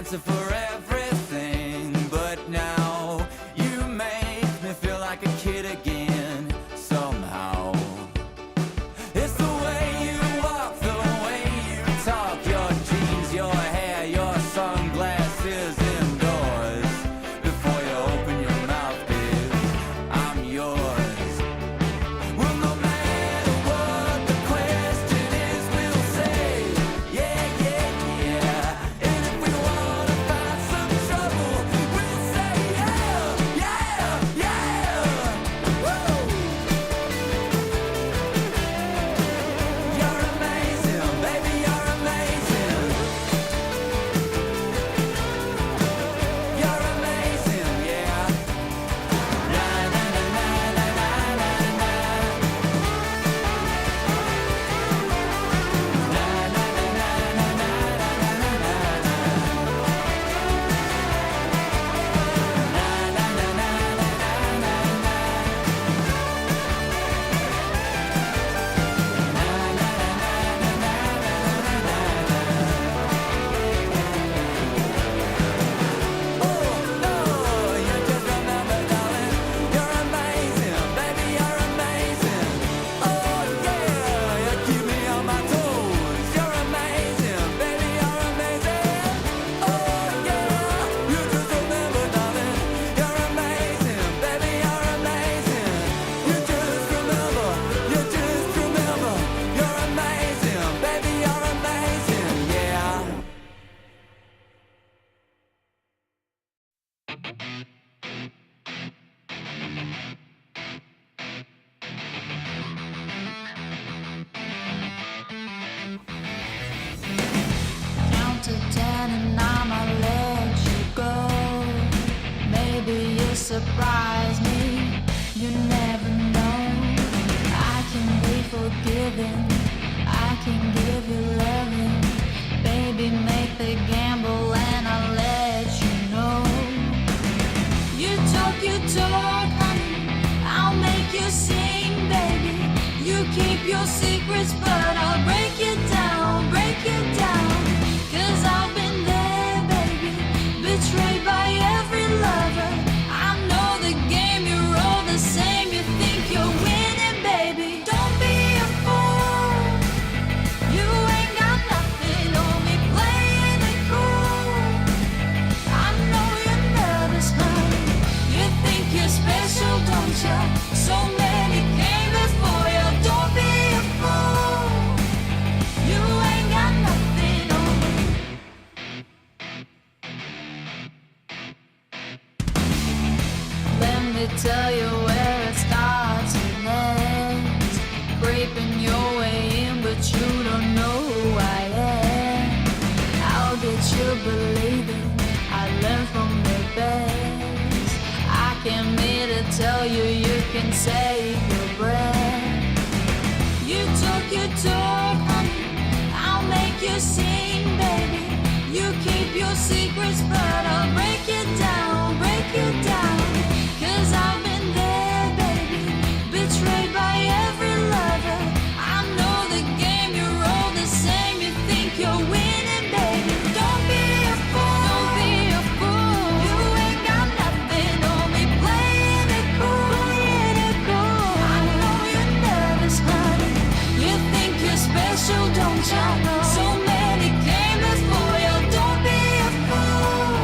answer for everything, but now you make me feel like a kid again somehow. It's the way you walk, the way you talk, your jeans, your hair, your sunglasses indoors. Before you open your mouth, biz, I'm yours. Well, no matter what the question is, we'll say, yeah, yeah, yeah. And if we wanna find some trouble, we'll say, yeah, yeah, yeah. Woo! You're amazing, baby, you're amazing. You're amazing, yeah. Na na na na na na na na. Na na na na na na na na na. Na na na na na na na na. Count to 10 and I'ma let you go. Maybe you surprise me, you never know. I can be forgiving, I can give you loving. Baby, make the gamble and I'll let you know. You talk, honey, I'll make you sing, baby. You keep your secrets, but I'll break it down, break it down. 'Cause I've been there, baby, betrayed by every lover. I know the game, you're all the same. You think you're winning, baby. Don't be a fool. You ain't got nothing on me playing it cool. I know you're nervous, honey. You think you're special, don't you? So many came before you. Don't be a fool. You ain't got nothing on me. Let me tell you where it starts and ends. Creeping your way in, but you don't know who I am. I'll get you believing I learned from the best. I came here to tell you you can save your breath. You talk, honey, I'll make you sing, baby. You keep your secrets, but I'll break it down, break it down. 'Cause I've been there, baby, betrayed by every lover. I know the game, you're all the same. You think you're winning, baby. Don't be a fool, don't be a fool. You ain't got nothing on me playing it cool, playing it cool. I know you're nervous, honey. You think you're special, don't you? So many came before you. Don't be a fool.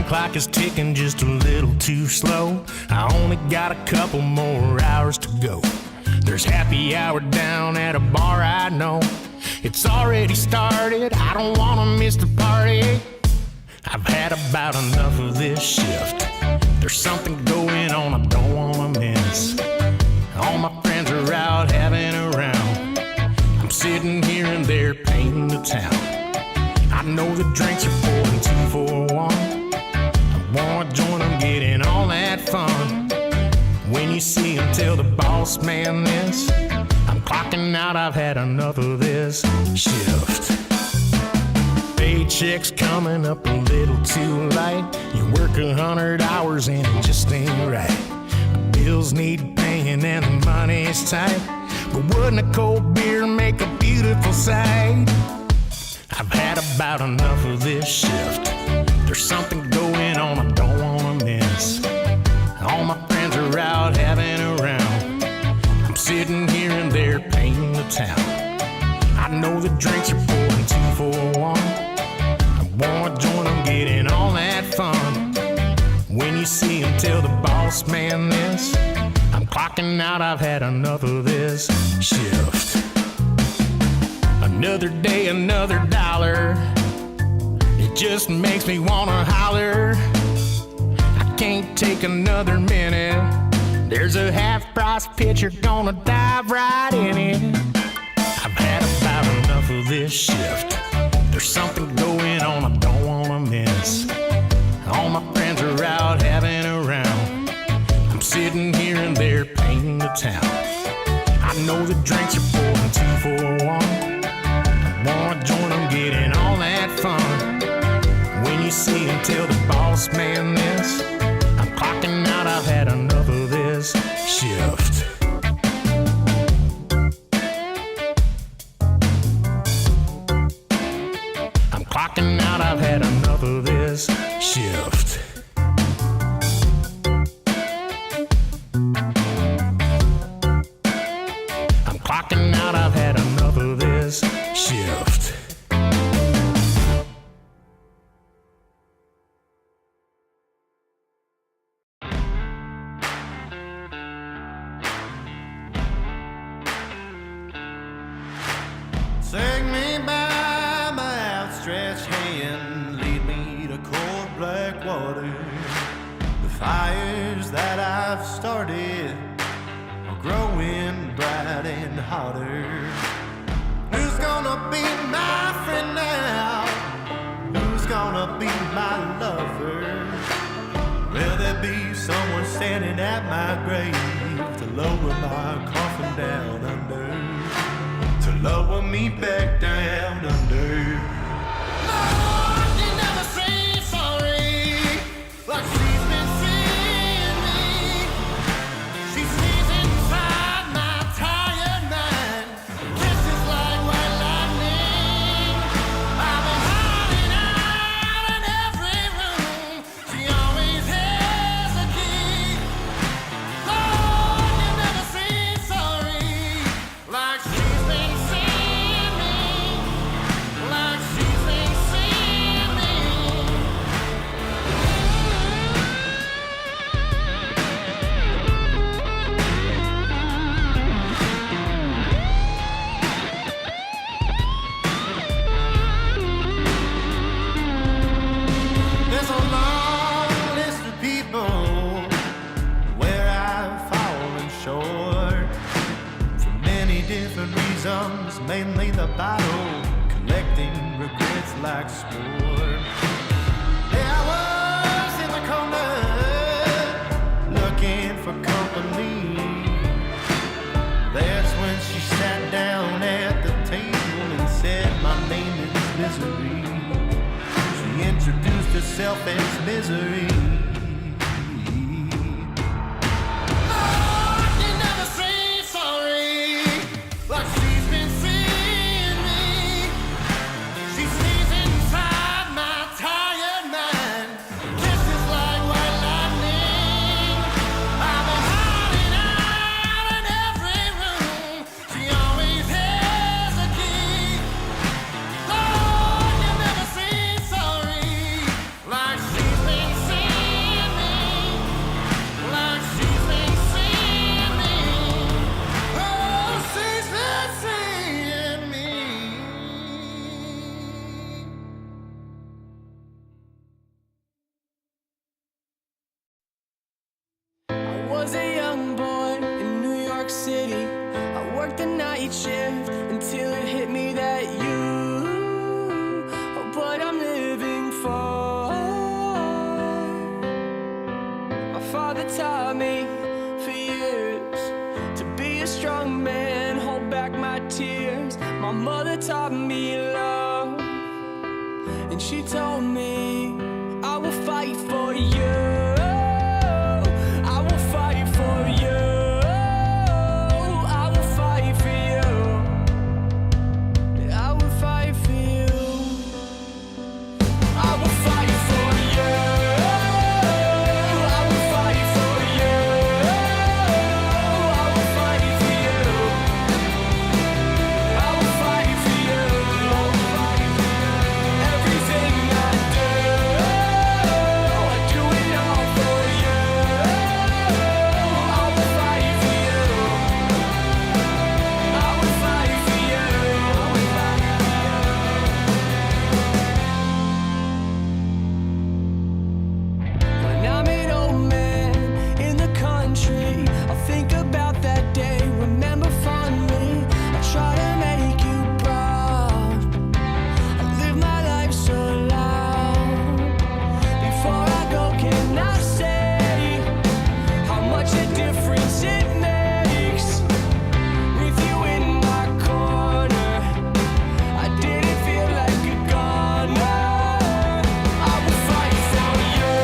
clock is ticking just a little too slow. I only got a couple more hours to go. There's happy hour down at a bar I know. It's already started, I don't wanna miss the party. I've had about enough of this shift. There's something going on I don't wanna miss. All my friends are out having a round. I'm sitting here and they're painting the town. I know the drinks are pouring 2 for 1. I wanna join them, getting all that fun. When you see him, tell the boss man this. I'm clocking out, I've had enough of this shift. Paycheck's coming up a little too light. You work 100 hours and it just ain't right. The bills need paying and the money's tight. But wouldn't a cold beer make a beautiful sight? I've had about enough of this shift. There's something going on I don't wanna miss. All my friends are out having a round. I'm sitting here and they're painting the town. I know the drinks are pouring 2 for 1. I wanna join them, getting all that fun. When you see him, tell the boss man this. I'm clocking out, I've had enough of this shift. Another day, another dollar. It just makes me wanna holler. I can't take another minute. There's a half-price pitcher gonna dive right in it. I've had about enough of this shift. There's something going on I don't wanna miss. All my friends are out having a round. I'm sitting here and they're painting the town. I know the drinks are pouring 2 for 1. I wanna join them, getting all that fun. When you see him, tell the boss man this. I'm clocking out, I've had enough of this shift. I'm clocking out, I've had enough of this shift. I'm clocking out, I've had enough of this shift. Take me by my outstretched hand, lead me to cold black water. The fires that I've started are growing bright and hotter. Who's gonna be my friend now? Who's gonna be my lover? Will there be someone standing at my grave to lower my coffin down under? To lower me back down under. Lord, you never say sorry, like she's been seeing me. She sees inside my tired mind, kisses like white lightning. I've been hiding out in every room, she always has a key. Lord, you never say sorry, like she's been seeing me, like she's been seeing me. There's a long list of people where I've fallen short for many different reasons, mainly the battle, collecting regrets like sport. There I was in the corner, looking for company. That's when she sat down at the table and said, my name is Misery. She introduced herself as Misery. Lord, you never say sorry, like she's been seeing me. She sees inside my tired mind, kisses like white lightning. I've been hiding out in every room, she always has a key. Lord, you never say sorry, like she's been was a young boy in New York City. I worked the night shift until it hit me that you are what I'm living for. My father taught me for years to be a strong man, hold back my tears. My mother taught me love, and she told me I will fight for you. I will fight for you. I will fight for you. I will fight for you. I will fight for you. I will fight for you. I will fight for you. I will fight for you. Everything I do it all for you. I will fight for you. I will fight for you. When I'm an old man in the country, I'll think about that day, remember fondly. I try to make you proud. I live my life so loud. Before I go, can I say how much a difference it makes with you in my corner? I didn't feel like a goner. I will fight for you.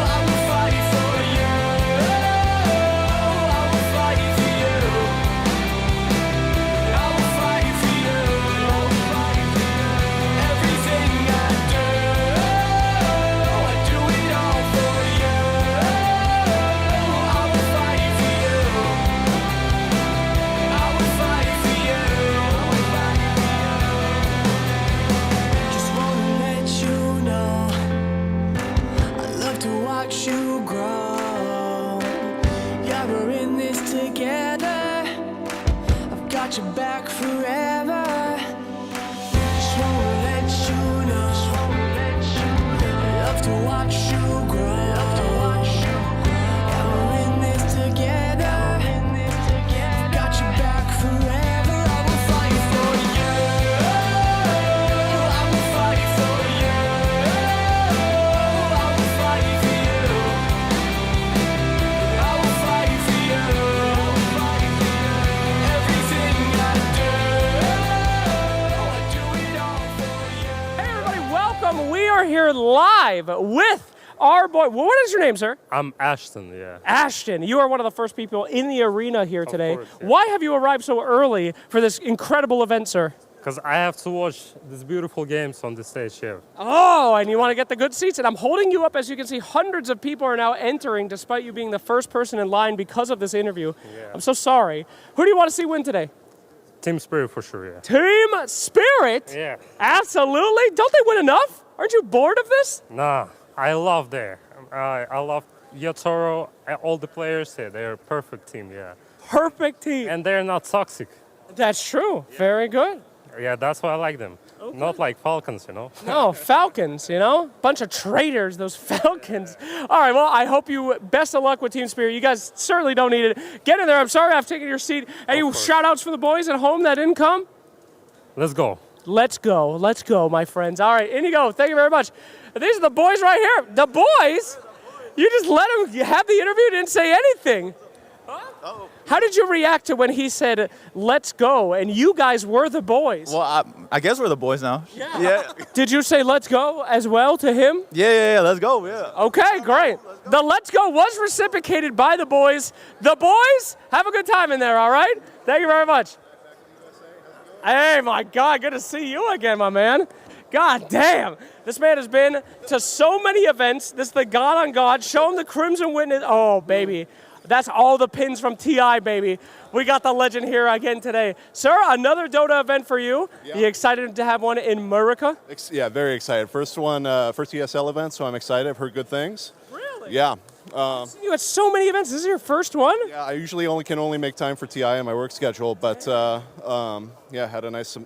I will fight for you. I will fight for you. I will fight for you. Everything I do it all for you. I will fight for you. I will fight for you. Just wanna let you know I love to watch you grow. Yeah, we're in this together. I've got your back forever. Just wanna let you know I love to watch you grow. Yeah, we're in this together. I've got your back forever. I will fight for you. I will fight for you. I will fight for you. I will fight for you. Everything I do it all for you. Hey everybody, welcome. We are here live with our boy. What is your name, sir? I'm Ashton, yeah. Ashton. You are one of the first people in the arena here today. course, yeah. Why have you arrived so early for this incredible event, sir? Because I have to watch these beautiful games on the stage here. Oh, and you want to get the good seats. And I'm holding you up. As you can see, hundreds of people are now entering despite you being the first person in line because of this interview. Yeah. I'm so sorry. Who do you want to see win today? Team Spirit for sure, yeah. Team Spirit? Yeah. Absolutely. Don't they win enough? Aren't you bored of this? Nah, I love there. I love Yotaro, all the players here. They're a perfect team, yeah. Perfect team. And they're not toxic. That's true. Very good. Yeah, that's why I like them. Not like Falcons, you know. No, Falcons, you know? Bunch of traitors, those Falcons. All right, well, I hope you best of luck with Team Spirit. You guys certainly don't need it. Get in there. I'm sorry I've taken your seat. Any course. shout-outs for the boys at home that didn't come? Let's go. Let's go. Let's go, my friends. All right, in you go. Thank you very much. These are the boys right here. The boys? You just let them have the interview, didn't say anything. How did you react to when he said, let's go, and you guys were the boys? Well, I guess we're the boys now. Yeah. Did you say let's go as well to him? Yeah. Let's go. Yeah. Okay, great. The let's go was reciprocated by the boys. The boys, have a good time in there, all right? Thank you very much. Hey, my God, good to see you again, my man. God damn. This man has been to so many events. This is the God on God. Show him the Crimson Witness. Oh, baby. That's all the pins from TI, baby. We got the legend here again today. Sir, another Dota event for you. Yeah. You excited to have one in America? Yeah, very excited. First one, first ESL event, so I'm excited. I've heard good things. Really? Yeah. You had so many events. This is your first one? Yeah, I usually can only make time for TI in my work schedule, but yeah, had a nice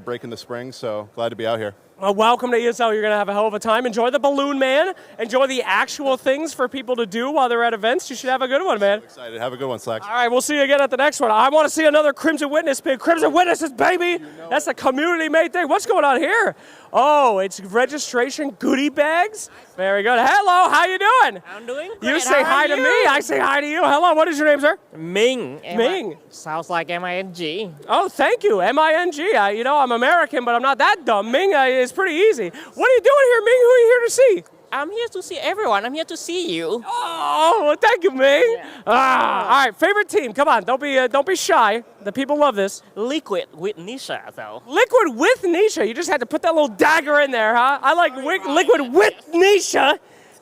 break in the spring, so glad to be out here. Welcome to ESL. You're going to have a hell of a time. Enjoy the Balloon Man. Enjoy the actual things for people to do while they're at events. You should have a good one, man. Excited. Have a good one, Slacks. All right, we'll see you again at the next one. I want to see another Crimson Witness pin. Crimson Witnesses, baby! That's a community-made thing. What's going on here? Oh, it's registration goodie bags. Very good. Hello, how you doing? I'm doing great. You say hi to me, I say hi to you. Hello, what is your name, sir? Ming. Ming. Sounds like M-I-N-G. Oh, thank you, M-I-N-G. You know, I'm American, but I'm not that dumb. Ming is pretty easy. What are you doing here, Ming? Who are you here to see? I'm here to see everyone. I'm here to see you. Oh, well, thank you, Ming. All right, favorite team. Come on, don't be shy. The people love this. Liquid with Nisha, though. Liquid with Nisha. You just had to put that little dagger in there, huh? I like liquid with Nisha.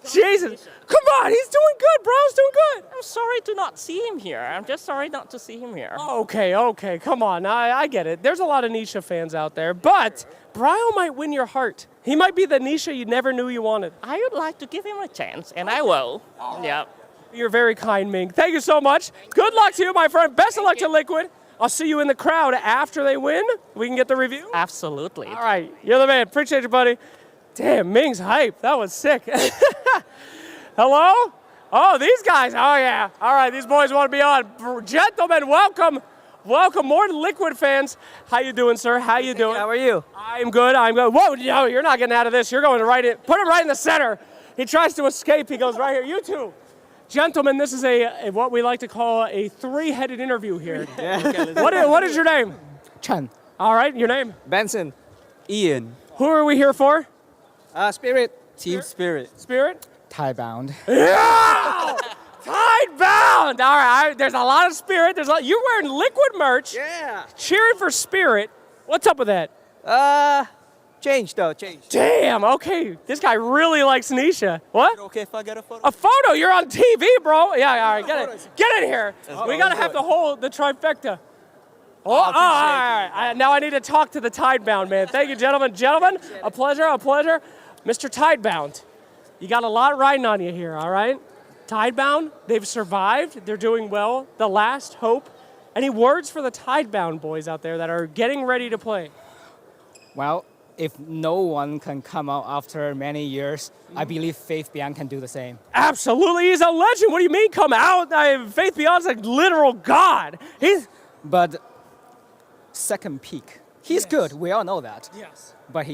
Jesus. Come on, he's doing good, bro. He's doing good. I'm sorry to not see him here. I'm just sorry not to see him here. Okay. Come on. I get it. There's a lot of Nisha fans out there, but Bryo might win your heart. He might be the Nisha you never knew you wanted. I would like to give him a chance, and I will. Yeah. You're very kind, Ming. Thank you so much. Good luck to you, my friend. Best of luck to Liquid. I'll see you in the crowd after they win. We can get the review. Absolutely. All right. You're the man. Appreciate you, buddy. Damn, Ming's hype. That was sick. Hello? Oh, these guys. Oh, yeah. All right, these boys want to be on. Gentlemen, welcome. Welcome. More Liquid fans. How you doing, sir? How you doing? How are you? I'm good. Whoa, no, you're not getting out of this. You're going right in. Put him right in the center. He tries to escape. He goes right here. You two. Gentlemen, this is a what we like to call a three-headed interview here. What is your name? Chen. All right, your name? Benson. Ian. Who are we here for? Spirit. Team Spirit. Spirit? Tie-bound. Yeah! Tidebound! All right, there's a lot of Spirit. You're wearing Liquid merch. Yeah. Cheering for Spirit. What's up with that? Change. Damn, okay. This guy really likes Nisha. What? Okay if I get a photo? A photo? You're on TV, bro. Yeah, all right, get in here. We gotta have to hold the trifecta. All right. Now I need to talk to the Tidebound man. Thank you, gentlemen. Gentlemen, a pleasure. Mr. Tidebound, you got a lot riding on you here, all right? Tidebound, they've survived. They're doing well. The last hope. Any words for the Tidebound boys out there that are getting ready to play? Well, if no one can come out after many years, I believe Faith Beyond can do the same. Absolutely, he's a legend. What do you mean come out? Faith Beyond's a literal god. But second peak, he's good. We all know that. Yes. But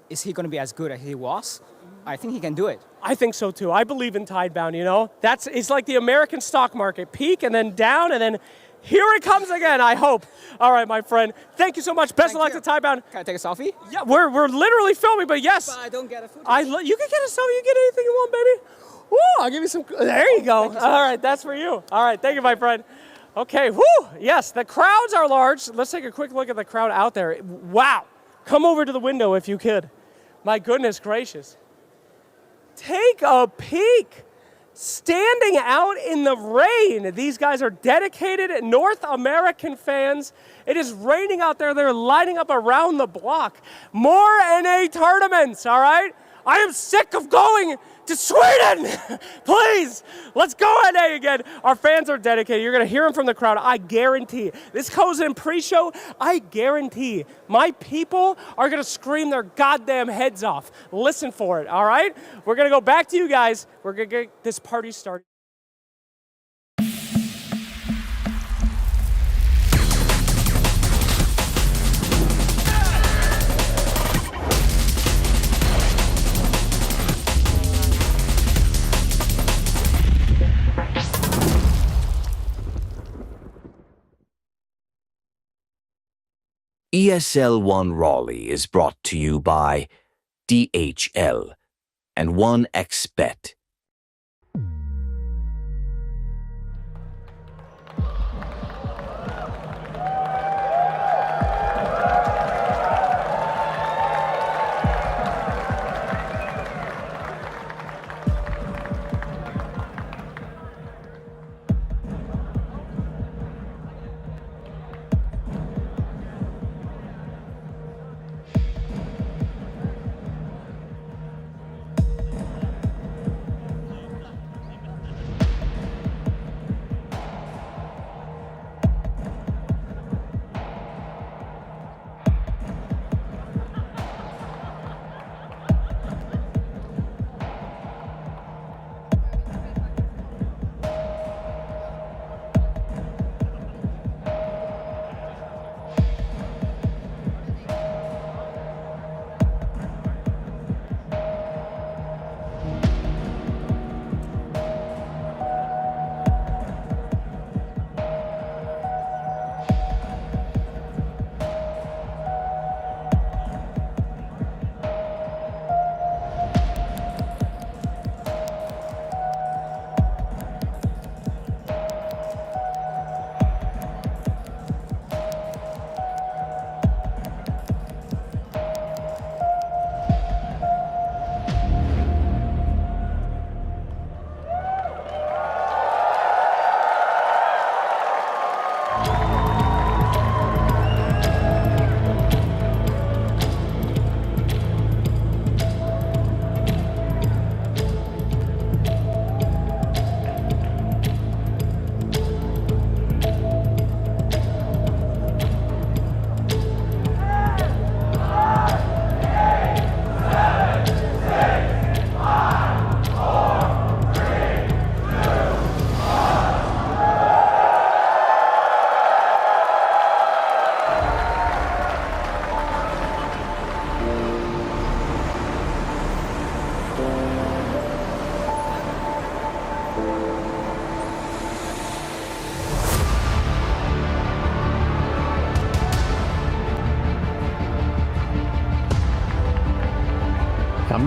is he going to be as good as he was? I think he can do it. I think so too. I believe in Tidebound, you know? It's like the American stock market. Peak and then down and then here it comes again, I hope. All right, my friend. Thank you so much. Best of luck to Tidebound. Can I take a selfie? Yeah, we're literally filming, but yes. But I don't get a photo. You can get a selfie. You get anything you want, baby. Woo, I'll give you some. There you go. All right, that's for you. All right, thank you, my friend. Okay, whoo, yes, the crowds are large. Let's take a quick look at the crowd out there. Wow. Come over to the window if you could. My goodness gracious. Take a peek. Standing out in the rain. These guys are dedicated North American fans. It is raining out there. They're lining up around the block. More NA tournaments, all right? I am sick of going to Sweden. Please, let's go NA again. Our fans are dedicated. You're going to hear them from the crowd. I guarantee. This goes in pre-show. I guarantee my people are going to scream their goddamn heads off. Listen for it, all right? We're going to go back to you guys. We're going to get this party started. ESL One Raleigh is brought to you by DHL and 1xBet.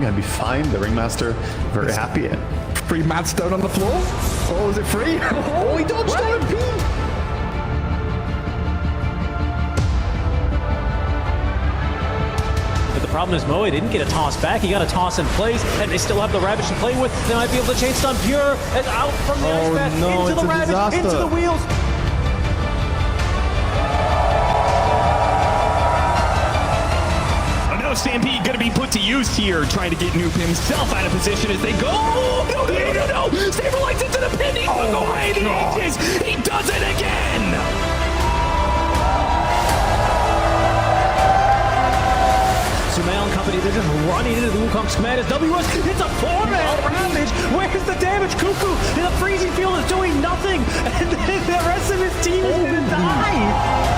I'd be fine. The ringmaster, very happy. Free Matt Stone on the floor. Oh, is it free? Oh, he dodged on a pin. But the problem is Moe didn't get a toss back. He got a toss in place, and they still have the Ravage to play with. They might be able to chain stun Pure and out from the ice bat into the Ravage, into the wheels. Stampede gonna be put to use here, trying to get Noob himself out of position as they go. No. Stabilize into the pin. He took away the edges. He does it again. Sumail and company, they're just running into the Wukong's command as WS hits a 4-man Ravage. Where's the damage? Cuckoo in the freezing field is doing nothing, and then the rest of his team is gonna die.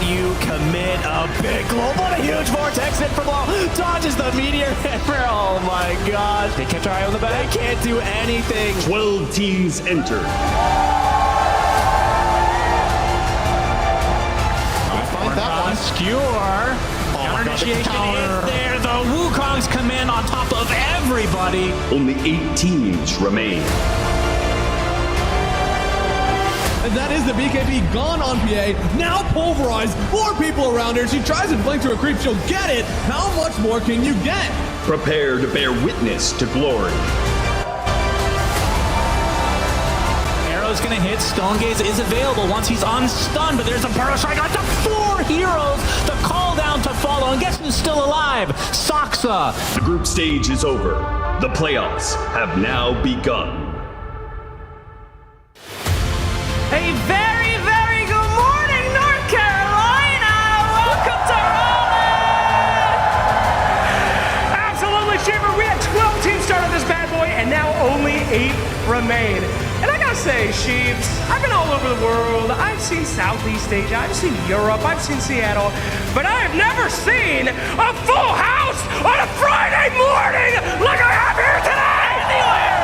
You commit a big global and a huge vortex hit from low. Dodges the meteor hammer. Oh my gosh. They kept their eye on the back. They can't do anything. 12 teams entered. Find that one. Skewer. Counter initiation is there. The Wukong's command on top of everybody. Only 8 teams remain. And that is the BKB gone on PA. Now pulverized. More people around her. She tries to blink to a creep. She'll get it. How much more can you get? Prepare to bear witness to glory. Arrow's gonna hit. Stone Gaze is available once he's unstunned, but there's a Burrow Strike. That's a 4 heroes. The call down to follow, and guess who's still alive? Saksa. The group stage is over. The playoffs have now begun. A very, very good morning, North Carolina! Welcome to Raleigh! Absolutely, Shaver. We had 12 teams start on this bad boy, and now only 8 remain. And I gotta say, Sheeves, I've been all over the world. I've seen Southeast Asia, I've seen Europe, I've seen Seattle, but I have never seen a full house on a Friday morning like I have here today! Anywhere!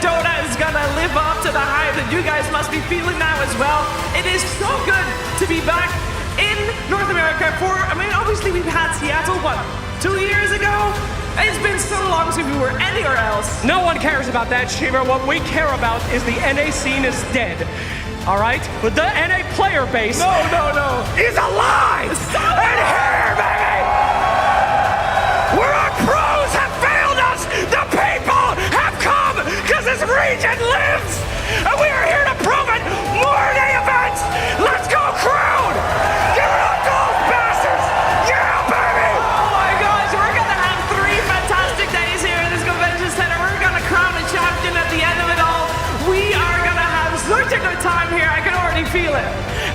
Dota is gonna live up to the hype that you guys must be feeling now as well. It is so good to be back in North America obviously we've had Seattle, 2 years ago? It's been so long since we were anywhere else. No one cares about that, Shiva. What we care about is the NA scene is dead. All right? But the NA player base is alive! And here, baby! Where our pros have failed us, the people have come because this region lives! And we are here to prove it! Morning events! Let's go, crowd! Give it up, those bastards! Yeah, baby! Oh my gosh, we're gonna have 3 fantastic days here in this convention center. We're gonna crown a champion at the end of it all. We are gonna have such a good time here. I can already feel it.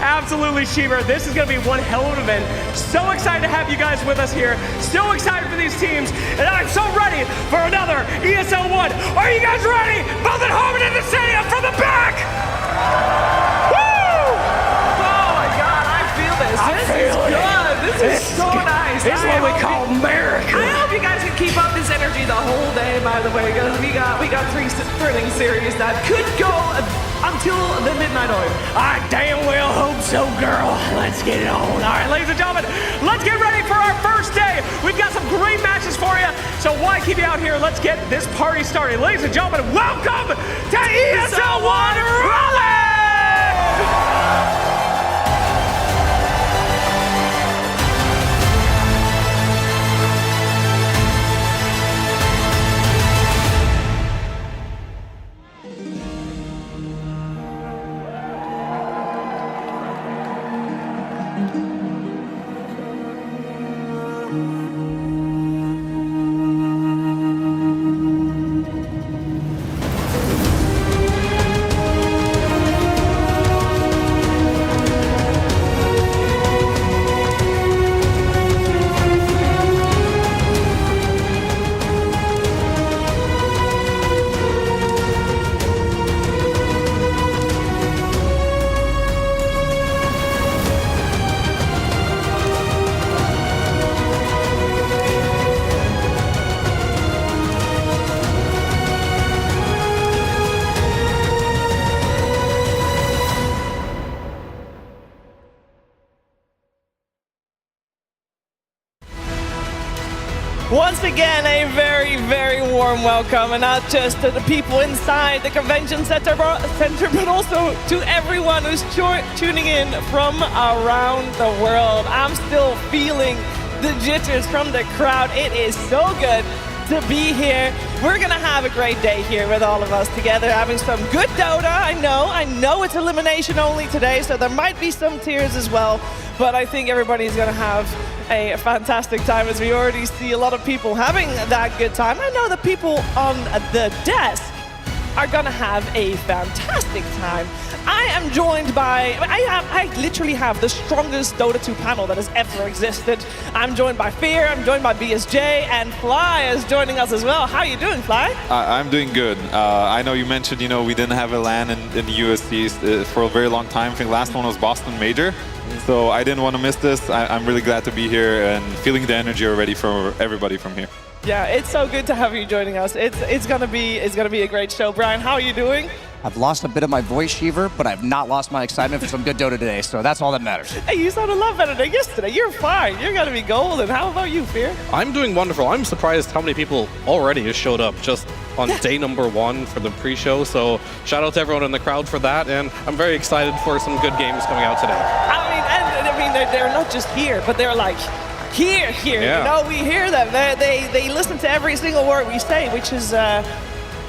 Absolutely, Shiva. This is going to be one hell of an event. So excited to have you guys with us here. So excited for these teams. And I'm so ready for another ESL One. Are you guys ready? Both at home and in the stadium from the back. Woo! Oh my God, I feel this. This is good. This is so nice. This is what we call America. I hope you guys can keep up this energy the whole day, by the way, because we got 3 thrilling series that could go until the midnight oil. I damn well hope so, girl. Let's get it on. All right, ladies and gentlemen, let's get ready for our first day. We've got some great matches for you, so why keep you out here? Let's get this party started. Ladies and gentlemen, welcome to ESL One Raleigh! Once again, a very, very warm welcome, and not just to the people inside the convention center, but also to everyone who's tuning in from around the world. I'm still feeling the jitters from the crowd. It is so good to be here. We're gonna have a great day here with all of us together, having some good Dota. I know it's elimination only today, so there might be some tears as well, but I think everybody's gonna have a fantastic time, as we already see a lot of people having that good time. I know the people on the desk are gonna have a fantastic time. I am joined by, I literally have the strongest Dota 2 panel that has ever existed. I'm joined by Fear, I'm joined by BSJ, and Fly is joining us as well. How are you doing, Fly? I'm doing good. I know you mentioned, we didn't have a LAN in the USC for a very long time. I think last one was Boston Major. So I didn't want to miss this. I'm really glad to be here and feeling the energy already from everybody from here. Yeah, it's so good to have you joining us. It's gonna be a great show. Brian, how are you doing? I've lost a bit of my voice, Sheever, but I've not lost my excitement for some good Dota today, so that's all that matters. Hey, you sound a lot better than yesterday. You're fine. You're gonna be golden. How about you, Fear? I'm doing wonderful. I'm surprised how many people already have showed up just on day number 1 for the pre-show, so shout out to everyone in the crowd for that, and I'm very excited for some good games coming out today. I mean, they're not just here, but they're like, here. Yeah. We hear them. They listen to every single word we say, which is a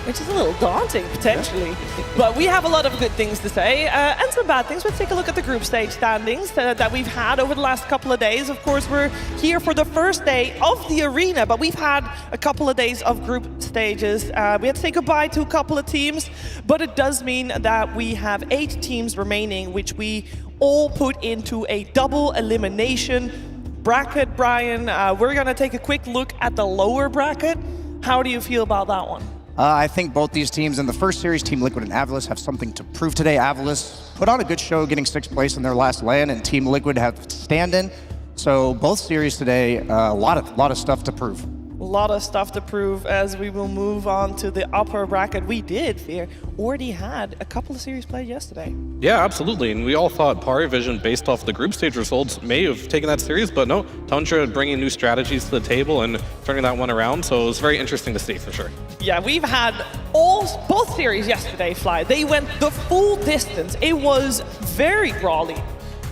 little daunting, potentially. But we have a lot of good things to say, and some bad things. Let's take a look at the group stage standings that we've had over the last couple of days. Of course, we're here for the first day of the arena, but we've had a couple of days of group stages. We had to say goodbye to a couple of teams, but it does mean that we have 8 teams remaining, which we all put into a double elimination bracket. Brian, we're going to take a quick look at the lower bracket. How do you feel about that one? I think both these teams in the first series, Team Liquid and Avalis, have something to prove today. Avalis put on a good show, getting 6th place in their last LAN, and Team Liquid have stand-in. So both series today, a lot of stuff to prove. A lot of stuff to prove as we will move on to the upper bracket. We did, Fear, already had a couple of series played yesterday. Yeah, absolutely, and we all thought Parivision, based off the group stage results, may have taken that series, but no, Tundra bringing new strategies to the table and turning that one around, so it was very interesting to see, for sure. Yeah, we've had both series yesterday, Fly. They went the full distance. It was very brawly.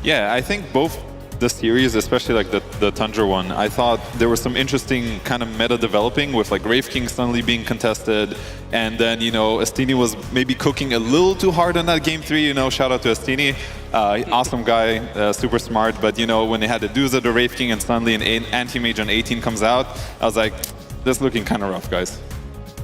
Yeah, I think both the series, especially like the Tundra one, I thought there was some interesting kind of meta developing with like Wraith King suddenly being contested, and then Astini was maybe cooking a little too hard on that game 3. Shout out to Astini, awesome guy, super smart. But when they had the Duza, the Wraith King, and suddenly an anti-mage on 18 comes out, I was like, this is looking kind of rough, guys.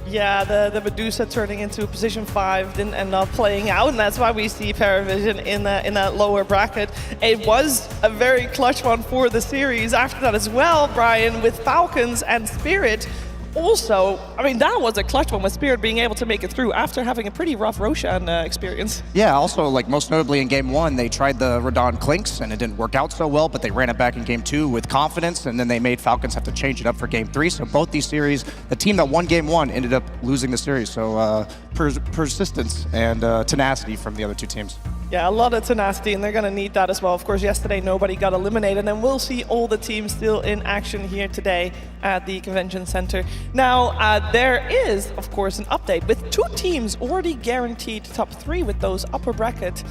Yeah, the Medusa turning into position 5 didn't end up playing out, and that's why we see Paravision in that lower bracket. It was a very clutch one for the series. After that as well, Brian, with Falcons and Spirit. Also, I mean, that was a clutch one with Spirit being able to make it through after having a pretty rough Roshan experience. Yeah, also, like most notably in Game 1, they tried the Radon Clinks, and it didn't work out so well, but they ran it back in Game 2 with confidence, and then they made Falcons have to change it up for Game 3. So both these series, the team that won Game 1 ended up losing the series. So persistence and tenacity from the other two teams. Yeah, a lot of tenacity, and they're going to need that as well. Of course, yesterday nobody got eliminated, and we'll see all the teams still in action here today at the Convention Center. Now, there is, of course, an update with 2 teams already guaranteed top 3 with those upper bracket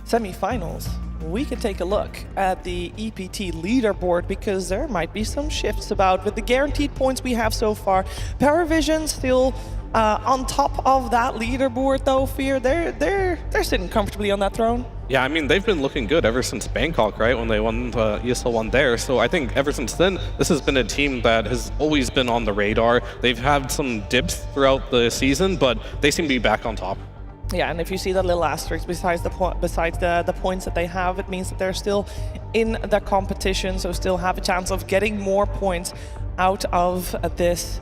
semifinals. We can take a look at the EPT leaderboard because there might be some shifts about. With the guaranteed points we have so far, Paravision still on top of that leaderboard, though. Fear, they're sitting comfortably on that throne. Yeah, I mean, they've been looking good ever since Bangkok, right, when they won the ESL One there. So I think ever since then, this has been a team that has always been on the radar. They've had some dips throughout the season, but they seem to be back on top. Yeah, and if you see that little asterisk besides the points that they have, it means that they're still in the competition, so still have a chance of getting more points out of this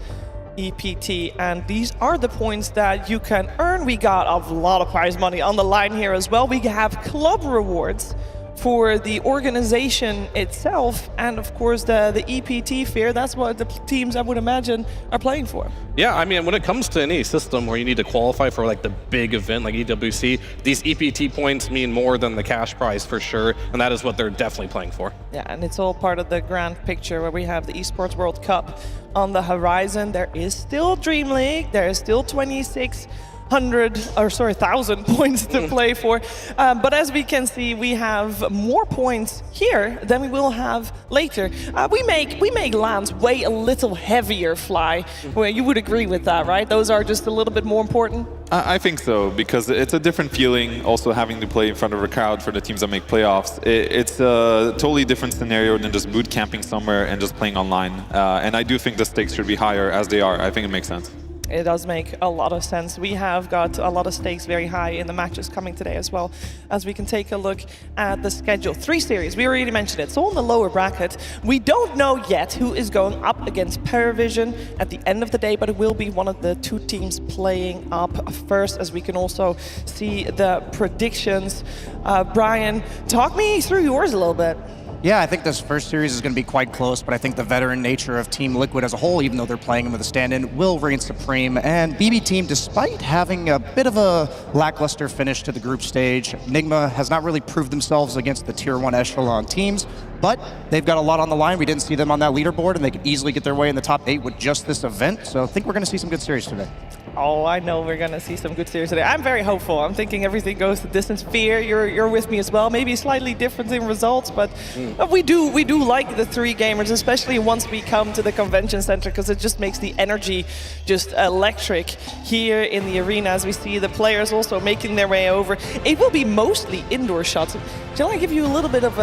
EPT, and these are the points that you can earn. We got a lot of prize money on the line here as well. We have club rewards for the organization itself, and of course the EPT fear. That's what the teams, I would imagine, are playing for. Yeah, I mean, when it comes to any system where you need to qualify for like the big event like EWC, these EPT points mean more than the cash prize for sure, and that is what they're definitely playing for. Yeah, and it's all part of the grand picture where we have the Esports World Cup on the horizon. There is still Dream League, there is still 1,000 points to play for. But as we can see, we have more points here than we will have later. We make lands weigh a little heavier, Fly. Well, you would agree with that, right? Those are just a little bit more important? I think so, because it's a different feeling also having to play in front of a crowd for the teams that make playoffs. It's a totally different scenario than just boot camping somewhere and just playing online. And I do think the stakes should be higher as they are. I think it makes sense. It does make a lot of sense. We have got a lot of stakes very high in the matches coming today as well. As we can take a look at the schedule. 3 series, we already mentioned it. So in the lower bracket, we don't know yet who is going up against Paravision at the end of the day, but it will be one of the 2 teams playing up first, as we can also see the predictions. Brian, talk me through yours a little bit. Yeah, I think this first series is going to be quite close, but I think the veteran nature of Team Liquid as a whole, even though they're playing with a stand-in, will reign supreme. And BB Team, despite having a bit of a lackluster finish to the group stage, Nigma has not really proved themselves against the Tier 1 echelon teams, but they've got a lot on the line. We didn't see them on that leaderboard, and they could easily get their way in the top 8 with just this event. So I think we're going to see some good series today. Oh, I know we're going to see some good series today. I'm very hopeful. I'm thinking everything goes the distance. Fear, you're with me as well. Maybe slightly different in results, but we do like the 3 gamers, especially once we come to the convention center, because it just makes the energy just electric here in the arena as we see the players also making their way over. It will be mostly indoor shots. Shall I give you a little bit of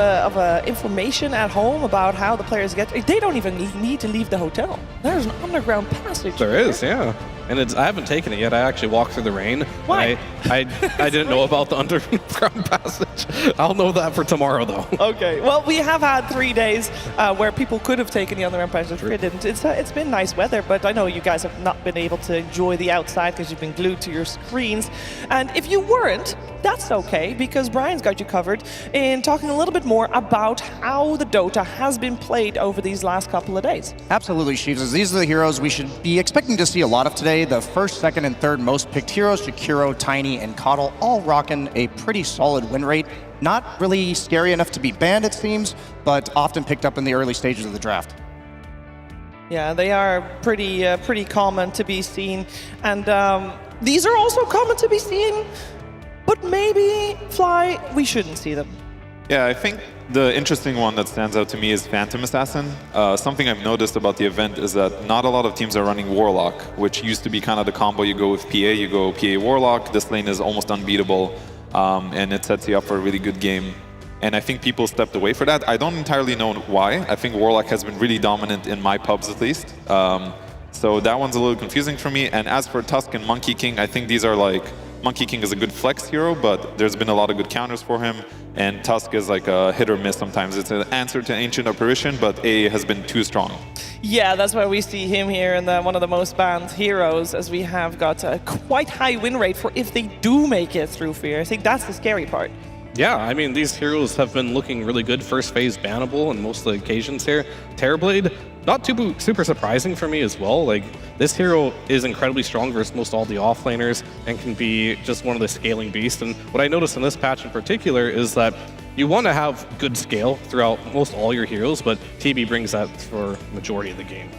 information at home about how the players get? They don't even need to leave the hotel. There's an underground passage. There is, yeah. And I haven't taken it yet. I actually walked through the rain. Why? I didn't know about the underground passage. I'll know that for tomorrow, though. Okay. Well, we have had 3 days where people could have taken the underground passage. We didn't. It's been nice weather, but I know you guys have not been able to enjoy the outside because you've been glued to your screens. And if you weren't, that's okay, because Brian's got you covered in talking a little bit more about how the Dota has been played over these last couple of days. Absolutely, Sheaves. These are the heroes we should be expecting to see a lot of today. The first, second, and third most picked heroes, Jakiro, Tiny, and Coddle, all rocking a pretty solid win rate. Not really scary enough to be banned, it seems, but often picked up in the early stages of the draft. Yeah, they are pretty common to be seen. And these are also common to be seen, but maybe, Fly, we shouldn't see them. Yeah, I think the interesting one that stands out to me is Phantom Assassin. Something I've noticed about the event is that not a lot of teams are running Warlock, which used to be kind of the combo. You go with PA, you go PA Warlock. This lane is almost unbeatable, and it sets you up for a really good game. And I think people stepped away for that. I don't entirely know why. I think Warlock has been really dominant in my pubs, at least. So that one's a little confusing for me. And as for Tusk and Monkey King, I think these are like... Monkey King is a good flex hero, but there's been a lot of good counters for him. And Tusk is like a hit or miss sometimes. It's an answer to Ancient Apparition, but A has been too strong. Yeah, that's why we see him here in one of the most banned heroes, as we have got a quite high win rate for if they do make it through Fear. I think that's the scary part. Yeah, I mean, these heroes have been looking really good. First phase bannable on most of the occasions here. Terrorblade, not too super surprising for me as well. Like, this hero is incredibly strong versus most all the offlaners and can be just one of the scaling beasts. And what I noticed in this patch in particular is that you want to have good scale throughout most all your heroes, but TB brings that for majority of the game.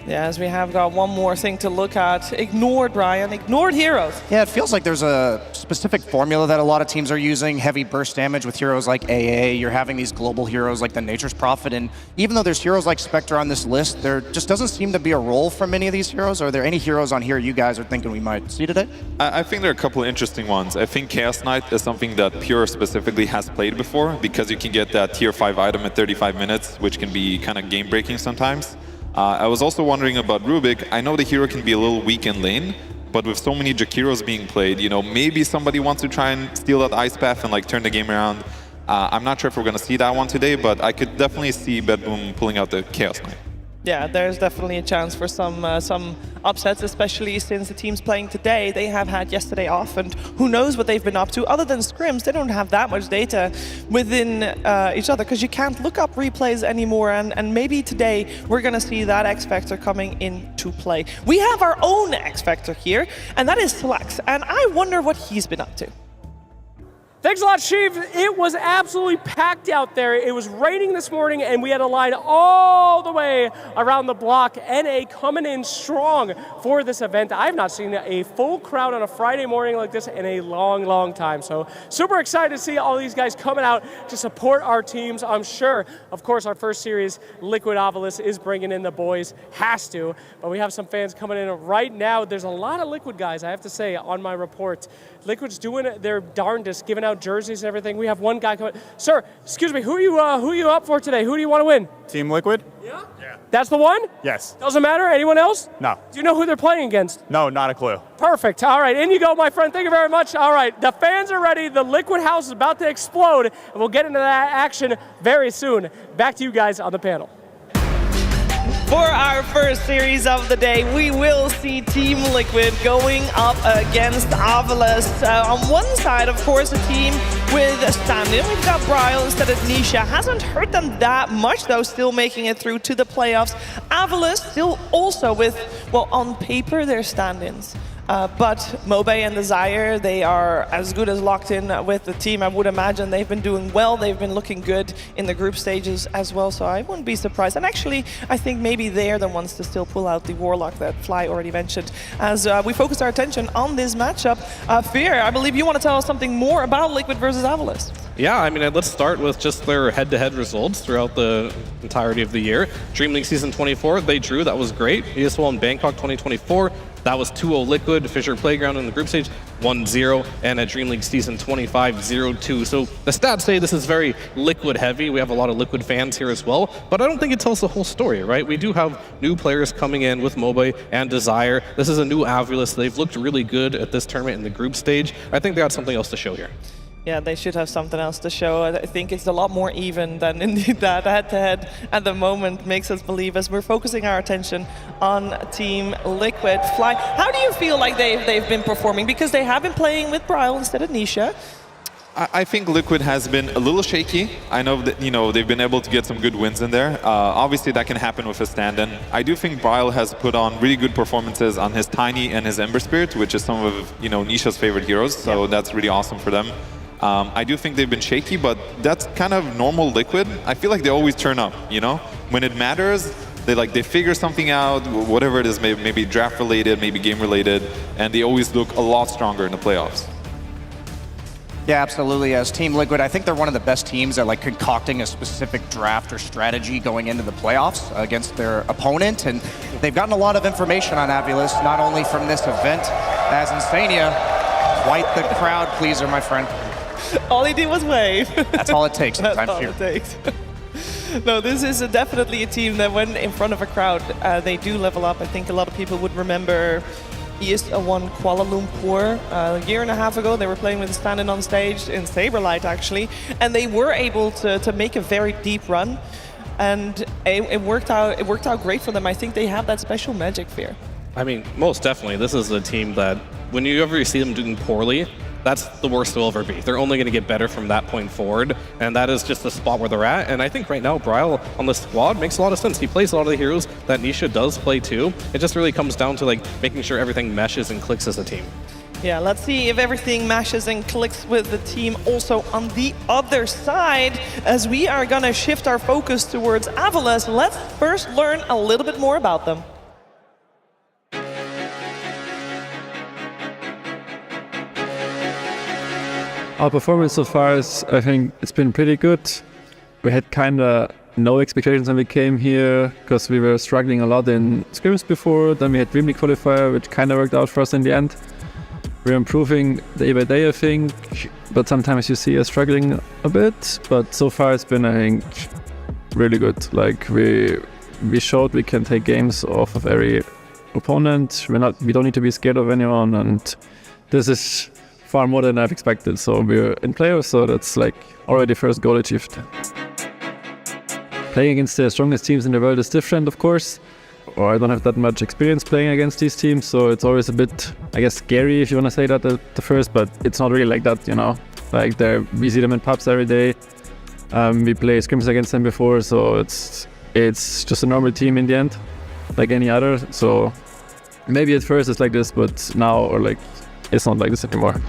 Yeah, as we have got one more thing to look at. Ignored, Brian. Ignored heroes. Yeah, it feels like there's a specific formula that a lot of teams are using. Heavy burst damage with heroes like AA. You're having these global heroes like the Nature's Prophet. And even though there's heroes like Spectre on this list, there just doesn't seem to be a role for many of these heroes. Are there any heroes on here you guys are thinking we might see today? I think there are a couple of interesting ones. I think Chaos Knight is something that Pure specifically has played before, because you can get that tier 5 item at 35 minutes, which can be kind of game-breaking sometimes. I was also wondering about Rubik. I know the hero can be a little weak in lane, but with so many Jakiros being played, you know, maybe somebody wants to try and steal that Ice Path and like turn the game around. I'm not sure if we're going to see that one today, but I could definitely see Bedboom pulling out the Chaos Knight. Yeah, there's definitely a chance for some upsets, especially since the teams playing today, they have had yesterday off, and who knows what they've been up to. Other than scrims, they don't have that much data within each other, because you can't look up replays anymore, and maybe today we're going to see that X Factor coming into play. We have our own X Factor here, and that is Slax, and I wonder what he's been up to. Thanks a lot, Sheev. It was absolutely packed out there. It was raining this morning, and we had a line all the way around the block. NA coming in strong for this event. I've not seen a full crowd on a Friday morning like this in a long, long time. So super excited to see all these guys coming out to support our teams. I'm sure, of course, our first series, Liquid Ovilus, is bringing in the boys. Has to. But we have some fans coming in right now. There's a lot of Liquid guys, I have to say, on my report. Liquid's doing their darndest, giving out jerseys and everything. We have one guy coming. Sir, excuse me, who are you up for today? Who do you want to win? Team Liquid? Yeah. That's the one? Yes. Doesn't matter? Anyone else? No. Do you know who they're playing against? No, not a clue. Perfect. All right, in you go, my friend. Thank you very much. All right, the fans are ready. The Liquid house is about to explode, and we'll get into that action very soon. Back to you guys on the panel. For our first series of the day, we will see Team Liquid going up against Ovilus. On one side, of course, a team with a stand-in. We've got Bryle instead of Nisha. Hasn't hurt them that much, though, still making it through to the playoffs. Ovilus still also with, well, on paper, they're stand-ins. But Mobe and Desire, they are as good as locked in with the team. I would imagine they've been doing well. They've been looking good in the group stages as well, so I wouldn't be surprised. And actually, I think maybe they're the ones to still pull out the Warlock that Fly already mentioned. As we focus our attention on this matchup, Fear, I believe you want to tell us something more about Liquid versus Ovilus. Yeah, I mean, let's start with just their head-to-head results throughout the entirety of the year. Dream League Season 24, they drew. That was great. ESL One Bangkok 2024, that was 2-0 Liquid. Fisher Playground in the group stage, 1-0. And at Dream League Season 25, 0-2. So the stats say this is very Liquid-heavy. We have a lot of Liquid fans here as well. But I don't think it tells the whole story, right? We do have new players coming in with Mobe and Desire. This is a new Ovilus. They've looked really good at this tournament in the group stage. I think they got something else to show here. Yeah, they should have something else to show. I think it's a lot more even than indeed that head-to-head at the moment makes us believe, as we're focusing our attention on Team Liquid. Fly, how do you feel like they've been performing? Because they have been playing with Bryle instead of Nisha. I think Liquid has been a little shaky. I know that, you know, they've been able to get some good wins in there. Obviously, that can happen with a stand-in. I do think Bryle has put on really good performances on his Tiny and his Ember Spirit, which is some of, you know, Nisha's favorite heroes. So that's really awesome for them. I do think they've been shaky, but that's kind of normal Liquid. I feel like they always turn up, you know? When it matters, they figure something out, whatever it is, maybe draft-related, maybe game-related, and they always look a lot stronger in the playoffs. Yeah, absolutely. As Team Liquid, I think they're one of the best teams at like concocting a specific draft or strategy going into the playoffs against their opponent, and they've gotten a lot of information on Ovilus, not only from this event, as Insania, quite the crowd pleaser, my friend. All he did was wave. That's all it takes. That's all it takes. No, this is definitely a team that when in front of a crowd, they do level up. I think a lot of people would remember ESL One Kuala Lumpur. A year and a half ago, they were playing with a stand-in on stage in Saberlight, actually, and they were able to make a very deep run, and it worked out great for them. I think they have that special magic, Fear. I mean, most definitely. This is a team that when you ever see them doing poorly, that's the worst they'll ever be. They're only going to get better from that point forward, and that is just the spot where they're at. And I think right now, Bryle on the squad makes a lot of sense. He plays a lot of the heroes that Nisha does play too. It just really comes down to like making sure everything meshes and clicks as a team. Yeah, let's see if everything meshes and clicks with the team also on the other side. As we are going to shift our focus towards Ovilus, let's first learn a little bit more about them. Our performance so far is, I think, it's been pretty good. We had kind of no expectations when we came here because we were struggling a lot in scrims before. Then we had Dream League qualifier, which kind of worked out for us in the end. We're improving day by day, I think, but sometimes you see us struggling a bit. But so far it's been, I think, really good. Like we showed we can take games off of every opponent. We don't need to be scared of anyone, and this is far more than I've expected. So we're in playoffs, so that's like already first goal achieved. playing against the strongest teams in the world is different, of course. Or I don't have that much experience playing against these teams, so it's always a bit, I guess, scary if you want to say that at the first, but it's not really like that, you know. Like we see them in pubs every day. We play scrims against them before, so it's just a normal team in the end, like any other. So maybe at first it's like this, but now it's not like this anymore.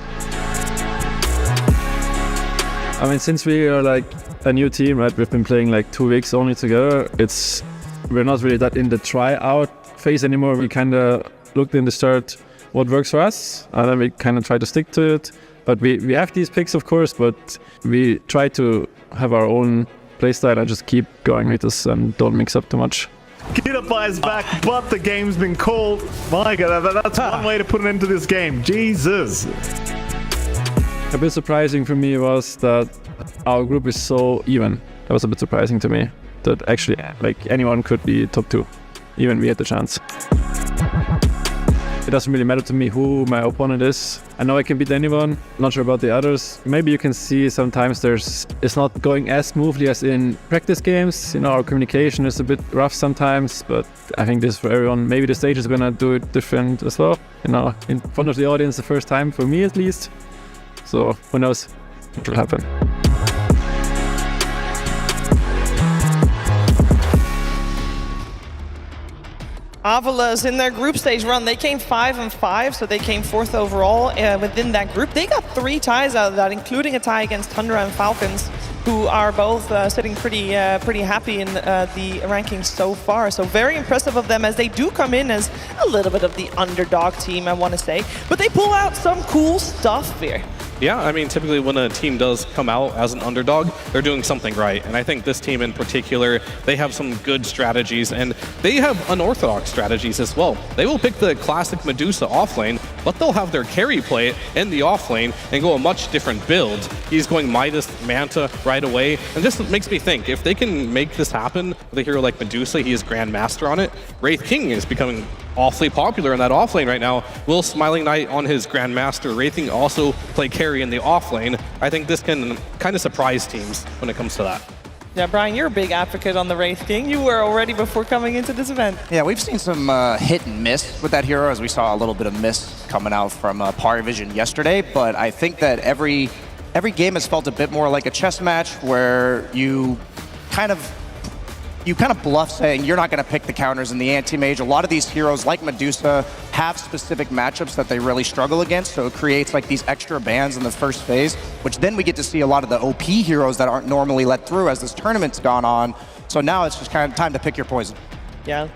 I mean, since we are like a new team, right? We've been playing like 2 weeks only together. We're not really that in the tryout phase anymore. We kind of looked in the start what works for us, and then we kind of try to stick to it. But we have these picks, of course, but we try to have our own playstyle and just keep going with this and don't mix up too much. Kidify is back, but the game's been called. My God, that's one way to put an end to this game. Jesus. A bit surprising for me was that our group is so even. That was a bit surprising to me. That actually, like, anyone could be top 2. Even we had the chance. It doesn't really matter to me who my opponent is. I know I can beat anyone, not sure about the others. Maybe you can see sometimes it's not going as smoothly as in practice games. You know, our communication is a bit rough sometimes, but I think this is for everyone. Maybe the stage is gonna do it different as well. You know, in front of the audience the first time, for me at least. So who knows what will happen. Avila's in their group stage run, they came 5-5, so they came 4th overall within that group. They got 3 ties out of that, including a tie against Tundra and Falcons, who are both sitting pretty happy in the rankings so far. So very impressive of them, as they do come in as a little bit of the underdog team, I want to say. But they pull out some cool stuff here. Yeah, I mean, typically when a team does come out as an underdog, they're doing something right. And I think this team in particular, they have some good strategies, and they have unorthodox strategies as well. They will pick the classic Medusa offlane, but they'll have their carry play in the offlane and go a much different build. He's going Midas Manta right away, and this makes me think, if they can make this happen with a hero like Medusa, he is Grandmaster on it. Wraith King is becoming awfully popular in that offlane right now. Will Smiling Knight on his Grandmaster. Wraith King also play carry in the offlane. I think this can kind of surprise teams when it comes to that. Yeah, Brian, you're a big advocate on the Wraith King. You were already before coming into this event. Yeah, we've seen some hit and miss with that hero, as we saw a little bit of miss coming out from Parivision yesterday. But I think that every game has felt a bit more like a chess match, where you kind of bluff saying you're not going to pick the counters in the anti-mage. A lot of these heroes, like Medusa, have specific matchups that they really struggle against, so it creates like these extra bans in the first phase, which then we get to see a lot of the OP heroes that aren't normally let through as this tournament's gone on. So now it's just kind of time to pick your poison. Yeah.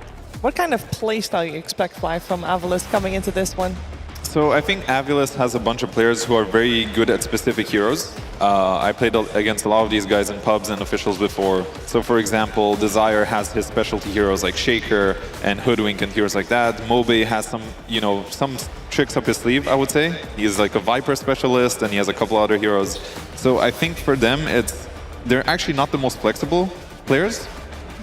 What kind of playstyle you expect, Fly, from Avilas coming into this one? So I think Avilas has a bunch of players who are very good at specific heroes. I played against a lot of these guys in pubs and officials before. So for example, Desire has his specialty heroes like Shaker and Hoodwink and heroes like that. Mobe has some tricks up his sleeve, I would say. He's like a Viper specialist, and he has a couple other heroes. So I think for them, they're actually not the most flexible players,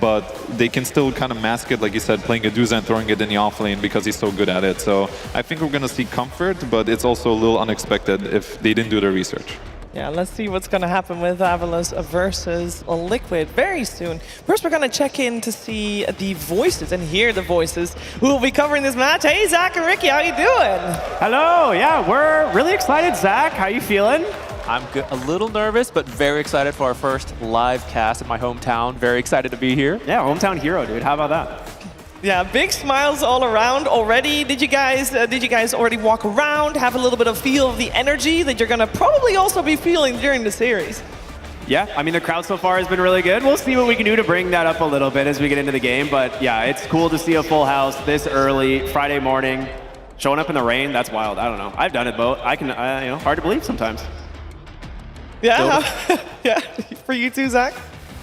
but they can still kind of mask it, like you said, playing Medusa and throwing it in the offlane because he's so good at it. So I think we're going to see comfort, but it's also a little unexpected if they didn't do their research. Yeah, let's see what's going to happen with Avilas versus Liquid very soon. First, we're going to check in to see the voices and hear the voices who will be covering this match. Hey, Zach and Ricky, how you doing? Hello, yeah, we're really excited. Zach, how you feeling? I'm good. A little nervous, but very excited for our first live cast in my hometown. Very excited to be here. Yeah, hometown hero, dude. How about that? Yeah, big smiles all around already. Did you guys already walk around, have a little bit of feel of the energy that you're gonna probably also be feeling during the series? Yeah, I mean, the crowd so far has been really good. We'll see what we can do to bring that up a little bit as we get into the game. But yeah, it's cool to see a full house this early, Friday morning. Showing up in the rain, that's wild. I don't know. I've done it both. I can, hard to believe sometimes. Yeah, yeah. For you too, Zach?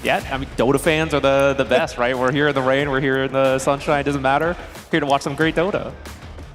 Yeah, I mean, Dota fans are the best, right? We're here in the rain, we're here in the sunshine, doesn't matter. Here to watch some great Dota.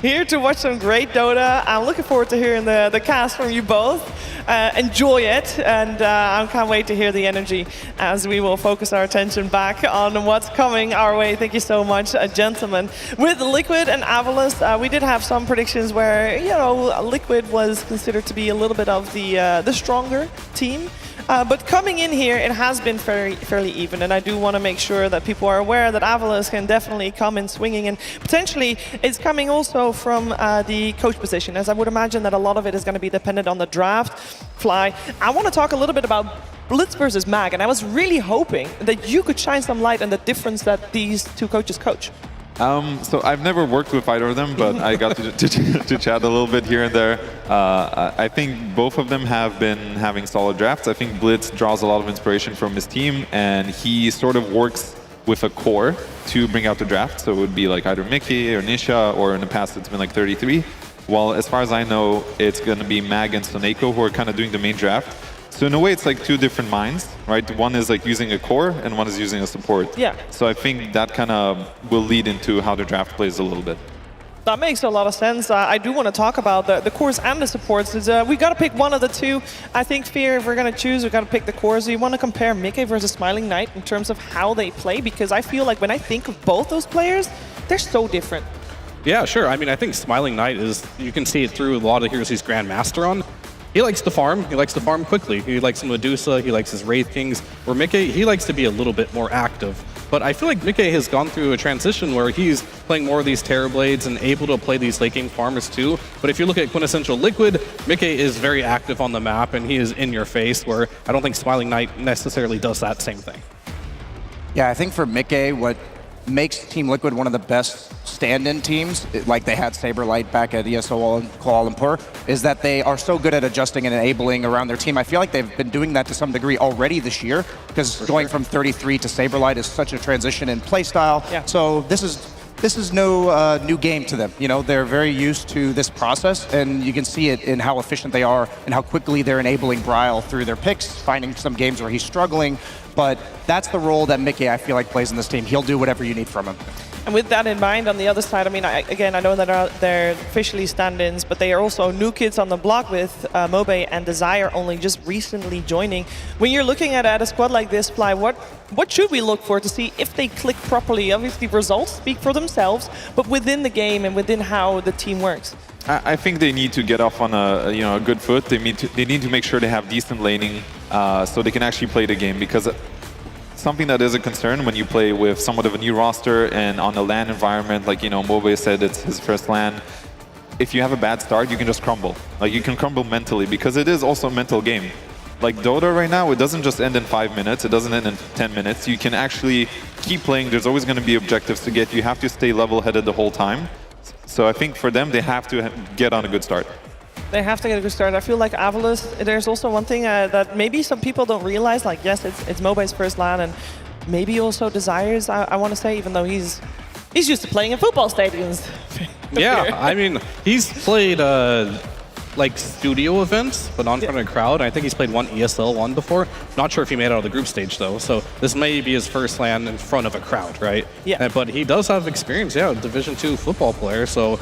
Here to watch some great Dota. I'm looking forward to hearing the cast from you both. enjoy it, and I can't wait to hear the energy as we will focus our attention back on what's coming our way. Thank you so much, gentlemen. With Liquid and Avalos, we did have some predictions where, you know, Liquid was considered to be a little bit of the stronger team. But coming in here, it has been fairly even, and I do want to make sure that people are aware that Avalos can definitely come in swinging, and potentially it's coming also from the coach position, as I would imagine that a lot of it is going to be dependent on the draft. Fly, I want to talk a little bit about Blitz versus Mag, and I was really hoping that you could shine some light on the difference that these two coaches coach. So I've never worked with either of them, but I got to chat a little bit here and there. I think both of them have been having solid drafts. I think Blitz draws a lot of inspiration from his team, and he sort of works with a core to bring out the draft. So it would be like either Mickey or Nisha, or in the past it's been like 33. Well, as far as I know, it's going to be Mag and Soneko who are kind of doing the main draft. So in a way, it's like two different minds, right? One is like using a core, and one is using a support. Yeah. So I think that kind of will lead into how the draft plays a little bit. That makes a lot of sense. I do want to talk about the cores and the supports. We got to pick one of the two. I think, Fear, if we're going to choose, we got to pick the cores. Do you want to compare Mickey versus Smiling Knight in terms of how they play? Because I feel like when I think of both those players, they're so different. Yeah, sure. I mean, I think Smiling Knight is, you can see it through a lot of heroes he's Grandmaster on. He likes to farm. He likes to farm quickly. He likes Medusa. He likes his Wraith Kings. Where Mickey, he likes to be a little bit more active. But I feel like Mickey has gone through a transition where he's playing more of these Terrorblades and able to play these late game farmers too. But if you look at Quintessential Liquid, Mickey is very active on the map and he is in your face, where I don't think Smiling Knight necessarily does that same thing. Yeah, I think for Mickey, what makes Team Liquid one of the best stand-in teams, like they had Saberlight back at ESL Kuala Lumpur, is that they are so good at adjusting and enabling around their team. I feel like they've been doing that to some degree already this year, because going from 33 to Saberlight is such a transition in playstyle. Yeah. So this is no new game to them. You know, they're very used to this process, and you can see it in how efficient they are and how quickly they're enabling Bryle through their picks, finding some games where he's struggling. But that's the role that Mickey, I feel like, plays in this team. He'll do whatever you need from him. And with that in mind, on the other side, I mean, I know that they're officially stand-ins, but they are also new kids on the block with Mobe and Desire only just recently joining. When you're looking at a squad like this, Fly, what should we look for to see if they click properly? Obviously, results speak for themselves, but within the game and within how the team works. I think they need to get off on a good foot. They need to make sure they have decent laning so they can actually play the game, because something that is a concern when you play with somewhat of a new roster and on a LAN environment, like, you know, Mobe said it's his first LAN. If you have a bad start, you can just crumble. Like, you can crumble mentally, because it is also a mental game. Like Dota right now, it doesn't just end in 5 minutes, it doesn't end in 10 minutes. You can actually keep playing. There's always going to be objectives to get. You have to stay level-headed the whole time. So I think for them, they have to get on a good start. They have to get a good start. I feel like Avalos, there's also one thing that maybe some people don't realize. Like, yes, it's Mobe's first LAN, and maybe also Desires, I want to say, even though he's used to playing in football stadiums. Yeah, I mean, he's played like studio events, but not in front of a crowd. I think he's played one ESL One before. Not sure if he made it out of the group stage though. So this may be his first LAN in front of a crowd, right? Yeah. But he does have experience, yeah, Division 2 football player. So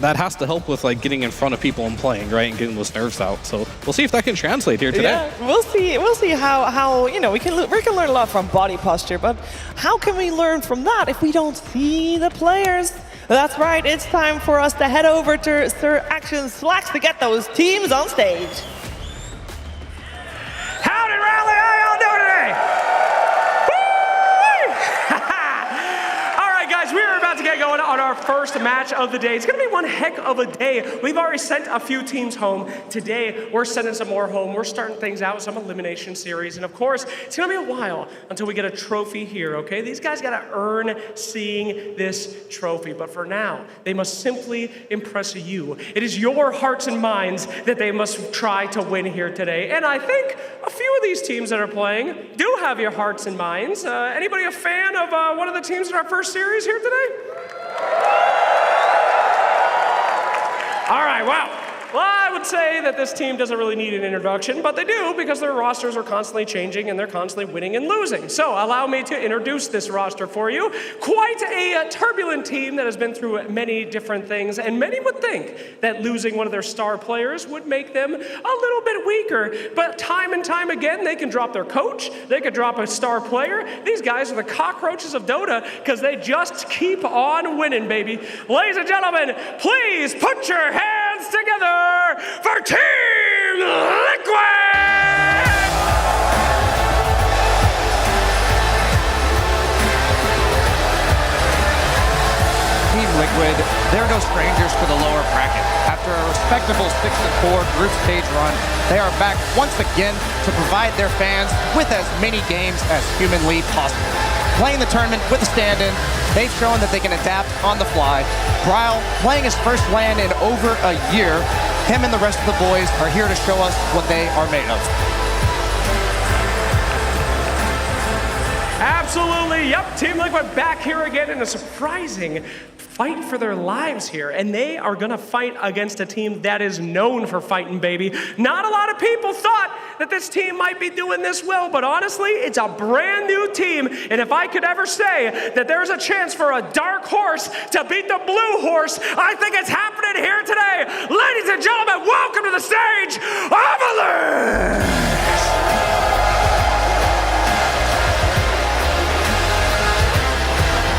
that has to help with like getting in front of people and playing, right, and getting those nerves out. So we'll see if that can translate here today. Yeah, we'll see how you know, we can learn a lot from body posture, but how can we learn from that if we don't see the players? That's right, it's time for us to head over to Sir Action Slacks to get those teams on stage. Howdy, Raleigh! How y'all doing today? All right, guys, we are about to get going on our first match of the day. It's going to be one heck of a day. We've already sent a few teams home. Today, we're sending some more home. We're starting things out with some elimination series. And of course, it's going to be a while until we get a trophy here, okay? These guys got to earn seeing this trophy. But for now, they must simply impress you. It is your hearts and minds that they must try to win here today. And I think a few of these teams that are playing do have your hearts and minds. Anybody a fan of one of the teams in our first series here today? All right, wow. Well, I would say that this team doesn't really need an introduction, but they do because their rosters are constantly changing and they're constantly winning and losing. So allow me to introduce this roster for you. Quite a turbulent team that has been through many different things, and many would think that losing one of their star players would make them a little bit weaker, but time and time again, they can drop their coach, they could drop a star player. These guys are the cockroaches of Dota because they just keep on winning, baby. Ladies and gentlemen, please put your hands together for Team Liquid! Team Liquid, they're no strangers to the lower bracket. After a respectable 6-4 group stage run, they are back once again to provide their fans with as many games as humanly possible. Playing the tournament with a stand-in, they've shown that they can adapt on the fly. Bryle playing his first LAN in over a year. Him and the rest of the boys are here to show us what they are made of. Absolutely, yep. Team Liquid back here again in a surprising fight for their lives here, and they are gonna fight against a team that is known for fighting, baby. Not a lot of people thought that this team might be doing this well, but honestly, it's a brand new team, and if I could ever say that there's a chance for a dark horse to beat the blue horse, I think it's happening here today. Ladies and gentlemen, welcome to the stage, Avalanche!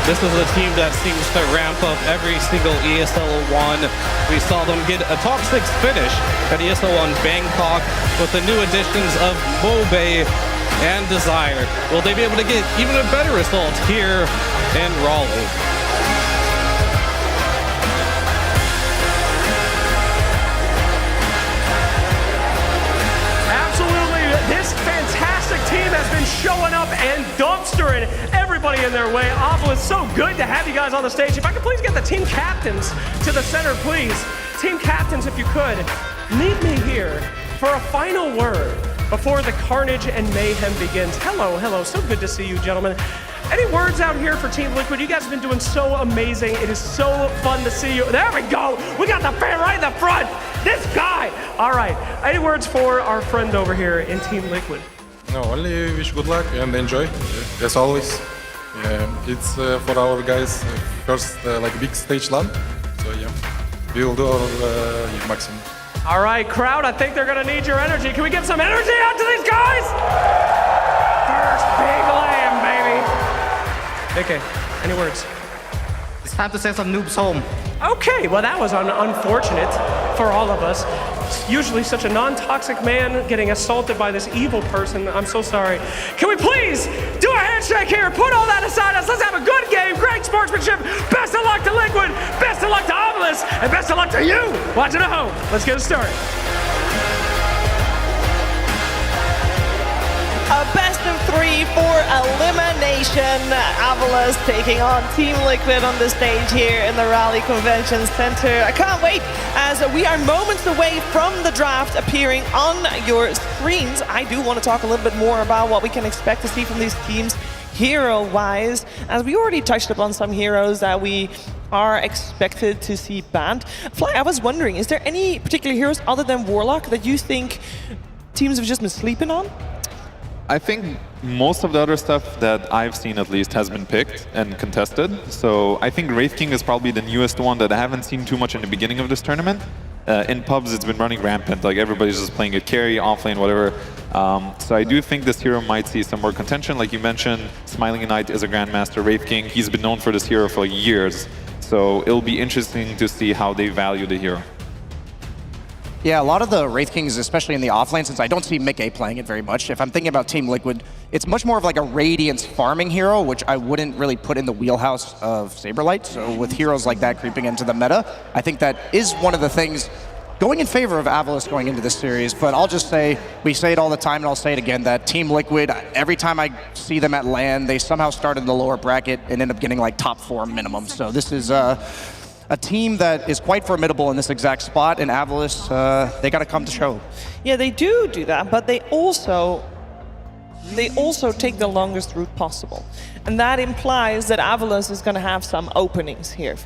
This is a team that seems to ramp up every single ESL One. We saw them get a top 6 finish at ESL One Bangkok with the new additions of Mobe and Desire. Will they be able to get even a better result here in Raleigh? This fantastic team has been showing up and dumpstering everybody in their way. Avila, it's so good to have you guys on the stage. If I could please get the team captains to the center, please. Team captains, if you could, meet me here for a final word before the carnage and mayhem begins. Hello, hello, so good to see you, gentlemen. Any words out here for Team Liquid? You guys have been doing so amazing. It is so fun to see you. There we go. We got the fan right in the front. This guy. All right. Any words for our friend over here in Team Liquid? No, only wish good luck and enjoy, as always. It's for our guys first like big stage LAN. So yeah, we will do our maximum. All right, crowd. I think they're gonna need your energy. Can we give some energy out to these guys? First big LAN, baby. Okay, any words? It's time to send some noobs home. Okay, well that was unfortunate for all of us. Usually such a non-toxic man getting assaulted by this evil person. I'm so sorry. Can we please do a handshake here? Put all that aside. Let's have a good game. Great sportsmanship. Best of luck to Liquid. Best of luck to Obelisk. And best of luck to you watching at home. Let's get it started. A best of 3 for elimination. Avalanche taking on Team Liquid on the stage here in the Raleigh Convention Center. I can't wait as we are moments away from the draft appearing on your screens. I do want to talk a little bit more about what we can expect to see from these teams hero-wise, as we already touched upon some heroes that we are expected to see banned. Fly, I was wondering, is there any particular heroes other than Warlock that you think teams have just been sleeping on? I think most of the other stuff that I've seen at least has been picked and contested. So I think Wraith King is probably the newest one that I haven't seen too much in the beginning of this tournament. In pubs, it's been running rampant. Like everybody's just playing it carry, offlane, whatever. So I do think this hero might see some more contention. Like you mentioned, Smiling Knight is a Grandmaster Wraith King. He's been known for this hero for years. So it'll be interesting to see how they value the hero. Yeah, a lot of the Wraith Kings, especially in the offlane, since I don't see Mickey playing it very much, if I'm thinking about Team Liquid, it's much more of like a Radiance farming hero, which I wouldn't really put in the wheelhouse of Saberlight. So with heroes like that creeping into the meta, I think that is one of the things going in favor of Avalanche going into this series. But I'll just say, we say it all the time, and I'll say it again, that Team Liquid, every time I see them at LAN, they somehow start in the lower bracket and end up getting like top 4 minimum. So this is a team that is quite formidable in this exact spot, and Avalanche, they got to come to show. Yeah, they do that, but they also they also take the longest route possible. And that implies that Avalos is going to have some openings here.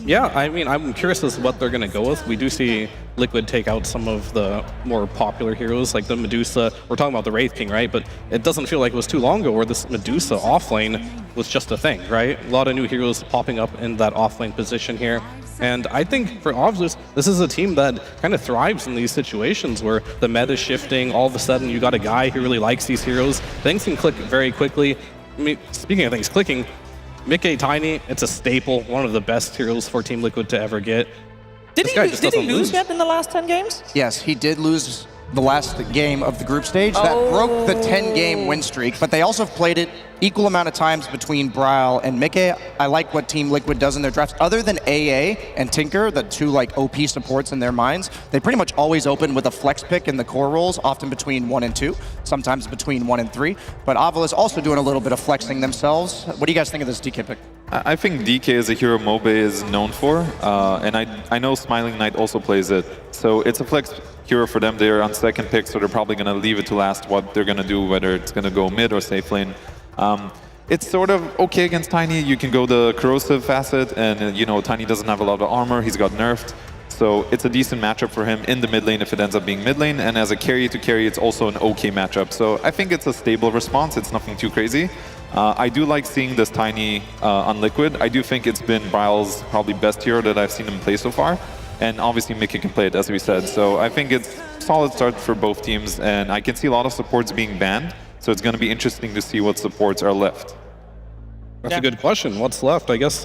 Yeah, I mean, I'm curious as to what they're going to go with. We do see Liquid take out some of the more popular heroes, like the Medusa. We're talking about the Wraith King, right? But it doesn't feel like it was too long ago where this Medusa offlane was just a thing, right? A lot of new heroes popping up in that offlane position here. And I think for Obvious, this is a team that kind of thrives in these situations where the meta is shifting. All of a sudden, you got a guy who really likes these heroes. Things can click very quickly. I mean, speaking of things clicking, Mickey Tiny, it's a staple, one of the best heroes for Team Liquid to ever get. Did he lose yet in the last 10 games? Yes, he did lose the last game of the group stage. That broke the 10-game win streak, but they also have played it equal amount of times between Braille and Mickey. I like what Team Liquid does in their drafts. Other than AA and Tinker, the two like OP supports in their minds, they pretty much always open with a flex pick in the core roles, often between 1 and 2, sometimes between 1 and 3. But Avala is also doing a little bit of flexing themselves. What do you guys think of this DK pick? I think DK is a hero Mobe is known for, and I know Smiling Knight also plays it. So it's a flex hero for them. They're on second pick, so they're probably going to leave it to last what they're going to do, whether it's going to go mid or safe lane. It's sort of okay against Tiny. You can go the corrosive facet, and you know Tiny doesn't have a lot of armor. He's got nerfed, so it's a decent matchup for him in the mid lane if it ends up being mid lane. And as a carry to carry, it's also an okay matchup. So I think it's a stable response. It's nothing too crazy. I do like seeing this Tiny on Liquid. I do think it's been Bryle's probably best hero that I've seen him play so far. And obviously Mickey can play it, as we said. So I think it's a solid start for both teams. And I can see a lot of supports being banned. So it's going to be interesting to see what supports are left. That's a good question. What's left? I guess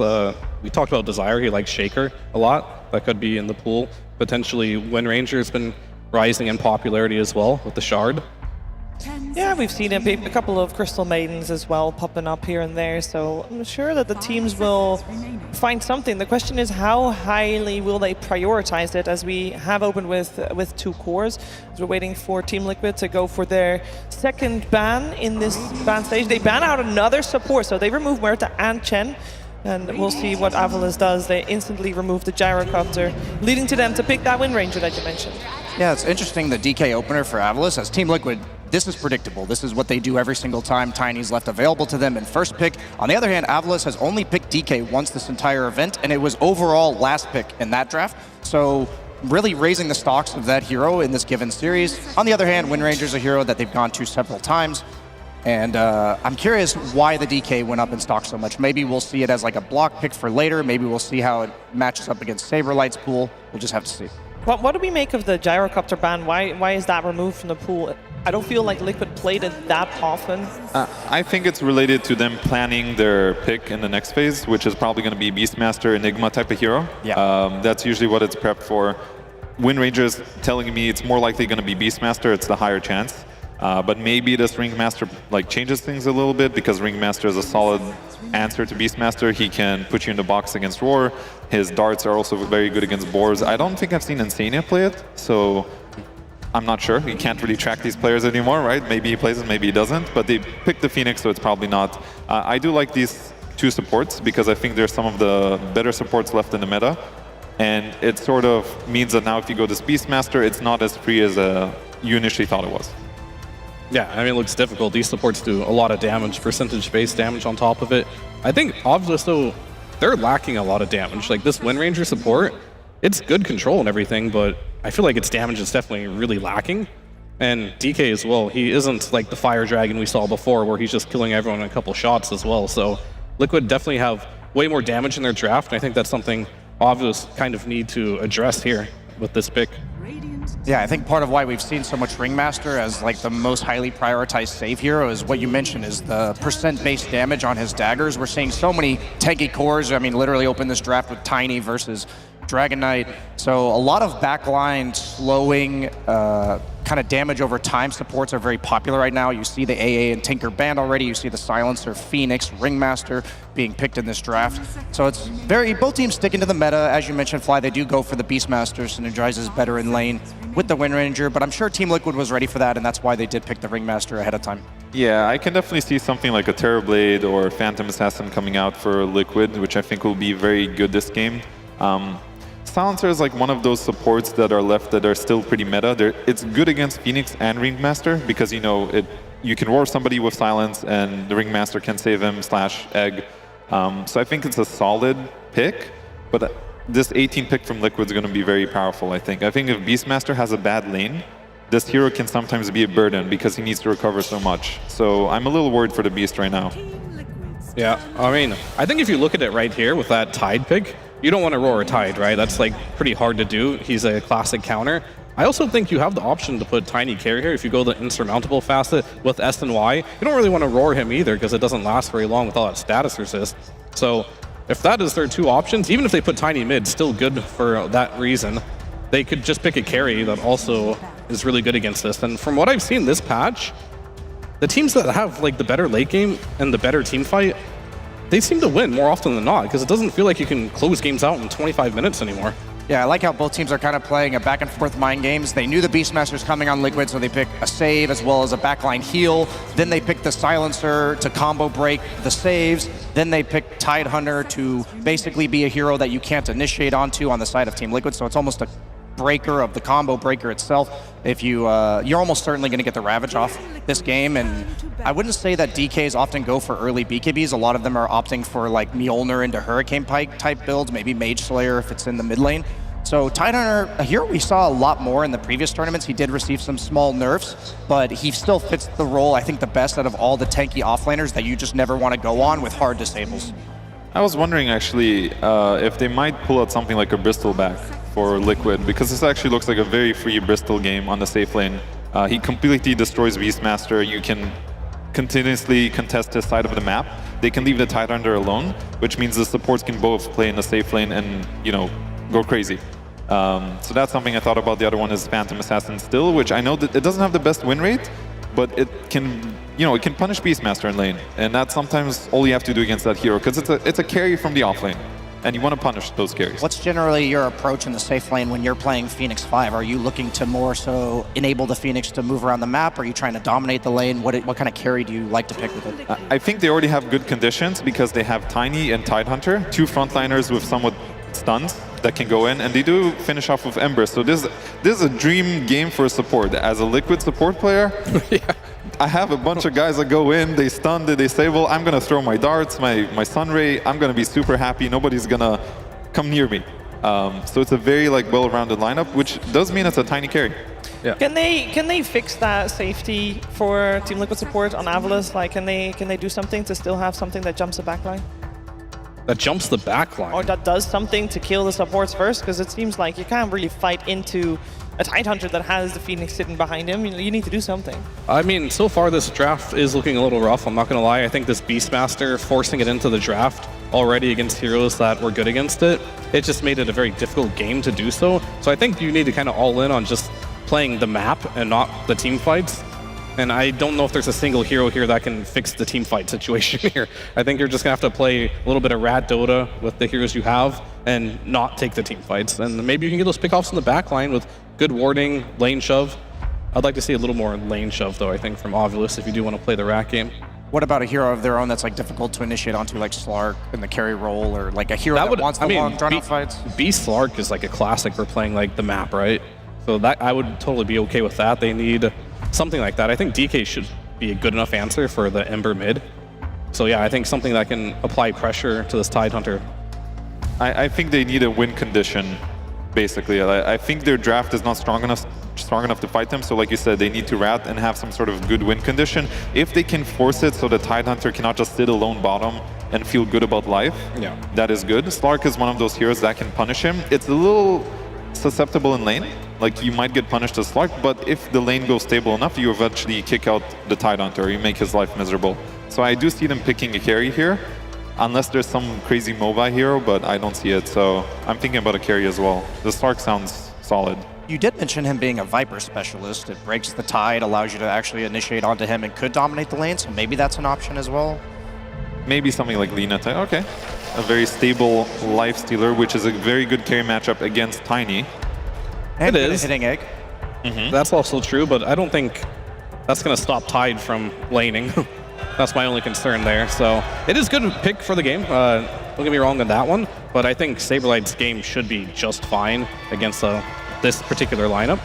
we talked about Desire. He likes Shaker a lot. That could be in the pool. Potentially Wind Ranger has been rising in popularity as well with the Shard. Yeah, we've seen a couple of Crystal Maidens as well popping up here and there, so I'm sure that the teams will find something. The question is how highly will they prioritize it, as we have opened with 2 cores. As we're waiting for Team Liquid to go for their second ban in this ban stage. They ban out another support, so they remove Murta and Chen. And we'll see what Avalos does. They instantly remove the Gyrocopter, leading to them to pick that Wind Ranger that you mentioned. Yeah, it's interesting, the DK opener for Avalos. As Team Liquid, this is predictable. This is what they do every single time Tiny's left available to them in first pick. On the other hand, Avalos has only picked DK once this entire event, and it was overall last pick in that draft. So really raising the stocks of that hero in this given series. On the other hand, Wind Ranger's a hero that they've gone to several times. And I'm curious why the DK went up in stock so much. Maybe we'll see it as like a block pick for later. Maybe we'll see how it matches up against Saberlight's pool. We'll just have to see. What do we make of the Gyrocopter ban? Why is that removed from the pool? I don't feel like Liquid played it that often. I think it's related to them planning their pick in the next phase, which is probably going to be Beastmaster, Enigma type of hero. Yeah. That's usually what it's prepped for. Wind Ranger is telling me it's more likely going to be Beastmaster. It's the higher chance. But maybe this Ringmaster like changes things a little bit, because Ringmaster is a solid answer to Beastmaster. He can put you in the box against Roar. His darts are also very good against Boars. I don't think I've seen Insania play it, so I'm not sure. You can't really track these players anymore, right? Maybe he plays it, maybe he doesn't. But they picked the Phoenix, so it's probably not. I do like these 2 supports, because I think there's some of the better supports left in the meta. And it sort of means that now if you go this Beastmaster, it's not as free as you initially thought it was. Yeah, I mean, it looks difficult. These supports do a lot of damage, percentage-based damage on top of it. I think Obvious, though, they're lacking a lot of damage. Like this Wind Ranger support, it's good control and everything, but I feel like its damage is definitely really lacking. And DK as well, he isn't like the Fire Dragon we saw before, where he's just killing everyone in a couple shots as well. So Liquid definitely have way more damage in their draft, and I think that's something Obvious kind of need to address here with this pick. Yeah, I think part of why we've seen so much Ringmaster as like the most highly prioritized save hero is what you mentioned, is the percent-based damage on his daggers. We're seeing so many tanky cores. I mean, literally open this draft with Tiny versus Dragon Knight. So a lot of backline slowing kind of damage over time supports are very popular right now. You see the AA and Tinker banned already. You see the Silencer, Phoenix, Ringmaster being picked in this draft. So it's both teams sticking to the meta. As you mentioned, Fly, they do go for the Beastmaster, synergizes better in lane with the Wind Ranger, but I'm sure Team Liquid was ready for that, and that's why they did pick the Ringmaster ahead of time. Yeah, I can definitely see something like a Terrorblade or Phantom Assassin coming out for Liquid, which I think will be very good this game. Silencer is like one of those supports that are left that are still pretty meta. It's good against Phoenix and Ringmaster, because you know you can roar somebody with silence, and the Ringmaster can save him / egg. So I think it's a solid pick, but this 18 pick from Liquid is going to be very powerful, I think. I think if Beastmaster has a bad lane, this hero can sometimes be a burden because he needs to recover so much. So I'm a little worried for the Beast right now. Yeah, I mean, I think if you look at it right here with that Tide pick, you don't want to roar a Tide, right? That's like pretty hard to do. He's a classic counter. I also think you have the option to put Tiny carry here. If you go the insurmountable facet with S and Y, you don't really want to roar him either because it doesn't last very long with all that status resist. So if that is their two options, even if they put Tiny mid, still good for that reason. They could just pick a carry that also is really good against this. And from what I've seen this patch, the teams that have like the better late game and the better team fight, they seem to win more often than not because it doesn't feel like you can close games out in 25 minutes anymore. Yeah, I like how both teams are kind of playing a back and forth mind games. They knew the Beastmaster's coming on Liquid, so they picked a save as well as a backline heal. Then they picked the Silencer to combo break the saves. Then they picked Tidehunter to basically be a hero that you can't initiate onto on the side of Team Liquid, so it's almost a breaker of the combo breaker itself. If you're almost certainly going to get the Ravage off this game, and I wouldn't say that DKs often go for early BKBs. A lot of them are opting for like Mjolnir into Hurricane Pike type builds, maybe Mage Slayer if it's in the mid lane. So Tidehunter, here we saw a lot more in the previous tournaments. He did receive some small nerfs, but he still fits the role, I think, the best out of all the tanky offlaners that you just never want to go on with hard disables. I was wondering actually if they might pull out something like a Bristol back for Liquid, because this actually looks like a very free Bristol game on the safe lane. He completely destroys Beastmaster. You can continuously contest his side of the map. They can leave the Tidehunter alone, which means the supports can both play in the safe lane and, you know, go crazy. So that's something I thought about. The other one is Phantom Assassin still, which I know that it doesn't have the best win rate, but it can, you know, it can punish Beastmaster in lane, and that's sometimes all you have to do against that hero, because it's a carry from the offlane, and you want to punish those carries. What's generally your approach in the safe lane when you're playing Phoenix 5? Are you looking to more so enable the Phoenix to move around the map? Are you trying to dominate the lane? What kind of carry do you like to pick with it? I think they already have good conditions because they have Tiny and Tidehunter, two frontliners with somewhat stuns that can go in, and they do finish off with Ember. So this is a dream game for support. As a Liquid support player, I have a bunch of guys that go in, they stun, they disable. I'm gonna throw my darts, my Sunray. I'm gonna be super happy. Nobody's gonna come near me. So it's a very like well-rounded lineup, which does mean it's a tiny carry. Yeah. Can they fix that safety for Team Liquid support on Avalus? Like, can they do something to still have something that jumps the backline? That jumps the backline? Or that does something to kill the supports first? Because it seems like you can't really fight into a Tidehunter that has the Phoenix sitting behind him. You need to do something. I mean, so far this draft is looking a little rough, I'm not going to lie. I think this Beastmaster forcing it into the draft already against heroes that were good against it, it just made it a very difficult game to do so. So I think you need to kind of all in on just playing the map and not the team fights. And I don't know if there's a single hero here that can fix the team fight situation here. I think you're just going to have to play a little bit of rad Dota with the heroes you have and not take the team fights. And maybe you can get those pickoffs in the back line with good warding, lane shove. I'd like to see a little more lane shove, though, I think, from Ovilus if you do want to play the rat game. What about a hero of their own that's like difficult to initiate onto, like Slark in the carry role, or like a hero that wants the long drawn-out fights? Beast Slark is like a classic for playing like the map, right? So that I would totally be okay with that. They need something like that. I think DK should be a good enough answer for the Ember mid. So yeah, I think something that can apply pressure to this Tidehunter. I think they need a win condition, basically. I think their draft is not strong enough to fight them. So like you said, they need to rat and have some sort of good win condition. If they can force it so the Tidehunter cannot just sit alone bottom and feel good about life, yeah, that is good. Slark is one of those heroes that can punish him. It's a little susceptible in lane. Like, you might get punished as Slark, but if the lane goes stable enough, you eventually kick out the Tidehunter, you make his life miserable. So I do see them picking a carry here, unless there's some crazy MOBA hero, but I don't see it, so I'm thinking about a carry as well. The Slark sounds solid. You did mention him being a Viper specialist. It breaks the tide, allows you to actually initiate onto him and could dominate the lane, so maybe that's an option as well. Maybe something like Lina. Okay. A very stable life stealer, which is a very good carry matchup against Tiny. And it is. Hitting egg. That's also true, but I don't think that's going to stop Tide from laning. That's my only concern there. So it is good pick for the game. Don't get me wrong on that one, but I think Saberlight's game should be just fine against this particular lineup.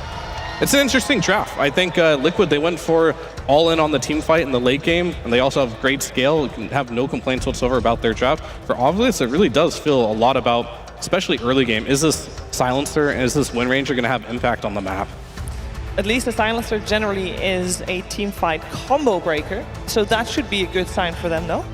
It's an interesting draft. I think Liquid, they went for all in on the team fight in the late game, and they also have great scale. You can have no complaints whatsoever about their draft. For Obvious, it really does feel a lot about, especially early game, is this Silencer and is this Wind Ranger going to have impact on the map? At least the Silencer generally is a team fight combo breaker, so that should be a good sign for them, no?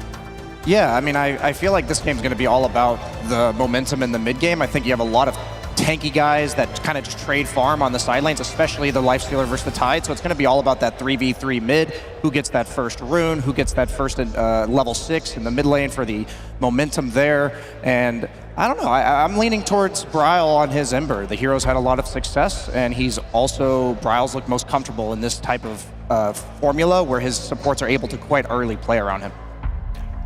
Yeah, I mean, I feel like this game's going to be all about the momentum in the mid game. I think you have a lot of tanky guys that kind of just trade farm on the side lanes, especially the Lifestealer versus the Tide. So it's going to be all about that 3v3 mid, who gets that first rune, who gets that first level 6 in the mid lane for the momentum there. And I don't know, I'm leaning towards Bryle on his Ember. The hero's had a lot of success, and he's also, Bryle's looked most comfortable in this type of formula where his supports are able to quite early play around him.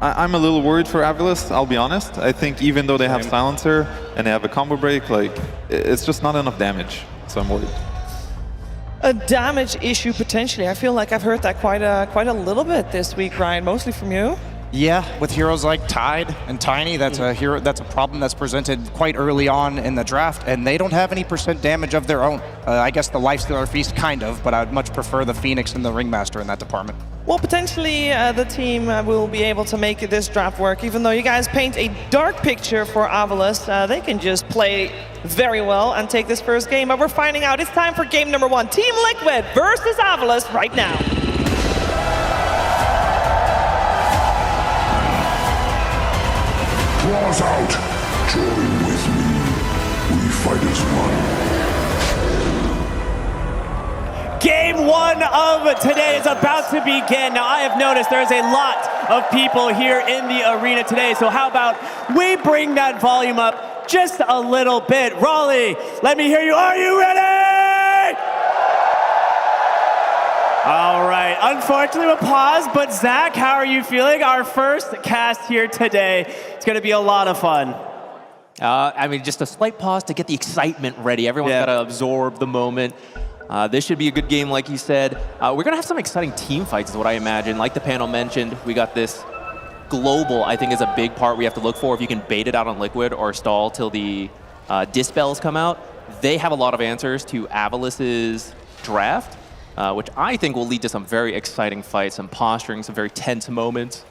I'm a little worried for Avilis, I'll be honest. I think even though they have Silencer and they have a combo break, like, it's just not enough damage, so I'm worried. A damage issue potentially. I feel like I've heard that quite a little bit this week, Ryan, mostly from you. Yeah, with heroes like Tide and Tiny, that's a problem that's presented quite early on in the draft, and they don't have any % damage of their own. I guess the Lifestealer Feast kind of, but I would much prefer the Phoenix and the Ringmaster in that department. Well, potentially the team will be able to make this draft work, even though you guys paint a dark picture for Avilis. They can just play very well and take this first game, but we're finding out it's time for game number 1. Team Liquid versus Avilis right now. Claws out. Join with me. We fight as one. Game 1 of today is about to begin. Now, I have noticed there's a lot of people here in the arena today, so how about we bring that volume up just a little bit. Raleigh, let me hear you. Are you ready? All right, unfortunately we'll pause, but Zach, how are you feeling? Our first cast here today. It's gonna be a lot of fun. I mean, just a slight pause to get the excitement ready. Everyone's got to absorb the moment. This should be a good game, like you said. We're going to have some exciting team fights, is what I imagine. Like the panel mentioned, we got this global, I think, is a big part we have to look for. If you can bait it out on Liquid or stall till the dispels come out, they have a lot of answers to Avilis's draft, which I think will lead to some very exciting fights, some posturing, some very tense moments.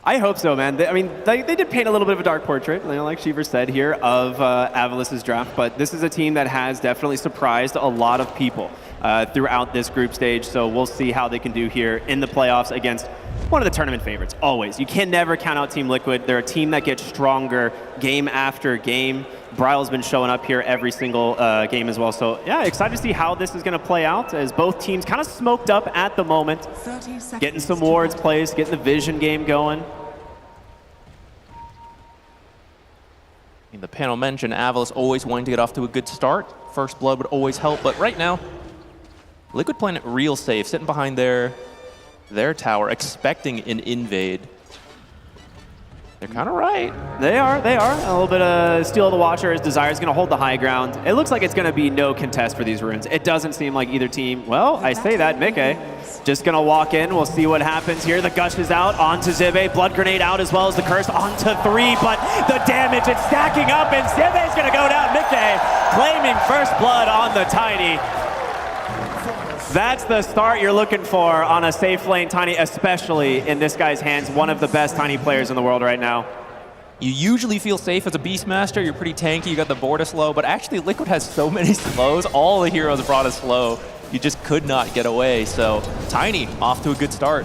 I hope so, man. I mean, they did paint a little bit of a dark portrait, like Shiver said here, of Avilis's draft, but this is a team that has definitely surprised a lot of people throughout this group stage, so we'll see how they can do here in the playoffs against one of the tournament favorites, always. You can never count out Team Liquid. They're a team that gets stronger game after game. Bryle's been showing up here every single game as well, so yeah, excited to see how this is going to play out as both teams kind of smoked up at the moment, getting some wards placed, getting the vision game going. The panel mentioned Avilis always wanting to get off to a good start. First blood would always help, but right now, Liquid playing it real safe, sitting behind their tower, expecting an invade. They're kind of right. They are. A little bit of Steel of the Watcher. His Desire is going to hold the high ground. It looks like it's going to be no contest for these runes. It doesn't seem like either team. Well, I say that. Mickey just going to walk in. We'll see what happens here. The Gush is out onto Zibe. Blood Grenade out as well as the Curse onto 3. But the damage, it's stacking up, and Zibe's going to go down. Mickey claiming first blood on the Tiny. That's the start you're looking for on a safe lane Tiny, especially in this guy's hands, one of the best Tiny players in the world right now. You usually feel safe as a Beastmaster. You're pretty tanky. You got the Border slow, but actually Liquid has so many slows. All the heroes brought a slow. You just could not get away. So Tiny off to a good start.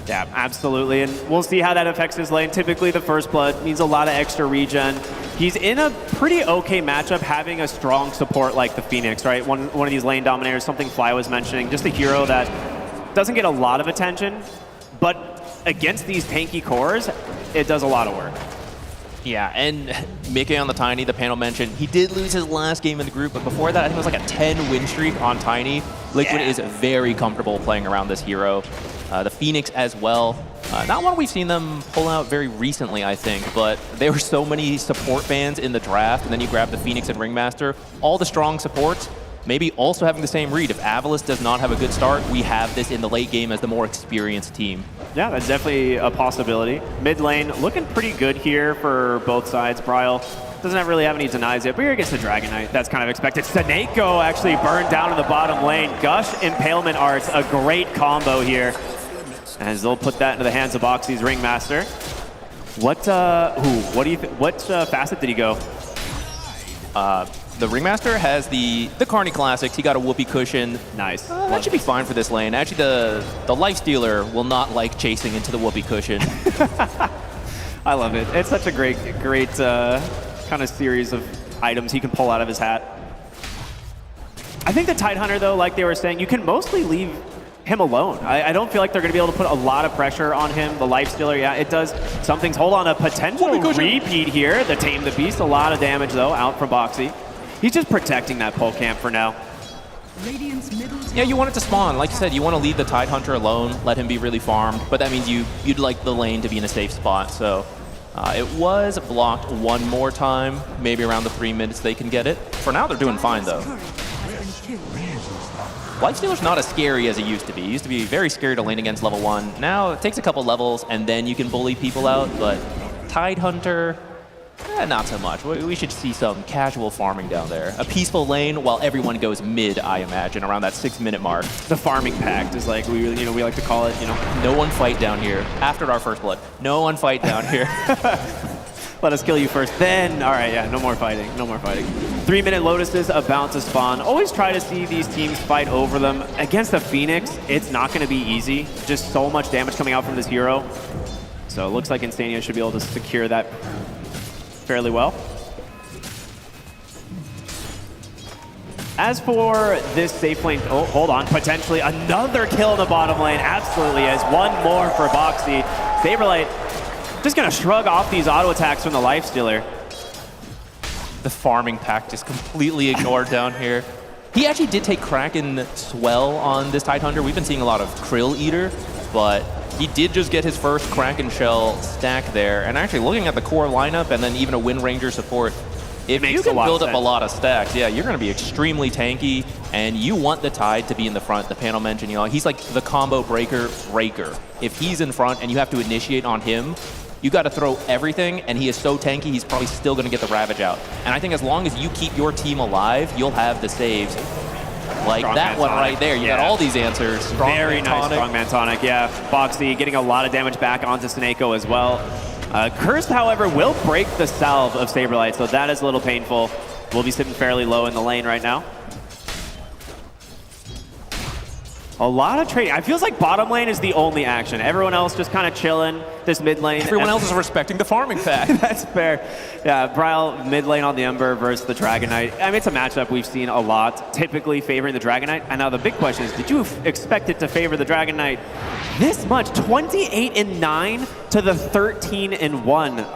Yeah, absolutely, and we'll see how that affects his lane. Typically, the first blood means a lot of extra regen. He's in a pretty okay matchup having a strong support like the Phoenix, right? One of these lane dominators, something Fly was mentioning, just a hero that doesn't get a lot of attention, but against these tanky cores, it does a lot of work. Yeah, and Mickey on the Tiny, the panel mentioned, he did lose his last game in the group, but before that, I think it was like a 10 win streak on Tiny. Liquid is very comfortable playing around this hero. The Phoenix as well. Not one we've seen them pull out very recently, I think, but there were so many support bans in the draft, and then you grab the Phoenix and Ringmaster. All the strong supports, maybe also having the same read. If Avilis does not have a good start, we have this in the late game as the more experienced team. Yeah, that's definitely a possibility. Mid lane looking pretty good here for both sides. Bryle Doesn't really have any denies yet, but here against the Dragon Knight. That's kind of expected. Seneko actually burned down in the bottom lane. Gush Impalement Arts, a great combo here. As they'll put that into the hands of Boxy's Ringmaster. What do you what facet did he go? The Ringmaster has the Carney Classics. He got a whoopee cushion. Nice. That should be fine for this lane. Actually, the Lifestealer will not like chasing into the whoopee cushion. I love it. It's such a great kind of series of items he can pull out of his hat. I think the Tidehunter, though, like they were saying, you can mostly leave him alone. I don't feel like they're going to be able to put a lot of pressure on him. The Lifestealer, yeah, it does some things. Hold on, a potential repeat here. The Tame the Beast, a lot of damage, though, out from Boxy. He's just protecting that pole camp for now. Yeah, you want it to spawn. Like you said, you want to leave the Tidehunter alone, let him be really farmed, but that means you'd like the lane to be in a safe spot. So it was blocked one more time, maybe around the 3 minutes they can get it. For now, they're doing fine, though. Lifestealer's not as scary as it used to be. It used to be very scary to lane against level 1. Now, it takes a couple levels, and then you can bully people out, but Tidehunter, not so much. We should see some casual farming down there. A peaceful lane while everyone goes mid, I imagine, around that 6-minute mark. The farming pact is like we like to call it. No one fight down here. After our first blood, no one fight down here. Let us kill you first. Then, all right, yeah, no more fighting. No more fighting. 3-minute Lotuses about to spawn. Always try to see these teams fight over them. Against the Phoenix, it's not going to be easy. Just so much damage coming out from this hero. So it looks like Insania should be able to secure that fairly well. As for this safe lane, oh, hold on, potentially another kill in the bottom lane. Absolutely, as one more for Boxy. Saberlight just gonna shrug off these auto attacks from the Lifestealer. The farming pact is completely ignored down here. He actually did take Kraken Swell on this Tidehunter. We've been seeing a lot of Krill Eater, but he did just get his first Kraken Shell stack there. And actually looking at the core lineup and then even a Wind Ranger support, if you can build up a lot of stacks, yeah, you're going to be extremely tanky, and you want the Tide to be in the front. The panel mentioned, he's like the combo breaker. If he's in front and you have to initiate on him, you got to throw everything, and he is so tanky, he's probably still going to get the Ravage out. And I think as long as you keep your team alive, you'll have the saves. Like Strong that one tonic. right there. You got all these answers. Very nice Strongman Tonic, yeah. Boxy getting a lot of damage back onto Seneko as well. Curse, however, will break the salve of Saberlight, so that is a little painful. We'll be sitting fairly low in the lane right now. A lot of trading. It feels like bottom lane is the only action. Everyone else just kind of chilling this mid lane. Everyone else is respecting the farming fact. That's fair. Yeah, Bryle mid lane on the Ember versus the Dragon Knight. I mean, it's a matchup we've seen a lot, typically favoring the Dragon Knight. And now the big question is, did you expect it to favor the Dragon Knight this much? 28-9 to the 13-1.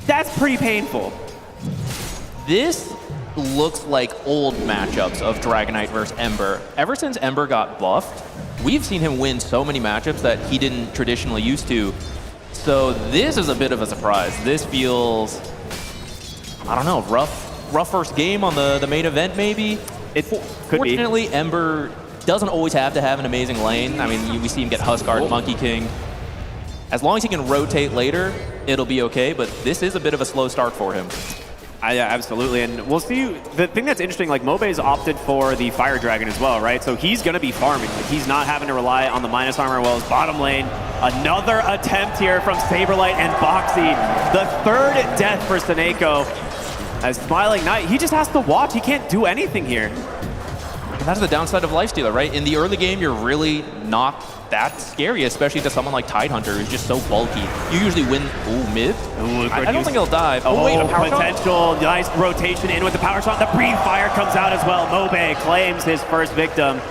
That's pretty painful. This looks like old matchups of Dragon Knight versus Ember. Ever since Ember got buffed, we've seen him win so many matchups that he didn't traditionally used to. So this is a bit of a surprise. This feels, I don't know, rough first game on the main event maybe. Fortunately, Ember doesn't always have to have an amazing lane. I mean, we see him get Huskard, Monkey King. As long as he can rotate later, it'll be okay, but this is a bit of a slow start for him. Yeah, absolutely, and we'll see. The thing that's interesting, like Mobe's opted for the Fire Dragon as well, right? So he's going to be farming. Like, he's not having to rely on the minus armor wells. Bottom lane, another attempt here from Saberlight and Boxy. The third death for Seneko. As Smiling Knight, he just has to watch. He can't do anything here. And that's the downside of Lifestealer, right? In the early game, you're really not that scary, especially to someone like Tidehunter, who's just so bulky. You usually win mid. I don't think he'll dive. Oh, wait, a power potential shot? Nice rotation in with the power shot. The Breathe Fire comes out as well. Mobe claims his first victim.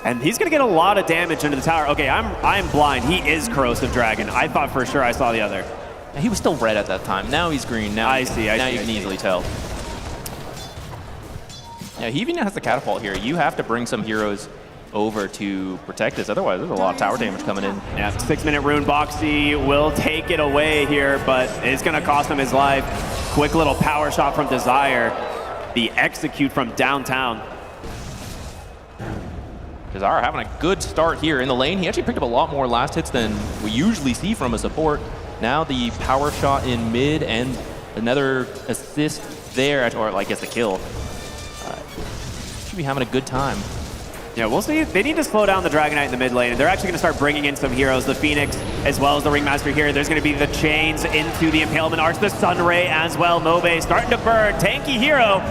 And he's going to get a lot of damage into the tower. Okay, I'm blind. He is Corrosive Dragon. I thought for sure I saw the other. And he was still red at that time. Now he's green. Now you can easily tell. Yeah, he even has the catapult here. You have to bring some heroes over to protect this. Otherwise, there's a lot of tower damage coming in. Yeah, 6-minute rune. Boxy will take it away here, but it's going to cost him his life. Quick little power shot from Desire. The execute from downtown. Desire having a good start here in the lane. He actually picked up a lot more last hits than we usually see from a support. Now the power shot in mid, and Another assist there, or I guess the kill. Should be having a good time. Yeah, we'll see. They need to slow down the Dragonite in the mid lane, and they're actually going to start bringing in some heroes. The Phoenix, as well as the Ringmaster here. There's going to be the chains into the Impalement Arch, the Sunray as well. Mobe starting to burn. Tanky hero.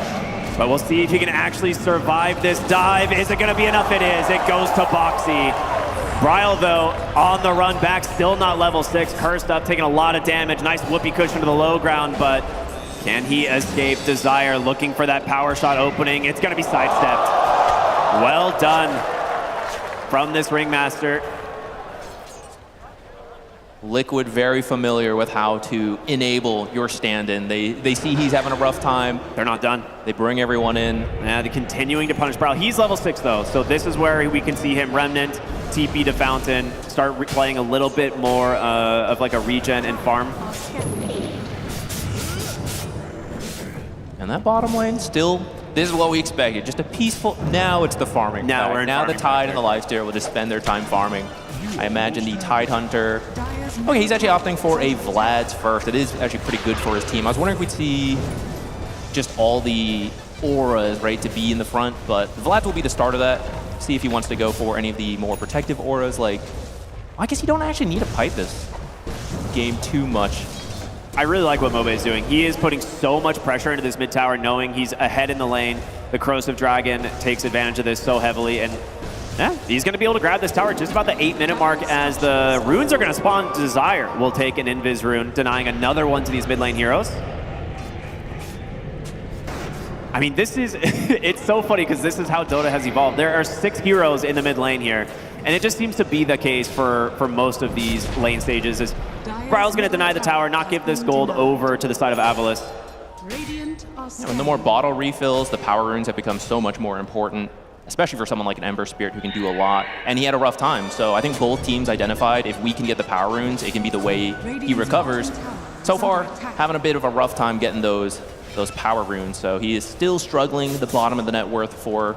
But we'll see if he can actually survive this dive. Is it going to be enough? It is. It goes to Boxy. Bryle, though, on the run back, still not level 6. Cursed up, taking a lot of damage. Nice whoopee cushion to the low ground, but can he escape? Desire looking for that power shot opening. It's going to be sidestepped. Well done from this Ringmaster. Liquid very familiar with how to enable your stand-in. They see he's having a rough time. They're not done. They bring everyone in. Yeah, they're continuing to punish Bryle. He's level 6 though, so this is where we can see him Remnant, TP to Fountain, start playing a little bit more of like a regen and farm. And that bottom lane still, this is what we expected. Just a peaceful, now it's the farming. Now we're in Now the farming Tide and the Lifesteal will just spend their time farming. I imagine the Tide Hunter. Okay, he's actually opting for a Vlad's first. It is actually pretty good for his team. I was wondering if we'd see just all the auras, right, to be in the front, but Vlad's will be the start of that. See if he wants to go for any of the more protective auras. Like, I guess you don't actually need to pipe this game too much. I really like what Mobe is doing. He is putting so much pressure into this mid tower, knowing he's ahead in the lane. The Corrosive Dragon takes advantage of this so heavily, and yeah, he's going to be able to grab this tower just about the 8-minute mark as the runes are going to spawn. Desire will take an Invis rune, denying another one to these mid lane heroes. I mean, this is, it's so funny because this is how Dota has evolved. There are 6 heroes in the mid lane here, and it just seems to be the case for most of these lane stages. Is Bryle's going to deny the tower, not give this gold over to the side of Avilis. And the more bottle refills, the power runes have become so much more important, especially for someone like an Ember Spirit who can do a lot. And he had a rough time, so I think both teams identified if we can get the power runes, it can be the way he recovers. So far, having a bit of a rough time getting those power runes, so he is still struggling the bottom of the net worth for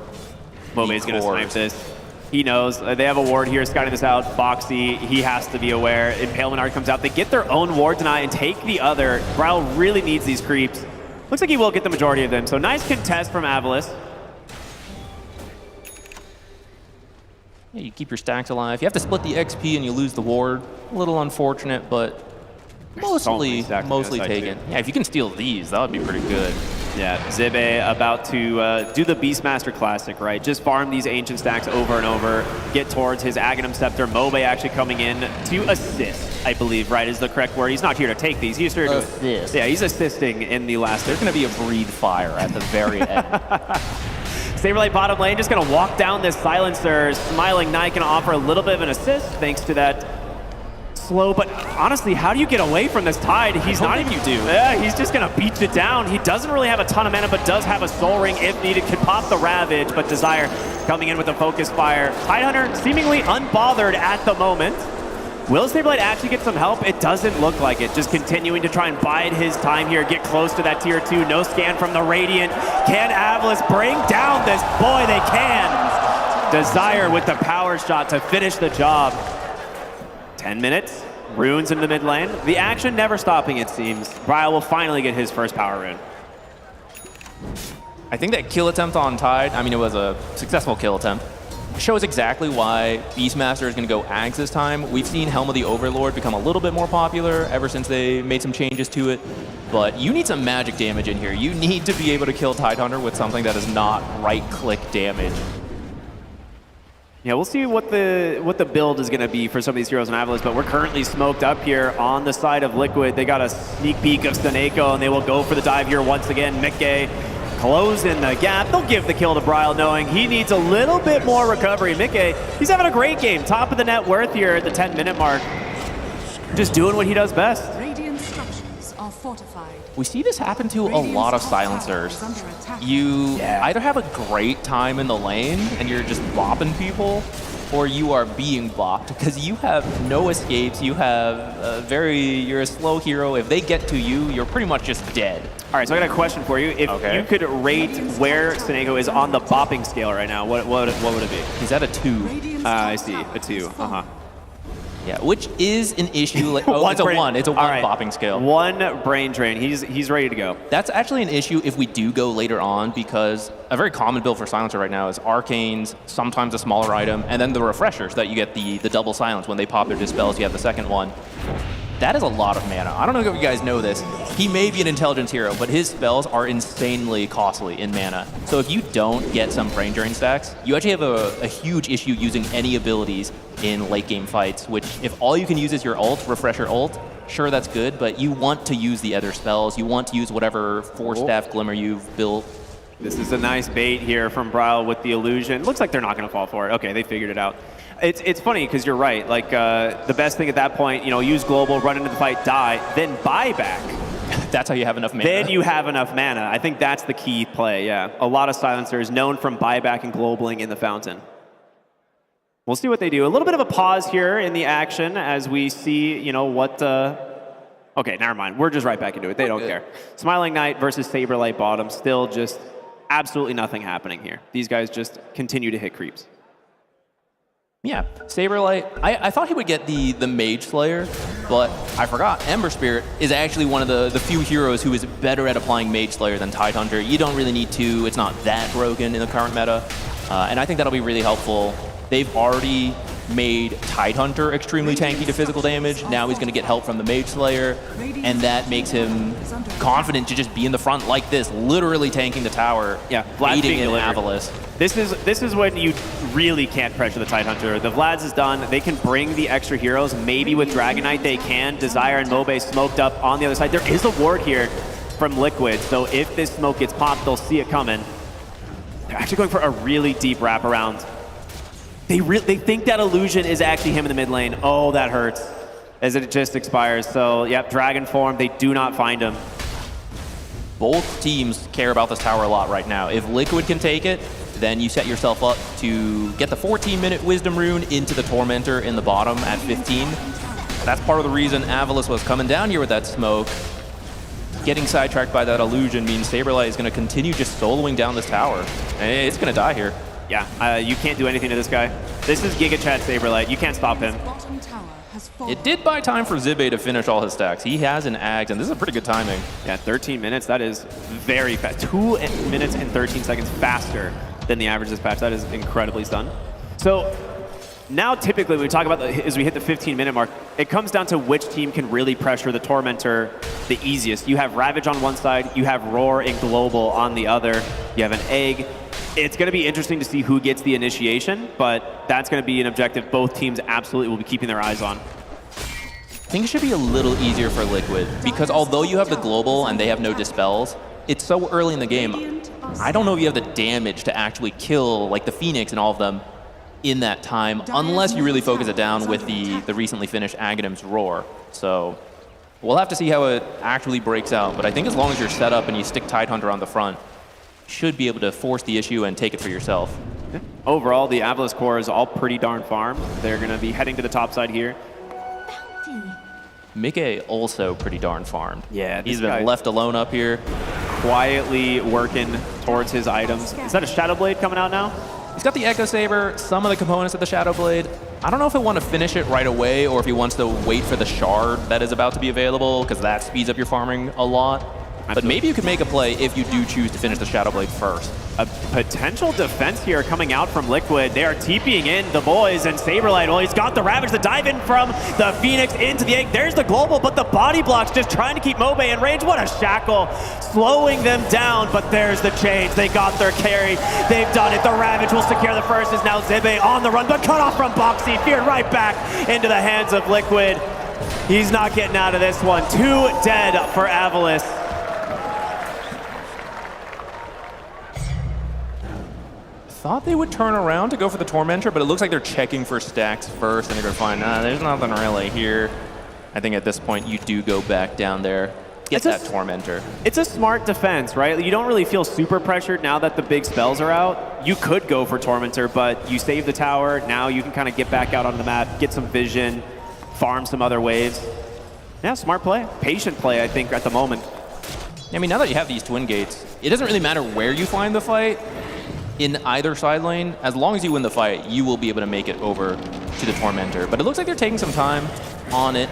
Mobe's going to snipe this. He knows. They have a ward here scouting this out. Boxy, he has to be aware. Impalement Art comes out. They get their own ward tonight and take the other. Bryle really needs these creeps. Looks like he will get the majority of them. So nice contest from Avilis. Yeah, you keep your stacks alive. You have to split the XP and you lose the ward. A little unfortunate, but mostly taken. Yeah, if you can steal these, that would be pretty good. Yeah, Zibe about to do the Beastmaster Classic, right? Just farm these ancient stacks over and over, get towards his Aghanim Scepter. Mobe actually coming in to assist, I believe, right, is the correct word. He's not here to take these. He's here to assist. Yeah, he's assisting in the last. There's going to be a breathe fire at the very end. Saberlight bottom lane just going to walk down this Silencer. Smiling Knight going to offer a little bit of an assist thanks to that slow, but honestly, how do you get away from this Tide? He's not even, you do. Yeah, he's just gonna beat it down. He doesn't really have a ton of mana, but does have a Soul Ring if needed. Could pop the Ravage, but Desire coming in with a Focus Fire. Tide Hunter seemingly unbothered at the moment. Will Saberlight actually get some help? It doesn't look like it. Just continuing to try and bide his time here, get close to that tier 2. No scan from the Radiant. Can Avilis bring down this? Boy, they can. Desire with the power shot to finish the job. 10 minutes, runes in the mid lane. The action never stopping, it seems. Bryle will finally get his first power rune. I think that kill attempt on Tide, I mean, it was a successful kill attempt, shows exactly why Beastmaster is going to go Ags this time. We've seen Helm of the Overlord become a little bit more popular ever since they made some changes to it, but you need some magic damage in here. You need to be able to kill Tide Hunter with something that is not right-click damage. Yeah, we'll see what the build is going to be for some of these heroes in Avilis, but we're currently smoked up here on the side of Liquid. They got a sneak peek of Staneko, and they will go for the dive here once again. Mikke closing the gap. They'll give the kill to Bryle, knowing he needs a little bit more recovery. Mikke, he's having a great game. Top of the net worth here at the 10-minute mark. Just doing what he does best. Radiant structures are fortified. We see this happen to a lot of Silencers. You either have a great time in the lane and you're just bopping people, or you are being bopped because you have no escapes. You have you're a slow hero. If they get to you, you're pretty much just dead. All right, so I got a question for you. If you could rate where Staneko is on the bopping scale right now, what would it be? He's at a 2. I see, a 2. Yeah, which is an issue. Like, oh, it's a one. It's a one bopping scale. One brain drain. He's ready to go. That's actually an issue if we do go later on, because a very common build for Silencer right now is Arcanes, sometimes a smaller item, and then the Refreshers that you get the double silence. When they pop their Dispels, you have the second one. That is a lot of mana. I don't know if you guys know this. He may be an intelligence hero, but his spells are insanely costly in mana. So if you don't get some brain drain stacks, you actually have a huge issue using any abilities in late game fights, which if all you can use is your ult, Refresher ult, sure, that's good, but you want to use the other spells. You want to use whatever Force Staff Glimmer you've built. This is a nice bait here from Braille with the illusion. Looks like they're not going to fall for it. Okay, they figured it out. It's funny because you're right. Like the best thing at that point, use global, run into the fight, die, then buy back. That's how you have enough mana. Then you have enough mana. I think that's the key play. Yeah, a lot of Silencers known from buyback and globaling in the fountain. We'll see what they do. A little bit of a pause here in the action as we see, what. Okay, never mind. We're just right back into it. They don't care. Smiling Knight versus Saberlight bottom. Still just absolutely nothing happening here. These guys just continue to hit creeps. Yeah, Saberlight, I thought he would get the Mage Slayer, but I forgot. Ember Spirit is actually one of the few heroes who is better at applying Mage Slayer than Tidehunter. You don't really need to. It's not that broken in the current meta. And I think that'll be really helpful. They've already made Tidehunter extremely tanky to physical damage. Now he's going to get help from the Mage Slayer, and that makes him confident to just be in the front like this, literally tanking the tower, aiding in Avalis. This is when you really can't pressure the Tidehunter. The Vlad's is done. They can bring the extra heroes. Maybe with Dragon Knight they can. Desire and Mobe smoked up on the other side. There is a ward here from Liquid, so if this smoke gets popped, they'll see it coming. They're actually going for a really deep wraparound. They think that illusion is actually him in the mid lane. Oh, that hurts, as it just expires. So, yep, Dragon form, they do not find him. Both teams care about this tower a lot right now. If Liquid can take it, then you set yourself up to get the 14-minute Wisdom Rune into the Tormentor in the bottom at 15. That's part of the reason Avalis was coming down here with that smoke. Getting sidetracked by that illusion means Saberlight is going to continue just soloing down this tower. And it's going to die here. Yeah, you can't do anything to this guy. This is Giga Chad Saberlight. You can't stop him. It did buy time for Zibe to finish all his stacks. He has an Ags, and this is a pretty good timing. Yeah, 13 minutes. That is very fast. 2 minutes and 13 seconds faster than the average this patch. That is incredibly stun. So now typically when we talk about as we hit the 15-minute mark, it comes down to which team can really pressure the Tormentor the easiest. You have Ravage on one side, you have Roar and Global on the other, you have an Egg. It's going to be interesting to see who gets the initiation, but that's going to be an objective both teams absolutely will be keeping their eyes on. I think it should be a little easier for Liquid, because although you have the Global and they have no Dispels, it's so early in the game. I don't know if you have the damage to actually kill like the Phoenix and all of them in that time, unless you really focus it down with the recently finished Aghanim's Roar. So we'll have to see how it actually breaks out, but I think as long as you're set up and you stick Tidehunter on the front, you should be able to force the issue and take it for yourself. Overall, the Avalis core is all pretty darn farmed. They're going to be heading to the top side here. Mickey also pretty darn farmed. Yeah, he's been left alone up here. Quietly working towards his items. Is that a Shadow Blade coming out now? He's got the Echo Saber, some of the components of the Shadow Blade. I don't know if he'll want to finish it right away or if he wants to wait for the Shard that is about to be available, because that speeds up your farming a lot. But maybe you could make a play if you do choose to finish the Shadow Blade first. A potential defense here coming out from Liquid. They are TPing in the boys, and Saberlight, well, he's got the Ravage, the dive in from the Phoenix into the Egg. There's the Global, but the body blocks just trying to keep Mobe in range. What a shackle, slowing them down, but there's the change. They got their carry. They've done it. The Ravage will secure the first, is now Zibe on the run, but cut off from Boxy, feared right back into the hands of Liquid. He's not getting out of this one. 2 dead for Avalis. Thought they would turn around to go for the Tormentor, but it looks like they're checking for stacks first, and they're going to find, there's nothing really here. I think at this point, you do go back down there, get that Tormentor. It's a smart defense, right? You don't really feel super pressured now that the big spells are out. You could go for Tormentor, but you save the tower. Now you can kind of get back out on the map, get some vision, farm some other waves. Yeah, smart play. Patient play, I think, at the moment. I mean, now that you have these twin gates, it doesn't really matter where you find the fight. in either side lane, as long as you win the fight, you will be able to make it over to the Tormentor. But it looks like they're taking some time on it.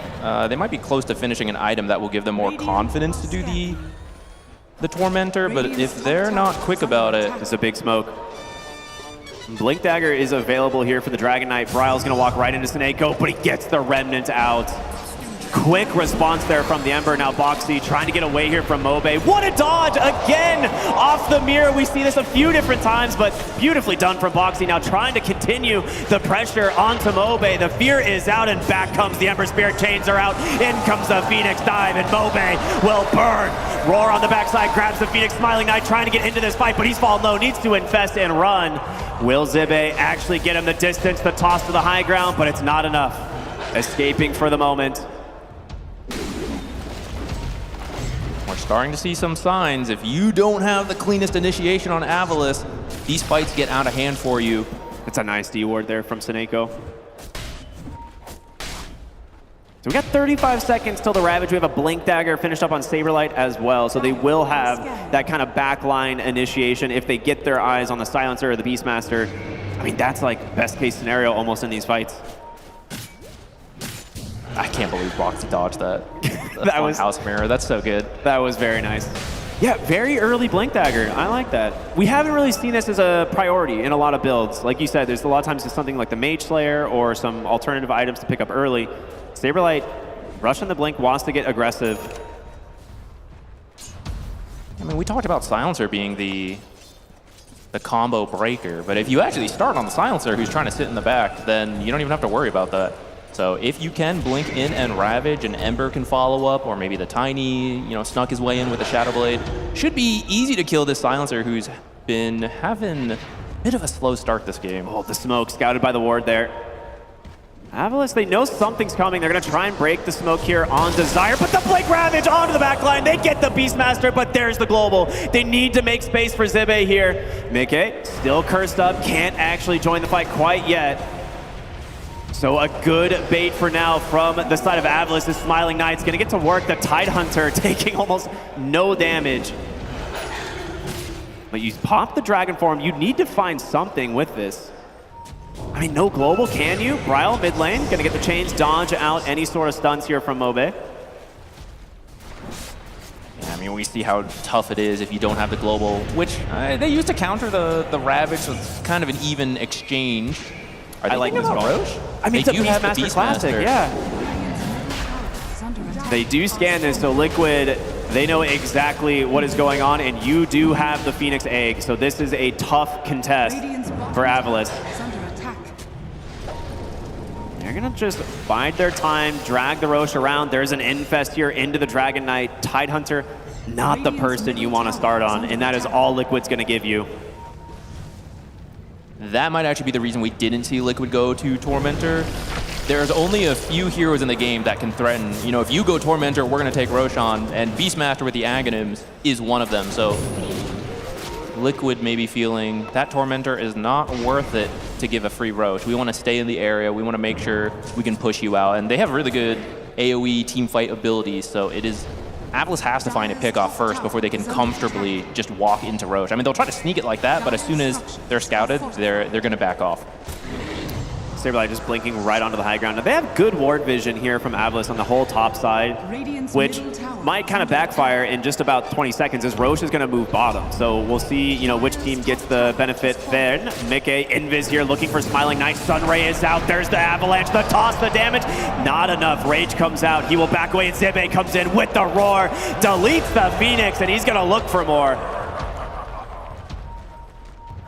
They might be close to finishing an item that will give them more confidence to do the Tormentor, but if they're not quick about it... It's a big smoke. Blink Dagger is available here for the Dragon Knight. Bryle's gonna walk right into Snako, but he gets the Remnant out. Quick response there from the Ember. Now Boxy trying to get away here from Mobe. What a dodge again off the mirror. We see this a few different times, but beautifully done from Boxy. Now trying to continue the pressure onto Mobe. The fear is out and back comes the Ember Spirit. Chains are out. In comes the Phoenix dive and Mobe will burn. Roar on the backside, grabs the Phoenix. Smiling Knight trying to get into this fight, but he's fallen low. Needs to infest and run. Will Zibe actually get him the distance, the toss to the high ground, but it's not enough. Escaping for the moment. We're starting to see some signs. If you don't have the cleanest initiation on Avalis, these fights get out of hand for you. It's a nice D-ward there from Snako. So we got 35 seconds till the Ravage. We have a Blink Dagger finished up on Saberlight as well. So they will have that kind of backline initiation if they get their eyes on the Silencer or the Beastmaster. I mean, that's like best case scenario almost in these fights. I can't believe Boxy dodged that. That was House Mirror. That's so good. That was very nice. Yeah, very early Blink Dagger. I like that. We haven't really seen this as a priority in a lot of builds. Like you said, there's a lot of times it's something like the Mage Slayer or some alternative items to pick up early. Saberlight, rushing the Blink, wants to get aggressive. I mean, we talked about Silencer being the combo breaker, but if you actually start on the Silencer who's trying to sit in the back, then you don't even have to worry about that. So if you can blink in and Ravage, and Ember can follow up, or maybe the Tiny, snuck his way in with the Shadow Blade, should be easy to kill this Silencer who's been having a bit of a slow start this game. Oh, the smoke scouted by the ward there. Avalis, they know something's coming. They're going to try and break the smoke here on Desire, but the Blink Ravage onto the back line. They get the Beastmaster, but there's the Global. They need to make space for Zibe here. Mickey, still cursed up, can't actually join the fight quite yet. So a good bait for now from the side of Avalis. This Smiling Knight's going to get to work. The Tidehunter taking almost no damage. But you pop the Dragon Form, you need to find something with this. I mean, no Global, can you? Bryle mid lane, going to get the chains, dodge out any sort of stuns here from Mobe. Yeah, I mean, we see how tough it is if you don't have the Global, which they used to counter the Ravage with kind of an even exchange. I like this about Roche? I mean, they it's a Beastmaster Classic, yeah. They do scan this, so Liquid, they know exactly what is going on, and you do have the Phoenix Egg, so this is a tough contest for Avalis. They're gonna just bide their time, drag the Roche around. There's an infest here into the Dragon Knight. Tidehunter, not the person you want to start on, and that is all Liquid's gonna give you. That might actually be the reason we didn't see Liquid go to Tormentor. There's only a few heroes in the game that can threaten. If you go Tormentor, we're going to take Roshan, and Beastmaster with the Aghanims is one of them. So Liquid may be feeling that Tormentor is not worth it to give a free Roche. We want to stay in the area. We want to make sure we can push you out. And they have really good AoE teamfight abilities, so it is... Avalis has to find a pick-off first before they can comfortably just walk into Roche. I mean, they'll try to sneak it like that, but as soon as they're scouted, they're going to back off. Saberlight just blinking right onto the high ground. Now, they have good ward vision here from Avalis on the whole top side, which might kind of backfire in just about 20 seconds as Roche is going to move bottom. So we'll see, which team gets the benefit then. Mickey, Invis here looking for Smiling Knight. Sunray is out. There's the Avalanche, the toss, the damage. Not enough. Rage comes out. He will back away, and Zibe comes in with the roar. Deletes the Phoenix, and he's going to look for more.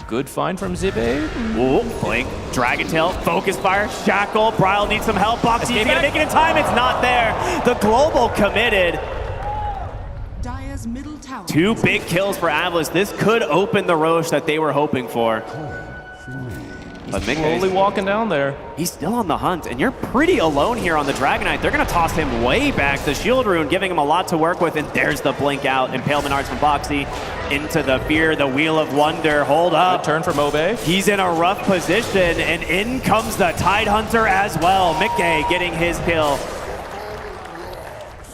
Good find from Zibe. Ooh, Blink, Dragon Tail, Focus Fire, Shackle, Bryle needs some help. Boxy's gonna make it in time, it's not there. The Global committed. Dire's middle tower. 2 big kills for Avalis. This could open the Roche that they were hoping for. But He's slowly walking down there. He's still on the hunt, and you're pretty alone here on the Dragon Knight. They're gonna toss him way back. The Shield Rune giving him a lot to work with, and there's the blink out. Impalement Arts from Boxy into the Fear, the Wheel of Wonder. Hold up. Good turn from Mobe. He's in a rough position, and in comes the Tidehunter as well. Mickey getting his kill.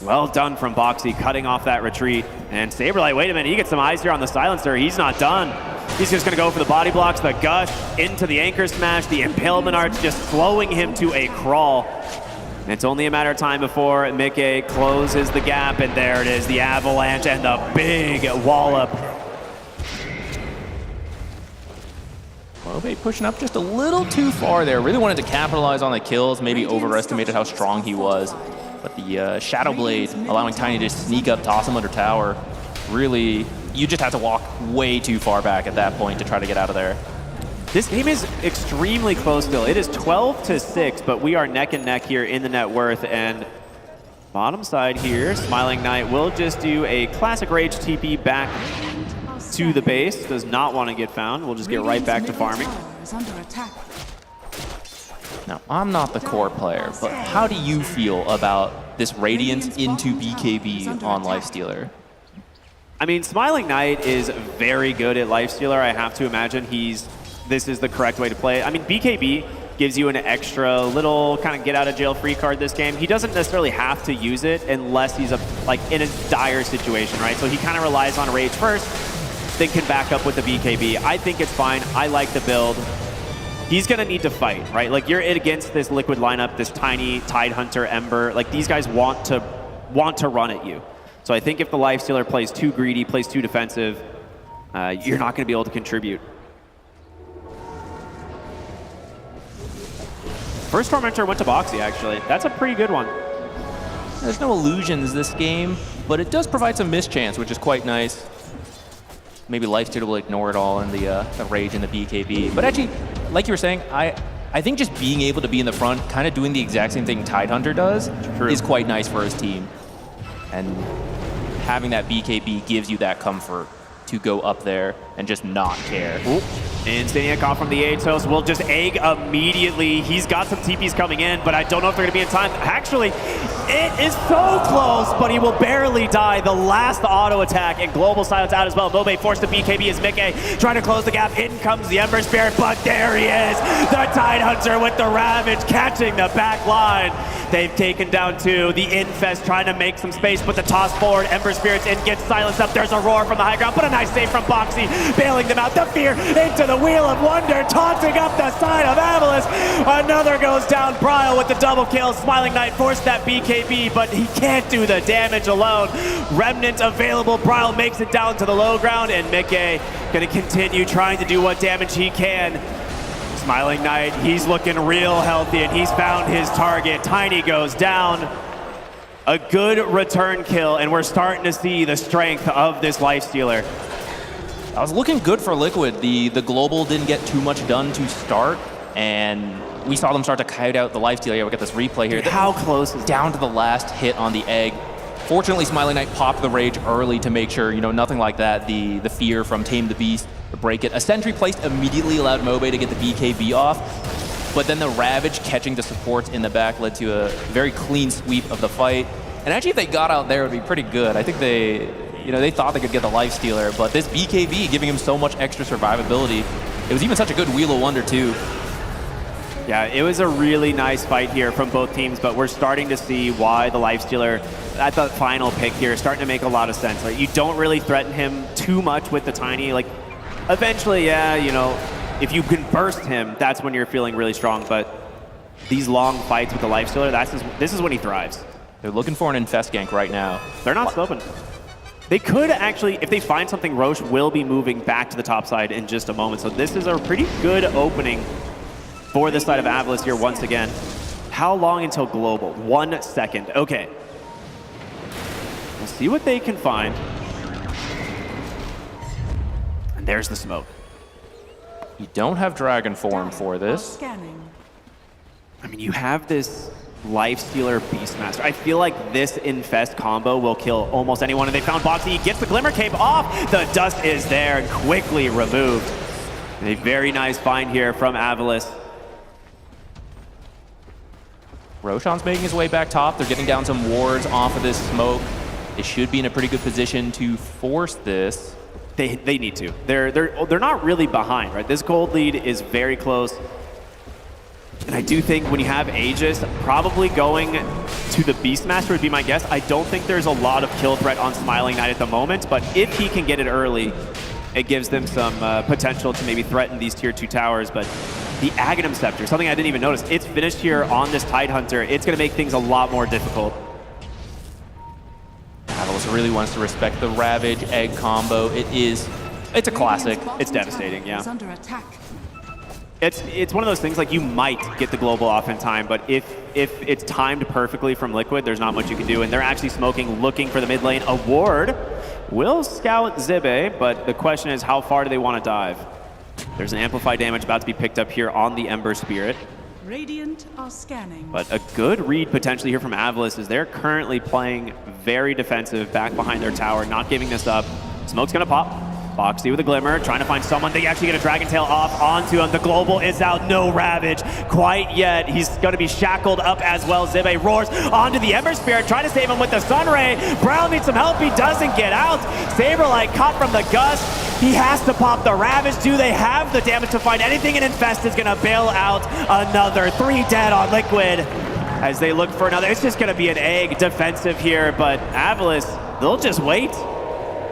Well done from Boxy, cutting off that retreat. And Saberlight, wait a minute, he gets some eyes here on the Silencer. He's not done. He's just gonna go for the body blocks, the gush, into the anchor smash, the impalement arch, just slowing him to a crawl. And it's only a matter of time before Mickey closes the gap, and there it is, the avalanche and the big wallop. Mobe pushing up just a little too far there. Really wanted to capitalize on the kills, maybe overestimated how strong he was. But the Shadow Blade allowing Tiny to sneak up, toss him under tower. Really, you just have to walk way too far back at that point to try to get out of there. This game is extremely close still. It is 12-6, but we are neck and neck here in the net worth. And bottom side here, Smiling Knight will just do a classic Rage TP back to the base. Does not want to get found. We'll just get right back to farming. Now, I'm not the core player, but how do you feel about this Radiance into BKB on Lifestealer? I mean, Smiling Knight is very good at Lifestealer. I have to imagine this is the correct way to play it. I mean, BKB gives you an extra little kind of get out of jail free card this game. He doesn't necessarily have to use it unless he's in a dire situation, right? So he kind of relies on Rage first, then can back up with the BKB. I think it's fine. I like the build. He's gonna need to fight, right? Like, you're against this Liquid lineup, this Tiny, Tidehunter, Ember. Like, these guys want to run at you. So I think if the Lifestealer plays too greedy, plays too defensive, you're not gonna be able to contribute. First Tormentor went to Boxy, actually. That's a pretty good one. There's no illusions this game, but it does provide some mischance, which is quite nice. Maybe Lifestealer will ignore it all in the Rage and the BKB. But actually, like you were saying, I think just being able to be in the front, kind of doing the exact same thing Tidehunter does, is quite nice for his team. And having that BKB gives you that comfort to go up there and just not care. Instantly off from the Atos will just egg immediately. He's got some TPs coming in, but I don't know if they're gonna be in time. Actually, it is so close, but he will barely die. The last auto attack and global silence out as well. Mobe forced the BKB as Mickey trying to close the gap. In comes the Ember Spirit, but there he is. The Tidehunter with the Ravage catching the back line. They've taken down two. The Infest trying to make some space, but the toss forward. Ember Spirits in, gets silenced up. There's a roar from the high ground, but a nice save from Boxy, bailing them out. The Fear into the Wheel of Wonder, taunting up the side of Avalanche. Another goes down. Bryle with the double kill. Smiling Knight forced that BKB, but he can't do the damage alone. Remnant available. Bryle makes it down to the low ground, and Mickey gonna continue trying to do what damage he can. Smiling Knight, he's looking real healthy, and he's found his target. Tiny goes down. A good return kill, and we're starting to see the strength of this Lifestealer. I was looking good for Liquid. The global didn't get too much done to start, and we saw them start to kite out the Lifestealer. We got this replay here. Dude, how close is down to the last hit on the egg. Fortunately, Smiling Knight popped the Rage early to make sure, nothing like that. The Fear from Tame the Beast to break it. A sentry placed immediately allowed Mobe to get the BKB off, but then the Ravage catching the supports in the back led to a very clean sweep of the fight. And actually, if they got out there, it would be pretty good. I think they thought they could get the Lifestealer, but this BKB giving him so much extra survivability. It was even such a good Wheel of Wonder, too. Yeah, it was a really nice fight here from both teams, but we're starting to see why the Lifestealer at the final pick here is starting to make a lot of sense. Like, you don't really threaten him too much with the Tiny. Like, eventually, yeah, if you can burst him, that's when you're feeling really strong. But these long fights with the Lifestealer, this is when he thrives. They're looking for an Infest gank right now. They're not stopping. They could actually, if they find something, Roche will be moving back to the top side in just a moment. So this is a pretty good opening for this side of Avalanche here once again. How long until global? 1 second. Okay. We'll see what they can find. And there's the smoke. You don't have Dragon Form for this. I mean, you have this Lifestealer Beastmaster. I feel like this Infest combo will kill almost anyone. And they found Boxy. He gets the Glimmer Cape off. The dust is there and quickly removed. And a very nice find here from Avalanche. Roshan's making his way back top. They're getting down some wards off of this smoke. They should be in a pretty good position to force this. They need to. They're not really behind, right? This gold lead is very close. And I do think when you have Aegis, probably going to the Beastmaster would be my guess. I don't think there's a lot of kill threat on Smiling Knight at the moment, but if he can get it early it gives them some potential to maybe threaten these tier 2 towers. But the Aghanim Scepter, something I didn't even notice, it's finished here on this Tidehunter. It's going to make things a lot more difficult. Avalos really wants to respect the Ravage Egg combo. It's a classic. It's devastating, yeah. Under attack. It's one of those things, like, you might get the global off in time, but if it's timed perfectly from Liquid, there's not much you can do. And they're actually smoking, looking for the mid lane. A ward will scout Zibe, but the question is, how far do they want to dive? There's an amplified damage about to be picked up here on the Ember Spirit. Radiant are scanning. But a good read potentially here from Avalos is they're currently playing very defensive back behind their tower, not giving this up. Smoke's gonna pop. Boxy with a glimmer, trying to find someone. They actually get a Dragon Tail off onto him. The global is out, no Ravage quite yet. He's gonna be shackled up as well. Zibe roars onto the Ember Spirit, trying to save him with the Sunray. Brown needs some help, he doesn't get out. Saberlight caught from the gust. He has to pop the Ravage. Do they have the damage to find anything? And Infest is gonna bail out another. 3 dead on Liquid as they look for another. It's just gonna be an egg defensive here, but Avalos, they'll just wait.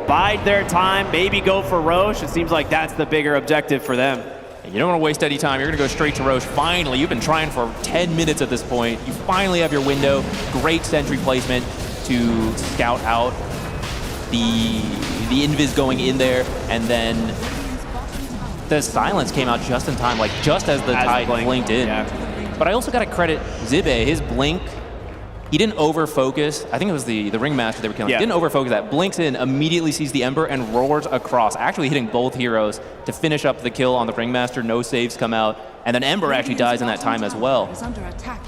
Bide their time, maybe go for Roche. It seems like that's the bigger objective for them. You don't want to waste any time. You're going to go straight to Roche. Finally, you've been trying for 10 minutes at this point. You finally have your window. Great sentry placement to scout out the invis going in there. And then the silence came out just in time, like just as the tide blinked in. Yeah. But I also got to credit Zibe. His blink, he didn't over-focus. I think it was the Ringmaster they were killing. Yeah. He didn't over-focus that. Blinks in, immediately sees the Ember, and roars across, actually hitting both heroes to finish up the kill on the Ringmaster. No saves come out. And then Ember actually dies in that time as well.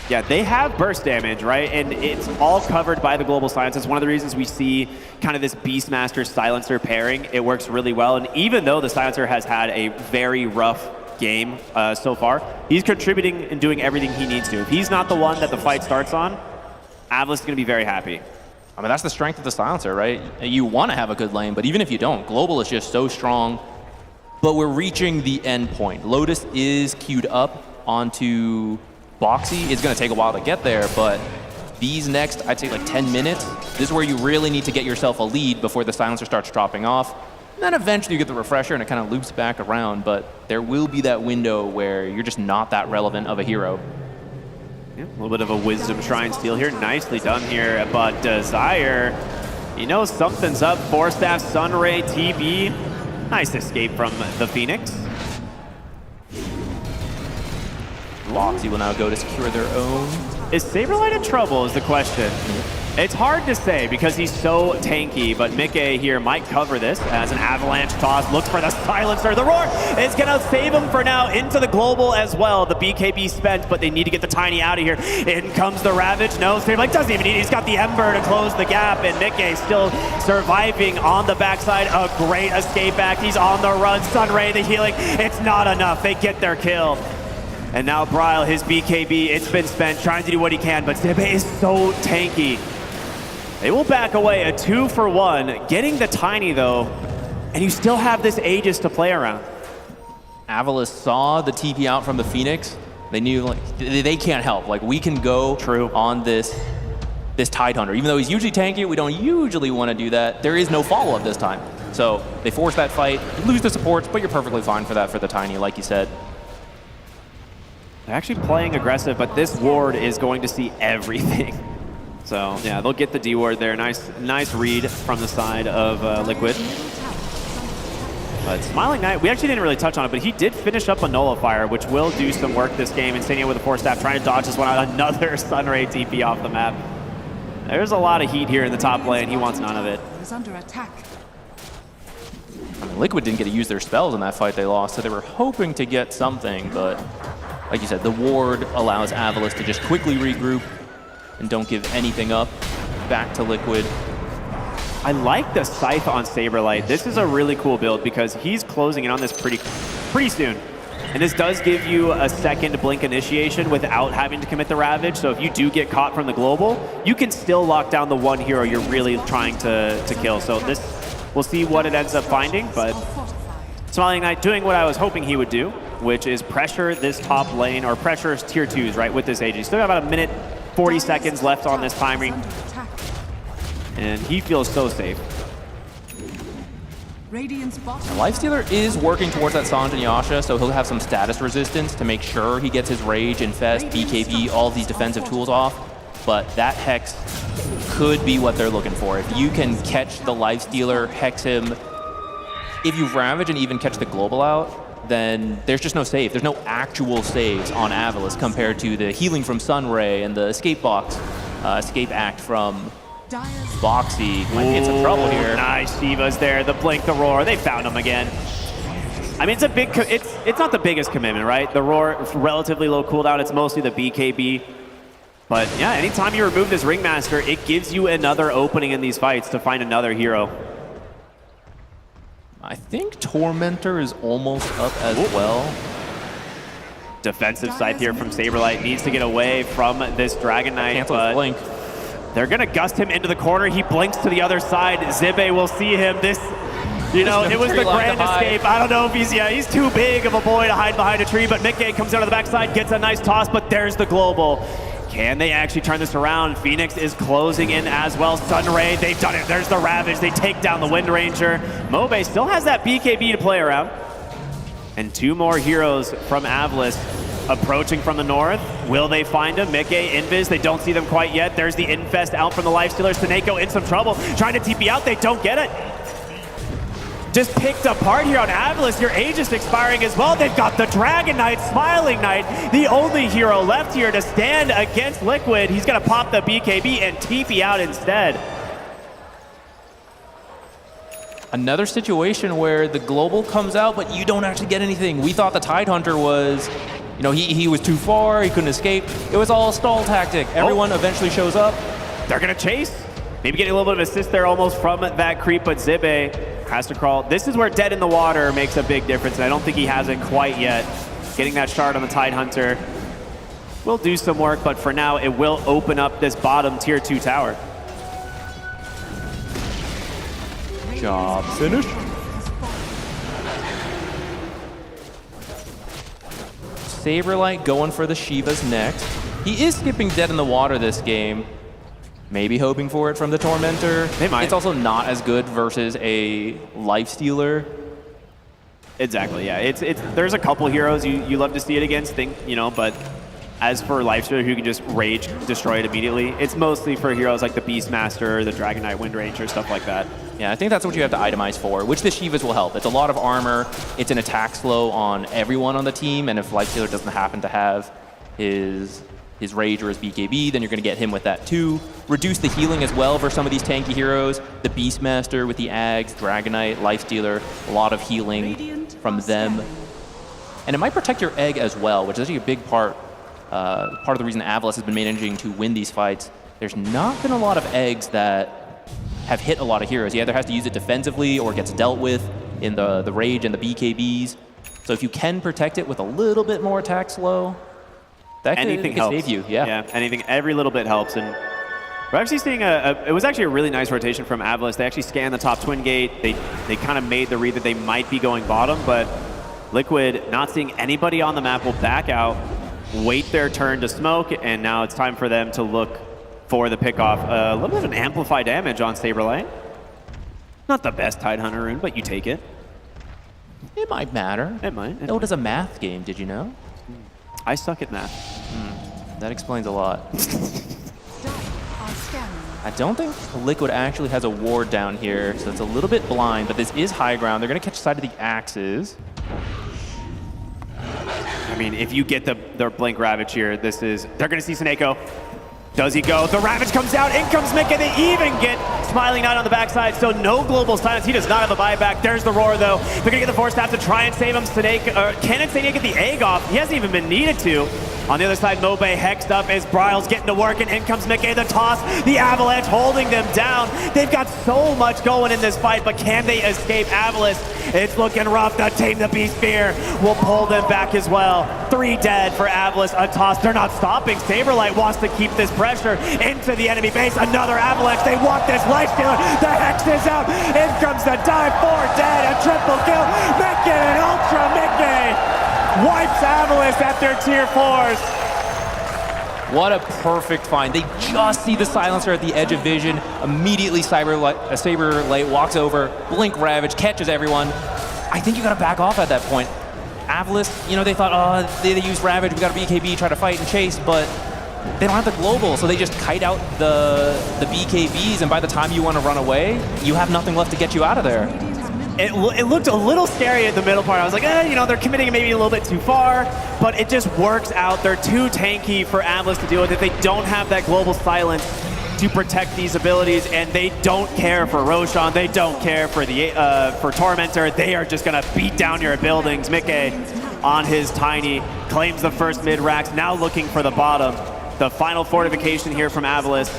Yeah, they have burst damage, right? And it's all covered by the global silence. It's one of the reasons we see kind of this Beastmaster Silencer pairing. It works really well. And even though the Silencer has had a very rough game so far, he's contributing and doing everything he needs to. If he's not the one that the fight starts on, Avalos is going to be very happy. I mean, that's the strength of the Silencer, right? You want to have a good lane, but even if you don't, Global is just so strong. But we're reaching the end point. Lotus is queued up onto Boxy. It's going to take a while to get there, but these next, I'd say like 10 minutes, this is where you really need to get yourself a lead before the Silencer starts dropping off. And then eventually you get the refresher and it kind of loops back around, but there will be that window where you're just not that relevant of a hero. Yeah, a little bit of a Wisdom Shrine steal here. Nicely done here, but Desire, you know something's up. Force Staff, Sunray, TB. Nice escape from the Phoenix. Boxy will now go to secure their own. Is Saberlight in trouble is the question. It's hard to say because he's so tanky, but Mickey here might cover this as an avalanche toss. Looks for the Silencer. The Roar is going to save him for now into the global as well. The BKB spent, but they need to get the Tiny out of here. In comes the Ravage. No, Saberlight doesn't even need it. He's got the Ember to close the gap, and Mickey still surviving on the backside. A great escape act. He's on the run. Sunray, the healing. It's not enough. They get their kill. And now Bryle, his BKB, it's been spent, trying to do what he can, but Zibe is so tanky. They will back away, a 2-for-1, getting the Tiny though, and you still have this Aegis to play around. Avalos saw the TP out from the Phoenix. They knew like they can't help. Like we can go on this Tidehunter. Even though he's usually tanky, we don't usually want to do that. There is no follow-up this time. So they force that fight, you lose the supports, but you're perfectly fine for that for the Tiny, like you said. They're actually playing aggressive, but this ward is going to see everything. So yeah, they'll get the D ward there. Nice read from the side of Liquid. But Smiling Knight, we actually didn't really touch on it, but he did finish up a Nullifier, which will do some work this game. Insania with a Force Staff trying to dodge this one out. Another Sunray TP off the map. There's a lot of heat here in the top lane. He wants none of it. Is under attack. I mean, Liquid didn't get to use their spells in that fight they lost, so they were hoping to get something, but like you said, the ward allows Avalos to just quickly regroup and don't give anything up. Back to Liquid. I like the Scythe on Saberlight. This is a really cool build because he's closing in on this pretty soon. And this does give you a second blink initiation without having to commit the Ravage. So if you do get caught from the global, you can still lock down the one hero you're really trying to kill. So this, we'll see what it ends up finding, but Smiling Knight doing what I was hoping he would do, which is pressure this top lane, or pressure tier 2s, right, with this AG. Still got about a minute, 40 seconds left on this timing. And he feels so safe. Radiant's bottom Lifestealer is working towards that Sange and Yasha, so he'll have some status resistance to make sure he gets his Rage, Infest, BKB, all of these defensive tools off. But that Hex could be what they're looking for. If you can catch the Lifestealer, Hex him, if you Ravage and even catch the Global out, then there's just no save. There's no actual saves on Avalus compared to the healing from Sunray and the escape box, escape act from Boxy. Might be in some trouble here. Nice, Shiva's there. The blink, the roar. They found him again. I mean, it's a big. It's not the biggest commitment, right? The roar, relatively low cooldown. It's mostly the BKB. But yeah, anytime you remove this Ringmaster, it gives you another opening in these fights to find another hero. I think Tormentor is almost up as well. Defensive side here from Saberlight. Needs to get away from this Dragon Knight. Cancel his blink. They're going to gust him into the corner. He blinks to the other side. Zibe will see him. This, you know, it was the grand escape. I don't know if he's too big of a boy to hide behind a tree, but Mickey comes out of the backside, gets a nice toss, but there's the global. Can they actually turn this around? Phoenix is closing in as well. Sunray, they've done it. There's the Ravage. They take down the Wind Ranger. Mobe still has that BKB to play around. And two more heroes from Avalus approaching from the north. Will they find him? Mickey, Invis, they don't see them quite yet. There's the Infest out from the Lifestealer. Seneko in some trouble, trying to TP out. They don't get it. Just picked apart here on Avalus. Your Aegis expiring as well. They've got the Dragon Knight, Smiling Knight, the only hero left here to stand against Liquid. He's going to pop the BKB and TP out instead. Another situation where the global comes out, but you don't actually get anything. We thought the Tidehunter was, you know, he was too far, he couldn't escape. It was all a stall tactic. Everyone eventually shows up. They're going to chase. Maybe getting a little bit of assist there almost from that creep, but Zibe has to crawl. This is where Dead in the Water makes a big difference, and I don't think he has it quite yet. Getting that shard on the Tidehunter will do some work, but for now, it will open up this bottom tier 2 tower. Job finished. Saberlight going for the Shivas next. He is skipping Dead in the Water this game. Maybe hoping for it from the Tormentor. They might. It's also not as good versus a Lifestealer. Exactly, yeah. There's a couple heroes you love to see it against, but as for Lifestealer who can just rage destroy it immediately, it's mostly for heroes like the Beastmaster, the Dragon Knight, Wind Ranger, stuff like that. Yeah, I think that's what you have to itemize for, which the Shivas will help. It's a lot of armor, it's an attack slow on everyone on the team, and if Lifestealer doesn't happen to have his Rage or his BKB, then you're going to get him with that too. Reduce the healing as well for some of these tanky heroes. The Beastmaster with the Ags, Dragon Knight, Lifestealer, a lot of healing from them. And it might protect your egg as well, which is actually a big part of the reason Avalus has been managing to win these fights. There's not been a lot of eggs that have hit a lot of heroes. He either has to use it defensively or gets dealt with in the Rage and the BKBs. So if you can protect it with a little bit more attack slow, that anything can helps. save you, yeah. Anything, every little bit helps. And we're actually seeing it was actually a really nice rotation from Avalus. They actually scanned the top twin gate. They kind of made the read that they might be going bottom, but Liquid not seeing anybody on the map will back out, wait their turn to smoke, and now it's time for them to look for the pickoff. A little bit of an amplify damage on Saberlight. Not the best Tidehunter rune, but you take it. It might matter. It might. It is a math game, did you know? I suck at math. That explains a lot. I don't think Liquid actually has a ward down here, so it's a little bit blind, but this is high ground. They're going to catch sight of the axes. I mean, if you get the Blink Ravage here, they're going to see Seneko. Does he go? The Ravage comes out, in comes Mickey. They even get Smiling Knight on the backside, so no global silence. He does not have a buyback. There's the roar, though. They're going to get the Force Staff to try and save him. Can Seneko get the egg off? He hasn't even been needed to. On the other side, Mobe hexed up as Bryle's getting to work, and in comes Mickey. The toss, the Avalanche holding them down. They've got so much going in this fight, but can they escape Avalus? It's looking rough. The team, the Beast Spear, will pull them back as well. 3 dead for Avalus. A toss. They're not stopping. Saberlight wants to keep this pressure into the enemy base. Another Avalanche. They want this Lifestealer. The Hex is out. In comes the dive. 4 dead. A triple kill. Mickey and Ultra Mickey wipes Avalus at their tier 4s. What a perfect find. They just see the silencer at the edge of vision. Immediately, Saberlight walks over, blink Ravage, catches everyone. I think you gotta back off at that point. Avalis, you know, they thought, oh, they used Ravage, we got a BKB, try to fight and chase, but they don't have the global, so they just kite out the BKBs, and by the time you want to run away, you have nothing left to get you out of there. It looked a little scary at the middle part. I was like, you know, they're committing maybe a little bit too far, but it just works out. They're too tanky for Avalis to deal with it. They don't have that global silence to protect these abilities, and they don't care for Roshan. They don't care for for Tormentor. They are just gonna beat down your buildings. Mickey on his Tiny claims the first mid racks, now looking for the bottom. The final fortification here from Avalis.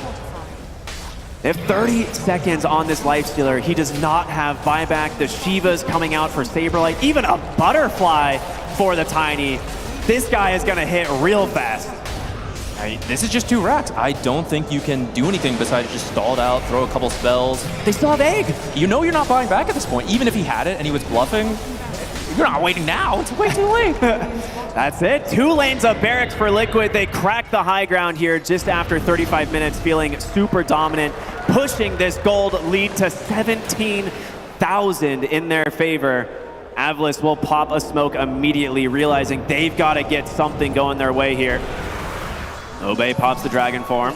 They have 30 seconds on this Lifestealer. He does not have buyback. The Shiva's coming out for Saberlight. Even a Butterfly for the Tiny. This guy is gonna hit real fast. This is just 2 racks. I don't think you can do anything besides just stall it out, throw a couple spells. They still have Egg. You know you're not buying back at this point. Even if he had it and he was bluffing, you're not waiting now. It's way too late. That's it. 2 lanes of barracks for Liquid. They crack the high ground here just after 35 minutes, feeling super dominant, pushing this gold lead to 17,000 in their favor. Avalis will pop a smoke immediately, realizing they've got to get something going their way here. Obey pops the dragon form.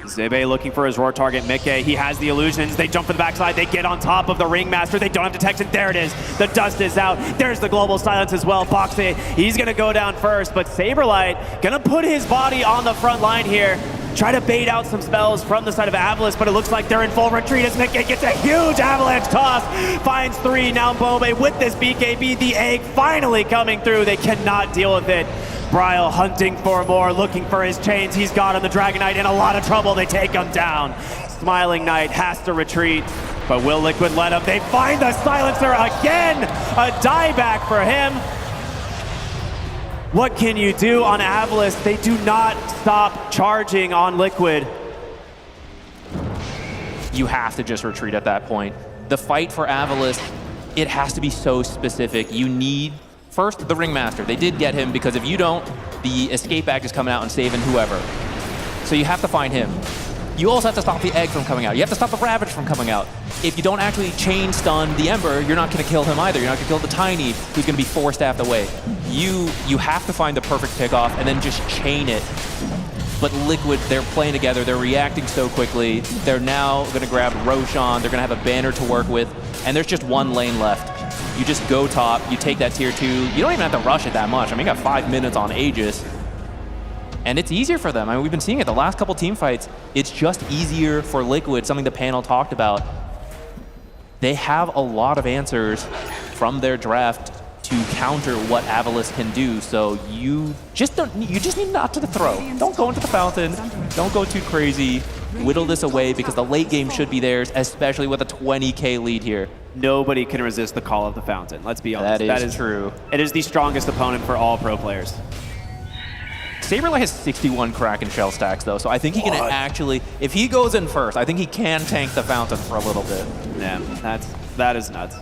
Zebe looking for his roar target, Mickey. He has the illusions. They jump for the backside. They get on top of the Ringmaster. They don't have detection. There it is. The dust is out. There's the global silence as well. Boxy, he's going to go down first, but Saberlight going to put his body on the front line here. Try to bait out some spells from the side of Avalis, but it looks like they're in full retreat as Mickey gets a huge avalanche toss. Finds 3. Now Bobe with this BKB. The egg finally coming through. They cannot deal with it. Bryle hunting for more, looking for his chains. He's got him. The Dragon Knight in a lot of trouble. They take him down. Smiling Knight has to retreat, but will Liquid let him? They find the silencer again. A dieback for him. What can you do on Avalis? They do not stop charging on Liquid. You have to just retreat at that point. The fight for Avalis, it has to be so specific. You need first, the Ringmaster. They did get him because if you don't, the escape act is coming out and saving whoever. So you have to find him. You also have to stop the egg from coming out. You have to stop the Ravage from coming out. If you don't actually chain stun the Ember, you're not going to kill him either. You're not going to kill the Tiny, who's going to be 4-staffed away. You have to find the perfect pickoff and then just chain it. But Liquid, they're playing together. They're reacting so quickly. They're now going to grab Roshan. They're going to have a banner to work with. And there's just 1 lane left. You just go top, you take that tier 2. You don't even have to rush it that much. I mean, you got 5 minutes on Aegis. And it's easier for them. I mean, we've been seeing it the last couple team fights. It's just easier for Liquid, something the panel talked about. They have a lot of answers from their draft to counter what Avalis can do. So you just need not to throw. Don't go into the fountain. Don't go too crazy. Whittle this away because the late game should be theirs, especially with a 20K lead here. Nobody can resist the call of the fountain. Let's be honest. That is true. It is the strongest opponent for all pro players. Saberlight has 61 Kraken shell stacks though, so I think he can actually, if he goes in first, I think he can tank the fountain for a little bit. Yeah, that is nuts.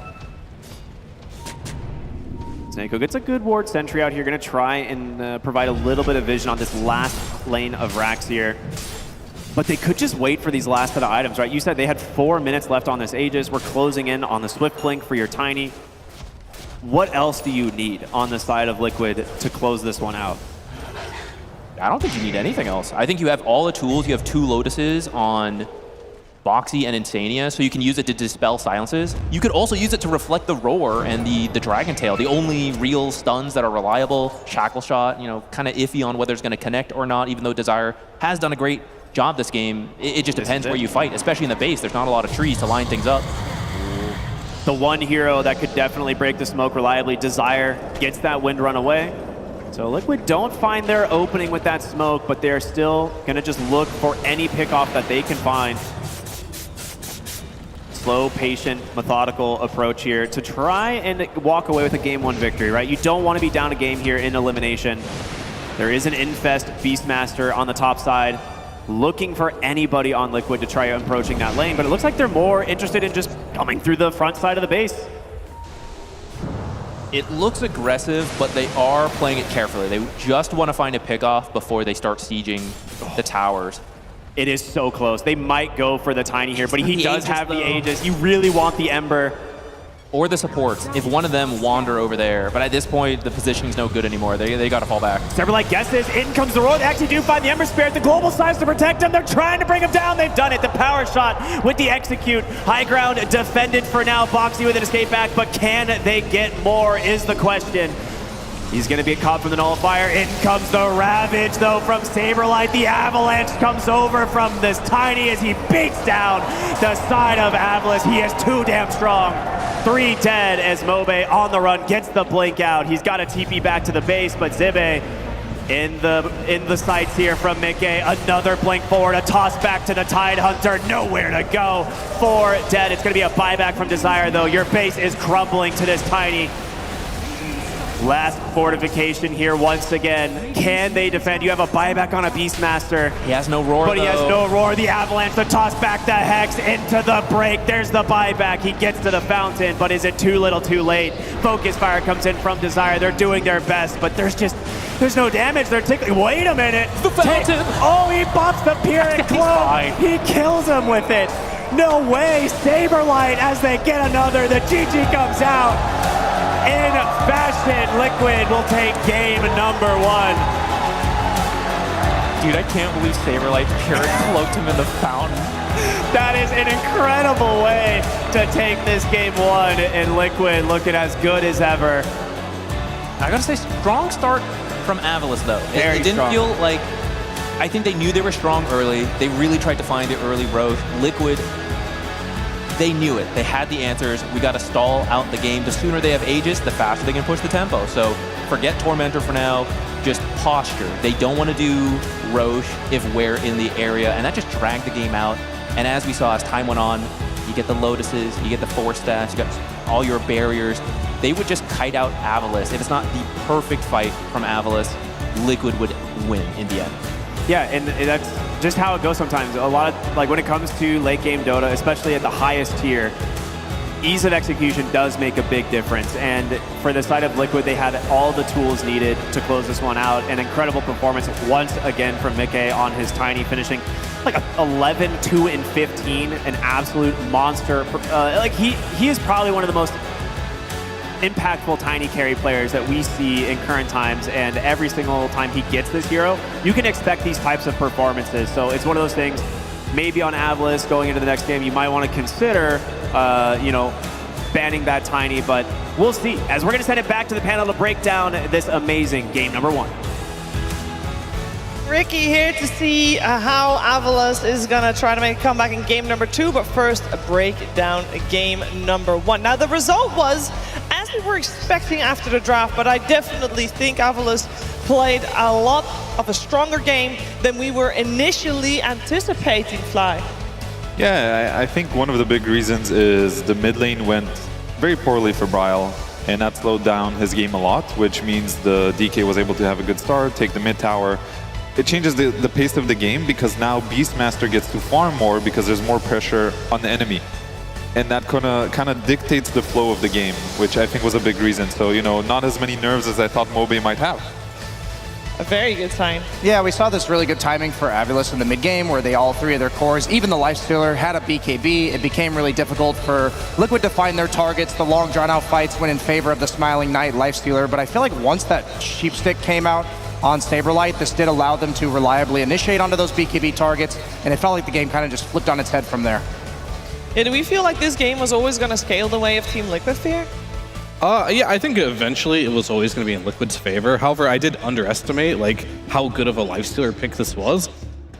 Snako gets a good ward sentry out here, gonna try and provide a little bit of vision on this last lane of racks here. But they could just wait for these last set of items, right? You said they had 4 minutes left on this Aegis. We're closing in on the Swift Blink for your Tiny. What else do you need on the side of Liquid to close this one out? I don't think you need anything else. I think you have all the tools. You have 2 Lotuses on Boxy and Insania, so you can use it to dispel silences. You could also use it to reflect the Roar and the Dragon Tail, the only real stuns that are reliable. Shackle Shot, you know, kind of iffy on whether it's going to connect or not, even though Desire has done a great job this game. It just depends where you fight, especially in the base. There's not a lot of trees to line things up. The one hero that could definitely break the smoke reliably, Desire, gets that wind run away. So Liquid don't find their opening with that smoke, but they're still gonna just look for any pickoff that they can find. Slow, patient, methodical approach here to try and walk away with a game 1 victory, right? You don't want to be down a game here in elimination. There is an Infest Beastmaster on the top side, looking for anybody on Liquid to try approaching that lane, but it looks like they're more interested in just coming through the front side of the base. It looks aggressive, but they are playing it carefully. They just want to find a pickoff before they start sieging the towers. It is so close. They might go for the Tiny here, but he does have the Aegis. You really want the Ember. Or the supports, if one of them wander over there. But at this point, the positioning's no good anymore. They got to fall back. Saberlight guesses, in comes the roar. They actually do find the Ember Spirit. The global size to protect him. They're trying to bring him down. They've done it. The power shot with the execute. High ground defended for now. Boxy with an escape back, but can they get more is the question. He's going to be caught from the nullifier. In comes the Ravage, though, from Saberlight. The Avalanche comes over from this Tiny as he beats down the side of Avalanche. He is too damn strong. 3 dead as Mobe on the run gets the blink out. He's got a TP back to the base, but Zibe in the sights here from Mickey. Another blink forward, a toss back to the Tide Hunter. Nowhere to go. 4 dead. It's going to be a buyback from Desire, though. Your base is crumbling to this Tiny. Last fortification here once again. Can they defend? You have a buyback on a Beastmaster. He has no roar, But he has no roar. The Avalanche, the toss back, the Hex into the break. There's the buyback. He gets to the fountain, but is it too little too late? Focus fire comes in from Desire. They're doing their best, but there's no damage. They're tickling. Wait a minute. The fountain. Oh, he bops the Pyrrhic Cloak. He kills him with it. No way. Saberlight as they get another. The GG comes out. In fashion, Liquid will take game number 1. Dude, I can't believe Saberlight Pyrrhic cloaked him in the fountain. That is an incredible way to take this game 1, and Liquid looking as good as ever. I gotta say, strong start from Avalanche, though. It didn't strong. feel like... I think they knew they were strong early. They really tried to find the early Roche. Liquid, they knew it. They had the answers. We got to stall out the game. The sooner they have Aegis, the faster they can push the tempo. So forget Tormentor for now. Just posture. They don't want to do Roche if we're in the area, and that just dragged the game out. And as we saw, as time went on, you get the Lotuses, you get the Force Stats, you got all your barriers. They would just kite out Avalanche. If it's not the perfect fight from Avalanche, Liquid would win in the end. Yeah, and that's just how it goes sometimes. A lot of, like when it comes to late game Dota, especially at the highest tier, ease of execution does make a big difference. And for the side of Liquid, they had all the tools needed to close this one out. An incredible performance once again from Mickey on his Tiny, finishing like 11, 2, and 15, an absolute monster. Like he is probably one of the most impactful Tiny carry players that we see in current times, and every single time he gets this hero, you can expect these types of performances. So it's one of those things, maybe on Avalanche going into the next game, you might want to consider, banning that Tiny, but we'll see. As we're going to send it back to the panel to break down this amazing game number 1. Ricky here to see how Avalanche is going to try to make a comeback in game number 2, but first a breakdown game number 1. Now the result was as we were expecting after the draft, but I definitely think Avalanche played a lot of a stronger game than we were initially anticipating, Fly. Yeah, I think one of the big reasons is the mid lane went very poorly for Bryle, and that slowed down his game a lot, which means the DK was able to have a good start, take the mid tower. It changes the pace of the game because now Beastmaster gets to farm more because there's more pressure on the enemy. And that kind of dictates the flow of the game, which I think was a big reason. So, not as many nerves as I thought Mobe might have. A very good sign. Yeah, we saw this really good timing for Avalanche in the mid game where they all 3 of their cores, even the Lifestealer, had a BKB. It became really difficult for Liquid to find their targets. The long drawn out fights went in favor of the Smiling Knight Lifestealer, but I feel like once that Sheepstick came out on Saberlight, this did allow them to reliably initiate onto those BKB targets, and it felt like the game kind of just flipped on its head from there. Yeah, do we feel like this game was always going to scale the way of Team Liquid here? Yeah, I think eventually it was always going to be in Liquid's favor. However, I did underestimate how good of a Lifestealer pick this was.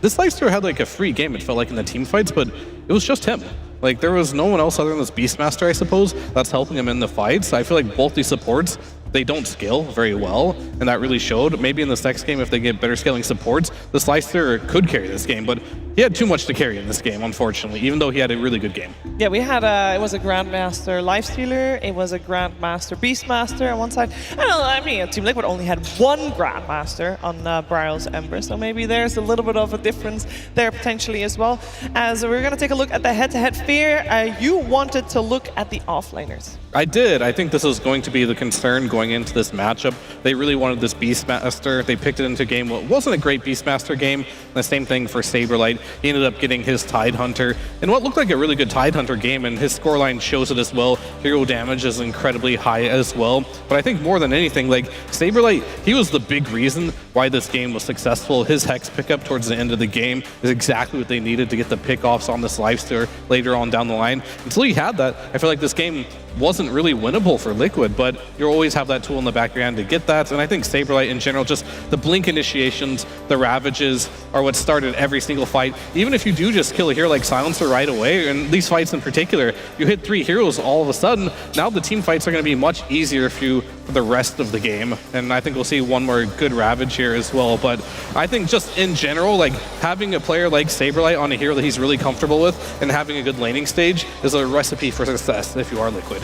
This Lifestealer had a free game, it felt like, in the team fights, but it was just him. There was no one else other than this Beastmaster, I suppose, that's helping him in the fights. I feel like both these supports they don't scale very well, and that really showed. Maybe in this next game, if they get better scaling supports, the Slicer could carry this game, but he had too much to carry in this game, unfortunately, even though he had a really good game. Yeah, we had it was a Grandmaster Lifestealer, it was a Grandmaster Beastmaster on one side. I mean, Team Liquid only had one Grandmaster on Bryle's Ember, so maybe there's a little bit of a difference there potentially as well. As we're going to take a look at the head-to-head Fear, you wanted to look at the offlaners. I did. I think this was going to be the concern going into this matchup. They really wanted this Beastmaster. They picked it into a game. Well, it wasn't a great Beastmaster game. The same thing for Saberlight. He ended up getting his Tidehunter in what looked like a really good Tidehunter game, and his scoreline shows it as well. Hero damage is incredibly high as well. But I think more than anything, like Saberlight, he was the big reason why this game was successful. His Hex pickup towards the end of the game is exactly what they needed to get the pickoffs on this Lifestealer later on down the line. Until you had that, I feel like this game wasn't really winnable for Liquid, but you always have that tool in the back of your hand to get that. And I think Saberlight in general, just the blink initiations, the Ravages are what started every single fight. Even if you do just kill a hero like Silencer right away, and these fights in particular, you hit 3 heroes all of a sudden, now the team fights are going to be much easier for you for the rest of the game. And I think we'll see one more good Ravage here as well. But I think just in general, like having a player like Saberlight on a hero that he's really comfortable with and having a good laning stage is a recipe for success if you are Liquid.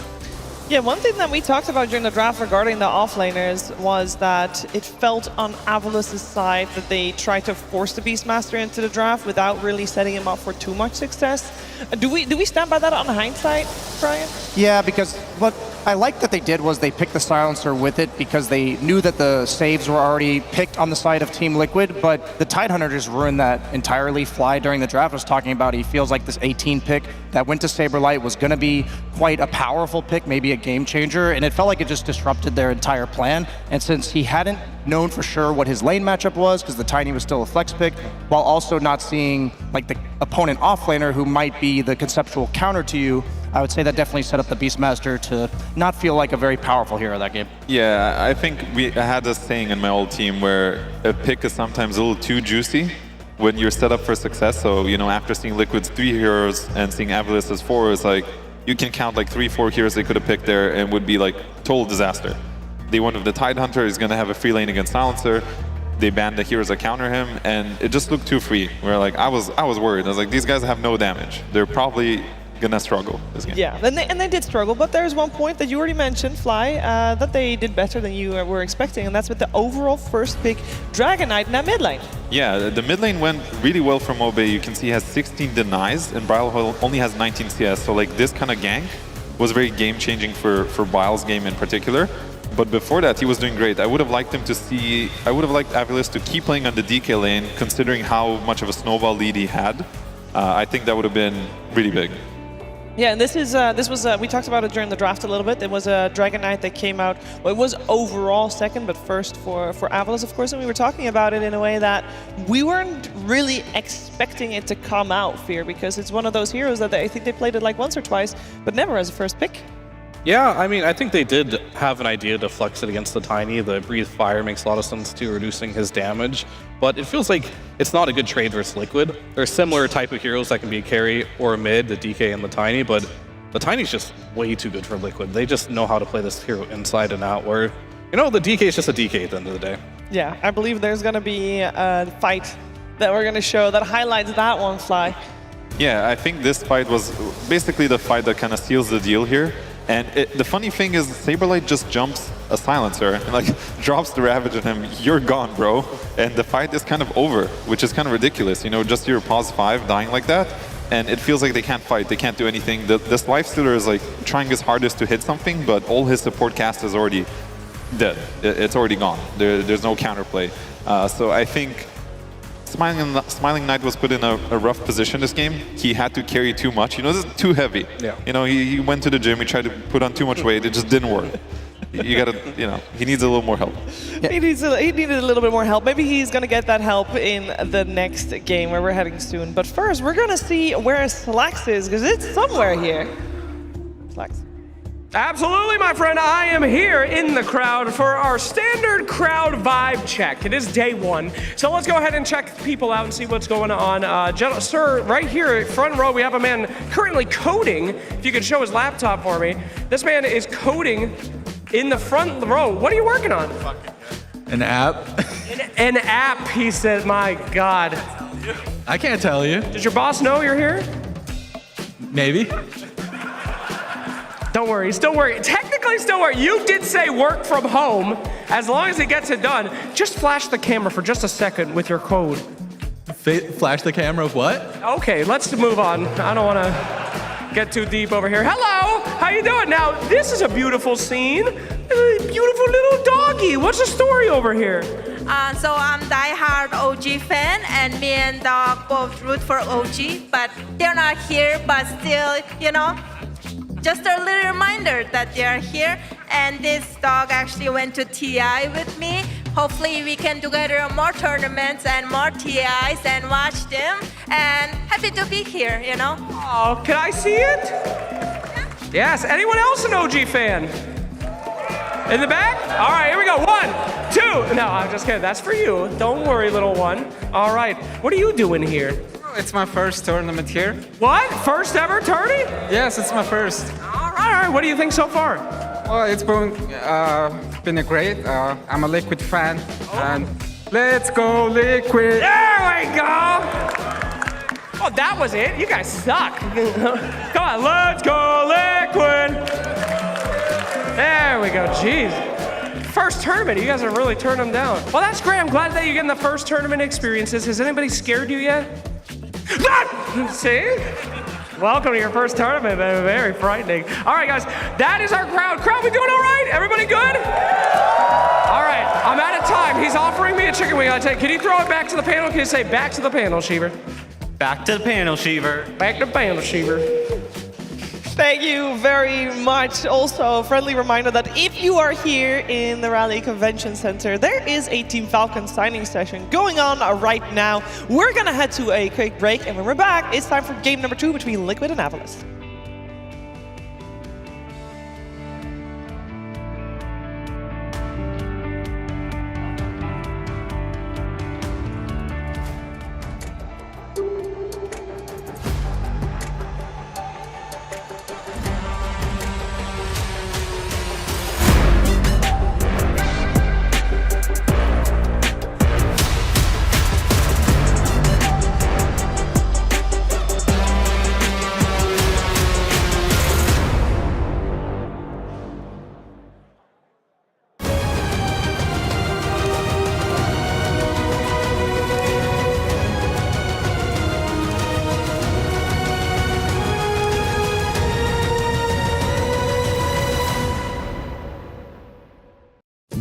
Yeah, one thing that we talked about during the draft regarding the offlaners was that it felt on Avalos' side that they tried to force the Beastmaster into the draft without really setting him up for too much success. Do we stand by that on hindsight, Brian? Yeah, because what I liked that they did was they picked the Silencer with it because they knew that the saves were already picked on the side of Team Liquid, but the Tidehunter just ruined that entirely. Fly during the draft was talking about he feels like this 18 pick that went to Saberlight was going to be quite a powerful pick, maybe a game changer, and it felt like it just disrupted their entire plan. And since he hadn't known for sure what his lane matchup was, because the Tiny was still a flex pick, while also not seeing like the opponent offlaner who might be the conceptual counter to you, I would say that definitely set up the Beastmaster to not feel like a very powerful hero that game. Yeah, I think I had this saying in my old team where a pick is sometimes a little too juicy when you're set up for success. So, you know, after seeing Liquid's 3 heroes and seeing Avalos' 4, it's like you can count like 3-4 heroes they could have picked there and would be like total disaster. They went with the Tidehunter, he's going to have a free lane against Silencer. They banned the heroes that counter him, and it just looked too free. Where like I was worried. I was like, these guys have no damage. They're probably gonna struggle this game. Yeah, and they did struggle, but there's one point that you already mentioned, Fly, that they did better than you were expecting, and that's with the overall first pick, Dragon Knight in that mid lane. Yeah, the mid lane went really well from Obe. You can see he has 16 denies, and Bryle only has 19 CS. So like this kind of gank was very game-changing for Bryle's game in particular. But before that, he was doing great. I would have liked him to see. I would have liked Avalos to keep playing on the DK lane, considering how much of a snowball lead he had. I think that would have been really big. Yeah, and this was we talked about it during the draft a little bit. It was a Dragon Knight that came out. Well, it was overall second, but first for Avalos, of course. And we were talking about it in a way that we weren't really expecting it to come out, Fear, because it's one of those heroes that I think they played it like once or twice, but never as a first pick. Yeah, I mean, I think they did have an idea to flex it against the Tiny. The Breathe Fire makes a lot of sense too, reducing his damage. But it feels like it's not a good trade versus Liquid. There's similar type of heroes that can be a carry or a mid, the DK and the Tiny, but the Tiny's just way too good for Liquid. They just know how to play this hero inside and out, where, you know, the DK is just a DK at the end of the day. Yeah, I believe there's going to be a fight that we're going to show that highlights that one, Fly. Yeah, I think this fight was basically the fight that kind of seals the deal here. And the funny thing is, Saberlight just jumps a Silencer and like drops the Ravage at him. You're gone, bro. And the fight is kind of over, which is kind of ridiculous. You know, just your pause 5 dying like that, and it feels like they can't fight. They can't do anything. This Lifestealer is like trying his hardest to hit something, but all his support cast is already dead. It's already gone. There's no counterplay. So I think Smiling Knight was put in a rough position this game. He had to carry too much. You know, this is too heavy. Yeah. You know, he went to the gym, he tried to put on too much weight, it just didn't work. You gotta, you know, he needs a little more help. Yeah. He needed a little bit more help. Maybe he's gonna get that help in the next game where we're heading soon. But first, we're gonna see where Slax is, because it's somewhere here. Slax. Absolutely, my friend. I am here in the crowd for our standard crowd vibe check. It is day 1. So let's go ahead and check people out and see what's going on. Sir, right here, front row, we have a man currently coding. If you could show his laptop for me. This man is coding in the front row. What are you working on? An app? An app, he said. My God. I can't tell you. Does your boss know you're here? Maybe. Don't worry, still worry. Technically, still worry. You did say work from home. As long as he gets it done, just flash the camera for just a second with your code. Flash the camera of what? Okay, let's move on. I don't want to get too deep over here. Hello, how you doing? Now, this is a beautiful scene. A beautiful little doggy. What's the story over here? So I'm diehard OG fan, and me and dog both root for OG, but they're not here, but still, you know, just a little reminder that they are here. And this dog actually went to TI with me. Hopefully we can together more tournaments and more TIs and watch them. And happy to be here, you know. Oh, can I see it? Yes, anyone else an OG fan? In the back? All right, here we go. 1, 2. No, I'm just kidding. That's for you. Don't worry, little one. All right, what are you doing here? It's my first tournament here. What? First ever tourney? Yes, it's my first. All right. What do you think so far? Well, it's been a great. I'm a Liquid fan, and let's go Liquid! There we go! Oh, that was it? You guys suck. Come on, let's go Liquid! There we go, jeez. First tournament, you guys are really turning them down. Well, that's great. I'm glad that you're getting the first tournament experiences. Has anybody scared you yet? See? Welcome to your first tournament. Very frightening. All right, guys, that is our crowd. Crowd, we doing all right? Everybody good? All right, I'm out of time. He's offering me a chicken wing. Can you throw it back to the panel? Can you say back to the panel, Sheever? Back to the panel, Sheever. Back to the panel, Sheever. Thank you very much. Also, a friendly reminder that if you are here in the Raleigh Convention Center, there is a Team Falcon signing session going on right now. We're going to head to a quick break, and when we're back, it's time for game number 2 between Liquid and Avalanche.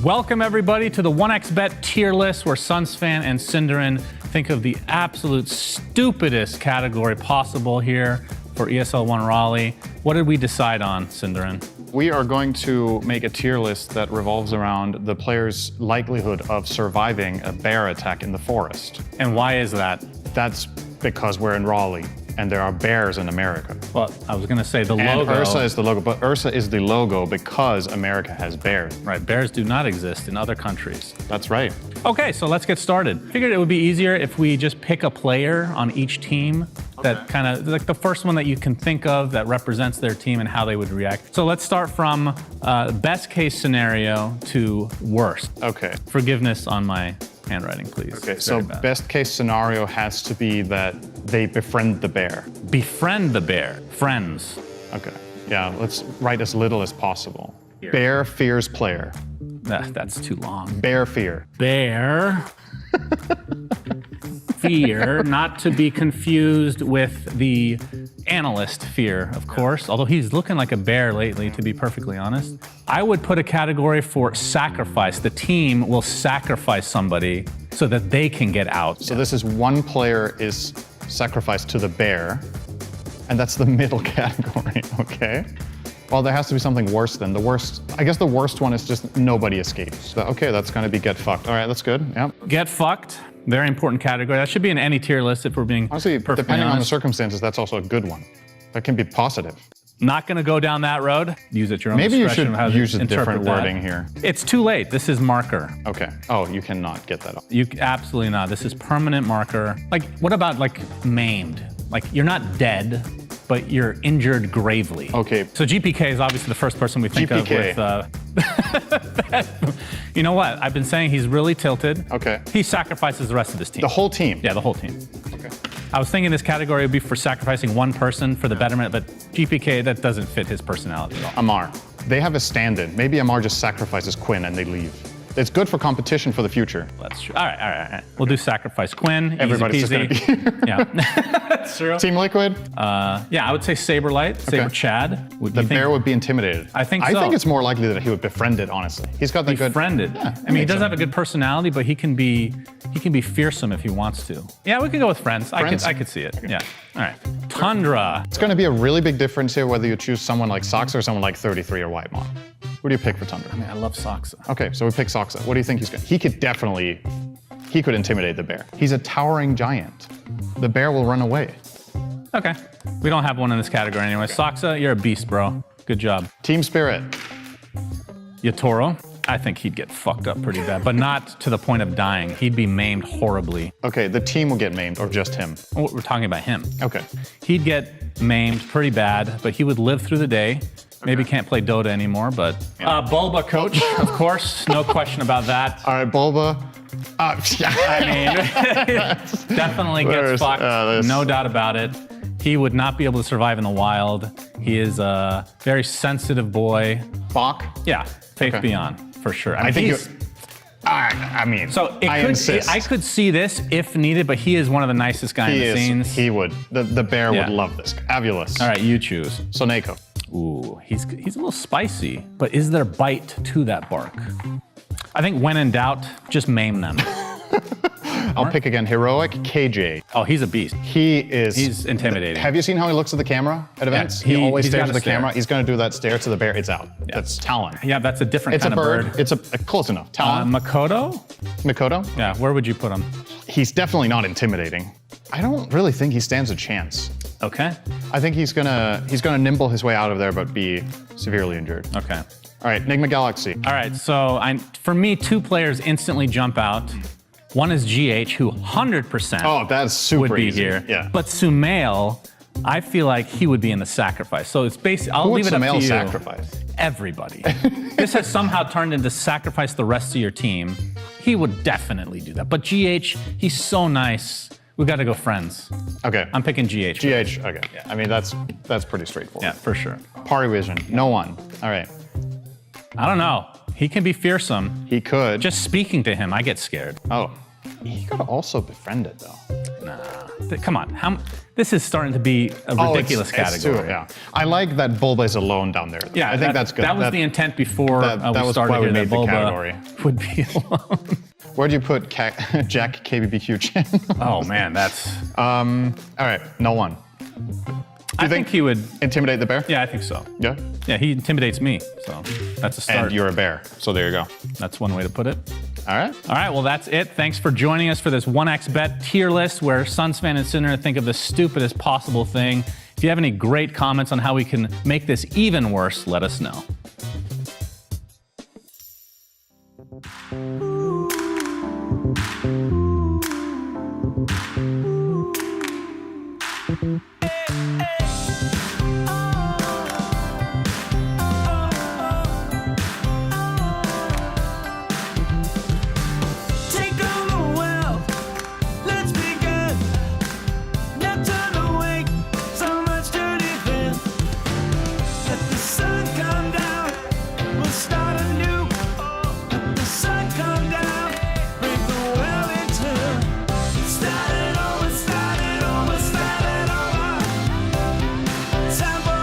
Welcome everybody to the 1xBet tier list where Sunsfan and Cinderin think of the absolute stupidest category possible here for ESL One Raleigh. What did we decide on, Cinderin? We are going to make a tier list that revolves around the player's likelihood of surviving a bear attack in the forest. And why is that? That's because we're in Raleigh and there are bears in America. Well, I was gonna say the and logo. Ursa is the logo, but Ursa is the logo because America has bears. Right, bears do not exist in other countries. That's right. Okay, so let's get started. Figured it would be easier if we just pick a player on each team that kind of, like the first one that you can think of that represents their team and how they would react. So let's start from best case scenario to worst. Okay. Forgiveness on my handwriting, please. Okay, so best case scenario has to be that they befriend the bear. Befriend the bear. Friends. Okay. Yeah, let's write as little as possible. Bear fears player. That's too long. Bear fear. Bear fear, not to be confused with the analyst fear, of course, although he's looking like a bear lately, to be perfectly honest. I would put a category for sacrifice. The team will sacrifice somebody so that they can get out. So this is one player is sacrificed to the bear, and that's the middle category, okay? Well, there has to be something worse than the worst. I guess the worst one is just nobody escapes. So, okay, that's gonna be get fucked. All right, that's good, yeah. Get fucked, very important category. That should be in any tier list if we're being honestly, perfectly depending on the honest. circumstances, that's also a good one. That can be positive. Not gonna go down that road. Use at your own Maybe you discretion should how to use a interpret different that. wording here. It's too late. This is marker. Okay. Oh, you cannot get that off. You absolutely not. This is permanent marker. Like, what about like maimed? Like, you're not dead, but you're injured gravely. Okay. So GPK is obviously the first person we think of GPK. with You know what? I've been saying he's really tilted. Okay. He sacrifices the rest of his team. The whole team? Yeah, the whole team. Okay. I was thinking this category would be for sacrificing one person for the betterment, but GPK, that doesn't fit his personality at all. Amar. They have a stand-in. Maybe Amar just sacrifices Quinn and they leave. It's good for competition for the future. That's true. All right. We'll do sacrifice Quinn. Everybody's easy just gonna peasy. Yeah. That's true. Team Liquid? Yeah, I would say Saberlight, Saber Chad. The bear would be intimidated. I think so. I think it's more likely that he would befriend it, honestly. He's got that good... Befriended. Yeah, I mean, he does have a good personality, but he can be fearsome if he wants to. Yeah, we can go with friends. I could see it. Okay. Yeah. All right. Tundra. It's going to be a really big difference here whether you choose someone like Sox or someone like 33 or Whitemon. Who do you pick for Tundra? I mean, I love Soxa. Okay, so we pick Soxa. What do you think he's going to... He could intimidate the bear. He's a towering giant. The bear will run away. Okay. We don't have one in this category anyway. Okay. Soxa, you're a beast, bro. Good job. Team Spirit. Yatoro. I think he'd get fucked up pretty bad, but not to the point of dying. He'd be maimed horribly. Okay, the team will get maimed, or just him? Oh, we're talking about him. Okay. He'd get maimed pretty bad, but he would live through the day. Maybe can't play Dota anymore, but... Bulba coach, of course. No question about that. All right, Bulba. I mean, definitely gets fucked. No doubt about it. He would not be able to survive in the wild. He is a very sensitive boy. Bach? Yeah, Faith Beyond, for sure. I mean, I could see this if needed, but he is one of the nicest guys in the scenes. He would. The bear would love this. Avulus. All right, you choose. Soneko. Ooh, he's a little spicy, but is there bite to that bark? I think when in doubt, just maim them. I'll pick again. Heroic KJ. Oh, he's a beast. He's intimidating. Have you seen how he looks at the camera at events? Yeah, he always he's stares at the stare. camera. He's going to do that stare to the bear. It's out. Yeah. That's Talon. Yeah, that's a different kind of bird. It's a close enough. Talon. Makoto? Makoto? Yeah, where would you put him? He's definitely not intimidating. I don't really think he stands a chance. Okay. I think he's gonna nimble his way out of there, but be severely injured. Okay. All right, Enigma Galaxy. All right, so for me, two players instantly jump out. One is GH, who 100% that's super would be easy. here. Yeah. But Sumail, I feel like he would be in the sacrifice. So it's basically, I'll leave it up to you. Sacrifice? Everybody. This has somehow turned into sacrifice the rest of your team. He would definitely do that. But GH, he's so nice. We got to go friends. Okay. I'm picking GH. GH, okay. Yeah. I mean, that's pretty straightforward. Yeah, for sure. Parivision, no one. All right. I don't know. He can be fearsome. He could. Just speaking to him, I get scared. Oh. He could also befriend it, though. Nah. Come on. This is starting to be a ridiculous category. It's too, yeah. I like that Bulba is alone down there. Though. Yeah, I think that's good. That was the intent before that we started why we here, made that the Bulba category. would be alone. Where'd you put Jack KBBQ Chen? Oh, man, that's... All right, no one. I think he would... Intimidate the bear? Yeah, I think so. Yeah? Yeah, he intimidates me, so that's a start. And you're a bear, so there you go. That's one way to put it. All right. All right, well, that's it. Thanks for joining us for this 1xBet tier list where Suns fan and Sinner think of the stupidest possible thing. If you have any great comments on how we can make this even worse, let us know. Time for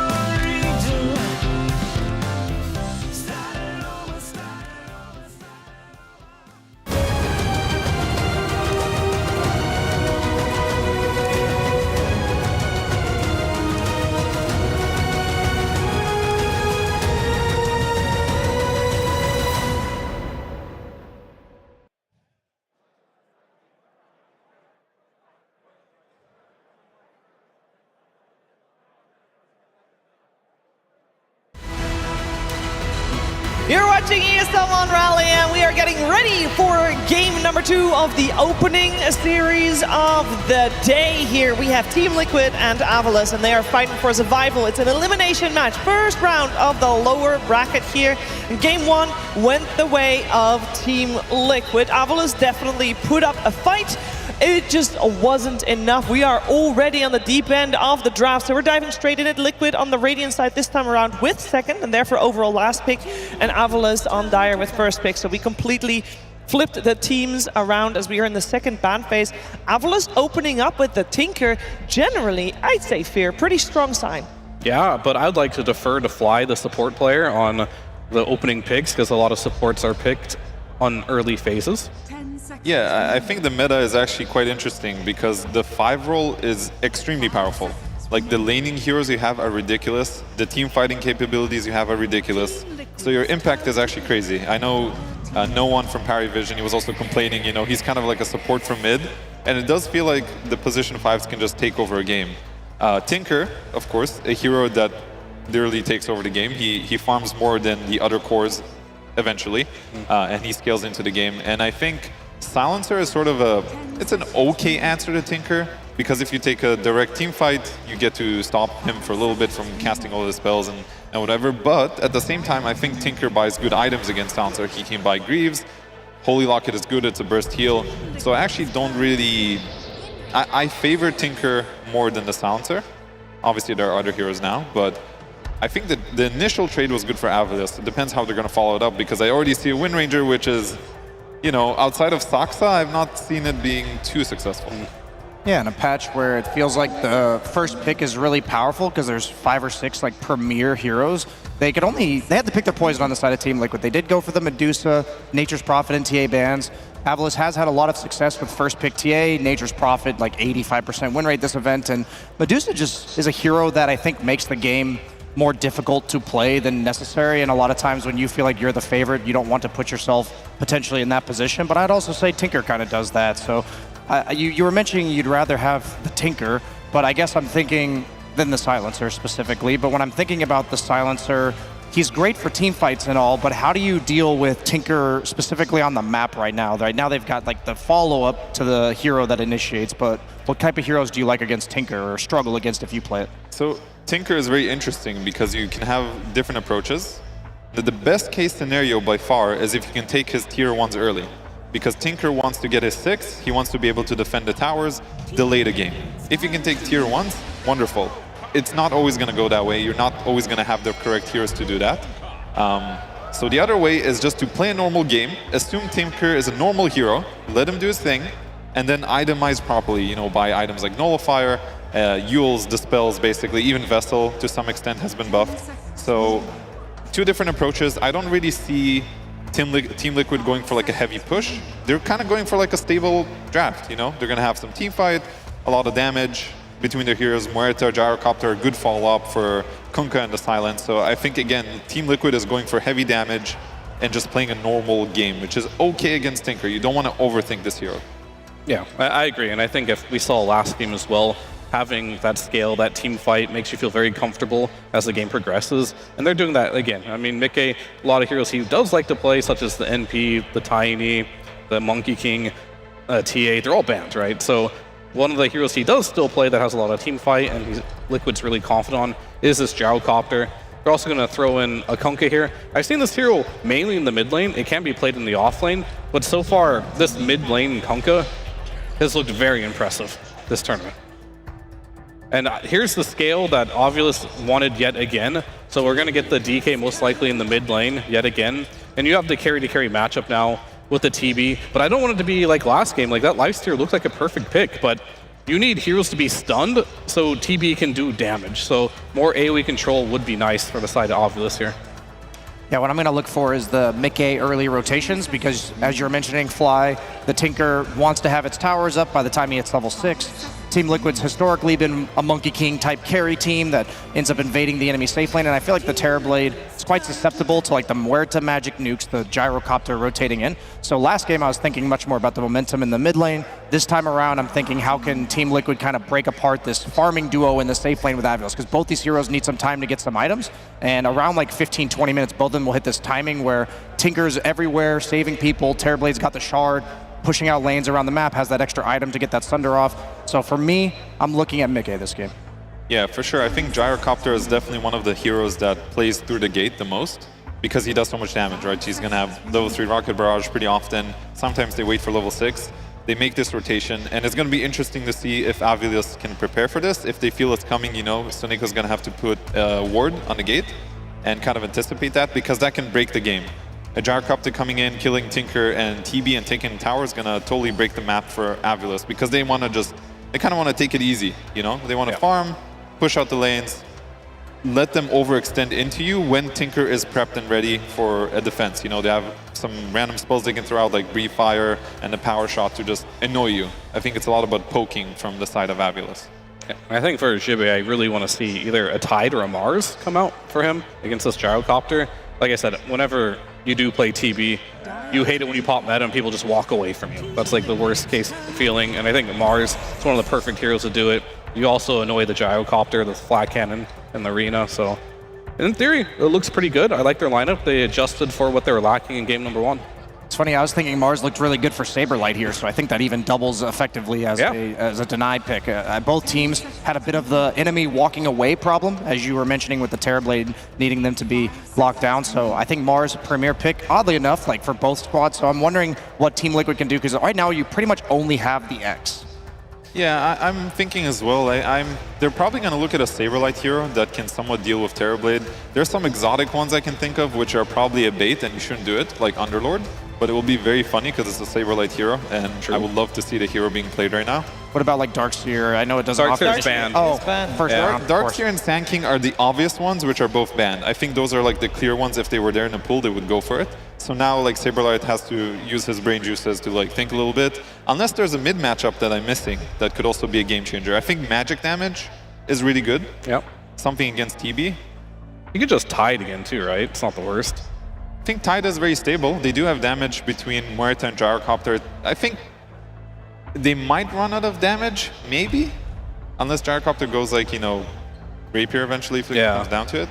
You're watching ESL One Raleigh, and we are getting ready for game number 2 of the opening series of the day here. We have Team Liquid and Avalos, and they are fighting for survival. It's an elimination match, first round of the lower bracket here. Game 1 went the way of Team Liquid. Avalos definitely put up a fight. It just wasn't enough. We are already on the deep end of the draft, so we're diving straight in at Liquid on the Radiant side this time around with second, and therefore overall last pick, and Avalos on Dire with first pick. So we completely flipped the teams around as we are in the second ban phase. Avalos opening up with the Tinker. Generally, I'd say Fear, pretty strong sign. Yeah, but I'd like to defer to Fly, the support player, on the opening picks, because a lot of supports are picked on early phases. Yeah, I think the meta is actually quite interesting because the 5 role is extremely powerful. Like the laning heroes you have are ridiculous. The team fighting capabilities you have are ridiculous. So your impact is actually crazy. I know no one from Parry Vision, he was also complaining, you know, he's kind of like a support from mid. And it does feel like the position 5s can just take over a game. Tinker, of course, a hero that literally takes over the game. He farms more than the other cores eventually, and he scales into the game. And I think Silencer is sort of it's an okay answer to Tinker, because if you take a direct team fight, you get to stop him for a little bit from casting all the spells and whatever. But at the same time, I think Tinker buys good items against Silencer. He can buy Greaves, Holy Locket is good, it's a burst heal. So I actually don't really... I favor Tinker more than the Silencer. Obviously there are other heroes now, but I think that the initial trade was good for Avalos. It depends how they're going to follow it up, because I already see a Wind Ranger, which is, you know, outside of Saksa, I've not seen it being too successful. Yeah, in a patch where it feels like the first pick is really powerful because there's 5 or 6 like premier heroes. They had to pick their poison on the side of Team Liquid. They did go for the Medusa, Nature's Prophet, and TA bans. Avalos has had a lot of success with first pick TA, Nature's Prophet, like 85% win rate this event, and Medusa just is a hero that I think makes the game more difficult to play than necessary, and a lot of times when you feel like you're the favorite, you don't want to put yourself potentially in that position, but I'd also say Tinker kind of does that. So you were mentioning you'd rather have the Tinker, but I guess I'm thinking than the Silencer specifically, but when I'm thinking about the Silencer, he's great for team fights and all, but how do you deal with Tinker specifically on the map right now? Right now they've got like the follow-up to the hero that initiates, but what type of heroes do you like against Tinker or struggle against if you play it? So Tinker is very interesting because you can have different approaches. The best case scenario by far is if you can take his tier 1s early. Because Tinker wants to get his 6, he wants to be able to defend the towers, delay the game. If you can take tier 1s, wonderful. It's not always going to go that way. You're not always going to have the correct heroes to do that. So the other way is just to play a normal game, assume Tinker is a normal hero, let him do his thing, and then itemize properly, you know, buy items like Nullifier, Yules, Dispels, basically, even Vessel to some extent has been buffed. So 2 different approaches. I don't really see Team Liquid going for like a heavy push. They're kind of going for like a stable draft, you know? They're going to have some team fight, a lot of damage between their heroes. Muerta, Gyrocopter, good follow-up for Kunkka and the Silence. So I think, again, Team Liquid is going for heavy damage and just playing a normal game, which is okay against Tinker. You don't want to overthink this hero. Yeah, I agree. And I think if we saw last game as well, having that scale, that team fight makes you feel very comfortable as the game progresses. And they're doing that again. I mean, Mickey, a lot of heroes he does like to play, such as the NP, the Tiny, the Monkey King, TA, they're all banned, right? So one of the heroes he does still play that has a lot of team fight and Liquid's really confident on is this Gyrocopter. They're also going to throw in a Kunkka here. I've seen this hero mainly in the mid lane. It can be played in the off lane, but so far, this mid lane Kunkka has looked very impressive this tournament. And here's the scale that Ovilus wanted yet again. So we're going to get the DK most likely in the mid lane yet again. And you have the carry-to-carry matchup now with the TB. But I don't want it to be like last game. Like that lifesteal looked like a perfect pick, but you need heroes to be stunned so TB can do damage. So more AoE control would be nice for the side of Ovilus here. Yeah, what I'm going to look for is the Mickey early rotations because, as you're mentioning, Fly, the Tinker wants to have its towers up by the time he hits level 6. Team Liquid's historically been a Monkey King type carry team that ends up invading the enemy safe lane, and I feel like the Terrorblade is quite susceptible to like the Muerta magic nukes, the gyrocopter rotating in. So last game I was thinking much more about the momentum in the mid lane. This time around I'm thinking how can Team Liquid kind of break apart this farming duo in the safe lane with Avilos, because both these heroes need some time to get some items, and around like 15-20 minutes both of them will hit this timing where Tinker's everywhere saving people, Terrorblade's got the shard, pushing out lanes around the map, has that extra item to get that Sunder off. So for me, I'm looking at Mickey this game. Yeah, for sure. I think Gyrocopter is definitely one of the heroes that plays through the gate the most because he does so much damage, right? He's going to have level 3 Rocket Barrage pretty often. Sometimes they wait for level 6. They make this rotation, and it's going to be interesting to see if Avilos can prepare for this. If they feel it's coming, you know, Soneko's going to have to put a ward on the gate and kind of anticipate that, because that can break the game. A Gyrocopter coming in, killing Tinker and TB and taking tower is going to totally break the map for Avilos, because they want to just, they kind of want to take it easy, you know? They want to farm, push out the lanes, let them overextend into you when Tinker is prepped and ready for a defense. You know, they have some random spells they can throw out, like Breathe Fire and a Power Shot to just annoy you. I think it's a lot about poking from the side of Avilos. Yeah, I think for Jibe, I really want to see either a Tide or a Mars come out for him against this Gyrocopter. Like I said, whenever you do play TB, you hate it when you pop meta and people just walk away from you. That's like the worst case feeling, and I think Mars is one of the perfect heroes to do it. You also annoy the Gyrocopter, the flat cannon in the arena, so in theory, it looks pretty good. I like their lineup. They adjusted for what they were lacking in game number 1. It's funny, I was thinking Mars looked really good for Saberlight here, so I think that even doubles effectively as, a denied pick. Both teams had a bit of the enemy walking away problem, as you were mentioning with the Terrorblade needing them to be locked down, so I think Mars premier pick, oddly enough, like for both squads, so I'm wondering what Team Liquid can do, because right now you pretty much only have the X. Yeah, I'm thinking as well. They're probably going to look at a Saberlight hero that can somewhat deal with Terrorblade. There's some exotic ones I can think of, which are probably a bait, and you shouldn't do it, like Underlord. But it will be very funny because it's a Saberlight hero, and I would love to see the hero being played right now. What about like Darkseer? I know it doesn't offer... Darkseer's banned. Oh, for sure. Darkseer and Sand King are the obvious ones, which are both banned. I think those are like the clear ones. If they were there in the pool, they would go for it. So now like Saberlight has to use his brain juices to like think a little bit. Unless there's a mid matchup that I'm missing, that could also be a game changer. I think magic damage is really good. Yep. Something against TB. You could just Tide again too, right? It's not the worst. I think Tide is very stable. They do have damage between Muerta and Gyrocopter. I think they might run out of damage, maybe? Unless Gyrocopter goes like, you know, Rapier eventually if it comes down to it.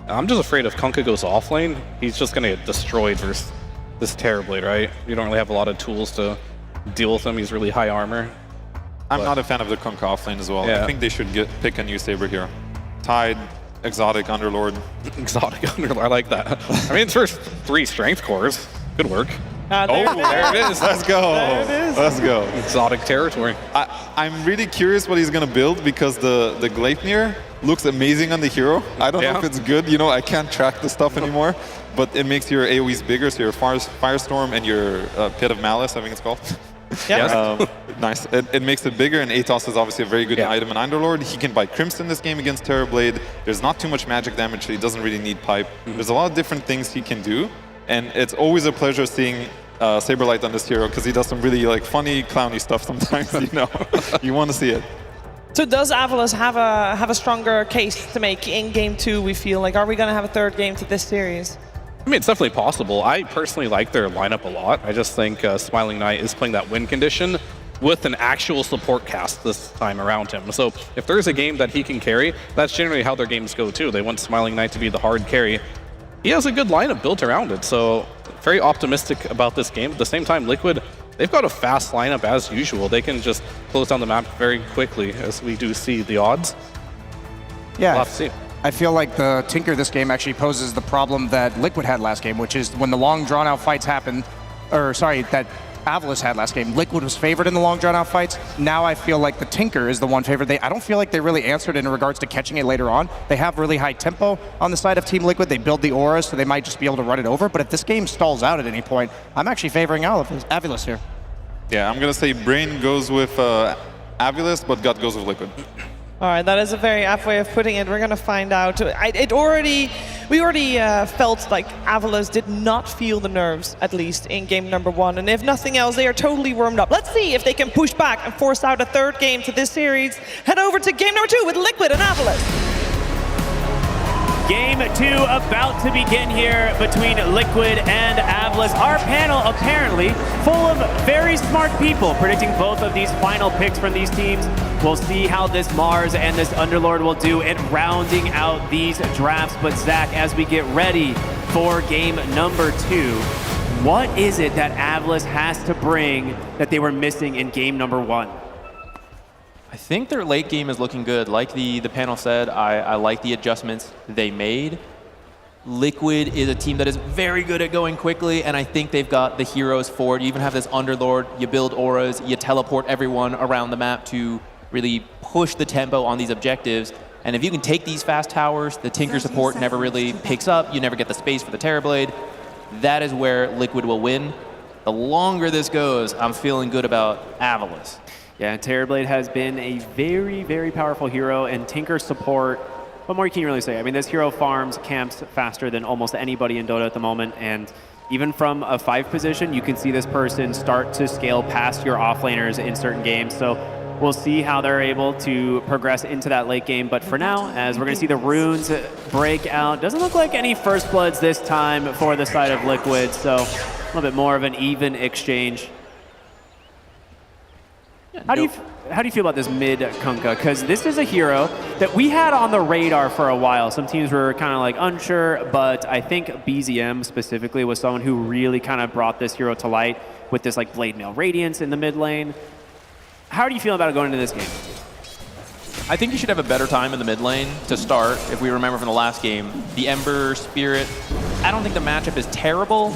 I'm just afraid if Kunkka goes off lane, he's just going to get destroyed versus this Terrorblade, right? You don't really have a lot of tools to deal with him. He's really high armor. I'm not a fan of the Kunkka offlane as well. Yeah. I think they should pick a new Saber hero. Tide, Exotic, Underlord. Exotic Underlord, I like that. I mean, it's first 3 strength cores. Good work. There it is. Let's go. There it is. Let's go. Exotic territory. I'm really curious what he's going to build, because the Gleipnir looks amazing on the hero. I don't know if it's good. You know, I can't track the stuff anymore, but it makes your AoEs bigger, so your Firestorm and your Pit of Malice, I think it's called. Nice. It makes it bigger, and Atos is obviously a very good item in Underlord. He can buy Crimson this game against Terrorblade. There's not too much magic damage, so he doesn't really need pipe. There's a lot of different things he can do, and it's always a pleasure seeing Saberlight on this hero, because he does some really like funny, clowny stuff sometimes, you know. You want to see it. So does Avilos have a stronger case to make in game 2, we feel? Like, are we going to have a third game to this series? I mean, it's definitely possible. I personally like their lineup a lot. I just think Smiling Knight is playing that win condition with an actual support cast this time around him. So if there's a game that he can carry, that's generally how their games go too. They want Smiling Knight to be the hard carry. He has a good lineup built around it, so very optimistic about this game. At the same time, Liquid, they've got a fast lineup as usual. They can just close down the map very quickly, as we do see the odds. Yeah. We'll have to see. I feel like the Tinker this game actually poses the problem that Liquid had last game, which is when the long drawn-out fights happen, or sorry, that Avilos had last game. Liquid was favored in the long drawn-out fights. Now I feel like the Tinker is the one favored. I don't feel like they really answered in regards to catching it later on. They have really high tempo on the side of Team Liquid. They build the auras, so they might just be able to run it over. But if this game stalls out at any point, I'm actually favoring Avilos here. Yeah, I'm going to say Brain goes with Avilos, but Gut goes with Liquid. All right, that is a very apt way of putting it. We're going to find out. It already we already felt like Avalos did not feel the nerves, at least in game number 1. And if nothing else, they are totally warmed up. Let's see if they can push back and force out a third game to this series. Head over to game number 2 with Liquid and Avalos. Game 2 about to begin here between Liquid and Avalos. Our panel apparently full of very smart people predicting both of these final picks from these teams. We'll see how this Mars and this Underlord will do in rounding out these drafts. But Zach, as we get ready for game number 2, what is it that Avalos has to bring that they were missing in game number 1? I think their late game is looking good. Like the panel said, I like the adjustments they made. Liquid is a team that is very good at going quickly, and I think they've got the heroes for it. You even have this Underlord, you build auras, you teleport everyone around the map to really push the tempo on these objectives. And if you can take these fast towers, the Tinker support never really picks up, you never get the space for the Terrorblade. That is where Liquid will win. The longer this goes, I'm feeling good about Avalos. Yeah, Terrorblade has been a very, very powerful hero, and Tinker support, what more can you really say? I mean, this hero farms camps faster than almost anybody in Dota at the moment, and even from a 5 position, you can see this person start to scale past your offlaners in certain games. So we'll see how they're able to progress into that late game. But for now, as we're going to see the runes break out, doesn't look like any First Bloods this time for the side of Liquid, so a little bit more of an even exchange. How do you feel about this mid Kunkka? Because this is a hero that we had on the radar for a while. Some teams were kind of like unsure, but I think BZM specifically was someone who really kind of brought this hero to light with this like Blade Mail Radiance in the mid lane. How do you feel about it going into this game? I think you should have a better time in the mid lane to start. If we remember from the last game, the Ember, Spirit, I don't think the matchup is terrible,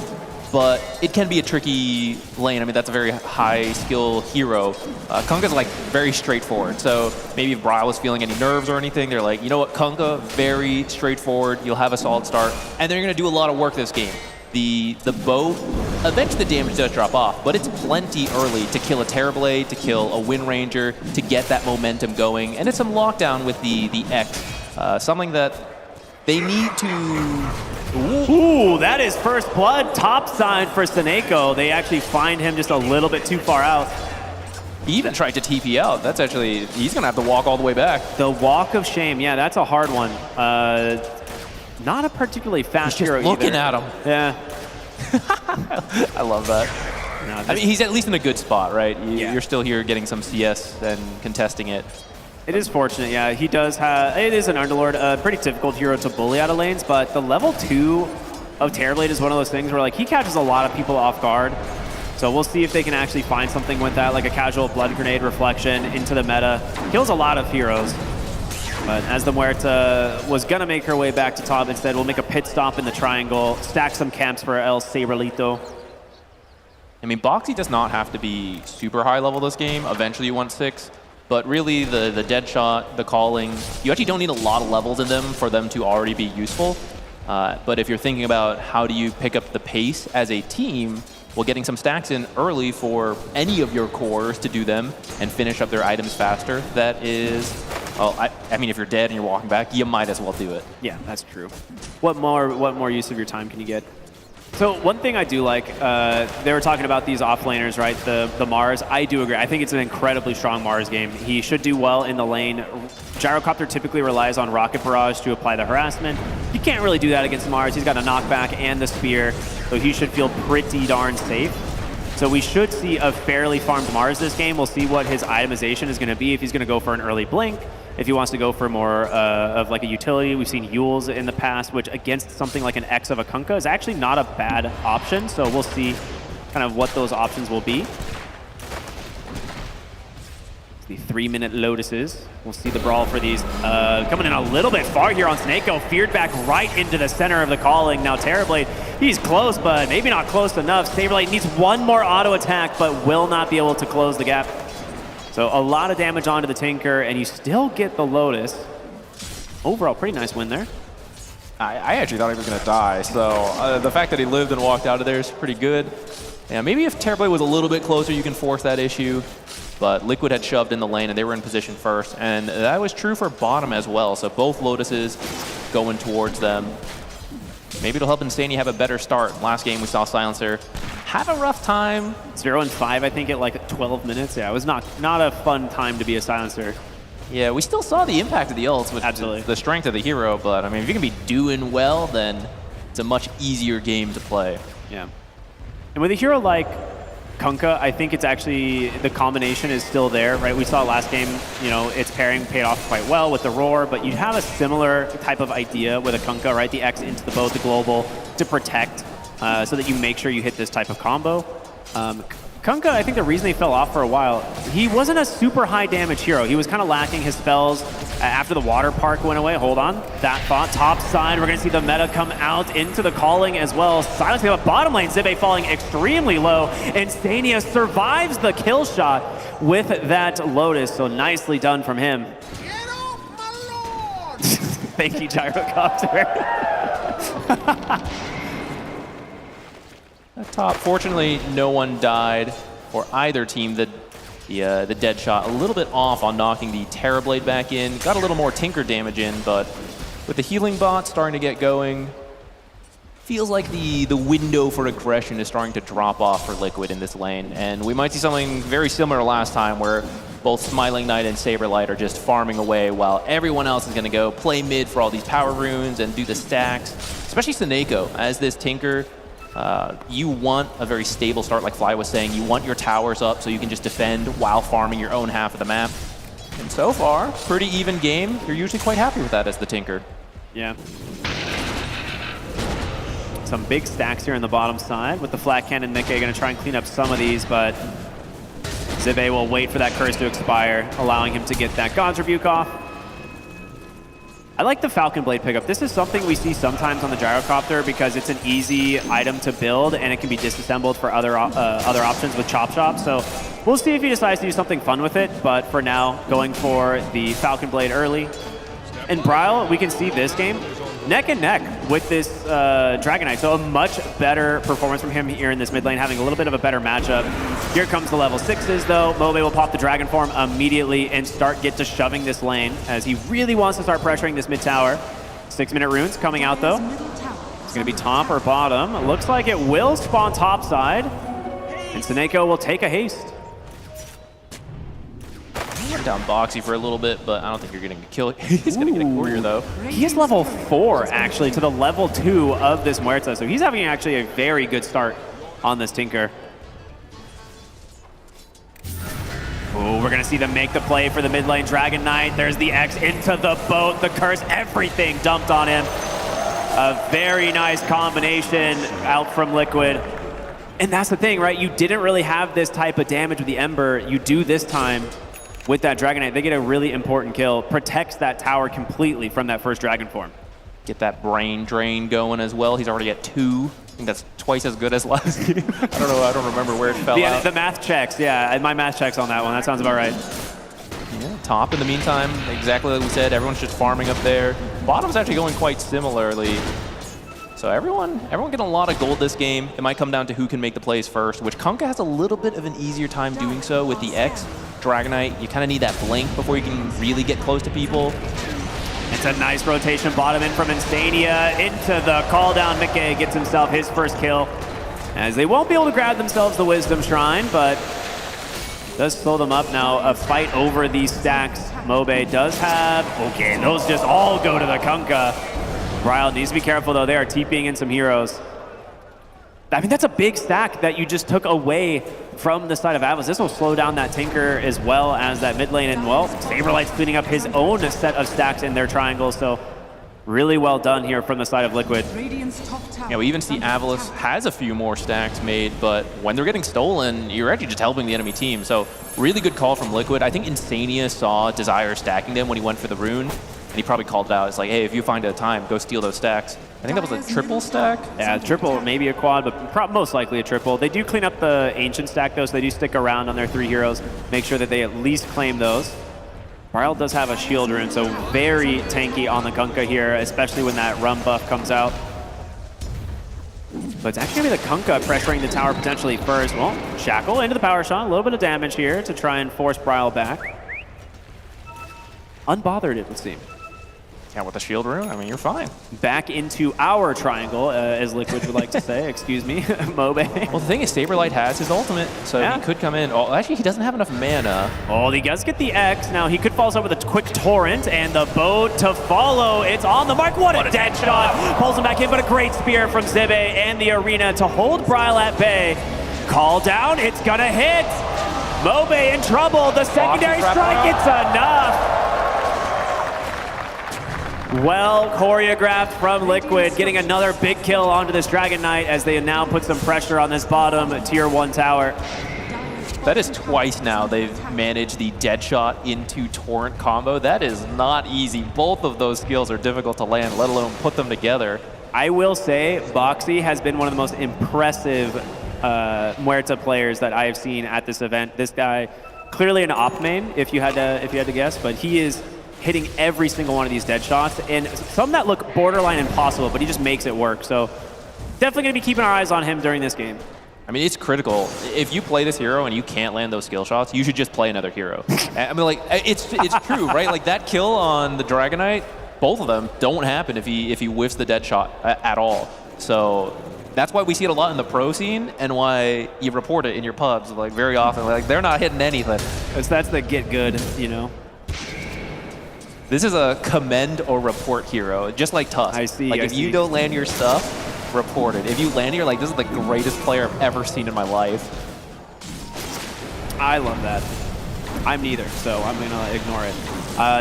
but it can be a tricky lane. I mean, that's a very high skill hero. Kunkka's like very straightforward. So maybe if Braille was feeling any nerves or anything, they're like, you know what, Kunkka, very straightforward. You'll have a solid start. And they're gonna do a lot of work this game. The bow, eventually the damage does drop off, but it's plenty early to kill a Terrorblade, to kill a Wind Ranger, to get that momentum going. And it's some lockdown with the X, something that they need to... Ooh, that is first blood. Top side for Seneko. They actually find him just a little bit too far out. He even tried to TP out. That's actually, he's going to have to walk all the way back. The walk of shame. Yeah, that's a hard one. Not a particularly fast hero either. Looking at him. Yeah. I love that. No, I mean, he's at least in a good spot, right? You're still here getting some CS and contesting it. It is fortunate, yeah. He does have, it is an Underlord, a pretty difficult hero to bully out of lanes, but the level 2 of Terrorblade is one of those things where like he catches a lot of people off guard. So we'll see if they can actually find something with that, like a casual Blood Grenade reflection into the meta. Kills a lot of heroes. But as the Muerta was gonna make her way back to top, instead we'll make a pit stop in the triangle, stack some camps for El Saberlito. I mean, Boxy does not have to be super high level this game. Eventually you want 6. But really, the dead shot, the calling, you actually don't need a lot of levels in them for them to already be useful. But if you're thinking about how do you pick up the pace as a team, well, getting some stacks in early for any of your cores to do them and finish up their items faster, that is, well, I mean, if you're dead and you're walking back, you might as well do it. Yeah, that's true. What more use of your time can you get? So one thing I do like, they were talking about these offlaners, right? The Mars. I do agree. I think it's an incredibly strong Mars game. He should do well in the lane. Gyrocopter typically relies on Rocket Barrage to apply the harassment. You can't really do that against Mars. He's got a knockback and the spear, so he should feel pretty darn safe. So we should see a fairly farmed Mars this game. We'll see what his itemization is going to be, if he's going to go for an early blink, if he wants to go for more of like a utility. We've seen Yules in the past, which against something like an X of a Kunkka is actually not a bad option. So we'll see kind of what those options will be. The 3-minute Lotuses. We'll see the brawl for these. Coming in a little bit far here on Seneko. Feared back right into the center of the calling. Now Terrorblade, he's close, but maybe not close enough. Saberblade needs one more auto attack, but will not be able to close the gap. So a lot of damage onto the Tinker, and you still get the Lotus. Overall, pretty nice win there. I actually thought he was going to die, so the fact that he lived and walked out of there is pretty good. Yeah, maybe if Terrorblade was a little bit closer, you can force that issue. But Liquid had shoved in the lane, and they were in position first. And that was true for bottom as well, so both Lotuses going towards them. Maybe it'll help Insania have a better start. Last game we saw Silencer have a rough time. 0 and 5, I think, at like 12 minutes. Yeah, it was not a fun time to be a Silencer. Yeah, we still saw the impact of the ults with the strength of the hero, but I mean, if you can be doing well, then it's a much easier game to play. Yeah. And with a hero like Kunkka, I think it's actually, the combination is still there, right? We saw last game, you know, its pairing paid off quite well with the Roar, but you have a similar type of idea with a Kunkka, right? The X into the boat, the global, to protect, so that you make sure you hit this type of combo. Kunkka, I think the reason he fell off for a while, he wasn't a super high damage hero. He was kind of lacking his spells after the water park went away. Hold on, that thought, top side, we're gonna see the meta come out into the calling as well. Silencing up bottom lane, Zibe falling extremely low. Insania survives the kill shot with that Lotus, so nicely done from him. Thank you, Gyrocopter. Top, fortunately, no one died for either team. The dead shot a little bit off on knocking the Terrorblade back in. Got a little more Tinker damage in, but with the healing bot starting to get going, feels like the window for aggression is starting to drop off for Liquid in this lane. And we might see something very similar to last time where both Smiling Knight and Saberlight are just farming away while everyone else is going to go play mid for all these power runes and do the stacks. Especially Seneko, as this Tinker. You want a very stable start, like Fly was saying. You want your towers up so you can just defend while farming your own half of the map. And so far, pretty even game. You're usually quite happy with that as the Tinker. Yeah. Some big stacks here on the bottom side with the Flat Cannon. Nikke going to try and clean up some of these, but Zibe will wait for that curse to expire, allowing him to get that God's Rebuke off. I like the Falcon Blade pickup. This is something we see sometimes on the Gyrocopter because it's an easy item to build and it can be disassembled for other options with Chop Chop. So we'll see if he decides to do something fun with it, but for now, going for the Falcon Blade early. And Bryle, we can see this game neck and neck with this Dragon Knight. So a much better performance from him here in this mid lane, having a little bit of a better matchup. Here comes the level 6s though. Mobe will pop the Dragon Form immediately and get to shoving this lane as he really wants to start pressuring this mid tower. 6-minute runes coming out though. It's gonna be top or bottom. It looks like it will spawn top side. And Seneko will take a haste. Down Boxy for a little bit, but I don't think you're getting a kill. He's going to get a courier, though. He is level 4, actually, to the level 2 of this Muerta, so he's having actually a very good start on this Tinker. Oh, we're going to see them make the play for the mid lane Dragon Knight. There's the X into the boat, the curse, everything dumped on him. A very nice combination out from Liquid. And that's the thing, right? You didn't really have this type of damage with the Ember. You do this time. With that Dragon Knight, they get a really important kill. Protects that tower completely from that first Dragon Form. Get that brain drain going as well. He's already at 2. I think that's twice as good as last game. I don't know. I don't remember where it fell out. The math checks. Yeah, my math checks on that one. That sounds about right. Yeah, top in the meantime, exactly like we said. Everyone's just farming up there. Bottom's actually going quite similarly. So everyone getting a lot of gold this game. It might come down to who can make the plays first, which Kunkka has a little bit of an easier time doing so with the X. Dragon Knight, you kind of need that blink before you can really get close to people. It's a nice rotation bottom in from Insania into the call down. Mickey gets himself his first kill, as they won't be able to grab themselves the Wisdom Shrine, but does slow them up now. A fight over these stacks. Mobe does have, okay, those just all go to the Kunkka. Bryle needs to be careful though, they are TPing in some heroes. I mean, that's a big stack that you just took away from the side of Atlas. This will slow down that Tinker as well as that mid lane. And, well, Saberlight's cleaning up his own set of stacks in their triangles. So really well done here from the side of Liquid. Yeah, we even see Avalos has a few more stacks made, but when they're getting stolen, you're actually just helping the enemy team. So really good call from Liquid. I think Insania saw Desire stacking them when he went for the rune. And he probably called it out. It's like, hey, if you find a time, go steal those stacks. I think that was a triple stack. Yeah, triple, maybe a quad, but most likely a triple. They do clean up the ancient stack, though, so they do stick around on their 3 heroes. Make sure that they at least claim those. Bryle does have a shield rune, so very tanky on the Kunkka here, especially when that rum buff comes out. But it's actually going to be the Kunkka pressuring the tower potentially first. Well, Shackle into the power shot. A little bit of damage here to try and force Bryle back. Unbothered, it would seem. Yeah, with the shield room, I mean, you're fine. Back into our triangle, as Liquid would like to say. Excuse me, Mobe. Well, the thing is, Saberlight has his ultimate, so he could come in. Oh, actually, he doesn't have enough mana. Oh, he does get the X. Now, he could follow up with a quick torrent, and the boat to follow. It's on the mark. What a dead shot. Pulls him back in, but a great spear from Zibe and the arena to hold Bryle at bay. Call down. It's going to hit. Mobe in trouble. The secondary strike, it's enough. Well choreographed from Liquid, getting another big kill onto this Dragon Knight as they now put some pressure on this bottom tier 1 tower. That is twice now they've managed the dead shot into torrent combo. That is not easy. Both of those skills are difficult to land, let alone put them together. I will say Boxy has been one of the most impressive Muerta players that I have seen at this event. This guy, clearly an op main, if you had to guess, but he is hitting every single one of these dead shots, and some that look borderline impossible, but he just makes it work. So definitely going to be keeping our eyes on him during this game. I mean, it's critical. If you play this hero and you can't land those skill shots, you should just play another hero. I mean, like, it's true, right? Like, that kill on the Dragon Knight, both of them don't happen if he whiffs the dead shot at all. So that's why we see it a lot in the pro scene, and why you report it in your pubs, like, very often. Like, they're not hitting anything. That's the get good, you know? This is a commend or report hero, just like Tusk. I see. Like, if you don't land your stuff, report it. If you land it, you're like, this is the greatest player I've ever seen in my life. I love that. I'm neither, so I'm going to ignore it.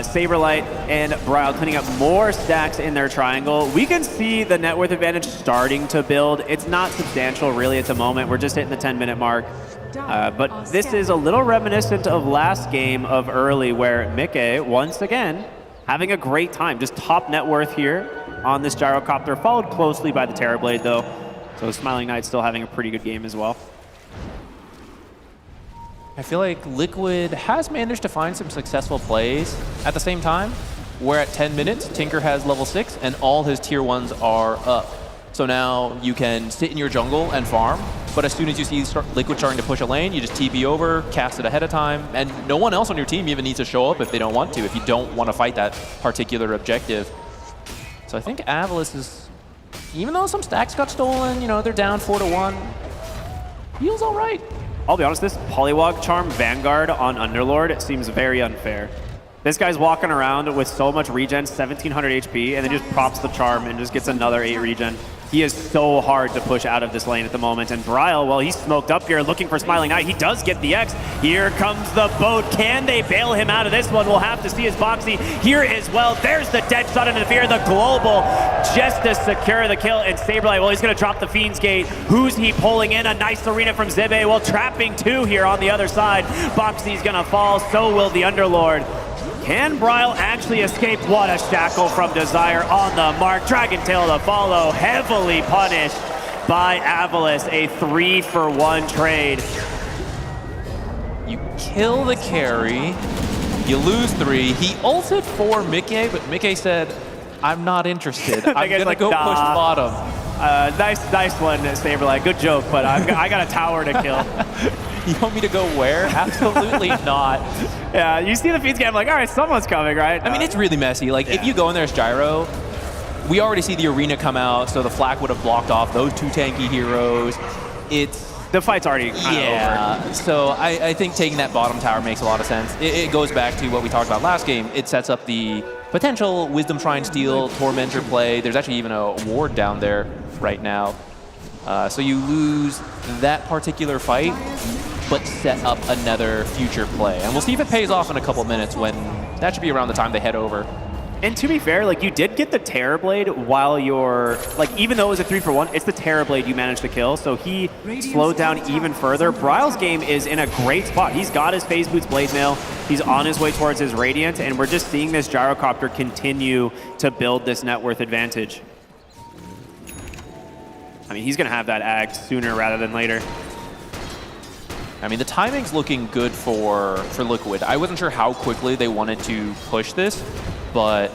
Saberlight and Bryle cleaning up more stacks in their triangle. We can see the net worth advantage starting to build. It's not substantial, really, at the moment. We're just hitting the 10-minute mark. But this is a little reminiscent of last game of early, where Mickey, once again, having a great time. Just top net worth here on this gyrocopter, followed closely by the Terrorblade, though. So Smiling Knight still having a pretty good game as well. I feel like Liquid has managed to find some successful plays. At the same time, we're at 10 minutes, Tinker has level 6, and all his tier 1s are up. So now you can sit in your jungle and farm, but as soon as you see Liquid starting to push a lane, you just TP over, cast it ahead of time, and no one else on your team even needs to show up if they don't want to, if you don't want to fight that particular objective. So I think Avilis is, even though some stacks got stolen, you know, they're down 4-1, feels all right. I'll be honest, this Polywog Charm Vanguard on Underlord seems very unfair. This guy's walking around with so much regen, 1700 HP, and then just props the Charm and just gets another 8 regen. He is so hard to push out of this lane at the moment. And Bryle, well, he's smoked up here looking for Smiling Knight. He does get the X. Here comes the boat. Can they bail him out of this one? We'll have to see his Boxy here as well. There's the dead shot into the fear, the global, just to secure the kill. And Saberlight, well, he's going to drop the Fiend's Gate. Who's he pulling in? A nice arena from Zibe. Well, trapping 2 here on the other side. Boxy's going to fall. So will the Underlord. Can Bryle actually escape? What a shackle from Desire on the mark. Dragon Tail to follow, heavily punished by Avilis. A 3-for-1 trade. You kill the carry, you lose 3. He ulted for Mickey, but Mickey said, I'm not interested. I'm going to go push bottom. Nice one, Saberlight. Good joke, but I got a tower to kill. You want me to go where? Absolutely not. Yeah, you see the feeds game, I'm like, all right, someone's coming, right? I mean, it's really messy. Like, if you go in there as Gyro, we already see the arena come out, so the flak would have blocked off those 2 tanky heroes. The fight's already kind of over. So I think taking that bottom tower makes a lot of sense. It goes back to what we talked about last game. It sets up the potential Wisdom Shrine steal, Tormentor play. There's actually even a ward down there right now. So you lose that particular fight, but set up another future play. And we'll see if it pays off in a couple minutes, when that should be around the time they head over. And to be fair, like, you did get the Terrorblade while you're, like, even though it was a 3-for-1, it's the Terrorblade you managed to kill, so he slowed down even further. Bryle's game is in a great spot. He's got his Phase Boots Blade Mail, he's on his way towards his Radiant, and we're just seeing this Gyrocopter continue to build this net worth advantage. I mean, he's going to have that Ag sooner rather than later. I mean, the timing's looking good for Liquid. I wasn't sure how quickly they wanted to push this, but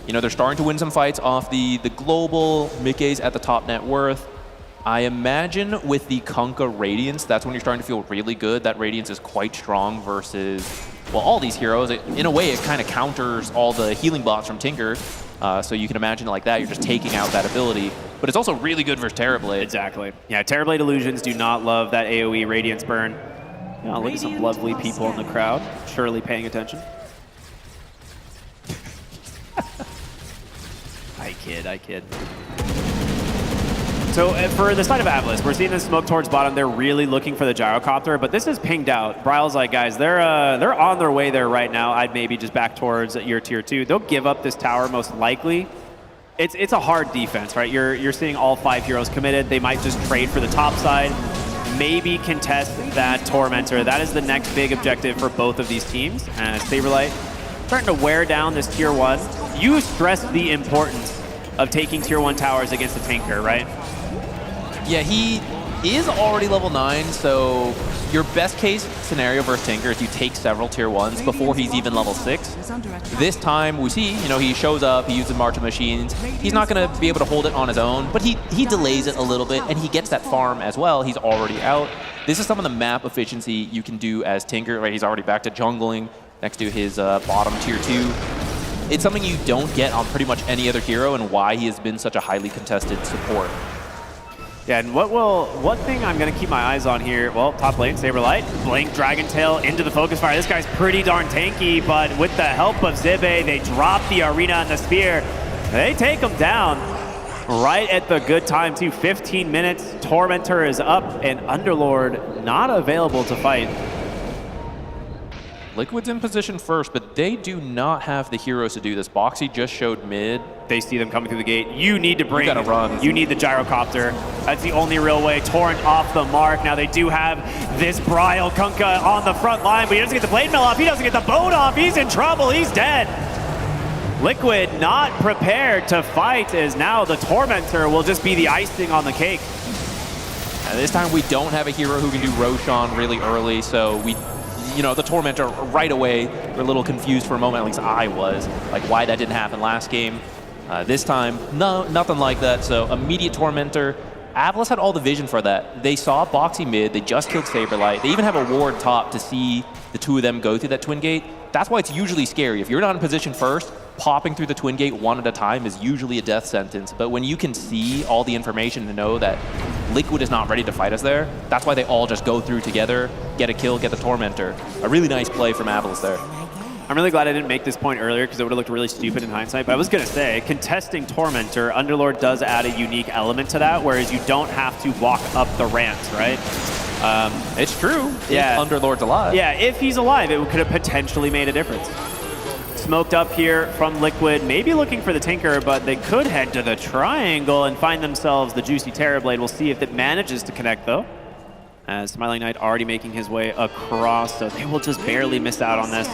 you know, they're starting to win some fights off the global. Mickey's at the top net worth. I imagine with the Kunkka Radiance, that's when you're starting to feel really good. That Radiance is quite strong versus, well, all these heroes. In a way, it kind of counters all the healing bots from Tinker. So you can imagine like that, you're just taking out that ability. But it's also really good versus Terrorblade. Exactly. Yeah, Terrorblade Illusions do not love that AoE Radiance burn. Yeah, look at some lovely people in the crowd, surely paying attention. I kid. So for the side of Atlas, we're seeing this smoke towards bottom. They're really looking for the gyrocopter, but this is pinged out. Bryle's like, guys, they're on their way there right now. I'd maybe just back towards your tier 2. They'll give up this tower most likely. It's a hard defense, right? You're seeing all 5 heroes committed. They might just trade for the top side, maybe contest that Tormentor. That is the next big objective for both of these teams. And Saberlight starting to wear down this tier 1. You stressed the importance of taking tier 1 towers against the tanker, right? Yeah, he is already level 9, so your best case scenario versus Tinker is you take several tier 1s before he's even level 6. This time we see, he shows up, he uses March of Machines. He's not going to be able to hold it on his own, but he delays it a little bit, and he gets that farm as well. He's already out. This is some of the map efficiency you can do as Tinker, right? He's already back to jungling next to his bottom tier 2. It's something you don't get on pretty much any other hero, and why he has been such a highly contested support. Yeah, and one thing I'm going to keep my eyes on here, well, top lane, Saberlight, Blink, Dragon Tail into the focus fire. This guy's pretty darn tanky, but with the help of Zibe, they drop the arena and the spear. They take him down right at the good time, too. 15 minutes, Tormentor is up, and Underlord not available to fight. Liquid's in position first, but they do not have the heroes to do this. Boxy just showed mid. They see them coming through the gate. You need to bring. You gotta run. You need the gyrocopter. That's the only real way. Torrent off the mark. Now they do have this Bryle Kunkka on the front line, but he doesn't get the blade mill off. He doesn't get the boat off. He's in trouble. He's dead. Liquid not prepared to fight, as now the Tormentor will just be the icing on the cake. This time we don't have a hero who can do Roshan really early, so the Tormentor right away, we're a little confused for a moment, at least I was, like why that didn't happen last game. This time, no, nothing like that, so immediate Tormentor. Atlas had all the vision for that. They saw Boxy mid, they just killed Saberlight. They even have a ward top to see the two of them go through that twin gate. That's why it's usually scary. If you're not in position first, popping through the twin gate one at a time is usually a death sentence. But when you can see all the information to know that Liquid is not ready to fight us there, that's why they all just go through together, get a kill, get the Tormentor. A really nice play from Atlas there. I'm really glad I didn't make this point earlier because it would have looked really stupid in hindsight, but I was going to say, contesting Tormentor, Underlord does add a unique element to that, whereas you don't have to walk up the ramps, right? It's true. Yeah. If Underlord's alive. Yeah, if he's alive, it could have potentially made a difference. Smoked up here from Liquid, maybe looking for the Tinker, but they could head to the triangle and find themselves the juicy Terrorblade. We'll see if it manages to connect, though. As Smiling Knight already making his way across, so they will just barely miss out on this.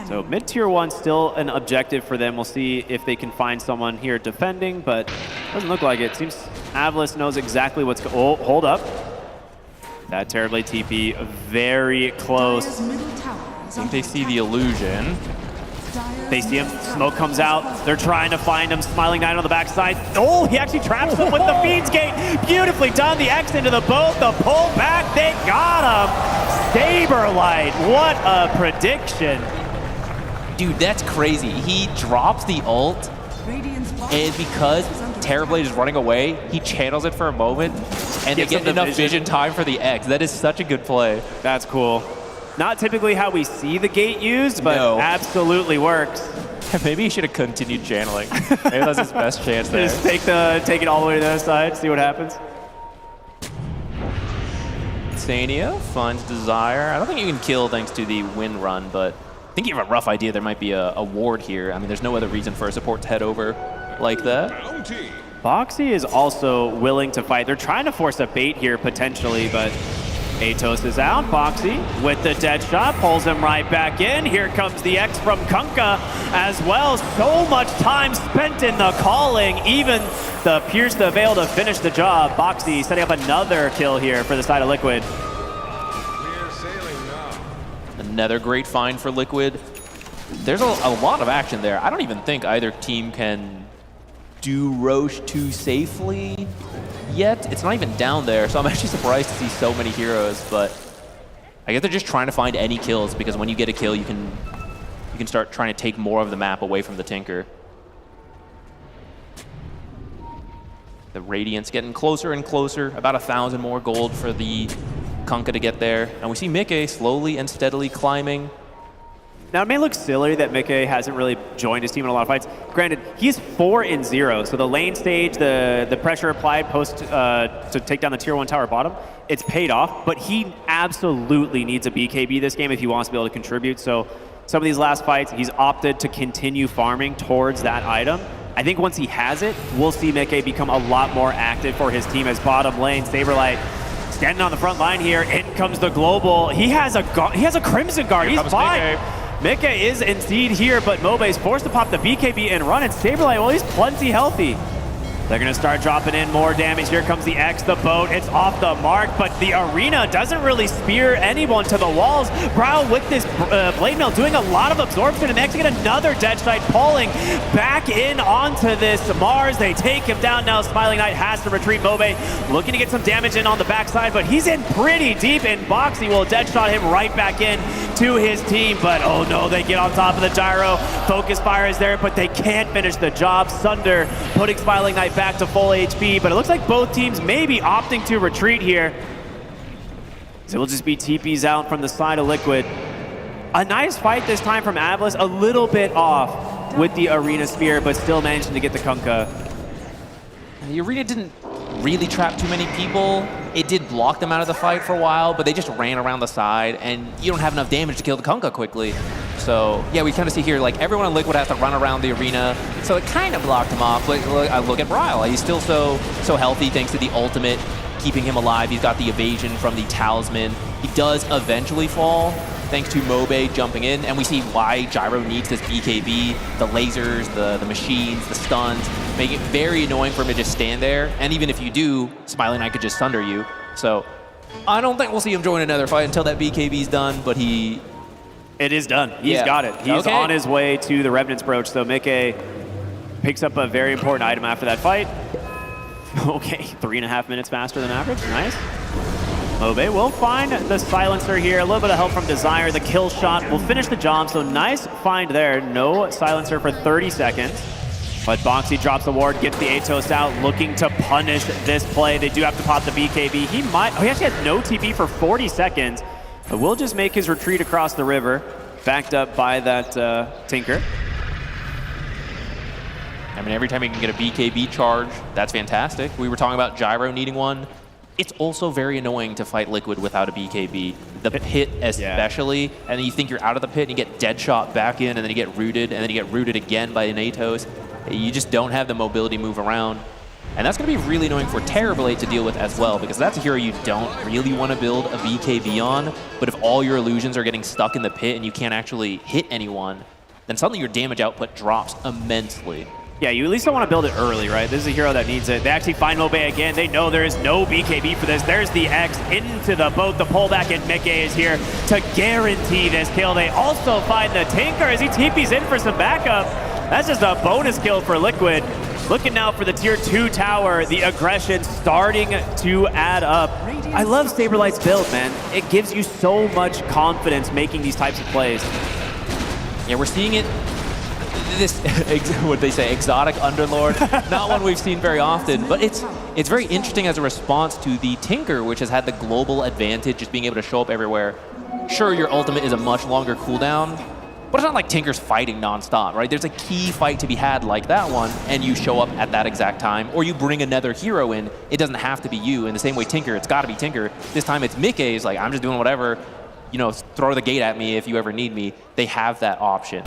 So mid-tier 1 still an objective for them. We'll see if they can find someone here defending, but doesn't look like it. Seems Atlas knows exactly what's oh, hold up. That Terrorblade TP very close. I think they see the illusion. They see him. Smoke comes out. They're trying to find him. Smiling Knight on the backside. Oh, he actually traps them with the Fiend's Gate. Beautifully done. The X into the boat. The pull back. They got him. Saberlight. What a prediction. Dude, that's crazy. He drops the ult, and because Terrorblade is running away, he channels it for a moment, and they get enough vision time for the X. That is such a good play. That's cool. Not typically how we see the gate used, but absolutely works. Maybe he should have continued channeling. Maybe that's his best chance there. Just take it all the way to the other side, see what happens. Sania finds Desire. I don't think you can kill thanks to the wind run, but I think you have a rough idea there might be a ward here. I mean, there's no other reason for a support to head over like that. Boxy is also willing to fight. They're trying to force a bait here potentially, but Atos is out. Boxy with the dead shot, pulls him right back in. Here comes the X from Kunkka as well. So much time spent in the calling. Even the Pierce the Veil to finish the job. Boxy setting up another kill here for the side of Liquid. Another great find for Liquid. There's a lot of action there. I don't even think either team can do Roche too safely yet. It's not even down there, so I'm actually surprised to see so many heroes, but I guess they're just trying to find any kills, because when you get a kill, you can you can start trying to take more of the map away from the Tinker. The Radiant's getting closer and closer, about 1,000 more gold for the Kunkka to get there. And we see Mickey slowly and steadily climbing. Now, it may look silly that Mickey hasn't really joined his team in a lot of fights. Granted, he's 4-0, so the lane stage, the pressure applied post to take down the tier 1 tower bottom, it's paid off, but he absolutely needs a BKB this game if he wants to be able to contribute. So some of these last fights, he's opted to continue farming towards that item. I think once he has it, we'll see Mickey become a lot more active for his team as bottom lane. Saberlight standing on the front line here. In comes the global. He has a Crimson Guard. He's fine. Mickey is indeed here, but Mobe is forced to pop the BKB and run, and Saberlight, well, he's plenty healthy. They're going to start dropping in more damage. Here comes the X, the boat. It's off the mark, but the arena doesn't really spear anyone to the walls. Brow with this blade mail doing a lot of absorption, and they actually get another Deadshot pulling back in onto this Mars. They take him down now. Smiling Knight has to retreat. Mobe looking to get some damage in on the backside, but he's in pretty deep, and Boxy will Deadshot him right back in to his team. But oh no, they get on top of the gyro. Focus fire is there, but they can't finish the job. Sunder putting Smiling Knight back to full HP, but it looks like both teams may be opting to retreat here. So it'll just be TPs out from the side of Liquid. A nice fight this time from Avlis, a little bit off with the Arena Spear, but still managing to get the Kunkka. The Arena didn't really trap too many people. It did block them out of the fight for a while, but they just ran around the side, and you don't have enough damage to kill the Kunkka quickly. So yeah, we kind of see here, like, everyone in Liquid has to run around the arena, so it kind of blocked him off. But look at Bryle. He's still so healthy thanks to the ultimate, keeping him alive. He's got the evasion from the Talisman. He does eventually fall, thanks to Mobe jumping in, and we see why Gyro needs this BKB, the lasers, the machines, the stuns, make it very annoying for him to just stand there, and even if you do, Smiling Knight could just sunder you. So I don't think we'll see him join another fight until that BKB's done, but it is done. He's got it. He's on his way to the Revenant's Brooch, so Mickey picks up a very important item after that fight. Okay, 3.5 minutes faster than average. Nice. Mobe will find the silencer here. A little bit of help from Desire. The kill shot will finish the job, so nice find there. No silencer for 30 seconds. But Boxy drops the ward, gets the Atos out, looking to punish this play. They do have to pop the BKB. He actually has no TP for 40 seconds. But will just make his retreat across the river, backed up by that Tinker. I mean, every time you can get a BKB charge, that's fantastic. We were talking about Gyro needing one. It's also very annoying to fight Liquid without a BKB. The pit especially, and then you think you're out of the pit and you get Deadshot back in, and then you get rooted, and then you get rooted again by an Atos. You just don't have the mobility move around. And that's going to be really annoying for Terrorblade to deal with as well, because that's a hero you don't really want to build a BKB on. But if all your illusions are getting stuck in the pit and you can't actually hit anyone, then suddenly your damage output drops immensely. Yeah, you at least don't want to build it early, right? This is a hero that needs it. They actually find Mobe again. They know there is no BKB for this. There's the X into the boat. The pullback, and Mickey is here to guarantee this kill. They also find the Tinker as he TPs in for some backup. That's just a bonus kill for Liquid. Looking now for the tier 2 tower, the aggression starting to add up. I love Saberlight's build, man. It gives you so much confidence making these types of plays. Yeah, we're seeing it, this, what they say, exotic Underlord, not one we've seen very often, but it's very interesting as a response to the Tinker, which has had the global advantage, just being able to show up everywhere. Sure, your ultimate is a much longer cooldown, but it's not like Tinker's fighting nonstop, right? There's a key fight to be had like that one, and you show up at that exact time, or you bring another hero in. It doesn't have to be you. In the same way Tinker, it's got to be Tinker. This time it's Mickey's like, I'm just doing whatever, you know, throw the gate at me if you ever need me. They have that option.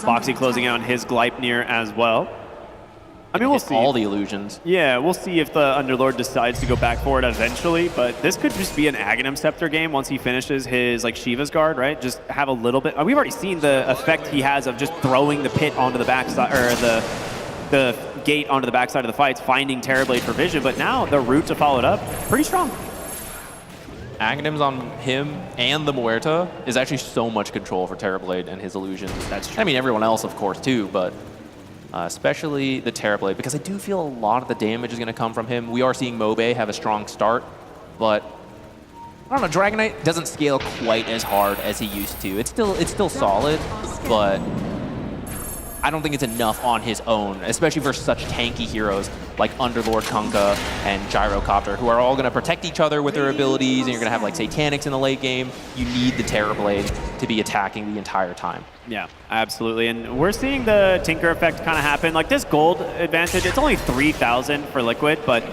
Boxy closing out on his Gleipnir as well. I mean, we'll see. All the illusions. Yeah, we'll see if the Underlord decides to go back for it eventually, but this could just be an Aghanim Scepter game once he finishes his, like, Shiva's Guard, right? Just have a little bit. We've already seen the effect he has of just throwing the pit onto the backside, or the gate onto the backside of the fights, finding Terrorblade for vision, but now the route to follow it up, pretty strong. Aghanim's on him and the Muerta is actually so much control for Terrorblade and his illusions. That's true. I mean, everyone else, of course, too, but especially the Terrorblade, because I do feel a lot of the damage is going to come from him. We are seeing Mobe have a strong start, but I don't know, Dragonite doesn't scale quite as hard as he used to. It's still solid, but I don't think it's enough on his own, especially versus such tanky heroes like Underlord Kunkka and Gyrocopter, who are all going to protect each other with their abilities, and you're going to have like Satanics in the late game. You need the Terrorblade to be attacking the entire time. Yeah, absolutely. And we're seeing the Tinker effect kind of happen. Like this gold advantage, it's only 3,000 for Liquid, but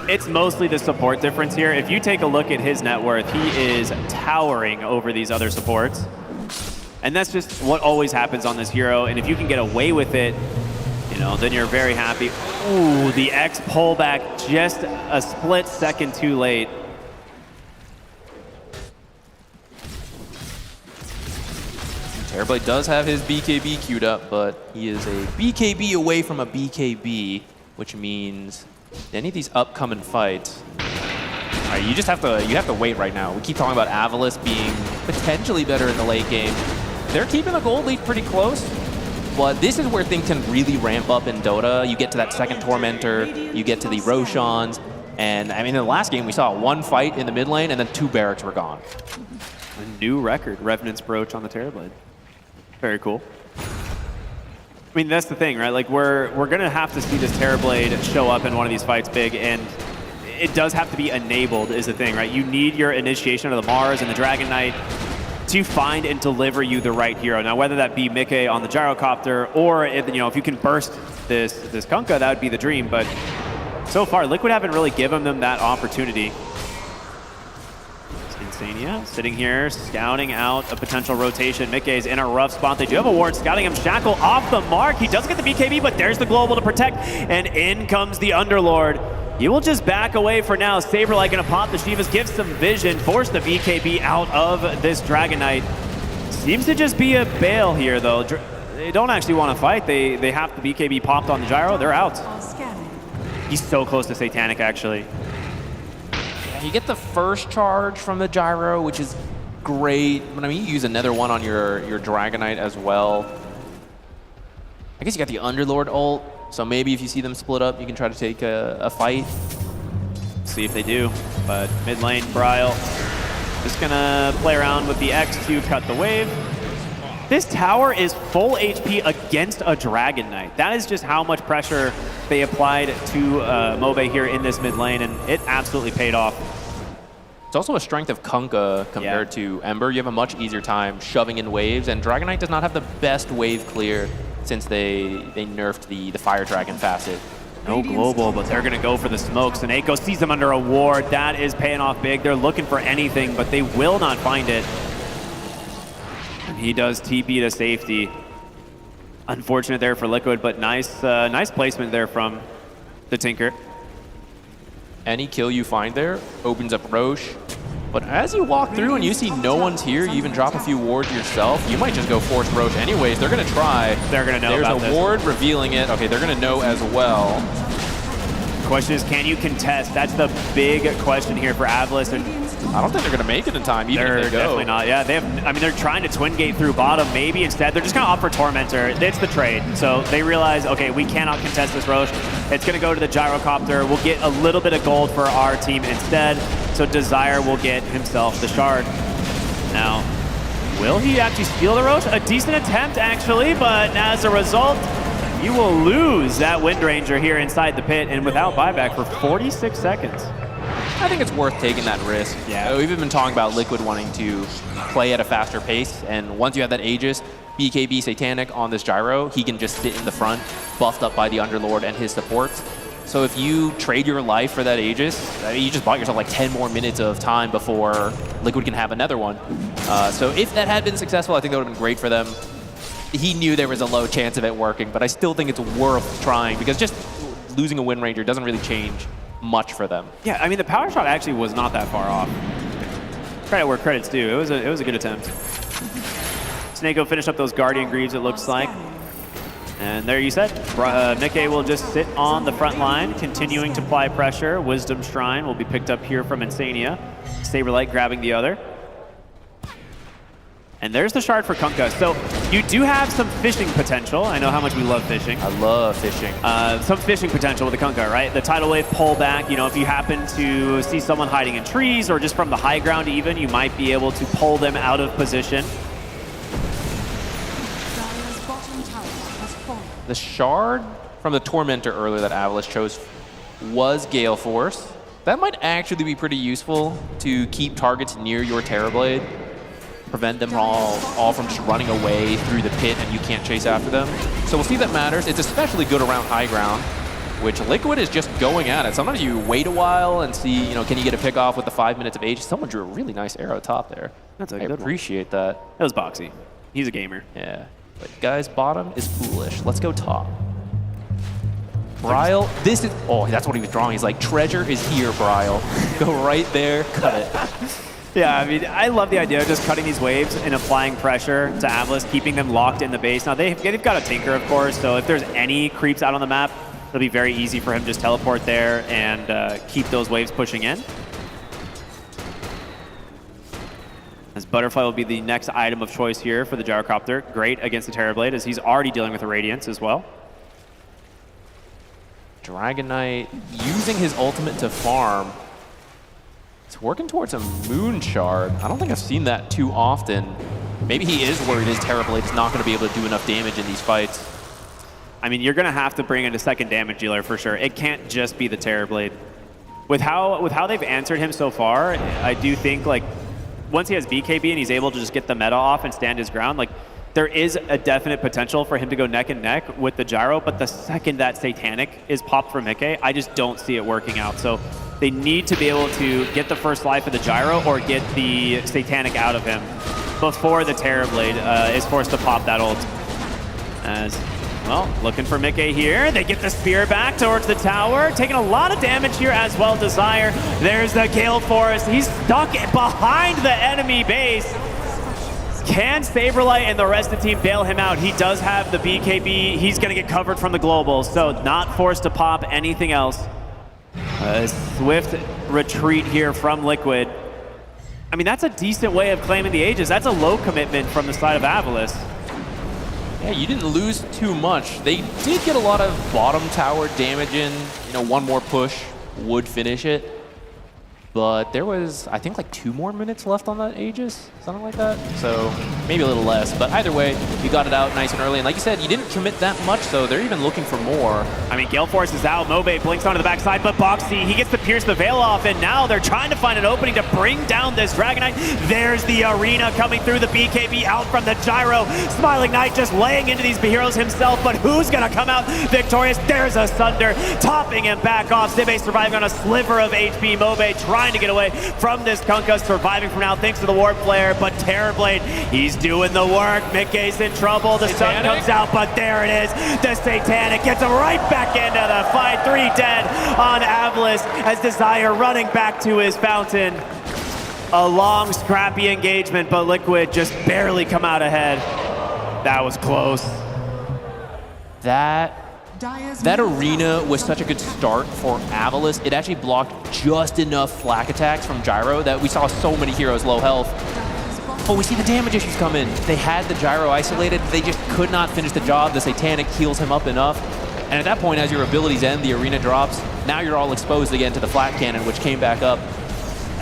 it's mostly the support difference here. If you take a look at his net worth, he is towering over these other supports. And that's just what always happens on this hero. And if you can get away with it, you know, then you're very happy. Ooh, the X pullback just a split second too late. Terrorblade does have his BKB queued up, but he is a BKB away from a BKB, which means any of these upcoming fights, you just have to wait right now. We keep talking about Avalus being potentially better in the late game. They're keeping the gold lead pretty close, but this is where things can really ramp up in Dota. You get to that second Tormentor, you get to the Roshans, and I mean, in the last game we saw one fight in the mid lane and then 2 barracks were gone. A new record, Revenant's Brooch on the Terrorblade. Very cool. I mean, that's the thing, right? Like, we're going to have to see this Terrorblade show up in one of these fights big, and it does have to be enabled is the thing, right? You need your initiation of the Mars and the Dragon Knight to find and deliver you the right hero. Now, whether that be Mickey on the Gyrocopter, or if you can burst this Kunkka, that would be the dream. But so far, Liquid haven't really given them that opportunity. Insania sitting here, scouting out a potential rotation. Mickey's in a rough spot. They do have a ward scouting him. Shackle off the mark. He does get the BKB, but there's the global to protect. And in comes the Underlord. He will just back away for now. Saberlight gonna pop the Shivas, give some vision, force the BKB out of this Dragon Knight. Seems to just be a bail here, though. They don't actually want to fight. They have the BKB popped on the gyro. They're out. He's so close to Satanic, actually. You get the first charge from the gyro, which is great. But I mean, you use another one on your Dragonite as well. I guess you got the Underlord ult, so maybe if you see them split up, you can try to take a fight. See if they do. But mid lane, Bryle just gonna play around with the X to cut the wave. This tower is full HP against a Dragon Knight. That is just how much pressure they applied to Mobe here in this mid lane, and it absolutely paid off. It's also a strength of Kunkka compared to Ember. You have a much easier time shoving in waves, and Dragon Knight does not have the best wave clear since they nerfed the Fire Dragon facet. No global, but they're gonna go for the smokes, and Eiko sees them under a ward. That is paying off big. They're looking for anything, but they will not find it. And he does TP to safety. Unfortunate there for Liquid, but nice placement there from the Tinker. Any kill you find there opens up Roche. But as you walk through and you see no one's here, you even drop a few wards yourself, you might just go force Roche anyways. They're going to try. They're going to know about this. There's a ward revealing it. Okay, they're going to know as well. Question is, can you contest? That's the big question here for Avalus. And I don't think they're going to make it in time, even they're if they go. Definitely not. Yeah, they're trying to twin gate through bottom. Maybe instead they're just going to opt for Tormentor. It's the trade. So they realize, okay, we cannot contest this Roche. It's going to go to the Gyrocopter. We'll get a little bit of gold for our team instead. So Desire will get himself the shard. Now, will he actually steal the Roche? A decent attempt, actually, but as a result, you will lose that Wind Ranger here inside the pit and without buyback for 46 seconds. I think it's worth taking that risk. Yeah. We've been talking about Liquid wanting to play at a faster pace, and once you have that Aegis, BKB Satanic on this gyro, he can just sit in the front, buffed up by the Underlord and his supports. So if you trade your life for that Aegis, you just bought yourself like 10 more minutes of time before Liquid can have another one. So if that had been successful, I think that would have been great for them. He knew there was a low chance of it working, but I still think it's worth trying because just losing a Wind Ranger doesn't really change much for them. Yeah, I mean, the power shot actually was not that far off. Credit where credit's due. It was a good attempt. Snako finished up those Guardian Greaves, it looks like. And there you said, Mickey will just sit on the front line, continuing to apply pressure. Wisdom Shrine will be picked up here from Insania. Saberlight grabbing the other. And there's the shard for Kunkka. So you do have some fishing potential. I know how much we love fishing. I love fishing. Some fishing potential with the Kunkka, right? The tidal wave pullback, you know, if you happen to see someone hiding in trees or just from the high ground even, you might be able to pull them out of position. The shard from the Tormentor earlier that Avalis chose was Gale Force. That might actually be pretty useful to keep targets near your Terrorblade. Prevent them all from just running away through the pit and you can't chase after them. So we'll see if that matters. It's especially good around high ground, which Liquid is just going at it. Sometimes you wait a while and see, you know, can you get a pick off with the 5 minutes of age? Someone drew a really nice arrow top there. That's a I good one. appreciate that. That was Boxy. He's a gamer. Yeah. But guys, bottom is foolish. Let's go top. Bryle, this is, oh, that's what he was drawing. He's like, treasure is here, Bryle. Go right there, cut it. Yeah, I mean, I love the idea of just cutting these waves and applying pressure to Avalis, keeping them locked in the base. Now, they've got a Tinker, of course, so if there's any creeps out on the map, it'll be very easy for him to just teleport there and keep those waves pushing in. As Butterfly will be the next item of choice here for the Gyrocopter. Great against the Terrorblade, as he's already dealing with the Radiance as well. Dragon Knight using his ultimate to farm. He's working towards a Moon Shard. I don't think I've seen that too often. Maybe he is worried his Terrorblade is not going to be able to do enough damage in these fights. I mean, you're going to have to bring in a second damage dealer for sure. It can't just be the Terrorblade. With how they've answered him so far, I do think, like, once he has BKB and he's able to just get the meta off and stand his ground, like, there is a definite potential for him to go neck and neck with the Gyro, but the second that Satanic is popped from Mickey, I just don't see it working out. So they need to be able to get the first life of the Gyro or get the Satanic out of him before the Terrorblade is forced to pop that ult. As, well, looking for Mickey here. They get the spear back towards the tower, taking a lot of damage here as well. Desire, there's the Gale Force. He's stuck behind the enemy base. Can Saberlight and the rest of the team bail him out? He does have the BKB. He's going to get covered from the global, so not forced to pop anything else. A swift retreat here from Liquid. I mean, that's a decent way of claiming the Aegis. That's a low commitment from the side of Avalis. Yeah, you didn't lose too much. They did get a lot of bottom tower damage in. You know, one more push would finish it. But there was, I think, like 2 more minutes left on that Aegis, something like that. So maybe a little less. But either way, you got it out nice and early. And like you said, you didn't commit that much, so they're even looking for more. I mean, Gale Force is out. Mobe blinks onto the backside, but Boxy, he gets to pierce the veil off, and now they're trying to find an opening to bring down this Dragon Knight. There's the Arena coming through the BKB out from the Gyro. Smiling Knight just laying into these heroes himself, but who's going to come out victorious? There's a Sunder topping him back off. Zibe surviving on a sliver of HP. Mobe trying to get away from this Kunkka, surviving for now thanks to the Warp Flare, but Terrorblade, he's doing the work. Mickey's in trouble. The sun comes out, but there it is. The Satanic gets him right back into the fight. 3 dead on Avalis as Desire running back to his fountain. A long, scrappy engagement, but Liquid just barely come out ahead. That was close. That Arena was such a good start for Avalis. It actually blocked just enough flak attacks from Gyro that we saw so many heroes low health. But we see the damage issues come in. They had the Gyro isolated. They just could not finish the job. The Satanic heals him up enough. And at that point, as your abilities end, the Arena drops. Now you're all exposed again to the flak cannon, which came back up.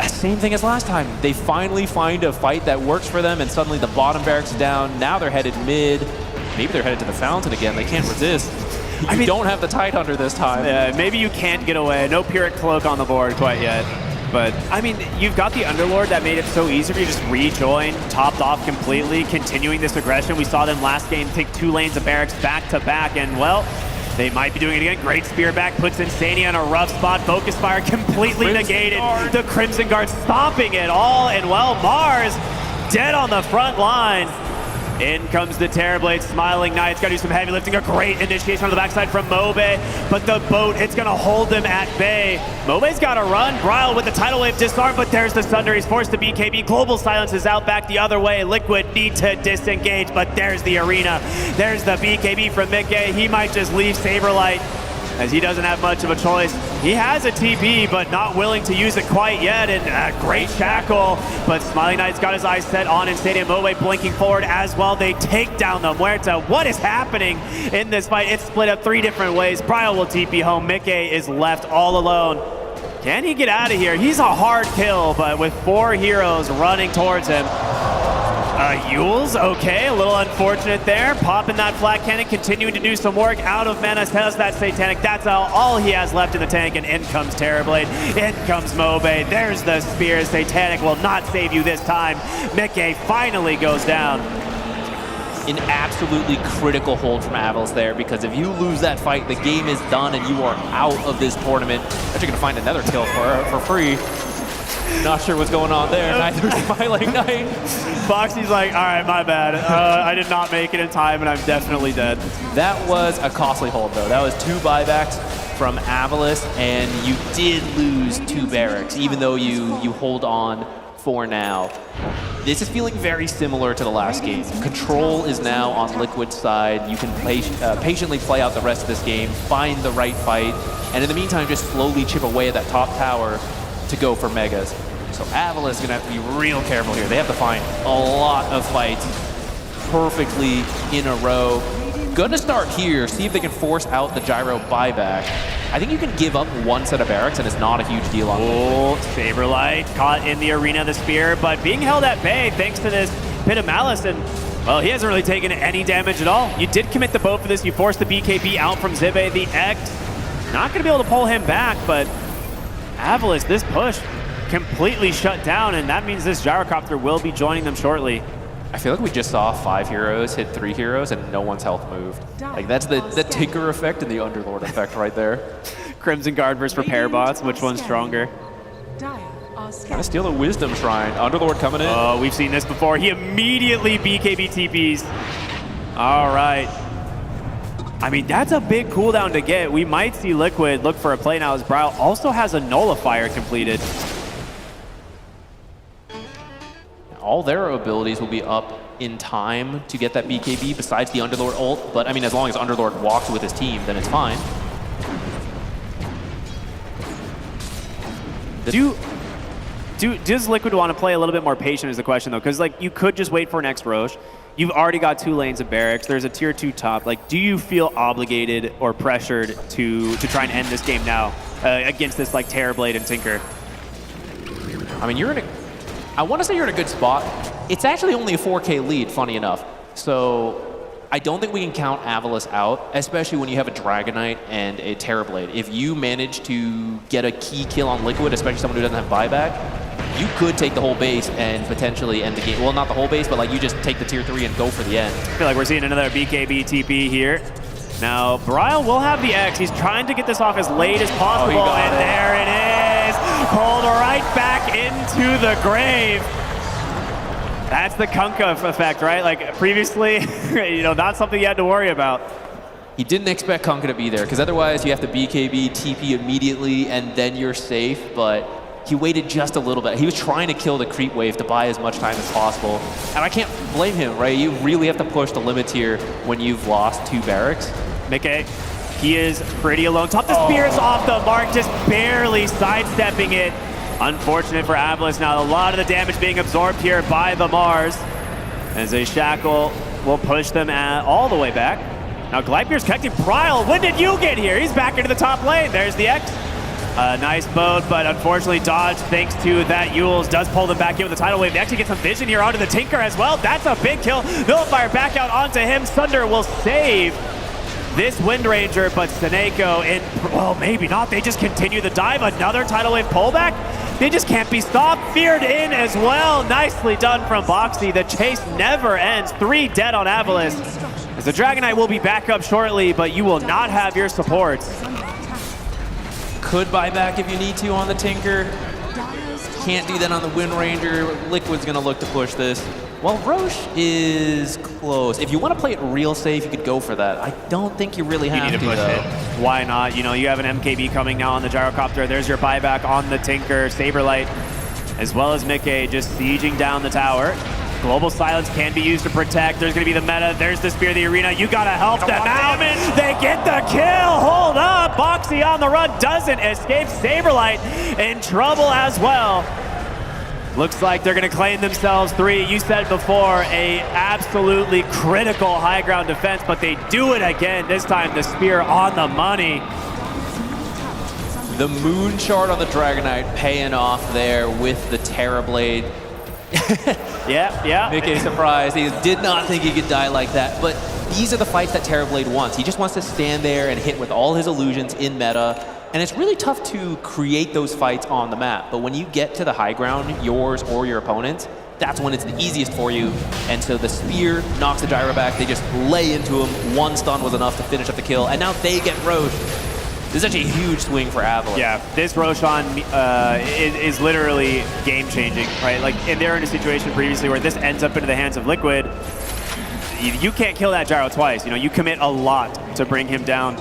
Same thing as last time. They finally find a fight that works for them, and suddenly the bottom barracks is down. Now they're headed mid. Maybe they're headed to the fountain again. They can't resist. I mean, don't have the Tidehunter this time. Yeah, maybe you can't get away. No Pyrrhic Cloak on the board quite yet. But, I mean, you've got the Underlord that made it so easy for you to just rejoin, topped off completely, continuing this aggression. We saw them last game take 2 lanes of barracks back to back, and, well, they might be doing it again. Great spear back, puts Insania in a rough spot. Focus Fire completely negated. The Crimson Guard stopping it all, and, well, Mars dead on the front line. In comes the Terrorblade, Smiling Knight's got to do some heavy lifting. A great initiation on the backside from Mobe, but the boat, it's going to hold them at bay. Mobe's got to run. Bryle with the tidal wave disarm, but there's the Sunder. He's forced to BKB. Global Silence is out back the other way. Liquid need to disengage, but there's the Arena. There's the BKB from Mickey. He might just leave Saberlight as he doesn't have much of a choice. He has a TP, but not willing to use it quite yet, and a great shackle. But Smiling Knight's got his eyes set on Stadium Moe blinking forward as well. They take down the Muerta. What is happening in this fight? It's split up 3 different ways. Bryle will TP home. Mickey is left all alone. Can he get out of here? He's a hard kill, but with 4 heroes running towards him. Yules, okay, a little unfortunate there. Popping that flat cannon, continuing to do some work. Out of mana, has that Satanic. That's all he has left in the tank, and in comes Terrorblade. In comes Mobe. There's the spear. Satanic will not save you this time. Mickey finally goes down. An absolutely critical hold from Avalos there, because if you lose that fight, the game is done and you are out of this tournament. Actually gonna find another kill for free. Not sure what's going on there. Neither is Smiling Knight. Boxy's like, all right, my bad. I did not make it in time, and I'm definitely dead. That was a costly hold, though. That was 2 buybacks from Avalos, and you did lose 2 barracks, even though you hold on for now. This is feeling very similar to the last game. Control is now on Liquid's side. You can patiently play out the rest of this game, find the right fight, and in the meantime, just slowly chip away at that top tower to go for megas. So Avalos is gonna have to be real careful here. They have to find a lot of fights perfectly in a row. Gonna start here, see if they can force out the gyro buyback. I think you can give up 1 set of barracks and it's not a huge deal on Oh, Saberlight caught in the arena of the spear, but being held at bay thanks to this Pit of Malice, and well, he hasn't really taken any damage at all. You did commit the boat for this. You forced the BKB out from Zibe. The X, not gonna be able to pull him back, but Avalos, this push completely shut down, and that means this gyrocopter will be joining them shortly. I feel like we just saw 5 heroes hit 3 heroes and no one's health moved. Like that's the Tinker effect and the Underlord effect right there. Crimson Guard versus Repair Bots, which one's stronger? Trying to steal the Wisdom Shrine. Underlord coming in. Oh, we've seen this before. He immediately BKB TPs. All right. I mean, that's a big cooldown to get. We might see Liquid look for a play now as Bryle also has a Nullifier completed. All their abilities will be up in time to get that BKB besides the Underlord ult, but I mean, as long as Underlord walks with his team, then it's fine. Does Liquid want to play a little bit more patient is the question, though, because like you could just wait for next Roche. You've already got 2 lanes of barracks. There's a tier 2 top. Like, do you feel obligated or pressured to try and end this game now against this like Terrorblade and Tinker? I mean, I want to say you're in a good spot. It's actually only a 4K lead, funny enough. So I don't think we can count Avalos out, especially when you have a Dragonite and a Terrorblade. If you manage to get a key kill on Liquid, especially someone who doesn't have buyback, you could take the whole base and potentially end the game. Well, not the whole base, but like you just take the tier 3 and go for the end. I feel like we're seeing another BKB TP here. Now, Bryle will have the X. He's trying to get this off as late as possible, and there it is. Pulled right back into the grave. That's the Kunkka effect, right? Like previously, not something you had to worry about. He didn't expect Kunkka to be there, because otherwise you have to BKB, TP immediately, and then you're safe, but he waited just a little bit. He was trying to kill the creep wave to buy as much time as possible. And I can't blame him, right? You really have to push the limits here when you've lost 2 barracks. Mickey, he is pretty alone. Top the spears off the mark, just barely sidestepping it. Unfortunate for Avalos. Now a lot of the damage being absorbed here by the Mars. As a Shackle will push them all the way back. Now Gleipnir's connecting. Bryle, when did you get here? He's back into the top lane. There's the X. Nice boat, but unfortunately dodge thanks to that Yules does pull them back in with the tidal wave. They actually get some vision here onto the Tinker as well. That's a big kill. Nullifier back out onto him. Sunder will save this Wind Ranger, but Seneko well, maybe not. They just continue the dive. Another tidal wave pullback. They just can't be stopped. Feared in as well. Nicely done from Boxy. The chase never ends. 3 dead on Avalos. As the Dragonite will be back up shortly, but you will not have your supports. Could buy back if you need to on the Tinker. Can't do that on the Wind Ranger. Liquid's gonna look to push this. Well, Roche is close. If you want to play it real safe, you could go for that. I don't think you really have to push though. it. Why not? You have an MKB coming now on the Gyrocopter. There's your buyback on the Tinker. Saberlight, as well as Mickey, just sieging down the tower. Global Silence can be used to protect. There's going to be the meta. There's the Spear of the Arena. You got to help them out. They get the kill. Hold up. Boxy on the run. Doesn't escape. Saberlight in trouble as well. Looks like they're going to claim themselves 3. You said before, a absolutely critical high ground defense, but they do it again. This time, the Spear on the money. The moon shard on the Dragonite paying off there with the Terrorblade. Yeah. Mickey surprised. He did not think he could die like that, but these are the fights that Terrorblade wants. He just wants to stand there and hit with all his illusions in meta. And it's really tough to create those fights on the map. But when you get to the high ground, yours or your opponent's, that's when it's the easiest for you. And so the Spear knocks the Gyro back. They just lay into him. 1 stun was enough to finish up the kill. And now they get Roche. This is actually a huge swing for Avalanche. Yeah, this Roshan is literally game-changing, right? Like, and they're in a situation previously where this ends up into the hands of Liquid. You can't kill that Gyro twice. You know, you commit a lot to bring him down.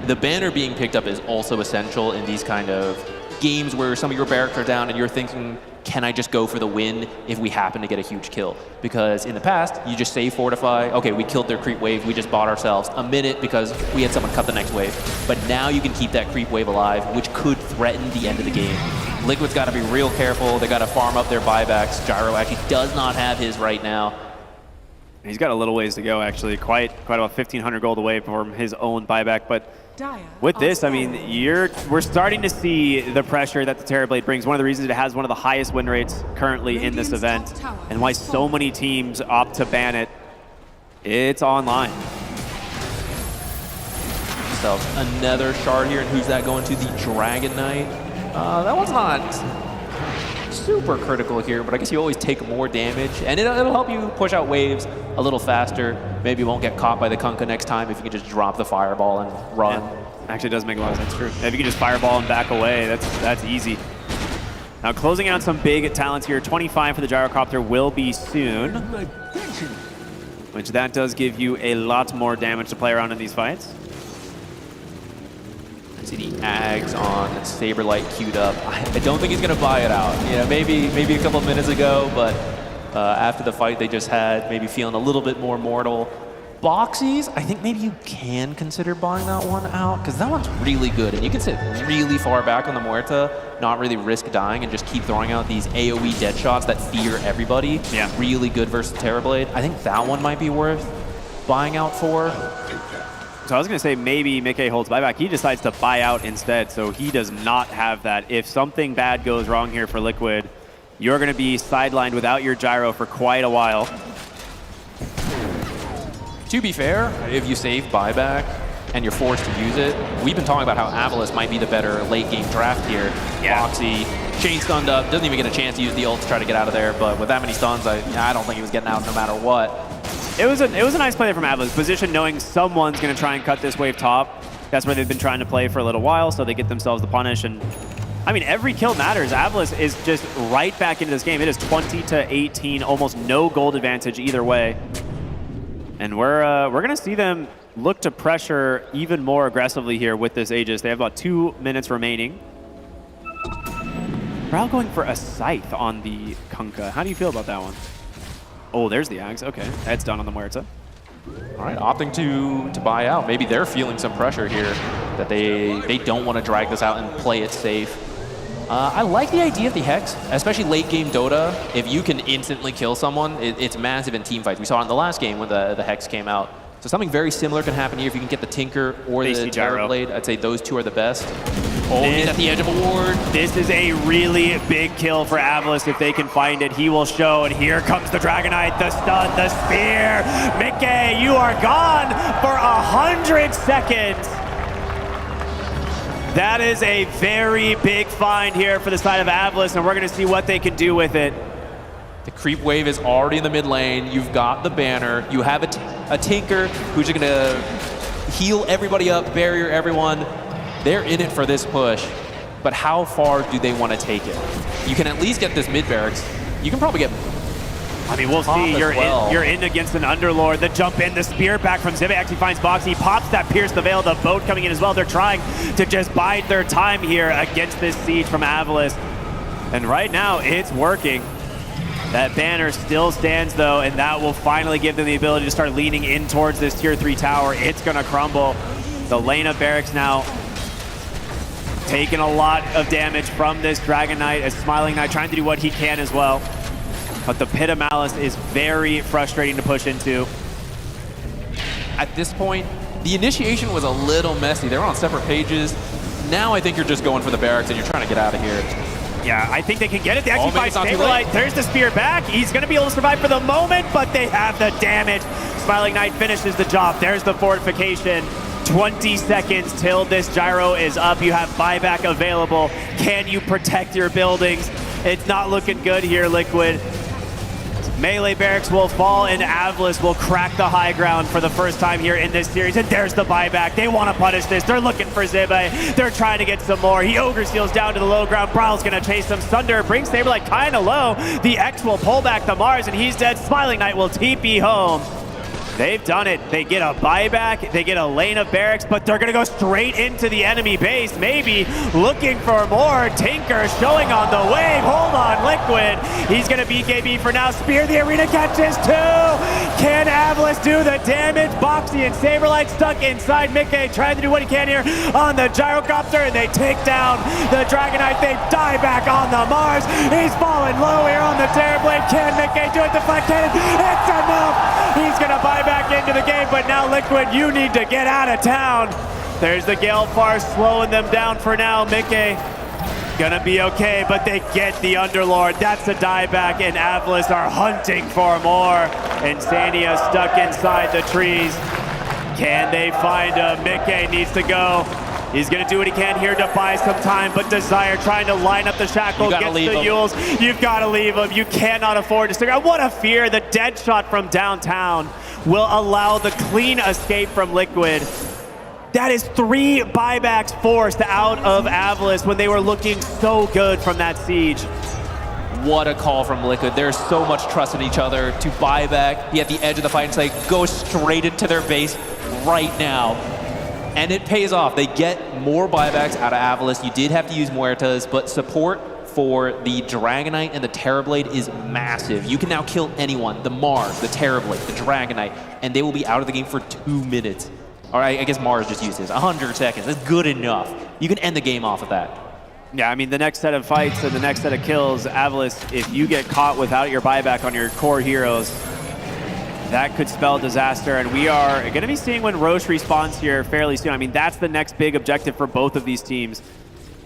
The banner being picked up is also essential in these kind of games where some of your barracks are down and you're thinking, can I just go for the win if we happen to get a huge kill? Because in the past, you just save Fortify. Okay, we killed their creep wave. We just bought ourselves a minute because we had someone cut the next wave. But now you can keep that creep wave alive, which could threaten the end of the game. Liquid's got to be real careful. They got to farm up their buybacks. Gyro actually does not have his right now. He's got a little ways to go, actually. Quite about 1,500 gold away from his own buyback. But with this, I mean, we're starting to see the pressure that the Terrorblade brings. One of the reasons it has one of the highest win rates currently in this event, and why so many teams opt to ban it. It's online. So another shard here, and who's that going to? The Dragon Knight. That one's not super critical here, but I guess you always take more damage, and it'll help you push out waves a little faster. Maybe you won't get caught by the Kunkka next time if you can just drop the fireball and run. Yeah. Actually, it does make a lot of sense, true. If you can just fireball and back away, that's easy. Now, closing out some big talents here. 25 for the Gyrocopter will be soon, which that does give you a lot more damage to play around in these fights. See the Ags on Saberlight queued up. I don't think he's going to buy it out. You know, maybe a couple minutes ago, but after the fight they just had, maybe feeling a little bit more mortal. Boxies, I think maybe you can consider buying that one out, because that one's really good, and you can sit really far back on the Muerta, not really risk dying, and just keep throwing out these AoE dead shots that fear everybody. Yeah. Really good versus Terrorblade. I think that one might be worth buying out for. So I was going to say maybe Mickey holds buyback. He decides to buy out instead, so he does not have that. If something bad goes wrong here for Liquid, you're going to be sidelined without your Gyro for quite a while. To be fair, if you save buyback and you're forced to use it, we've been talking about how Avalanche might be the better late game draft here. Yeah. Boxy, chain stunned up, doesn't even get a chance to use the ult to try to get out of there, but with that many stuns, I don't think he was getting out no matter what. It was a nice play there from Avalanche. Position knowing someone's going to try and cut this wave top. That's where they've been trying to play for a little while, so they get themselves the punish. And I mean, every kill matters. Avalanche is just right back into this game. It is 20-18, almost no gold advantage either way. And we're going to see them look to pressure even more aggressively here with this Aegis. They have about 2 minutes remaining. Prowl going for a Scythe on the Kunkka. How do you feel about that one? Oh, there's the Ags. Okay, that's done on the Muerta. All right, opting to buy out. Maybe they're feeling some pressure here that they don't want to drag this out and play it safe. I like the idea of the Hex, especially late game Dota. If you can instantly kill someone, it's massive in team fights. We saw it in the last game when the Hex came out. So something very similar can happen here if you can get the Tinker or the Terrorblade. I'd say those two are the best. Oh, he's at the edge of a ward. This is a really big kill for Avalanche if they can find it. He will show, and here comes the Dragonite, the stun, the spear. Mickey, you are gone for 100 seconds. That is a very big find here for the side of Avalanche, and we're going to see what they can do with it. The creep wave is already in the mid lane. You've got the banner. You have a Tinker who's going to heal everybody up, barrier everyone. They're in it for this push, but how far do they want to take it? You can at least get this mid barracks. You can probably get. I mean, we'll see. You're in against an Underlord. The jump in, the spear back from Zive actually finds Boxy. He pops that Pierce the Veil. The boat coming in as well. They're trying to just bide their time here against this siege from Avalanche. And right now, it's working. That banner still stands though, and that will finally give them the ability to start leaning in towards this tier 3 tower. It's gonna crumble. The lane of Barracks now taking a lot of damage from this Dragon Knight, as Smiling Knight trying to do what he can as well. But the Pit of Malice is very frustrating to push into. At this point, the initiation was a little messy. They were on separate pages. Now I think you're just going for the Barracks and you're trying to get out of here. Yeah, I think they can get it. They actually maybe find it's not too Stabilite. late. There's the spear back. He's going to be able to survive for the moment, but they have the damage. Smiling Knight finishes the job. There's the fortification. 20 seconds till this gyro is up. You have buyback available. Can you protect your buildings? It's not looking good here, Liquid. Melee Barracks will fall, and Avlis will crack the high ground for the first time here in this series. And there's the buyback. They want to punish this. They're looking for Zibe. They're trying to get some more. He Ogre Seals down to the low ground. Brawl's going to chase him. Sunder brings Saberlight kind of low. The X will pull back the Mars, and he's dead. Smiling Knight will TP home. They've done it. They get a buyback, they get a lane of Barracks, but they're gonna go straight into the enemy base, maybe looking for more. Tinker showing on the wave. Hold on, Liquid. He's gonna BKB for now. Spear the arena catches two. Can Avlis do the damage? Boxy and Saberlight stuck inside. Mickey trying to do what he can here on the Gyrocopter, and they take down the Dragon Knight. They die back on the Mars. He's falling low here on the Terrorblade. Can Mickey do it? Deflect cannon. It's enough. He's gonna buy back into the game, but now Liquid, you need to get out of town. There's the Gale Far slowing them down for now. Mickey gonna be okay, but they get the Underlord. That's a dieback, and Avlis are hunting for more. Insania stuck inside the trees. Can they find him? Mickey needs to go. He's gonna do what he can here to buy some time, but Desire trying to line up the shackle, gets the Yules. You've gotta leave him. You cannot afford to stick around. What a fear. The dead shot from downtown will allow the clean escape from Liquid. That is 3 buybacks forced out of Avlis when they were looking so good from that siege. What a call from Liquid. There's so much trust in each other to buy back, be at the edge of the fight and say, go straight into their base right now. And it pays off. They get more buybacks out of Avlis. You did have to use Muertas, but support for the Dragonite and the Terrorblade is massive. You can now kill anyone, the Mars, the Terrorblade, the Dragonite, and they will be out of the game for 2 minutes. Or I guess Mars just used his, 100 seconds. That's good enough. You can end the game off of that. Yeah, I mean, the next set of fights and the next set of kills, Avlis, if you get caught without your buyback on your core heroes, that could spell disaster, and we are going to be seeing when Roche respawns here fairly soon. I mean, that's the next big objective for both of these teams.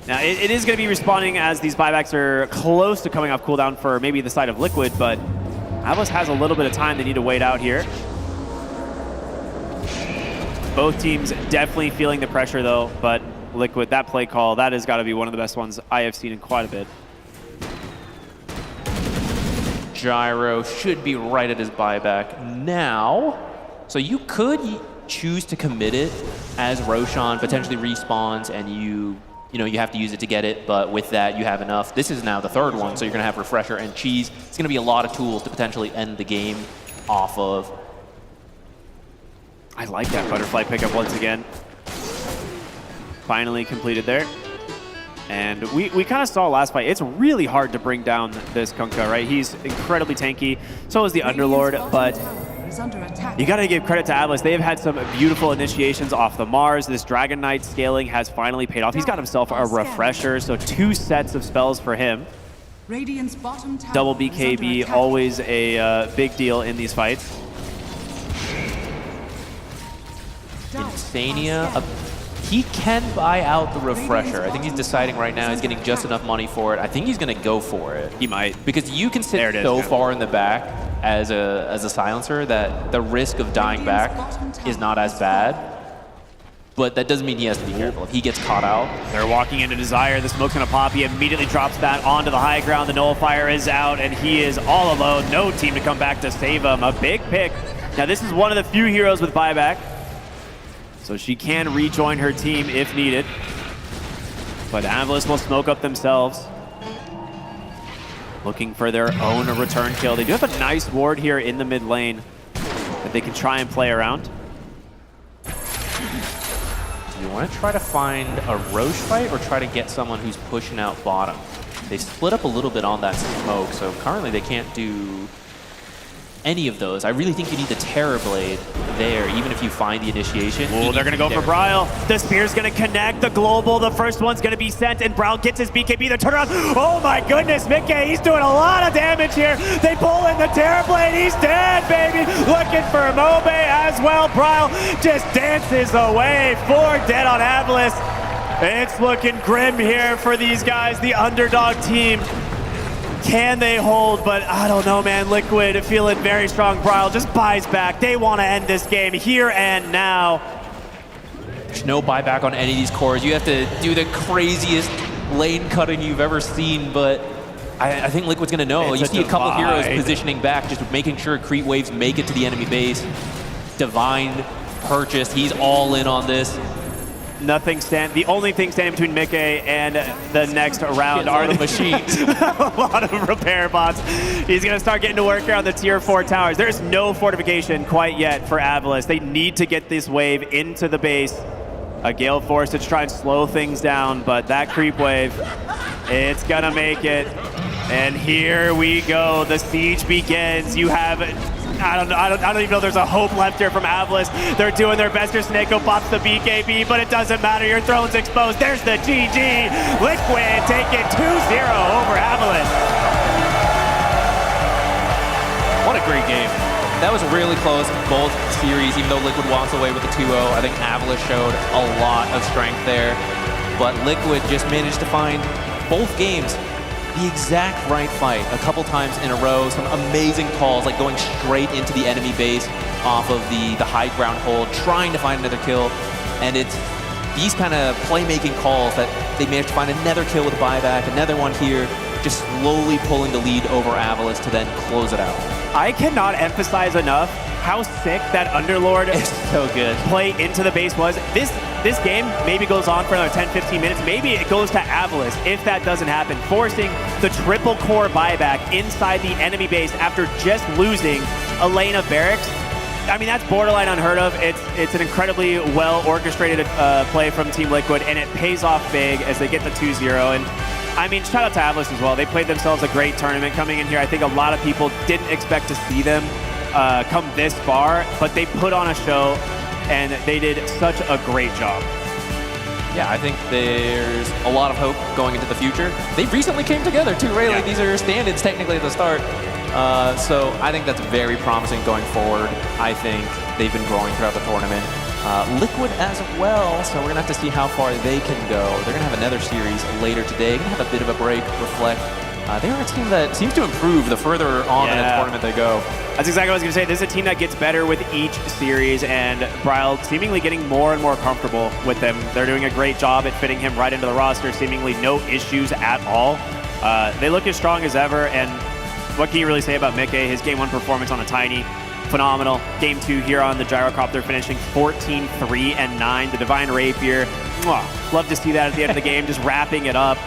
Now, it is going to be respawning as these buybacks are close to coming off cooldown for maybe the side of Liquid, but Avlis has a little bit of time they need to wait out here. Both teams definitely feeling the pressure, though, but Liquid, that play call, that has got to be one of the best ones I have seen in quite a bit. Gyro should be right at his buyback now. So you could choose to commit it as Roshan potentially respawns and you have to use it to get it, but with that you have enough. This is now the 3rd one, so you're gonna have Refresher and Cheese. It's gonna be a lot of tools to potentially end the game off of. I like that butterfly pickup once again. Finally completed there. And we kind of saw last fight, it's really hard to bring down this Kunkka, right? He's incredibly tanky, so is the Underlord, but you gotta give credit to Avlis. They have had some beautiful initiations off the Mars. This Dragon Knight scaling has finally paid off. He's got himself a Refresher, so 2 sets of spells for him. Double BKB, always a big deal in these fights. Insania, he can buy out the Refresher. I think he's deciding right now he's getting just enough money for it. I think he's going to go for it. He might. Because you can sit so far in the back as a silencer that the risk of dying back is not as bad. But that doesn't mean he has to be careful. If he gets caught out. They're walking into Desire. The smoke's going to pop. He immediately drops that onto the high ground. The Nullifier is out, and he is all alone. No team to come back to save him. A big pick. Now, this is one of the few heroes with buyback. So she can rejoin her team if needed. But Avlis will smoke up themselves. Looking for their own return kill. They do have a nice ward here in the mid lane that they can try and play around. Do you want to try to find a Roche fight or try to get someone who's pushing out bottom? They split up a little bit on that smoke, so currently they can't do any of those. I really think you need the Terror Blade there, even if you find the initiation. Oh, they're going to go for Bryle. The Spear's going to connect the Global. The first one's going to be sent, and Bryle gets his BKB. The turnaround. Oh my goodness, Mickey, he's doing a lot of damage here. They pull in the Terror Blade. He's dead, baby. Looking for Mobe as well. Bryle just dances away. 4 dead on Avalis. It's looking grim here for these guys, the underdog team. Can they hold? But I don't know, man. Liquid feeling very strong. Bryle just buys back. They want to end this game here and now. There's no buyback on any of these cores. You have to do the craziest lane cutting you've ever seen, but I think Liquid's going to know. You see a couple heroes positioning back, just making sure creep waves make it to the enemy base. Divine purchased. He's all in on this. The only thing standing between Mickey and the next round are the machines. A lot of repair bots. He's going to start getting to work here on the tier 4 towers. There's no fortification quite yet for Avalis. They need to get this wave into the base. A Gale Force to try and slow things down, but that creep wave, it's going to make it. And here we go. The siege begins. You have... I don't even know there's a hope left here from Avalis. They're doing their best. Your Sneko pops the BKB, but it doesn't matter. Your throne's exposed. There's the GG. Liquid take it 2-0 over Avalis. What a great game. That was really close, both series, even though Liquid walks away with the 2-0. I think Avalis showed a lot of strength there, but Liquid just managed to find both games the exact right fight a couple times in a row. Some amazing calls, like going straight into the enemy base off of the high ground hold, trying to find another kill. And it's these kind of playmaking calls that they managed to find another kill with a buyback, another one here, just slowly pulling the lead over Avalis to then close it out. I cannot emphasize enough how sick that Underlord so good play into the base was. This game maybe goes on for another 10-15 minutes. Maybe it goes to Avalis if that doesn't happen, forcing the triple core buyback inside the enemy base after just losing a lane of barracks. I mean, that's borderline unheard of. It's an incredibly well orchestrated play from Team Liquid, and it pays off big as they get the 2-0. And I mean, shout out to Avalis as well. They played themselves a great tournament coming in here. I think a lot of people didn't expect to see them come this far, but they put on a show, and they did such a great job. Yeah, I think there's a lot of hope going into the future. They recently came together too, right? Like, these are stand-ins technically at the start. So I think that's very promising going forward. I think they've been growing throughout the tournament. Liquid as well, so we're going to have to see how far they can go. They're going to have another series later today. Going to have a bit of a break, reflect. They are a team that seems to improve the further on in the tournament they go. That's exactly what I was going to say. This is a team that gets better with each series, and Bryle seemingly getting more and more comfortable with them. They're doing a great job at fitting him right into the roster, seemingly no issues at all. They look as strong as ever, and what can you really say about Mickey? His Game 1 performance on the Tiny, phenomenal. Game 2 here on the Gyrocopter, finishing 14-3-9. The Divine Rapier, love to see that at the end of the game, just wrapping it up.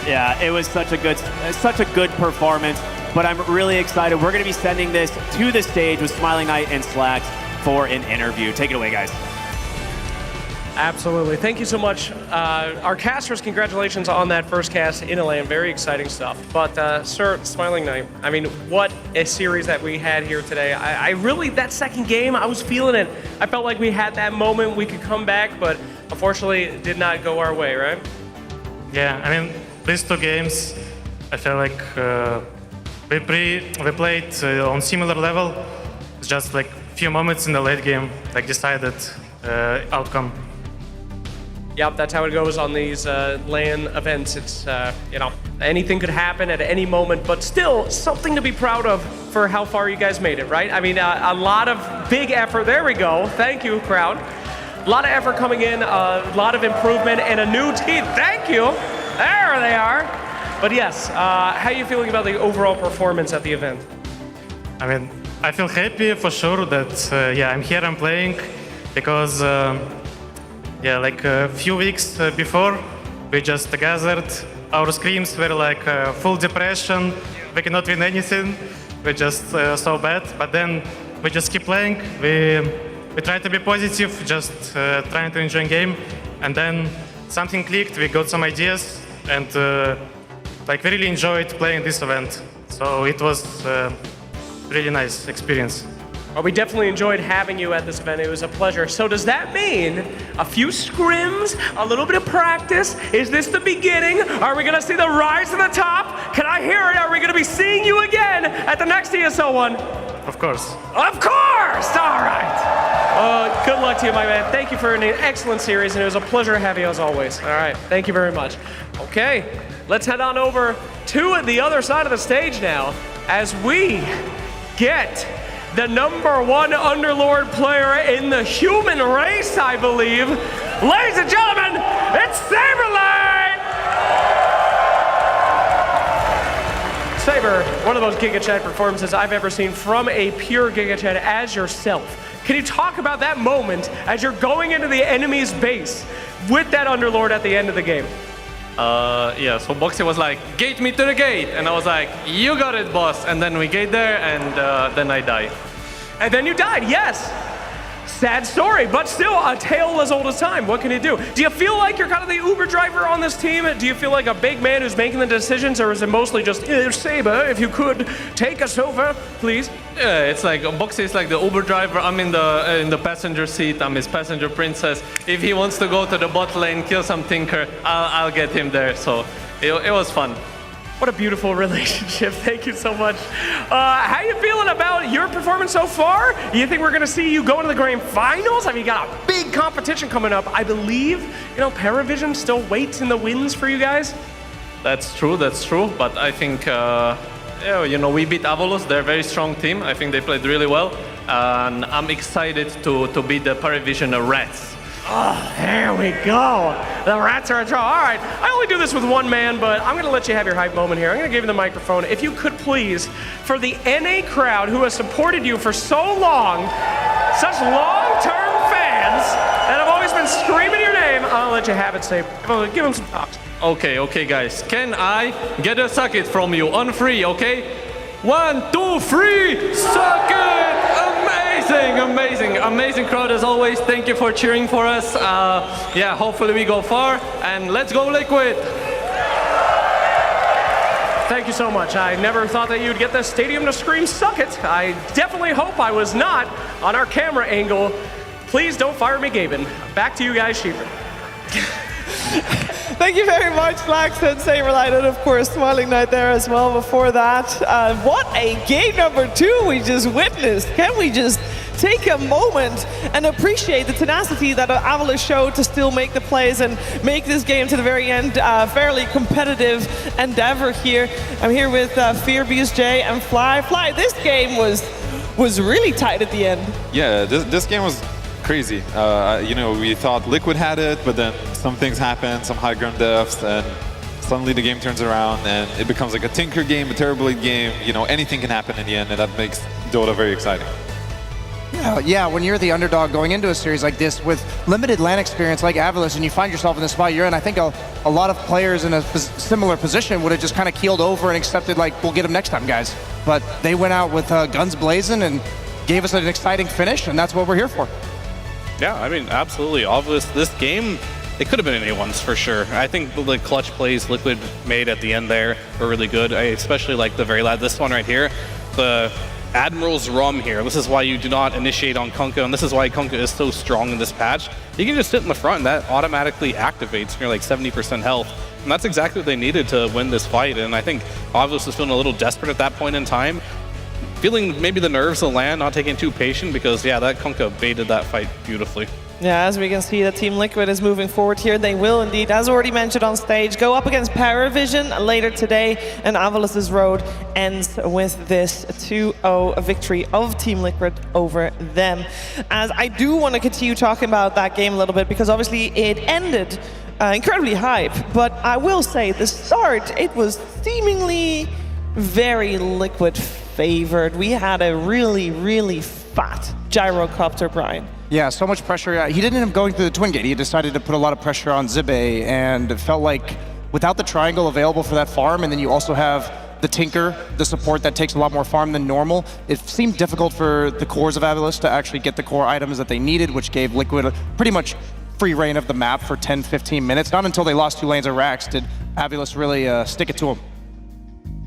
Yeah, it was such a good performance, but I'm really excited. We're going to be sending this to the stage with Smiling Knight and Slacks for an interview. Take it away, guys. Absolutely. Thank you so much. Our casters, congratulations on that first cast in LA. Very exciting stuff. But, sir, Smiling Knight, I mean, what a series that we had here today. I really, that second game, I was feeling it. I felt like we had that moment we could come back, but unfortunately it did not go our way, right? Yeah, I mean, these 2 games, I feel like we played on similar level. It's just like a few moments in the late game, like decided outcome. Yep, that's how it goes on these LAN events. It's, anything could happen at any moment, but still something to be proud of for how far you guys made it, right? I mean, a lot of big effort. There we go. Thank you, crowd. A lot of effort coming in, a lot of improvement, and a new team. Thank you. There they are. But yes, how are you feeling about the overall performance at the event? I mean, I feel happy for sure that, I'm here, I'm playing, because, like a few weeks before, we just gathered, our screams were like full depression, we cannot win anything, we're just so bad, but then we just keep playing, we try to be positive, just trying to enjoy the game, and then something clicked, we got some ideas, and like we really enjoyed playing this event. So it was really nice experience. Well, we definitely enjoyed having you at this event. It was a pleasure. So does that mean a few scrims, a little bit of practice? Is this the beginning? Are we gonna see the rise to the top? Can I hear it? Are we gonna be seeing you again at the next ESL One? Of course. Of course! All right. Good luck to you, my man. Thank you for an excellent series, and it was a pleasure to have you as always. All right, thank you very much. Okay, let's head on over to the other side of the stage now as we get the #1 Underlord player in the human race, I believe. Ladies and gentlemen, it's Saberlight! Saber, one of the most Giga Chad performances I've ever seen from a pure Giga Chad as yourself. Can you talk about that moment as you're going into the enemy's base with that Underlord at the end of the game? Yeah, so Boxy was like, gate me to the gate. And I was like, you got it, boss. And then we get there, and then I die. And then you died, yes. Sad story, but still a tale as old as time. What can you do? Do you feel like you're kind of the Uber driver on this team? Do you feel like a big man who's making the decisions, or is it mostly just, Saber, if you could take us over, please? Yeah, it's like Boxy is like the Uber driver. I'm in the passenger seat. I'm his passenger princess. If he wants to go to the bot lane, kill some Tinker, I'll get him there. So it was fun. What a beautiful relationship. Thank you so much. How you feeling about your performance so far? You think we're going to see you go into the grand finals? I mean, you got a big competition coming up. I believe, Paravision still waits in the wings for you guys. That's true. But I think, we beat Avolus. They're a very strong team. I think they played really well. And I'm excited to beat the Paravision Rats. Oh, there we go. The Rats are a draw. All right, I only do this with one man, but I'm going to let you have your hype moment here. I'm going to give you the microphone. If you could please, for the NA crowd who has supported you for so long, such long-term fans that have always been screaming your name, I'll let you have it, Saber. Give them some talks. Okay, guys. Can I get a suck it from you on 3, okay? 1, 2, 3, suck it! Amazing crowd as always. Thank you for cheering for us. Hopefully we go far, and let's go Liquid. Thank you so much. I never thought that you'd get the stadium to scream suck it. I definitely hope I was not on our camera angle. Please don't fire me, Gaben. Back to you guys, Sheeper. Thank you very much, Lax and Saberlight, and of course, Smiling Knight there as well before that. What a game #2 we just witnessed. Can we just take a moment and appreciate the tenacity that Avolus showed to still make the plays and make this game to the very end fairly competitive endeavor here. I'm here with Fear, BSJ, and Fly. Fly, this game was really tight at the end. Yeah, this game was crazy. We thought Liquid had it, but then some things happened, some high ground deaths, and suddenly the game turns around and it becomes like a Tinker game, a Terrible Lead game. Anything can happen in the end, and that makes Dota very exciting. Yeah, when you're the underdog going into a series like this with limited LAN experience like Avolus, and you find yourself in the spot you're in, I think a lot of players in a similar position would have just kind of keeled over and accepted, like, we'll get them next time, guys. But they went out with guns blazing and gave us an exciting finish, and that's what we're here for. Yeah, I mean, absolutely. Obviously, this game, it could have been anyone's for sure. I think the clutch plays Liquid made at the end there were really good. I especially like the very last, this one right here. The Admiral's Rum here. This is why you do not initiate on Kunkka, and this is why Kunkka is so strong in this patch. You can just sit in the front, and that automatically activates when you're like 70% health. And that's exactly what they needed to win this fight. And I think Avolus was feeling a little desperate at that point in time. Feeling maybe the nerves of land, not taking too patient, because yeah, that Kunkka baited that fight beautifully. Yeah, as we can see, the Team Liquid is moving forward here. They will indeed, as already mentioned on stage, go up against Paravision later today, and Avolus's road ends with this 2-0 victory of Team Liquid over them. As I do want to continue talking about that game a little bit, because obviously it ended incredibly hype, but I will say the start, it was seemingly very Liquid favored. We had a really fat gyrocopter, Brian. Yeah, so much pressure. He didn't end up going through the twin gate. He decided to put a lot of pressure on Zibe, and it felt like without the triangle available for that farm, and then you also have the Tinker, the support that takes a lot more farm than normal, it seemed difficult for the cores of Avolus to actually get the core items that they needed, which gave Liquid pretty much free reign of the map for 10-15 minutes. Not until they lost 2 lanes of racks did Avulus really stick it to him.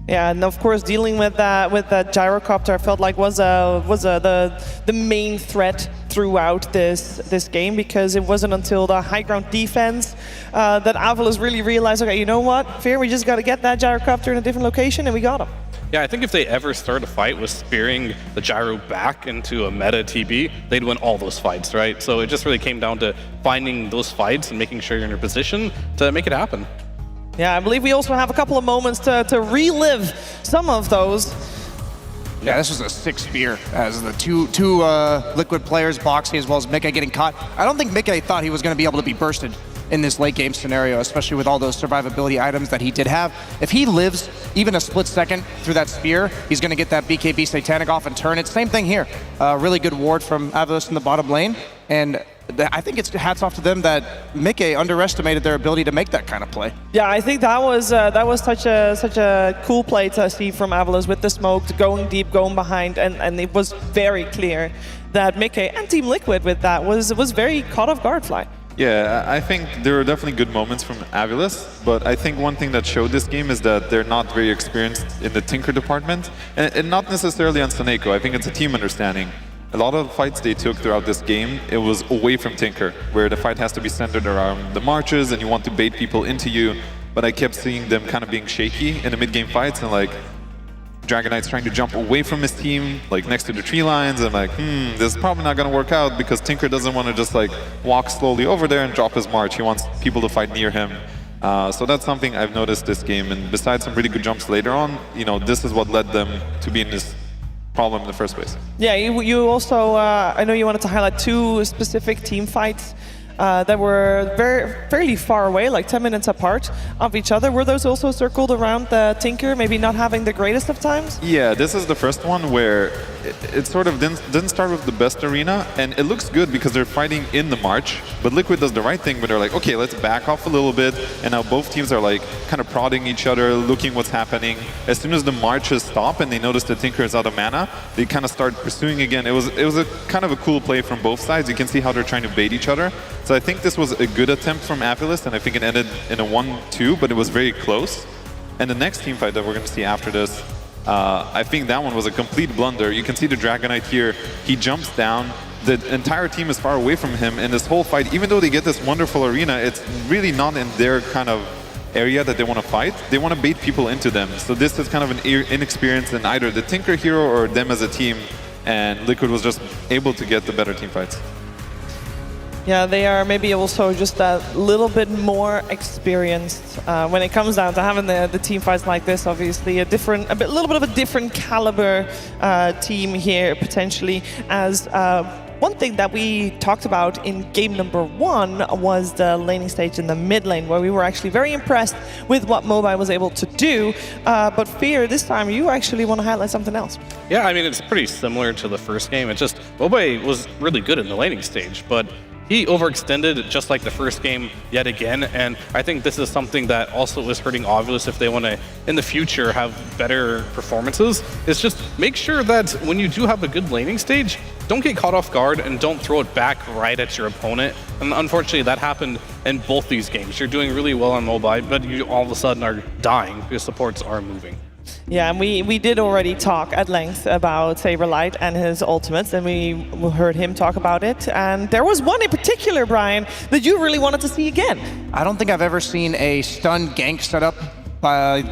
Yeah, and of course dealing with that gyrocopter, I felt like was the main threat throughout this game, because it wasn't until the high ground defense that Avulus really realized, okay, you know what, Fear, we just got to get that gyrocopter in a different location, and we got him. Yeah, I think if they ever start a fight with spearing the gyro back into a meta TB, they'd win all those fights, right? So it just really came down to finding those fights and making sure you're in a position to make it happen. Yeah, I believe we also have a couple of moments to relive some of those. Yeah, this was a sick spear as the two Liquid players boxing as well as Mickey getting caught. I don't think Mickey thought he was going to be able to be bursted in this late game scenario, especially with all those survivability items that he did have. If he lives even a split second through that spear, he's going to get that BKB Satanic off and turn it. Same thing here. Really good ward from Avulus in the bottom lane. And I think it's hats off to them that Mickey underestimated their ability to make that kind of play. Yeah, I think that was such a cool play to see from Avulus with the smoke, going deep, going behind, and it was very clear that Mickey and Team Liquid with that was very caught off guard, Fly. Yeah, I think there were definitely good moments from Avulus, but I think one thing that showed this game is that they're not very experienced in the Tinker department, and not necessarily on Saneko. I think it's a team understanding. A lot of the fights they took throughout this game, it was away from Tinker, where the fight has to be centered around the marches and you want to bait people into you, but I kept seeing them kind of being shaky in the mid-game fights, and like, Dragon Knight's trying to jump away from his team, like next to the tree lines. I'm like, this is probably not going to work out, because Tinker doesn't want to just like walk slowly over there and drop his march. He wants people to fight near him. So that's something I've noticed this game. And besides some really good jumps later on, you know, this is what led them to be in this problem in the first place. Yeah, you also, I know you wanted to highlight two specific team fights that were fairly far away, like 10 minutes apart of each other. Were those also circled around the Tinker, maybe not having the greatest of times? Yeah, this is the first one where it sort of didn't start with the best arena, and it looks good because they're fighting in the march, but Liquid does the right thing, but they're like, okay, let's back off a little bit, and now both teams are like kind of prodding each other, looking what's happening. As soon as the marches stop and they notice the Tinker is out of mana, they kind of start pursuing again. It was a kind of a cool play from both sides. You can see how they're trying to bait each other. So I think this was a good attempt from Avulus, and I think it ended in a 1-2, but it was very close. And the next team fight that we're going to see after this, I think that one was a complete blunder. You can see the Dragon Knight here. He jumps down. The entire team is far away from him, and this whole fight, even though they get this wonderful arena, it's really not in their kind of area that they want to fight. They want to bait people into them. So this is kind of an inexperience in either the Tinker hero or them as a team, and Liquid was just able to get the better team fights. Yeah, they are maybe also just a little bit more experienced when it comes down to having the team fights like this. Obviously, a little bit of a different caliber team here potentially. As one thing that we talked about in game number 1 was the laning stage in the mid lane, where we were actually very impressed with what Mobile was able to do. But Fear, this time you actually want to highlight something else. Yeah, I mean, it's pretty similar to the first game. It's just Mobile was really good in the laning stage, but he overextended just like the first game yet again, and I think this is something that also is hurting Avulus if they want to, in the future, have better performances. It's just make sure that when you do have a good laning stage, don't get caught off guard and don't throw it back right at your opponent. And unfortunately, that happened in both these games. You're doing really well on Mobile, but you all of a sudden are dying because supports are moving. Yeah, and we did already talk at length about Saberlight and his ultimates, and we heard him talk about it. And there was one in particular, Brian, that you really wanted to see again. I don't think I've ever seen a stun gank setup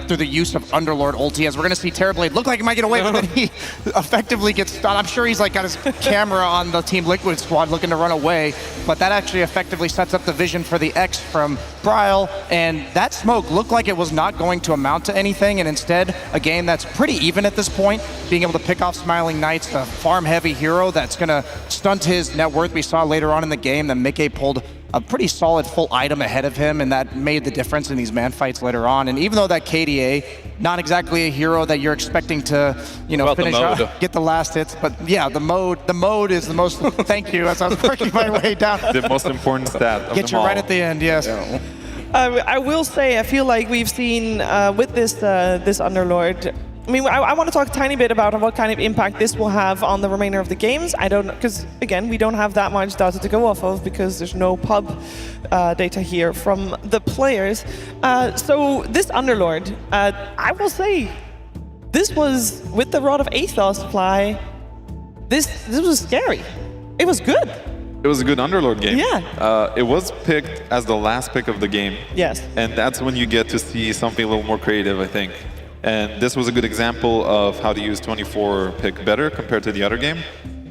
through the use of Underlord ulti, as we're going to see Terrorblade look like he might get away, but then he effectively gets stunned. I'm sure he's like got his camera on the Team Liquid squad looking to run away, but that actually effectively sets up the vision for the X from Bryle, and that smoke looked like it was not going to amount to anything, and instead, a game that's pretty even at this point, being able to pick off Smiling Knights, a farm-heavy hero that's going to stunt his net worth. We saw later on in the game that Mickey pulled a pretty solid full item ahead of him, and that made the difference in these man fights later on. And even though that KDA, not exactly a hero that you're expecting to, you know, finish out, get the last hits, but yeah, the mode is the most. Thank you, as I was working my way down. The most important stat of Get you right at the end, yes. I will say, I feel like we've seen with this Underlord, I mean, I want to talk a tiny bit about what kind of impact this will have on the remainder of the games. I don't know, because again, we don't have that much data to go off of because there's no pub data here from the players. So this Underlord, I will say, this was, with the Rod of Athos fly, this was scary. It was good. It was a good Underlord game. Yeah. It was picked as the last pick of the game. Yes. And that's when you get to see something a little more creative, I think. And this was a good example of how to use 24 pick better compared to the other game.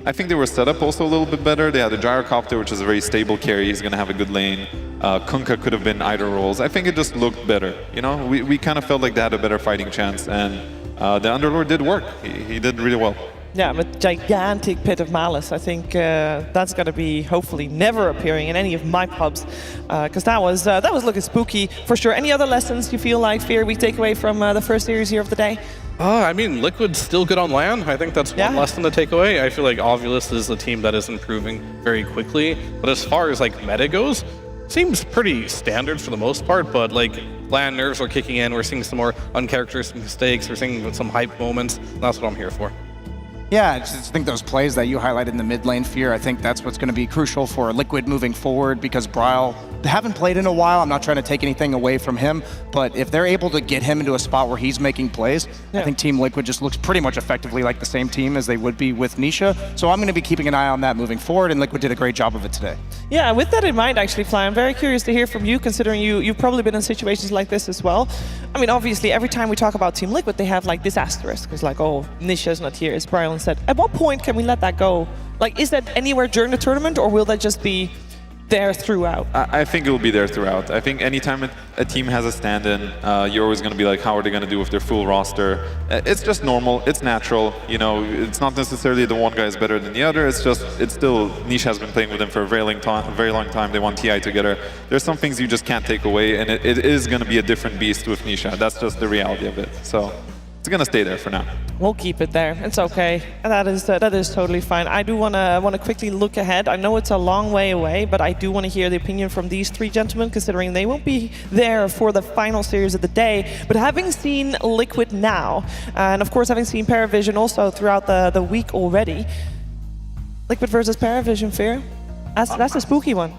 I think they were set up also a little bit better. They had a Gyrocopter, which is a very stable carry. He's going to have a good lane. Kunkka could have been either roles. I think it just looked better. You know, we kind of felt like they had a better fighting chance. And the Underlord did work. He did really well. Yeah, but gigantic Pit of Malice. I think that's going to be hopefully never appearing in any of my pubs, because that was looking spooky for sure. Any other lessons you feel like, Fear, we take away from the first series here of the day? I mean, Liquid's still good on LAN. I think that's one lesson to take away. I feel like Ovulus is a team that is improving very quickly. But as far as like meta goes, seems pretty standard for the most part. But like LAN nerves are kicking in. We're seeing some more uncharacteristic mistakes. We're seeing some hype moments. That's what I'm here for. Yeah, I just think those plays that you highlighted in the mid lane, Fear, I think that's what's going to be crucial for Liquid moving forward, because Bryle haven't played in a while. I'm not trying to take anything away from him, but if they're able to get him into a spot where he's making plays, I think Team Liquid just looks pretty much effectively like the same team as they would be with Nisha. So I'm going to be keeping an eye on that moving forward, and Liquid did a great job of it today. Yeah, with that in mind, actually, Fly, I'm very curious to hear from you, considering you've probably been in situations like this as well. I mean, obviously, every time we talk about Team Liquid, they have like this asterisk. It's like, oh, Nisha's not here, it's Bryle instead. At what point can we let that go? Like, is that anywhere during the tournament, or will that just be there throughout? I think it will be there throughout. I think anytime a team has a stand-in, you're always going to be like, how are they going to do with their full roster? It's just normal. It's natural. You know, it's not necessarily the one guy is better than the other. It's still, Nisha has been playing with him for a very long time. They won TI together. There's some things you just can't take away, and it is going to be a different beast with Nisha. That's just the reality of it. So it's going to stay there for now. We'll keep it there. It's okay. That is totally fine. I do want to quickly look ahead. I know it's a long way away, but I do want to hear the opinion from these three gentlemen, considering they won't be there for the final series of the day. But having seen Liquid now, and of course having seen Paravision also throughout the week already, Liquid versus Paravision, Fear? That's a spooky one.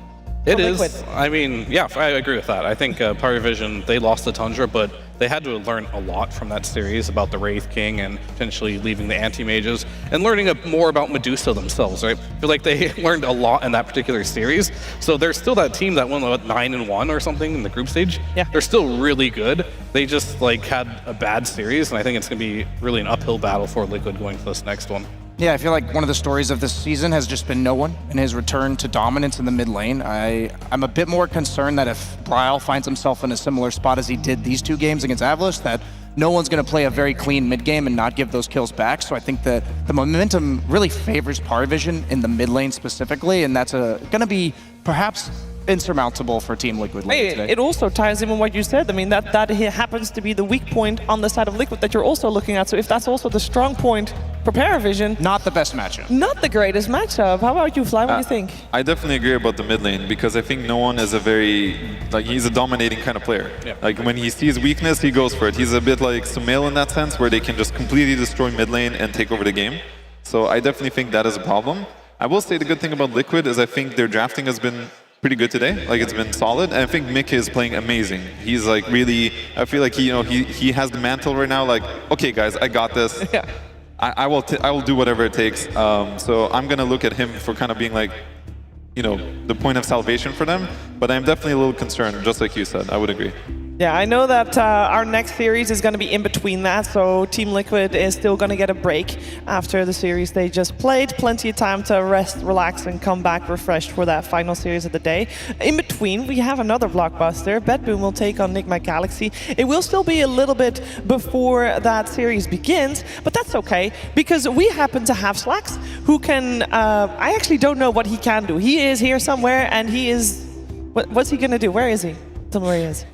It is. I mean, yeah, I agree with that. I think Paravision, they lost the Tundra, but they had to learn a lot from that series about the Wraith King and potentially leaving the anti-mages and learning more about Medusa themselves, right? I feel like they learned a lot in that particular series. So they're still that team that won 9-1 or something in the group stage. Yeah. They're still really good. They just like had a bad series, and I think it's going to be really an uphill battle for Liquid going to this next one. Yeah, I feel like one of the stories of this season has just been no one and his return to dominance in the mid lane. I'm a bit more concerned that if Bryle finds himself in a similar spot as he did these two games against Avalice, that no one's going to play a very clean mid game and not give those kills back. So I think that the momentum really favors Paravision in the mid lane specifically, and that's going to be perhaps insurmountable for Team Liquid today. It also ties in with what you said. I mean, that happens to be the weak point on the side of Liquid that you're also looking at. So if that's also the strong point for Paravision, not the best matchup. Not the greatest matchup. How about you, Fly? What do you think? I definitely agree about the mid lane, because I think no one is he's a dominating kind of player. Yeah. Like when he sees weakness, he goes for it. He's a bit like Sumail in that sense, where they can just completely destroy mid lane and take over the game. So I definitely think that is a problem. I will say the good thing about Liquid is I think their drafting has been pretty good today. Like, it's been solid, and I think Mick is playing amazing. He's like really, I feel like he has the mantle right now. Like, okay, guys, I got this. Yeah. I will do whatever it takes. So I'm gonna look at him for kind of being like, the point of salvation for them. But I'm definitely a little concerned, just like you said. I would agree. Yeah, I know that our next series is going to be in between that, so Team Liquid is still going to get a break after the series they just played. Plenty of time to rest, relax, and come back refreshed for that final series of the day. In between, we have another blockbuster. Bedboom will take on Enigma Galaxy. It will still be a little bit before that series begins, but that's okay, because we happen to have Slacks, who can... I actually don't know what he can do. He is here somewhere, and he is... What's he going to do? Where is he? Tell me where he is.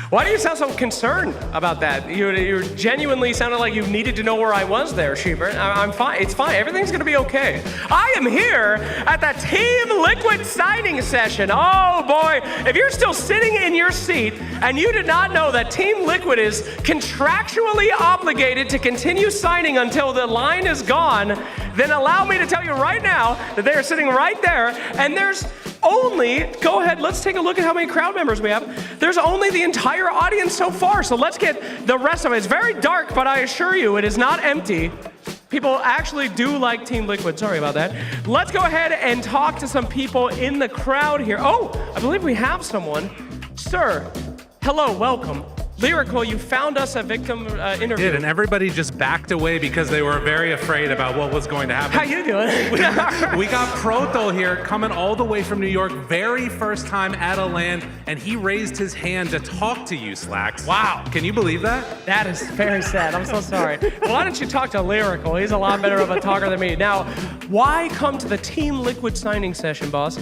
Why do you sound so concerned about that? You genuinely sounded like you needed to know where I was there, Schubert. I'm fine. It's fine. Everything's going to be okay. I am here at the Team Liquid signing session. Oh, boy. If you're still sitting in your seat and you did not know that Team Liquid is contractually obligated to continue signing until the line is gone, then allow me to tell you right now that they are sitting right there, and there's only, go ahead, let's take a look at how many crowd members we have. There's only the entire audience so far, so let's get the rest of it. It's very dark, but I assure you it is not empty. People actually do like Team Liquid, sorry about that. Let's go ahead and talk to some people in the crowd here. Oh, I believe we have someone. Sir, hello, welcome. Lyrical, you found us a victim interview. Did, and everybody just backed away because they were very afraid about what was going to happen. How you doing? We got Proto here coming all the way from New York, very first time at a LAN, and he raised his hand to talk to you, Slacks. Wow. Can you believe that? That is very sad. I'm so sorry. Why don't you talk to Lyrical? He's a lot better of a talker than me. Now, why come to the Team Liquid signing session, boss?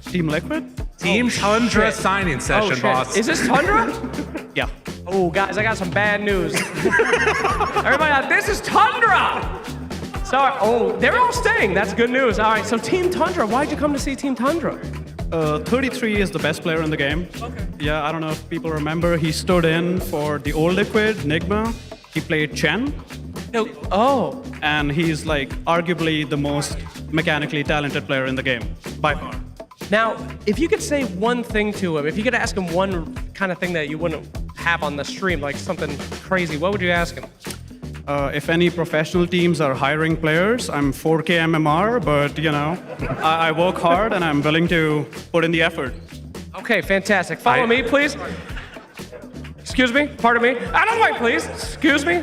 Team Liquid? Team Tundra signing session, boss. Is this Tundra? Yeah. Oh, guys, I got some bad news. Everybody, this is Tundra! Sorry. Oh, they're all staying. That's good news. All right, so Team Tundra, why'd you come to see Team Tundra? 33 is the best player in the game. Okay. Yeah, I don't know if people remember. He stood in for the old Liquid, Nigma. He played Chen. Oh. And he's like arguably the most mechanically talented player in the game, by far. Now, if you could say one thing to him, if you could ask him one kind of thing that you wouldn't have on the stream, like something crazy, what would you ask him? If any professional teams are hiring players, I'm 4K MMR, but you know, I work hard and I'm willing to put in the effort. Okay, fantastic. Follow me, please. Excuse me, pardon me. Out of the way, please. Excuse me.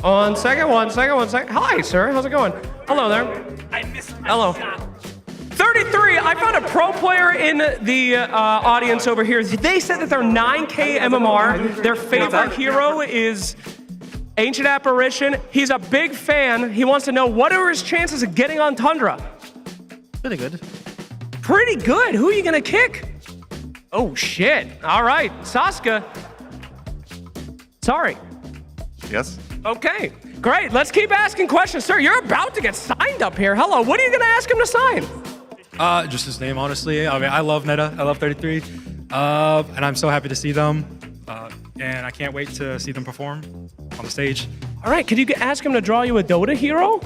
One second. Hi, sir, how's it going? Hello there. I missed my Hello. shot. 33, I found a pro player in the audience over here. They said that they're 9K MMR. Their favorite hero is Ancient Apparition. He's a big fan. He wants to know, what are his chances of getting on Tundra? Pretty good. Pretty good. Who are you gonna kick? Oh, shit. All right, Saska. Sorry. Yes? Okay, great. Let's keep asking questions. Sir, you're about to get signed up here. Hello, what are you gonna ask him to sign? Just his name, honestly. I mean, I love Neta. I love 33. And I'm so happy to see them. And I can't wait to see them perform on the stage. All right, could you ask him to draw you a Dota hero?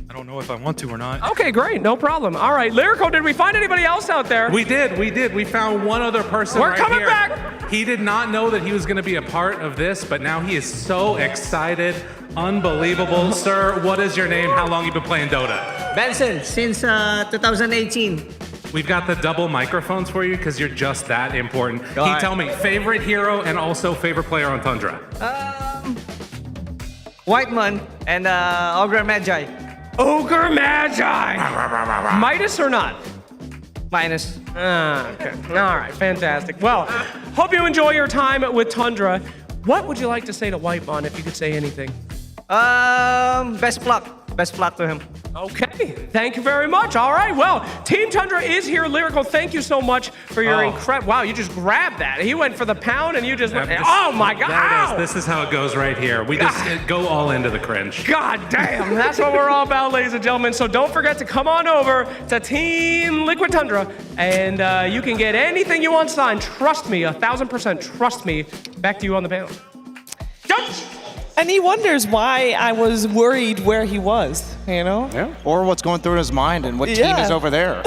I don't know if I want to or not. Okay, great, no problem. All right, Lyrical, did we find anybody else out there? We did. We found one other person We're right coming here. back. He did not know that he was going to be a part of this, but now he is so excited. Unbelievable. Sir, what is your name? How long you been playing Dota? Benson, since 2018. We've got the double microphones for you because you're just that important. All right. Tell me, favorite hero and also favorite player on Tundra? Whiteman and Ogre Magi. Ogre Magi! Midas or not? Minus. Okay, all right, fantastic. Well, hope you enjoy your time with Tundra. What would you like to say to Whitemon if you could say anything? Best luck. Best luck to him. Okay, thank you very much. All right, well, Team Tundra is here. Lyrical, thank you so much for your incredible... Wow, you just grabbed that. He went for the pound and you just went... Oh my God! This is how it goes right here. We just go all into the cringe. God damn, that's what we're all about, ladies and gentlemen. So don't forget to come on over to Team Liquid Tundra and you can get anything you want signed. Trust me, 1,000% trust me. Back to you on the panel. And he wonders why I was worried where he was, you know? Yeah. Or what's going through his mind and what team is over there.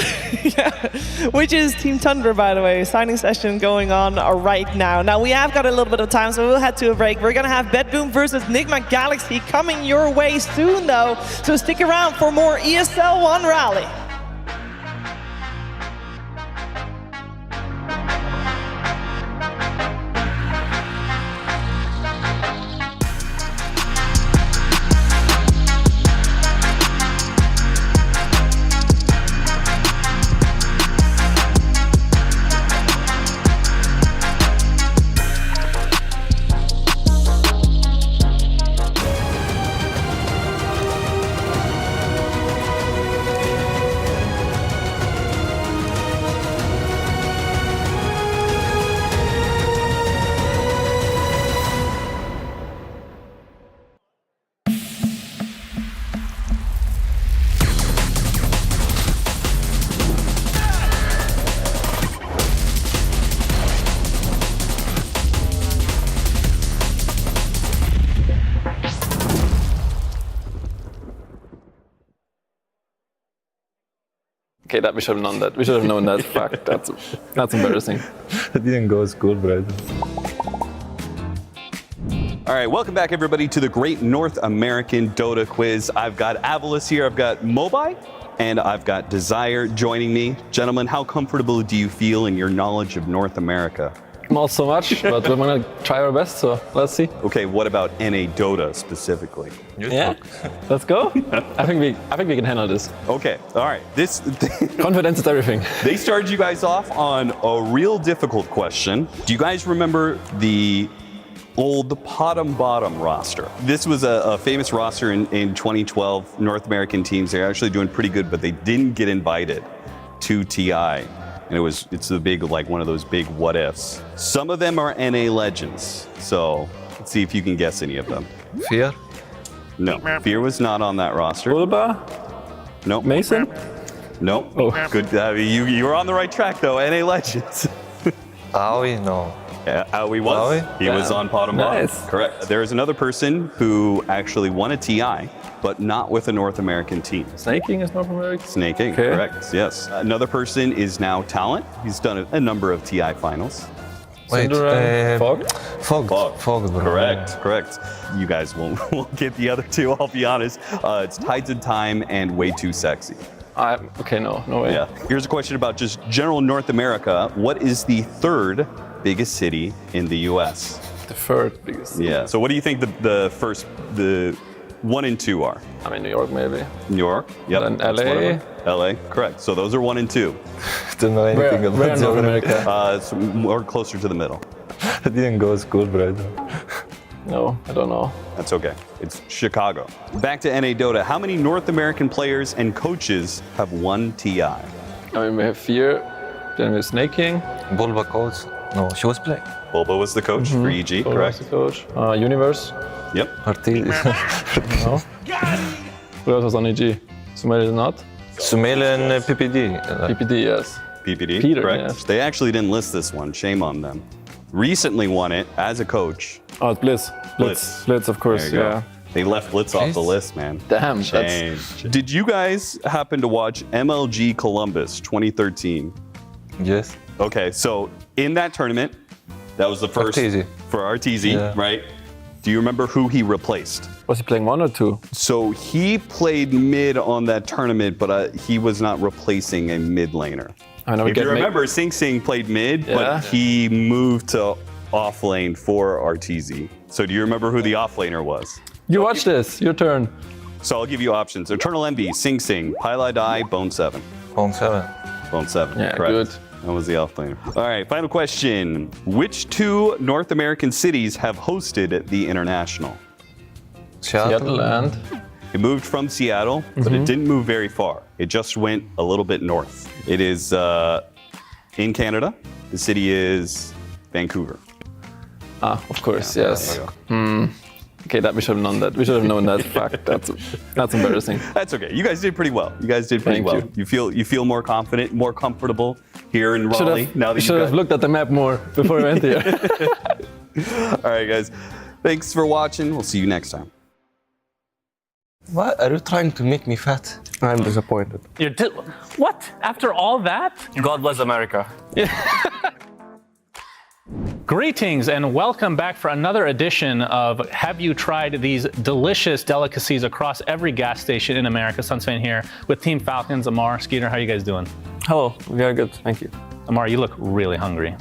Which is Team Tundra, by the way. Signing session going on right now. Now, we have got a little bit of time, so we'll head to a break. We're going to have Bedboom versus Nigma Galaxy coming your way soon, though. So stick around for more ESL One Raleigh. Okay, we should have known that. We should have known that fact. That's embarrassing. It didn't go to school, but All right, welcome back, everybody, to the Great North American Dota Quiz. I've got Avalis here, I've got Mobai, and I've got Desire joining me. Gentlemen, how comfortable do you feel in your knowledge of North America? Not so much, but we're gonna try our best, so let's see. Okay, what about NA Dota specifically? Yeah, let's go. I think we can handle this. Okay, all right. This confidence is everything. They started you guys off on a real difficult question. Do you guys remember the old bottom roster? This was a famous roster in 2012. North American teams, they're actually doing pretty good, but they didn't get invited to TI. And it's a big, like one of those big what ifs. Some of them are NA legends. So let's see if you can guess any of them. Fear? No, Fear was not on that roster. Ulba? Nope. Mason? Nope. Oh. Good. You were on the right track though. NA legends. Aoi? No. Yeah, Aoi was. Aoi? He was on bottom. Nice. Correct. There is another person who actually won a TI, but not with a North American team. Snaking is North American? Snaking, Okay. correct. Yes. Another person is now Talent. He's done a number of TI finals. Wait, Fog? Fog, bro. Correct. You guys won't get the other two, I'll be honest. It's Tides of Time and Way Too Sexy. Okay, no way. Yeah. Here's a question about just general North America. What is the third biggest city in the U.S.? The third biggest. Yeah. So what do you think the 1 and 2 are? I mean, New York, maybe. New York. Yep. And that's one of LA. them. LA. Correct. So those are 1 and 2. Don't know anything Where about in North America? It's more closer to the middle. I didn't go to school, but No, I don't know. That's okay. It's Chicago. Back to NA Dota. How many North American players and coaches have won TI? I mean, we have Fear, then we're Snaking. Bulba coach? No, she was playing. Bulba was the coach for EG, Bulba correct? was the coach. Universe. Yep. Artis. No. Who else was on EG? Sumeli is not. Sumele and PPD. PPD, yes. PPD, Peter, correct. yes. They actually didn't list this one. Shame on them. Recently won it as a coach. Oh, it's Blitz. Blitz, of course, There you go. yeah. They left Blitz off the list, man. Damn, Shame. Did you guys happen to watch MLG Columbus 2013? Yes. Okay, so in that tournament, that was the first Arteezy. for Arteezy, Yeah. right? Do you remember who he replaced? Was he playing 1 or 2? So he played mid on that tournament, but he was not replacing a mid laner. I know. If you remember, Sing Sing played mid, Yeah. but he moved to off lane for Arteezy. So do you remember who the off laner was? You watch this. Your turn. So I'll give you options. Eternal Envy, Sing Sing, Pylai Dai, Bone 7. Bone 7. Bone 7, Yeah, correct. good. That was the off laner. All right, final question. Which 2 North American cities have hosted the International? Seattle and? It moved from Seattle, but it didn't move very far. It just went a little bit north. It is in Canada. The city is Vancouver. Ah, of course, Yeah, yes. there you Okay, we should have known that. We should have known that fact. That's embarrassing. That's okay. You guys did pretty well. Thank you. You feel more confident, more comfortable here in Raleigh now that you should have looked at the map more before we went here. All right, guys. Thanks for watching. We'll see you next time. What? Are you trying to make me fat? I'm disappointed. What? After all that? God bless America. Greetings and welcome back for another edition of Have You Tried These Delicious Delicacies Across Every Gas Station in America? Sunsvein here with Team Falcons. Amar, Skeeter, how are you guys doing? Hello, we are good, thank you. Amar, you look really hungry.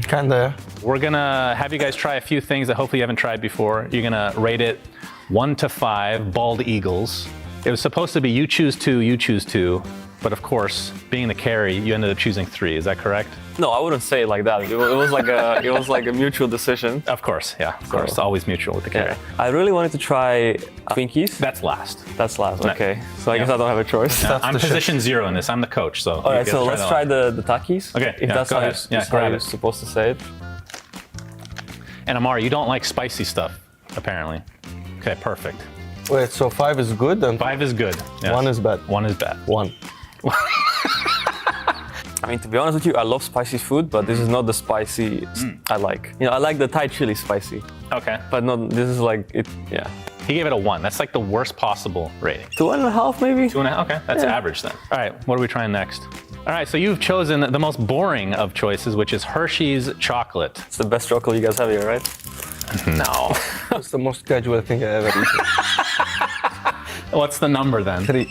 Kinda. We're gonna have you guys try a few things that hopefully you haven't tried before. You're gonna rate it 1 to 5 bald eagles. It was supposed to be you choose 2, you choose 2. But of course, being the carry, you ended up choosing 3. Is that correct? No, I wouldn't say it like that. It was like a mutual decision. Of course, yeah. Of course, always mutual with the carry. Yeah. I really wanted to try Twinkies. That's last. That's last. Okay. So I guess I don't have a choice. Yeah, I'm position 0 in this. I'm the coach, so. All right. So let's try the Takis. Okay. If that's go how ahead. that's how you're supposed to say it. And Amar, you don't like spicy stuff, apparently. Okay, perfect. Wait, so 5 is good and 5 is good. Yes. 1 is bad. 1 is bad. 1. I mean, to be honest with you, I love spicy food, but this is not the spicy I like. You know, I like the Thai chili spicy. Okay. But no, this is like it. Yeah. He gave it a 1. That's like the worst possible rating. 2.5 maybe? 2.5? Okay, that's Yeah. average then. All right, what are we trying next? All right, so you've chosen the most boring of choices, which is Hershey's chocolate. It's the best chocolate you guys have here, right? No. It's the most casual thing I ever eaten. What's the number then? 3.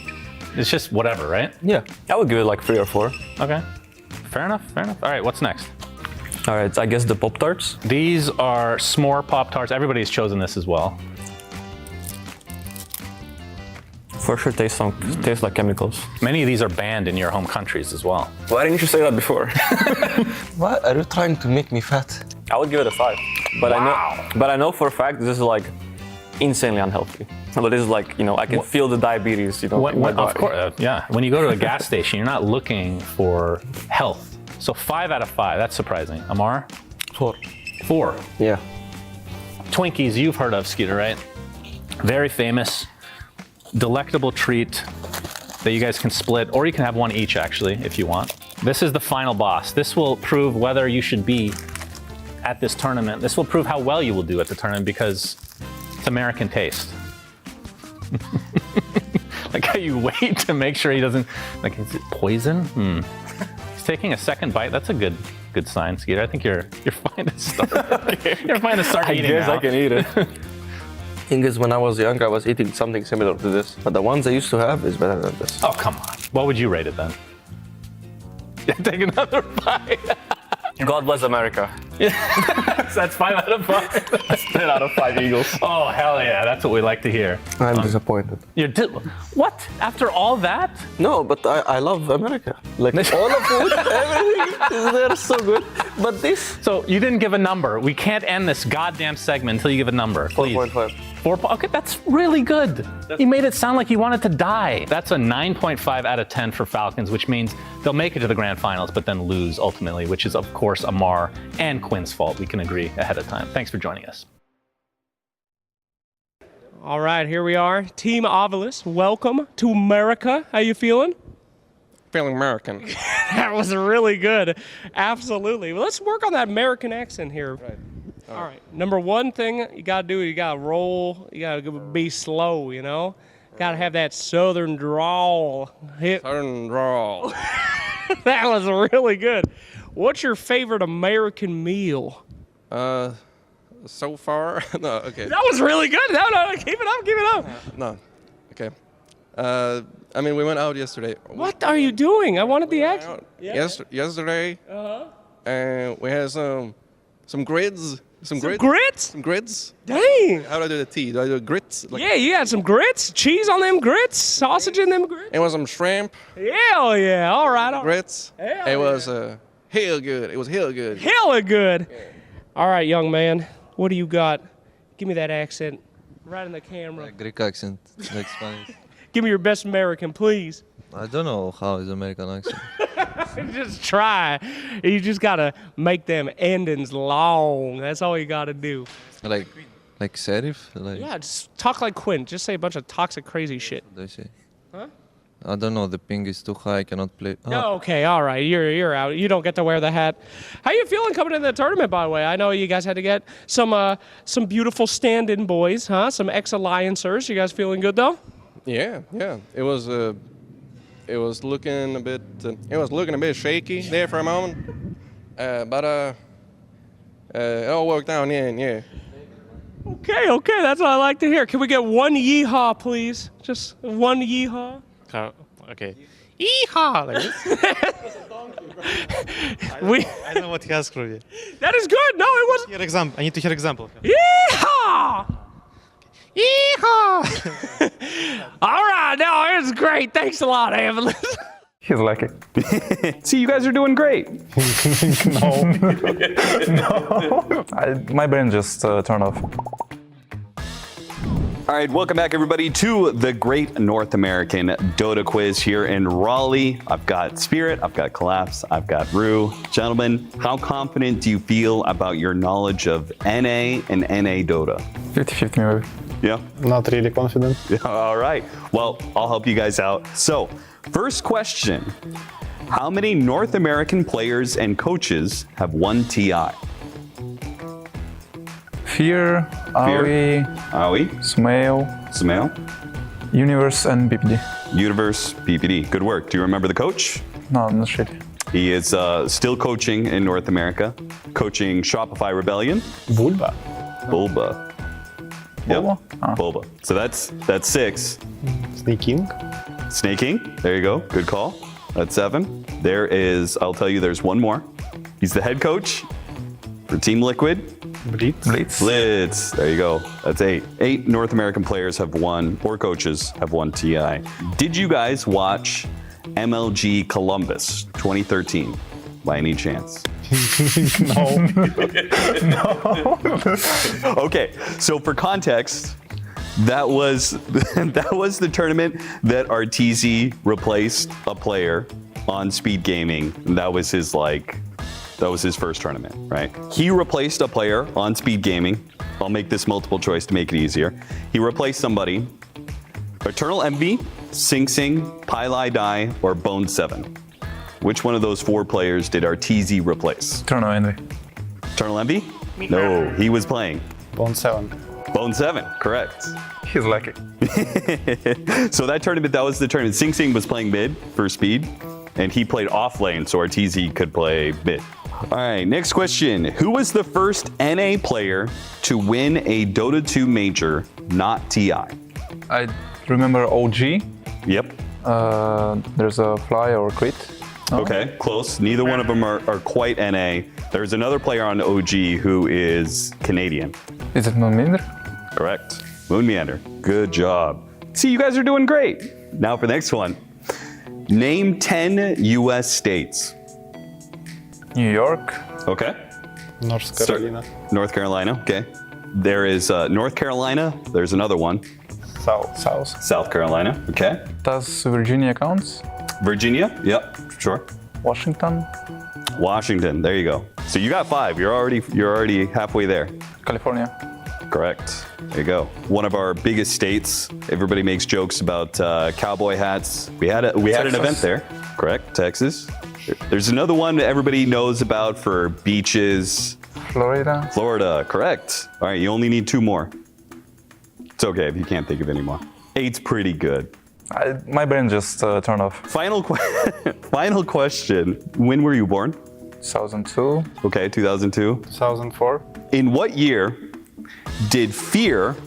It's just whatever, right? Yeah, I would give it like 3 or 4. Okay. Fair enough, fair enough. All right, what's next? All right, I guess the Pop-Tarts. These are s'more Pop-Tarts. Everybody's chosen this as well. For sure taste like chemicals. Many of these are banned in your home countries as well. Why didn't you say that before? What? Are you trying to make me fat? I would give it a 5. But I know for a fact this is like insanely unhealthy. But this is like, you know, I can feel the diabetes, you know, in my body. Of course, yeah. When you go to a gas station, you're not looking for health. So 5 out of 5, that's surprising. Amar? 4. 4? Yeah. Twinkies, you've heard of, Skeeter, right? Very famous, delectable treat that you guys can split, or you can have one each actually, if you want. This is the final boss. This will prove whether you should be at this tournament. This will prove how well you will do at the tournament because it's American taste. Like how you wait to make sure he doesn't, like, is it poison? He's taking a second bite. That's a good sign, Skeeter. I think you're fine to start. You're fine to start eating I guess now. I can eat it. Thing is, when I was young, I was eating something similar to this, but the ones I used to have is better than this. Oh, come on. What would you rate it then? Yeah, take another bite. God bless America. That's 5 out of 5. That's 10 out of 5 Eagles. Oh, hell yeah. That's what we like to hear. I'm disappointed. What? After all that? No, but I love America. Like all the food, everything, they're so good. But this... So you didn't give a number. We can't end this goddamn segment until you give a number. 4.5. 4. Okay, that's really good. He made it sound like he wanted to die. That's a 9.5 out of 10 for Falcons, which means they'll make it to the grand finals, but then lose ultimately, which is, of course, Amar and Quinn's fault. We can agree ahead of time. Thanks for joining us. All right, here we are. Team Ovilus, welcome to America. How you feeling? Feeling American. That was really good. Absolutely. Well, let's work on that American accent here. Right. All right. Number one thing you got to do, you got to roll. You got to be slow, you know? Got to have that southern drawl. Southern drawl. That was really good. What's your favorite American meal? So far? No, okay. That was really good. No, keep it up, keep it up. No, okay. I mean, we went out yesterday. What are you doing? I wanted the accent. Yesterday. Uh-huh. And we had some grids. Some grits? Some grits. Dang. How do I do the T? Do I do grits? Yeah, you had some grits, cheese on them grits, sausage in them grits. It was some shrimp. Hell yeah, all right. Grits. Hell it was hell good. It was hell good. Hella good. Yeah. All right, young man, what do you got? Give me that accent right in the camera. Greek accent, like Spanish. Give me your best American, please. I don't know how is American accent. Just try. You just gotta make them endings long. That's all you gotta do. Like serif? Like, yeah, just talk like Quinn. Just say a bunch of toxic, crazy shit. What do I say? Huh? I don't know. The ping is too high. I cannot play. Oh. Okay, all right. You're out. You don't get to wear the hat. How you feeling coming into the tournament? By the way, I know you guys had to get some beautiful stand-in boys, huh? Some ex-alliancers. You guys feeling good though? Yeah. It was looking a bit shaky there for a moment, but it all worked out in the end. Yeah. Okay, that's what I like to hear. Can we get one yeehaw, please? Just one yeehaw. Okay. Yeehaw! I don't know what he asked from you. That is good. No, it wasn't. Hear example. I need to hear example. Yeehaw! Yeehaw! All right, no, it was great. Thanks a lot, Evelyn. He's lucky. See, you guys are doing great. No. My brain just turned off. All right, welcome back, everybody, to the Great North American Dota Quiz here in Raleigh. I've got Spirit, I've got Collapse, I've got Rue. Gentlemen, how confident do you feel about your knowledge of NA and NA Dota? 50-50 maybe. Yeah? Not really confident. All right. Well, I'll help you guys out. So, first question. How many North American players and coaches have won TI? Fear, Aoi, Sumail, Universe, and BPD. Universe, PPD. Good work. Do you remember the coach? No, not really. He is still coaching in North America, coaching Shopify Rebellion. Bulba. Yep. Bulba. So that's 6. Sneaking. There you go. Good call. That's 7. There is, I'll tell you, there's one more. He's the head coach for Team Liquid. Blitz. There you go. That's 8. 8 North American players have won, or coaches have won TI. Did you guys watch MLG Columbus 2013 by any chance? No. Okay, so for context, that was the tournament that Arteezy replaced a player on Speed Gaming. That was his first tournament, right? He replaced a player on Speed Gaming. I'll make this multiple choice to make it easier. He replaced somebody. Eternal Envy, Sing Sing, Pylai Dai, or Bone 7. Which one of those 4 players did Arteezy replace? Eternal Envy. Eternal Envy? No, he was playing. Bone 7. Bone 7, correct. He's lucky. So that tournament, that was the tournament. Sing Sing was playing mid for Speed, and he played off lane, so Arteezy could play mid. All right, next question. Who was the first NA player to win a Dota 2 major, not TI? I remember OG. Yep. There's a Fly or Crit. Okay, close. Neither one of them are quite NA. There's another player on OG who is Canadian. Is it Moonmeander? Correct. Moonmeander. Good job. See, you guys are doing great. Now for the next one. Name 10 U.S. states. New York. Okay. North Carolina. North Carolina, okay. There is North Carolina. There's another one. South Carolina, okay. Does Virginia counts? Virginia, yep, sure. Washington. There you go. So you got 5. You're already halfway there. California. Correct. There you go. One of our biggest states. Everybody makes jokes about cowboy hats. We had an event there. Correct. Texas. There's another one that everybody knows about for beaches. Florida. Correct. All right. You only need 2 more. It's okay if you can't think of any more. 8's pretty good. My brain just turned off. Final question. When were you born? 2002. Okay, 2002. 2004. In what year did Fear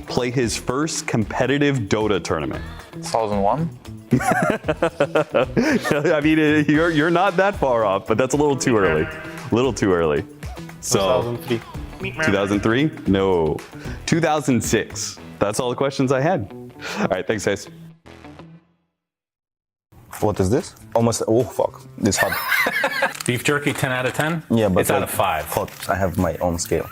play his first competitive Dota tournament? 2001. I mean, you're not that far off, but that's a little too early. So 2003. 2003? No. 2006. That's all the questions I had. All right, thanks, guys. What is this? Almost, oh fuck, this hot. Beef jerky, 10 out of 10? Yeah, but it's out of 5. Hot. I have my own scale.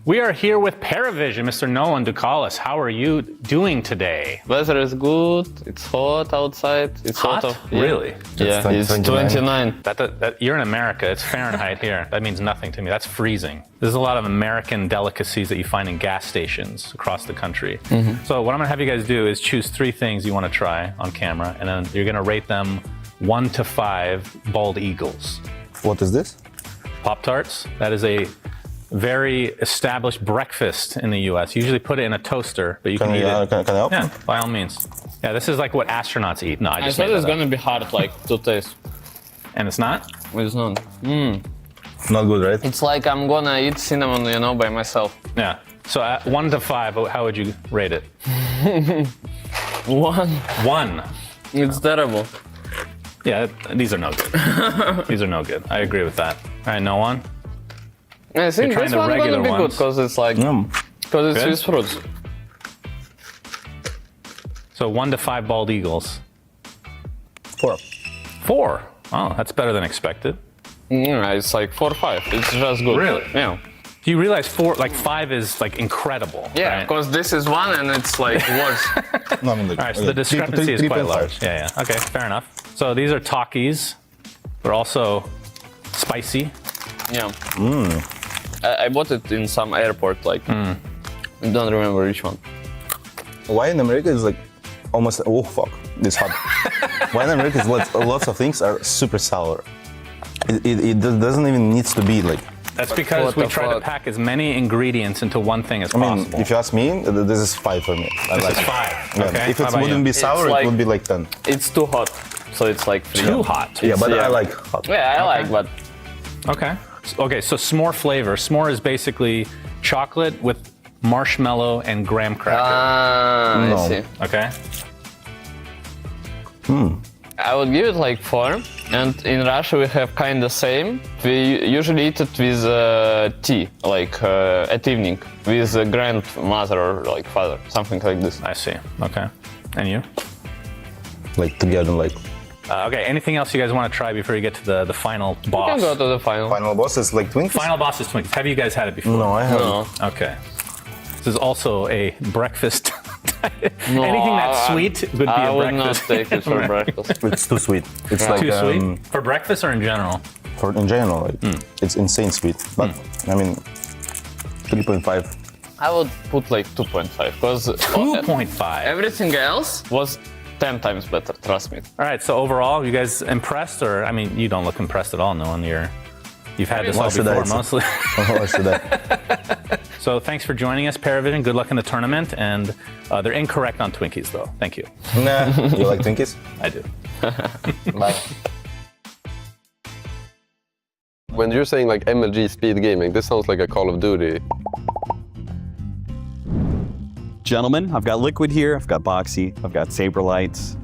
We are here with Paravision, Mr. Nolan Dukalis. How are you doing today? Weather is good. It's hot outside. It's hot? Really? Yeah, it's 29. That you're in America. It's Fahrenheit here. That means nothing to me. That's freezing. There's a lot of American delicacies that you find in gas stations across the country. So what I'm gonna have you guys do is choose 3 things you want to try on camera, and then you're gonna rate them 1 to 5 bald eagles. What is this? Pop-Tarts. That is a very established breakfast in the U.S. You usually put it in a toaster, but you can eat it. Can I help? Yeah, by all means. Yeah, this is like what astronauts eat. No, I I just thought made it's that up. gonna be hard, like, to taste. And it's not? It's not. Not good, right? It's like I'm gonna eat cinnamon, you know, by myself. Yeah. So 1 to 5, how would you rate it? 1. 1. It's terrible. Yeah, these are no good. These are no good. I agree with that. All right, no one? I think this one's gonna be good because it's like, because it's Swiss fruits. So 1 to 5 bald eagles. 4. 4? Oh, that's better than expected. Yeah, it's like 4 or 5. It's just good. Really? Yeah. Do you realize 5 is like incredible? Yeah, right? because this is 1 and it's like worse. No, I mean, All right, so the discrepancy is quite large. Yeah. Okay, fair enough. So these are Takis. They're also spicy. Yeah. I bought it in some airport, like, I don't remember which one. Why in America is like almost, oh fuck, this hot. Why in America is lots of things are super sour. It doesn't even need to be like That's because we try to pack as many ingredients into one thing as possible. If you ask me, this is 5 for me. This is 5. Yeah. Okay. If it wouldn't be sour, it would be like 10. It's too hot, so it's like Too hot. Yeah, but I like hot. Yeah, I like, but Okay. Okay, so s'more flavor. S'more is basically chocolate with marshmallow and graham cracker. I see. Okay. I would give it like 4. And in Russia we have kind of same. We usually eat it with tea, like at evening, with grandmother or like father, something like this. I see. Okay. And you? Like together, like. Okay, anything else you guys want to try before you get to the final boss? We can go to the final. Final boss is like Twinkies? Final boss is Twinkies. Have you guys had it before? No, I haven't. No. Okay. This is also a breakfast. Anything that's sweet would be I a would breakfast. not take it for breakfast. It's too sweet. It's like Too sweet? For breakfast or in general? in general, like, it's insane sweet. But I mean, 3.5. I would put like 2.5 because 2.5. everything else was 10 times better, trust me. All right, so overall, you guys impressed? Or, I mean, you don't look impressed at all, knowing you've had this all before, mostly. Why should I? So thanks for joining us, Paravision. Good luck in the tournament. And they're incorrect on Twinkies, though. Thank you. Nah. You like Twinkies? I do. Bye. When you're saying like MLG speed gaming, this sounds like a Call of Duty. Gentlemen, I've got Liquid here, I've got Boxy, I've got Saberlights.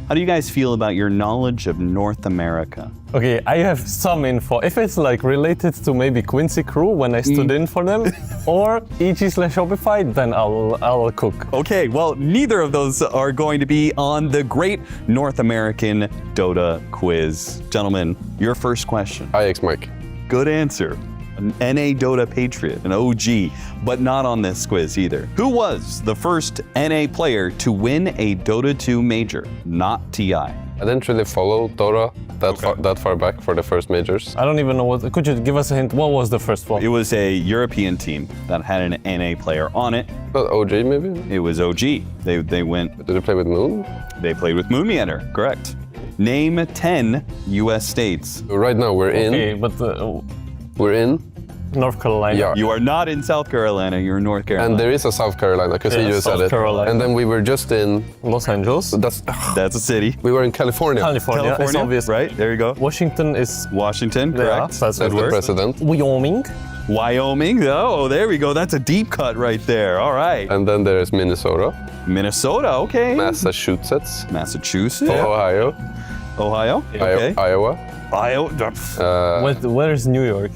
How do you guys feel about your knowledge of North America? Okay, I have some info. If it's like related to maybe Quincy Crew when I stood in for them, or EG/Shopify, then I'll cook. Okay, well, neither of those are going to be on the Great North American Dota Quiz. Gentlemen, your first question. IX Mike. Good answer. An NA Dota Patriot, an OG, but not on this quiz either. Who was the first NA player to win a Dota 2 major, not TI? I didn't really follow Dota that far back for the first majors. I don't even know what. Could you give us a hint? What was the first one? It was a European team that had an NA player on it. Not OG maybe? It was OG. They went. Did they play with Moon? They played with Moon Meander, correct. Name 10 US states. Right now we're in. Okay, but we're in North Carolina. Yeah. You are not in South Carolina, you're in North Carolina. And there is a South Carolina, because you just said it. Carolina. And then we were just in Los Angeles. That's a city. We were in California. California, it's obvious. Right, there you go. Washington is Washington, correct. that's the president. Wyoming. Wyoming, oh, there we go. That's a deep cut right there. All right. And then there's Minnesota. Minnesota, okay. Massachusetts. Massachusetts. Ohio. Ohio, okay. Iowa. Where is New York?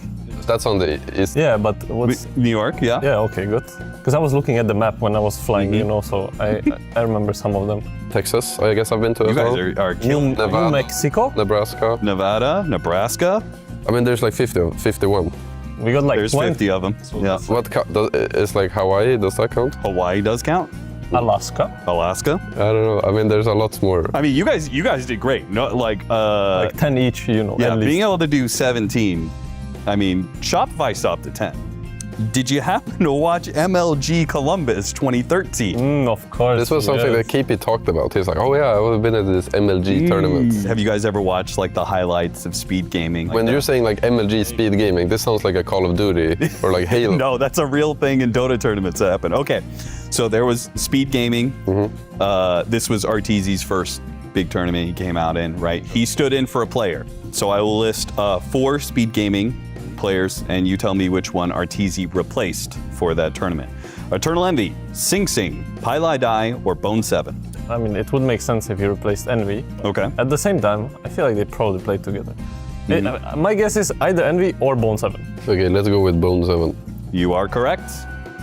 That's on the east. Yeah, but what's New York? Yeah. Yeah. Okay, good. Because I was looking at the map when I was flying, you know, so I remember some of them. Texas, I guess I've been to as well. You guys are killing Nevada. New Mexico, Nebraska, Nebraska. I mean, there's like 51. We got like There's 20. 50 of them. Yeah. What is like Hawaii? Does that count? Hawaii does count. Alaska. Alaska. I don't know. I mean, there's a lot more. I mean, you guys did great. No, like 10 each, you know. Yeah, at being least. able to do 17. I mean, Shopify stopped at 10. Did you happen to watch MLG Columbus 2013? Of course. This was something that KP talked about. He's like, oh yeah, I've been at this MLG tournament. Have you guys ever watched like the highlights of speed gaming? When you're saying like MLG speed gaming, this sounds like a Call of Duty or like Halo. No, that's a real thing in Dota tournaments that happen. Okay, so there was speed gaming. This was Arteezy's first big tournament he came out in, right? He stood in for a player. So I will list 4 speed gaming players, and you tell me which one Arteezy replaced for that tournament. Eternal Envy, Sing Sing, Pylai Dai, or Bone 7? I mean, it would make sense if you replaced Envy. Okay. At the same time, I feel like they probably played together. My guess is either Envy or Bone 7. Okay, let's go with Bone 7. You are correct.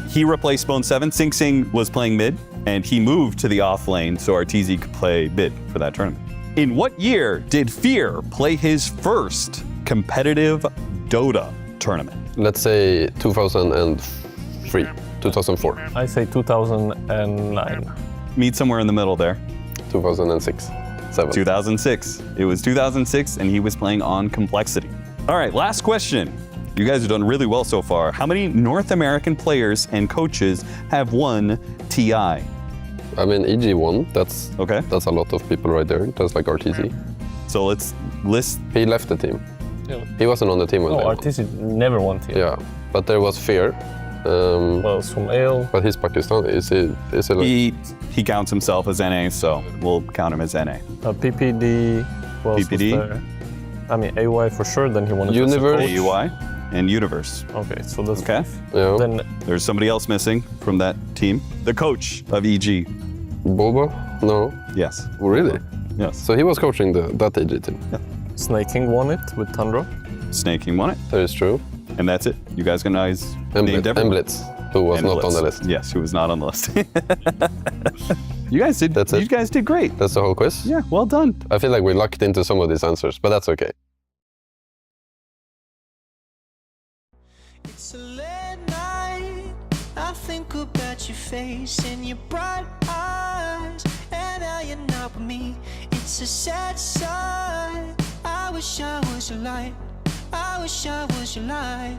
He replaced Bone 7. Sing Sing was playing mid, and he moved to the off lane so Arteezy could play mid for that tournament. In what year did Fear play his first competitive Dota tournament? Let's say 2003, 2004. I say 2009. Meet somewhere in the middle there. 2006, 7. 2006. It was 2006, and he was playing on Complexity. All right, last question. You guys have done really well so far. How many North American players and coaches have won TI? I mean, EG won. That's a lot of people right there. That's like Arteezy. So let's list. He left the team. Yeah. He wasn't on the team when No, they won. Artisi never won team. Yeah, but there was fear. Well, Sumail. But he's Pakistani. Is it like... He counts himself as NA, so we'll count him as NA. PPD. Who else was there? I mean, AY for sure. Then he won Universe. AUI and Universe. Okay, so that's okay. Yeah. Then there's somebody else missing from that team. The coach of EG. Boba? No. Yes. Oh, really? Yes. So he was coaching that EG team. Yeah. Snake King won it with Tundra. Snake King won it. That is true. And that's it. You guys can know he's named everyone. Blitz, who was not on the list. Yes, who was not on the list. You guys did. That's it. You guys did great. That's the whole quiz. Yeah, well done. I feel like we lucked into some of these answers, but that's okay. It's a late night. I think about your face and your bright eyes, and now you're not with me. It's a sad sight. I wish I was your light. I wish I was your light.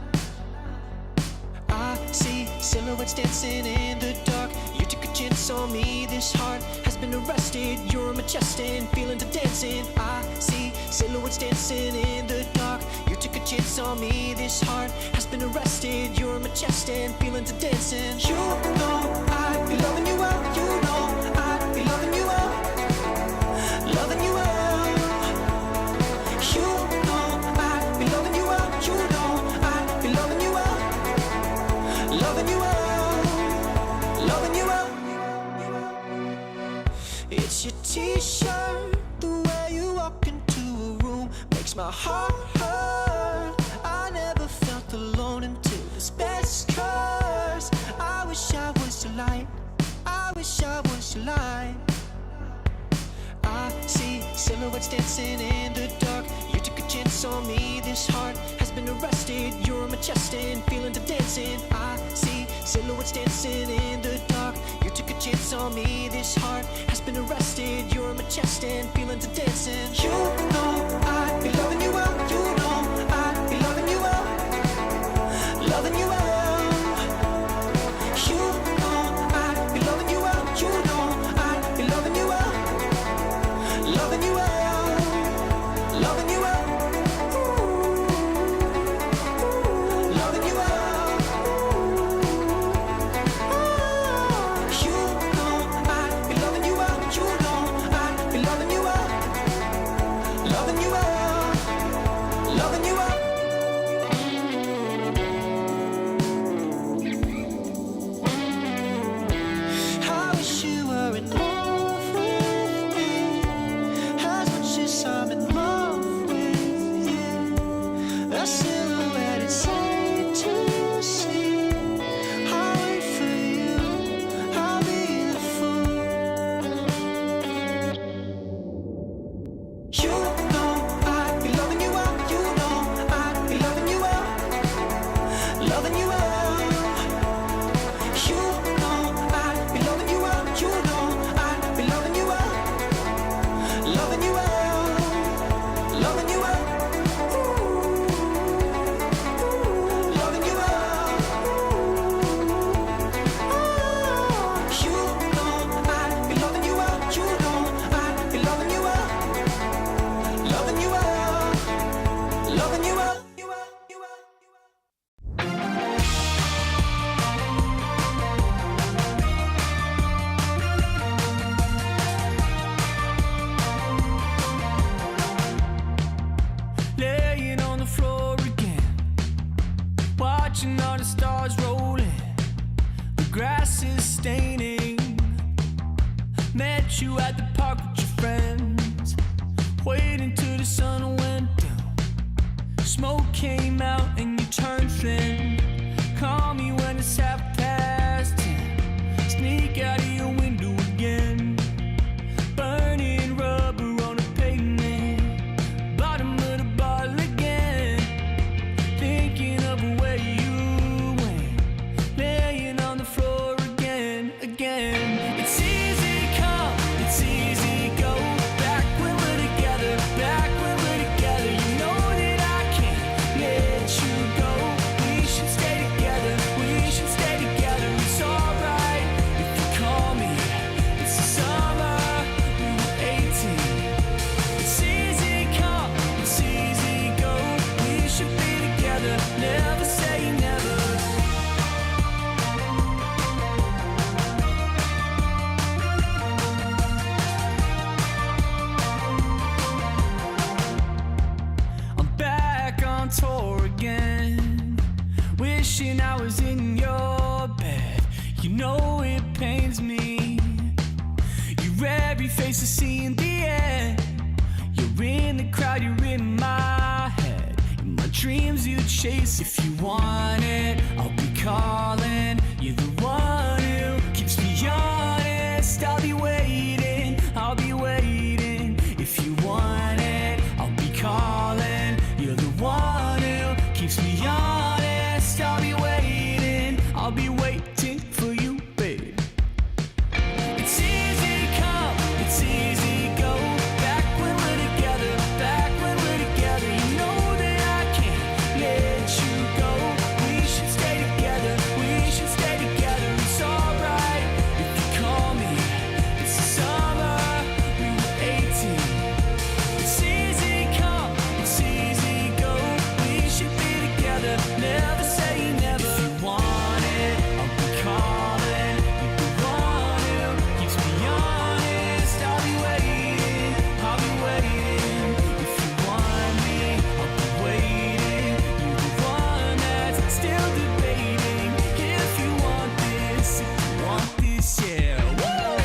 I see silhouettes dancing in the dark. You took a chance on me. This heart has been arrested. You're my chest and feeling to dancing. I see silhouettes dancing in the dark. You took a chance on me. This heart has been arrested. You're my chest and feeling to dancing. You know I'd be loving you well. You know I'd be loving you well. Loving you well. You know I'd be loving you well. You know I'd be loving you well. Loving you well. Loving you well. It's your t-shirt. The way you walk into a room makes my heart hurt. I never felt alone until this best curse. I wish I was your light. I wish I was your light. I see silhouettes dancing in the dark. You took a chance on me. This heart has been arrested. You're my chest and feeling to dancing. I see silhouettes dancing in the dark. You took a chance on me. This heart has been arrested. You're my chest and feeling to dancing. You know I'd be loving you well. You know I'd be loving you well. Loving you well. You know I'd be loving you well. You know I'd be loving you well. Loving you well. Loving you well. Loving you well. You know I'd be loving you well. You know I'd be loving you well. Loving you well. Loving you well. I wish you were in love with me as much as I'm in love with you. A silhouette inside to see. I'll wait for you. I'll be the fool. You know I'd be loving you well. You know I'd be loving you well. Loving you well. You know I'd be loving you well. You know I'd be loving you well. Loving you well. Loving you well. Loving you well. You know I'd be loving you well. You know I'd be loving you well. Loving you well. Loving you well. Laying on the floor again, watching all the stars rolling. The grass is staining. Met you at the park with your friends, waiting till the sun went down. Smoke came out and you turned thin. Call me when it's 10:30. Sneak out of your window again. Burning rubber on the pavement. Bottom of the bottle again. Thinking of where you went. Laying on the floor again, again. It's easy come, it's easy go. Back when we're together, back when we're together. You know that I can't let you go. We should see in the end. You're in the crowd, you're in my head. In my dreams you chase. If you want it, I'll be calling. You're the one who keeps me honest. I'll be waiting, I'll be waiting. If you want it, I'll be calling. You're the one who keeps me honest. I'll be waiting for you, babe. It's easy come, it's easy go. Back when we're together, back when we're together. You know that I can't let you go. We should stay together, we should stay together. It's alright if you call me. It's the summer, we were 18. It's easy come, it's easy go. We should be together, never say never. If you want it, I'll be calling. You're the one who keeps me honest. I'll be waiting, I'll be waiting. If you want me, I'll be waiting. You're the one that's still debating. If you want this, yeah. Woo!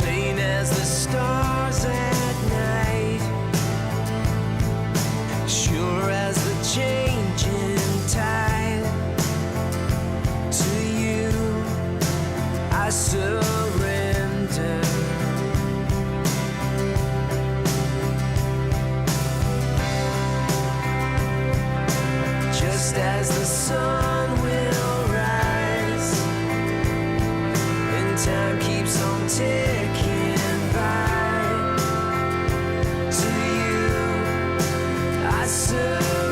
Plain as the stars at night, sure as the changing tide. To you, I surrender. Just as the sun will rise and time keeps on ticking by. To you, I surrender.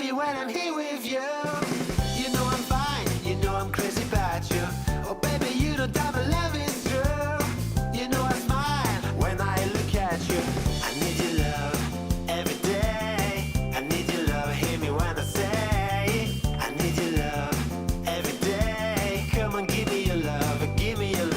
happy when I'm here with you. You know I'm fine, you know I'm crazy about you. Oh baby, you know that my love is true. You know I smile when I look at you. I need your love every day. I need your love, hear me when I say I need your love every day. Come on, give me your love, give me your love.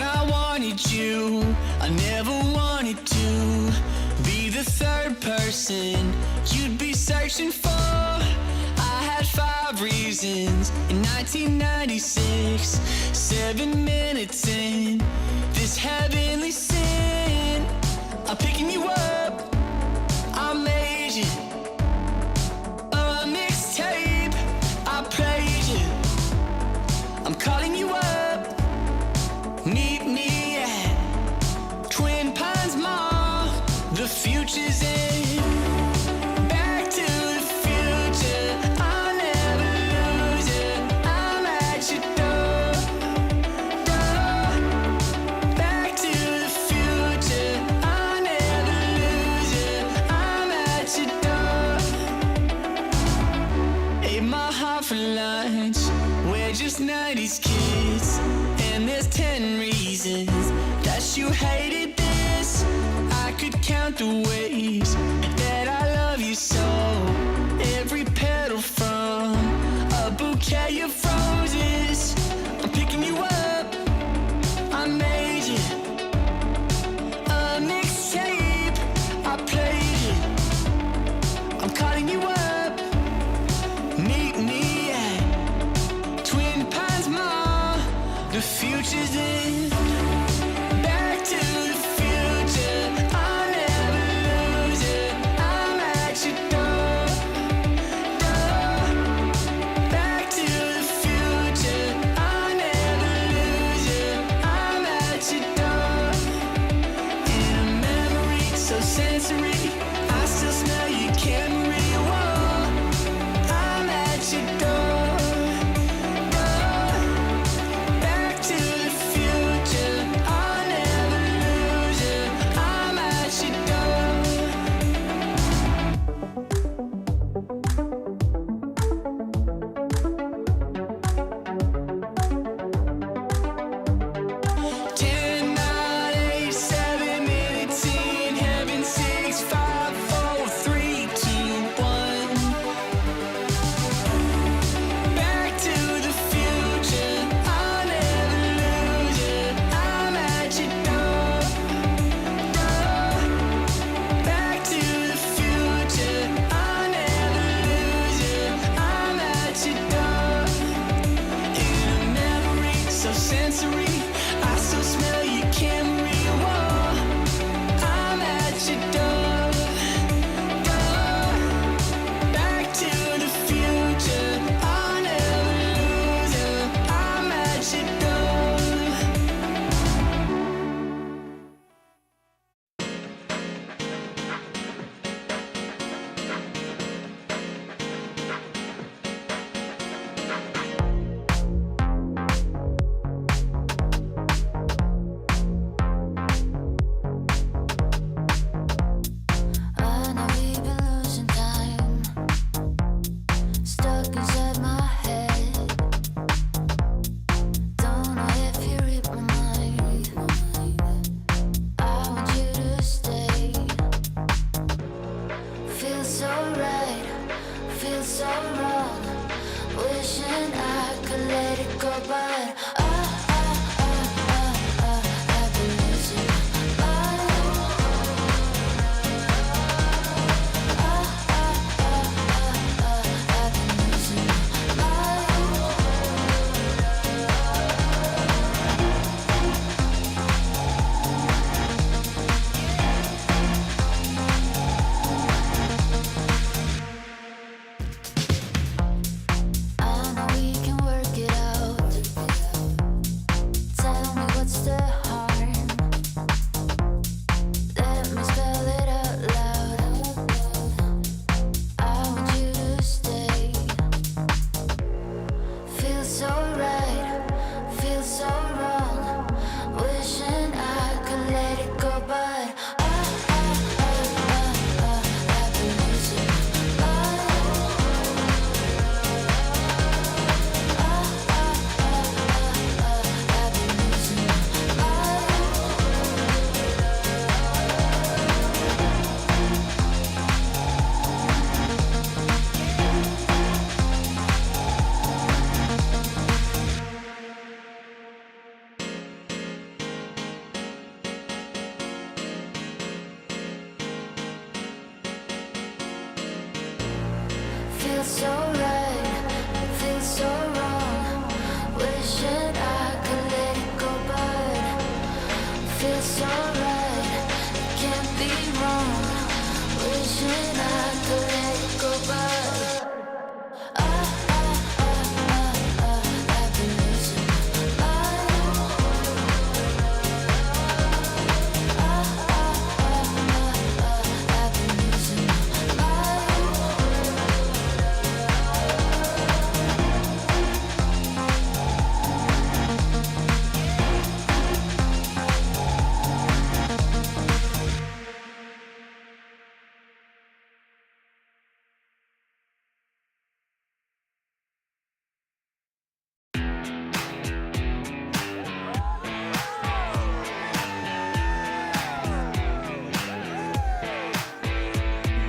I wanted you, I never wanted to be the third person you'd be searching for. I had 5 reasons in 1996, 7 minutes in this heavenly sin. I'm picking you up, I made you a mixtape, I played you, I'm calling you up. Meet me at Twin Pines Mall. The future's in. Back to the future. I'll never lose it. I'm at your door. Back to the future. I'll never lose it. I'm at your door. Ate my heart for lunch. We're just 90s kids. And there's 10 reasons that you hated this. I could count the ways that I love you so. Every petal from a bouquet of roses. I'm picking you up, I made you a mixtape, I played you, I'm calling you up. Meet me at Twin Pines Mall. The future's in. Back to the future. I'll never lose it. I'm at your door. Back to the future. I'll never lose it. I'm at your door. In a memory so sensory, I still smell your Camry. Whoa, I'm at your door. To the future, I'll never lose it. I'm at your door. 10, 9, 8, 7 minutes in heaven, 6, 5, so right, it feels so wrong. Wishing I could let it go, but it feels so right, it can't be wrong. Wishing I could let it go, but I've been losing my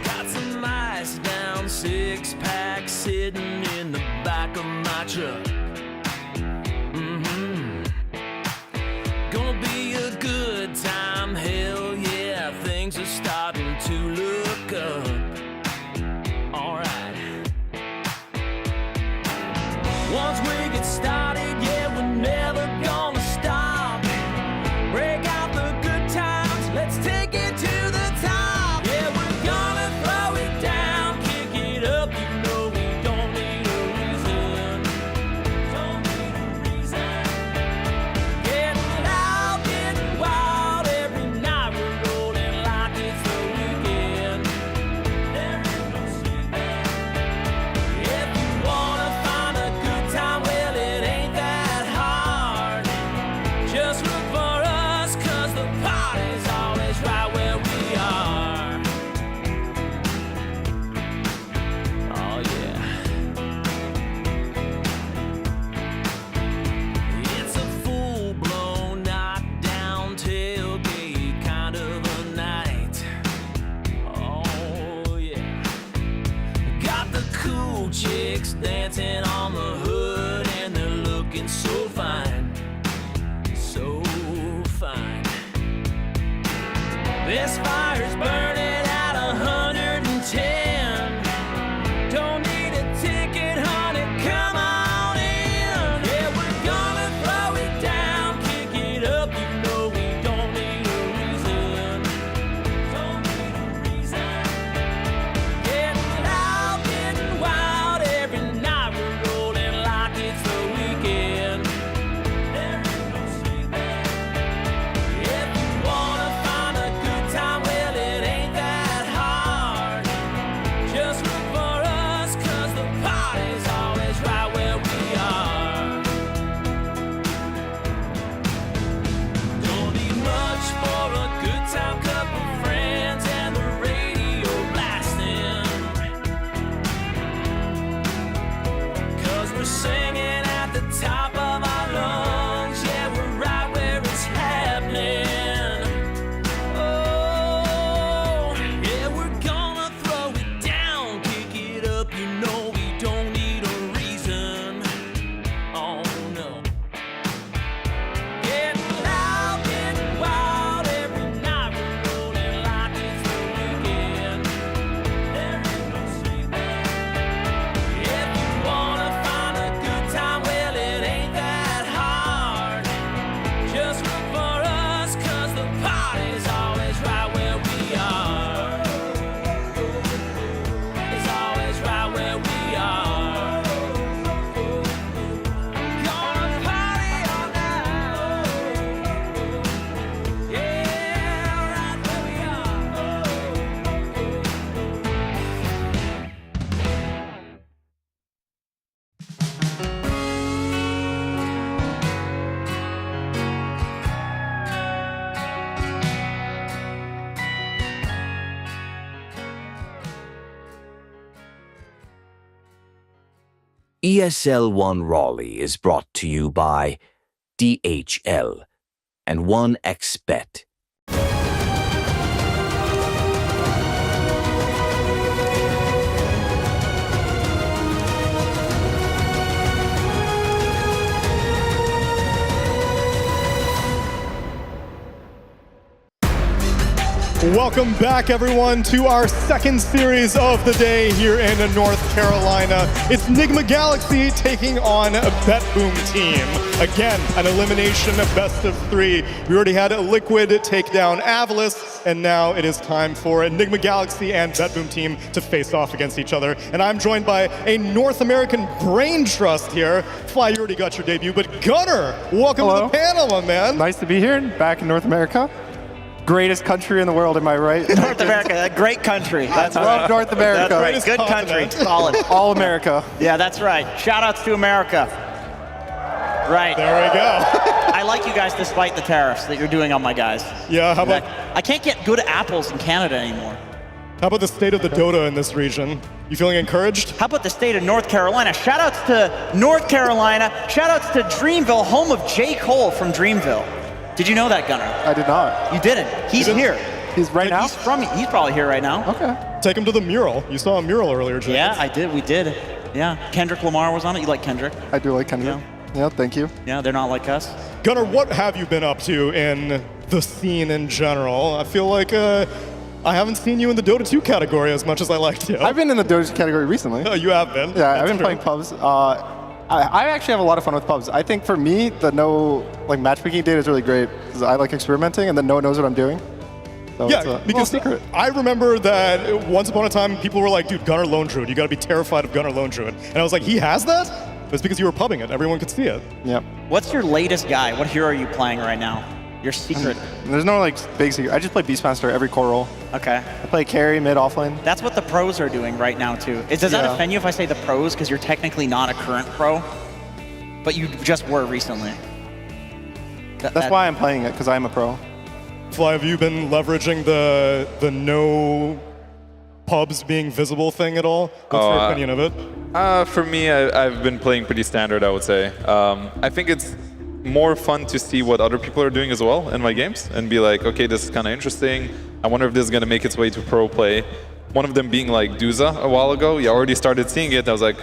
Got some ice down, 6-pack sitting in the back of my truck. Gonna be a good time, hell yeah, things are starting to look up. Alright. Once we get started, yeah, we're never gonna stop. Break out the good times, let's take it to the top. Yeah, we're gonna throw it down, kick it up, you know we don't need a reason. Don't need a reason. Getting loud, getting wild, every night we're rolling like it's the weekend. There ain't no sleeping. If you wanna find a good time, well, it ain't that hard. Just look for us, 'cause the party's always right where we are. Oh yeah. It's a full-blown knockdown tailgate kind of a night. Oh yeah. Got the cool chicks dancing on the hood, and they're looking so fine, so fine. This fire's burning at 110. Don't need a ticket, honey, come on in. Yeah, we're gonna throw it down, kick it up, you know we don't need a reason. Don't need a reason. Getting loud, getting wild, every night we're rolling like it's the weekend. There ain't no sleeping. If you wanna find a good time, well, it ain't that hard. Just look for us, 'cause the party's always right where we are. Don't need much for a good time, couple friends and the radio blasting. 'Cause we're singing at the top of our lungs, yeah, we're right where it's happening. Oh, yeah, we're gonna throw it down, kick it up, you know we don't need a reason. Oh no. Getting loud, getting wild, every night we're rolling like it's the weekend. There ain't no sleeping. If you wanna find a good time, well, it ain't that hard. Just look for us, 'cause the party's always right where we are. It's always right where we are. Gonna party all night. Yeah, right where we are. ESL One Raleigh is brought to you by DHL and 1xBet. Welcome back, everyone, to our second series of the day here in North Carolina. It's Nigma Galaxy taking on a Bet Boom team. Again, an elimination best of 3. We already had Liquid take down Avalis, and now it is time for Enigma Galaxy and Bet Boom team to face off against each other. And I'm joined by a North American brain trust here. Fly, you already got your debut, but Gunnar, welcome to the panel, my man. Nice to be here, back in North America. Greatest country in the world, am I right? North America, a great country. That's I love North America. That's right. Good country. Solid. All America. Yeah, that's right. Shout outs to America. Right. There we go. I like you guys despite the tariffs that you're doing on my guys. Yeah, how about... I can't get good apples in Canada anymore. How about the state of the Dota in this region? You feeling encouraged? How about the state of North Carolina? Shout outs to North Carolina. Shout outs to Dreamville, home of J. Cole from Dreamville. Did you know that, Gunnar? I did not. You didn't. He's here. He's right now? He's probably here right now. Okay. Take him to the mural. You saw a mural earlier, James. Yeah, I did. We did. Yeah. Kendrick Lamar was on it. You like Kendrick? I do like Kendrick. Yeah, thank you. Yeah, they're not like us. Gunnar, what have you been up to in the scene in general? I feel like I haven't seen you in the Dota 2 category as much as I like to. I've been in the Dota 2 category recently. Oh, you have been? Yeah, I've been playing pubs. I actually have a lot of fun with pubs. I think for me, the matchmaking data is really great because I like experimenting and then no one knows what I'm doing. So yeah, because secret. I remember that once upon a time, people were like, dude, Gunnar Lone Druid, you gotta be terrified of Gunnar Lone Druid. And I was like, he has that? It's because you were pubbing it. Everyone could see it. Yeah. What's your latest guy? What hero are you playing right now? Your secret? There's no big secret. I just play Beastmaster every core role. Okay. I play carry, mid, offlane. That's what the pros are doing right now too. Does that offend you if I say the pros because you're technically not a current pro, but you just were recently? That's why I'm playing it, because I'm a pro. Fly, have you been leveraging the no pubs being visible thing at all? What's your opinion of it? For me, I've been playing pretty standard, I would say. I think it's more fun to see what other people are doing as well in my games and be like, okay, this is kind of interesting. I wonder if this is going to make its way to pro play. One of them being like Duza a while ago. You already started seeing it. I was like,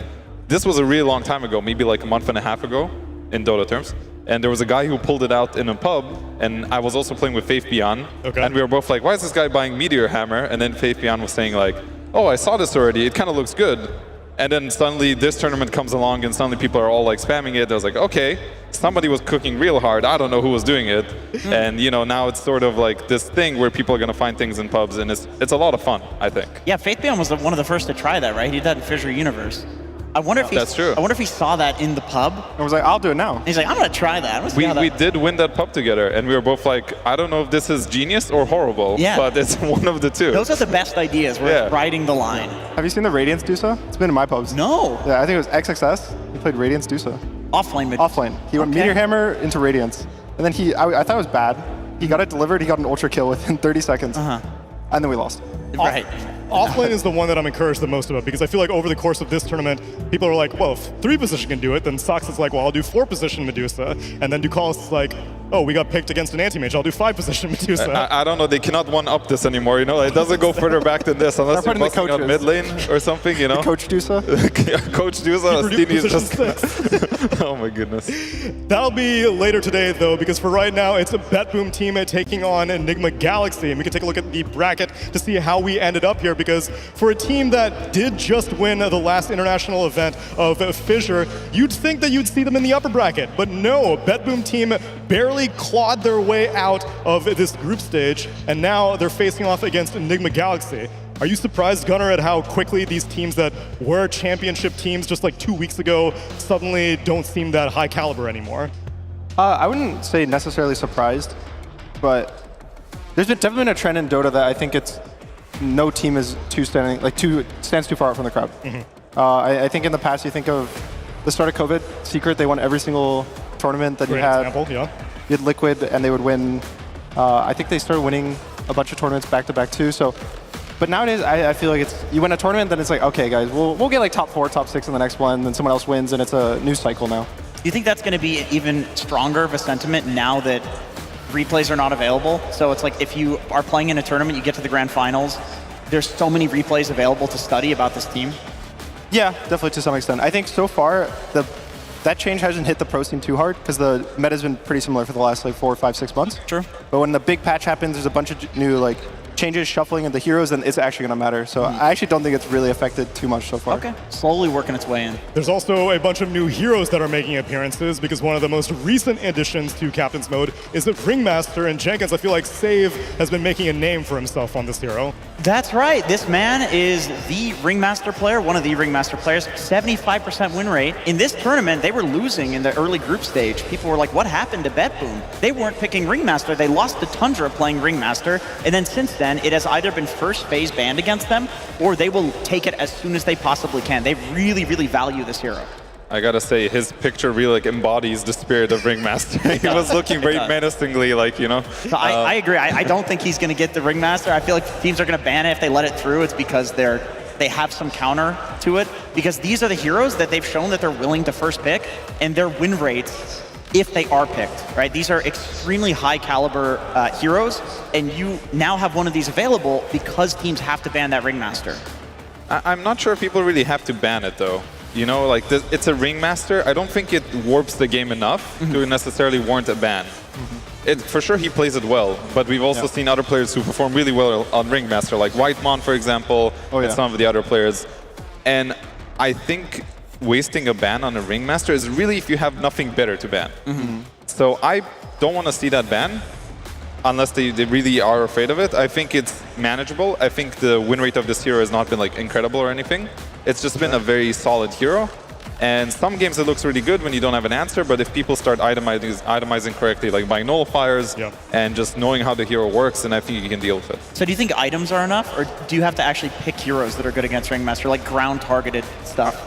this was a really long time ago, maybe like a month and a half ago in Dota terms. And there was a guy who pulled it out in a pub, and I was also playing with Faith Beyond. Okay. And we were both like, why is this guy buying Meteor Hammer? And then Faith Beyond was saying like, oh, I saw this already. It kind of looks good. And then suddenly this tournament comes along and suddenly people are all like spamming it. I was like, okay, somebody was cooking real hard. I don't know who was doing it. And now it's sort of like this thing where people are going to find things in pubs, and it's a lot of fun, I think. Yeah, Faith Beyond was one of the first to try that, right? He did that in Fissure Universe. I wonder if That's true. I wonder if he saw that in the pub. I was like, I'll do it now. And he's like, I'm gonna try that. We did win that pub together, and we were both like, I don't know if this is genius or horrible, but it's one of the two. Those are the best ideas. We're riding the line. Have you seen the Radiance Dusa? It's been in my pubs. No. Yeah, I think it was XXS. He played Radiance Dusa. Offlane. Offlane. He went Meteor Hammer into Radiance, and then I thought it was bad. He got it delivered. He got an ultra kill within 30 seconds, and then we lost. Right. Offlane is the one that I'm encouraged the most about, because I feel like over the course of this tournament, people are like, well, if 3 position can do it, then Sox is like, well, I'll do 4 position Medusa. And then Ducalis is like, oh, we got picked against an anti-mage, I'll do 5 position Medusa. I don't know, they cannot one-up this anymore, It doesn't go further back than this, unless you're busting up mid lane or something, Coach Dusa? Coach Dusa, Steenie just... Oh my goodness. That'll be later today, though, because for right now, it's a Bet Boom team taking on Enigma Galaxy. And we can take a look at the bracket to see how we ended up here, because for a team that did just win the last international event of Fissure, you'd think that you'd see them in the upper bracket. But no, Bet Boom team barely clawed their way out of this group stage, and now they're facing off against Enigma Galaxy. Are you surprised, Gunnar, at how quickly these teams that were championship teams just like 2 weeks ago suddenly don't seem that high caliber anymore? I wouldn't say necessarily surprised, but there's definitely been a trend in Dota that I think it's no team is stands too far out from the crowd. I think in the past, you think of the start of COVID, Secret, they won every single tournament that Great you had. example, yeah. You had Liquid, and they would win. I think they started winning a bunch of tournaments back-to-back too. So, but nowadays, I feel like you win a tournament, then it's like, okay, guys, we'll get like top 4, top 6 in the next one, then someone else wins, and it's a new cycle now. Do you think that's going to be even stronger of a sentiment now that replays are not available? So it's like if you are playing in a tournament, you get to the grand finals, there's so many replays available to study about this team? Yeah, definitely to some extent. I think so far, that change hasn't hit the pro scene too hard because the meta's been pretty similar for the last 4, 5, 6 months. True. But when the big patch happens, there's a bunch of new changes, shuffling of the heroes, then it's actually going to matter. So I actually don't think it's really affected too much so far. Okay, slowly working its way in. There's also a bunch of new heroes that are making appearances because one of the most recent additions to Captain's Mode is the Ringmaster, and Jenkins, I feel like Save has been making a name for himself on this hero. That's right. This man is the Ringmaster player, one of the Ringmaster players, 75% win rate. In this tournament, they were losing in the early group stage. People were like, what happened to BetBoom? They weren't picking Ringmaster. They lost to Tundra playing Ringmaster. And then since then, it has either been first phase banned against them, or they will take it as soon as they possibly can. They really, really value this hero. I gotta say, his picture really like embodies the spirit of Ringmaster. He was looking very menacingly, like, you know. So I agree. I don't think he's going to get the Ringmaster. I feel like teams are going to ban it if they let it through. It's because they have some counter to it. Because these are the heroes that they've shown that they're willing to first pick, and their win rates, if they are picked, right? These are extremely high caliber heroes, and you now have one of these available because teams have to ban that Ringmaster. I'm not sure if people really have to ban it, though. You know, like, it's a Ringmaster. I don't think it warps the game enough to necessarily warrant a ban. For sure, he plays it well, but we've also seen other players who perform really well on Ringmaster, like Whitemon, for example, and some of the other players. And I think wasting a ban on a Ringmaster is really if you have nothing better to ban. So I don't want to see that ban unless they really are afraid of it. I think it's manageable. I think the win rate of this hero has not been like incredible or anything. It's just been a very solid hero. And some games it looks really good when you don't have an answer, but if people start itemizing correctly, like buying nullifiers and just knowing how the hero works, then I think you can deal with it. So do you think items are enough, or do you have to actually pick heroes that are good against Ringmaster, like ground-targeted stuff?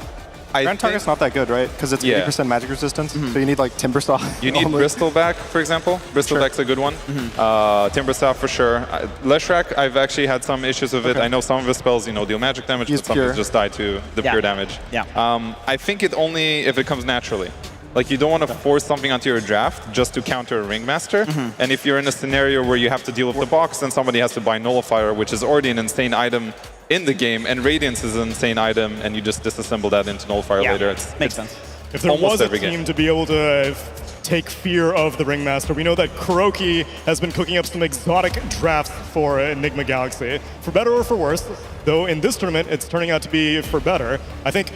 Ground target's not that good, right? Because it's 80% magic resistance, so you need like Timbersaw. You need Bristleback, for example. Bristleback's a good one. Timbersaw for sure. Leshrac, I've actually had some issues with it. I know some of his spells, you know, deal magic damage, but some just die to the pure damage. I think it only if it comes naturally. Like, you don't want to force something onto your draft just to counter a Ringmaster. And if you're in a scenario where you have to deal with the box, then somebody has to buy Nullifier, which is already an insane item in the game, and Radiance is an insane item, and you just disassemble that into Nullifier later. Makes sense. If there was a team to be able to take fear of the Ringmaster, we know that Kuroki has been cooking up some exotic drafts for Enigma Galaxy. For better or for worse, though in this tournament it's turning out to be for better. I think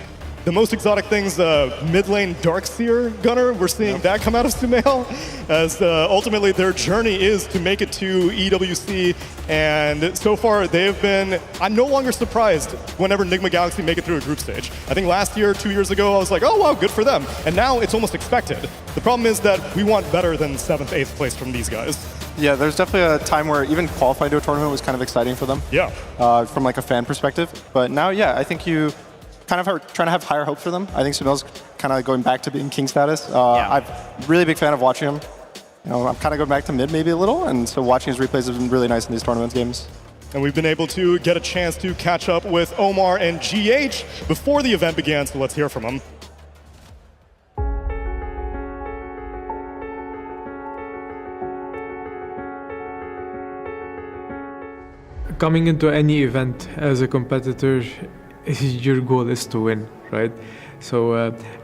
the most exotic thing's mid lane Darkseer Gunner. We're seeing that come out of Sumail, as ultimately their journey is to make it to EWC, and so far they've been, I'm no longer surprised whenever Enigma Galaxy make it through a group stage. I think last year, 2 years ago, I was like, oh wow, good for them. And now it's almost expected. The problem is that we want better than 7th, 8th place from these guys. Yeah, there's definitely a time where even qualifying to a tournament was kind of exciting for them. Yeah. From like a fan perspective. But now, yeah, I think you kind of are trying to have higher hope for them. I think Sumail's kind of going back to being king status. I'm a really big fan of watching him. You know, I'm kind of going back to mid maybe a little, and so watching his replays has been really nice in these tournament games. And we've been able to get a chance to catch up with Omar and GH before the event began, so let's hear from them. Coming into any event as a competitor, your goal is to win, right? So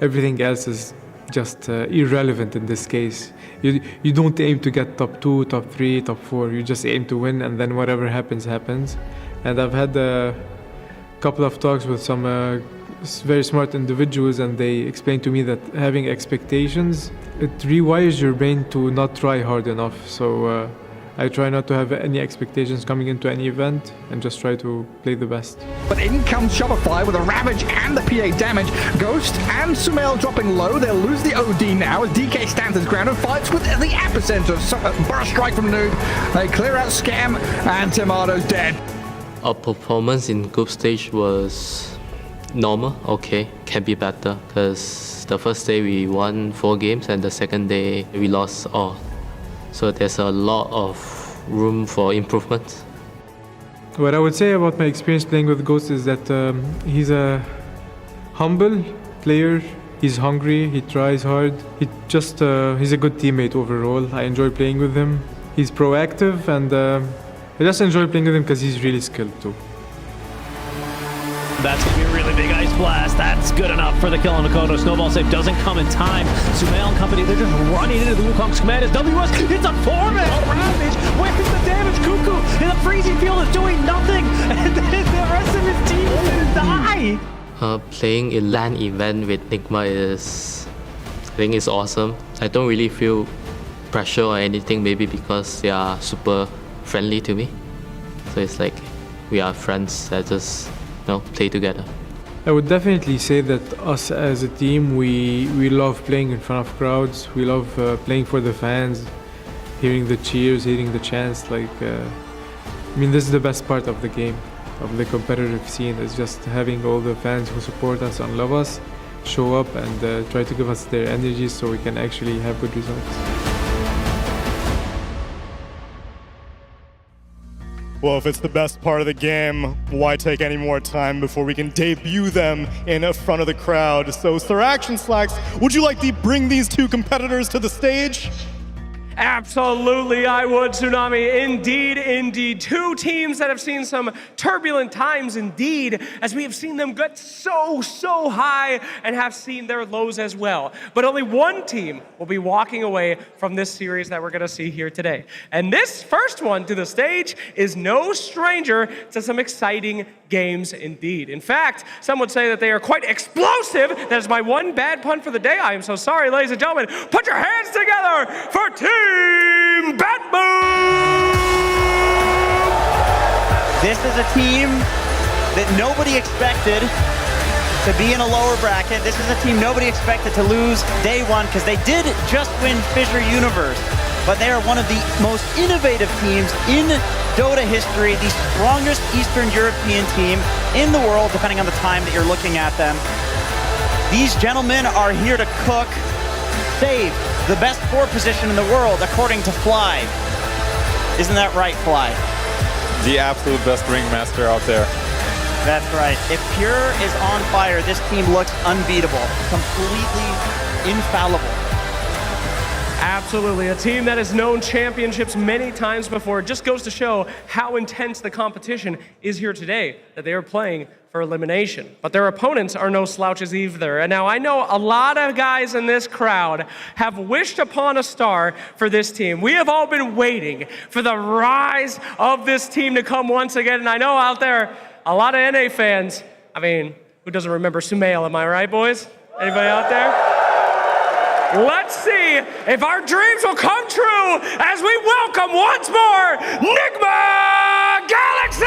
everything else is just irrelevant in this case. You don't aim to get top 2, top 3, top 4. You just aim to win, and then whatever happens, happens. And I've had a couple of talks with some very smart individuals, and they explained to me that having expectations, it rewires your brain to not try hard enough. So I try not to have any expectations coming into any event and just try to play the best. But in comes Shopify with a Ravage and the PA damage. Ghost and Sumail dropping low. They'll lose the OD now as DK stands his ground and fights with the epicenter. Burst strike from Noob. They clear out Scam and Tomato's dead. Our performance in group stage was normal, okay, can be better, because the first day we won 4 games and the second day we lost all. So there's a lot of room for improvement. What I would say about my experience playing with Ghost is that he's a humble player. He's hungry, he tries hard. He's a good teammate overall. I enjoy playing with him. He's proactive, and I just enjoy playing with him because he's really skilled too. That's going to be a really big ice blast. That's good enough for the kill on Makoto. Snowball save doesn't come in time. Sumail and company, they're just running into the Wukong's command as WS hits a 4-man. Ravage, where's the damage? Cuckoo in the free freezing field is doing nothing, and then the rest of his team can die. Playing a LAN event with Nigma I think is awesome. I don't really feel pressure or anything, maybe because they are super friendly to me. So it's like we are friends that just play together. I would definitely say that us as a team, we love playing in front of crowds. We love playing for the fans, hearing the cheers, hearing the chants. This is the best part of the game, of the competitive scene, is just having all the fans who support us and love us show up and try to give us their energy so we can actually have good results. Well, if it's the best part of the game, why take any more time before we can debut them in front of the crowd? So, Sir Action Slacks, would you like to bring these two competitors to the stage? Absolutely, I would, Tsunami. Indeed, indeed. Two teams that have seen some turbulent times indeed, as we have seen them get so high and have seen their lows as well. But only one team will be walking away from this series that we're going to see here today. And this first one to the stage is no stranger to some exciting games indeed. In fact, some would say that they are quite explosive. That is my one bad pun for the day. I am so sorry, ladies and gentlemen. Put your hands together for Team Batboom! This is a team that nobody expected to be in a lower bracket. This is a team nobody expected to lose day one, because they did just win Fissure Universe. But they are one of the most innovative teams in Dota history, the strongest Eastern European team in the world, depending on the time that you're looking at them. These gentlemen are here to cook, save the best 4 position in the world, according to Fly. Isn't that right, Fly? The absolute best ringmaster out there. That's right. If Pure is on fire, this team looks unbeatable, completely infallible. Absolutely, a team that has known championships many times before. It just goes to show how intense the competition is here today, that they are playing for elimination. But their opponents are no slouches either. And now I know a lot of guys in this crowd have wished upon a star for this team. We have all been waiting for the rise of this team to come once again. And I know out there, a lot of NA fans, who doesn't remember Sumail, am I right, boys? Anybody out there? Let's see if our dreams will come true as we welcome once more Nigma Galaxy!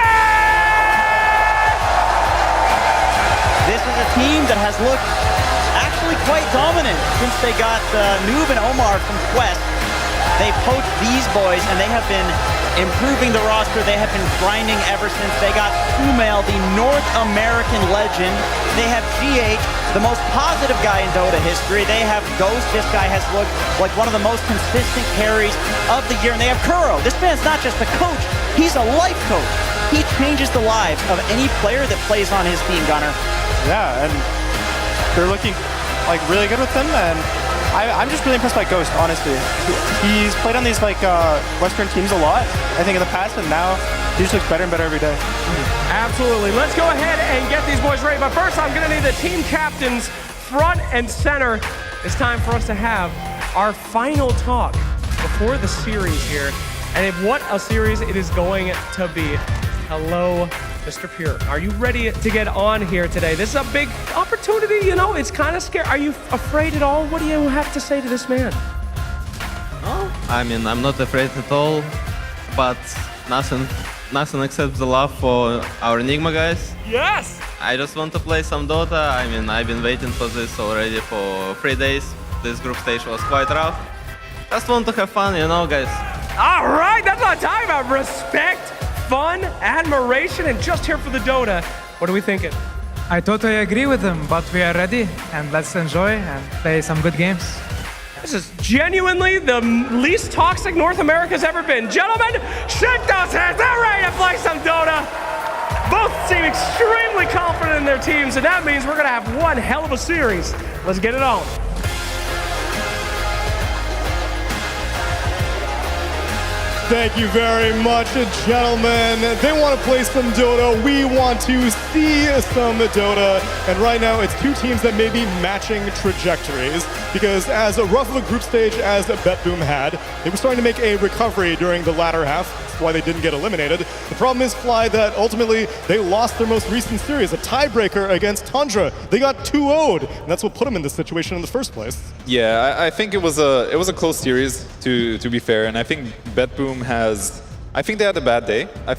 This is a team that has looked actually quite dominant since they got Noob and Omar from Quest. They poached these boys, and they have been improving the roster. They have been grinding ever since they got Sumail, the North American legend. They have GH, the most positive guy in Dota history. They have Ghost. This guy has looked like one of the most consistent carries of the year. And they have Kuro. This man's not just a coach, he's a life coach. He changes the lives of any player that plays on his team, Gunner. Yeah, and they're looking really good with him, and I'm just really impressed by Ghost, honestly. He's played on these Western teams a lot, I think, in the past, and now he just looks better and better every day. Absolutely. Let's go ahead and get these boys ready. But first, I'm going to need the team captains front and center. It's time for us to have our final talk before the series here. And what a series it is going to be. Hello, Mr. Pure. Are you ready to get on here today? This is a big opportunity, it's kind of scary. Are you afraid at all? What do you have to say to this man? No, I'm not afraid at all, but nothing except the love for our Enigma guys. Yes! I just want to play some Dota. I've been waiting for this already for 3 days. This group stage was quite rough. Just want to have fun, guys. All right, that's what I'm talking about. Respect, fun, admiration, and just here for the Dota. What are we thinking? I totally agree with him, but we are ready, and let's enjoy and play some good games. This is genuinely the least toxic North America's ever been. Gentlemen, shake those hands. They're ready to play some Dota. Both seem extremely confident in their teams, and that means we're going to have one hell of a series. Let's get it on. Thank you very much, gentlemen. They want to play some Dota. We want to see some Dota. And right now, it's two teams that may be matching trajectories. Because as rough of a group stage as Betboom had, they were starting to make a recovery during the latter half. why they didn't get eliminated. The problem is, Fly, that ultimately they lost their most recent series, a tiebreaker against Tundra. They got 2-0'd, and that's what put them in this situation in the first place. Yeah, I think it was a close series, to be fair, and I think BetBoom I think they had a bad day. I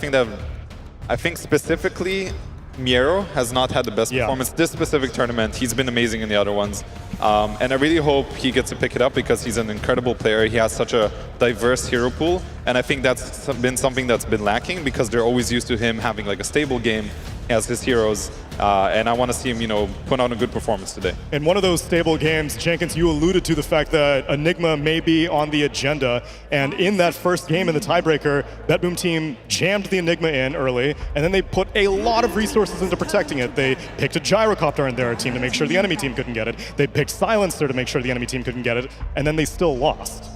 think specifically Miero has not had the best performance this specific tournament. He's been amazing in the other ones. And I really hope he gets to pick it up because he's an incredible player. He has such a diverse hero pool. And I think that's been something that's been lacking because they're always used to him having like a stable game. He has his heroes. And I want to see him, put on a good performance today. In one of those stable games, Jenkins, you alluded to the fact that Enigma may be on the agenda. And in that first game in the tiebreaker, BetBoom team jammed the Enigma in early, and then they put a lot of resources into protecting it. They picked a gyrocopter in their team to make sure the enemy team couldn't get it. They picked Silencer to make sure the enemy team couldn't get it, and then they still lost.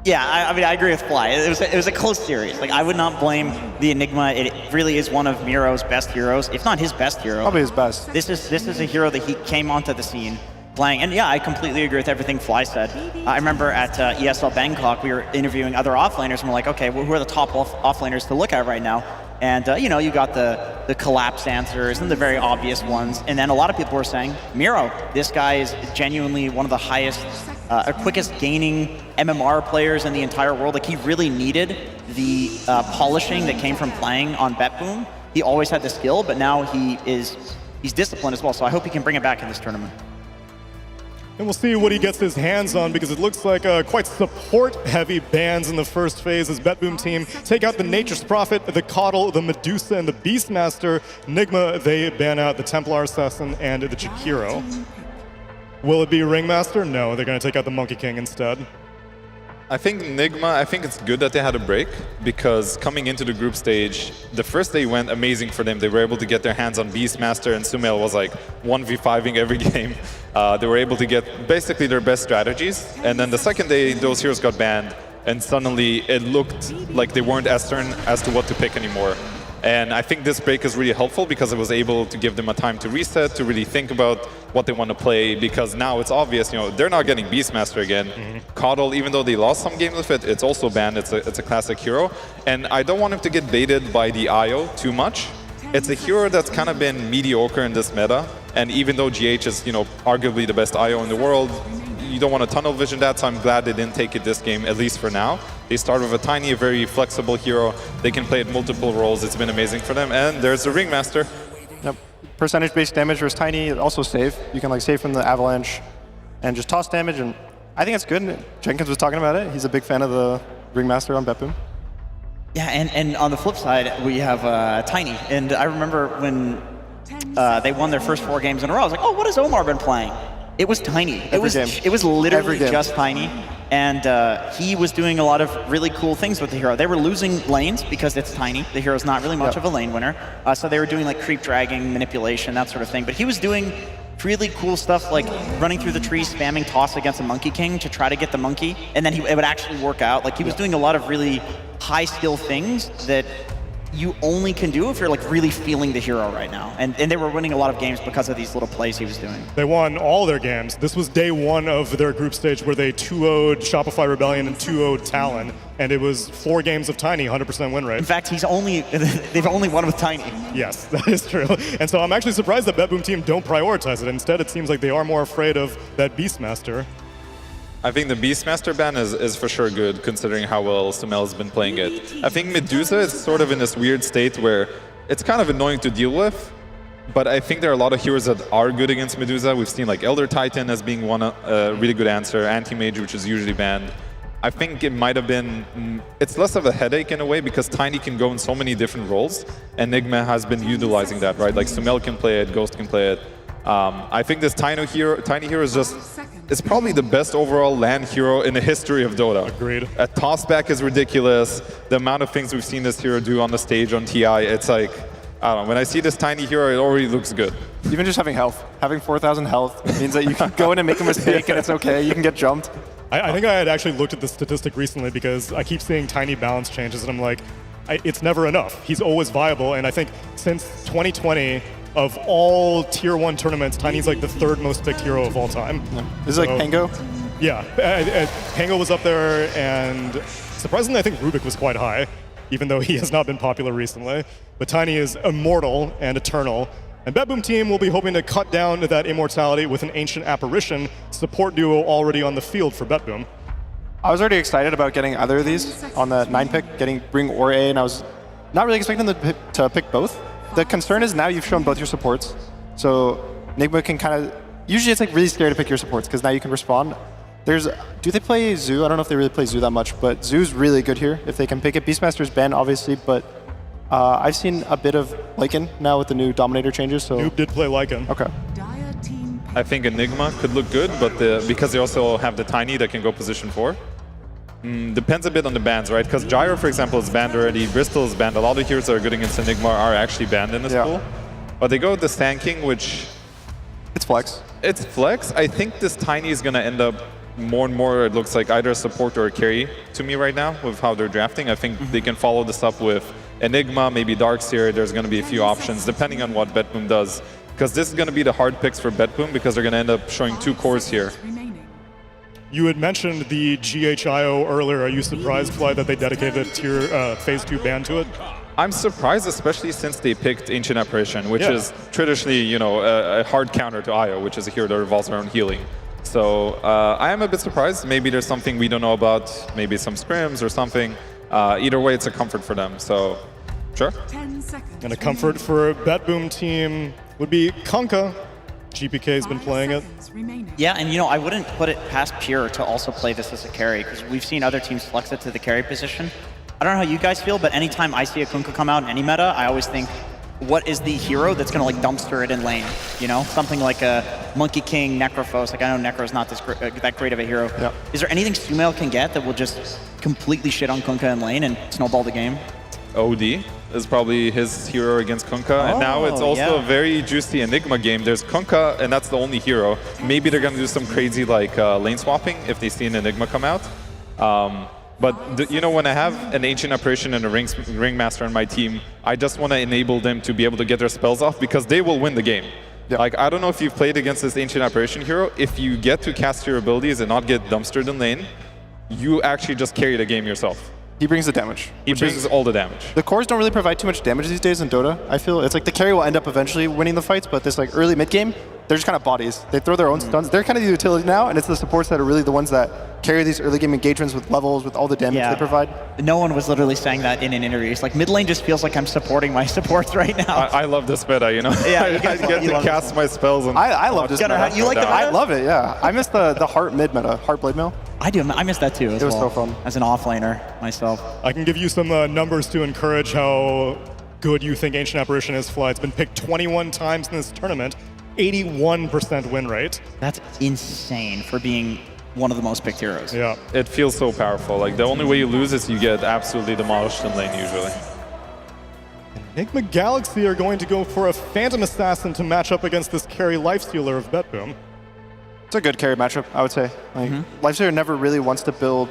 Yeah, I mean, I agree with Fly. It was a close series. Like, I would not blame the Enigma. It really is one of Miero's best heroes, if not his best hero. Probably his best. This is a hero that he came onto the scene playing. And yeah, I completely agree with everything Fly said. I remember at ESL Bangkok, we were interviewing other offlaners, and we're like, okay, well, who are the top offlaners to look at right now? And, you got the collapse answers and the very obvious ones. And then a lot of people were saying, Miero, this guy is genuinely one of the highest, quickest gaining MMR players in the entire world. Like, he really needed the polishing that came from playing on BetBoom. He always had the skill, but now he's disciplined as well. So I hope he can bring it back in this tournament. And we'll see what he gets his hands on because it looks like quite support-heavy bans in the first phase as BetBoom team take out the Nature's Prophet, the Coddle, the Medusa, and the Beastmaster. Enigma, they ban out the Templar Assassin and the Chikiro. Will it be Ringmaster? No, they're going to take out the Monkey King instead. I think Enigma, it's good that they had a break because coming into the group stage, the first day went amazing for them. They were able to get their hands on Beastmaster and Sumail was like 1v5ing every game. They were able to get basically their best strategies. And then the second day, those heroes got banned and suddenly it looked like they weren't as certain as to what to pick anymore. And I think this break is really helpful because it was able to give them a time to reset, to really think about what they want to play, because now it's obvious, they're not getting Beastmaster again. Coddle, even though they lost some games with it, it's also banned. It's a classic hero. And I don't want him to get baited by the IO too much. It's a hero that's kind of been mediocre in this meta. And even though GH is, arguably the best IO in the world, you don't want to tunnel vision that, so I'm glad they didn't take it this game, at least for now. They start with a Tiny, a very flexible hero. They can play at multiple roles. It's been amazing for them. And there's the Ringmaster. Yep. Percentage-based damage versus Tiny, also save. You can save from the Avalanche and just toss damage, and I think it's good. Jenkins was talking about it. He's a big fan of the Ringmaster on BetBoom. Yeah, and on the flip side, we have Tiny. And I remember when they won their first 4 games in a row, I was like, oh, what has Omar been playing? It was Tiny. It was literally just Tiny. And he was doing a lot of really cool things with the hero. They were losing lanes because it's Tiny. The hero's not really much of a lane winner. So they were doing creep dragging, manipulation, that sort of thing. But he was doing really cool stuff like running through the trees, spamming toss against a Monkey King to try to get the monkey. And then it would actually work out. He was doing a lot of really high skill things that you only can do if you're really feeling the hero right now. And they were winning a lot of games because of these little plays he was doing. They won all their games. This was day 1 of their group stage where they 2-0'd Shopify Rebellion and 2-0'd Talon. And it was 4 games of Tiny, 100% win rate. In fact, they've only won with Tiny. Yes, that is true. And so I'm actually surprised that BetBoom team don't prioritize it. Instead, it seems like they are more afraid of that Beastmaster. I think the Beastmaster ban is for sure good, considering how well Sumail has been playing it. I think Medusa is sort of in this weird state where it's kind of annoying to deal with, but I think there are a lot of heroes that are good against Medusa. We've seen Elder Titan as being one really good answer, Anti-Mage, which is usually banned. I think it might have been, it's less of a headache in a way because Tiny can go in so many different roles. Enigma has been utilizing that, right? Sumail can play it, Ghost can play it. I think this Tiny hero is just, it's probably the best overall land hero in the history of Dota. Agreed. A tossback is ridiculous. The amount of things we've seen this hero do on the stage on TI, it's I don't know, when I see this Tiny hero, it already looks good. Even just having health, having 4,000 health means that you can go in and make a mistake and it's okay, you can get jumped. I think I had actually looked at the statistic recently because I keep seeing Tiny balance changes and I'm like, it's never enough. He's always viable, and I think since 2020, of all Tier 1 tournaments, Tiny's the 3rd most picked hero of all time. This is Pango? Yeah, Pango was up there, and Surprisingly, I think Rubik was quite high, even though he has not been popular recently. But Tiny is immortal and eternal. And BetBoom team will be hoping to cut down that immortality with an Ancient Apparition support duo already on the field for BetBoom. I was already excited about getting either of these on the 9 pick, getting Bring or A, and I was not really expecting them to pick both. The concern is now you've shown both your supports, so Nigma can kind of, usually it's like really scary to pick your supports because now you can respond. Do they play Zoo? I don't know if they really play Zoo that much, but Zoo's really good here if they can pick it. Beastmaster's Ben, obviously, but I've seen a bit of Lycan now with the new Dominator changes. So Noob did play Lycan. Okay. I think Enigma could look good, but because they also have the Tiny that can go position 4. Depends a bit on the bans, right? Because Gyro, for example, is banned already. Bristol is banned. A lot of heroes that are good against Enigma are actually banned in this pool. But they go with the Sand King, which... It's flex. It's flex. I think this Tiny is going to end up more and more, it looks like either a support or a carry to me right now with how they're drafting. I think they can follow this up with Enigma, maybe Darkseer. There's going to be a few options depending on what BetBoom does. Because this is going to be the hard picks for BetBoom because they're going to end up showing 2 cores here. You had mentioned the GHIO earlier. Are you surprised, Fly, that they dedicated a tier Phase 2 ban to it? I'm surprised, especially since they picked Ancient Apparition, which is traditionally, you know, a hard counter to IO, which is a hero that revolves around healing. So I am a bit surprised. Maybe there's something we don't know about, maybe some scrims or something. Either way, it's a comfort for them. So, sure. And a comfort for a BetBoom team would be Kunkka. GPK's been playing it. Yeah, and you know, I wouldn't put it past Pure to also play this as a carry, because we've seen other teams flex it to the carry position. I don't know how you guys feel, but anytime I see a Kunkka come out in any meta, I always think, what is the hero that's going to like dumpster it in lane? You know, something like a Monkey King, Necrophos. Like I know Necro's not that great of a hero. Yep. Is there anything Sumail can get that will just completely shit on Kunkka in lane and snowball the game? OD is probably his hero against Kunkka. And now it's also a very juicy Enigma game. There's Kunkka, and that's the only hero. Maybe they're going to do some crazy like lane swapping if they see an Enigma come out. But you know, when I have an Ancient Apparition and a Ringmaster on my team, I just want to enable them to be able to get their spells off because they will win the game. Yep. Like, I don't know if you've played against this Ancient Apparition hero. If you get to cast your abilities and not get dumpstered in lane, you actually just carry the game yourself. He brings the damage. He brings all the damage. The cores don't really provide too much damage these days in Dota. I feel it's like the carry will end up eventually winning the fights, but this like early mid game, they're just kind of bodies. They throw their own stuns. They're kind of the utility now, and it's the supports that are really the ones that carry these early game engagements with levels, with all the damage they provide. No one was literally saying that in an interview. It's like mid lane just feels like I'm supporting my supports right now. I love this meta, you know? Yeah, I get to cast my spells. And I love this meta. You like the meta? I love it, yeah. I miss the Heart mid meta, Heart Blade Mill. I do. I miss that too as well. It was so fun. As an offlaner myself. I can give you some numbers to encourage how good you think Ancient Apparition is, Fly. It's been picked 21 times in this tournament, 81% win rate. That's insane for being one of the most picked heroes. Yeah. It feels so powerful. Like, the only way you lose is you get absolutely demolished in lane usually. Enigma Galaxy are going to go for a Phantom Assassin to match up against this carry Lifestealer of BetBoom. It's a good carry matchup, I would say. Like, Lifestealer never really wants to build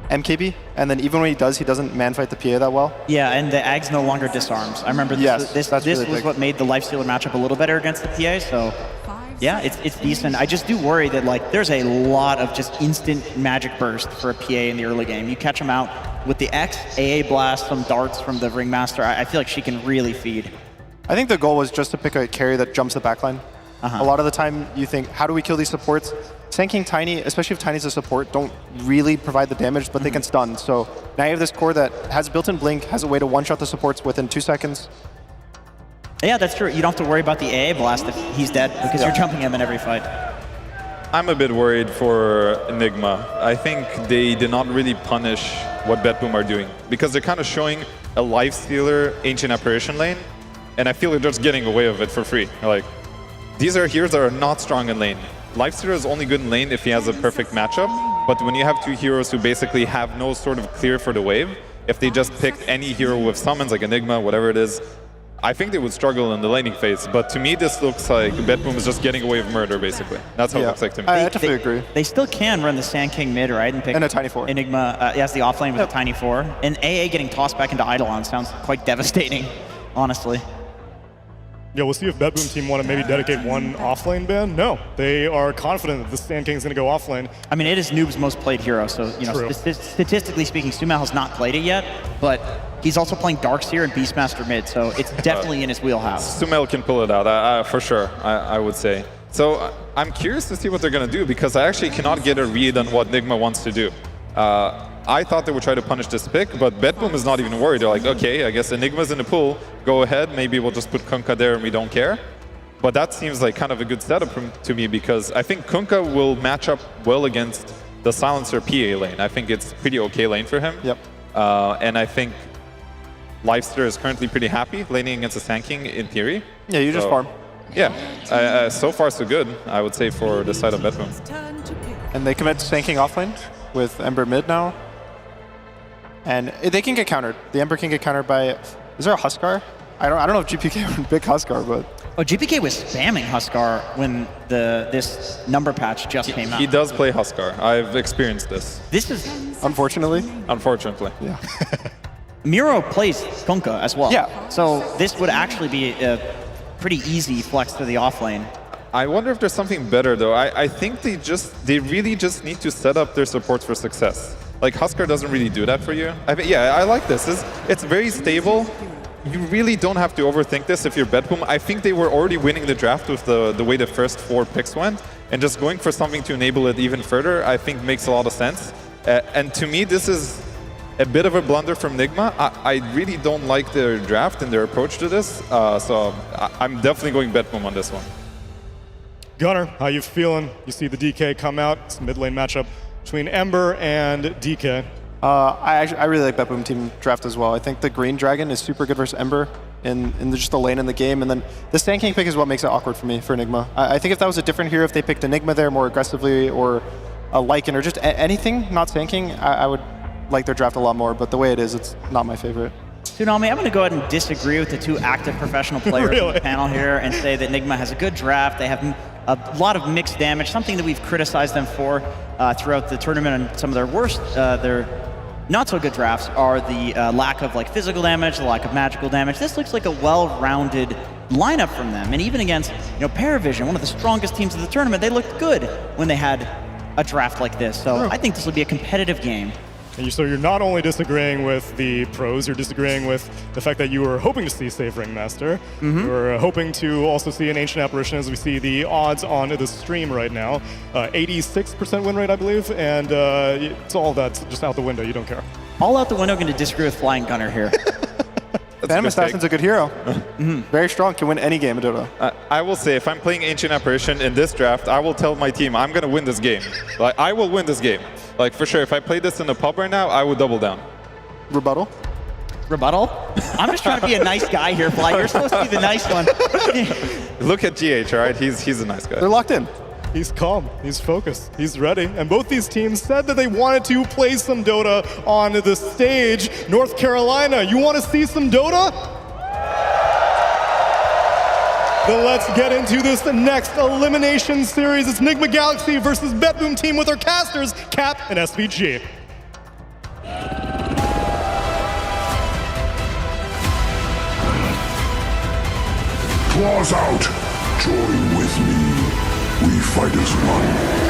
MKB, and then even when he does, he doesn't man-fight the PA that well. Yeah, and the Ags no longer disarms. I remember this was what made the Lifestealer matchup a little better against the PA, so yeah, it's decent. I just do worry that like there's a lot of just instant magic burst for a PA in the early game. You catch him out with the X, AA Blast, some darts from the Ringmaster. I feel like she can really feed. I think the goal was just to pick a carry that jumps the backline. A lot of the time you think, how do we kill these supports? Sand King Tiny, especially if Tiny's a support, don't really provide the damage, but they can stun. So now you have this core that has built-in blink, has a way to one-shot the supports within 2 seconds. Yeah, that's true. You don't have to worry about the AA blast if he's dead, because you're jumping him in every fight. I'm a bit worried for Enigma. I think they did not really punish what BetBoom are doing, because they're kind of showing a Lifestealer Ancient Apparition lane, and I feel like they're just getting away with it for free. Like, these are heroes that are not strong in lane. Lifestealer is only good in lane if he has a perfect matchup, but when you have 2 heroes who basically have no sort of clear for the wave, if they just picked any hero with summons like Enigma, whatever it is, I think they would struggle in the laning phase. But to me, this looks like BetBoom is just getting away with murder, basically. That's how it looks like to me. I definitely agree. They still can run the Sand King mid, right? And pick a Tiny 4. Enigma as the offlane with a Tiny 4. And AA getting tossed back into Eidolon sounds quite devastating, honestly. Yeah, we'll see if BetBoom team want to maybe dedicate one offlane ban. No, they are confident that the Sand King's going to go offlane. I mean, it is Noob's most played hero, so statistically speaking, Sumail has not played it yet, but he's also playing Darkseer and Beastmaster mid, so it's definitely in his wheelhouse. Sumail can pull it out, for sure, I would say. So I'm curious to see what they're going to do, because I actually cannot get a read on what Nigma wants to do. I thought they would try to punish this pick, but BetBoom is not even worried. They're like, okay, I guess Enigma's in the pool. Go ahead, maybe we'll just put Kunkka there and we don't care. But that seems like kind of a good setup to me, because I think Kunkka will match up well against the Silencer PA lane. I think it's pretty okay lane for him. Yep. And I think Lifester is currently pretty happy laning against the Sand King in theory. Yeah, you just farm. Yeah, so far so good, I would say, for the side of BetBoom. And they commit to Sand King offlane with Ember mid now. And they can get countered. The Ember can get countered by... Is there a Huskar? I don't know if GPK would pick Huskar, but... Oh, GPK was spamming Huskar when this number patch just came out. He does play Huskar. I've experienced this. This is... Unfortunately? Unfortunately. Yeah. Miro plays Kunkka as well. Yeah. So this would actually be a pretty easy flex to the offlane. I wonder if there's something better, though. I think they really just need to set up their supports for success. Like, Huskar doesn't really do that for you. I like this. It's very stable. You really don't have to overthink this if you're BetBoom. I think they were already winning the draft with the way the first 4 picks went, and just going for something to enable it even further, I think makes a lot of sense. And to me, this is a bit of a blunder from Nigma. I really don't like their draft and their approach to this, so I'm definitely going BetBoom on this one. Gunnar, how you feeling? You see the DK come out. It's a mid lane matchup between Ember and DK. I really like BetBoom team draft as well. I think the Green Dragon is super good versus Ember in just the lane in the game. And then the Sand King pick is what makes it awkward for me for Enigma. I think if that was a different hero, if they picked Enigma there more aggressively, or a Lycan, or just anything, not Sand King, I would like their draft a lot more. But the way it is, it's not my favorite. Tsunami, I'm going to go ahead and disagree with the 2 active professional players on the panel here and say that Enigma has a good draft. They have a lot of mixed damage, something that we've criticized them for throughout the tournament, and some of their worst, their not so good drafts are the lack of physical damage, the lack of magical damage. This looks like a well-rounded lineup from them, and even against Paravision, one of the strongest teams of the tournament, they looked good when they had a draft like this. So I think this will be a competitive game. And so you're not only disagreeing with the pros, you're disagreeing with the fact that you were hoping to see Save Ringmaster. You were hoping to also see an Ancient Apparition, as we see the odds on the stream right now. 86% win rate, I believe, and it's all that's just out the window. You don't care. All out the window, going to disagree with Flying Gunner here. Phantom Assassin's a good hero. Very strong, can win any game of Dota. I will say, if I'm playing Ancient Apparition in this draft, I will tell my team, I'm going to win this game. I will win this game. For sure, if I played this in a pub right now, I would double down. Rebuttal? Rebuttal? I'm just trying to be a nice guy here, Fly. You're supposed to be the nice one. Look at GH, all right? He's a nice guy. They're locked in. He's calm, he's focused, he's ready. And both these teams said that they wanted to play some Dota on the stage. North Carolina, you want to see some Dota? Then let's get into this next elimination series. It's Enigma Galaxy versus BetBoom team with our casters, Cap and SVG. Claws out! Join with me. We fight as one.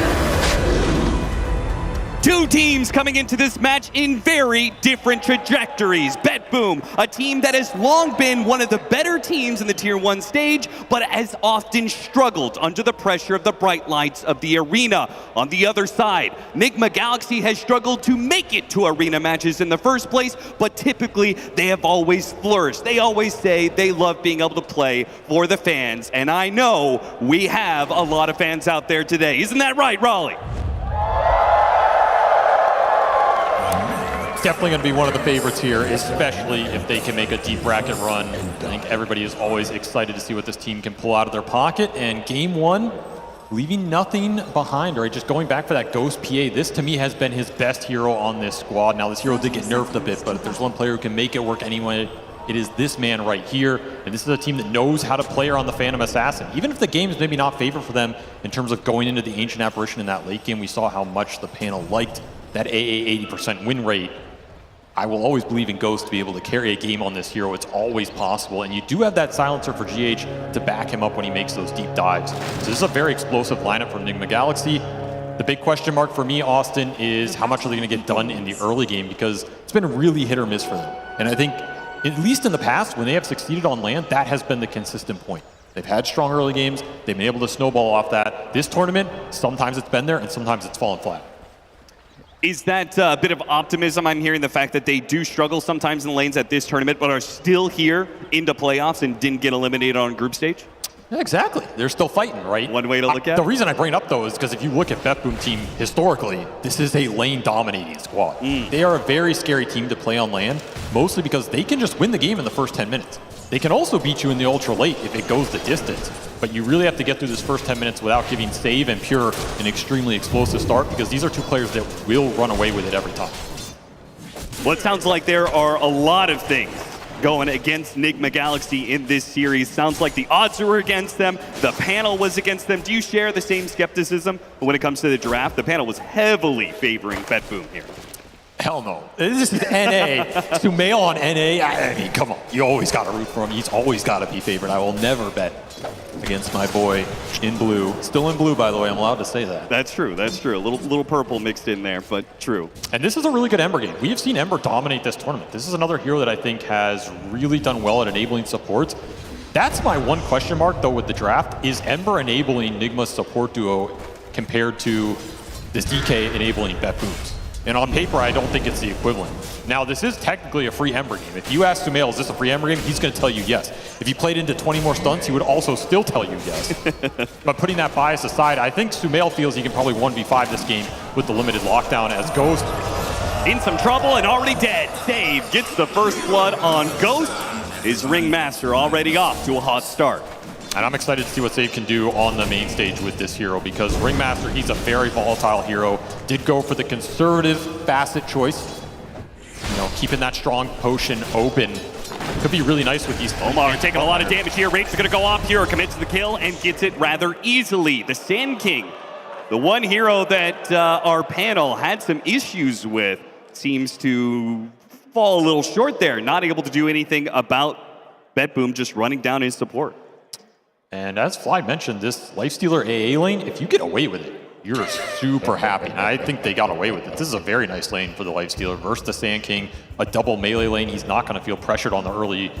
2 teams coming into this match in very different trajectories. BetBoom, a team that has long been one of the better teams in the Tier 1 stage, but has often struggled under the pressure of the bright lights of the arena. On the other side, Enigma Galaxy has struggled to make it to arena matches in the first place, but typically they have always flourished. They always say they love being able to play for the fans, and I know we have a lot of fans out there today. Isn't that right, Raleigh? Definitely going to be one of the favorites here, especially if they can make a deep bracket run. I think everybody is always excited to see what this team can pull out of their pocket. And game 1, leaving nothing behind, right? Just going back for that Ghost PA. This, to me, has been his best hero on this squad. Now, this hero did get nerfed a bit, but if there's one player who can make it work anyway, it is this man right here. And this is a team that knows how to play around the Phantom Assassin. Even if the game is maybe not favored for them in terms of going into the Ancient Apparition in that late game, we saw how much the panel liked that AA 80% win rate. I will always believe in Ghost to be able to carry a game on this hero. It's always possible. And you do have that silencer for GH to back him up when he makes those deep dives. So this is a very explosive lineup from Enigma Galaxy. The big question mark for me, Austin, is how much are they going to get done in the early game, because it's been really hit or miss for them. And I think, at least in the past, when they have succeeded on land, that has been the consistent point. They've had strong early games. They've been able to snowball off that. This tournament, sometimes it's been there and sometimes it's fallen flat. Is that a bit of optimism? I'm hearing the fact that they do struggle sometimes in the lanes at this tournament, but are still here into playoffs and didn't get eliminated on group stage? Yeah, exactly. They're still fighting, right? One way to look at it. The reason I bring it up, though, is because if you look at BetBoom team historically, this is a lane-dominating squad. They are a very scary team to play on land, mostly because they can just win the game in the first 10 minutes. They can also beat you in the ultra late if it goes the distance, but you really have to get through this first 10 minutes without giving Save and Pure an extremely explosive start, because these are two players that will run away with it every time. Well, it sounds like there are a lot of things going against Enigma Galaxy in this series. Sounds like the odds were against them, the panel was against them. Do you share the same skepticism when it comes to the draft? The panel was heavily favoring BetBoom here. Hell no. This is NA. Sumail on NA, I mean, come on. You always got to root for him. He's always got to be favored. I will never bet against my boy in blue. Still in blue, by the way. I'm allowed to say that. That's true. That's true. A little purple mixed in there, but true. And this is a really good Ember game. We have seen Ember dominate this tournament. This is another hero that I think has really done well at enabling supports. That's my one question mark, though, with the draft. Is Ember enabling Enigma's support duo compared to this DK enabling BetBoom's? And on paper, I don't think it's the equivalent. Now, this is technically a free Ember game. If you ask Sumail, is this a free Ember game? He's going to tell you yes. If he played into 20 more stunts, he would also still tell you yes. But putting that bias aside, I think Sumail feels he can probably 1v5 this game with the limited lockdown as Ghost. In some trouble and already dead. Save gets the first blood on Ghost. His Ringmaster already off to a hot start. And I'm excited to see what Save can do on the main stage with this hero, because Ringmaster, he's a very volatile hero. Did go for the conservative facet choice. You know, keeping that strong potion open. Could be really nice with these. Omar taking a lot of damage here. Rage's gonna go off here, commits to the kill and gets it rather easily. The Sand King, the one hero that our panel had some issues with, seems to fall a little short there. Not able to do anything about BetBoom just running down his support. And as Fly mentioned, this Lifestealer AA lane, if you get away with it, you're super happy. And I think they got away with it. This is a very nice lane for the Lifestealer versus the Sand King, a double melee lane. He's not going to feel pressured on the early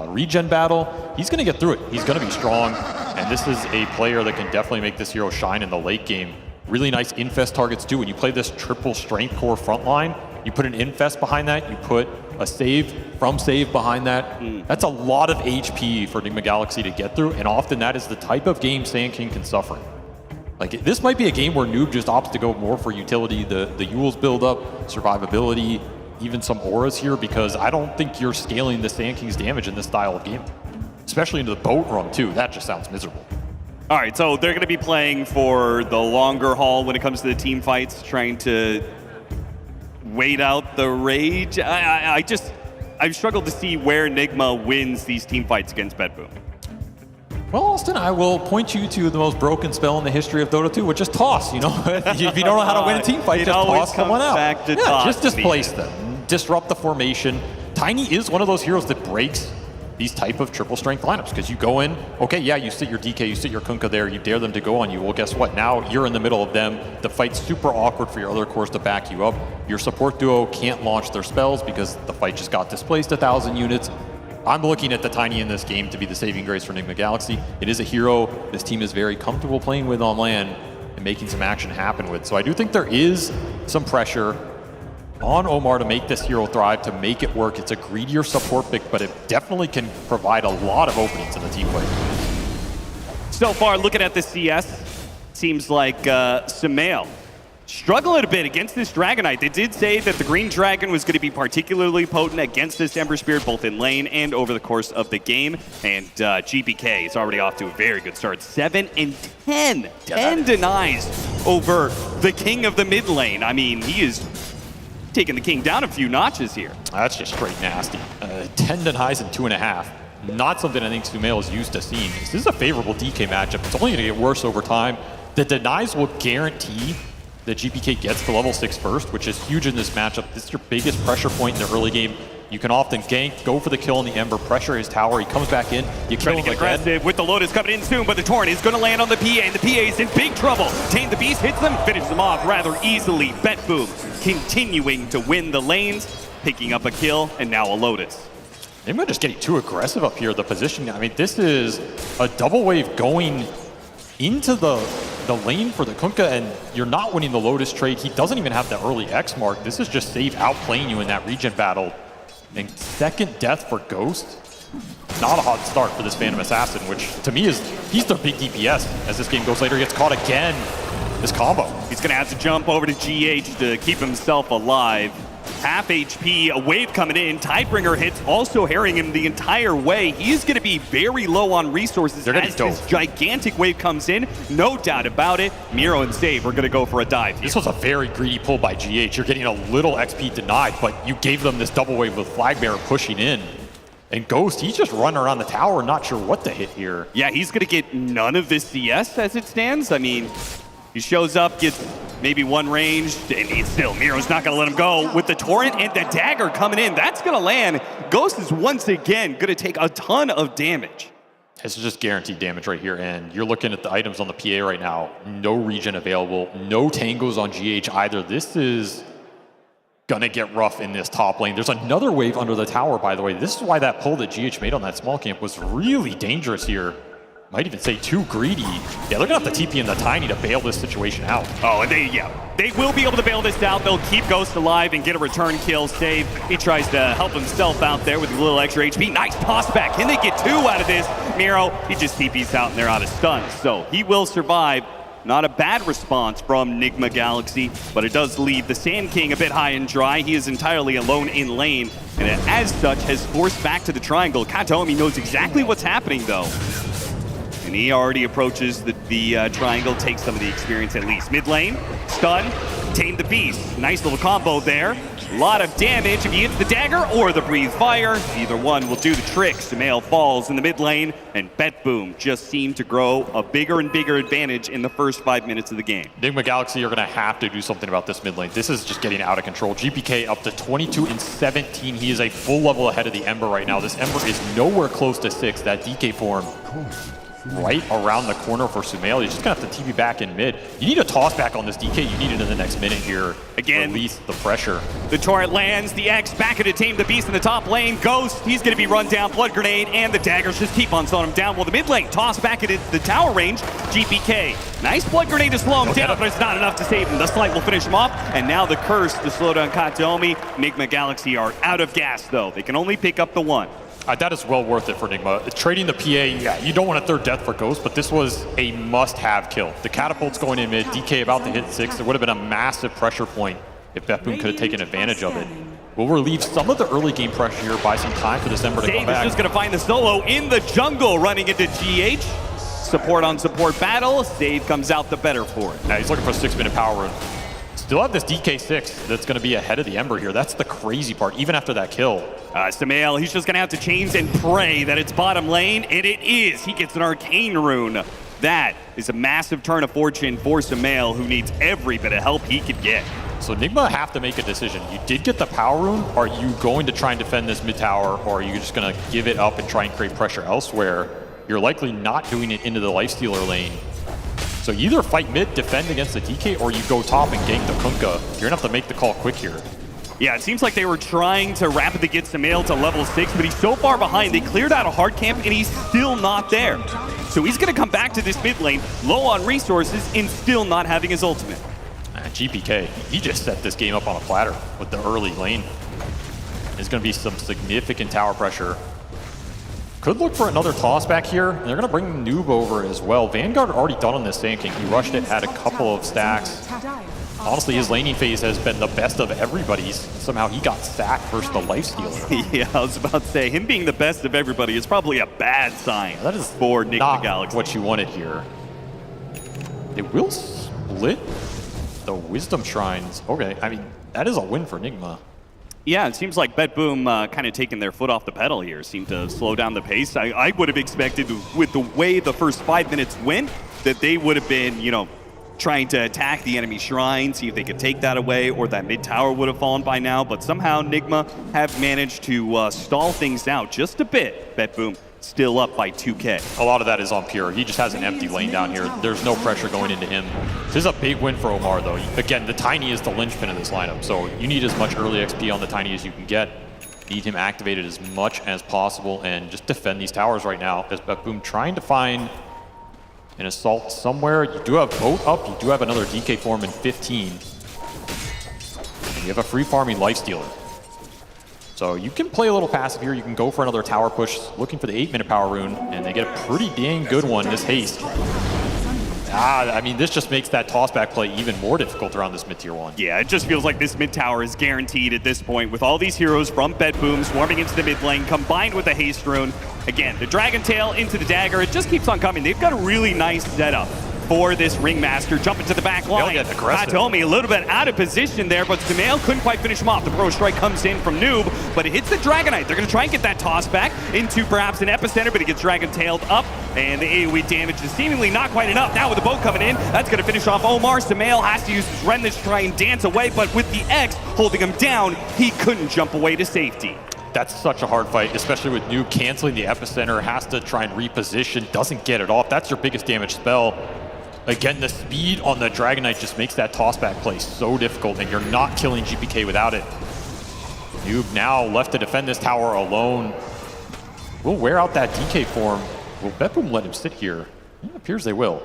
regen battle. He's going to get through it. He's going to be strong. And this is a player that can definitely make this hero shine in the late game. Really nice infest targets too. When you play this triple strength core front line, you put an infest behind that, you put a save from save behind that. That's a lot of HP for Enigma Galaxy to get through, and often that is the type of game Sand King can suffer. Like, this might be a game where Noob just opts to go more for utility, the Yules build up, survivability, even some auras here, because I don't think you're scaling the Sand King's damage in this style of game. Especially into the boat run too, that just sounds miserable. All right, so they're gonna be playing for the longer haul when it comes to the team fights, trying to wait out the rage. I've struggled to see where Enigma wins these team fights against BetBoom. Well, Austin, I will point you to the most broken spell in the history of Dota 2, which is toss. You know, if you don't know how to win a team fight, just toss someone out. Just displace them, disrupt the formation. Tiny is one of those heroes that breaks these type of triple strength lineups, because you go in, okay, yeah, you sit your DK, you sit your Kunkka there, you dare them to go on you. Well, guess what? Now you're in the middle of them. The fight's super awkward for your other cores to back you up. Your support duo can't launch their spells because the fight just got displaced 1,000 units. I'm looking at the Tiny in this game to be the saving grace for Enigma Galaxy. It is a hero this team is very comfortable playing with on land and making some action happen with. So I do think there is some pressure on Omar to make this hero thrive, to make it work. It's a greedier support pick, but it definitely can provide a lot of openings in the team play. So far, looking at the CS, seems like Sumail struggling a bit against this Dragonite. They did say that the Green Dragon was going to be particularly potent against this Ember Spirit, both in lane and over the course of the game. And GPK is already off to a very good start. 7 and 10. 10 denies over the king of the mid lane. I mean, he is taking the king down a few notches here. That's just straight nasty. 10 denies and 2.5. Not something I think Sumail is used to seeing. This is a favorable DK matchup. It's only going to get worse over time. The denies will guarantee that GPK gets to level 6 first, which is huge in this matchup. This is your biggest pressure point in the early game. You can often gank, go for the kill on the Ember, pressure his tower, he comes back in, you kill him again. Aggressive with the Lotus coming in soon, but the Torrent is going to land on the PA, and the PA is in big trouble. Tame the Beast hits them, finishes them off rather easily. Bet Boom continuing to win the lanes, picking up a kill, and now a Lotus. Enigma just getting too aggressive up here, the position. I mean, this is a double wave going into the lane for the Kunkka, and you're not winning the Lotus trade. He doesn't even have the early X mark. This is just Save outplaying you in that region battle. And second death for Ghost. Not a hot start for this Phantom Assassin, which to me is, he's their big DPS. As this game goes later, he gets caught again. This combo. He's going to have to jump over to GH to keep himself alive. Half HP, a wave coming in. Tidebringer hits, also harrying him the entire way. He's going to be very low on resources as this gigantic wave comes in. No doubt about it. Miro and Save are going to go for a dive here. This was a very greedy pull by GH. You're getting a little XP denied, but you gave them this double wave with Flagbearer pushing in. And Ghost, he's just running around the tower, not sure what to hit here. Yeah, he's going to get none of this CS as it stands. I mean, he shows up, gets maybe one ranged, and he's still, Miro's not gonna let him go. With the Torrent and the Dagger coming in, that's gonna land. Ghost is once again gonna take a ton of damage. This is just guaranteed damage right here, and you're looking at the items on the PA right now. No regen available, no tangos on GH either. This is gonna get rough in this top lane. There's another wave under the tower, by the way. This is why that pull that GH made on that small camp was really dangerous here. Might even say too greedy. Yeah, they're gonna have to TP in the Tiny to bail this situation out. Oh, and they will be able to bail this out. They'll keep Ghost alive and get a return kill. Save, he tries to help himself out there with a little extra HP. Nice toss back. Can they get 2 out of this? Miro, he just TPs out and they're out of stuns. So he will survive. Not a bad response from Enigma Galaxy, but it does leave the Sand King a bit high and dry. He is entirely alone in lane, and as such has forced back to the triangle. Kataomi knows exactly what's happening though. And he already approaches the triangle, takes some of the experience at least. Mid lane, stun, Tame the Beast. Nice little combo there. A lot of damage if he hits the dagger or the breathe fire. Either one will do the trick. Sumail falls in the mid lane, and Bet Boom just seemed to grow a bigger and bigger advantage in the first 5 minutes of the game. Enigma Galaxy are going to have to do something about this mid lane. This is just getting out of control. GPK up to 22 and 17. He is a full level ahead of the Ember right now. This Ember is nowhere close to 6. That DK form right around the corner for Sumail. You're just gonna have to TP back in mid. You need a toss back on this DK. You need it in the next minute here. Again, release the pressure. The Torrent lands, the X back into Tame the Beast in the top lane. Ghost, he's gonna be run down. Blood Grenade and the daggers just keep on slowing him down. Well, the mid lane toss back into the tower range. GPK, nice Blood Grenade to slow him down, but it's not enough to save him. The Slight will finish him off, and now the curse to slow down Kataomi. Enigma Galaxy are out of gas though. They can only pick up the 1. That is well worth it for Enigma. Trading the PA, yeah, you don't want a third death for Ghost, but this was a must-have kill. The catapult's going in mid, DK about to hit 6. It would have been a massive pressure point if Bet Boom could have taken advantage of it. We'll relieve some of the early game pressure here, buy some time for this Ember to come back. Save is just going to find the solo in the jungle, running into GH. Support on support battle. Save comes out the better for it. Now he's looking for a 6-minute power rune. Still have this DK6 that's going to be ahead of the Ember here. That's the crazy part, even after that kill. Sumail, he's just going to have to chains and pray that it's bottom lane, and it is. He gets an arcane rune. That is a massive turn of fortune for Sumail, who needs every bit of help he could get. So Enigma have to make a decision. You did get the power rune. Are you going to try and defend this mid tower, or are you just going to give it up and try and create pressure elsewhere? You're likely not doing it into the lifestealer lane. So you either fight mid, defend against the DK, or you go top and gank the Kunkka. You're gonna have to make the call quick here. Yeah, it seems like they were trying to rapidly get Sumail to level 6, but he's so far behind. They cleared out a hard camp, and he's still not there. So he's gonna come back to this mid lane, low on resources, and still not having his ultimate. GPK, he just set this game up on a platter with the early lane. There's gonna be some significant tower pressure. Could look for another toss back here. And they're going to bring Noob over as well. Vanguard already done on this Sand King. He rushed it, had a couple of stacks. Honestly, his laning phase has been the best of everybody's. Somehow he got sacked versus the Lifestealer. Yeah, I was about to say, him being the best of everybody is probably a bad sign. That is for Enigma Galaxy. What you wanted here. They will split the Wisdom Shrines. Okay, I mean, that is a win for Enigma. Yeah, it seems like Bet Boom kind of taking their foot off the pedal here. Seemed to slow down the pace. I would have expected, with the way the first 5 minutes went, that they would have been, you know, trying to attack the enemy shrine, see if they could take that away, or that mid tower would have fallen by now. But somehow Nigma have managed to stall things out just a bit. BetBoom still up by 2K. A lot of that is on Pure. He just has an empty lane down here. There's no pressure going into him. This is a big win for Omar, though. Again, the Tiny is the linchpin of this lineup, so you need as much early XP on the Tiny as you can get. Need him activated as much as possible and just defend these towers right now as BetBoom trying to find an assault somewhere. You do have boat up. You do have another DK form in 15. And you have a free farming Lifestealer. So you can play a little passive here. You can go for another tower push, looking for the 8-minute power rune, and they get a pretty dang good one, this haste. I mean, this just makes that tossback play even more difficult around this mid-tier 1. Yeah, it just feels like this mid tower is guaranteed at this point with all these heroes from BetBoom swarming into the mid lane, combined with the haste rune. Again, the Dragon Tail into the dagger, it just keeps on coming. They've got a really nice setup for this Ringmaster. Jump into the back line. Hatomi a little bit out of position there, but Sumail couldn't quite finish him off. The Pro Strike comes in from Noob, but it hits the Dragonite. They're going to try and get that toss back into perhaps an epicenter, but he gets Dragon Tailed up, and the AoE damage is seemingly not quite enough. Now with the boat coming in, that's going to finish off Omar. Sumail has to use his Remnant to try and dance away, but with the X holding him down, he couldn't jump away to safety. That's such a hard fight, especially with Noob canceling the epicenter, has to try and reposition, doesn't get it off. That's your biggest damage spell. Again, the speed on the Dragonite just makes that tossback play so difficult, and you're not killing GPK without it. Noob now left to defend this tower alone. Will wear out that DK form. Will BetBoom let him sit here? It appears they will.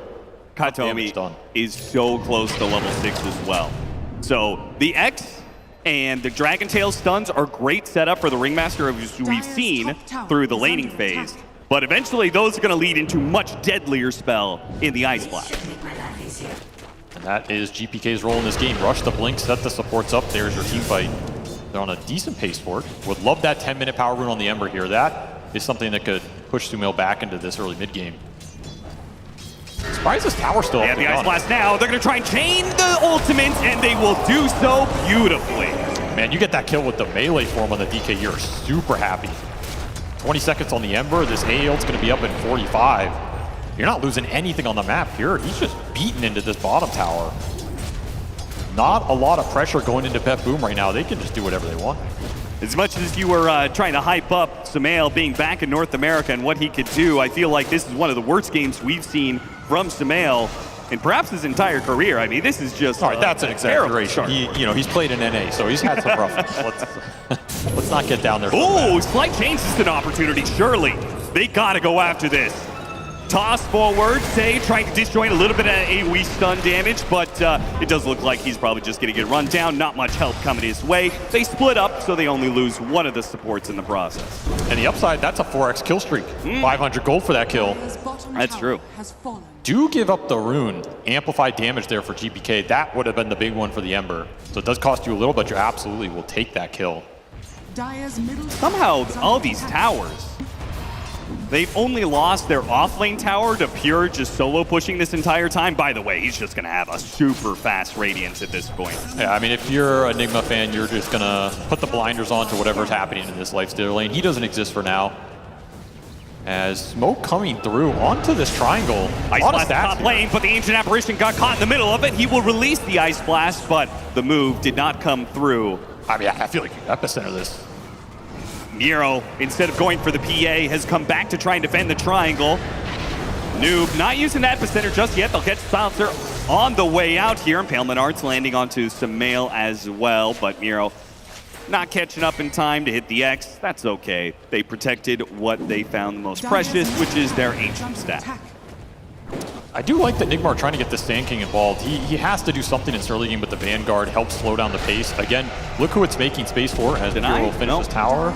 Hatomi is so close to level 6 as well. So the X and the Dragon Tail stuns are great setup for the Ringmaster as we've seen through the laning phase. But eventually those are going to lead into much deadlier spell in the Ice Blast. And that is GPK's role in this game. Rush the blink, set the supports up. There's your team fight. They're on a decent pace for it. Would love that 10-minute power rune on the Ember here. That is something that could push Sumail back into this early mid-game. Surprised this tower still up. The Ice Blast now. They're going to try and chain the ultimates, and they will do so beautifully. Man, you get that kill with the melee form on the DK, you're super happy. 20 seconds on the Ember. This AO's going to be up in 45. You're not losing anything on the map here. He's just beaten into this bottom tower. Not a lot of pressure going into BetBoom right now. They can just do whatever they want. As much as you were trying to hype up Sumail being back in North America and what he could do, I feel like this is one of the worst games we've seen from Sumail in perhaps his entire career. I mean, this is just all right. That's an exaggeration. He's played in NA, so he's had some rough. Let's not get down there. Oh, slight change is an opportunity. Surely they got to go after this. Toss forward, say, trying to disjoint a little bit of AoE stun damage, but it does look like he's probably just going to get run down. Not much help coming his way. They split up, so they only lose one of the supports in the process. And the upside, that's a 4x kill streak. 500 gold for that kill. That's true. Do give up the rune. Amplified damage there for GPK. That would have been the big one for the Ember. So it does cost you a little, but you absolutely will take that kill. Somehow, all these towers, they've only lost their offlane tower to Pure just solo pushing this entire time. By the way, he's just going to have a super fast Radiance at this point. Yeah, I mean, if you're an Enigma fan, you're just going to put the blinders on to whatever's happening in this Lifestealer lane. He doesn't exist for now. As smoke coming through onto this triangle. Ice Blast top lane, but the Ancient Apparition got caught in the middle of it. He will release the Ice Blast, but the move did not come through. I mean, I feel like you epicenter this. Nero, instead of going for the PA, has come back to try and defend the triangle. Noob not using that epicenter just yet. They'll catch Silencer on the way out here. Impalement Arts landing onto Sumail as well, but Nero not catching up in time to hit the X. That's okay. They protected what they found the most precious, which is their ancient staff. I do like that Nigma are trying to get the Sand King involved. He has to do something in this early game with the Vanguard, help slow down the pace. Again, look who it's making space for as Pure will finish this tower.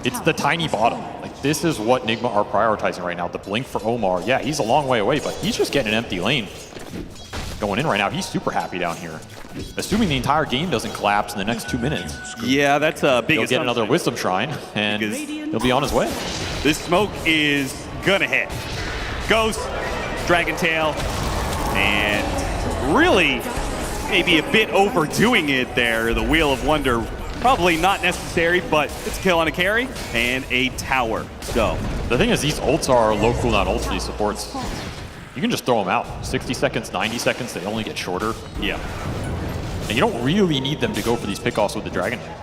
It's the tiny bottom. Like, this is what Nigma are prioritizing right now. The blink for Omar. Yeah, he's a long way away, but he's just getting an empty lane. Going in right now, he's super happy down here. Assuming the entire game doesn't collapse in the next 2 minutes. Yeah, that's a big He'll get another Wisdom Shrine, and he'll be on his way. This smoke is gonna hit. Ghost, Dragon Tail, and really maybe a bit overdoing it there. The Wheel of Wonder, probably not necessary, but it's a kill on a carry and a tower. So the thing is, these ults are low cooldown ults for these supports. you can just throw them out. 60 seconds, 90 seconds, they only get shorter. Yeah. And you don't really need them to go for these pickoffs with the Dragon Knight.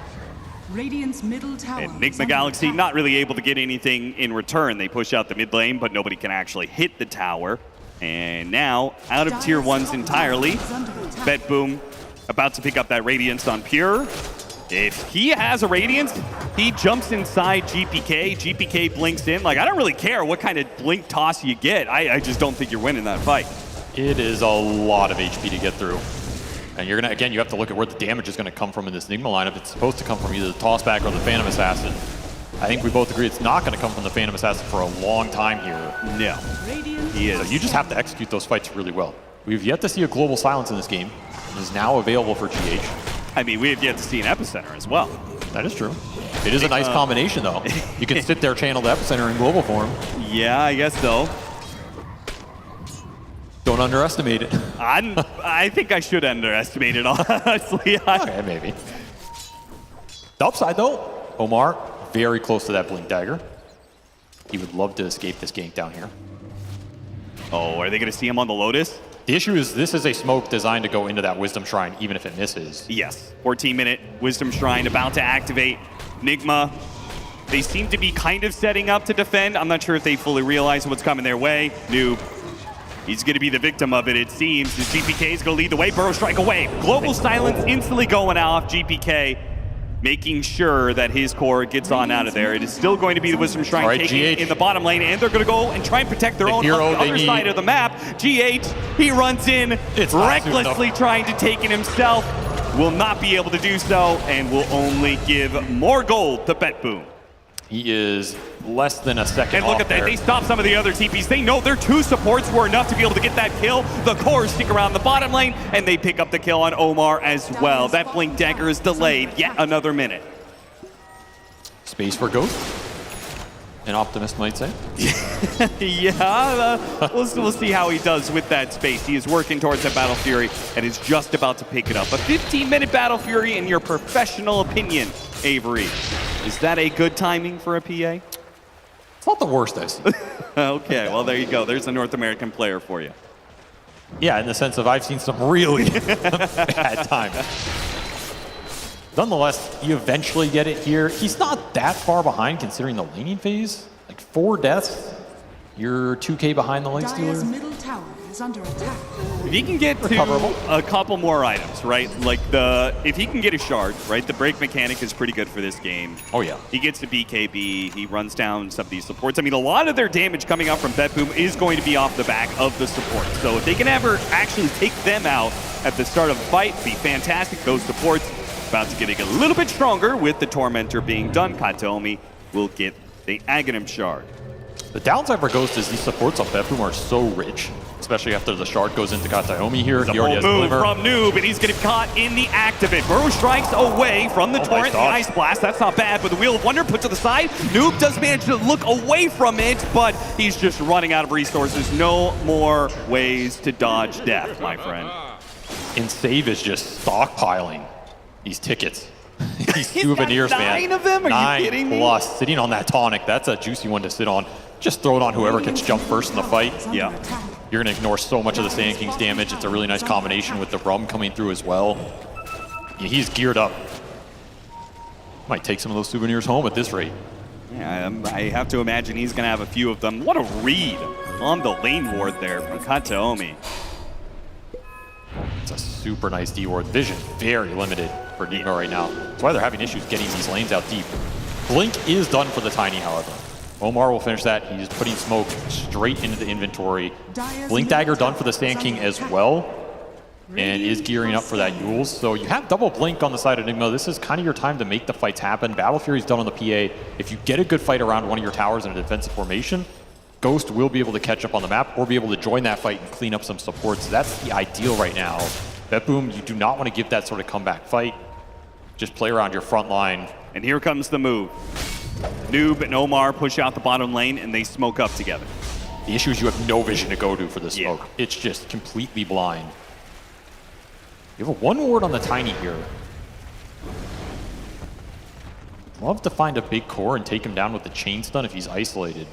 Radiant's middle tower. Enigma Galaxy not really able to get anything in return. They push out the mid lane, but nobody can actually hit the tower. And now, out of tier 1s entirely, BetBoom about to pick up that Radiance on Pure. If he has a Radiance, he jumps inside GPK. GPK blinks in. Like, I don't really care what kind of blink toss you get. I just don't think you're winning that fight. It is a lot of HP to get through. And you're gonna, again, you have to look at where the damage is gonna come from in this Enigma lineup. It's supposed to come from either the Tossback or the Phantom Assassin. I think we both agree it's not gonna come from the Phantom Assassin for a long time here. No. He is. So you just have to execute those fights really well. We've yet to see a Global Silence in this game. It is now available for GH. I mean, we have yet to see an Epicenter as well. That is true. It is a nice combination, though. You can sit there, channel the Epicenter in global form. Yeah, I guess so. Don't underestimate it. I think I should underestimate it, honestly. Okay, maybe. The upside, though, Omar, very close to that Blink Dagger. He would love to escape this gank down here. Oh, are they going to see him on the Lotus? The issue is this is a smoke designed to go into that Wisdom Shrine, even if it misses. Yes. 14-minute Wisdom Shrine about to activate. Enigma, they seem to be kind of setting up to defend. I'm not sure if they fully realize what's coming their way. Noob, he's going to be the victim of it, it seems. The GPK is going to lead the way. Burrow strike away. Global Silence instantly going off. GPK making sure that his core gets on out of there. It is still going to be the Wisdom Shrine taking in the bottom lane, and they're going to go and try and protect their own on the other side of the map. GH, he runs in, recklessly trying to take it himself. Will not be able to do so, and will only give more gold to BetBoom. He is less than a second And look at that, they stop some of the other TPs. They know their 2 supports were enough to be able to get that kill. The cores stick around the bottom lane, and they pick up the kill on Omar as well. That Blink Dagger is delayed yet another minute. Space for Ghost, an optimist might say. Yeah, we'll see how he does with that space. He is working towards that Battle Fury and is just about to pick it up. A 15-minute Battle Fury, in your professional opinion, Avery, is that a good timing for a PA? It's not the worst I've seen. Okay, well, there you go. There's a North American player for you. Yeah, in the sense of I've seen some really bad times. Nonetheless, you eventually get it here. He's not that far behind considering the laning phase. Like 4 deaths, you're 2K behind the late Dire's stealer. middle tower is under attack. If he can get to a couple more items, right? Like if he can get a shard, right? The break mechanic is pretty good for this game. Oh yeah. He gets the BKB, he runs down some of these supports. I mean, a lot of their damage coming out from BetBoom is going to be off the back of the support. So if they can ever actually take them out at the start of the fight, be fantastic. Those supports about to get a little bit stronger with the Tormentor being done. Kataomi will get the Aghanim Shard. The downside for Ghost is these supports on BetBoom are so rich, especially after the shard goes into Kataomi here. He already has move Glimmer. from Noob, and he's getting caught in the Activate. Burrow strikes away from the Torrent, the Ice Blast. That's not bad, but the Wheel of Wonder put to the side. Noob does manage to look away from it, but he's just running out of resources. No more ways to dodge death, my friend. And Save is just stockpiling these tickets. These souvenirs, man. 9 of them? Are 9 you kidding me? plus. Sitting on that tonic, that's a juicy one to sit on. Just throw it on whoever gets jumped first in the fight. Yeah. You're going to ignore so much of the Sand King's damage. It's a really nice combination with the Rum coming through as well. Yeah, he's geared up. Might take some of those souvenirs home at this rate. Yeah, I have to imagine he's going to have a few of them. What a read on the lane ward there from Kataomi. It's a super nice D-ward. Vision very limited for Enigma right now. That's why they're having issues getting these lanes out deep. Blink is done for the Tiny, however. Omar will finish that. He's putting smoke straight into the inventory. Blink Dagger done for the Sand King as well, and is gearing up for that Yules. So you have double Blink on the side of Enigma. This is kind of your time to make the fights happen. Battle Fury's done on the PA. If you get a good fight around one of your towers in a defensive formation, Ghost will be able to catch up on the map or be able to join that fight and clean up some supports. That's the ideal right now. BetBoom, you do not want to give that sort of comeback fight. Just play around your front line. And here comes the move. Noob and Omar push out the bottom lane, and they smoke up together. The issue is you have no vision to go to for the smoke. Yeah. It's just completely blind. You have a 1 ward on the Tiny here. Love to find a big core and take him down with the chain stun if he's isolated.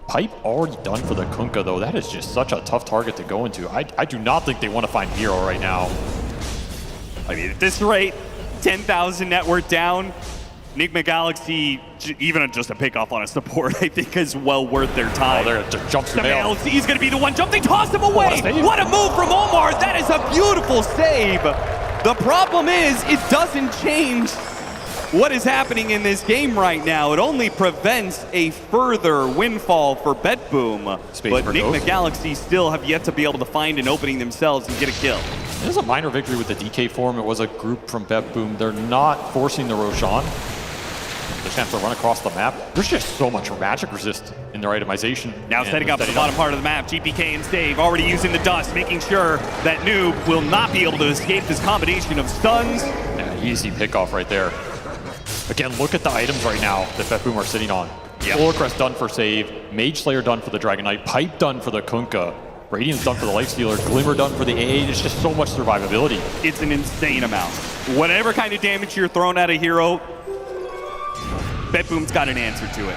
Pipe already done for the Kunkka, though. That is just such a tough target to go into. I do not think they want to find Miro right now. I mean, at this rate, 10,000 net worth down. Enigma Galaxy, even just a pick off on a support, I think is well worth their time. Oh, they're to jump Sumail. He's going to be the one jump. They toss him away. What a move from Omar. That is a beautiful save. The problem is, it doesn't change what is happening in this game right now. It only prevents a further windfall for BetBoom. But Enigma Galaxy still have yet to be able to find an opening themselves and get a kill. It is a minor victory with the DK form. It was a group from BetBoom. They're not forcing the Roshan. They're just going to have to run across the map. There's just so much magic resist in their itemization. Now setting up the bottom part of the map, GPK and Stave already using the dust, making sure that Noob will not be able to escape this combination of stuns. Yeah, easy pickoff right there. Again, look at the items right now that BetBoom are sitting on. Yep. Crest done for save, Mage Slayer done for the Dragon Knight, Pipe done for the Kunkka, Radiance done for the Lifestealer, Glimmer done for the AA. There's just so much survivability. It's an insane amount. Whatever kind of damage you're throwing at a hero, BetBoom's got an answer to it.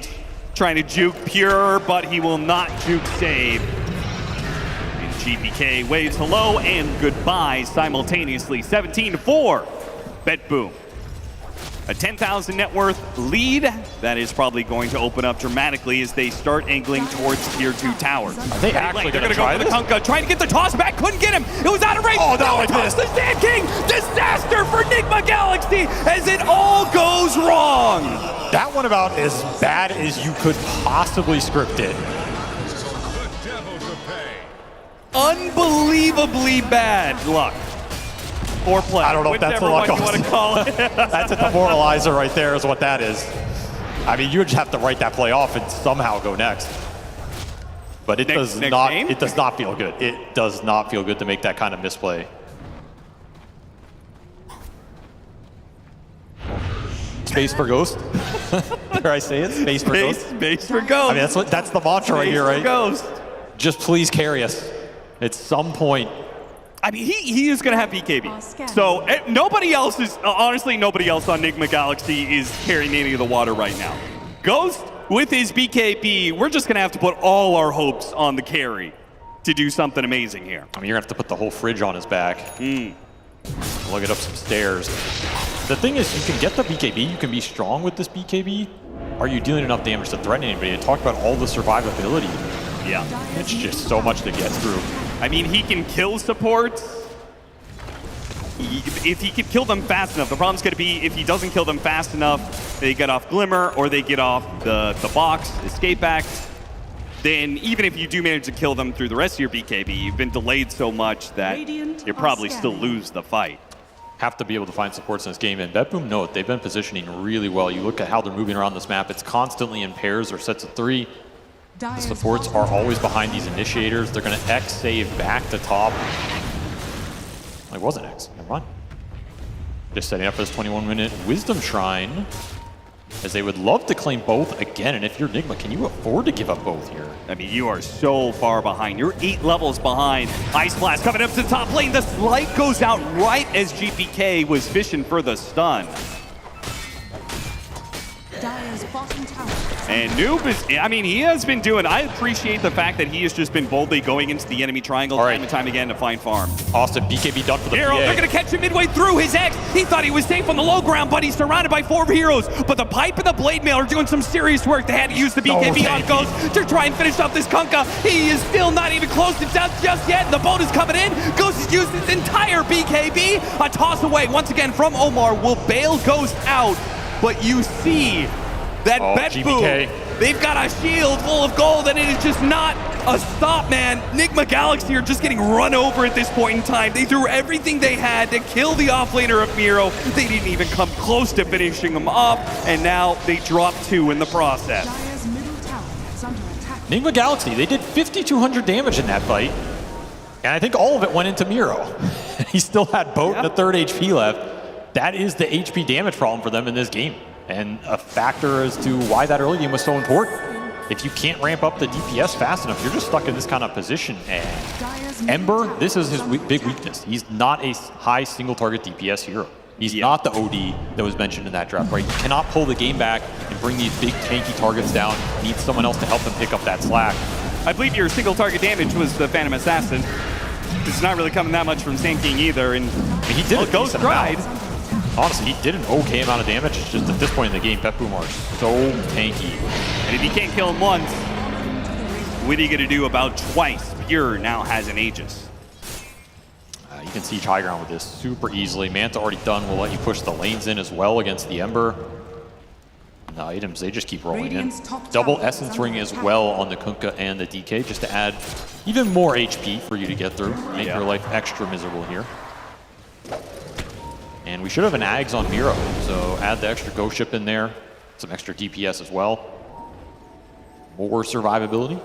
GH trying to juke Pure, but he will not juke save. And GPK waves hello and goodbye simultaneously. 17-4, BetBoom. A 10,000 net worth lead that is probably going to open up dramatically as they start angling towards tier 2 towers. Are they actually going to go for the Kunkka, trying to get the toss back, couldn't get him. It was out of range. Oh, not like this. The Sand King, disaster for Enigma Galaxy as it all goes wrong. That one about as bad as you could possibly script it. Unbelievably bad luck. Or play. I don't know if that's the luck you want to call it. That's a demoralizer right there is what that is. I mean, you would just have to write that play off and somehow go next. But it does not feel good. It does not feel good to make that kind of misplay. Space for Ghost. Dare I say it? Space for Ghost. Space for Ghost. I mean, that's the mantra right here, right? Ghost. Just please carry us at some point. I mean, he is going to have BKB. So nobody else is, honestly, nobody else on Enigma Galaxy is carrying any of the water right now. Ghost, with his BKB, we're just going to have to put all our hopes on the carry to do something amazing here. I mean, you're going to have to put the whole fridge on his back. Lug it up some stairs. The thing is, you can get the BKB, you can be strong with this BKB. Are you dealing enough damage to threaten anybody? I talked about all the survivability. Yeah. It's just so much to get through. I mean, he can kill supports if he can kill them fast enough. The problem's going to be if he doesn't kill them fast enough, they get off Glimmer or they get off the box, escape act. Then even if you do manage to kill them through the rest of your BKB, you've been delayed so much that you probably still lose the fight. Have to be able to find supports in this game, and BetBoom, note, they've been positioning really well. You look at how they're moving around this map, it's constantly in pairs or sets of 3. The supports are always behind these initiators. They're going to X save back to top. It wasn't X, never mind. Just setting up for this 21-minute Wisdom Shrine, as they would love to claim both again. And if you're Enigma, can you afford to give up both here? I mean, you are so far behind. You're 8 levels behind. Ice Blast coming up to the top lane. The Slight goes out right as GPK was fishing for the stun. And Noob is, I mean, he has been doing, I appreciate the fact that he has just been boldly going into the enemy triangle time and time again to find farm. Austin, BKB done for the Hero, PA. they're going to catch him midway through his X. He thought he was safe on the low ground, but he's surrounded by 4 heroes. But the Pipe and the Blade Mail are doing some serious work. They had to use the BKB on Ghost to try and finish up this Kunkka. He is still not even close to death just yet. The boat is coming in. Ghost has used his entire BKB. A toss away once again from Omar will bail Ghost out. But you see that BetBoom, they've got a shield full of gold, and it is just not a stop, man. Enigma Galaxy are just getting run over at this point in time. They threw everything they had to kill the offlaner of Miro. They didn't even come close to finishing him off, and now they drop 2 in the process. Enigma Galaxy, they did 5,200 damage in that fight, and I think all of it went into Miro. He still had boat and a 3rd HP left. That is the HP damage problem for them in this game, and a factor as to why that early game was so important. If you can't ramp up the DPS fast enough, you're just stuck in this kind of position. And Ember, this is his big weakness. He's not a high single target DPS hero. He's not the OD that was mentioned in that draft, right? You cannot pull the game back and bring these big tanky targets down. You need someone else to help them pick up that slack. I believe your single target damage was the Phantom Assassin. It's not really coming that much from Sand King either, and he did Ghost tried. Honestly, he did an okay amount of damage. It's just at this point in the game, BetBoom are so tanky. And if you can't kill him once, what are you gonna do about twice? Pure now has an Aegis. You can siege high ground with this super easily. Manta already done. Will let you push the lanes in as well against the Ember. And the items, they just keep rolling in. Double Essence Ring as well on the Kunkka and the DK, just to add even more HP for you to get through. Make your life extra miserable here. And we should have an Ags on Miro, so add the extra Ghost Ship in there. Some extra DPS as well. More survivability.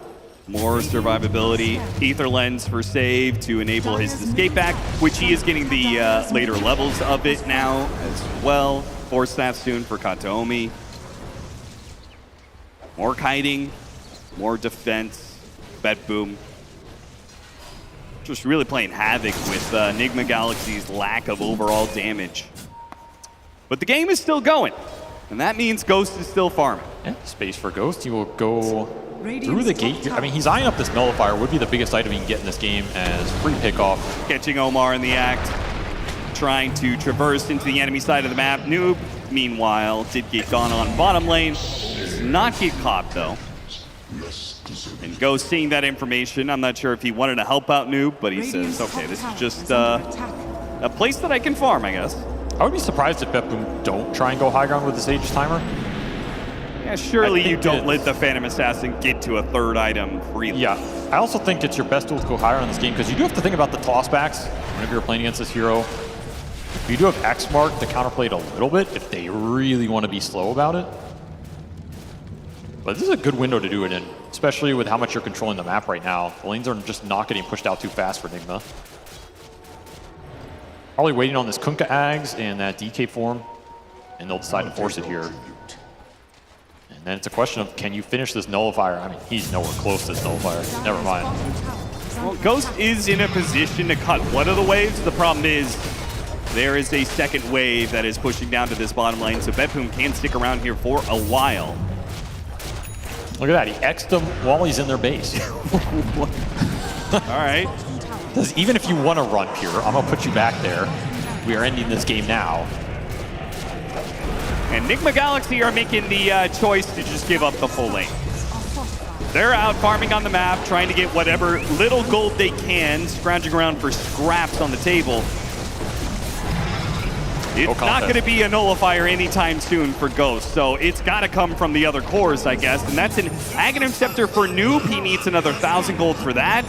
More survivability. Ether Lens for save to enable his escape back, which he is getting the later levels of it now as well. Force Staff soon for Kataomi. More kiting, more defense. BetBoom. Just really playing havoc with Enigma Galaxy's lack of overall damage. But the game is still going, and that means Ghost is still farming. Yeah, space for Ghost. He will go through the gate here. I mean, he's eyeing up this Nullifier. Would be the biggest item he can get in this game as free pickoff. Catching Omar in the act, trying to traverse into the enemy side of the map. Noob, meanwhile, did get gone on bottom lane. Does not get caught, though. And Ghost seeing that information. I'm not sure if he wanted to help out Noob, but he says, okay, this is just a place that I can farm, I guess. I would be surprised if BetBoom don't try and go high ground with this Aegis timer. Yeah, surely you don't let the Phantom Assassin get to a third item freely. Yeah, I also think it's your best tool to go higher on this game because you do have to think about the tossbacks whenever you're playing against this hero. You do have X Mark to counterplay it a little bit if they really want to be slow about it. But this is a good window to do it in, especially with how much you're controlling the map right now. The lanes are just not getting pushed out too fast for Enigma. Probably waiting on this Kunkka Ags and that DK form, and they'll decide to force it here. And then it's a question of, can you finish this Nullifier? I mean, he's nowhere close to this Nullifier. Never mind. Well, Ghost is in a position to cut one of the waves. The problem is there is a second wave that is pushing down to this bottom lane, so BetBoom can stick around here for a while. Look at that, he X'd them while he's in their base. All right. Because even if you want to run Pure, I'm going to put you back there. We are ending this game now. And Enigma Galaxy are making the choice to just give up the full lane. They're out farming on the map, trying to get whatever little gold they can, scrounging around for scraps on the table. It's not going to be a Nullifier anytime soon for Ghost, so it's got to come from the other cores, I guess. And that's an Aghanim Scepter for Noob. He needs another 1,000 gold for that.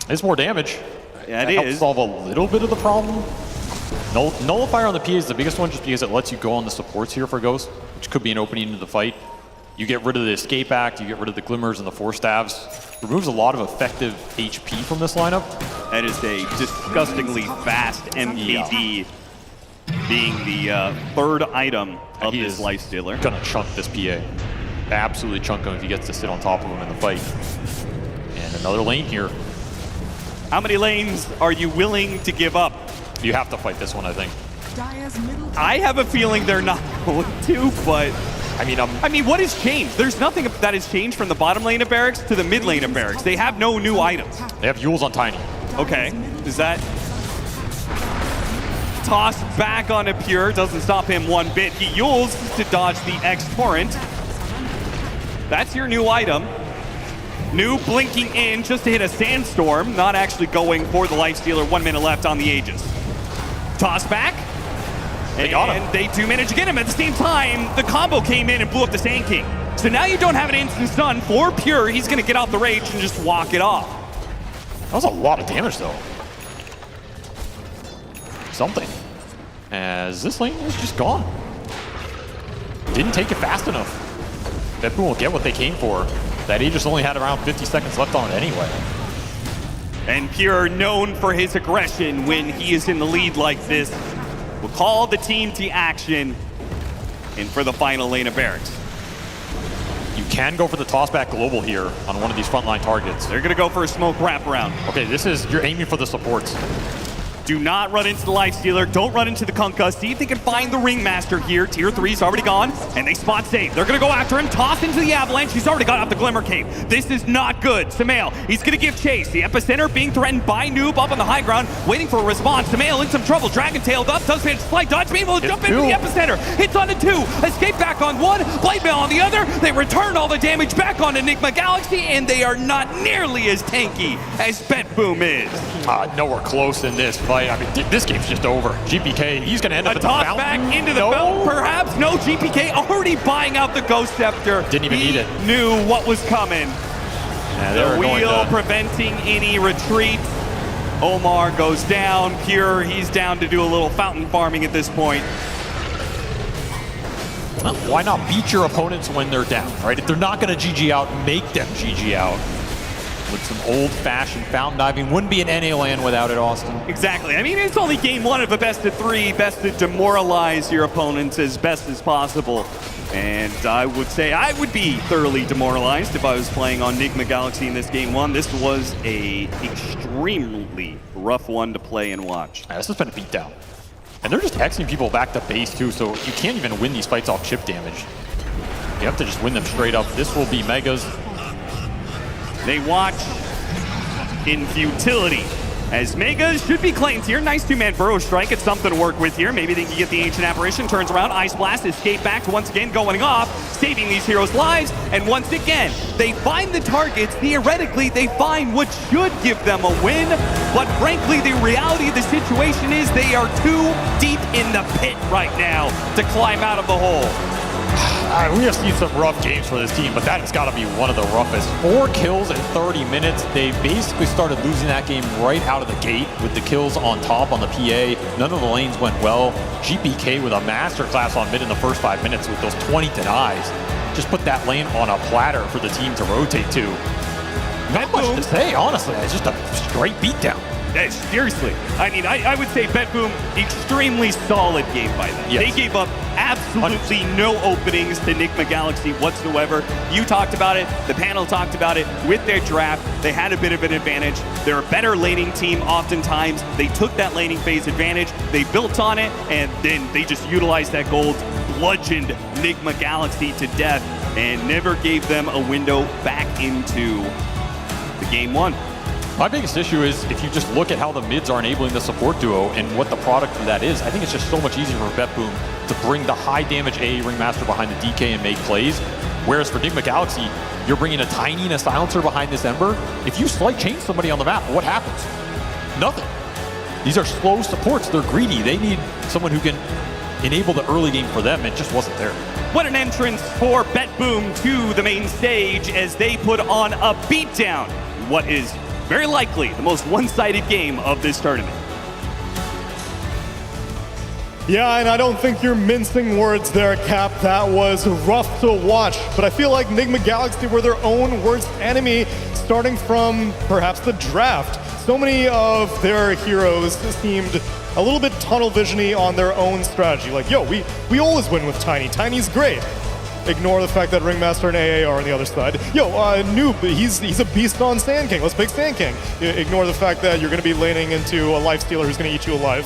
It's more damage. Yeah, that helps solve a little bit of the problem. Nullifier on the PA is the biggest one just because it lets you go on the supports here for Ghost, which could be an opening into the fight. You get rid of the Escape Act, you get rid of the Glimmers and the Force Staves. Removes a lot of effective HP from this lineup. That is a disgustingly fast MKD, being the third item of this Lifestealer. Gonna chunk this PA. Absolutely chunk him if he gets to sit on top of him in the fight. And another lane here. How many lanes are you willing to give up? You have to fight this one, I think. I have a feeling they're not going to, but I mean, what has changed? There's nothing that has changed from the bottom lane of Barracks to the mid lane of Barracks. They have no new items. They have Yules on Tiny. Okay, is that toss back on a Pure? Doesn't stop him one bit. He Yules to dodge the X Torrent. That's your new item. New blinking in just to hit a Sandstorm, not actually going for the Lifestealer. 1 minute left on the Aegis. Toss back. And they do manage to get him. At the same time, the combo came in and blew up the Sand King. So now you don't have an instant stun for Pure. He's going to get out the rage and just walk it off. That was a lot of damage, though. Something. As this lane is just gone. Didn't take it fast enough. BetBoom will get what they came for. That Aegis only had around 50 seconds left on it anyway. And Pure, known for his aggression when he is in the lead like this, will call the team to action and for the final lane of Barracks. You can go for the tossback global here on one of these frontline targets. They're going to go for a smoke wraparound. Okay, you're aiming for the supports. Do not run into the Lifestealer. Don't run into the Kunkka. See if they can find the Ringmaster here. Tier 3's already gone, and they spot save. They're going to go after him. Toss into the Avalanche. He's already got out the Glimmer Cape. This is not good. Sumail, he's going to give chase. The Epicenter being threatened by Noob up on the high ground, waiting for a response. Sumail in some trouble. Dragon tailed up. Does manage to slide dodge. Meanwhile, jump into the Epicenter. Hits onto 2. Escape back on 1. Blade Mail on the other. They return all the damage back on Enigma Galaxy, and they are not nearly as tanky as BetBoom is. Nowhere close in this fight. I mean, this game's just over. GPK, he's going to end up a at the toss fountain. Back into the fountain, perhaps. No, GPK already buying out the Ghost Scepter. Didn't even need it. Knew what was coming. Yeah, the wheel preventing any retreat. Omar goes down. Pure, he's down to do a little fountain farming at this point. Well, why not beat your opponents when they're down, right? If they're not going to GG out, make them GG out. With some old-fashioned fountain diving. Wouldn't be an NA LAN without it, Austin. Exactly. I mean, it's only game 1 of a best of 3. Best to demoralize your opponents as best as possible. And I would say I would be thoroughly demoralized if I was playing on Enigma Galaxy in this game 1. This was a extremely rough one to play and watch. Yeah, this has been a beatdown. And they're just Xing people back to base, too, so you can't even win these fights off chip damage. You have to just win them straight up. This will be Megas. They watch in futility as Megas should be claimed here. Nice 2-man burrow strike. It's something to work with here. Maybe they can get the Ancient Apparition. Turns around. Ice Blast. Escape back. Once again going off. Saving these heroes' lives. And once again, they find the targets. Theoretically, they find what should give them a win. But frankly, the reality of the situation is they are too deep in the pit right now to climb out of the hole. We have seen some rough games for this team, but that has got to be one of the roughest. 4 kills in 30 minutes. They basically started losing that game right out of the gate with the kills on top on the PA. None of the lanes went well. GPK with a masterclass on mid in the first 5 minutes with those 20 denies. Just put that lane on a platter for the team to rotate to. Not much to say, honestly. It's just a straight beatdown. Seriously. I mean, I would say BetBoom, extremely solid game by them. Yes. They gave up absolutely no openings to Enigma Galaxy whatsoever. You talked about it. The panel talked about it. With their draft, they had a bit of an advantage. They're a better laning team oftentimes. They took that laning phase advantage. They built on it, and then they just utilized that gold, bludgeoned Enigma Galaxy to death, and never gave them a window back into the game 1. My biggest issue is if you just look at how the mids are enabling the support duo and what the product for that is, I think it's just so much easier for BetBoom to bring the high damage AA Ringmaster behind the DK and make plays. Whereas for Enigma Galaxy, you're bringing a Tiny and a Silencer behind this Ember. If you slight change somebody on the map, what happens? Nothing. These are slow supports. They're greedy. They need someone who can enable the early game for them. It just wasn't there. What an entrance for BetBoom to the main stage as they put on a beatdown. What is very likely the most one-sided game of this tournament. Yeah, and I don't think you're mincing words there, Cap. That was rough to watch. But I feel like Enigma Galaxy were their own worst enemy, starting from perhaps the draft. So many of their heroes seemed a little bit tunnel vision-y on their own strategy. Like, yo, we always win with Tiny. Tiny's great. Ignore the fact that Ringmaster and AA are on the other side. Yo, Noob, he's a beast on Sand King. Let's pick Sand King. Ignore the fact that you're going to be laning into a Lifestealer who's going to eat you alive.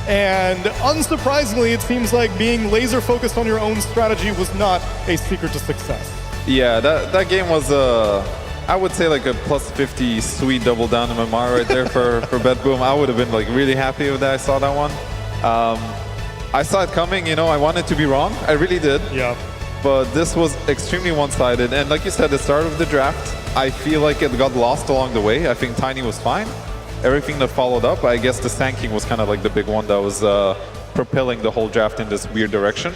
And unsurprisingly, it seems like being laser focused on your own strategy was not a secret to success. Yeah, that game was I would say like a plus 50 sweet double down MMR right there for BetBoom. I would have been like really happy if I saw that one. I saw it coming, you know, I wanted to be wrong. I really did. Yeah. But this was extremely one-sided. And like you said, the start of the draft, I feel like it got lost along the way. I think Tiny was fine. Everything that followed up, I guess the Sand King was kind of like the big one that was propelling the whole draft in this weird direction.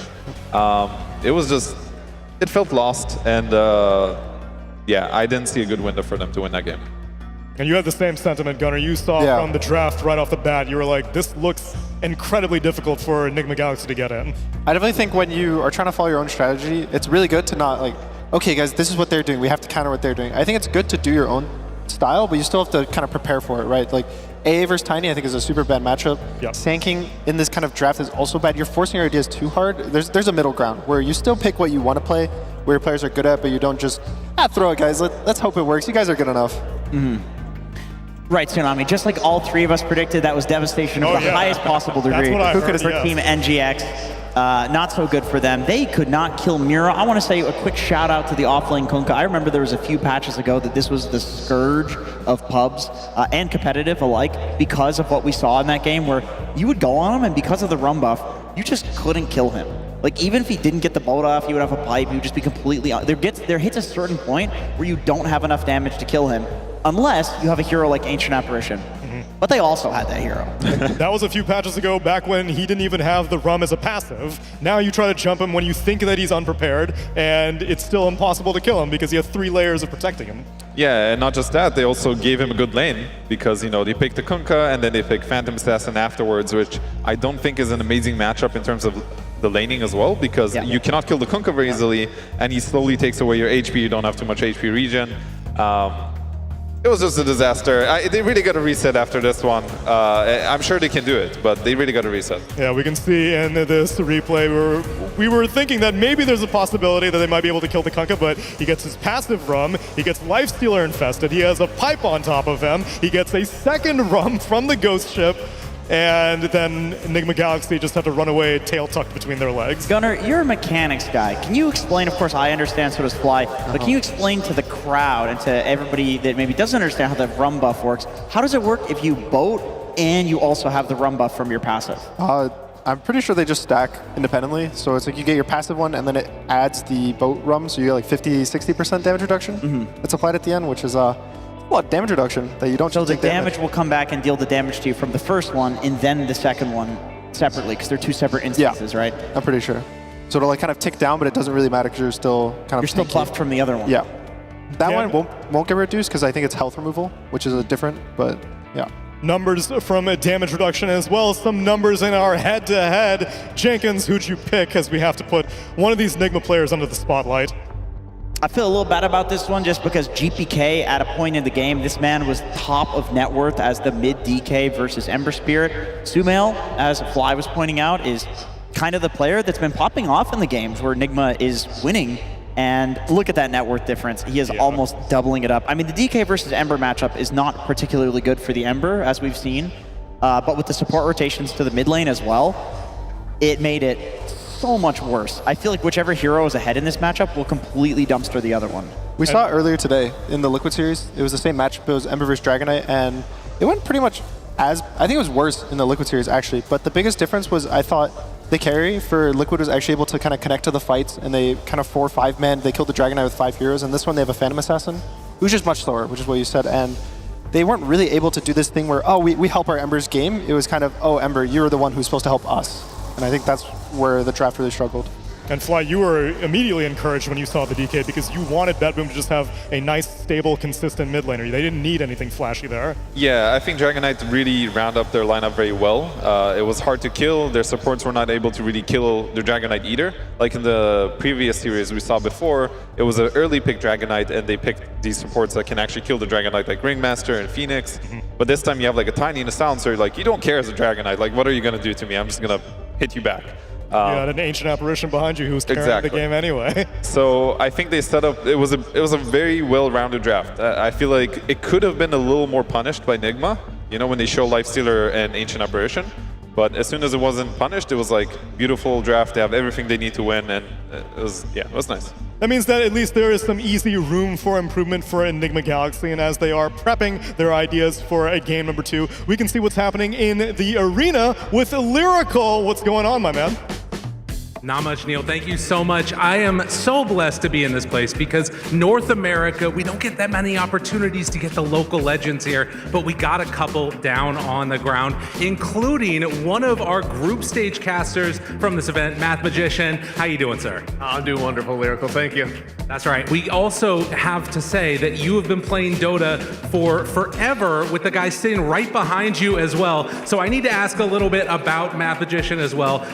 It was just, it felt lost. And yeah, I didn't see a good window for them to win that game. And you had the same sentiment, Gunnar. You saw from the draft right off the bat, you were like, this looks incredibly difficult for Enigma Galaxy to get in. I definitely think when you are trying to follow your own strategy, it's really good to not like, okay guys, this is what they're doing. We have to counter what they're doing. I think it's good to do your own style, but you still have to kind of prepare for it, right? Like AA versus Tiny, I think is a super bad matchup. Yep. Sand King in this kind of draft is also bad. You're forcing your ideas too hard. There's a middle ground where you still pick what you want to play, where your players are good at, but you don't just, throw it guys, let's hope it works. You guys are good enough. Mm-hmm. Right, Tsunami. Just like all three of us predicted, that was devastation of the highest possible degree. Kuka for Team NGX. Not so good for them. They could not kill Mira. I want to say a quick shout out to the offlane Kunkka. I remember there was a few patches ago that this was the scourge of pubs and competitive alike because of what we saw in that game where you would go on him and because of the rum buff, you just couldn't kill him. Like even if he didn't get the bolt off, he would have a pipe, he would just be completely, there hits a certain point where you don't have enough damage to kill him unless you have a hero like Ancient Apparition. But they also had that hero. That was a few patches ago, back when he didn't even have the rum as a passive. Now you try to jump him when you think that he's unprepared, and it's still impossible to kill him because you have 3 layers of protecting him. Yeah, and not just that, they also gave him a good lane because, you know, they picked the Kunkka and then they picked Phantom Assassin afterwards, which I don't think is an amazing matchup in terms of the laning as well, because you cannot kill the Kunkka very easily, and he slowly takes away your HP, you don't have too much HP regen. It was just a disaster. They really got to reset after this one. I'm sure they can do it, but they really got to reset. Yeah, we can see in this replay we were thinking that maybe there's a possibility that they might be able to kill the Kunkka, but he gets his passive rum, he gets Lifestealer infested, he has a pipe on top of him, he gets a second rum from the ghost ship, and then Enigma Galaxy just have to run away, tail tucked between their legs. Gunnar, you're a mechanics guy. Can you explain, of course I understand, so does Fly, but can you explain to the crowd and to everybody that maybe doesn't understand how the rum buff works, how does it work if you boat and you also have the rum buff from your passive? I'm pretty sure they just stack independently. So it's like you get your passive one and then it adds the boat rum, so you get like 50-60% damage reduction. It's applied at the end, which is a lot of damage reduction that you don't So just the take damage will come back and deal the damage to you from the first one and then the second one separately, because they're 2 separate instances, right? I'm pretty sure. So it'll like kind of tick down, but it doesn't really matter because you're still kind of... You're still buffed from the other one. Yeah. That one won't get reduced because I think it's health removal, which is a different, but yeah. Numbers from a damage reduction as well as some numbers in our head-to-head. Jenkins, who'd you pick, as we have to put one of these Enigma players under the spotlight? I feel a little bad about this one just because GPK, at a point in the game, this man was top of net worth as the mid DK versus Ember Spirit. Sumail, as Fly was pointing out, is kind of the player that's been popping off in the games where Enigma is winning. And look at that net worth difference. He is almost doubling it up. I mean, the DK versus Ember matchup is not particularly good for the Ember, as we've seen. But with the support rotations to the mid lane as well, it made it so much worse. I feel like whichever hero is ahead in this matchup will completely dumpster the other one. We saw it earlier today in the Liquid series. It was the same matchup. It was Ember versus Dragon Knight, and it went pretty much as... I think it was worse in the Liquid series, actually. But the biggest difference was I thought the carry for Liquid was actually able to kind of connect to the fights, and they kind of 4 or 5 men. They killed the Dragon Knight with 5 heroes, and this one they have a Phantom Assassin, who's just much slower, which is what you said. And they weren't really able to do this thing where, oh, we help our Ember's game. It was kind of, oh, Ember, you're the one who's supposed to help us. And I think that's where the draft really struggled. And Fly, you were immediately encouraged when you saw the DK because you wanted BetBoom to just have a nice, stable, consistent mid laner. They didn't need anything flashy there. Yeah, I think Dragon Knight really round up their lineup very well. It was hard to kill. Their supports were not able to really kill the Dragon Knight either. Like in the previous series we saw before, it was an early pick Dragon Knight, and they picked these supports that can actually kill the Dragon Knight, like Ringmaster and Phoenix. But this time you have like a tiny silencer. Like, you don't care as a Dragon Knight. Like, what are you going to do to me? I'm just going to hit you back. You had an Ancient Apparition behind you who was carrying the game anyway. So I think they set up, it was a very well-rounded draft. I feel like it could have been a little more punished by Nigma, you know, when they show Lifestealer and Ancient Apparition. But as soon as it wasn't punished, it was like beautiful draft. They have everything they need to win, and it was nice. That means that at least there is some easy room for improvement for Enigma Galaxy, and as they are prepping their ideas for a game number 2, we can see what's happening in the arena with Lyrical. What's going on, my man? Not much, Neil. Thank you so much. I am so blessed to be in this place because North America, we don't get that many opportunities to get the local legends here, but we got a couple down on the ground, including one of our group stage casters from this event, Math Magician. How you doing, sir? I'm doing wonderful, Lyrical. Thank you. That's right. We also have to say that you have been playing Dota for forever with the guy sitting right behind you as well. So I need to ask a little bit about Math Magician as well.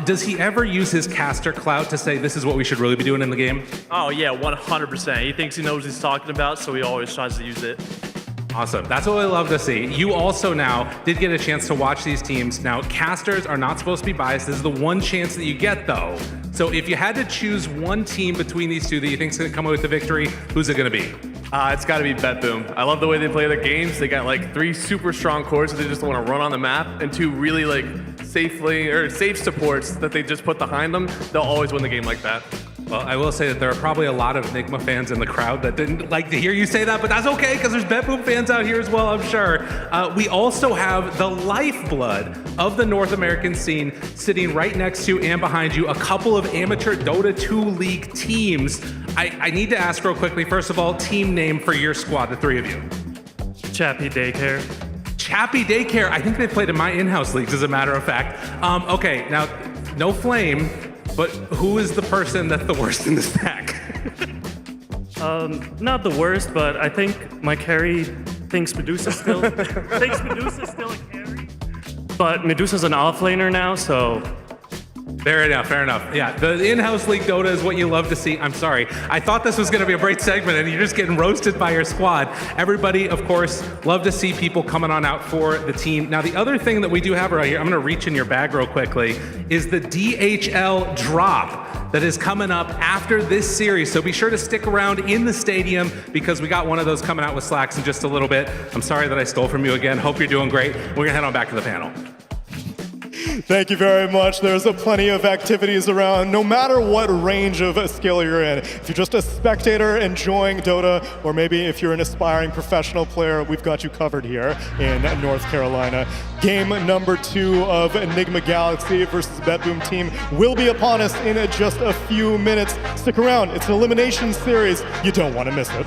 Does he ever use his caster clout to say this is what we should really be doing in the game? Oh yeah, 100%. He thinks he knows what he's talking about, so he always tries to use it. Awesome. That's what I love to see. You also now did get a chance to watch these teams. Now, casters are not supposed to be biased. This is the one chance that you get, though. So if you had to choose one team between these two that you think is going to come away with the victory, who's it going to be? It's got to be BetBoom. I love the way they play their games. They got like 3 super strong cores that they just want to run on the map, and 2 really like safe supports that they just put behind them. They'll always win the game like that. Well, I will say that there are probably a lot of Nigma fans in the crowd that didn't like to hear you say that, but that's okay because there's BetBoom fans out here as well, I'm sure. We also have the lifeblood of the North American scene sitting right next to and behind you, a couple of amateur Dota 2 League teams. I need to ask real quickly, first of all, team name for your squad, the 3 of you. Chappie Daycare. Chappie Daycare. I think they played in my in-house leagues, as a matter of fact. Okay, now, no flame, but who is the person that's the worst in the stack? Not the worst, but I think my carry thinks Medusa's still a carry. But Medusa's an offlaner now, so. Fair enough. Yeah, the in-house league Dota is what you love to see. I'm sorry. I thought this was going to be a great segment, and you're just getting roasted by your squad. Everybody, of course, love to see people coming on out for the team. Now, the other thing that we do have right here, I'm going to reach in your bag real quickly, is the DHL drop that is coming up after this series. So be sure to stick around in the stadium because we got one of those coming out with Slacks in just a little bit. I'm sorry that I stole from you again. Hope you're doing great. We're going to head on back to the panel. Thank you very much. There's plenty of activities around, no matter what range of skill you're in. If you're just a spectator enjoying Dota, or maybe if you're an aspiring professional player, we've got you covered here in North Carolina. Game number 2 of Enigma Galaxy versus BetBoom team will be upon us in just a few minutes. Stick around. It's an elimination series. You don't want to miss it.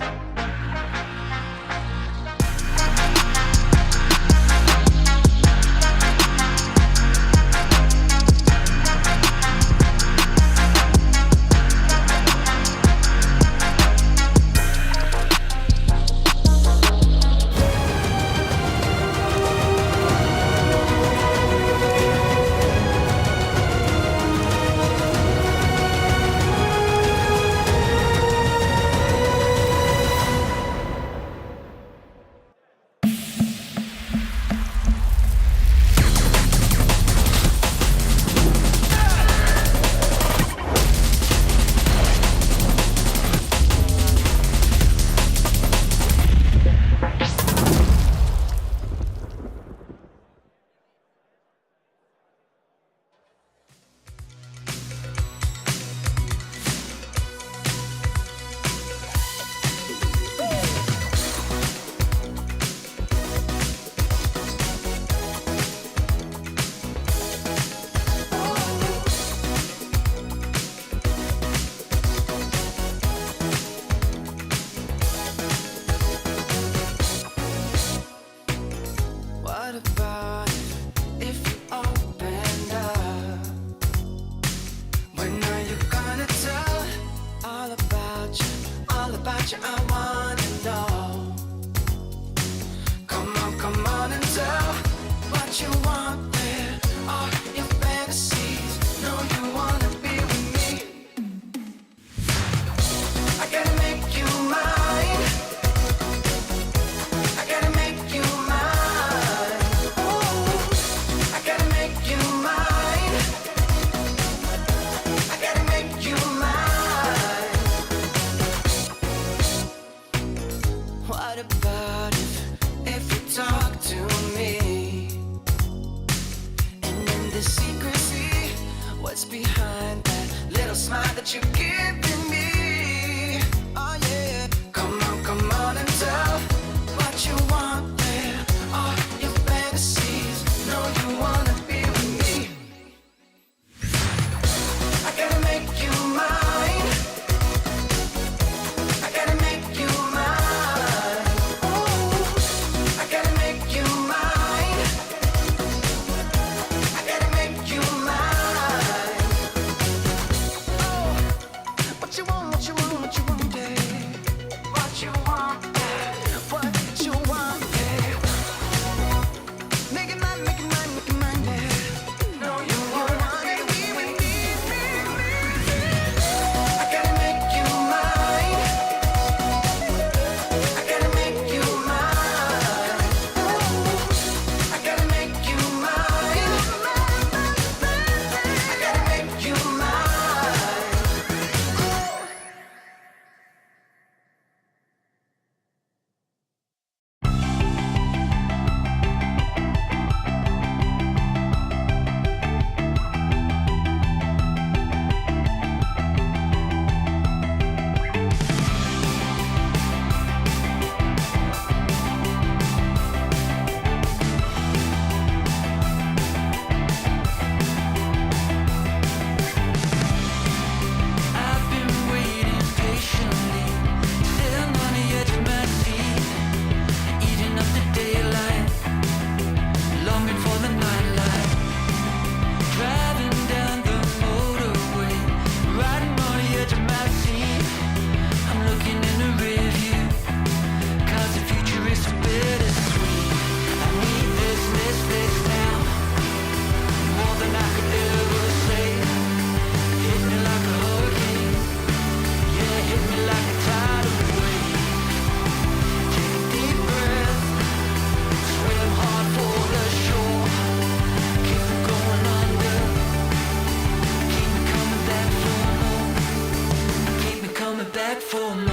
back for more.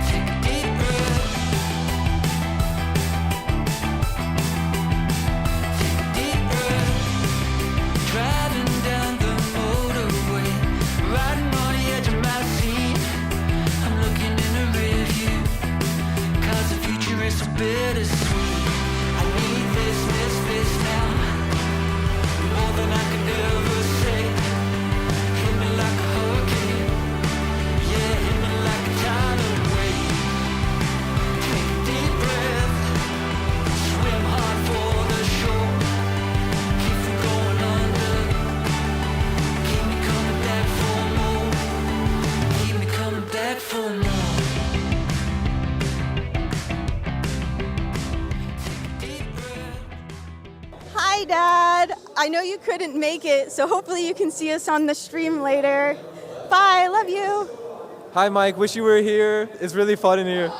Take a deep breath. Take a deep breath. Driving down the motorway, riding on the edge of my seat. I'm looking in the rearview, 'cause the future is so bittersweet. I need this now, more than I could ever say. Hit me like a hurricane, yeah, hit me like a tidal wave. Take a deep breath, swim hard for the shore. Keep from going under, keep me coming back for more. Keep me coming back for more. Hi, Dad. I know you couldn't make it, so hopefully you can see us on the stream later. Bye, love you. Hi, Mike. Wish you were here. It's really fun in here.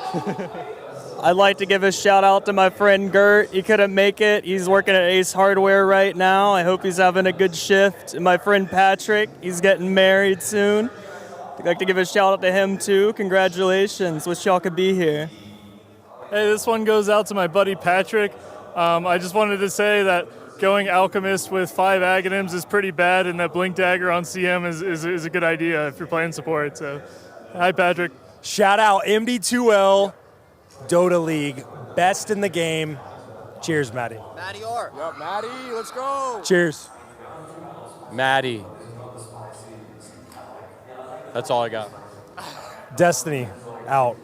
I'd like to give a shout out to my friend Gert. He couldn't make it. He's working at Ace Hardware right now. I hope he's having a good shift. And my friend Patrick, he's getting married soon. I'd like to give a shout out to him too. Congratulations. Wish y'all could be here. Hey, this one goes out to my buddy Patrick. I just wanted to say that going Alchemist with 5 Aghanims is pretty bad, and that Blink Dagger on CM is a good idea if you're playing support. So, hi, Patrick. Shout out MD2L, Dota League, best in the game. Cheers, Maddie. Maddie R. Yep, Maddie, let's go. Cheers. Maddie. That's all I got. Destiny, out.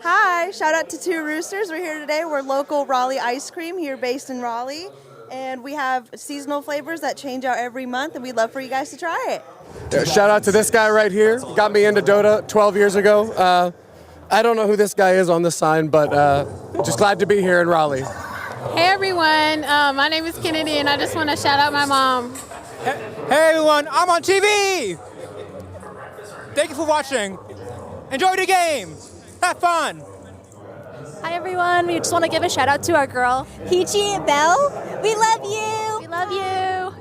Hi, shout out to Two Roosters. We're here today. We're local Raleigh ice cream here based in Raleigh. And we have seasonal flavors that change out every month, and we'd love for you guys to try it. Yeah, shout out to this guy right here. Got me into Dota 12 years ago. I don't know who this guy is on the sign, but just glad to be here in Raleigh. Hey everyone, my name is Kennedy, and I just want to shout out my mom. Hey everyone, I'm on TV! Thank you for watching. Enjoy the game. Have fun. Hi everyone, we just want to give a shout out to our girl, Peachy Belle. We love you. We love you.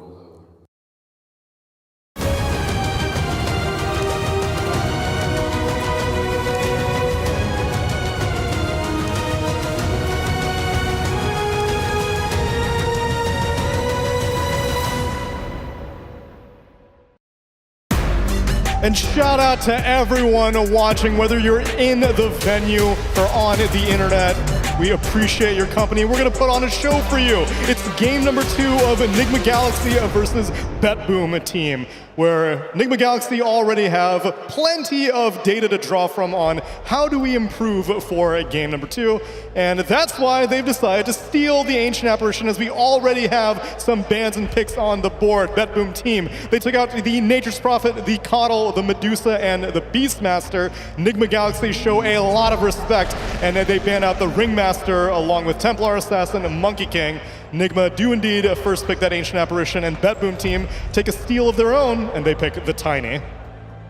And shout out to everyone watching, whether you're in the venue or on the internet. We appreciate your company. We're going to put on a show for you. It's game number 2 of Enigma Galaxy versus BetBoom team, where Enigma Galaxy already have plenty of data to draw from on how do we improve for game number 2. And that's why they've decided to steal the Ancient Apparition, as we already have some bans and picks on the board. BetBoom team, they took out the Nature's Prophet, the Coddle, the Medusa, and the Beastmaster. Enigma Galaxy show a lot of respect, and they ban out the Ringmaster along with Templar Assassin and Monkey King. Enigma do indeed first pick that Ancient Apparition, and BetBoom team take a steal of their own, and they pick the Tiny.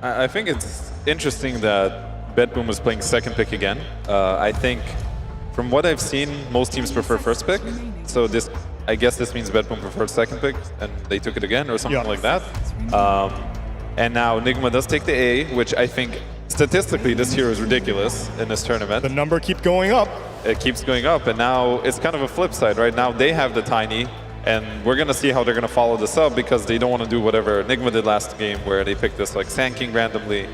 I think it's interesting that BetBoom was playing second pick again. I think from what I've seen, most teams prefer first pick. So this, I guess this means BetBoom preferred second pick, and they took it again or something like that. And now Enigma does take the A, which I think statistically this hero is ridiculous in this tournament. The number keeps going up. It keeps going up, and now it's kind of a flip side, right? Now they have the Tiny, and we're going to see how they're going to follow this up, because they don't want to do whatever Enigma did last game, where they picked this like Sand King randomly.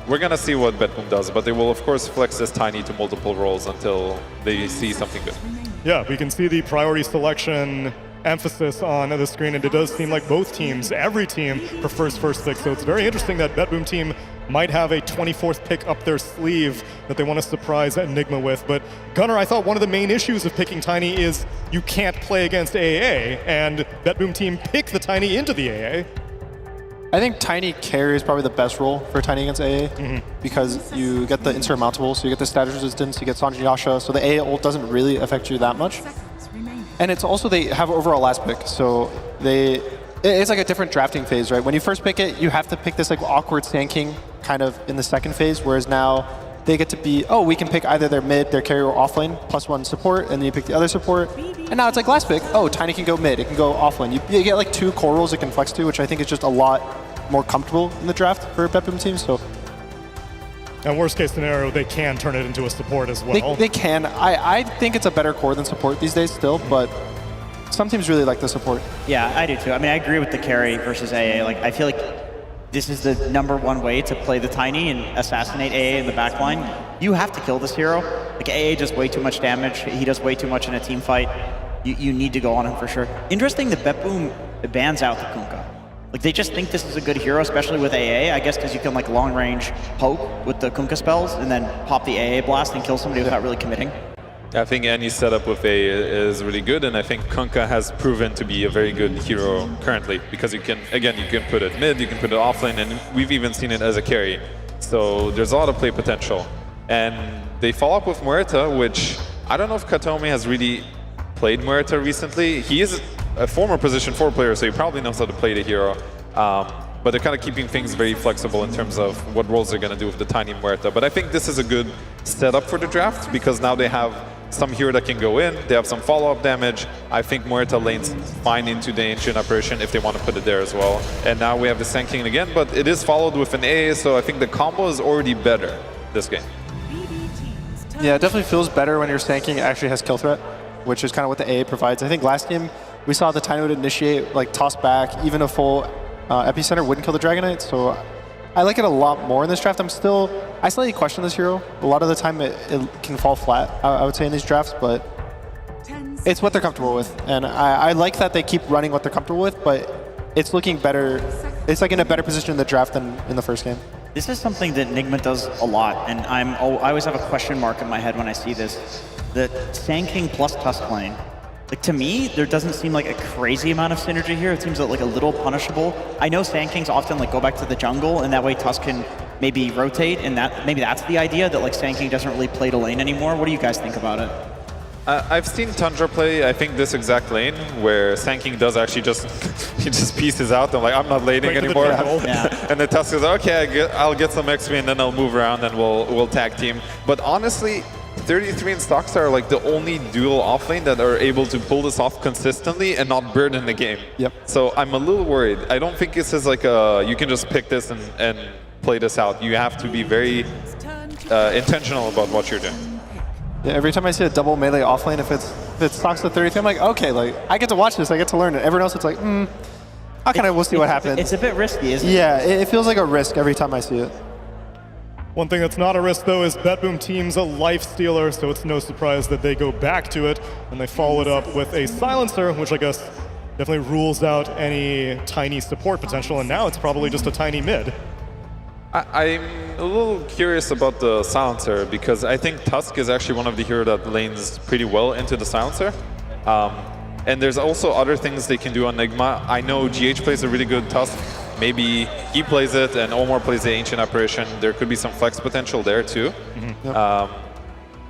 We're going to see what BetBoom does, but they will of course flex this Tiny to multiple roles until they see something good. Yeah, we can see the priority selection emphasis on the screen, and it does seem like both teams, every team, prefers first pick. So it's very interesting that BetBoom team might have a 24th pick up their sleeve that they want to surprise Enigma with. But Gunnar, I thought one of the main issues of picking Tiny is you can't play against AA, and BetBoom team picked the Tiny into the AA. I think Tiny carry is probably the best role for Tiny against AA, because you get the insurmountable, so you get the status resistance, you get Sanji Yasha, so the AA ult doesn't really affect you that much. And it's also, they have overall last pick, so it's like a different drafting phase, right? When you first pick it, you have to pick this like awkward Sand King kind of in the second phase, whereas now they get to be, oh, we can pick either their mid, their carry, or offlane, +1 support, and then you pick the other support. And now it's like last pick, oh, Tiny can go mid, it can go offlane. You get like 2 core roles it can flex to, which I think is just a lot more comfortable in the draft for BetBoom teams. So. And worst case scenario, they can turn it into a support as well. They can. I think it's a better core than support these days still, but some teams really like the support. Yeah, I do too. I mean, I agree with the carry versus AA. Like, I feel like this is the #1 way to play the Tiny and assassinate AA in the backline. You have to kill this hero. Like, AA does way too much damage. He does way too much in a team fight. You need to go on him for sure. Interesting that BetBoom bans out the Kunkka. Like, they just think this is a good hero, especially with AA, I guess, because you can, like, long-range poke with the Kunkka spells and then pop the AA blast and kill somebody without really committing. I think any setup with A is really good, and I think Kunkka has proven to be a very good hero currently, because you can put it mid, you can put it offlane, and we've even seen it as a carry. So there's a lot of play potential. And they follow up with Muerta, which I don't know if Katomi has really played Muerta recently. He is a former position 4 player, so he probably knows how to play the hero. But they're kind of keeping things very flexible in terms of what roles they're going to do with the Tiny Muerta. But I think this is a good setup for the draft, because now they have some hero that can go in, they have some follow-up damage. I think Muerta lanes fine into the Ancient Apparition if they want to put it there as well. And now we have the Sand King again, but it is followed with an A, so I think the combo is already better this game. Yeah, it definitely feels better when your Sand King actually has kill threat, which is kind of what the AA provides. I think last game we saw the Tiny would initiate, like toss back, even a full Epicenter wouldn't kill the Dragon Knight, so I like it a lot more in this draft. I slightly question this hero. A lot of the time it can fall flat, I would say, in these drafts, but it's what they're comfortable with. And I like that they keep running what they're comfortable with, but it's looking better. It's like in a better position in the draft than in the first game. This is something that Nigma does a lot, and I always have a question mark in my head when I see this. The Sand King plus Tusk lane. Like, to me, there doesn't seem like a crazy amount of synergy here. It seems like a little punishable. I know Sand Kings often like go back to the jungle, and that way Tusk can maybe rotate, and maybe that's the idea, that like Sand King doesn't really play the lane anymore. What do you guys think about it? I've seen Tundra play, I think, this exact lane, where Sand King does actually he just pieces out. I'm like, I'm not laning anymore. Yeah. And the Tusk is, okay, I'll get some XP, and then I'll move around, and we'll tag team. But honestly, 33 and Stockstar are like the only dual offlane that are able to pull this off consistently and not burden the game. Yep. So I'm a little worried. I don't think this is like you can just pick this and play this out. You have to be very intentional about what you're doing. Yeah, every time I see a double melee offlane, if it stocks to 33, I'm like, okay, like I get to watch this, I get to learn it. Everyone else, it's like, we'll see what happens. It's a bit risky, isn't it? Yeah, it feels like a risk every time I see it. One thing that's not a risk, though, is BetBoom team's a life stealer, so it's no surprise that they go back to it, and they follow it up with a silencer, which I guess definitely rules out any Tiny support potential, and now it's probably just a Tiny mid. I'm a little curious about the silencer, because I think Tusk is actually one of the heroes that lanes pretty well into the silencer. And there's also other things they can do on Nigma. I know GH plays a really good Tusk. Maybe he plays it and Omar plays the Ancient Apparition. There could be some flex potential there too. Mm-hmm. Yep.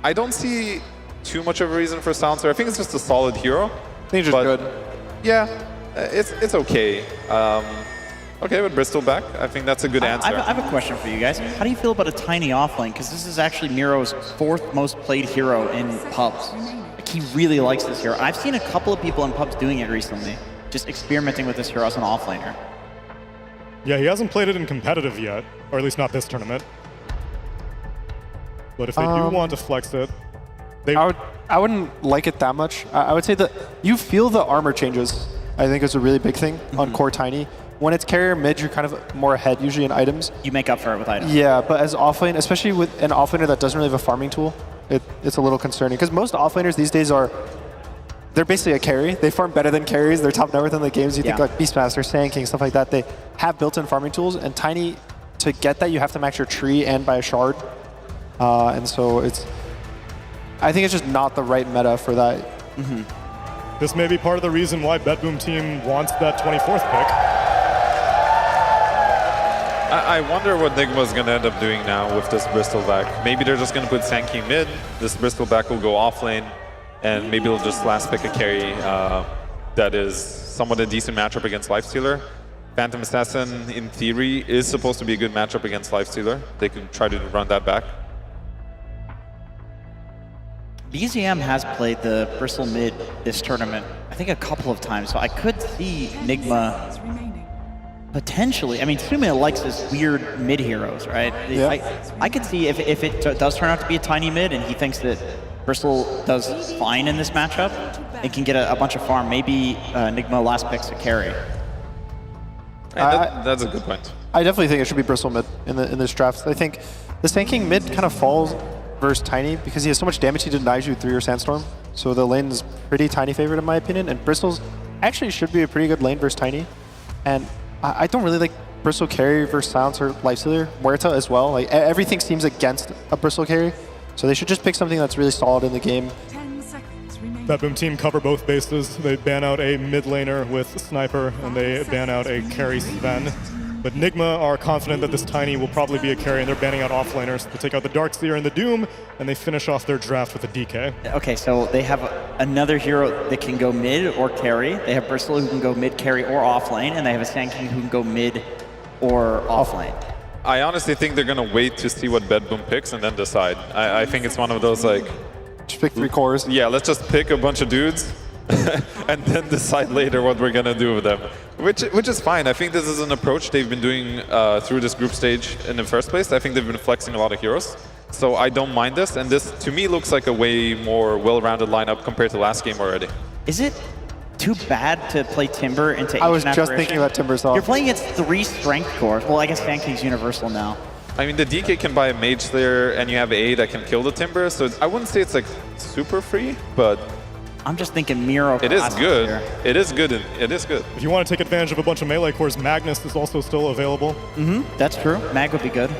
I don't see too much of a reason for silencer. I think it's just a solid hero. I think it's just good. Yeah, it's okay. Okay, with Bristol back, I think that's a good answer. I have a question for you guys. How do you feel about a Tiny offlane? Because this is actually Miro's 4th most played hero in pubs. Like, he really likes this hero. I've seen a couple of people in pubs doing it recently, just experimenting with this hero as an offlaner. Yeah, he hasn't played it in competitive yet, or at least not this tournament. But if they do want to flex it, I wouldn't like it that much. I would say that you feel the armor changes. I think is a really big thing on core Tiny. When it's carrier mid, you're kind of more ahead usually in items. You make up for it with items. Yeah, but as offlane, especially with an offlaner that doesn't really have a farming tool, it's a little concerning. Because most offlaners these days they're basically a carry. They farm better than carries. They're top net worth in the games. You think like Beastmaster, Sand King, stuff like that. They have built-in farming tools, and Tiny, to get that, you have to max your tree and buy a shard. And so I think it's just not the right meta for that. Mm-hmm. This may be part of the reason why BetBoom team wants that 24th pick. I wonder what Nigma's going to end up doing now with this Bristol back. Maybe they're just going to put Sand King mid, this Bristol back will go offlane, and maybe they'll just last pick a carry that is somewhat a decent matchup against Lifestealer. Phantom Assassin, in theory, is supposed to be a good matchup against Lifestealer. They could try to run that back. BZM has played the Bristol mid this tournament, I think a couple of times, so I could see Nigma potentially, I mean, Sumia likes this weird mid heroes, right? Yeah. I could see if it does turn out to be a tiny mid and he thinks that Bristol does fine in this matchup and can get a bunch of farm, maybe Enigma last picks a carry. That's a good point. I definitely think it should be Bristol mid in this draft. I think the tanking mid kind of falls versus Tiny because he has so much damage he denies you 3 or Sandstorm. So the lane is pretty Tiny favorite in my opinion, and Bristol's actually should be a pretty good lane versus Tiny. And I don't really like Bristol carry versus Silencer Lifestealer, Muerta as well. Like everything seems against a Bristol carry, so they should just pick something that's really solid in the game. 10 seconds remaining. That Boom team cover both bases. They ban out a mid laner with Sniper, and they ban out a carry Sven. But Nigma are confident that this Tiny will probably be a carry, and they're banning out offlaners. They take out the Darkseer and the Doom, and they finish off their draft with a DK. Okay, so they have another hero that can go mid or carry. They have Bristol who can go mid, carry, or off lane, and they have a Sand King who can go mid or off lane. I honestly think they're going to wait to see what Bedboom picks and then decide. I think it's one of those like... Just pick 3 cores. Yeah, let's just pick a bunch of dudes and then decide later what we're going to do with them. Which is fine. I think this is an approach they've been doing through this group stage in the first place. I think they've been flexing a lot of heroes. So I don't mind this. And this, to me, looks like a way more well-rounded lineup compared to last game already. Is it too bad to play Timber into I was Ancient just Apparition? thinking about Timber's off. You're playing against 3 strength cores. Well, I guess Sand King's universal now. I mean, the DK can buy a Mage Slayer, and you have A that can kill the Timber. So I wouldn't say it's like super free, but... I'm just thinking Miro. It is good. It is good. It is good. If you want to take advantage of a bunch of melee cores, Magnus is also still available. That's true. Mag would be good.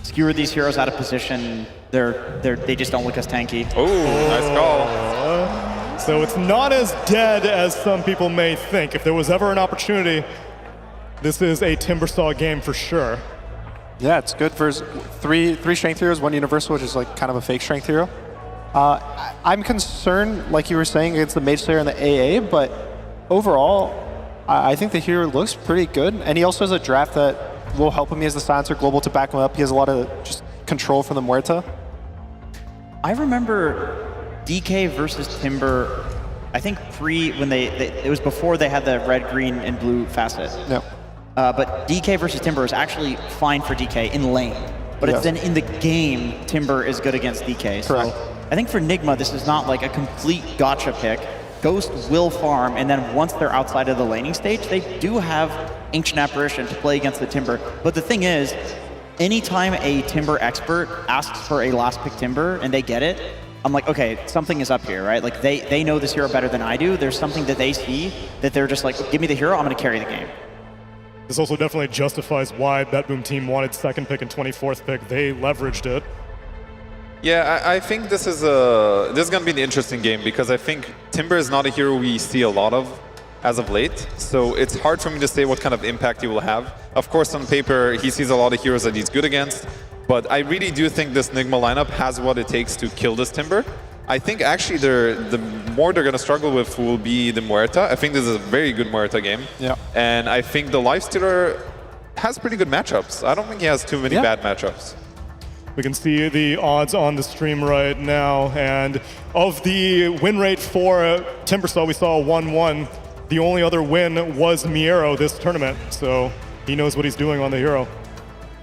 Skewer these heroes out of position. They just don't look as tanky. Oh, nice call. So it's not as dead as some people may think. If there was ever an opportunity, this is a Timbersaw game for sure. Yeah, it's good for 3 strength heroes, 1 universal, which is like kind of a fake strength hero. I'm concerned, like you were saying, against the Mage Slayer and the AA, but overall, I think the hero looks pretty good. And he also has a draft that will help him. He has the Silencer Global to back him up. He has a lot of just control from the Muerta. I remember DK versus Timber, I think when it was before they had the red, green, and blue facet. No. But DK versus Timber is actually fine for DK in lane. But it's then in the game, Timber is good against DK. Correct. So I think for Nigma, this is not like a complete gotcha pick. Ghost will farm, and then once they're outside of the laning stage, they do have Ancient Apparition to play against the Timber. But the thing is, anytime a Timber expert asks for a last pick Timber and they get it, I'm like, okay, something is up here, right? Like they know this hero better than I do. There's something that they see that they're just like, give me the hero, I'm gonna carry the game. This also definitely justifies why BetBoom team wanted 2nd pick and 24th pick. They leveraged it. Yeah, I think this is going to be an interesting game because I think Timber is not a hero we see a lot of as of late. So it's hard for me to say what kind of impact he will have. Of course, on paper, he sees a lot of heroes that he's good against. But I really do think this Nigma lineup has what it takes to kill this Timber. I think actually the more they're going to struggle with will be the Muerta. I think this is a very good Muerta game. Yeah. And I think the Lifestealer has pretty good matchups. I don't think he has too many bad matchups. We can see the odds on the stream right now, and of the win rate for Timbersaw, we saw a 1-1. The only other win was Miero this tournament, so he knows what he's doing on the hero.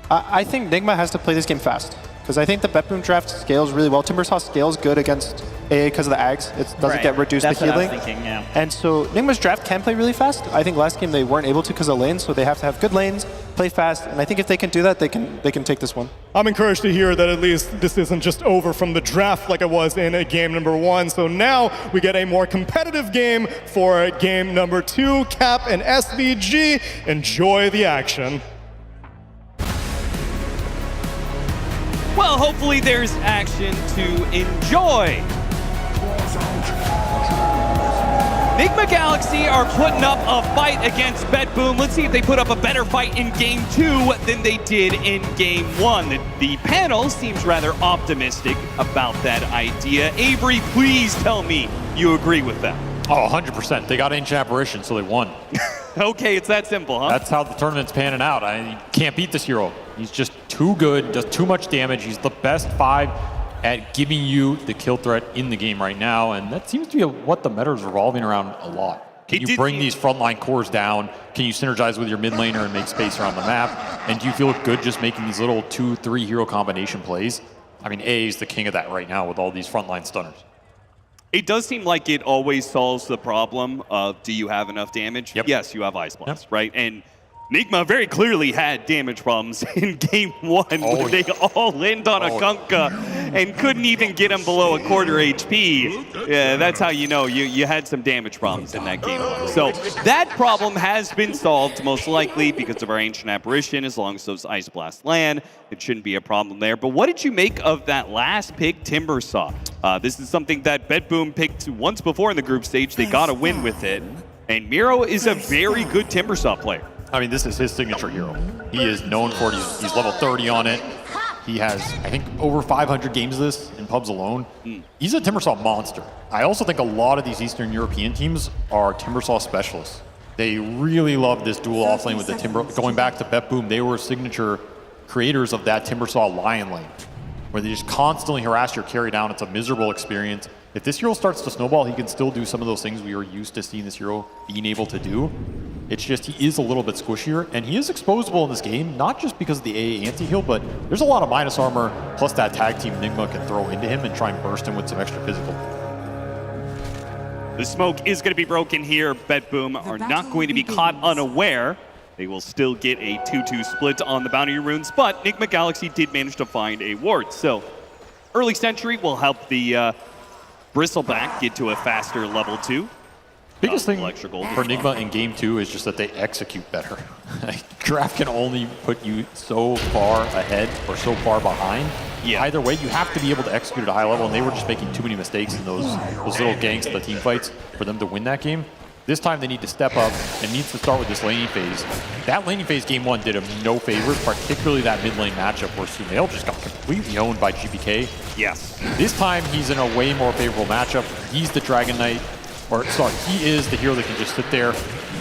I think Nigma has to play this game fast, because I think the BetBoom draft scales really well. Timbersaw scales good against AA because of the Ags. It doesn't get reduced That's to healing. what I was thinking, yeah. And so Nigma's draft can play really fast. I think last game they weren't able to because of lanes, so they have to have good lanes, play fast, and I think if they can do that, they can take this one. I'm encouraged to hear that at least this isn't just over from the draft like it was in game number 1. So now we get a more competitive game for game number 2, Cap and SVG. Enjoy the action. Well, hopefully there's action to enjoy. Enigma Galaxy are putting up a fight against BetBoom. Let's see if they put up a better fight in Game 2 than they did in Game 1. The panel seems rather optimistic about that idea. Avery, please tell me you agree with that. Oh, 100%. They got Ancient Apparition, so they won. Okay, it's that simple, huh? That's how the tournament's panning out. You can't beat this hero. He's just too good, does too much damage. He's the best 5 at giving you the kill threat in the game right now, and that seems to be what the meta is revolving around a lot. Can you bring these frontline cores down? Can you synergize with your mid laner and make space around the map? And do you feel good just making these little 2-3 hero combination plays? I mean, A is the king of that right now with all these frontline stunners. It does seem like it always solves the problem of, do you have enough damage? Yep. Yes, you have Ice Blast, right? And Nigma very clearly had damage problems in game 1 where they all landed on a Kunkka and couldn't even get him below a quarter HP. Yeah, that's how you know you had some damage problems in that game 1. So that problem has been solved most likely because of our Ancient Apparition. As long as those Ice Blast land, it shouldn't be a problem there. But what did you make of that last pick, Timbersaw? This is something that BetBoom picked once before in the group stage. They got a win with it. And Miro is a very good Timbersaw player. I mean, this is his signature hero. He is known for it. He's level 30 on it. He has, I think, over 500 games of this in pubs alone. He's a Timbersaw monster. I also think a lot of these Eastern European teams are Timbersaw specialists. They really love this dual offlane with the Timber. Going back to BetBoom, they were signature creators of that Timbersaw Lion lane, where they just constantly harass your carry down. It's a miserable experience. If this hero starts to snowball, he can still do some of those things we were used to seeing this hero being able to do. It's just he is a little bit squishier, and he is exposable in this game, not just because of the AA anti-heal, but there's a lot of minus armor, plus that tag team Nigma can throw into him and try and burst him with some extra physical. The smoke is going to be broken here. BetBoom are not going to be caught unaware. They will still get a 2-2 split on the bounty runes, but Nigma Galaxy did manage to find a ward. So early Sentry will help the Bristleback get to a faster level 2. Biggest thing for Nigma in game 2 is just that they execute better. Draft can only put you so far ahead or so far behind. Yeah. Either way, you have to be able to execute at a high level, and they were just making too many mistakes in those little ganks of the team fights for them to win that game. This time they need to step up and needs to start with this laning phase. That laning phase game 1 did him no favors, particularly that mid lane matchup where Sumail just got completely owned by GPK. Yes. This time he's in a way more favorable matchup. He's the Dragon Knight. Or sorry, he is the hero that can just sit there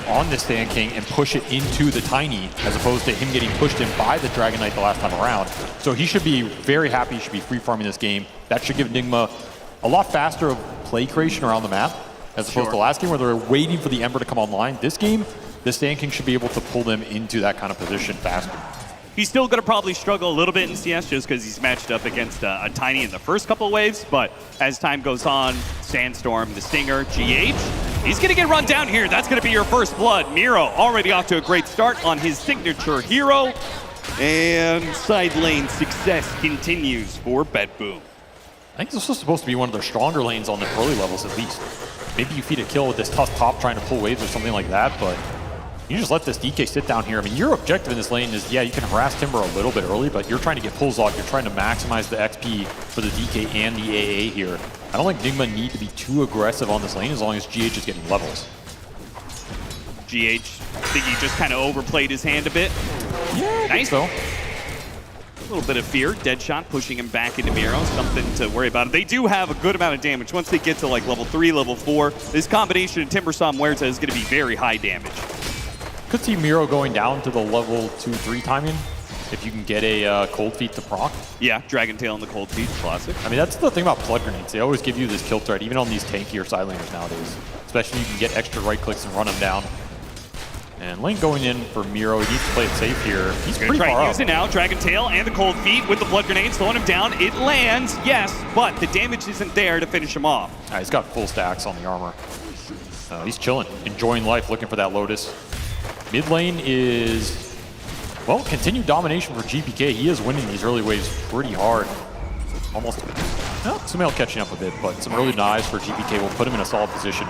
on the Sand King and push it into the Tiny, as opposed to him getting pushed in by the Dragon Knight the last time around. So he should be very happy. He should be free farming this game. That should give Nigma a lot faster of play creation around the map, as opposed to last game where they're waiting for the Ember to come online. This game, the Sand King should be able to pull them into that kind of position faster. He's still going to probably struggle a little bit in CS just because he's matched up against a Tiny in the first couple of waves, but as time goes on, Sandstorm, the Stinger, GH, he's going to get run down here. That's going to be your first blood. Miro already off to a great start on his signature hero, and side lane success continues for BetBoom. I think this was supposed to be one of their stronger lanes on the early levels at least. Maybe you feed a kill with this tough top trying to pull waves or something like that, but you just let this DK sit down here. I mean, your objective in this lane is, yeah, you can harass Timber a little bit early, but you're trying to get pulls off. You're trying to maximize the XP for the DK and the AA here. I don't think Nigma need to be too aggressive on this lane as long as GH is getting levels. GH, I think he just kind of overplayed his hand a bit. Yeah, nice. So. A little bit of fear. Deadshot pushing him back into Miro. Something to worry about. They do have a good amount of damage. Once they get to like level 3, level 4, this combination of Timbersaw and Muerta is going to be very high damage. Could see Miro going down to the level 2-3 timing if you can get a cold feet to proc. Yeah, Dragon Tail and the cold feet, classic. I mean, that's the thing about Flood Grenades. They always give you this kill threat, even on these tankier side laners nowadays. Especially you can get extra right clicks and run them down. And lane going in for Miro. He needs to play it safe here. He's pretty far up. Try to use it now. Dragon Tail and the cold feet with the Blood Grenade, slowing him down. It lands, yes, but the damage isn't there to finish him off. He's got full stacks on the armor. He's chilling, enjoying life, looking for that Lotus. Mid lane is, well, continued domination for GPK. He is winning these early waves pretty hard. Almost, Sumail catching up a bit, but some early denies for GPK will put him in a solid position.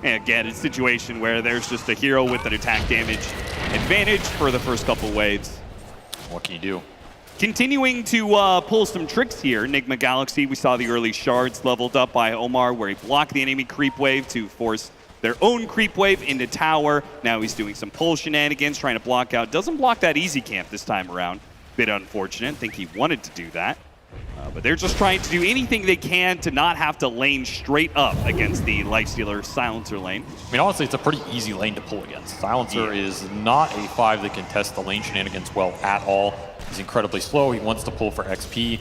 And again, it's a situation where there's just a hero with an attack damage advantage for the first couple waves. What can you do? Continuing to pull some tricks here, Nigma Galaxy, we saw the early shards leveled up by Omar where he blocked the enemy creep wave to force their own creep wave into tower. Now he's doing some pull shenanigans, trying to block out. Doesn't block that easy camp this time around. Bit unfortunate. Think he wanted to do that. But they're just trying to do anything they can to not have to lane straight up against the Lifestealer Silencer lane. I mean, honestly, it's a pretty easy lane to pull against. Silencer is not a 5 that can test the lane shenanigans well at all. He's incredibly slow. He wants to pull for XP.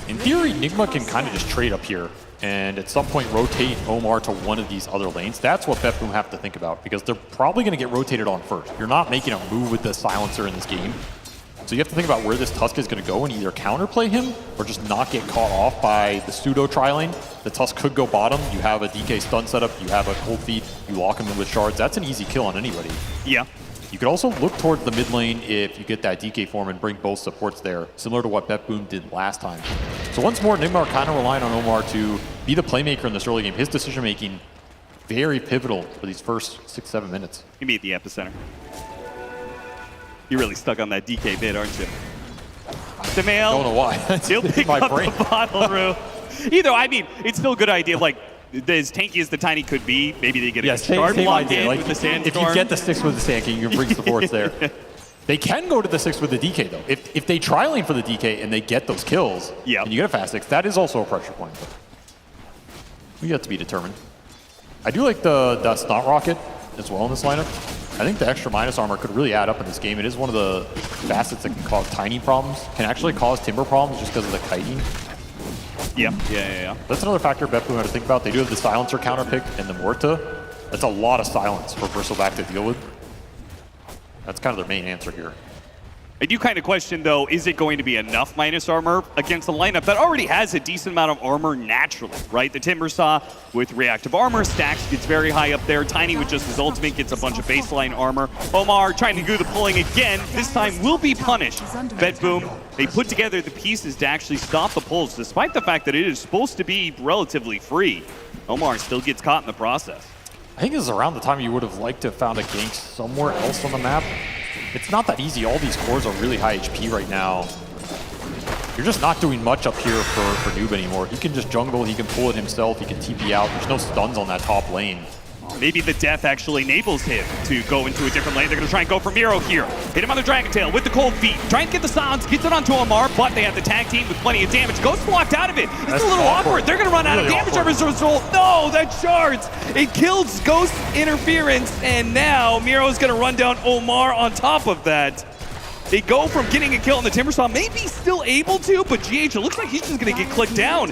In theory, Nigma can kind of just trade up here and at some point rotate Omar to one of these other lanes. That's what BetBoom have to think about, because they're probably going to get rotated on first. You're not making a move with the silencer in this game. So you have to think about where this Tusk is going to go and either counterplay him or just not get caught off by the pseudo tri-lane. The Tusk could go bottom. You have a DK stun setup. You have a cold feed. You lock him in with shards. That's an easy kill on anybody. Yeah. You could also look towards the mid lane if you get that DK form and bring both supports there, similar to what BetBoom did last time. So once more, Enigma are kind of relying on Omar to be the playmaker in this early game. His decision-making very pivotal for these first 6-7 minutes. You be at the epicenter. You're really stuck on that DK bit, aren't you? Sumail. I don't know why. He'll pick up the bottle, Rue. Either, I mean, it's still a good idea. Like, as tanky as the Tiny could be, maybe they get a start block in like, with the Sandstorm. If you get the 6 with the Sand King, you can bring supports there. They can go to the 6 with the DK, though. If they tri-lane for the DK and they get those kills, and you get a fast 6, that is also a pressure point. But we got to be determined. I do like the Snot Rocket as well in this lineup. I think the extra minus armor could really add up in this game. It is one of the facets that can cause Tiny problems, can actually cause Timber problems just because of the kiting. Yeah. That's another factor BetBoom had to think about. They do have the Silencer counter pick and the Morta. That's a lot of silence for Bristleback to deal with. That's kind of their main answer here. I do kind of question, though, is it going to be enough minus armor against a lineup that already has a decent amount of armor naturally, right? The Timbersaw with reactive armor stacks gets very high up there. Tiny with just his ultimate gets a bunch of baseline armor. Omar trying to do the pulling again. This time will be punished. BetBoom, they put together the pieces to actually stop the pulls, despite the fact that it is supposed to be relatively free. Omar still gets caught in the process. I think this is around the time you would have liked to have found a gank somewhere else on the map. It's not that easy. All these cores are really high HP right now. You're just not doing much up here for Noob anymore. He can just jungle, he can pull it himself, he can TP out. There's no stuns on that top lane. Maybe the death actually enables him to go into a different lane. They're going to try and go for Miro here. Hit him on the Dragon Tail with the cold feet. Trying to get the silence, gets it onto Omar, but they have the tag team with plenty of damage. Ghost walked out of it. It's a little awkward. They're going to run out of damage as a result. No, that shards. It kills Ghost interference, and now Miro's going to run down Omar on top of that. They go from getting a kill on the Timbersaw, maybe still able to, but GH, it looks like he's just going to get clicked down.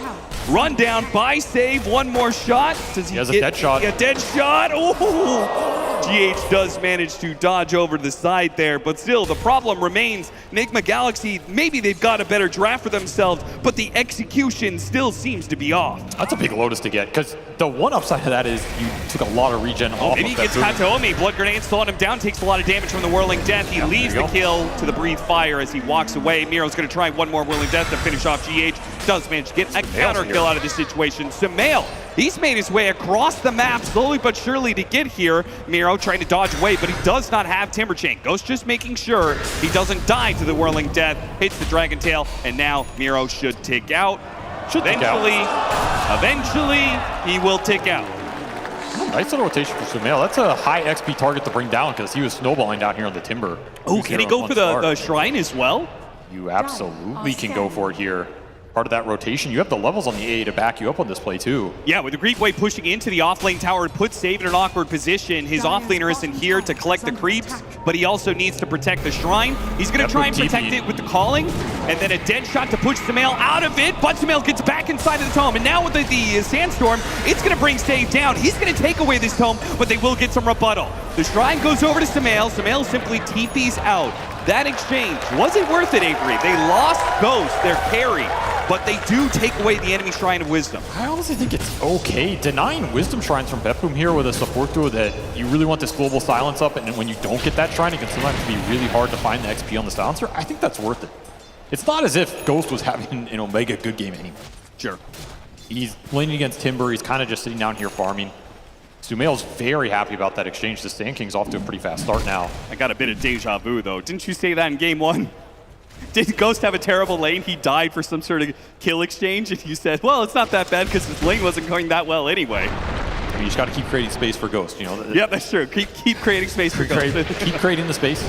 Run down, buy save, one more shot. Does he has a dead shot. A dead shot. Oh, GH does manage to dodge over to the side there, but still the problem remains. Enigma Galaxy, maybe they've got a better draft for themselves, but the execution still seems to be off. That's a big Lotus to get, because the one upside of that is you took a lot of regen off. Maybe he gets Kataomi. Blood grenade slowing him down, takes a lot of damage from the Whirling Death. He leaves the kill to the Breathe Fire as he walks away. Miro's going to try one more Whirling Death to finish off GH. Does manage to get a counter kill out of this situation. Sumail, he's made his way across the map slowly but surely to get here. Miro trying to dodge away, but he does not have Timber Chain. Ghost just making sure he doesn't die to the Whirling Death. Hits the Dragon Tail, and now Miro should tick out. Eventually, he will tick out. Nice little rotation for Sumail. That's a high XP target to bring down because he was snowballing down here on the Timber. Oh, can he go for the Shrine as well? You absolutely can go for it here. Part of that rotation. You have the levels on the A to back you up on this play too. Yeah, with the Great Wave pushing into the offlane tower, it puts Save in an awkward position. His offlaner isn't here to collect the creeps, but he also needs to protect the Shrine. He's going to try and protect it with the Calling, and then a dead shot to push Sumail out of it, but Sumail gets back inside of the Tome, and now with the Sandstorm, it's going to bring Save down. He's going to take away this Tome, but they will get some rebuttal. The Shrine goes over to Sumail. Sumail simply TPs out. That exchange, was it worth it, Avery? They lost Ghost, their carry, but they do take away the enemy Shrine of Wisdom. I honestly think it's okay. Denying Wisdom Shrines from BetBoom here with a support duo that you really want this global silence up, and when you don't get that Shrine, it can sometimes be really hard to find the XP on the silencer. I think that's worth it. It's not as if Ghost was having an Omega good game anyway. Sure. He's laning against Timber. He's kind of just sitting down here farming. Sumail's very happy about that exchange. The Sand King's off to a pretty fast start now. I got a bit of deja vu, though. Didn't you say that in game one? Did Ghost have a terrible lane? He died for some sort of kill exchange, and you said, well, it's not that bad because his lane wasn't going that well anyway. I mean, you just got to keep creating space for Ghost, you know? Yep, that's true. Keep creating space for Ghost. Keep creating the space.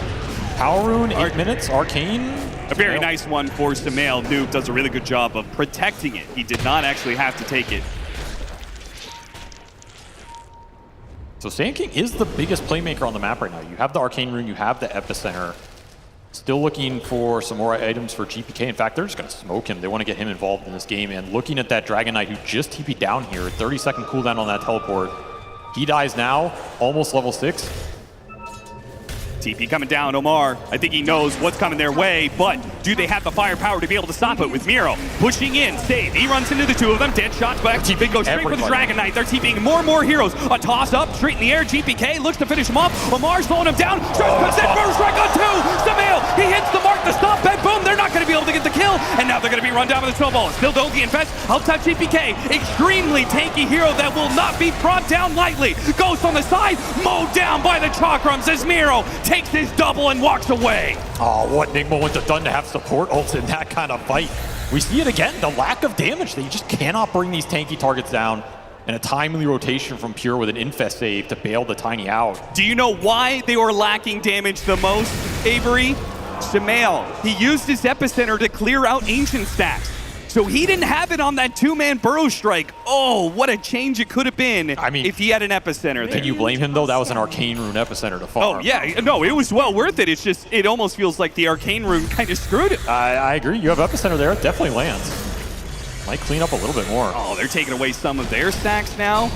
Power Rune, 8 minutes. Arcane. A very nice one for Sumail. Noob does a really good job of protecting it. He did not actually have to take it. So Sand King is the biggest playmaker on the map right now. You have the Arcane Rune, you have the Epicenter. Still looking for some more items for GPK. In fact, they're just going to smoke him. They want to get him involved in this game. And looking at that Dragon Knight who just TP'd down here, 30-second cooldown on that teleport. He dies now, almost level 6. TP coming down, Omar. I think he knows what's coming their way, but do they have the firepower to be able to stop it with Miro? Pushing in, save. He runs into the two of them. Dead shots back. GPK goes straight for the Dragon Knight. They're TPing more and more heroes. A toss up, straight in the air. GPK looks to finish him off. Omar slowing him down. Starts to first strike on 2. Samael, he hits the mark to stop Bed Boom. They're not going to be able to get the kill, and now they're going to be run down with a snowball. Still don't the infest. Helps out GPK. Extremely tanky hero that will not be brought down lightly. Ghost on the side, mowed down by the Chakrams as Miro takes his double and walks away. Oh, what Nigma wouldn't have done to have support ults in that kind of fight. We see it again, the lack of damage. They just cannot bring these tanky targets down. And a timely rotation from Pure with an infest save to bail the Tiny out. Do you know why they were lacking damage the most, Avery? Samael, he used his epicenter to clear out ancient stacks. So he didn't have it on that 2-man burrow strike. Oh, what a change it could have been if he had an epicenter there. Can you blame him though? That was an Arcane Rune epicenter to farm. Oh yeah, no, it was well worth it. It's just, it almost feels like the Arcane Rune kind of screwed it. I agree, you have epicenter there, it definitely lands. Might clean up a little bit more. Oh, they're taking away some of their stacks now.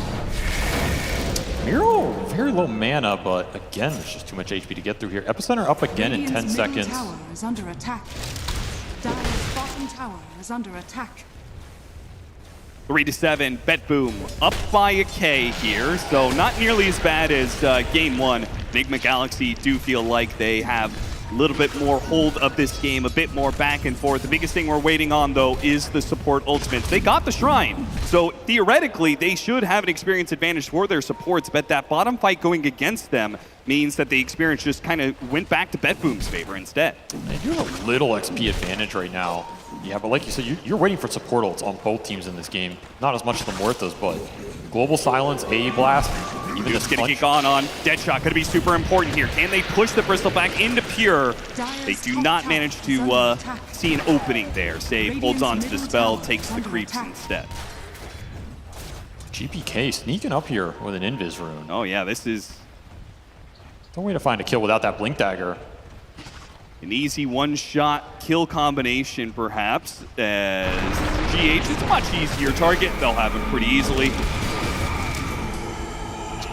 Miro, very low mana, but again, there's just too much HP to get through here. Epicenter up again in 10 seconds. Tower is under attack. Dire's bottom tower is under attack. 3-7, Bet Boom up by a K here, so not nearly as bad as game 1. Enigma Galaxy do feel like they have a little bit more hold of this game, a bit more back and forth. The biggest thing we're waiting on, though, is the support ultimates. They got the Shrine, so theoretically, they should have an experience advantage for their supports, but that bottom fight going against them means that the experience just kind of went back to Bet Boom's favor instead. They do have a little XP advantage right now. Yeah, but like you said, you're waiting for support ults on both teams in this game. Not as much as the Muertos, but Global Silence, AE Blast, even just gonna get gone on. Deadshot gonna be super important here. Can they push the Bristol back into Pure? They do not manage to see an opening there. Save holds on to the spell, takes the creeps instead. GPK sneaking up here with an Invis rune. Oh yeah, this is no way to find a kill without that Blink Dagger. An easy one-shot kill combination, perhaps, as GH is a much easier target. They'll have him pretty easily.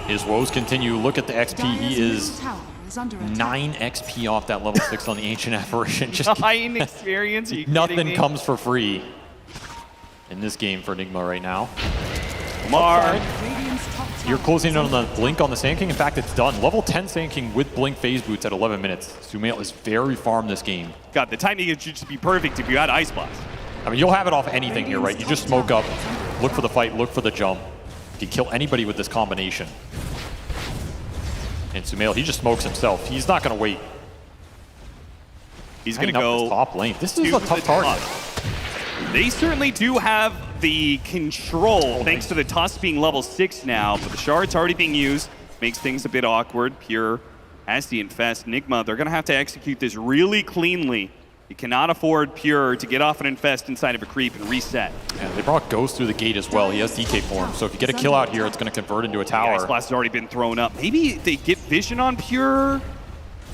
His woes continue. Look at the XP. He is 9 XP off that level 6 on the Ancient Apparition. Just 9 experience? Nothing comes for free in this game for Enigma right now. Mar. You're closing in on the Blink on the Sand King. In fact, it's done. Level 10 Sand King with Blink Phase Boots at 11 minutes. Sumail is very farmed this game. God, the timing should just be perfect if you had Ice Blast. I mean, you'll have it off anything here, right? You just smoke up, look for the fight, look for the jump. You can kill anybody with this combination. And Sumail, he just smokes himself. He's not going to wait. He's going to go top lane. This is a tough target. They certainly do have the control, thanks to the Tusk being level 6 now, but the Shard's already being used. Makes things a bit awkward. Pure has the Infest. Enigma, they're going to have to execute this really cleanly. You cannot afford Pure to get off an Infest inside of a creep and reset. Yeah, they brought Ghost through the gate as well. He has DK form, so if you get a kill out here, it's going to convert into a tower. Ice Blast has already been thrown up. Maybe they get vision on Pure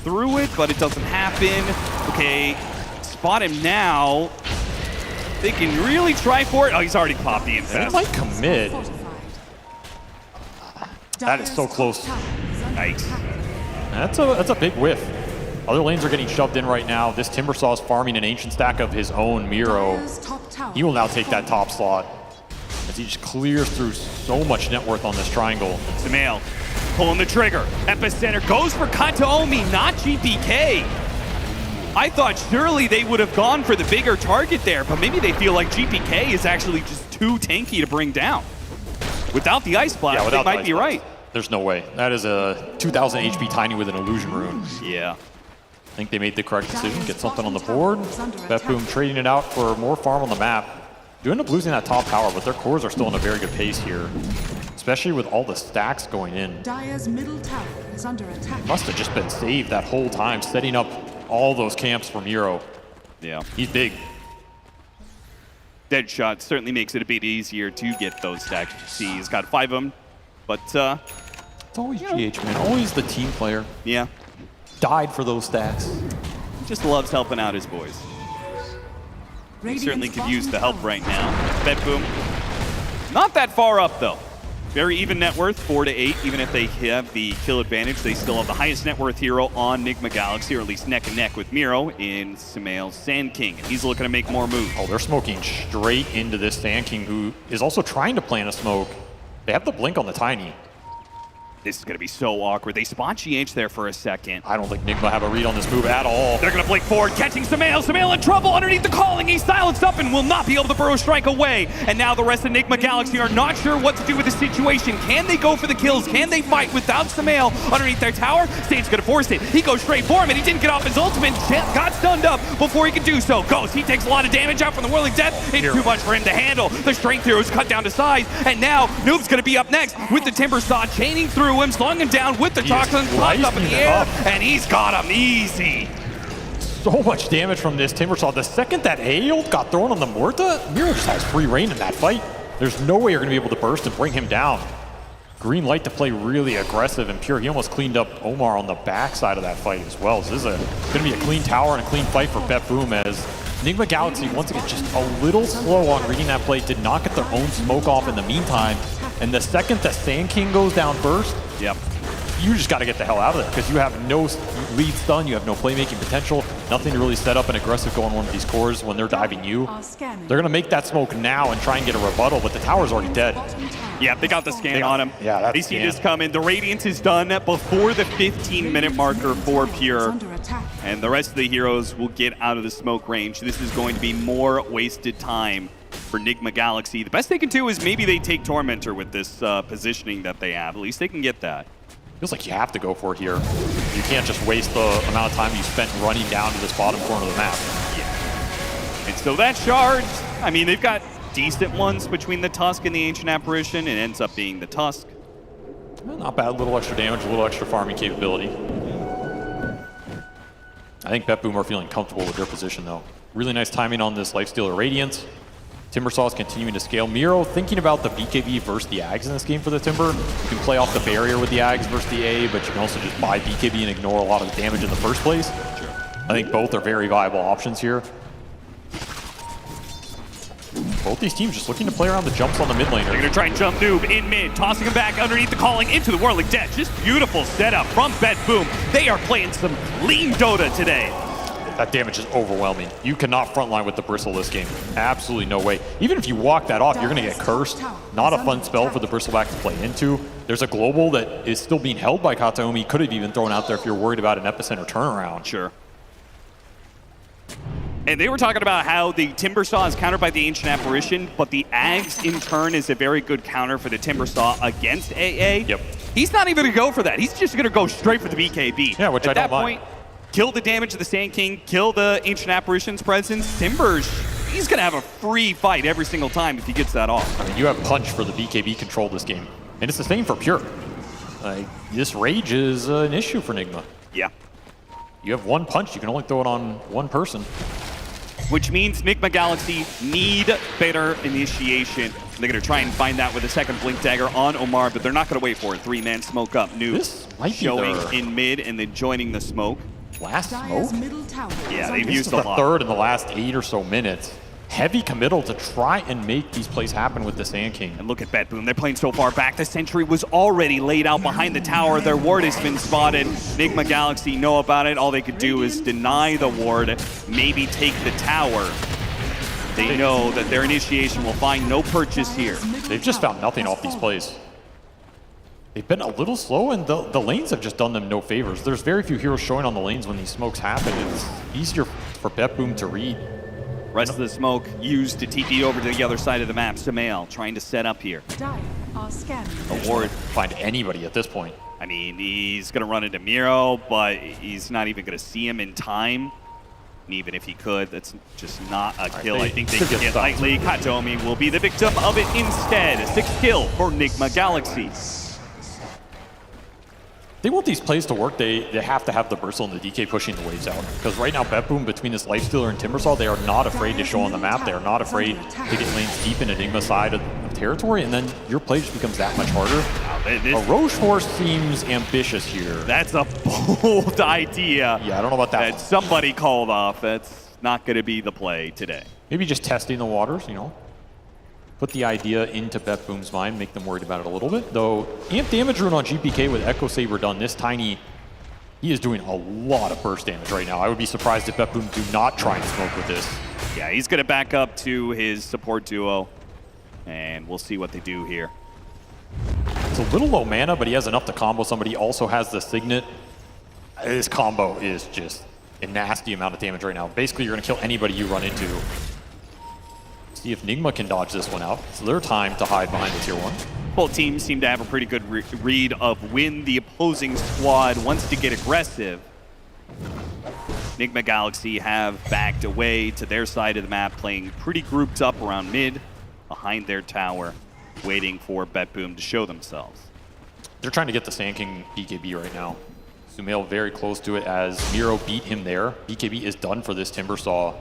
through it, but it doesn't happen. Okay, spot him now. They can really try for it. Oh, he's already popped the Infest. They might commit. That is so close. Nice. That's a big whiff. Other lanes are getting shoved in right now. This Timbersaw is farming an ancient stack of his own Miro. He will now take that top slot as he just clears through so much net worth on this triangle. Samael pulling the trigger. Epicenter goes for Kataomi, not GPK. I thought surely they would have gone for the bigger target there, but maybe they feel like GPK is actually just too tanky to bring down. Without the Ice Blast, they might be right. There's no way. That is a 2,000 HP Tiny with an Illusion Rune. Yeah. I think they made the correct decision. Get something on the board. Bet Boom trading it out for more farm on the map. You end up losing that top tower, but their cores are still in a very good pace here, especially with all the stacks going in. Dire's middle tower is under attack. Must have just been saved that whole time, setting up all those camps for Miro. Yeah. He's big. Deadshot certainly makes it a bit easier to get those stacks. See, he's got 5 of them, but it's always GH, man. Always the team player. Yeah. Died for those stacks. just loves helping out his boys. He certainly could use the help right now. Bedboom, not that far up though. Very even net worth, 4 to 8. Even if they have the kill advantage, they still have the highest net worth hero on Nigma Galaxy, or at least neck and neck with Miro in Sumail's Sand King. And he's looking to make more moves. Oh, they're smoking straight into this Sand King, who is also trying to plant a smoke. They have the blink on the Tiny. This is going to be so awkward. They spot GH there for a second. I don't think Nigma have a read on this move at all. They're going to blink forward, catching Sumail. Sumail in trouble underneath the calling. He's silenced up and will not be able to burrow strike away. And now the rest of Nigma Galaxy are not sure what to do with the situation. Can they go for the kills? Can they fight without Sumail underneath their tower? State's going to force it. He goes straight for him, and he didn't get off his ultimate. Got stunned up before he could do so. Goes. He takes a lot of damage out from the Whirling Death. It's too much for him to handle. The Strength Hero is cut down to size. And now Noob's going to be up next with the Timber Saw chaining through him, slowing him down with the toxin, pops up in the air, and he's got him easy. So much damage from this Timber Saw. The second that hail got thrown on the Morta, Miro just has free reign in that fight. There's no way you're going to be able to burst and bring him down. Green light to play really aggressive and pure. He almost cleaned up Omar on the backside of that fight as well. So this is going to be a clean tower and a clean fight for BetBoom, as Nigma Galaxy, once again, just a little slow on reading that play, did not get their own smoke off in the meantime. And the second the Sand King goes down first, you just got to get the hell out of there, because you have no lead stun, you have no playmaking potential, nothing to really set up an aggressive go on one of these cores when they're diving you. They're going to make that smoke now and try and get a rebuttal, but the tower's already dead. Yeah, they got the scan on him. Yeah, that's they see this coming. The Radiance is done before the 15-minute marker for Pure. And the rest of the heroes will get out of the smoke range. This is going to be more wasted time for Nigma Galaxy. The best they can do is maybe they take Tormentor with this positioning that they have. At least they can get that. Feels like you have to go for it here. You can't just waste the amount of time you spent running down to this bottom corner of the map. Yeah. And so that shard, I mean, they've got decent ones between the Tusk and the Ancient Apparition. It ends up being the Tusk. Well, not bad. A little extra damage, a little extra farming capability. I think BetBoom are feeling comfortable with their position, though. Really nice timing on this Lifestealer Radiance. Timbersaw is continuing to scale. Miro thinking about the BKB versus the Ags in this game for the Timber. You can play off the barrier with the Ags versus the A, but you can also just buy BKB and ignore a lot of the damage in the first place. I think both are very viable options here. Both these teams just looking to play around the jumps on the mid laner. They're going to try and jump Noob in mid, tossing him back underneath the calling into the Whirling Death. Just beautiful setup from BetBoom. They are playing some lean Dota today. That damage is overwhelming. You cannot frontline with the Bristle this game. Absolutely no way. Even if you walk that off, you're going to get cursed. Not a fun spell for the Bristleback to play into. There's a global that is still being held by Kataomi. Could have even thrown out there if you're worried about an Epicenter turnaround. Sure. And they were talking about how the Timbersaw is countered by the Ancient Apparition, but the Ags in turn is a very good counter for the Timbersaw against AA. Yep. He's not even going to go for that. He's just going to go straight for the BKB. Yeah, which At I don't that point, mind. Kill the damage of the Sand King, kill the Ancient Apparition's presence. Timbers, he's going to have a free fight every single time if he gets that off. I mean, you have Punch for the BKB control this game. And it's the same for Pure. This Rage is an issue for Nigma. Yeah. You have one Punch, you can only throw it on one person. Which means Nigma Galaxy need better initiation. They're going to try and find that with a second Blink Dagger on Omar, but they're not going to wait for it. 3-man smoke up. Noob showing in mid and then joining the smoke. Last smoke? Yeah, they've This used is a the lot. third in the last 8 or so minutes. Heavy committal to try and make these plays happen with the Sand King. And look at BetBoom. They're playing so far back. The sentry was already laid out behind the tower. Their ward has been spotted. Nigma Galaxy know about it. All they could do is deny the ward, maybe take the tower. They know that their initiation will find no purchase here. They've just found nothing off these plays. They've been a little slow, and the lanes have just done them no favors. There's very few heroes showing on the lanes when these smokes happen. It's easier for BetBoom to read. Rest of the smoke used to TP over to the other side of the map. Sumail trying to set up here. A ward find anybody at this point. I mean, he's going to run into Miro, but he's not even going to see him in time. And even if he could, that's just not a kill. I think they can get lightly. Kataomi will be the victim of it instead. A 6th kill for Nigma Galaxy. They want these plays to work, they have to have the Bristle and the DK pushing the waves out. Because right now, BetBoom, between this Lifestealer and Timbersaw, they are not afraid to show on the map. They are not afraid to get lanes deep in Enigma's side of territory, and then your play just becomes that much harder. A Roche Force seems ambitious here. That's a bold idea. Yeah, I don't know about that. That somebody called off. That's not going to be the play today. Maybe just testing the waters, you know. Put the idea into BetBoom's mind, make them worried about it a little bit. Though, amp damage rune on GPK with Echo Saber done, this Tiny, he is doing a lot of burst damage right now. I would be surprised if BetBoom do not try and smoke with this. Yeah, he's going to back up to his support duo, and we'll see what they do here. It's a little low mana, but he has enough to combo somebody. He also has the Signet. This combo is just a nasty amount of damage right now. Basically, you're going to kill anybody you run into. See if Nigma can dodge this one out. It's their time to hide behind the tier 1. Both teams seem to have a pretty good read of when the opposing squad wants to get aggressive. Nigma Galaxy have backed away to their side of the map, playing pretty grouped up around mid, behind their tower, waiting for BetBoom to show themselves. They're trying to get the Sand King BKB right now. Sumail very close to it as Miro beat him there. BKB is done for this Timbersaw.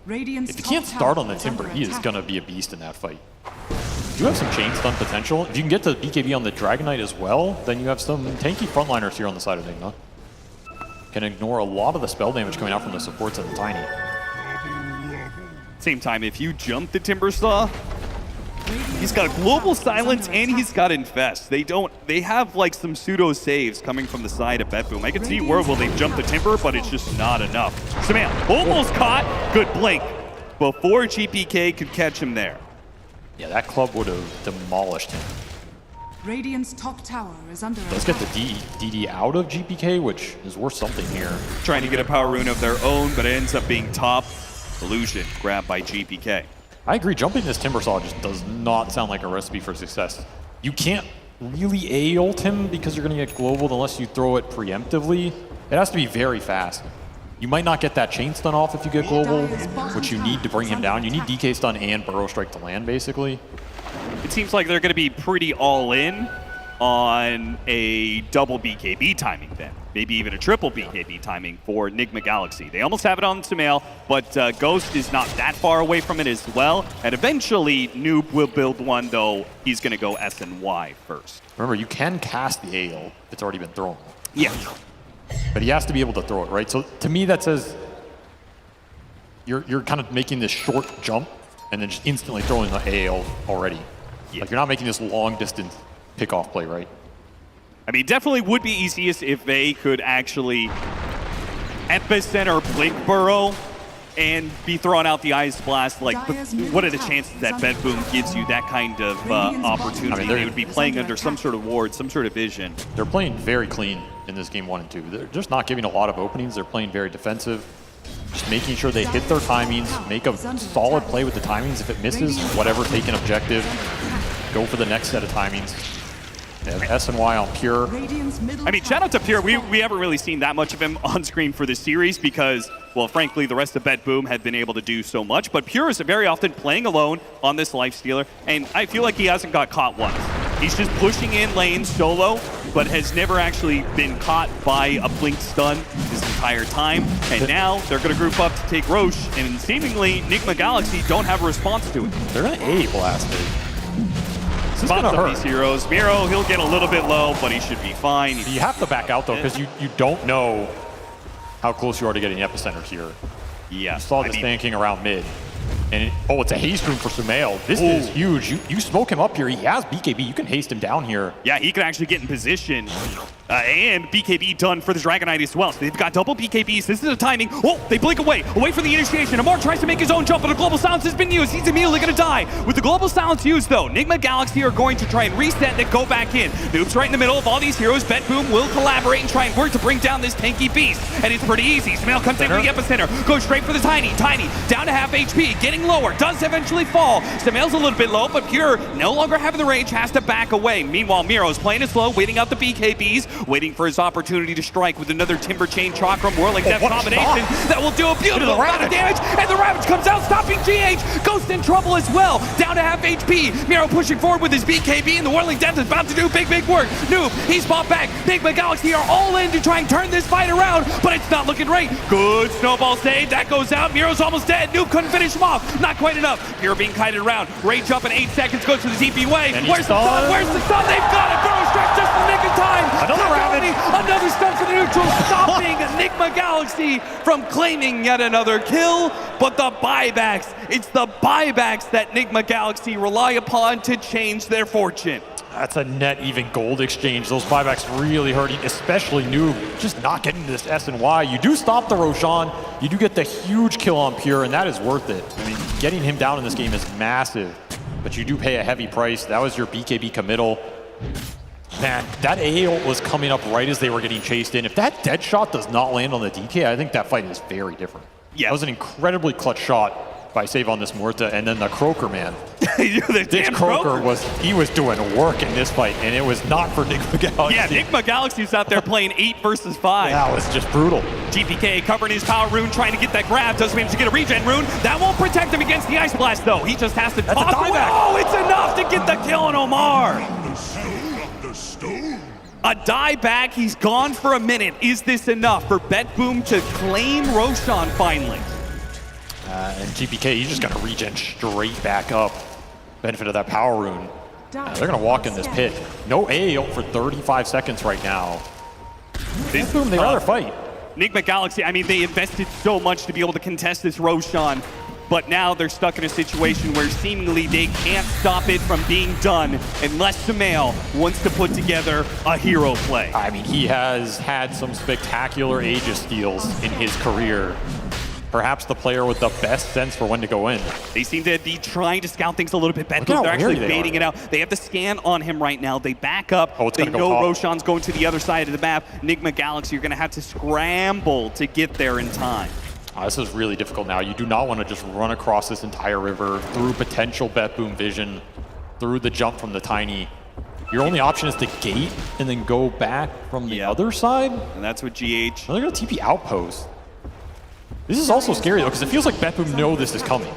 Radiant's If he can't start on the Timber, he is going to be a beast in that fight. You do have some chain stun potential. If you can get the BKB on the Dragon Knight as well, then you have some tanky frontliners here on the side of Nigma. Can ignore a lot of the spell damage coming out from the supports and the Tiny. Same time, if you jump the Timbersaw, he's got a Global Silence and he's got Infest. They have like some pseudo saves coming from the side of BetBoom. I can see where will they jump the Timber, but it's just not enough. Sumail almost caught. Good blink before GPK could catch him there. Yeah, that club would have demolished him. Radiant's top tower is under Let's get the DD out of GPK, which is worth something here. Trying to get a power rune of their own, but it ends up being top. Illusion grabbed by GPK. I agree, jumping this Timbersaw just does not sound like a recipe for success. You can't really A-ult him because you're going to get global unless you throw it preemptively. It has to be very fast. You might not get that chain stun off if you get global, which you need to bring him down. You need DK stun and burrow strike to land, basically. It seems like they're going to be pretty all in on a double BKB timing then. Maybe even a triple BKB timing for Nigma Galaxy. They almost have it on Sumail, but Ghost is not that far away from it as well. And eventually, Noob will build one, though he's going to go SNY first. Remember, you can cast the AO. It's already been thrown. Yeah. But he has to be able to throw it, right? So to me, that says you're kind of making this short jump and then just instantly throwing the AO already. Yeah. Like you're not making this long distance pickoff play, right? I mean, definitely would be easiest if they could actually epicenter blink burrow and be throwing out the Ice Blast. Like, what are the chances that BetBoom gives you that kind of opportunity? I mean, they would be playing under some sort of ward, some sort of vision. They're playing very clean in this game 1 and 2. They're just not giving a lot of openings. They're playing very defensive. Just making sure they hit their timings, make a solid play with the timings. If it misses, whatever, take an objective, go for the next set of timings. They have SNY on Pure. I mean, shout out to Pure. We haven't really seen that much of him on screen for this series because, well, frankly, the rest of BetBoom had been able to do so much. But Pure is very often playing alone on this Lifestealer, and I feel like he hasn't got caught once. He's just pushing in lanes solo, but has never actually been caught by a blink stun this entire time. And now they're going to group up to take Roche, and seemingly Nigma Galaxy don't have a response to it. They're going to A-blast it. Spots up these heroes. Miro, he'll get a little bit low, but he should be fine. You have to back out, though, because you don't know how close you are to getting epicenter here. Yeah. You saw this tanking around mid. And it's a haste room for Sumail. This is huge. You smoke him up here. He has BKB. You can haste him down here. Yeah, he can actually get in position. And BKB done for the Dragon Knight as well. So they've got double BKBs. This is the timing. Oh, they blink away from the initiation. Amar tries to make his own jump, but a Global Silence has been used. He's immediately going to die. With the Global Silence used, though, Nigma Galaxy are going to try and reset and then go back in. Noob's right in the middle of all these heroes. BetBoom will collaborate and try and work to bring down this tanky beast. And it's pretty easy. Sumail comes in with the epicenter. Goes straight for the Tiny. Tiny down to half HP. Getting lower. Does eventually fall. Sumail's a little bit low, but Pure no longer having the range, has to back away. Meanwhile, Miro's playing it slow, waiting out the BKBs. waiting for his opportunity to strike with another Timber Chain Chakram Whirling Death combination that will do a beautiful amount of damage, and the Ravage comes out, stopping GH. Ghost in trouble as well, down to half HP. Miro pushing forward with his BKB, and the Whirling Death is about to do big work. Noob, he's fought back. Nigma Galaxy are all in to try and turn this fight around, but it's not looking great. Good snowball save, that goes out. Miro's almost dead. Noob couldn't finish him off, not quite enough. Miro being kited around, rage up in 8 seconds, goes to the TP way. Where's the stun? Where's the stun? They've got it. Burrow strike just in the nick of time. Another Ravage. Another stun for the neutral, stopping Nigma Galaxy from claiming yet another kill. But the buybacks, it's the buybacks that Nigma Galaxy rely upon to change their fortune. That's a net even gold exchange. Those buybacks really hurting, especially Noob, just not getting this S and Y. You do stop the Roshan, you do get the huge kill on Pure, and that is worth it. I mean, getting him down in this game is massive, but you do pay a heavy price. That was your BKB committal. Man, that A ult was coming up right as they were getting chased in. If that dead shot does not land on the DK, I think that fight is very different. Yeah. That was an incredibly clutch shot by save on this Murta, and then the Croaker, man. This Croaker was doing work in this fight, and it was not for Nigma Galaxy. Yeah, Nigma Galaxy's out there playing 8 versus 5. That was just brutal. GPK covering his power rune, trying to get that grab, doesn't manage to get a regen rune. That won't protect him against the Ice Blast, though. He just has to toss away. Oh, it's enough to get the kill on Omar. A dieback, he's gone for a minute. Is this enough for BetBoom to claim Roshan finally? And GPK, he's just gonna regen straight back up. Benefit of that power rune. They're gonna walk in this pit. No A ult for 35 seconds right now. BetBoom, they rather fight. Nigma Galaxy, I mean, they invested so much to be able to contest this Roshan, but now they're stuck in a situation where seemingly they can't stop it from being done unless Sumail wants to put together a hero play. I mean, he has had some spectacular Aegis steals in his career. Perhaps the player with the best sense for when to go in. They seem to be trying to scout things a little bit better. They're actually baiting it out. They have the scan on him right now. They back up. They know Roshan's going to the other side of the map. Nigma Galaxy, you're going to have to scramble to get there in time. This is really difficult now. You do not want to just run across this entire river through potential BetBoom vision, through the jump from the Tiny. Your only option is to gate and then go back from the other side. And that's what GH. They're going to TP Outpost. This is also scary though, because it feels like BetBoom know this is coming.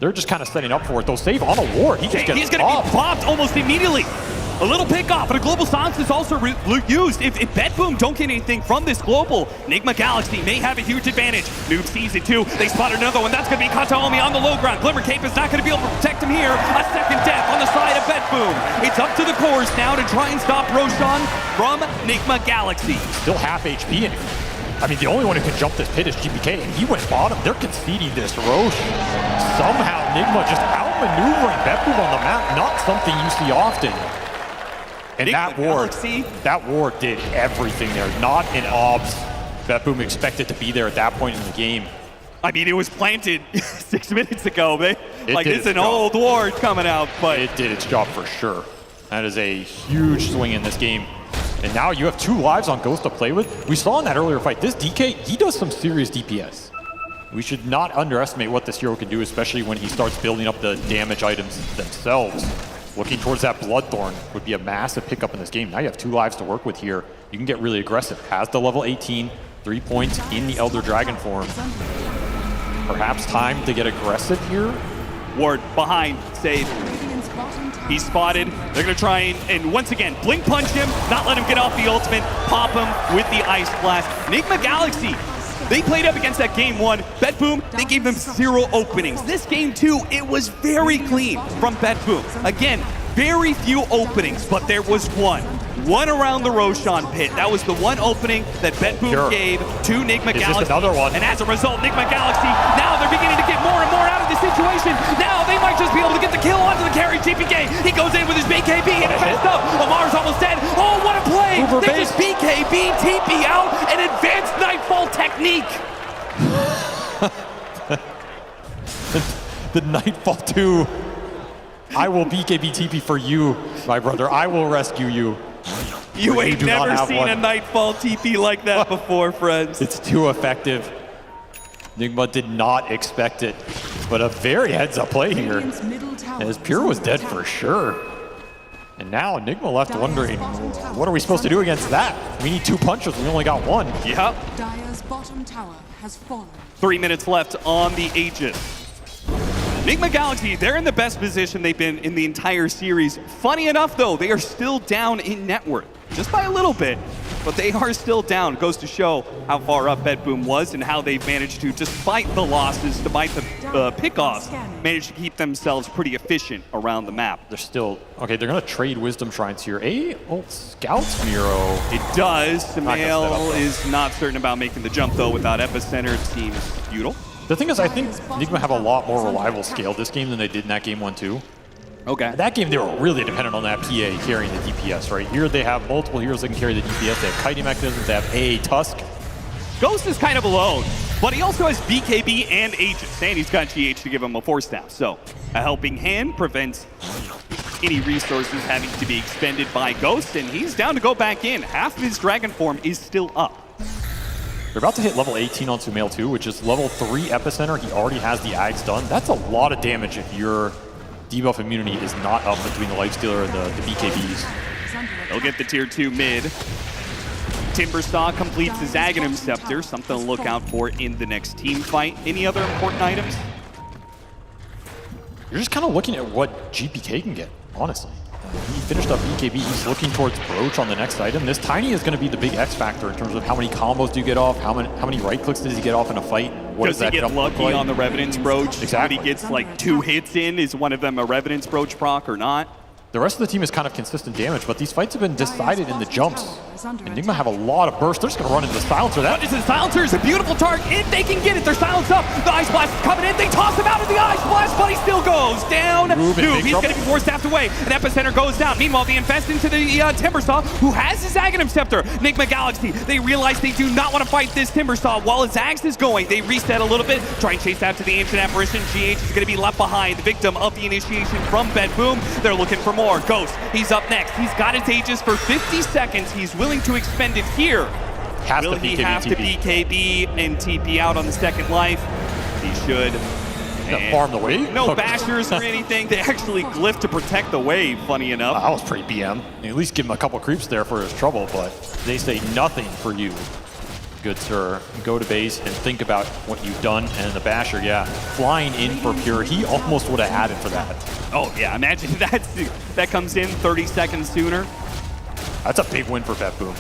They're just kind of setting up for it. They'll save on a ward. He's going to be popped almost immediately. A little pick off, but a global silence is also used. If BetBoom don't get anything from this global, Nigma Galaxy may have a huge advantage. Noob sees it too. They spot another one. That's going to be Kataomi on the low ground. Glimmer Cape is not going to be able to protect him here. A second death on the side of BetBoom. It's up to the cores now to try and stop Roshan from Nigma Galaxy. Still half HP in here. I mean, the only one who can jump this pit is GPK, and he went bottom. They're conceding this. Roche, somehow Nigma just outmaneuvering BetBoom on the map. Not something you see often. And that ward did everything there. Not in obs. BetBoom expected to be there at that point in the game. I mean, it was planted 6 minutes ago, man. Like, it's an old ward coming out, but it did its job for sure. That is a huge swing in this game. And now you have 2 lives on Ghost to play with. We saw in that earlier fight, this DK, he does some serious DPS. We should not underestimate what this hero can do, especially when he starts building up the damage items themselves. Looking towards that Bloodthorn would be a massive pickup in this game. Now you have 2 lives to work with here. You can get really aggressive. Has the level 18, 3 points in the Elder Dragon form. Perhaps time to get aggressive here. Ward behind, save. He's spotted. They're going to try and once again, blink punch him, not let him get off the ultimate, pop him with the Ice Blast. Nigma Galaxy, they played up against that game 1. BetBoom, they gave them 0 openings. This game 2, it was very clean from BetBoom. Again, very few openings, but there was one around the Roshan pit. That was the one opening that BetBoom gave to Nigma Galaxy. Another one? And as a result, Nigma Galaxy, now they're beginning to get more and more out of the situation. Now they might just be able to get the kill onto the carry. GPK, he goes in with his BKB and it's messed up. Omar's almost dead. Oh, what a play! They just BKB, TP out, an advanced Nightfall technique. the Nightfall 2. I will BKB TP for you, my brother. I will rescue you. You ain't never seen a Nightfall TP like that before, friends. It's too effective. Nigma did not expect it, but a very heads-up play here, as Pure was dead for sure. And now Enigma left wondering, what are we supposed to do against that? We need 2 punches, we only got 1. Yep. Dire's bottom tower has fallen. 3 minutes left on the Aegis. Enigma Galaxy, they're in the best position they've been in the entire series. Funny enough, though, they are still down in net worth, just by a little bit, but they are still down. Goes to show how far up BetBoom was and how they've managed to, despite the losses, despite the pickoffs, managed to keep themselves pretty efficient around the map. They're still, okay, they're going to trade Wisdom Shrines here. Scouts Miro. It does. Samael is not certain about making the jump, though, without Epicenter. It seems futile. The thing is, I think Enigma have a lot more reliable scale this game than they did in that game 1 too. Okay. That game, they were really dependent on that PA carrying the DPS, right? Here they have multiple heroes that can carry the DPS. They have kiting mechanisms, they have a Tusk. Ghost is kind of alone, but he also has BKB and Aegis, and he's got GH to give him a force staff. So a helping hand prevents any resources having to be expended by Ghost, and he's down to go back in. Half of his dragon form is still up. They're about to hit level 18 on Sumail too, which is level 3 Epicenter. He already has the Ags done. That's a lot of damage if your debuff immunity is not up between the Lifestealer and the BKBs. They'll get the tier 2 mid. Timbersaw completes his Aghanim Scepter, something to look out for in the next team fight. Any other important items? You're just kind of looking at what GPK can get, honestly. He finished up BKB, he's looking towards Broach on the next item. This Tiny is going to be the big X factor in terms of how many combos do you get off, how many right clicks does he get off in a fight, what does he get lucky on the Revenant's Broach? Exactly. When he gets like 2 hits in, is one of them a Revenant's Broach proc or not? The rest of the team is kind of consistent damage, but these fights have been decided in the jumps. Enigma have a lot of bursts. They're just going to run into the Silencer. That is the Silencer is a beautiful target. If they can get it, they're silenced up. The Ice Blast is coming in. They toss him out of the Ice Blast, but he still goes down. Noob, he's going to be forced staffed away. An Epicenter goes down. Meanwhile, they invest into the Timbersaw, who has his Aghanim Scepter. Enigma Galaxy, they realize they do not want to fight this Timbersaw. While his Axe is going, they reset a little bit, try and chase after the Ancient Apparition. GH is going to be left behind, the victim of the initiation from BetBoom. They're looking for more. Ghost, he's up next. He's got his Aegis for 50 seconds. He's willing to expend it here. Will he have to BKB and TP out on the second life? He should. Farm the wave? No bashers or anything. They actually glyph to protect the wave, funny enough. That was pretty BM. At least give him a couple creeps there for his trouble, but they say nothing for you, good sir. Go to base and think about what you've done. And the basher, yeah, flying in for pure. He almost would have added for that. Oh yeah, imagine that comes in 30 seconds sooner. That's a big win for BetBoom.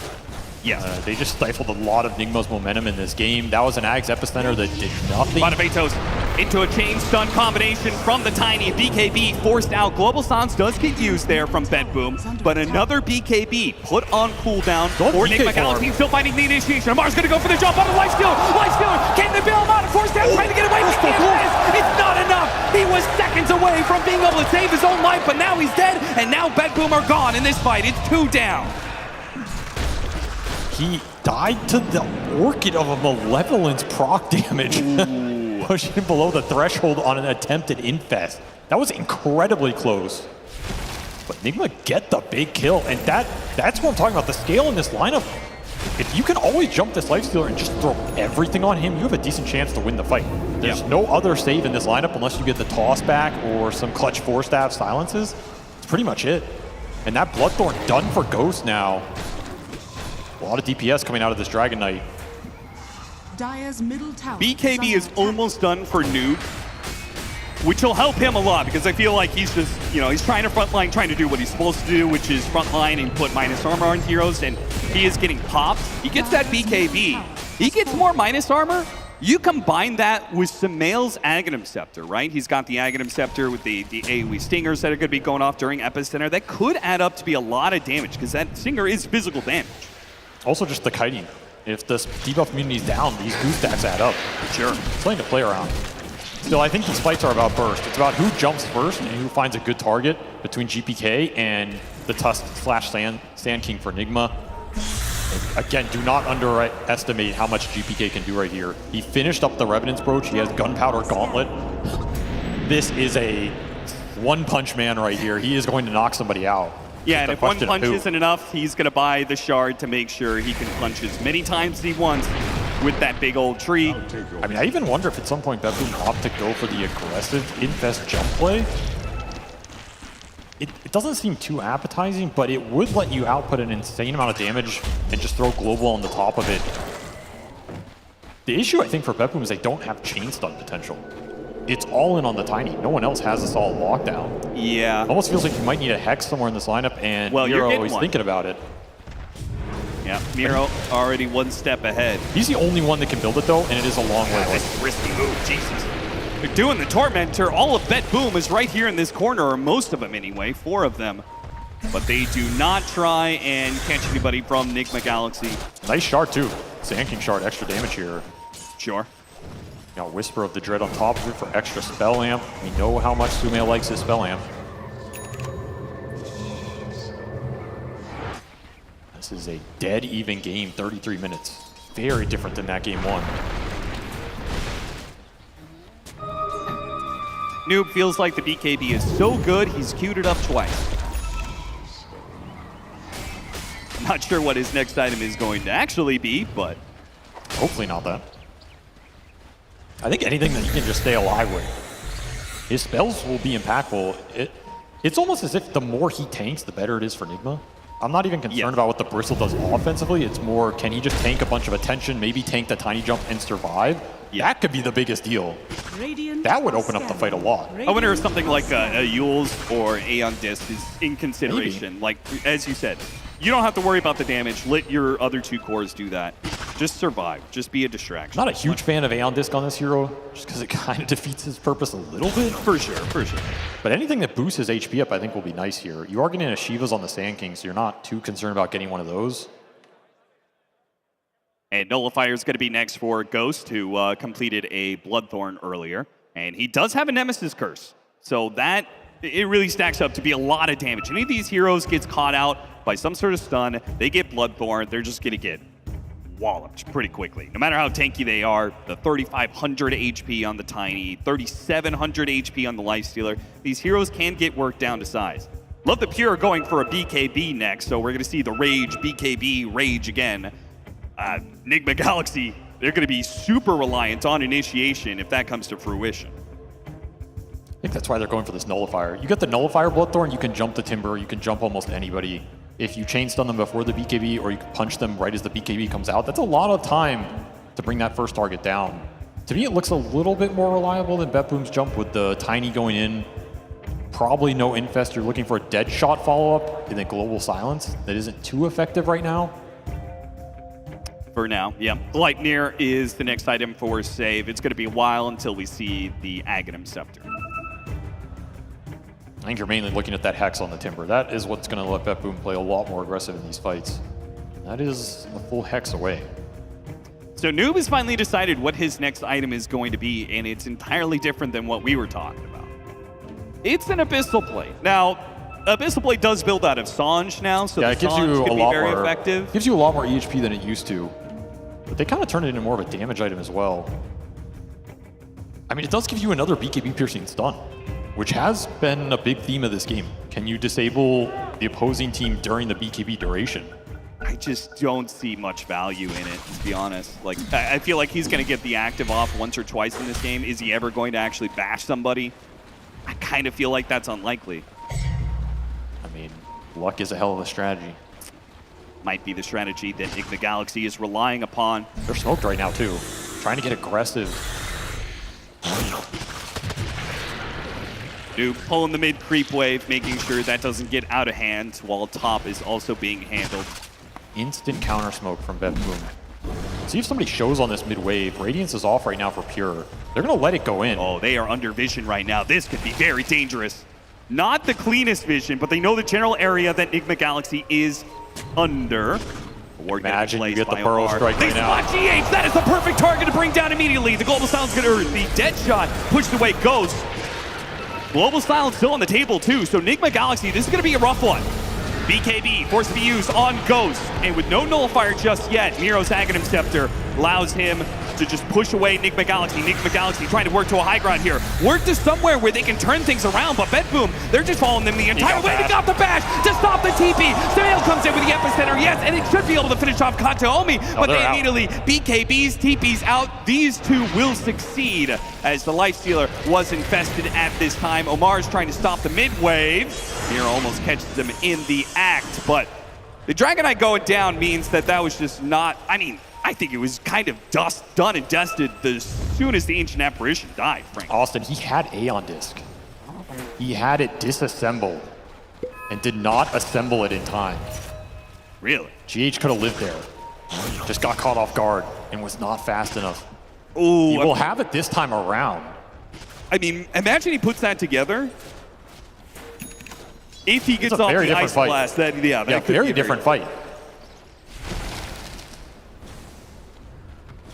Yes. They just stifled a lot of Nigma's momentum in this game. That was an Ags Epicenter that did nothing. Motivatos into a chain stun combination from the Tiny. BKB forced out. Global Sans does get used there from BetBoom, but another BKB put on cooldown for Enigma Galaxy. Still fighting the initiation. Amar's going to go for the jump on the Lifestealer. Lifestealer, can they bail him out? Forced out, trying to get away. It's not enough. He was seconds away from being able to save his own life, but now he's dead, and now BetBoom are gone in this fight. It's 2 down. He died to the Orchid of a Malevolence proc damage, pushing below the threshold on an attempted infest. That was incredibly close. But Enigma get the big kill, and that's what I'm talking about, the scale in this lineup. If you can always jump this Lifestealer and just throw everything on him, you have a decent chance to win the fight. There's no other save in this lineup unless you get the toss back or some clutch 4-staff silences. It's pretty much it. And that Bloodthorn done for Ghost now. A lot of DPS coming out of this Dragon Knight. Dire's middle tower. BKB is almost done for Noob, which will help him a lot because I feel like he's just, he's trying to frontline, trying to do what he's supposed to do, which is frontline and put minus armor on heroes, and he is getting popped. He gets that BKB. He gets more minus armor. You combine that with Samael's Aghanim Scepter, right? He's got the Aghanim Scepter with the AoE stingers that are going to be going off during Epicenter. That could add up to be a lot of damage because that stinger is physical damage. Also just the kiting. If this debuff immunity is down, these boost stacks add up. Sure. Something to play around. Still, I think these fights are about burst. It's about who jumps first and who finds a good target between GPK and the Tusk / Sand King for Enigma. And again, do not underestimate how much GPK can do right here. He finished up the Revenant's Broach. He has Gunpowder Gauntlet. This is a one-punch man right here. He is going to knock somebody out. Yeah, and if one punch isn't enough, he's going to buy the shard to make sure he can punch as many times as he wants with that big old tree. I mean, I even wonder if at some point BetBoom opt to go for the aggressive infest jump play. it doesn't seem too appetizing, but it would let you output an insane amount of damage and just throw global on the top of it. The issue, I think, for BetBoom is they don't have chain stun potential. It's all in on the Tiny. No one else has a solid lockdown. Yeah. Almost feels like you might need a Hex somewhere in this lineup, and Well, you're Miro getting always one. thinking about it. Yeah, Miro already one step ahead. He's the only one that can build it, though, and it is a long way away. This risky move, Jesus. They're doing the Tormentor. All of BetBoom is right here in this corner, or most of them anyway, 4 of them. But they do not try and catch anybody from Nigma Galaxy. Nice shard, too. Sand King shard, extra damage here. Sure. Now, Whisper of the Dread on top of it for extra spell amp. We know how much Sumail likes his spell amp. This is a dead even game, 33 minutes. Very different than that game 1. Noob feels like the BKB is so good, he's queued it up twice. I'm not sure what his next item is going to actually be, but hopefully not that. I think anything that he can just stay alive with. His spells will be impactful. It's almost as if the more he tanks, the better it is for Nigma. I'm not even concerned about what the Bristle does offensively. It's more, can he just tank a bunch of attention, maybe tank the Tiny Jump and survive? That could be the biggest deal. That would open up the fight a lot. I wonder if something like a Yules or Aeon Disc is in consideration. Like, as you said, you don't have to worry about the damage. Let your other 2 cores do that. Just survive. Just be a distraction. Not a huge fan of Aeon Disc on this hero, just because it kind of defeats his purpose a little bit. For sure, for sure. But anything that boosts his HP up, I think, will be nice here. You are getting a Shivas on the Sand King, so you're not too concerned about getting one of those. And Nullifier is going to be next for Ghost, who completed a Bloodthorn earlier. And he does have a Nemesis Curse. So that, it really stacks up to be a lot of damage. Any of these heroes gets caught out by some sort of stun, they get Bloodthorn, they're just going to get walloped pretty quickly. No matter how tanky they are, the 3,500 HP on the Tiny, 3,700 HP on the Lifestealer, these heroes can get worked down to size. Love the Pure going for a BKB next, so we're going to see the Rage, BKB, Rage again. Nigma Galaxy, they're going to be super reliant on initiation if that comes to fruition. I think that's why they're going for this Nullifier. You get the Nullifier Bloodthorn, you can jump the Timber, you can jump almost anybody. If you chain stun them before the BKB, or you can punch them right as the BKB comes out, that's a lot of time to bring that first target down. To me, it looks a little bit more reliable than BetBoom's jump with the Tiny going in. Probably no Infest. You're looking for a dead shot follow-up in the Global Silence that isn't too effective right now. For now, yeah. Gleipnir is the next item for save. It's going to be a while until we see the Aghanim Scepter. I think you're mainly looking at that Hex on the Timber. That is what's going to let BetBoom play a lot more aggressive in these fights. That is a full Hex away. So Noob has finally decided what his next item is going to be, and it's entirely different than what we were talking about. It's an Abyssal Blade. Now, Abyssal Blade does build out of Sange now, so yeah, the it gives Sange you a can be lot very more effective. Gives you a lot more EHP than it used to. But they kind of turned it into more of a damage item as well. I mean, it does give you another BKB piercing stun, which has been a big theme of this game. Can you disable the opposing team during the BKB duration? I just don't see much value in it, to be honest. Like, I feel like he's going to get the active off once or twice in this game. Is he ever going to actually bash somebody? I kind of feel like that's unlikely. I mean, luck is a hell of a strategy. Might be the strategy that Nigma Galaxy is relying upon. They're smoked right now, too. Trying to get aggressive. Noob pulling the mid creep wave, making sure that doesn't get out of hand, while top is also being handled. Instant counter smoke from BetBoom. See if somebody shows on this mid wave. Radiance is off right now for Pure. They're going to let it go in. Oh, they are under vision right now. This could be very dangerous. Not the cleanest vision, but they know the general area that Nigma Galaxy is under. Imagine you get the Burrow Strike They right now. spot GH. That is the perfect target to bring down immediately. The Global Silence going to the dead shot pushed away Ghost. Global Silence still on the table too, so Nigma Galaxy, this is going to be a rough one. BKB forced to be used on Ghost, and with no Nullifier just yet, Miro's Aghanim Scepter allows him to just push away Nigma Galaxy. Nigma Galaxy trying to work to a high ground here. Work to somewhere where they can turn things around, but Bedboom, they're just following them the entire way. They got the bash to stop the TP. Sumail comes in with the epicenter, yes, and it should be able to finish off Kataomi, but they immediately BKBs, TPs out. These two will succeed as the Lifestealer was infested at this time. Omar's trying to stop the mid wave. Miro almost catches them in the act, but the Dragonite going down means that was just not, I mean, I think it was kind of done and dusted as soon as the Ancient Apparition died, frankly. Austin, he had Aeon Disc. He had it disassembled and did not assemble it in time. Really? GH could have lived there. Just got caught off guard and was not fast enough. Ooh, he will have it this time around. I mean, imagine he puts that together. If he gets off the Ice Blast, then yeah, that could very be different fight.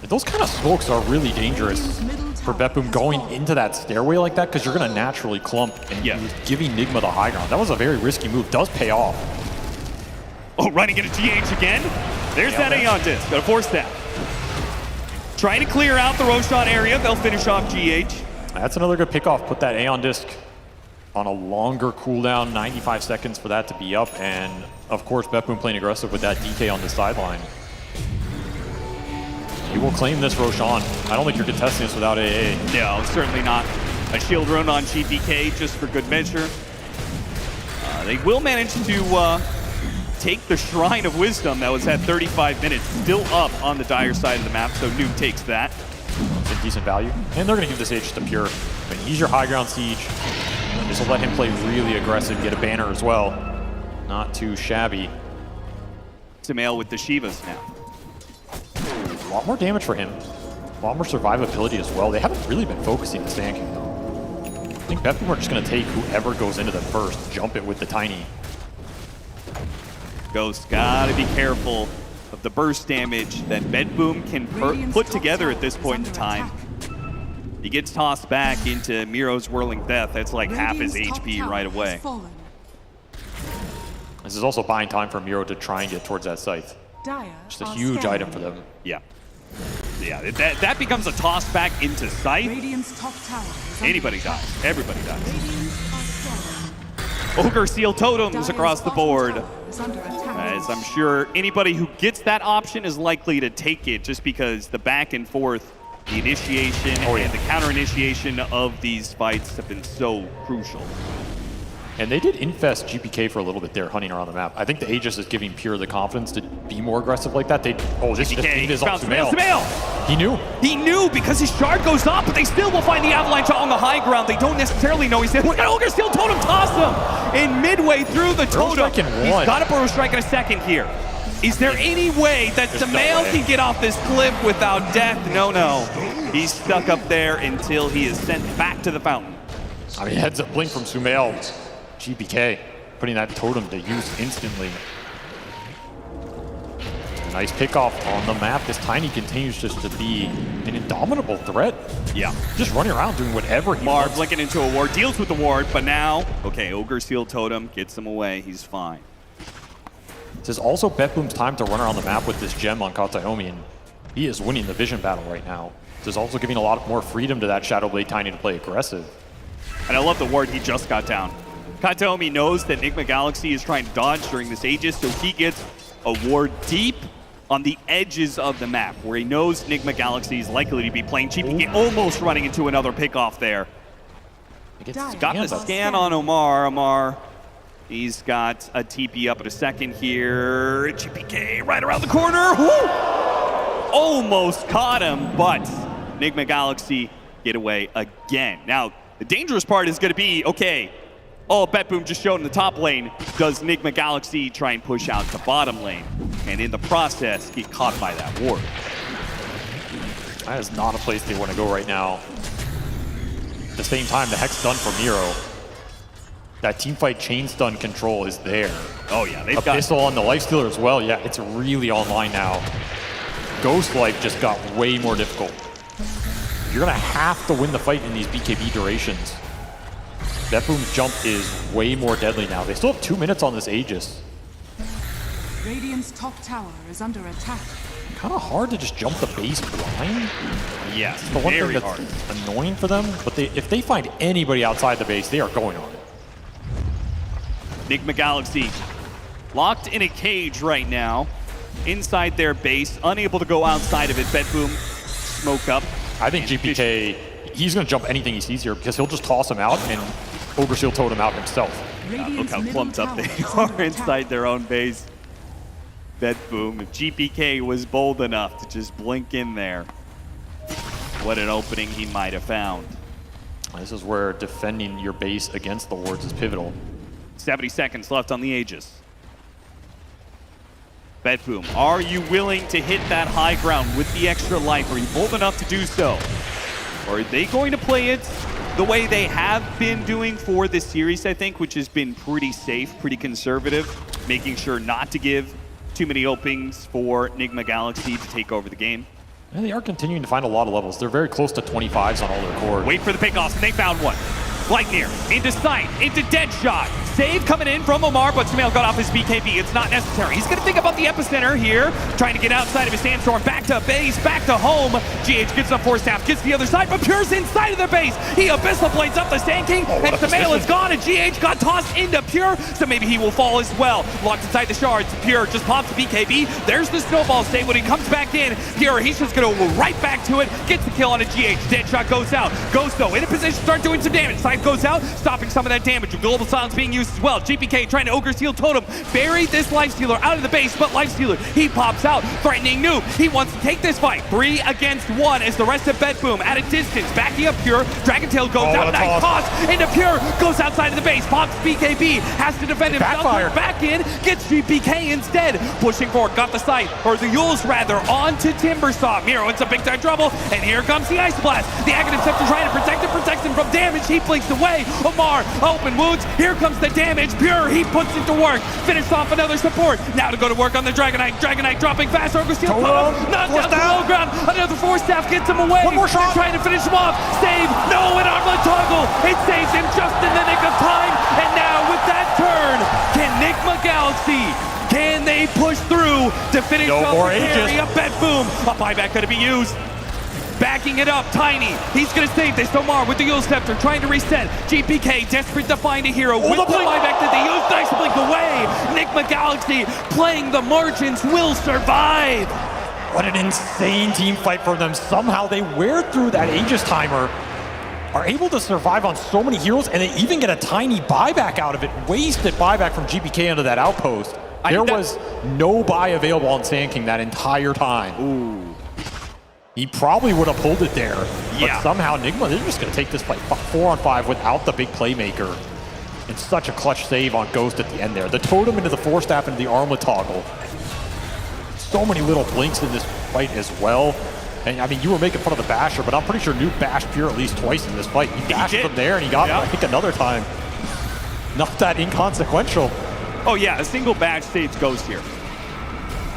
Those kind of smokes are really dangerous for Bedboom going into that stairway like that, because you're going to naturally clump, and giving Nigma the high ground. That was a very risky move. Does pay off. Oh, running into GH again. There's that Aeon Disc. Gonna force that. Trying to clear out the Roshan area. They'll finish off GH. That's another good pickoff. Put that Aeon Disc on a longer cooldown, 95 seconds for that to be up, and of course Bedboom playing aggressive with that DK on the sideline. You will claim this, Roshan. I don't think you're contesting this without AA. No, certainly not. A shield run on GPK just for good measure. They will manage to take the Shrine of Wisdom that was at 35 minutes, still up on the dire side of the map, so Noob takes that. It's a decent value. And they're going to give this H to Pure. I mean, he's your high ground siege. This will let him play really aggressive, get a banner as well. Not too shabby. Sumail with the Shivas now. A lot more damage for him. A lot more survivability as well. They haven't really been focusing the Sand King, though. I think Bedboom are just going to take whoever goes into them first, jump it with the Tiny. Ghost gotta be careful of the burst damage that Bedboom can put together at this point in time. He gets tossed back into Miro's Whirling Death. That's like half his HP right away. This is also buying time for Miro to try and get towards that scythe. Just a huge item for them. Yeah. Yeah, that becomes a toss back into Scythe. Anybody dies. Everybody dies. Ogre Seal Totems across the board. As I'm sure anybody who gets that option is likely to take it, just because the back and forth, the initiation and the counter initiation of these fights have been so crucial. And they did infest GPK for a little bit there, hunting around the map. I think the Aegis is giving Pure the confidence to be more aggressive like that. This is on Sumail. He knew. He knew because his shard goes up, but they still will find the avalanche on the high ground. They don't necessarily know he's there. Look at Ogre Steel Totem toss him in midway through the totem. He's got a Burrow Strike in a second here. Is there any way that Sumail can get off this cliff without death? No. He's stuck up there until he is sent back to the fountain. I mean, heads up blink from Sumail. GPK putting that totem to use instantly. Nice pickoff on the map. This Tiny continues just to be an indomitable threat. Yeah. Just running around doing whatever he wants. Blinking into a ward, deals with the ward, but now, okay, Ogre Seal Totem gets him away. He's fine. This is also Bedboom's time to run around the map with this gem on Kataomi, and he is winning the vision battle right now. This is also giving a lot more freedom to that Shadowblade Tiny to play aggressive. And I love the ward he just got down. Kataomi knows that Nigma Galaxy is trying to dodge during this Aegis, so he gets a ward deep on the edges of the map, where he knows Nigma Galaxy is likely to be playing cheap. He almost running into another pickoff there. He's got the scan on Omar. Omar, he's got a TP up in a second here. GPK right around the corner. Woo! Almost caught him, but Nigma Galaxy get away again. Now, the dangerous part is going to be, okay, Bedboom just showed in the top lane. Does Nigma Galaxy try and push out to bottom lane? And in the process, get caught by that ward. That is not a place they want to go right now. At the same time, the Hex done for Miro. That teamfight chain stun control is there. Oh yeah, they've got Abyssal on the Lifestealer as well. Yeah, it's really online now. Ghost Life just got way more difficult. You're gonna have to win the fight in these BKB durations. Bedboom's jump is way more deadly now. They still have 2 minutes on this Aegis. Radiant's top tower is under attack. kind of hard to just jump the base blind. Yes, the one very thing hard. that's annoying for them, but if they find anybody outside the base, they are going on it. Enigma Galaxy locked in a cage right now, inside their base, unable to go outside of it. Bedboom, smoke up. I think GPK, he's going to jump anything he sees here because he'll just toss him out and Overseal totem him out himself. Look how clumped up they are inside their own base. Bedboom, if GPK was bold enough to just blink in there, what an opening he might have found. This is where defending your base against the wards is pivotal. 70 seconds left on the Aegis. Bedboom, are you willing to hit that high ground with the extra life? Are you bold enough to do so? Or are they going to play it the way they have been doing for this series, I think, which has been pretty safe, pretty conservative, making sure not to give too many openings for Enigma Galaxy to take over the game? And they are continuing to find a lot of levels. They're very close to 25s on all their cores. Wait for the pickoffs, and they found one. Lightyear, into sight, into dead shot. Save coming in from Omar, but Sumail got off his BKB. It's not necessary. He's gonna think about the epicenter here, trying to get outside of his Sandstorm. Back to base, back to home. GH gets up Force Staff, gets the other side, but Pure's inside of the base. He Abyssal Blades up the Sand King, and Sumail is gone, and GH got tossed into Pure, so maybe he will fall as well. Locked inside the shards, Pure just pops the BKB. There's the snowball save when he comes back in. Pure, he's just gonna go right back to it, gets the kill on a GH. Dead shot goes out. Ghost, though, in a position to start doing some damage. Scythe goes out, stopping some of that damage. With Global Silence being used as well. GPK trying to Ogre Seal Totem. Buried this Lifestealer out of the base, but Lifestealer, he pops out. Threatening Noob. He wants to take this fight. 3 against 1 as the rest of Bedboom at a distance. Backing up Pure. Dragontail goes out. Nice toss into Pure. Goes outside of the base. Pops BKB. Has to defend himself. Back in. Gets GPK instead. Pushing forward. Got the sight. Or the Yules rather. Onto Timbersaw. Miro in some big time trouble. And here comes the Ice Blast. The Aghanim Scepter trying to protect him from damage. He blinks away. Omar, open wounds. Here comes the damage. Pure, he puts it to work. Finished off another support. Now to go to work on the Dragonite. Dragonite dropping fast. Ogre Steel Totem. Not down to low ground. Another Force Staff gets him away. One more shot. Trying to finish him off. Save. No, an Armlet Toggle. It saves him just in the nick of time. And now with that turn, can Enigma Galaxy, can they push through to finish off the carry of Bedboom? A buyback going to be used. Backing it up, Tiny. He's going to save this. Omar with the Yule Scepter trying to reset. GPK desperate to find a hero with the buyback that they use. Nice blink away. Enigma Galaxy playing the margins will survive. What an insane team fight for them. Somehow they wear through that Aegis timer, are able to survive on so many heroes, and they even get a tiny buyback out of it. Wasted buyback from GPK into that outpost. There was no buy available on Sand King that entire time. Ooh. He probably would have pulled it there, but somehow Enigma, they're just going to take this fight 4-on-5 without the big playmaker. And such a clutch save on Ghost at the end there. The totem into the Force Staff into the Armlet Toggle. So many little blinks in this fight as well. And I mean, you were making fun of the Basher, but I'm pretty sure Noob bashed Pure at least twice in this fight. He bashed from there and he got it, I think, another time. Not that inconsequential. Oh yeah, a single bash saves Ghost here.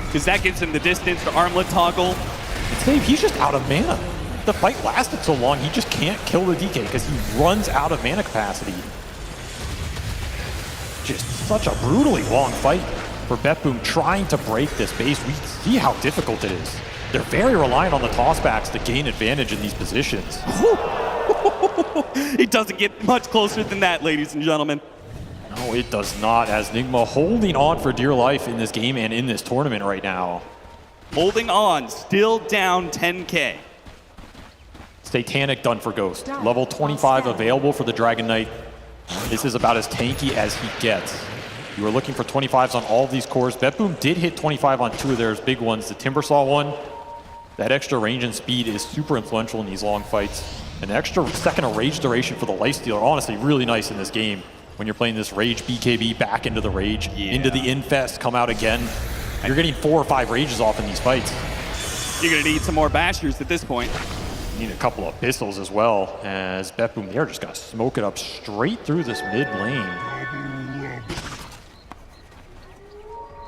Because that gives him the distance to Armlet Toggle. Save, he's just out of mana. The fight lasted so long, he just can't kill the DK because he runs out of mana capacity. Just such a brutally long fight for Bedboom trying to break this base. We see how difficult it is. They're very reliant on the tossbacks to gain advantage in these positions. It doesn't get much closer than that, ladies and gentlemen. No, it does not, as Enigma holding on for dear life in this game and in this tournament right now. Holding on, still down 10K. Satanic done for Ghost. Level 25 available for the Dragon Knight. This is about as tanky as he gets. You were looking for 25s on all of these cores. Bedboom did hit 25 on 2 of their big ones. The Timbersaw one, that extra range and speed is super influential in these long fights. An extra second of rage duration for the Lifestealer, honestly really nice in this game. When you're playing this Rage BKB back into the Rage, into the Infest, come out again. You're getting 4 or 5 rages off in these fights. You're going to need some more bashers at this point. You need a couple of Abyssals as well, as Bedboom, they're just going to smoke it up straight through this mid lane.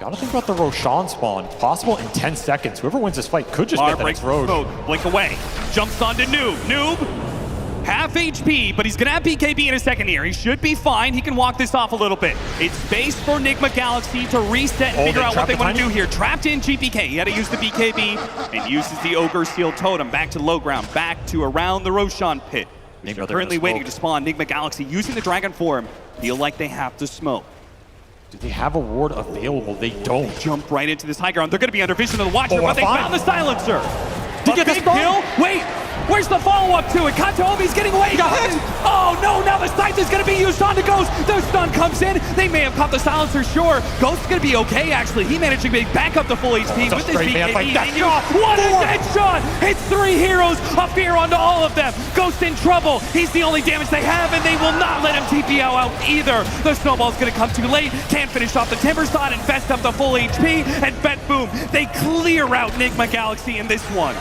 Gotta think about the Roshan spawn. Possible in 10 seconds. Whoever wins this fight could just get the next road. Blink away. Jumps onto Noob. Noob half HP, but he's gonna have BKB in a second here. He should be fine. He can walk this off a little bit. It's space for Nigma Galaxy to reset and figure out what they want to do here. Trapped in GPK. He had to use the BKB and uses the Ogre Seal Totem back to low ground, back to around the Roshan pit. They're currently waiting to spawn. Nigma Galaxy using the Dragon form. Feel like they have to smoke. Do they have a ward available? They don't. Jump right into this high ground. They're going to be under vision of the Watcher, but they found the Silencer. To get the kill. Wait, where's the follow-up to it? Kataomi's getting away. He got hit. Oh no, now the Scythe is going to be used on the Ghost. The stun comes in. They may have caught the Silencer, sure. Ghost's going to be okay, actually. He managed to make back up to full HP with his BKB. What a dead shot! It's 3 heroes, a fear onto all of them. Ghost in trouble. He's the only damage they have, and they will not let him TP out either. The snowball's going to come too late. Can't finish off the Timber Sod, invest up the full HP, and Bet Boom, they clear out Nigma Galaxy in this one.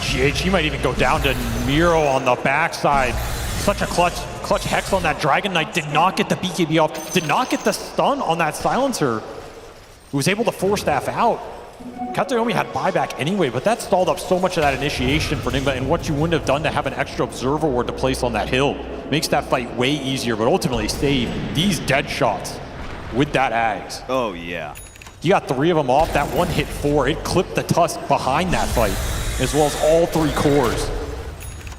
GH might even go down to Miro on the backside. Such a clutch Hex on that Dragon Knight. Did not get the BKB off. Did not get the stun on that Silencer. Who was able to force staff out. Kataomi had buyback anyway, but that stalled up so much of that initiation for Nigma, and what you wouldn't have done to have an extra Observer Ward to place on that hill. Makes that fight way easier, but ultimately save these dead shots with that Ags. Oh yeah. He got 3 of them off. That one hit 4. It clipped the Tusk behind that fight, as well as all 3 cores.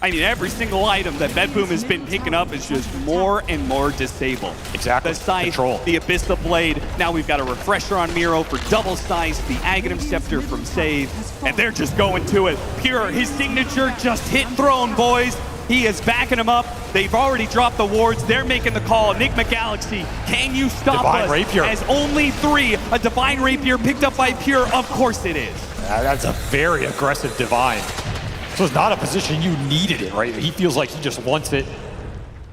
I mean, every single item that Bet Boom has been picking up is just more and more disabled. Exactly. The Scythe, the Abyssa Blade. Now we've got a refresher on Miro for double Scythe, the Aghanim Scepter from Save, and they're just going to it. Pure, his signature just hit throne, boys. He is backing him up. They've already dropped the wards. They're making the call. Nigma Galaxy, can you stop us? Rapier. As only 3, a Divine Rapier picked up by Pure. Of course it is. That's a very aggressive Divine. So it's not a position you needed it, right? He feels like he just wants it.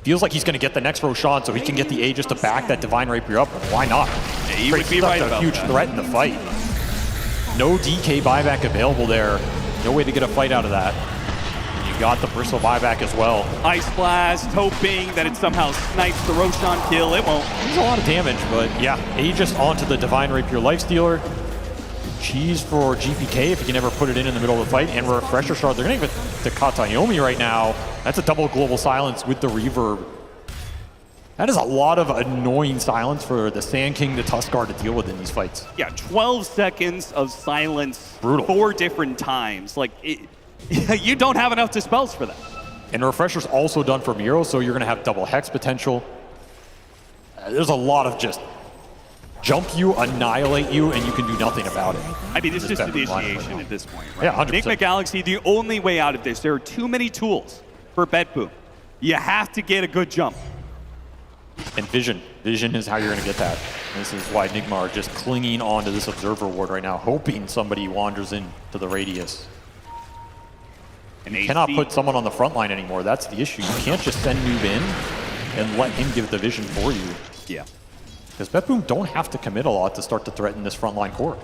Feels like he's going to get the next Roshan so he can get the Aegis to back that Divine Rapier up. Why not? Yeah, he would be right about a huge threat in the fight. No DK buyback available there. No way to get a fight out of that. And you got the Bristle buyback as well. Ice Blast, hoping that it somehow snipes the Roshan kill. It won't. There's a lot of damage, but yeah, Aegis onto the Divine Rapier Lifestealer. Cheese for GPK if he can ever put it in the middle of the fight, and Refresher Shard. They're going to give it to Kataomi right now. That's a double Global Silence with the Reverb. That is a lot of annoying silence for the Sand King, the Tuskar to deal with in these fights. Yeah, 12 seconds of silence. Brutal. 4 different times. Like, you don't have enough dispels for that. And Refresher's also done for Miro, so you're going to have double Hex potential. There's a lot of just jump you, annihilate you, and you can do nothing about it. I mean, it's just initiation at this point, right? Yeah, 100%. Nigma Galaxy, the only way out of this, there are too many tools for Bet Boom. You have to get a good jump. And Vision. Vision is how you're going to get that. This is why Nigma are just clinging onto this Observer Ward right now, hoping somebody wanders into the radius. And you cannot put someone on the front line anymore. That's the issue. You can't just send Noob in and let him give the vision for you. Yeah. Because Bet Boom don't have to commit a lot to start to threaten this frontline core.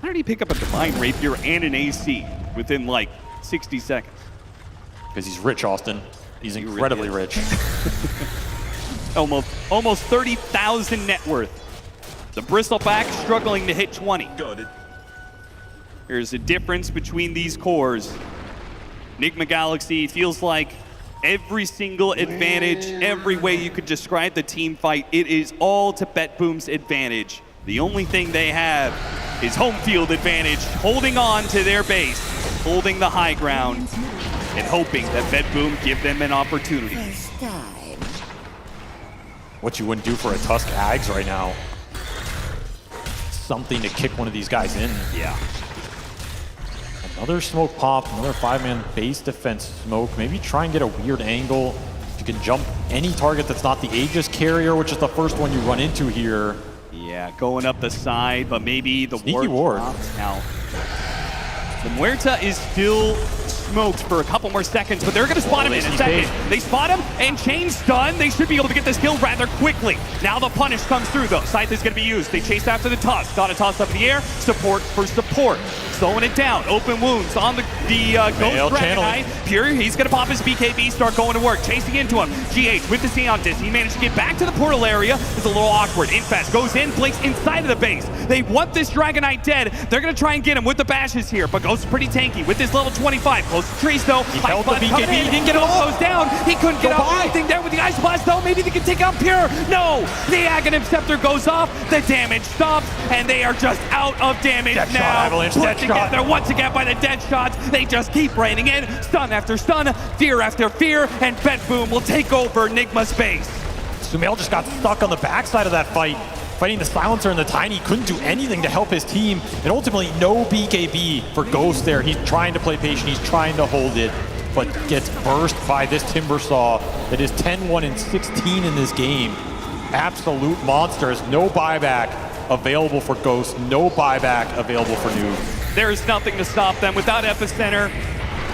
How did he pick up a Divine Rapier and an AC within like 60 seconds? Because he's rich, Austin. He's incredibly rich. almost 30,000 net worth. The Bristleback struggling to hit 20. There's a difference between these cores. Nigma Galaxy feels like every single advantage, every way you could describe the team fight, it is all to Bet Boom's advantage. The only thing they have is home field advantage, holding on to their base, holding the high ground, and hoping that Bet Boom give them an opportunity. What you wouldn't do for a Tusk Ags right now. Something to kick one of these guys in. Yeah. Another smoke pop, another 5-man base defense smoke. Maybe try and get a weird angle. You can jump any target that's not the Aegis carrier, which is the first one you run into here. Yeah, going up the side, but maybe the Sneaky ward drops now. The Muerta is still smoked for a couple more seconds, but they're going to spot him in a second. They spot him, and Chain's done. They should be able to get this kill rather quickly. Now the punish comes through, though. Scythe is going to be used. They chase after the toss. Got a toss up in the air. Support for support. slowing it down. Open wounds on the Ghost Dragonite. Pure, he's going to pop his BKB, start going to work, chasing into him. GH with the Seontis. He managed to get back to the portal area. It's a little awkward. Infest goes in, blinks inside of the base. They want this Dragonite dead. They're going to try and get him with the bashes here, but Ghost is pretty tanky with his level 25. Close to trees though. He held the BKB, he didn't get it all. Goes down. He couldn't get out anything there with the Ice Blast though. Maybe they can take out Pure. No! The Aghanim Scepter goes off. The damage stops, and they are just out of damage Dead now. shot, Avalanche, Put dead together shot. once again by the dead shots. They just keep raining in. Stun after stun, fear after fear, and Bet Boom will take over Nigma's base. Sumail just got stuck on the backside of that fight, fighting the Silencer and the Tiny. Couldn't do anything to help his team, and ultimately no BKB for Ghost there. He's trying to play patient, he's trying to hold it, but gets burst by this Timbersaw that is 10-1 and 16 in this game. Absolute monsters. No buyback available for Ghost, no buyback available for Noob. There's nothing to stop them without Epicenter,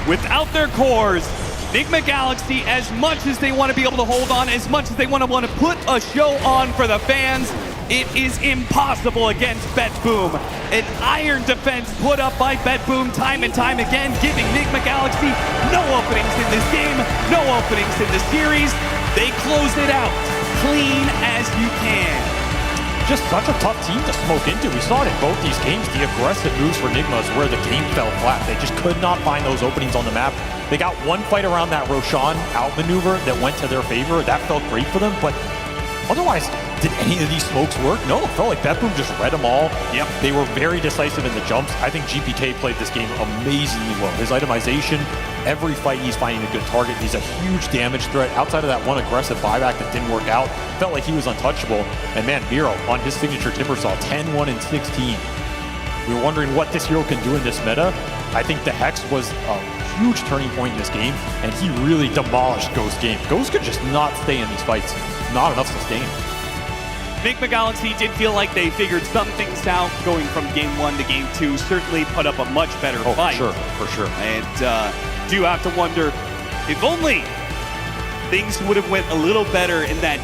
without their cores. Nigma Galaxy, as much as they want to be able to hold on, as much as they want to put a show on for the fans, it is impossible against Bet Boom. An iron defense put up by Bet Boom time and time again, giving Nigma Galaxy no openings in this game, no openings in the series. They close it out clean as you can. Just such a tough team to smoke into. We saw it in both these games. The aggressive moves for Nigma is where the game fell flat. They just could not find those openings on the map. They got one fight around that Roshan outmaneuver that went to their favor. That felt great for them, but otherwise, did any of these smokes work? No, it felt like Bet Boom just read them all. Yep. They were very decisive in the jumps. I think GPK played this game amazingly well. His itemization, every fight he's finding a good target. He's a huge damage threat. Outside of that one aggressive buyback that didn't work out, felt like he was untouchable. And man, Miro on his signature Timbersaw, 10-1 and 16. We were wondering what this hero can do in this meta. I think the Hex was a huge turning point in this game, and he really demolished Ghost's game. Ghost could just not stay in these fights. Not enough sustain. Nigma Galaxy did feel like they figured some things out going from game 1 to game 2. Certainly put up a much better fight. For sure. And do have to wonder if only things would have went a little better in that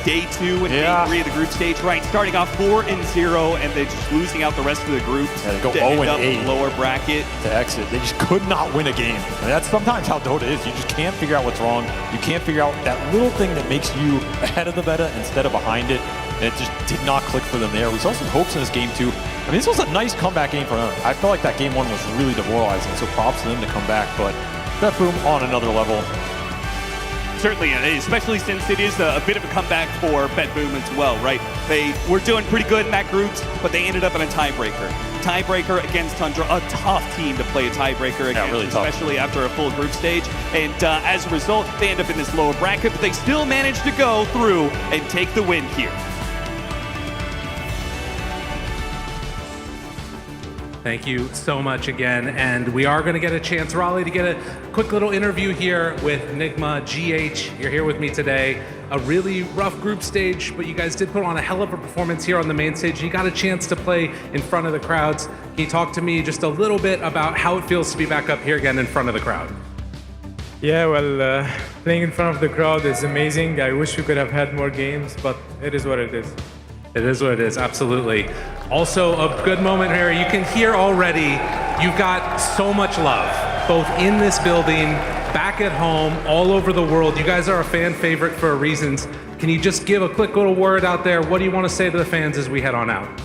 day 2 and day 3 of the group stage, right? Starting off 4-0 and then just losing out the rest of the group to go to 0 end up and 8 in the lower bracket. To exit. They just could not win a game. And that's sometimes how Dota is. You just can't figure out what's wrong. You can't figure out that little thing that makes you ahead of the meta instead of behind it. And it just did not click for them there. We saw some hopes in this game too. I mean, this was a nice comeback game for them. I felt like that game 1 was really demoralizing, so props to them to come back. But Bet Boom on another level. Certainly, especially since it is a bit of a comeback for Bet Boom as well, right? They were doing pretty good in that groups, but they ended up in a tiebreaker. Tiebreaker against Tundra, a tough team to play a tiebreaker against, really tough. especially after a full group stage. And as a result, they end up in this lower bracket, but they still managed to go through and take the win here. Thank you so much again. And we are going to get a chance, Raleigh, to get a quick little interview here with Nigma, GH. You're here with me today. A really rough group stage, but you guys did put on a hell of a performance here on the main stage. You got a chance to play in front of the crowds. Can you talk to me just a little bit about how it feels to be back up here again in front of the crowd? Yeah, well, playing in front of the crowd is amazing. I wish we could have had more games, but it is what it is. It is what it is, absolutely. Also, a good moment here. You can hear already you've got so much love, both in this building, back at home, all over the world. You guys are a fan favorite for reasons. Can you just give a quick little word out there? What do you want to say to the fans as we head on out?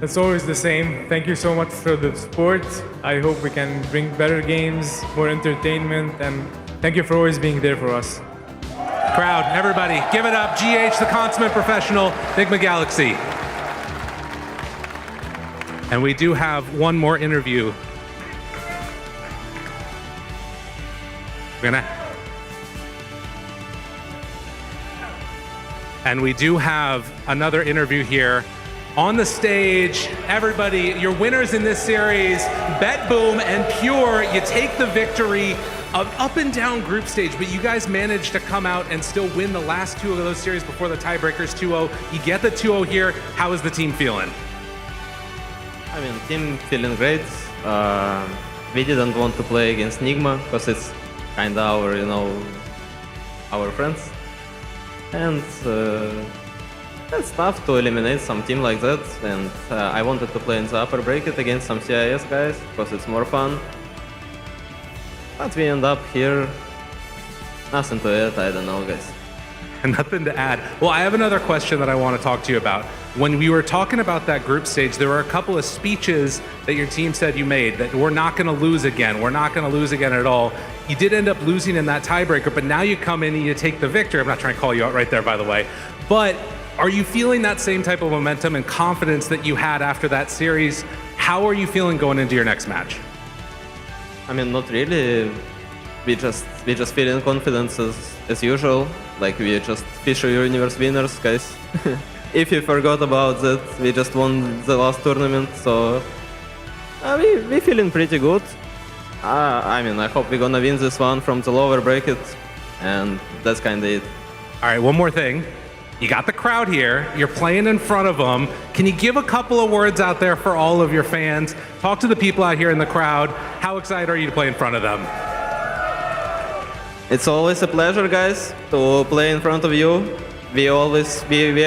It's always the same. Thank you so much for the support. I hope we can bring better games, more entertainment, and thank you for always being there for us. Crowd, everybody, give it up. GH, the consummate professional, Nigma Galaxy. And we do have one more interview. And we do have another interview here on the stage. Everybody, your winners in this series, Bet Boom and Pure. You take the victory of up and down group stage, but you guys managed to come out and still win the last 2 of those series before the tiebreakers 2-0. You get the 2-0 here. How is the team feeling? I mean, team feeling great. We didn't want to play against Nigma because it's kind of our, our friends. And It's tough to eliminate some team like that, and I wanted to play in the upper bracket against some CIS guys because it's more fun. But we end up here. Nothing to it, I don't know, guys. Nothing to add. Well, I have another question that I want to talk to you about. When we were talking about that group stage, there were a couple of speeches that your team said you made that we're not going to lose again. We're not going to lose again at all. You did end up losing in that tiebreaker, but now you come in and you take the victory. I'm not trying to call you out right there, by the way. But are you feeling that same type of momentum and confidence that you had after that series? How are you feeling going into your next match? I mean, not really. We just feeling confidence as usual. Like we just Fisher Universe winners, guys. If you forgot about that, we just won the last tournament, so we feeling pretty good. I mean, I hope we're gonna win this one from the lower bracket, and that's kinda it. All right, one more thing. You got the crowd here. You're playing in front of them. Can you give a couple of words out there for all of your fans? Talk to the people out here in the crowd. How excited are you to play in front of them? It's always a pleasure, guys, to play in front of you. We are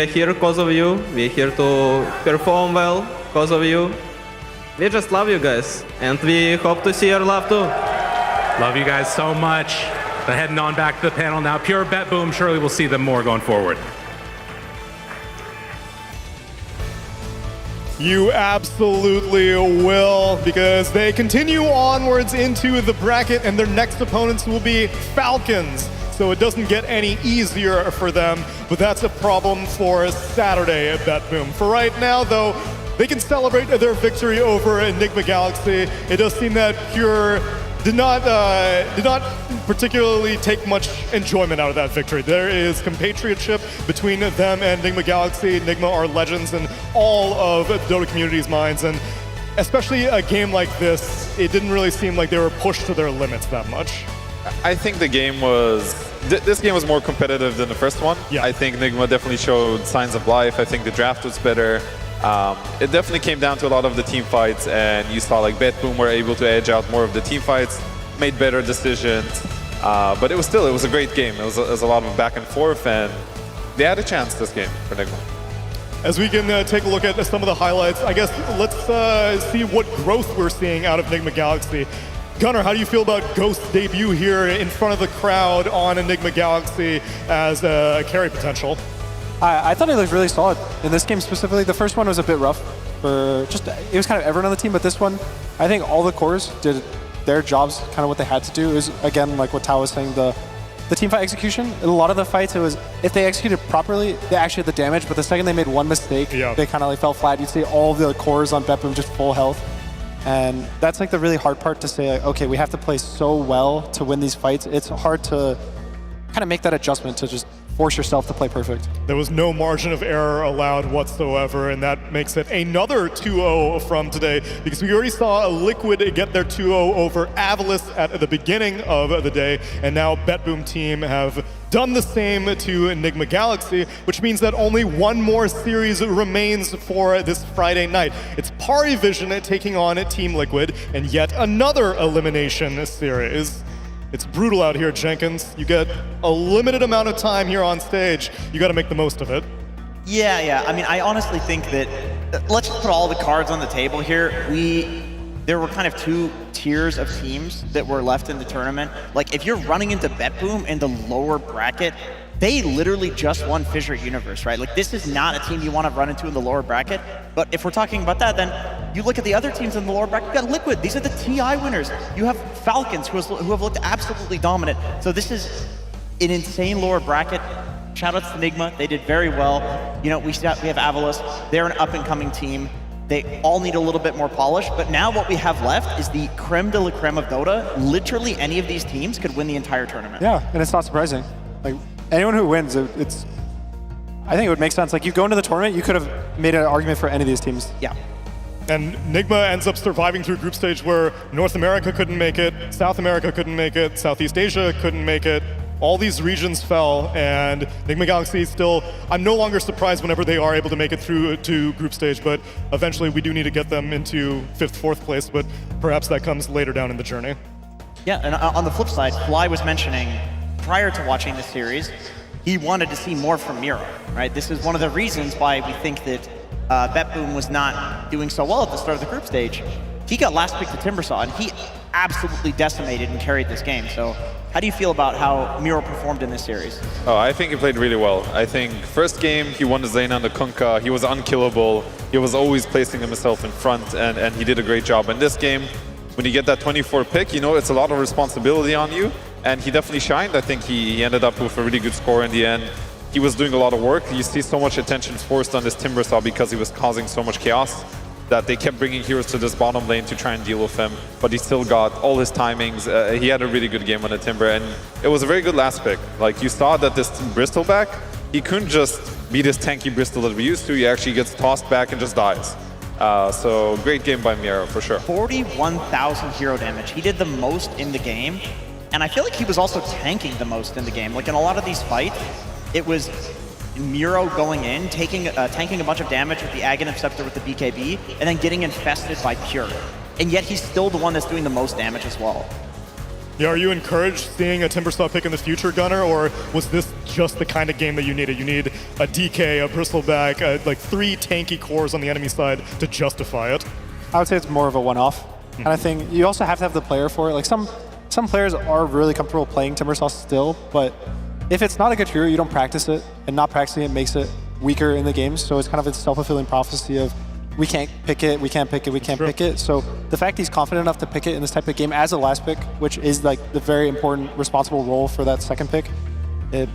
here because of you. We're here to perform well because of you. We just love you guys, and we hope to see your love too. Love you guys so much. But heading on back to the panel now. Pure Bet Boom, surely we'll see them more going forward. You absolutely will, because they continue onwards into the bracket, and their next opponents will be Falcons. So it doesn't get any easier for them, but that's a problem for Saturday at Bet Boom. For right now, though, they can celebrate their victory over Enigma Galaxy. It does seem that Pure did not particularly take much enjoyment out of that victory. There is compatriotship between them and Enigma Galaxy. Enigma are legends in all of the Dota community's minds, and especially a game like this, it didn't really seem like they were pushed to their limits that much. I think the game was... This game was more competitive than the first one. Yeah. I think Enigma definitely showed signs of life. I think the draft was better. It definitely came down to a lot of the team fights, and you saw like Bet Boom were able to edge out more of the team fights, made better decisions. But it was a great game. It was a lot of back and forth, and they had a chance this game for Enigma. As we can take a look at some of the highlights, I guess let's see what growth we're seeing out of Enigma Galaxy. Gunnar, how do you feel about Ghost's debut here in front of the crowd on Enigma Galaxy as a carry potential? I thought he looked really solid in this game specifically. The first one was a bit rough. It was kind of everyone on the team, but this one, I think all the cores did their jobs, kind of what they had to do. It was, again, like what Tao was saying, the team fight execution. In a lot of the fights, it was, if they executed properly, they actually had the damage, but the second they made one mistake, they kind of like fell flat. You'd see all the cores on Bet Boom just full health. And that's like the really hard part to say, like, okay, we have to play so well to win these fights. It's hard to kind of make that adjustment to just force yourself to play perfect. There was no margin of error allowed whatsoever, and that makes it another 2-0 from today, because we already saw Liquid get their 2-0 over Avalis at the beginning of the day, and now Bet Boom team have done the same to Enigma Galaxy, which means that only one more series remains for this Friday night. It's Pari Vision taking on Team Liquid, and yet another elimination series. It's brutal out here, Jenkins. You get a limited amount of time here on stage. You got to make the most of it. Yeah. I mean, I honestly think that, let's just put all the cards on the table here. There were kind of two tiers of teams that were left in the tournament. Like, if you're running into Bet Boom in the lower bracket, they literally just won Fissure Universe, right? Like, this is not a team you want to run into in the lower bracket. But if we're talking about that, then you look at the other teams in the lower bracket. You got Liquid. These are the TI winners. You have Falcons, who have looked absolutely dominant. So this is an insane lower bracket. Shout out to Enigma. They did very well. You know, we have Avalis. They're an up-and-coming team. They all need a little bit more polish, but now what we have left is the creme de la creme of Dota. Literally any of these teams could win the entire tournament. Yeah, and it's not surprising. Like, anyone who wins, I think it would make sense. Like, you go into the tournament, you could have made an argument for any of these teams. Yeah. And Enigma ends up surviving through group stage where North America couldn't make it, South America couldn't make it, Southeast Asia couldn't make it. All these regions fell, and Enigma Galaxy still, I'm no longer surprised whenever they are able to make it through to group stage, but eventually we do need to get them into 5th, 4th place, but perhaps that comes later down in the journey. Yeah, and on the flip side, Fly was mentioning prior to watching this series he wanted to see more from Miro, right? This is one of the reasons why we think that BetBoom was not doing so well at the start of the group stage. He got last pick to Timbersaw, and he absolutely decimated and carried this game. So how do you feel about how Miro performed in this series? Oh, I think he played really well. I think first game, he won the Zayna and the Kunkka. He was unkillable. He was always placing himself in front, and he did a great job. In this game, when you get that 24 pick, you know it's a lot of responsibility on you, and he definitely shined. I think he ended up with a really good score in the end. He was doing a lot of work. You see so much attention forced on this Timbersaw because he was causing so much chaos that they kept bringing heroes to this bottom lane to try and deal with him, but he still got all his timings. He had a really good game on the Timber, and it was a very good last pick. Like, you saw that this Bristol back, he couldn't just be this tanky Bristol that we used to. He actually gets tossed back and just dies. So great game by Miro, for sure. 41,000 hero damage. He did the most in the game, and I feel like he was also tanking the most in the game. Like, in a lot of these fights, it was Miro going in, tanking a bunch of damage with the Aghanim Scepter with the BKB, and then getting infested by Pure. And yet he's still the one that's doing the most damage as well. Yeah, are you encouraged seeing a Timbersaw pick in the future, Gunnar, or was this just the kind of game that you needed? You need a DK, a Bristleback, like 3 tanky cores on the enemy side to justify it? I would say it's more of a one-off kind of thing. You also have to have the player for it. Like some players are really comfortable playing Timbersaw still, but if it's not a good hero, you don't practice it, and not practicing it makes it weaker in the game. So it's kind of a self-fulfilling prophecy of we can't pick it, we can't pick it, we can't pick it. So the fact he's confident enough to pick it in this type of game as a last pick, which is like the very important, responsible role for that second pick, it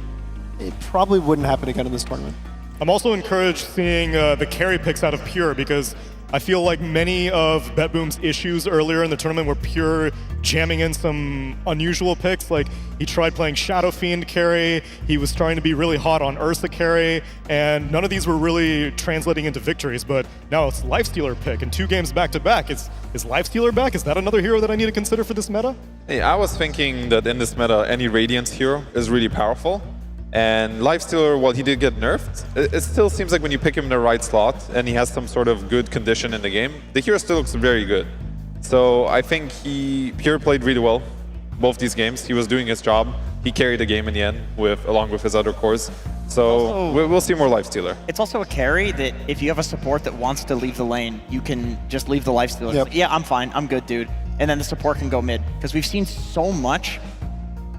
probably wouldn't happen again in this tournament. I'm also encouraged seeing the carry picks out of Pure, because I feel like many of BetBoom's issues earlier in the tournament were Pure jamming in some unusual picks. Like, he tried playing Shadow Fiend carry, he was trying to be really hot on Ursa carry, and none of these were really translating into victories. But now it's Lifestealer pick, and 2 games back-to-back. Is Lifestealer back? Is that another hero that I need to consider for this meta? Hey, I was thinking that in this meta, any Radiance hero is really powerful. And Lifestealer, while he did get nerfed, it still seems like when you pick him in the right slot and he has some sort of good condition in the game, the hero still looks very good. So I think Pure played really well both these games. He was doing his job. He carried the game in the end along with his other cores. So we'll see more Lifestealer. It's also a carry that if you have a support that wants to leave the lane, you can just leave the Lifestealer. Yep. Like, yeah, I'm fine, I'm good, dude. And then the support can go mid. Because we've seen so much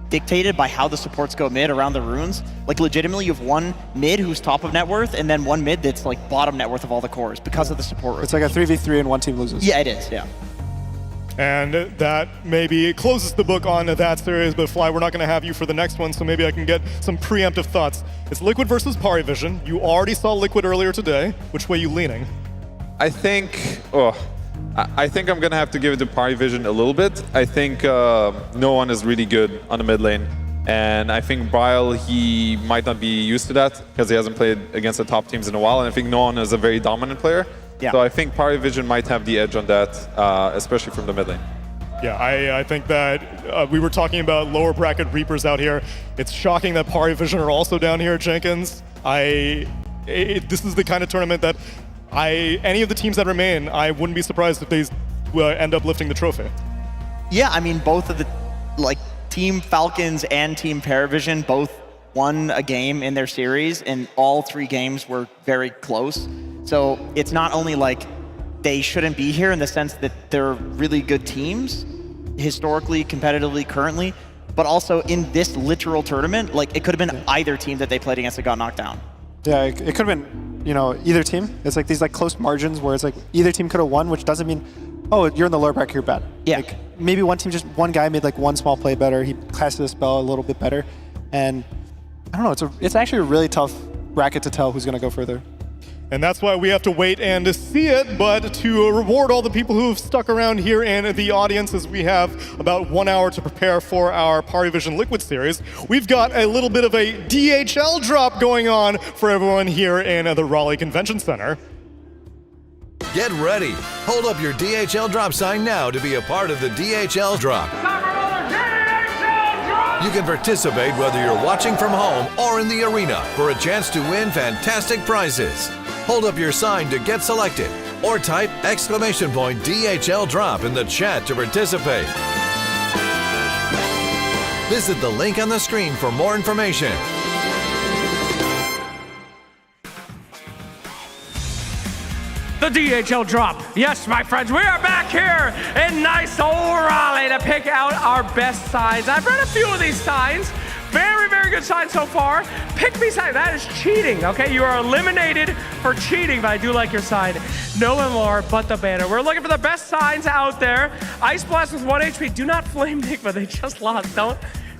dictated by how the supports go mid around the runes. Like, legitimately, you have one mid who's top of net worth, and then one mid that's like bottom net worth of all the cores because of the support. It's like a 3v3 and one team loses. Yeah, it is, yeah. And that maybe closes the book on that series, but Fly, we're not going to have you for the next one, so maybe I can get some preemptive thoughts. It's Liquid versus Parivision. You already saw Liquid earlier today. Which way are you leaning? I think I'm going to have to give it to Parivision a little bit. I think no one is really good on the mid lane. And I think Bryle, he might not be used to that because he hasn't played against the top teams in a while. And I think no one is a very dominant player. Yeah. So I think Parivision might have the edge on that, especially from the mid lane. Yeah, I think that we were talking about lower bracket Reapers out here. It's shocking that Parivision are also down here, Jenkins. This is the kind of tournament that any of the teams that remain, I wouldn't be surprised if they end up lifting the trophy. Yeah, I mean, both of the, like, Team Falcons and Team Parivision both won a game in their series, and all 3 games were very close. So it's not only like they shouldn't be here in the sense that they're really good teams, historically, competitively, currently, but also in this literal tournament, like, it could have been either team that they played against that got knocked down. Yeah, it could have been, either team. It's like these like close margins where it's like either team could have won, which doesn't mean, oh, you're in the lower bracket, you're bad. Yeah. Like, maybe one guy made like one small play better. He casted a spell a little bit better, and I don't know. It's actually a really tough bracket to tell who's going to go further. And that's why we have to wait and to see it, but to reward all the people who have stuck around here in the audience as we have about 1 hour to prepare for our Parivision Liquid series, we've got a little bit of a DHL drop going on for everyone here in the Raleigh Convention Center. Get ready. Hold up your DHL drop sign now to be a part of the DHL drop. You can participate whether you're watching from home or in the arena for a chance to win fantastic prizes. Hold up your sign to get selected or type !DHL drop in the chat to participate. Visit the link on the screen for more information. The DHL drop. Yes, my friends, we are back here in nice old Raleigh to pick out our best signs. I've read a few of these signs. Very, very good sign so far. Pick me sign, that is cheating, okay? You are eliminated for cheating, but I do like your sign. No one more but the banner. We're looking for the best signs out there. Ice Blast with 1 HP. Do not flame Nigma, they just lost. Don't.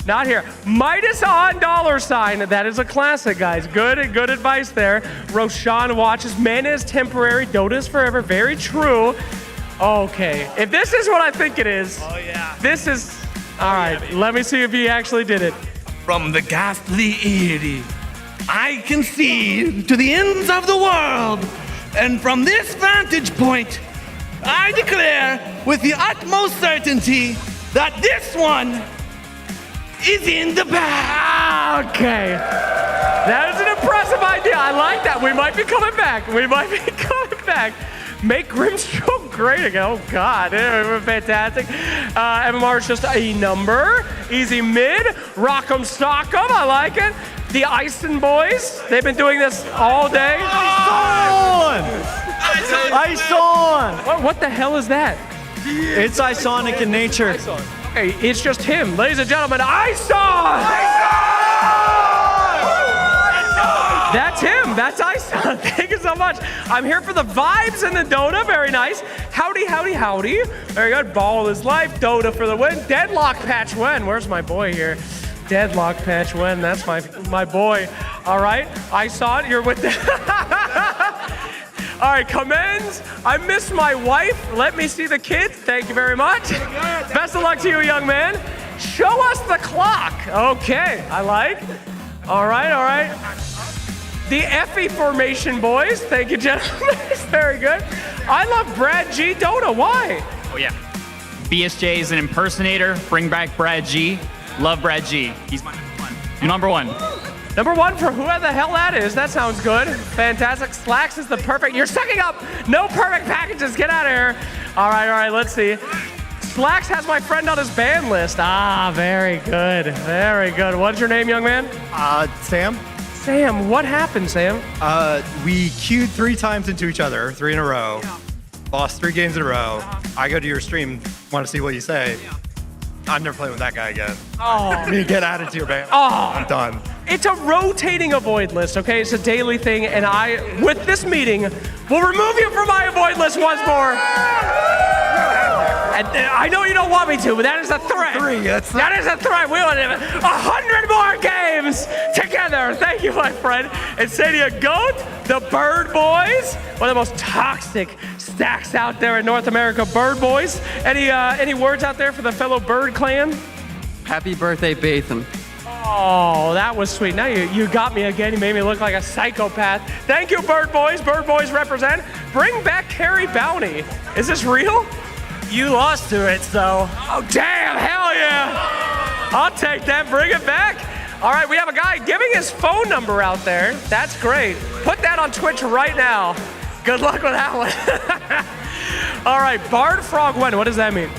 Not here. Midas on $. That is a classic, guys. Good advice there. Roshan watches. Mana is temporary. Dota is forever. Very true. Okay. If this is what I think it is, this is... All right. Let me see if he actually did it. From the ghastly Eyrie, I can see to the ends of the world. And from this vantage point, I declare with the utmost certainty that this one is in the bag. Okay. That is an impressive idea. I like that. We might be coming back. Make Grimstroke great again. Oh, God. Fantastic. MMR is just a number. Easy mid. Rock'em Sock'em. I like it. The Ison boys. They've been doing this all day. Ison! What the hell is that? It's Isonic in nature. Hey, it's just him. Ladies and gentlemen, Ison! That's him. That's Ison. Thank you so much. I'm here for the vibes and the Dota. Very nice. Howdy, howdy, howdy. Very good. Ball is life. Dota for the win. Deadlock Patch Wen. Where's my boy here? Deadlock Patch Wen. That's my boy. All right. Ison, you're with the... All right, commends. I miss my wife. Let me see the kids. Thank you very much. Best of luck to you, young man. Show us the clock. Okay, I like. All right. The Effie formation, boys. Thank you, gentlemen. Very good. I love Brad G. Dota. Why? Oh, yeah. BSJ is an impersonator. Bring back Brad G. Love Brad G. He's my number one. Number one for whoever the hell that is. That sounds good. Fantastic. Slacks is the perfect. You're sucking up. No perfect packages. Get out of here. All right. Let's see. Slacks has my friend on his ban list. Ah, very good. Very good. What's your name, young man? Sam. Sam, what happened, Sam? We queued 3 times into each other, 3 in a row. Lost 3 games in a row. I go to your stream, want to see what you say. I'm never playing with that guy again. Oh. You get added to your ban. Oh. I'm done. It's a rotating avoid list, okay? It's a daily thing, and with this meeting, will remove you from my avoid list once more. And I know you don't want me to, but that is a threat. That is a threat. We want 100 more games together. Thank you, my friend. And Sadia Goat, the Bird Boys, one of the most toxic stacks out there in North America. Bird Boys. Any words out there for the fellow Bird clan? Happy birthday, Batham. Oh, that was sweet. Now you got me again. You made me look like a psychopath. Thank you, Bird Boys. Bird Boys represent. Bring back Carrie Bounty. Is this real? You lost to it, so. Oh, damn. Hell yeah. I'll take that. Bring it back. All right, we have a guy giving his phone number out there. That's great. Put that on Twitch right now. Good luck with that one. All right, Bard Frog Wen. What does that mean?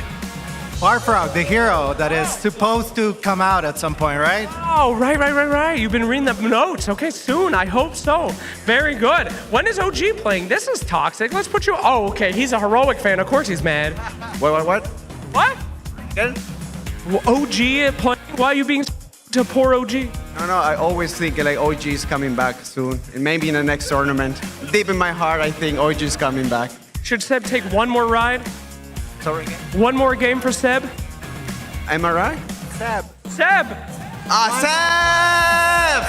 Barfrog, the hero that is supposed to come out at some point, right? Oh, right. You've been reading the notes. Okay, soon. I hope so. Very good. When is OG playing? This is toxic. Let's put you... Oh, okay. He's a heroic fan. Of course he's mad. What? What? OG playing? Why are you being to poor OG? No, I always think like OG is coming back soon. And maybe in the next tournament. Deep in my heart, I think OG is coming back. Should Seb take one more ride? Sorry again? One more game for Seb? Am I right? Seb! Seb!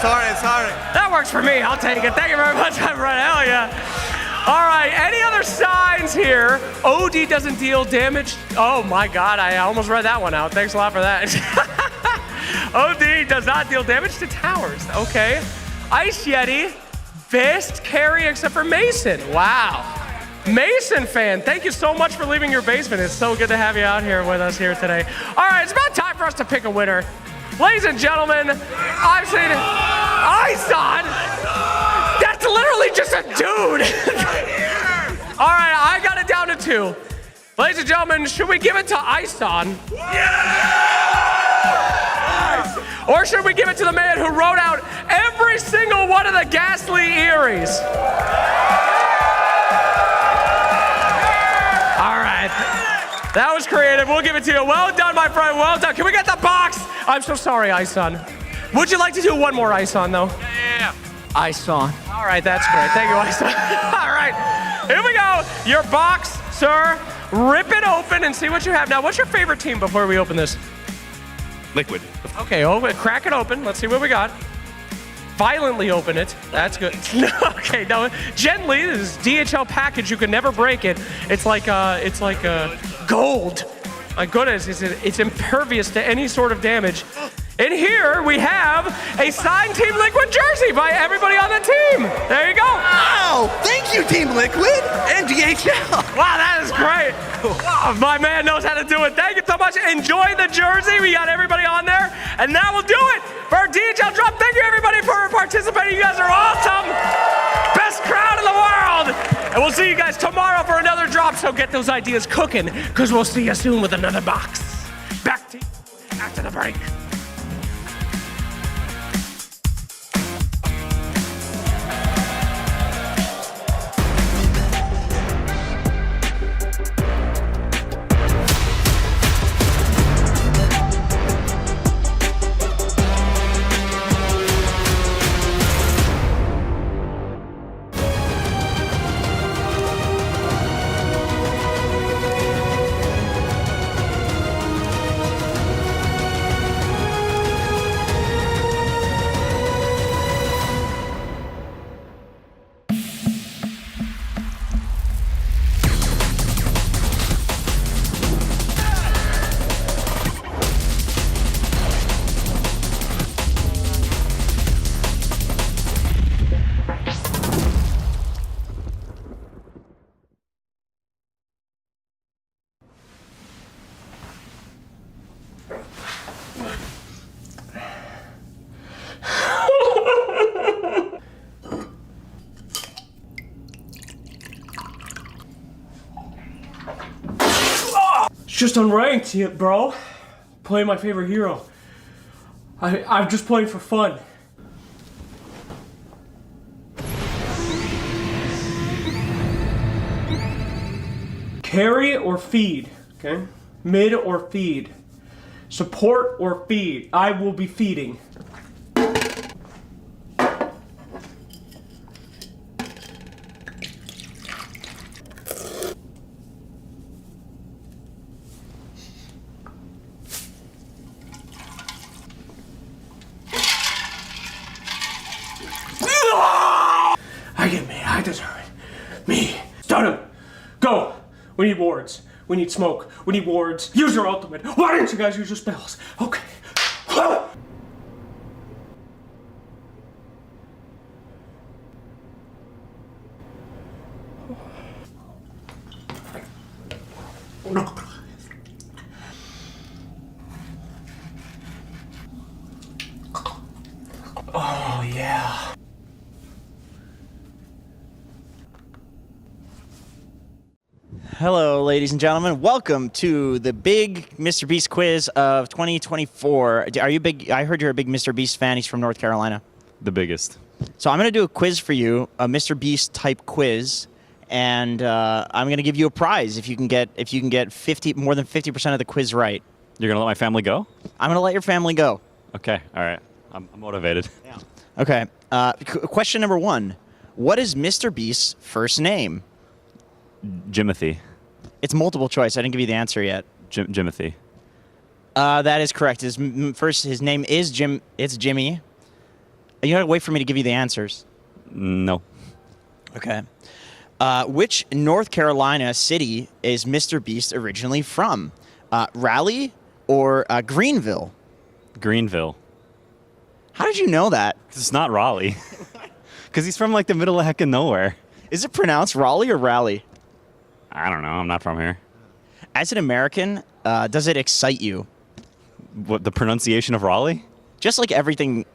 Sorry. That works for me. I'll take it. Thank you very much, my friend. Hell yeah. All right, any other signs here? OD doesn't deal damage. Oh my God, I almost read that one out. Thanks a lot for that. OD does not deal damage to towers. Okay. Ice Yeti, best carry except for Mason. Wow. Mason fan, thank you so much for leaving your basement. It's so good to have you out here with us here today. All right, it's about time for us to pick a winner. Ladies and gentlemen, I've seen Ison. That's literally just a dude. All right, I got it down to 2. Ladies and gentlemen, should we give it to Ison? Or should we give it to the man who wrote out every single one of the ghastly Eries? right. That was creative. We'll give it to you. Well done, my friend. Well done. Can we get the box? I'm so sorry, Ison. Would you like to do one more Ison, though? Yeah. Ison. All right, that's great. Thank you, Ison. All right, here we go. Your box, sir. Rip it open and see what you have. Now, what's your favorite team before we open this? Liquid. Okay, crack it open. Let's see what we got. Violently open it. That's good. Okay, no, gently. This is DHL package. You can never break it. It's like gold. My goodness, it's impervious to any sort of damage. And here we have a signed Team Liquid jersey by everybody on the team. There you go. Wow, thank you, Team Liquid and DHL. Wow, that is great. Wow, my man knows how to do it. Thank you so much. Enjoy the jersey. We got everybody on there. And that will do it for our DHL drop. Thank you, everybody, for participating. You guys are awesome. Best crowd in the world. And we'll see you guys tomorrow for another drop. So get those ideas cooking, because we'll see you soon with another box. Back to you after the break. Just unranked, bro. Playing my favorite hero. I'm just playing for fun. Carry or feed, okay? Mid or feed. Support or feed. I will be feeding. I deserve it. Me. Stun him. Go. We need wards. We need smoke. We need wards. Use your ultimate. Why didn't you guys use your spells? Okay. Oh, yeah. Hello, ladies and gentlemen. Welcome to the big Mr. Beast quiz of 2024. Are you big? I heard you're a big Mr. Beast fan. He's from North Carolina. The biggest. So I'm going to do a quiz for you, a Mr. Beast type quiz, and I'm going to give you a prize if you can get more than 50% of the quiz right. You're going to let my family go? I'm going to let your family go. Okay. All right. I'm motivated. Yeah. Okay. Question number 1. What is Mr. Beast's first name? Jimothy. It's multiple choice. I didn't give you the answer yet. Jimothy. That is correct. His name is Jim. It's Jimmy. You gotta wait for me to give you the answers. No. Okay. Which North Carolina city is Mr. Beast originally from? Raleigh or Greenville? Greenville. How did you know that? Because it's not Raleigh. Because he's from like the middle of heckin' nowhere. Is it pronounced Raleigh or Raleigh? I don't know. I'm not from here. As an American, does it excite you? What, the pronunciation of Raleigh? Just like everything.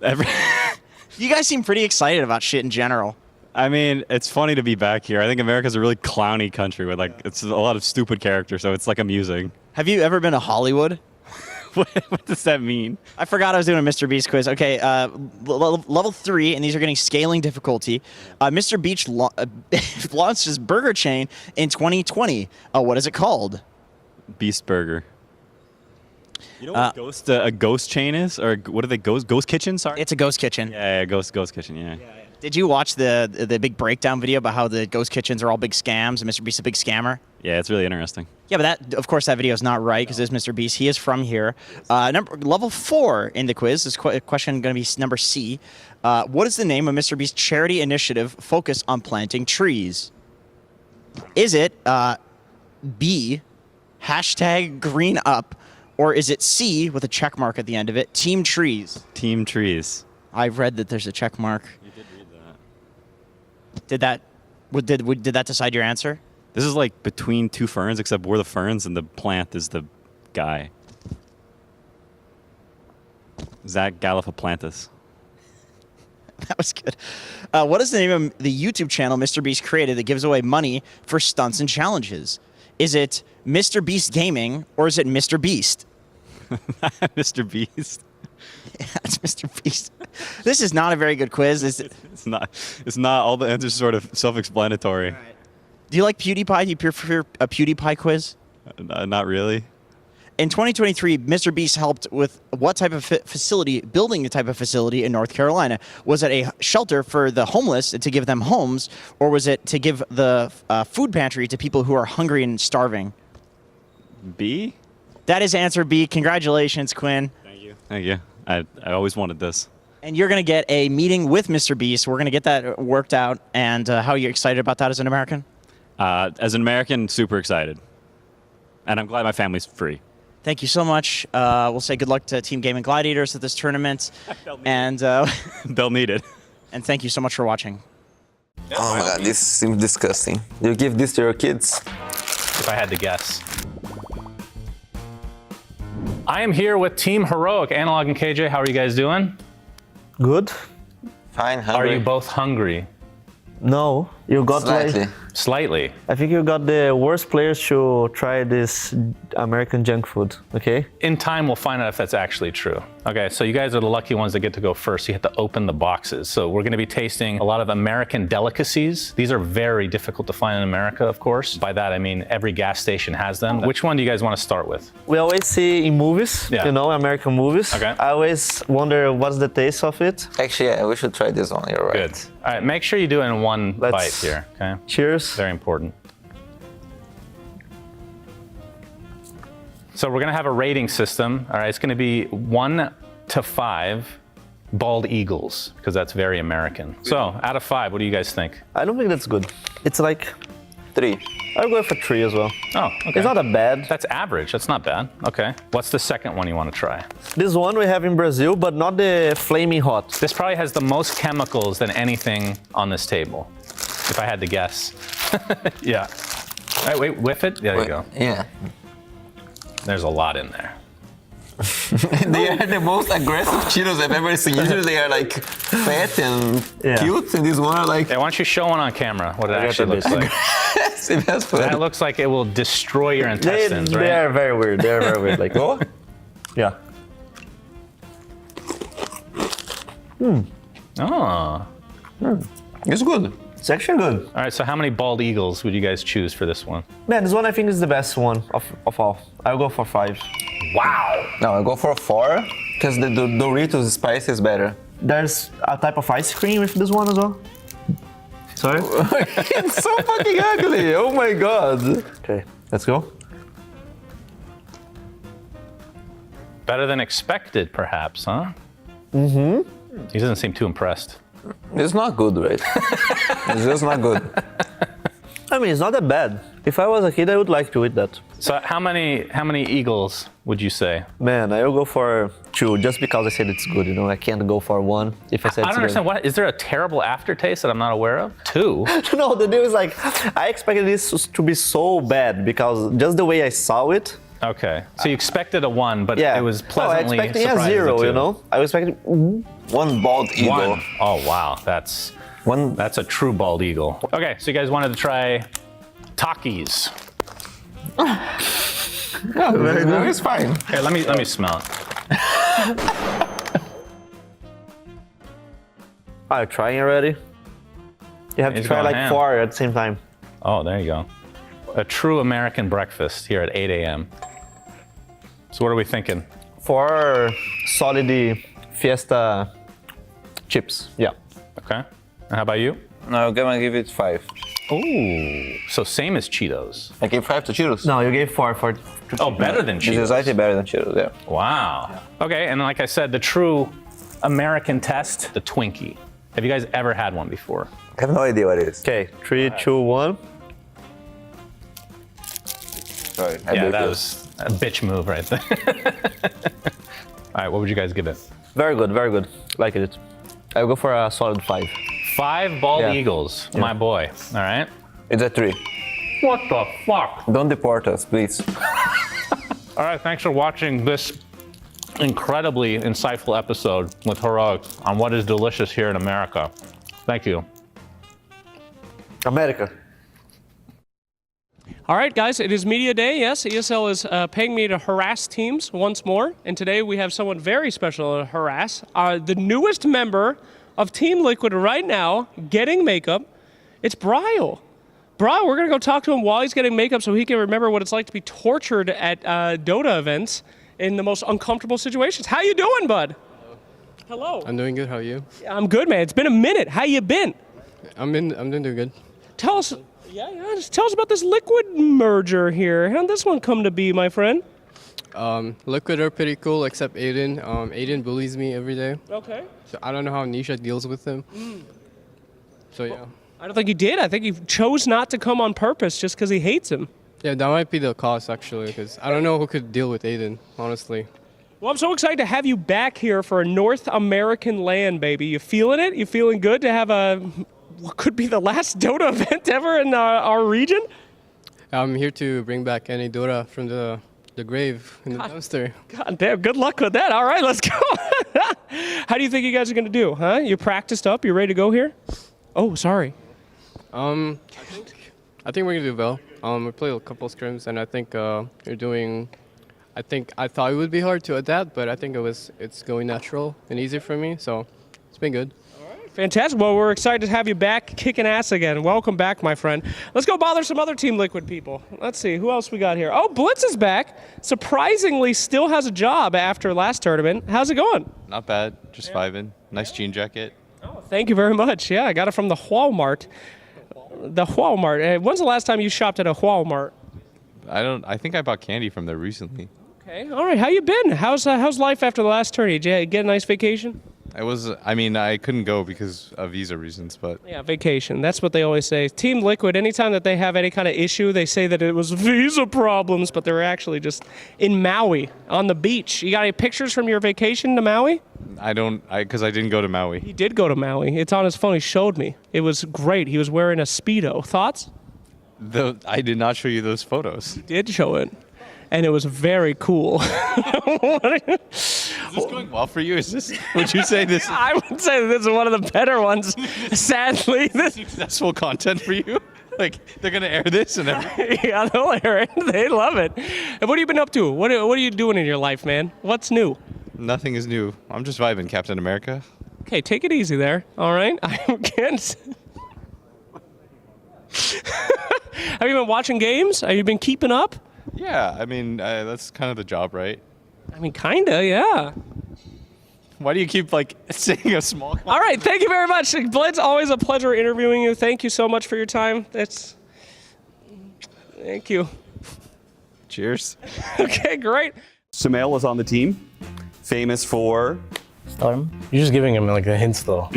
You guys seem pretty excited about shit in general. I mean, it's funny to be back here. I think America's a really clowny country with it's a lot of stupid characters, so it's like amusing. Have you ever been to Hollywood? What does that mean? I forgot I was doing a Mr. Beast quiz. Okay, level 3, and these are getting scaling difficulty. Mr. Beast launched his burger chain in 2020. What is it called? Beast Burger. You know what a ghost chain is? Or what are they, ghost kitchen? Sorry? It's a ghost kitchen. Yeah, ghost kitchen, yeah. Did you watch the big breakdown video about how the ghost kitchens are all big scams and Mr. Beast's a big scammer? Yeah, it's really interesting. Yeah, but that, of course, that video is not right because it's Mr. Beast. He is from here. Level 4 in the quiz. This question going to be number C. What is the name of Mr. Beast's charity initiative focused on planting trees? Is it B, #GreenUp, or is it C, with a check mark at the end of it, Team Trees? Team Trees. I've read that there's a check mark. You did read that. Did that decide your answer? This is like between two ferns, except we're the ferns and the plant is the guy. Zach Gallifaplantis. That was good. What is the name of the YouTube channel Mr. Beast created that gives away money for stunts and challenges? Is it Mr. Beast Gaming or is it Mr. Beast? Mr. Beast. Yeah, it's Mr. Beast. This is not a very good quiz. It's not. It's not. All the answers are sort of self-explanatory. Right. Do you like PewDiePie? Do you prefer a PewDiePie quiz? Not really. In 2023, Mr. Beast helped with what type of facility, building a type of facility in North Carolina? Was it a shelter for the homeless to give them homes, or was it to give the food pantry to people who are hungry and starving? B? That is answer B. Congratulations, Quinn. Thank you. Thank you. I always wanted this. And you're going to get a meeting with Mr. Beast. We're going to get that worked out. And how are you excited about that as an American? As an American, super excited. And I'm glad my family's free. Thank you so much. We'll say good luck to Team Gaming Gladiators at this tournament. They'll need it. And thank you so much for watching. Oh my god, this seems disgusting. You give this to your kids? If I had to guess. I am here with Team Heroic, Analog and KJ. How are you guys doing? Good. Fine, hungry. Are you both hungry? No, you got Slightly. Slightly. I think you got the worst players to try this American junk food, okay? In time, we'll find out if that's actually true. Okay, so you guys are the lucky ones that get to go first. You have to open the boxes. So we're gonna be tasting a lot of American delicacies. These are very difficult to find in America, of course. By that, I mean every gas station has them. Which one do you guys wanna start with? We always see in movies, Yeah. you know, American movies. Okay. I always wonder what's the taste of it. Actually, yeah, we should try this one, you're right. Good. All right, make sure you do it in one bite here, okay? Cheers. Very important. So we're gonna have a rating system. All right, it's gonna be 1 to 5 bald eagles, because that's very American. So out of 5, what do you guys think? I don't think that's good. It's like 3. I'll go for 3 as well. Oh, okay. It's not that bad. That's average, that's not bad. Okay. What's the second one you wanna try? This one we have in Brazil, but not the flaming hot. This probably has the most chemicals than anything on this table, if I had to guess. Yeah. All right, wait, whiff it. There you go. Yeah. There's a lot in there. They are the most aggressive Cheetos I've ever seen. Usually they are like fat and cute, and this one are like... Yeah, why don't you show one on camera what it actually looks like. That looks like it will destroy your intestines, right? They are very weird. They are very weird. Like, oh? Yeah. Oh. It's good. It's actually good. All right, so how many bald eagles would you guys choose for this one? Man, this one I think is the best one of all. I'll go for 5. Wow. No, I'll go for 4, because the Doritos spice is better. There's a type of ice cream with this one as well. Sorry? It's so fucking ugly. Oh my god. Okay, let's go. Better than expected, perhaps, huh? Mm-hmm. He doesn't seem too impressed. It's not good, right? It's just not good. I mean, it's not that bad. If I was a kid, I would like to eat that. So how many eagles would you say? Man, I'll go for 2, just because I said it's good, you know? I can't go for 1 if I said I don't understand. What, is there a terrible aftertaste that I'm not aware of? 2? No, the deal is like, I expected this to be so bad, because just the way I saw it. Okay, so you expected a 1, but it was pleasantly I expected a 0, you know? I was expecting 1 bald eagle. 1. Oh wow, that's a true bald eagle. Okay, so you guys wanted to try Takis. No, it's fine. Here, let me smell it. Are you trying already? You have to He's try going like ham. 4 at the same time. Oh, there you go. A true American breakfast here at 8 a.m. So what are we thinking? 4 solid Fiesta chips. Yeah. Okay. And how about you? No, I'm gonna give it 5. Ooh, so same as Cheetos. I gave 5 to Cheetos. No, you gave 4 for. Oh, better than This Cheetos. is slightly better than Cheetos, yeah. Wow. Okay, and like I said, the true American test, the Twinkie. Have you guys ever had one before? I have no idea what it is. Okay, 3, 2, 1. Sorry, Yeah, that was a bitch move right there. All right, what would you guys give it? Very good, very good. Like it. I'll go for a solid 5. 5 bald Yeah. eagles, Yeah. my boy. All right. It's a 3. What the fuck? Don't deport us, please. All right, thanks for watching this incredibly insightful episode with Heroic on what is delicious here in America. Thank you. America. All right, guys, it is media day. Yes, ESL is paying me to harass teams once more. And today we have someone very special to harass. The newest member of Team Liquid right now getting makeup. It's Bryle. Bryle, we're going to go talk to him while he's getting makeup so he can remember what it's like to be tortured at Dota events in the most uncomfortable situations. How you doing, bud? Hello. I'm doing good. How are you? I'm good, man. It's been a minute. How you been? I'm doing good. Tell us, just tell us about this Liquid merger here. How did this one come to be, my friend? Liquid are pretty cool, except Aiden. Aiden bullies me every day. Okay. So I don't know how Nisha deals with him. So yeah. I don't think he did. I think he chose not to come on purpose just because he hates him. Yeah, that might be the cause actually, because I don't know who could deal with Aiden, honestly. Well, I'm so excited to have you back here for a North American LAN, baby. You feeling it? You feeling good to have what could be the last Dota event ever in our region? I'm here to bring back any Dota from the grave in the dumpster. God damn, good luck with that. All right, let's go. How do you think you guys are going to do, huh? You practiced up? You ready to go here? Oh, sorry. I think we're gonna do well. We played a couple scrims, and I think you're doing. I thought it would be hard to adapt, but I think it's going natural and easy for me. So it's been good. Fantastic. Well, we're excited to have you back, kicking ass again. Welcome back, my friend. Let's go bother some other Team Liquid people. Let's see, who else we got here? Oh, Blitz is back. Surprisingly, still has a job after last tournament. How's it going? Not bad, just vibing. Nice jean jacket. Oh, thank you very much. Yeah, I got it from the Walmart. The Walmart. When's the last time you shopped at a Walmart? I think I bought candy from there recently. Okay. All right. How you been? How's life after the last tourney? Did you get a nice vacation? I couldn't go because of visa reasons, but Yeah, vacation. That's what they always say. Team Liquid, anytime that they have any kind of issue, they say that it was visa problems, but they were actually just in Maui on the beach. You got any pictures from your vacation to Maui? because I didn't go to Maui. He did go to Maui. It's on his phone. He showed me. It was great. He was wearing a Speedo. Thoughts? I did not show you those photos. He did show it. And it was very cool. Is this going well for you? Would you say this? I would say that this is one of the better ones. Sadly, this successful content for you. Like they're gonna air this and everything. Yeah, they'll air it. They love it. And what have you been up to? What are you doing in your life, man? What's new? Nothing is new. I'm just vibing, Captain America. Okay, take it easy there. All right, I can't. Have you been watching games? Have you been keeping up? Yeah, I mean that's kind of the job, right? I mean, kinda, yeah. Why do you keep saying a small? All right, thank you very much, Blitz. Always a pleasure interviewing you. Thank you so much for your time. Thank you. Cheers. Okay, great. Sumail was on the team, famous for Storm. You're just giving him the hints though.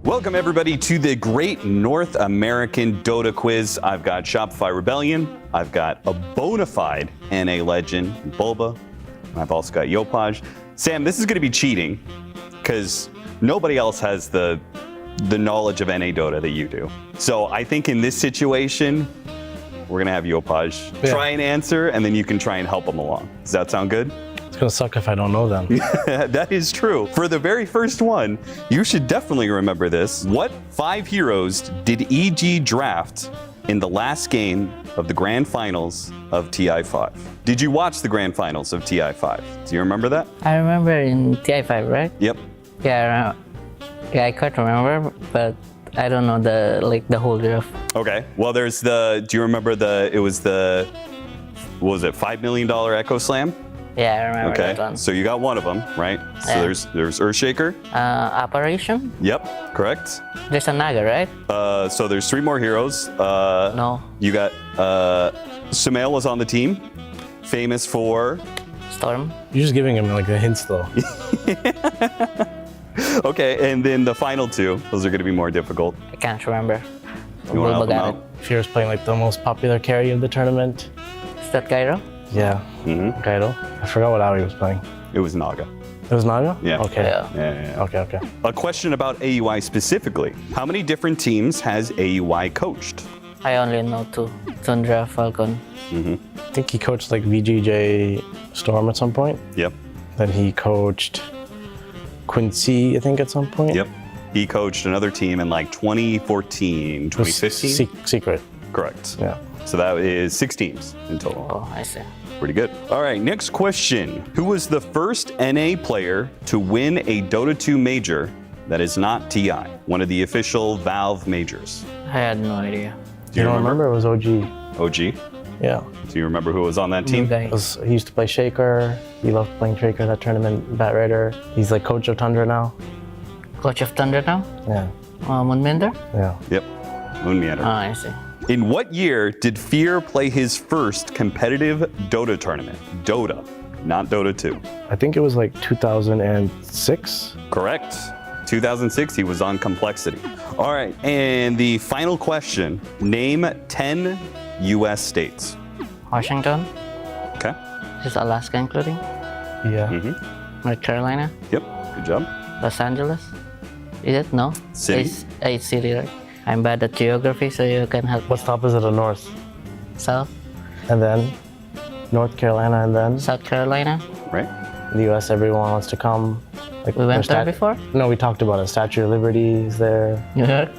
Welcome everybody to the Great North American Dota Quiz. I've got Shopify Rebellion, I've got a bona fide NA legend, Bulba, and I've also got Yopaj. Sam, this is going to be cheating because nobody else has the knowledge of NA Dota that you do. So I think in this situation, we're going to have Yopaj try and answer, and then you can try and help him along. Does that sound good? It's gonna suck if I don't know them. That is true. For the very first one, you should definitely remember this. What 5 heroes did EG draft in the last game of the grand finals of TI5? Did you watch the grand finals of TI5? Do you remember that? I remember in TI5, right? Yep. Yeah, I can't remember, but I don't know the whole graph. Okay. Well, do you remember what was it, $5 million Echo Slam? Yeah, I remember Okay. that one. So you got one of them, right? So Yeah. there's Earthshaker. Operation? Yep, correct. There's a Naga, right? So there's 3 more heroes. No. You got Sumail was on the team, famous for Storm. You're just giving him like the hints though. Okay, and then the final 2, those are going to be more difficult. I can't remember. You want to help them got out? Fear's playing like the most popular carry of the tournament. Is that Gyro? Yeah. Kaido. I forgot what AOE was playing. It was Naga. It was Naga? Yeah. Okay. Yeah. Okay. A question about AUI specifically. How many different teams has AUI coached? I only know 2. Tundra, Falcon. I think he coached like VGJ Storm at some point. Yep. Then he coached Quincy, I think, at some point. Yep. He coached another team in like 2014, 2015? Secret. Correct. Yeah. So that is 6 teams in total. Oh, I see. Pretty good. All right, next question. Who was the first NA player to win a Dota 2 major that is not TI? One of the official Valve majors. I had no idea. Do you don't remember? It was OG. OG? Yeah. Do you remember who was on that team? He used to play Shaker. He loved playing Shaker that tournament, Bat Raider. He's like coach of Tundra now. Coach of Thunder now? Yeah. Moonmender? Yeah. Yep. Moonmeander. Oh, I see. In what year did Fear play his first competitive Dota tournament? Dota, not Dota 2. I think it was like 2006. Correct. 2006, he was on Complexity. All right, and the final question. Name 10 U.S. states. Washington? Okay. Is Alaska including? Yeah. North Carolina? Yep, good job. Los Angeles? Is it? No? City? It's city, right? I'm bad at geography, so you can help. What's the opposite of north? South? And then North Carolina, and then South Carolina? Right. The U.S. Everyone wants to come. Like We went their there before? No, we talked about it. Statue of Liberty is there. Yeah.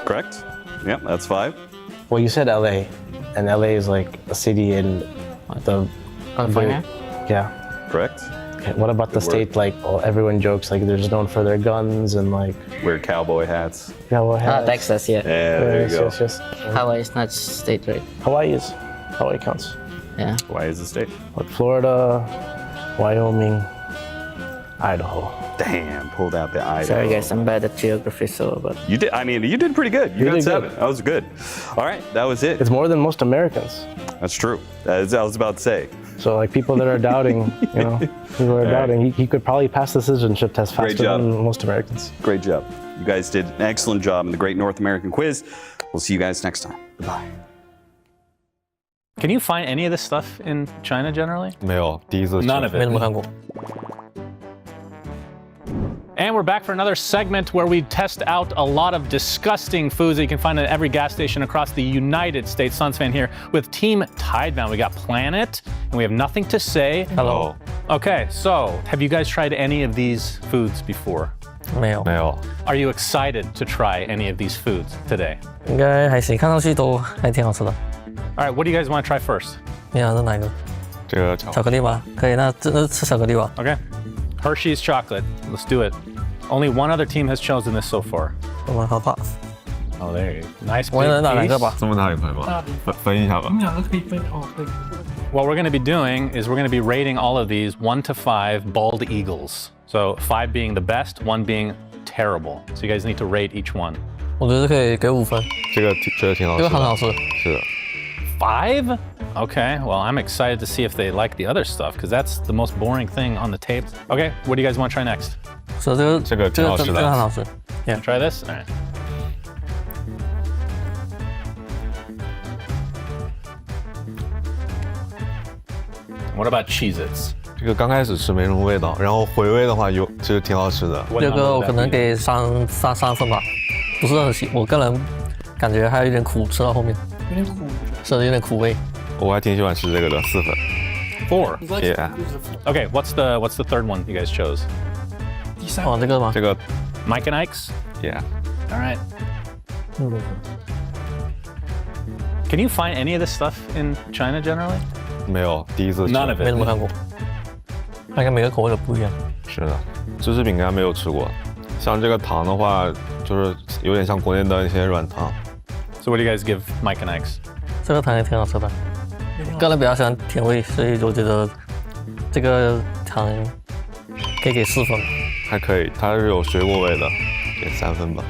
Correct. Yep, that's 5. Well, you said L.A., and L.A. is like a city in the California? Yeah. Correct. Okay, what about the Good state? work. Like, everyone jokes like they're just known for their guns and like Wear cowboy hats. cowboy hats. Texas, yeah. Yeah, there you go. Yes. Hawaii is not state, right? Hawaii counts. Yeah. Why is the state? Like Florida, Wyoming, Idaho. Damn, pulled out the Idaho. Sorry, guys, I'm bad at geography, so but. You did. I mean, you did pretty good. You got did 7. good. That was good. All right, that was it. It's more than most Americans. That's true. As I was about to say. So like people that are doubting, people are doubting, he could probably pass the citizenship test Great faster job. than most Americans. Great job. You guys did an excellent job in the Great North American Quiz. We'll see you guys next time. Goodbye. Can you find any of this stuff in China generally? 没有，第一次。 None of it. 没怎么看过。 And we're back for another segment where we test out a lot of disgusting foods that you can find at every gas station across the United States. Sunsfan here with Team Tidebound. We got Planet, and we have Nothing to Say. Hello. Okay, so have you guys tried any of these foods before? 没有。没有。 Are you excited to try any of these foods today? 应该还行，看上去都还挺好吃的。 All right, what do you guys want to try first? 你想是哪一个？这个巧克力吧，可以，那吃巧克力吧。 Okay. Hershey's chocolate. Let's do it. Only one other team has chosen this so far. 我好怕。 Oh, there you go. Nice big 我也拿两个 piece. 吧。这么大一块吗？分一下吧。 What we're going to be doing is we're going to be rating all of these 1 to 5 bald eagles. So 5 being the best, 1 being terrible. So you guys need to rate each one. 我觉得可以给5分。这个挺好吃的。这个很好吃。是的。 5? Okay, well, I'm excited to see if they like the other stuff because that's the most boring thing on the tape. Okay, what do you guys want to try next? 是这个挺好吃的。这个很好吃。Yeah. Try this? All right. What about Cheez-Its? 这个刚开始吃没什么味道，然后回味的话其实挺好吃的。这个我可能给3分吧，不是很喜，我个人感觉还有一点苦，吃到后面。有点苦。是有点苦味。我还挺喜欢吃这个的，4分。 4. Yeah. Okay, what's the third one you guys chose? 哦，这个吗？这个 Mike and Ike's? Yeah. All right. Can you find any of this stuff in China generally? 没有，第一次吃。 None of it. 没怎么看过。大概每个口味都不一样。是的，芝士饼干没有吃过。像这个糖的话，就是有点像国内的一些软糖。So what do you guys give Mike and Eggs? 这个糖也挺好吃的，个人比较喜欢甜味，所以我觉得这个糖可以给4分。还可以，它是有水果味的，给3分吧。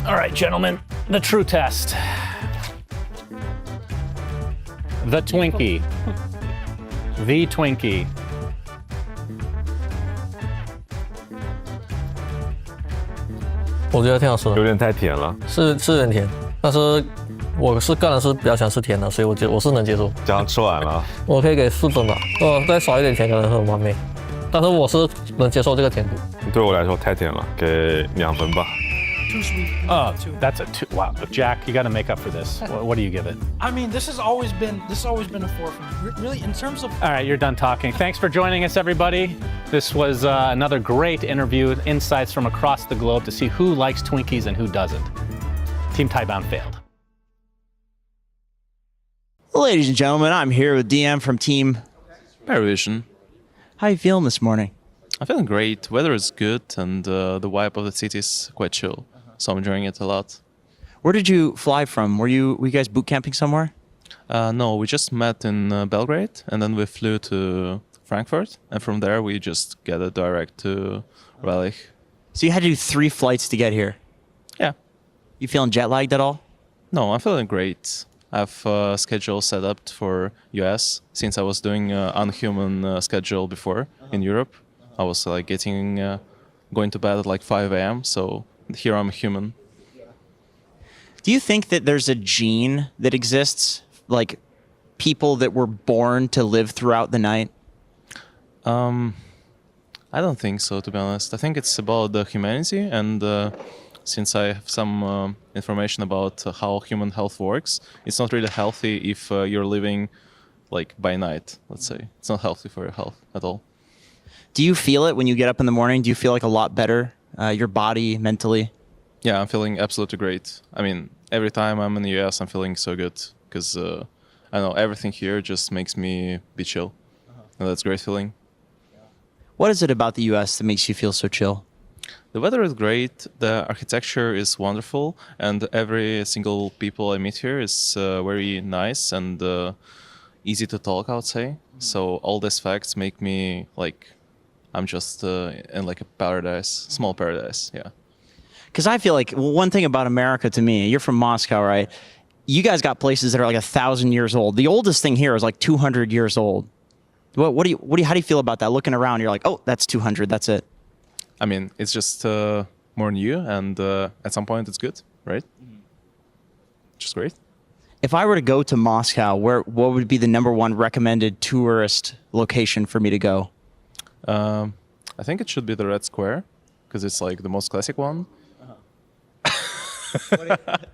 All right, gentlemen, the true test. The Twinkie. The Twinkie. 我觉得挺好吃的，有点太甜了，是有点甜，但是我个人是比较喜欢吃甜的，所以我是能接受。这样吃完了，我可以给4分吧，再少一点甜可能很完美，但是我是能接受这个甜度。对我来说太甜了，给2分吧。Too sweet. That's a 2. Wow, Jack, you got to make up for this. What do you give it? I mean, this has always been a 4 for me. Really, in terms of. All right, you're done talking. Thanks for joining us, everybody. This was another great interview, insights from across the globe to see who likes Twinkies and who doesn't. Team Tidebound failed. Ladies and gentlemen, I'm here with DM from Team Paravision. How you feeling this morning? I'm feeling great. Weather is good, and the vibe of the city is quite chill. So I'm enjoying it a lot. Where did you fly from? Were you guys boot camping somewhere? No, we just met in Belgrade, and then we flew to Frankfurt, and from there we just get a direct to Raleigh. So you had to do 3 flights to get here? Yeah. You feeling jet lagged at all? No, I'm feeling great. I've schedule set up for US since I was doing unhuman schedule before in Europe. I was like going to bed at like 5 a.m. So here I'm human. Do you think that there's a gene that exists, like people that were born to live throughout the night? I don't think so, to be honest. I think it's about the humanity, and since I have some information about how human health works, it's not really healthy if you're living like by night, let's say. It's not healthy for your health at all. Do you feel it when you get up in the morning? Do you feel like a lot better, your body, mentally? Yeah, I'm feeling absolutely great. I mean, every time I'm in the US, I'm feeling so good because I know everything here just makes me be chill. And that's a great feeling. What is it about the US that makes you feel so chill? The weather is great, the architecture is wonderful, and every single people I meet here is very nice and easy to talk, I would say. So all these facts make me like I'm just in like a paradise, small paradise, yeah. Because I feel like one thing about America to me, you're from Moscow, right? You guys got places that are like 1,000 years old. The oldest thing here is like 200 years old. How do you feel about that? Looking around, you're like, oh, that's 200, that's it. I mean, it's just more new, and at some point it's good, right? Just great. If I were to go to Moscow, what would be the #1 recommended tourist location for me to go? I think it should be the Red Square, because it's like the most classic one.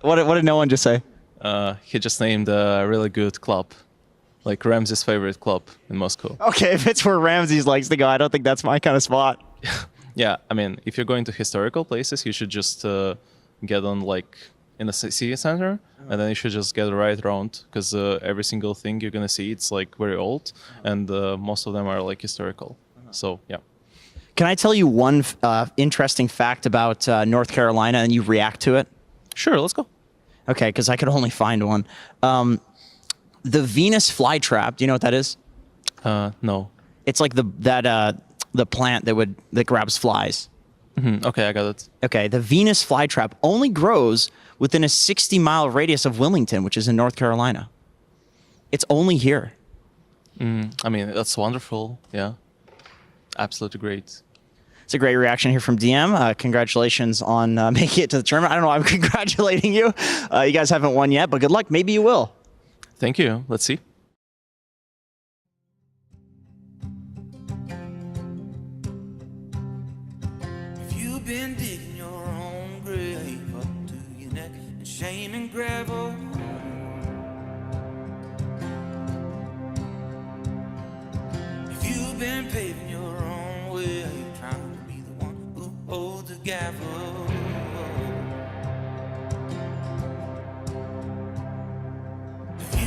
What did no one just say? He just named a really good club, like Ramsey's favorite club in Moscow. Okay, if it's where Ramses likes to go, I don't think that's my kind of spot. Yeah, I mean, if you're going to historical places, you should just get on like in the city center, and then you should just get right around, because every single thing you're gonna see, it's like very old, and most of them are like historical. So yeah. Can I tell you one interesting fact about North Carolina, and you react to it? Sure, let's go. Okay, because I could only find one. The Venus flytrap. Do you know what that is? No. It's like the plant that grabs flies. Mm-hmm. Okay, I got it. Okay, the Venus flytrap only grows within a 60-mile radius of Wilmington, which is in North Carolina. It's only here. I mean, that's wonderful. Yeah, absolutely great. It's a great reaction here from DM. Congratulations on making it to the tournament. I don't know why I'm congratulating you. You guys haven't won yet, but good luck. Maybe you will. Thank you. Let's see. If you've been digging your own grave up to your neck in shame and gravel, if you've been paving your own way, trying to be the one who holds the gavel, if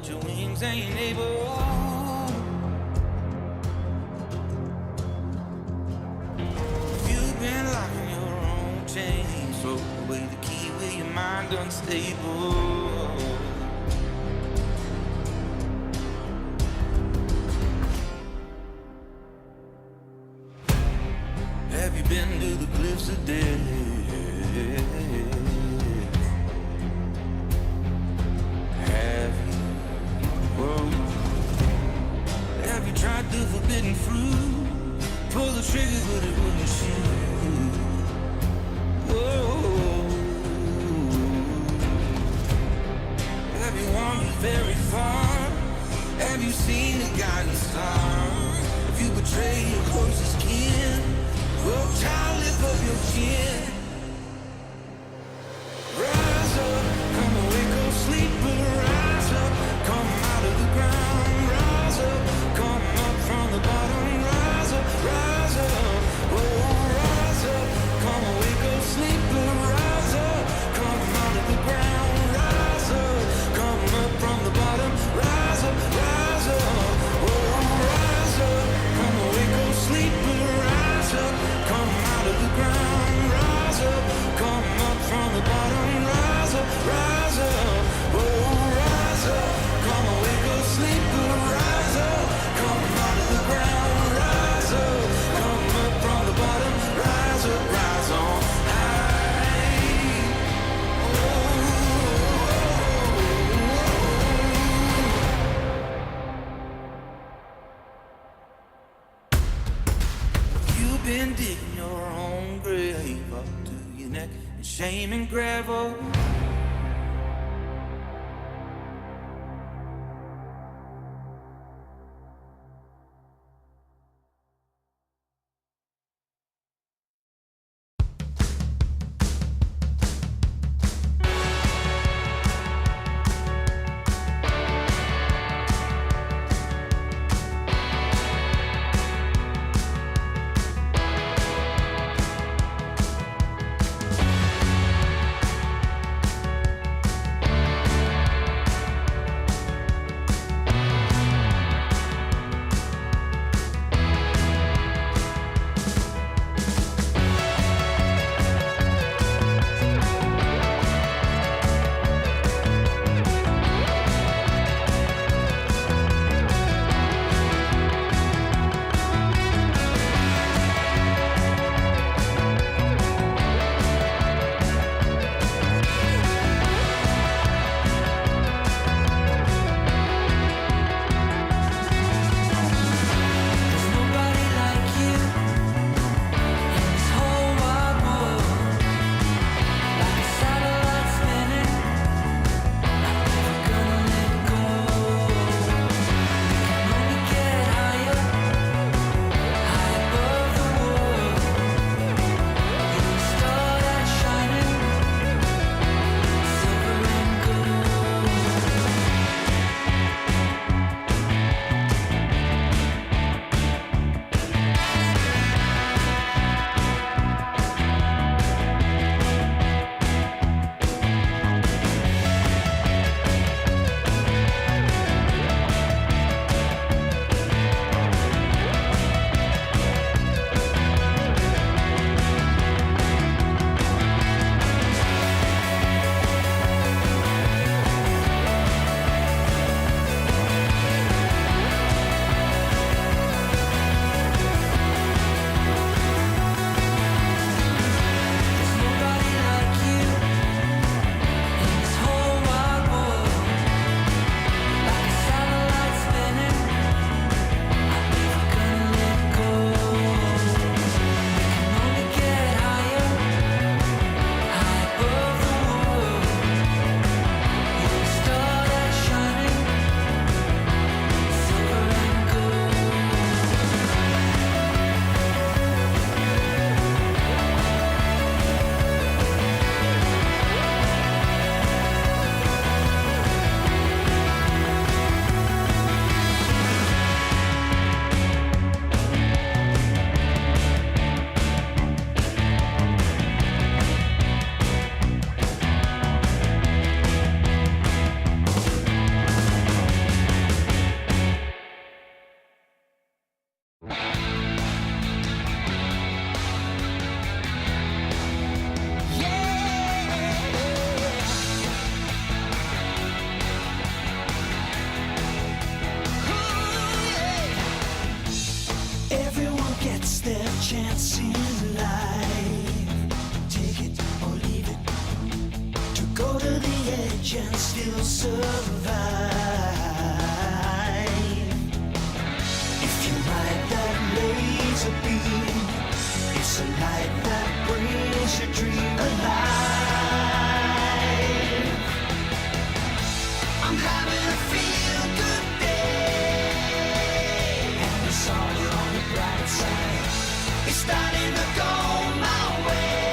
but your wings ain't able. If you've been locking your own chains, throw away the key with your mind unstable. Have you been to the cliffs of death? Have you? Whoa. Have you tried the forbidden fruit? Pull the trigger but it wouldn't shoot. Whoa. Have you wandered very far? Have you seen the guiding star? If you betray your closest kin, oh, child, lift up your chin. Rise up, come awake, go sleeper. Rise up, come out of the ground. Rise up, come up from the bottom. Rise up, oh, rise up, come awake, go sleeper. Rise up, come out of the ground. Rise up, come up from the bottom. Rise up, oh, rise up, come awake, go sleeper. Rise up, come out of the ground. Rise up, come up from the bottom. Rise up, oh, rise up, come awake, go sleeper. Rise up, come out of the ground. Rise up, come up from the bottom. Rise up, rise on high. You've been digging your own grave up to your neck in shame and gravel. can still survive. If you ride that laser beam, it's a light that brings your dream alive. I'm having a feel-good day, and it's all on the bright side. It's starting to go my way,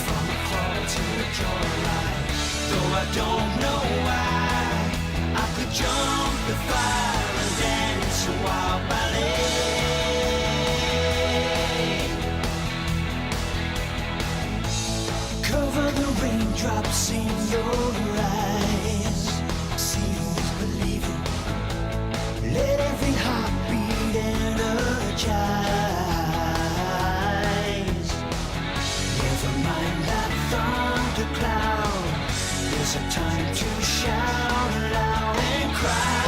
from a crawl to a joyride. Though I don't know why, I could jump the fire and dance a wild ballet. Cover the raindrops in your eyes. Seeing is believing. Let every heartbeat energize. Never mind that thundercloud. There's a time to shout aloud and cry.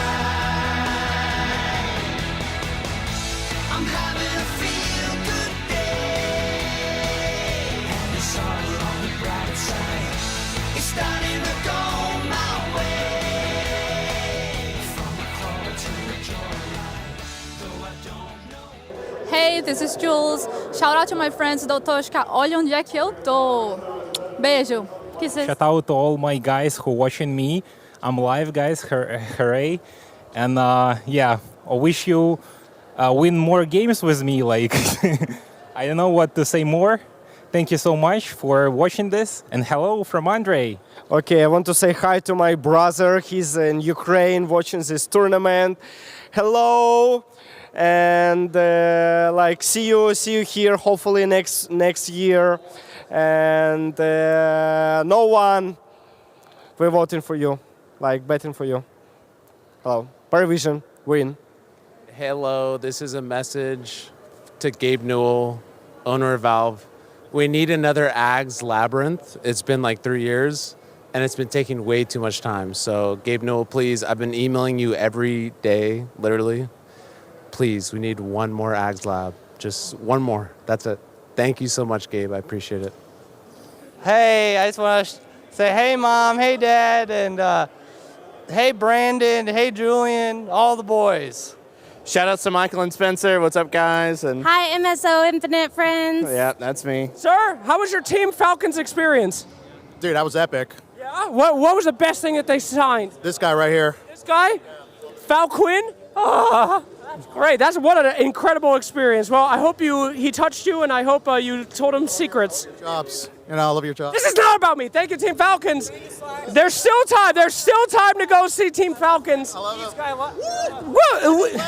I'm having a feel-good day, and it's all on the bright side. It's starting to go my way, from a crawl to a joyride. Though I don't know. Hey, this is Jules. Shout out to my friends do Toshka. Olha onde é que eu tô. Beijo. Kisses. Shout out to all my guys who watching me. I'm live, guys. Hooray! And yeah, I wish you win more games with me. Like, I don't know what to say more. Thank you so much for watching this, and hello from Andre. Okay, I want to say hi to my brother. He's in Ukraine watching this tournament. Hello, and like see you here. Hopefully next year. And no one, we're voting for you, like betting for you. Hello, Paravision, win. Hello, this is a message to Gabe Newell, owner of Valve. We need another Ags Labyrinth. It's been like 3 years, and it's been taking way too much time. So Gabe Newell, please, I've been emailing you every day, literally. Please, we need one more Ags Lab. Just one more, that's it. Thank you so much, Gabe. I appreciate it. Hey, I just want to say, hey, Mom, hey, Dad, and hey, Brandon, hey, Julian, all the boys. Shout outs to Michael and Spencer. What's up, guys? And Hi, MSO Infinite friends. yeah, that's me. Sir, how was your Team Falcons experience? Dude, that was epic. Yeah? What was the best thing that they signed? This guy right here. This guy? Falquin? Oh, that's great. What an incredible experience. Well, I hope he touched you, and I hope you told him secrets. Jobs. You know, I love your job. This is not about me. Thank you, Team Falcons. There's still time. There's still time to go see Team Falcons. I love it.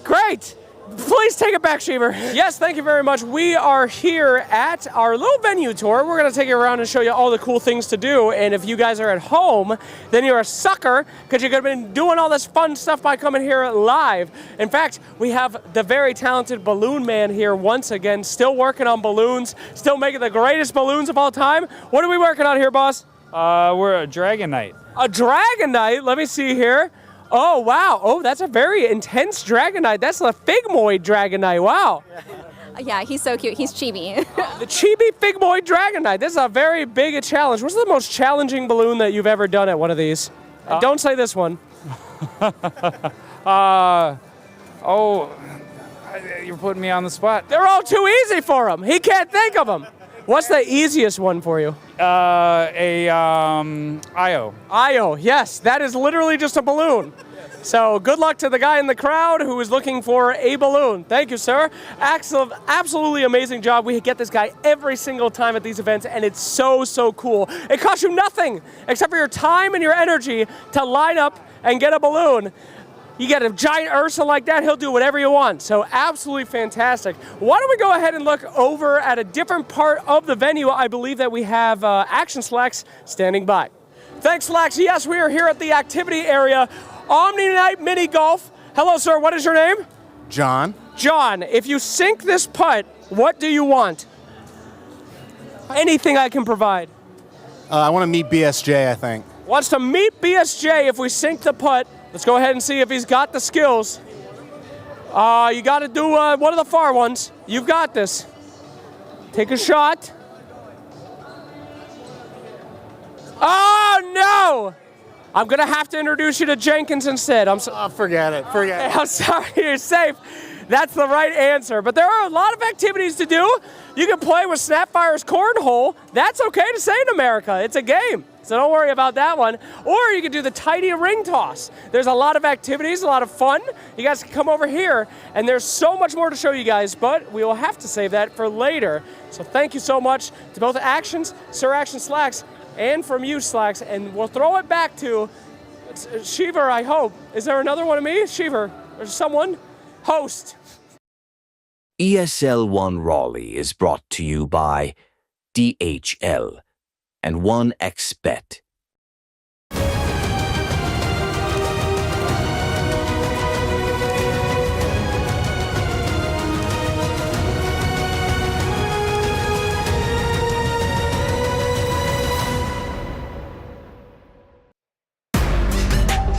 Great. Please take it back, Sheever. Yes, thank you very much. We are here at our little venue tour. We're going to take you around and show you all the cool things to do. And if you guys are at home, then you're a sucker because you could have been doing all this fun stuff by coming here live. In fact, we have the very talented Balloon Man here once again, still working on balloons, still making the greatest balloons of all time. What are we working on here, boss? We're a Dragon Knight. A Dragon Knight? Let me see here. Oh, wow. Oh, that's a very intense Dragon Knight. That's a Figmoid Dragon Knight. Wow. Yeah, he's so cute. He's chibi. The chibi Figmoid Dragon Knight. This is a very big challenge. What's the most challenging balloon that you've ever done at one of these? And don't say this one. You're putting me on the spot. They're all too easy for him. He can't think of them. What's the easiest one for you? Io. Io, yes. That is literally just a balloon. So good luck to the guy in the crowd who is looking for a balloon. Thank you, sir. Absolutely amazing job. We get this guy every single time at these events, and it's so, so cool. It costs you nothing except for your time and your energy to line up and get a balloon. You get a giant Ursa like that, he'll do whatever you want. So absolutely fantastic. Why don't we go ahead and look over at a different part of the venue. I believe that we have Action Slacks standing by. Thanks, Slacks. Yes, we are here at the activity area. Omni Night Mini Golf. Hello, sir. What is your name? John. John, if you sink this putt, what do you want? Anything I can provide. I want to meet BSJ, I think. Wants to meet BSJ if we sink the putt. Let's go ahead and see if he's got the skills. You got to do one of the far ones. You've got this. Take a shot. Oh, So, I'm going to have to introduce you to Jenkins instead. Forget it. Forget it. I'm sorry, you're safe. That's the right answer. But there are a lot of activities to do. You can play with Snapfire's Cornhole. That's okay to say in America. It's a game. So don't worry about that one. Or you can do the Tidy Ring Toss. There's a lot of activities, a lot of fun. You guys can come over here, and there's so much more to show you guys, but we will have to save that for later. So thank you so much to both Actions, Sir Action Slacks, and from you, Slacks. And we'll throw it back to Shiver, I hope. Is there another one of me? Shiver, or someone? Host. ESL One Raleigh is brought to you by DHL and 1xBet.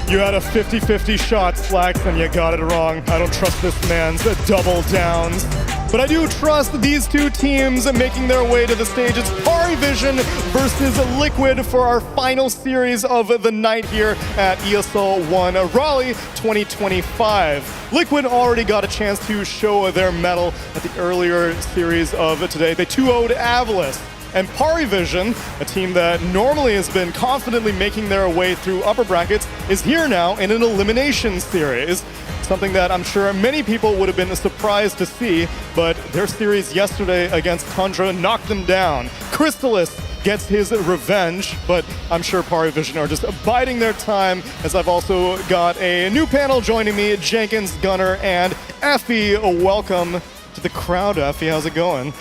You had a 50-50 shot, Slacks, and you got it wrong. I don't trust this man's double downs. But I do trust these two teams making their way to the stage. It's Parivision versus Liquid for our final series of the night here at ESL One Raleigh 2025. Liquid already got a chance to show their mettle at the earlier series of today. They 2-0'd Avalis. And Parivision, a team that normally has been confidently making their way through upper brackets, is here now in an elimination series. Something that I'm sure many people would have been surprised to see, but their series yesterday against Tundra knocked them down. Crystalis gets his revenge, but I'm sure Parivision are just biding their time, as I've also got a new panel joining me, Jenkins, Gunner, and Effie. Welcome to the crowd, Effie. How's it going?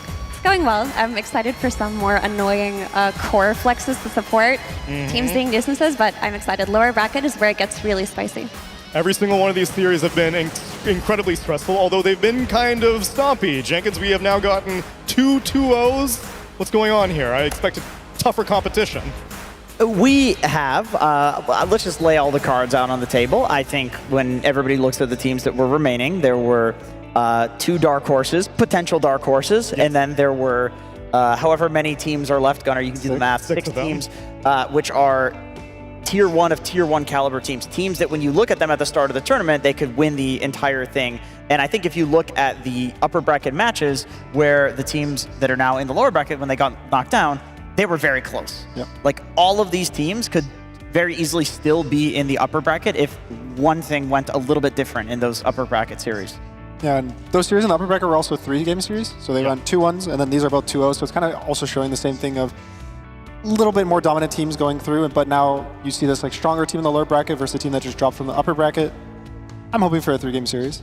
Going well. I'm excited for some more annoying core flexes to support teams being nuisances, but I'm excited. Lower bracket is where it gets really spicy. Every single one of these series have been incredibly stressful, although they've been kind of stompy. Jenkins, we have now gotten 2 2-0s. What's going on here? I expected tougher competition. We have. Let's just lay all the cards out on the table. I think when everybody looks at the teams that were remaining, there were 2 dark horses, potential dark horses, and then there were however many teams are left, Gunner, you can do the math, 6 teams, which are tier 1 of tier 1 caliber teams. Teams that when you look at them at the start of the tournament, they could win the entire thing. And I think if you look at the upper bracket matches where the teams that are now in the lower bracket, when they got knocked down, they were very close. Yep. Like all of these teams could very easily still be in the upper bracket if one thing went a little bit different in those upper bracket series. Yeah, and those series in the upper bracket were also 3-game series, so they went 2-1s, and then these are both 2-0s, so it's kind of also showing the same thing of a little bit more dominant teams going through, but now you see this like stronger team in the lower bracket versus a team that just dropped from the upper bracket. I'm hoping for a 3-game series.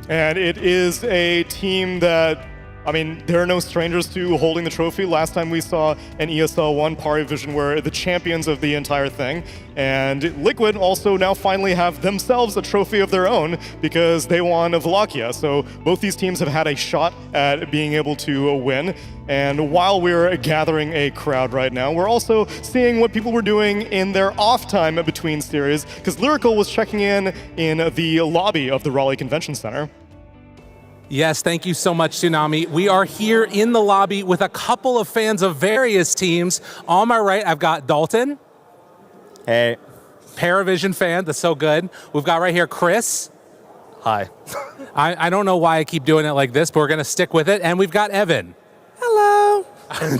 And it is a team that, I mean, there are no strangers to holding the trophy. Last time we saw an ESL One, Parivision were the champions of the entire thing. And Liquid also now finally have themselves a trophy of their own because they won Wallachia. So both these teams have had a shot at being able to win. And while we're gathering a crowd right now, we're also seeing what people were doing in their off time between series, because Lyrical was checking in the lobby of the Raleigh Convention Center. Yes, thank you so much, Tsunami. We are here in the lobby with a couple of fans of various teams. On my right, I've got Dalton. Hey. Parivision fan, that's so good. We've got right here Chris. Hi. I don't know why I keep doing it like this, but we're going to stick with it. And we've got Evan. Hello.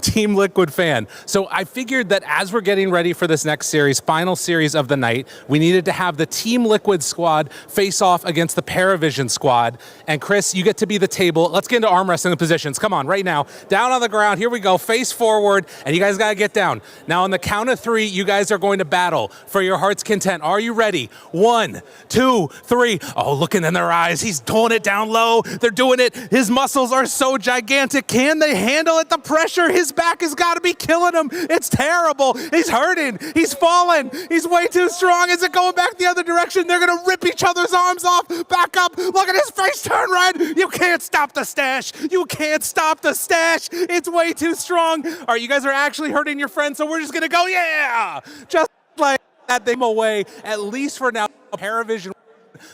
Team Liquid fan. So I figured that as we're getting ready for this next series, final series of the night, we needed to have the Team Liquid squad face off against the Parivision squad. And Chris, you get to be the table. Let's get into arm wrestling positions. Come on, right now. Down on the ground. Here we go. Face forward. And you guys got to get down. Now on the count of 3, you guys are going to battle for your heart's content. Are you ready? 1, 2, 3. Oh, looking in their eyes. He's pulling it down low. They're doing it. His muscles are so gigantic. Can they handle it? The pressure. His back has got to be killing him. It's terrible. He's hurting. He's falling. He's way too strong. Is it going back the other direction? They're going to rip each other's arms off. Back up. Look at his face turn red. You can't stop the stash. You can't stop the stash. It's way too strong. All right, you guys are actually hurting your friend, so we're just going to go, yeah. Just like that, they away, at least for now. Parivision.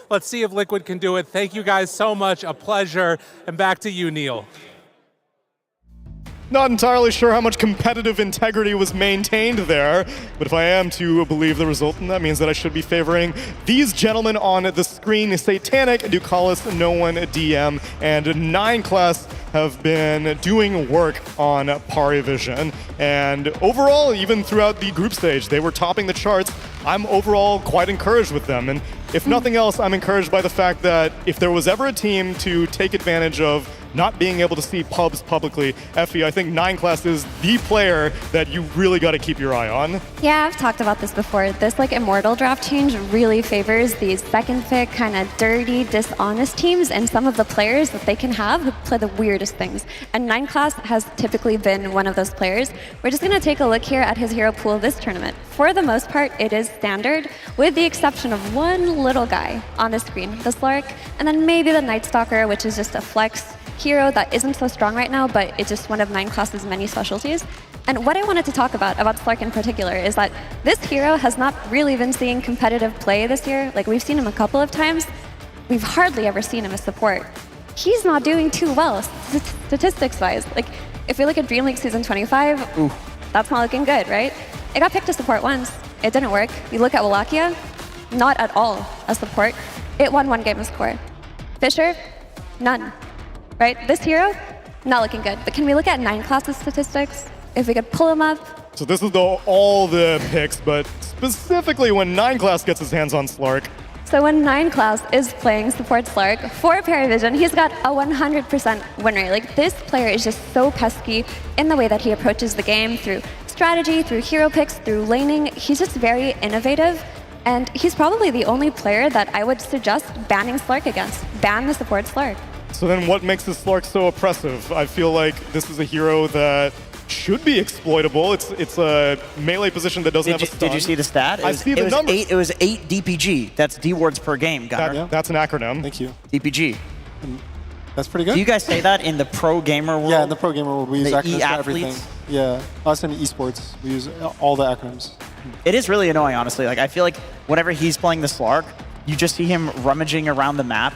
Let's see if Liquid can do it. Thank you guys so much. A pleasure. And back to you, Neil. Not entirely sure how much competitive integrity was maintained there, but if I am to believe the result, then that means that I should be favoring these gentlemen on the screen. Satanic, Ducalis, No One, DM, and 9 Class have been doing work on Parivision. And overall, even throughout the group stage, they were topping the charts. I'm overall quite encouraged with them. And if nothing else, I'm encouraged by the fact that if there was ever a team to take advantage of not being able to see pubs publicly, Effie, I think 9 Class is the player that you really got to keep your eye on. Yeah, I've talked about this before. This like Immortal draft change really favors these second pick, kind of dirty, dishonest teams and some of the players that they can have who play the weirdest things. And 9 Class has typically been one of those players. We're just going to take a look here at his hero pool this tournament. For the most part, it is standard, with the exception of one little guy on the screen, the Slark, and then maybe the Night Stalker, which is just a flex hero that isn't so strong right now, but it's just one of 9 Class's many specialties. And what I wanted to talk about Slark in particular is that this hero has not really been seeing competitive play this year. Like, we've seen him a couple of times. We've hardly ever seen him as support. He's not doing too well statistics-wise. Like, if we look at Dream League Season 25, ooh, that's not looking good, right? It got picked to support once. It didn't work. You look at Wallachia, not at all a support. It won 1 game of score. Fisher, none. Right? This hero, not looking good. But can we look at 9 Class's statistics? If we could pull them up. So this is all the picks, but specifically when 9 Class gets his hands on Slark. So when 9 Class is playing support Slark for Parivision, he's got a 100% win rate. Like, this player is just so pesky in the way that he approaches the game through strategy, through hero picks, through laning. He's just very innovative. And he's probably the only player that I would suggest banning Slark against. Ban the support Slark. So then what makes this Slark so oppressive? I feel like this is a hero that should be exploitable. It's a melee position that doesn't have a stun. Did you see the stat? I see the numbers. It was 8 DPG. That's D wards per game, Gunnar. That's an acronym. Thank you. DPG. That's pretty good. Do you guys say that in the pro gamer world? Yeah, in the pro gamer world, we use acronyms for everything. E-athletes? Yeah, us in esports, we use all the acronyms. It is really annoying, honestly. Like, I feel like whenever he's playing the Slark, you just see him rummaging around the map,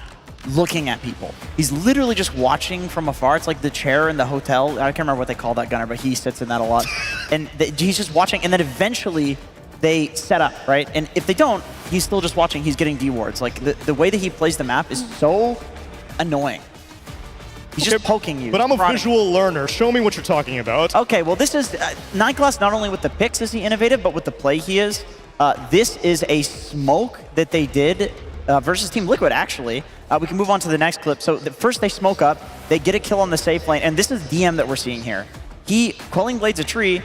looking at people. He's literally just watching from afar. It's like the chair in the hotel. I can't remember what they call that, Gunnar, but he sits in that a lot. And he's just watching, and then eventually they set up, right? And if they don't, he's still just watching. He's getting D-wards. Like, the way that he plays the map is so annoying. He's just poking you. But I'm a visual learner. Show me what you're talking about. Okay, well, this is 9 Class. Not only with the picks is he innovative, but with the play he is. This is a smoke that they did versus Team Liquid, actually. We can move on to the next clip. So first they smoke up, they get a kill on the safe lane, and this is DM that we're seeing here. He Quelling Blades a tree.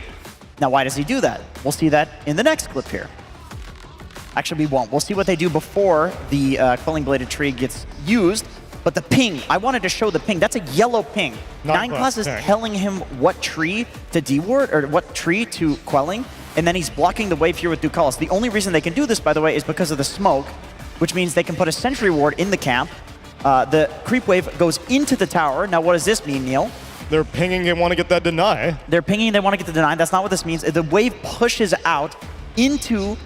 Now, why does he do that? We'll see that in the next clip here. Actually, we won't. We'll see what they do before the Quelling Bladed tree gets used. But the ping, I wanted to show the ping. That's a yellow ping. 9 Class is telling him what tree to D-ward, or what tree to Quelling, and then he's blocking the wave here with Ducalis. The only reason they can do this, by the way, is because of the smoke, which means they can put a sentry ward in the camp. The creep wave goes into the tower. Now, what does this mean, Neil? They're pinging and want to get that deny. They're pinging, they want to get the deny. That's not what this means. The wave pushes out into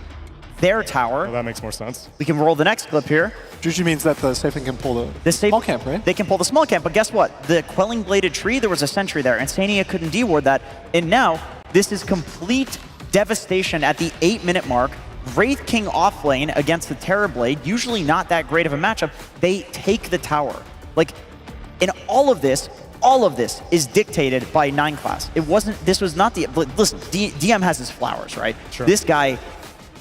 their tower. Well, that makes more sense. We can roll the next clip here. Usually means that the safe lane can pull the small camp, right? They can pull the small camp, but guess what? The Quelling Bladed tree, there was a sentry there, and Sania couldn't D-ward that. And now, this is complete devastation at the 8-minute mark. Wraith King off lane against the Terrorblade, usually not that great of a matchup. They take the tower. Like, in all of this is dictated by 9 Class. It wasn't, this was not the, listen, DM has his flowers, right? Sure. This guy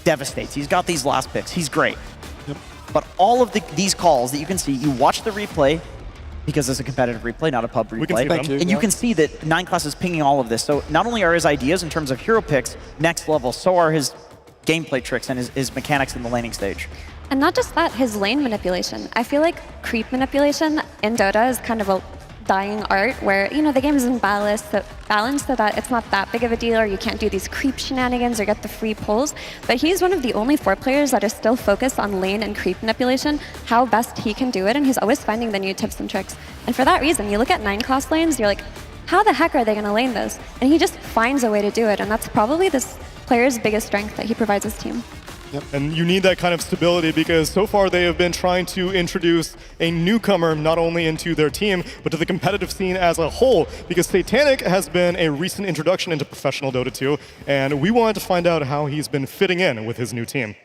devastates. He's got these last picks. He's great. Yep. But all of these calls that you can see, you watch the replay, because it's a competitive replay, not a pub replay. And you can see that 9 Class is pinging all of this. So not only are his ideas in terms of hero picks next level, so are his gameplay tricks and his mechanics in the laning stage. And not just that, his lane manipulation. I feel like creep manipulation in Dota is kind of a dying art where, you know, the game isn't balanced so that it's not that big of a deal, or you can't do these creep shenanigans or get the free pulls. But he's one of the only 4 players that is still focused on lane and creep manipulation, how best he can do it, and he's always finding the new tips and tricks. And for that reason, you look at 9 Class lanes, you're like, how the heck are they going to lane those? And he just finds a way to do it, and that's probably this player's biggest strength that he provides his team. And you need that kind of stability because so far they have been trying to introduce a newcomer not only into their team, but to the competitive scene as a whole. Because Satanic has been a recent introduction into professional Dota 2, and we wanted to find out how he's been fitting in with his new team.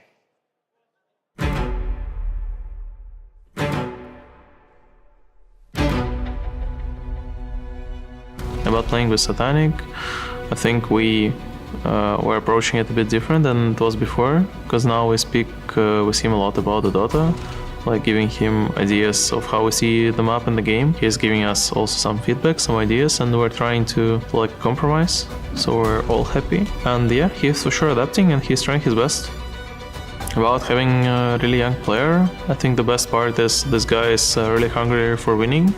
About playing with Satanic, I think we're approaching it a bit different than it was before, because now we speak with him a lot about the Dota, like giving him ideas of how we see the map and the game. He's giving us also some feedback, some ideas, and we're trying to like compromise, so we're all happy. And yeah, he's for sure adapting and he's trying his best. About having a really young player, I think the best part is this guy is really hungry for winning,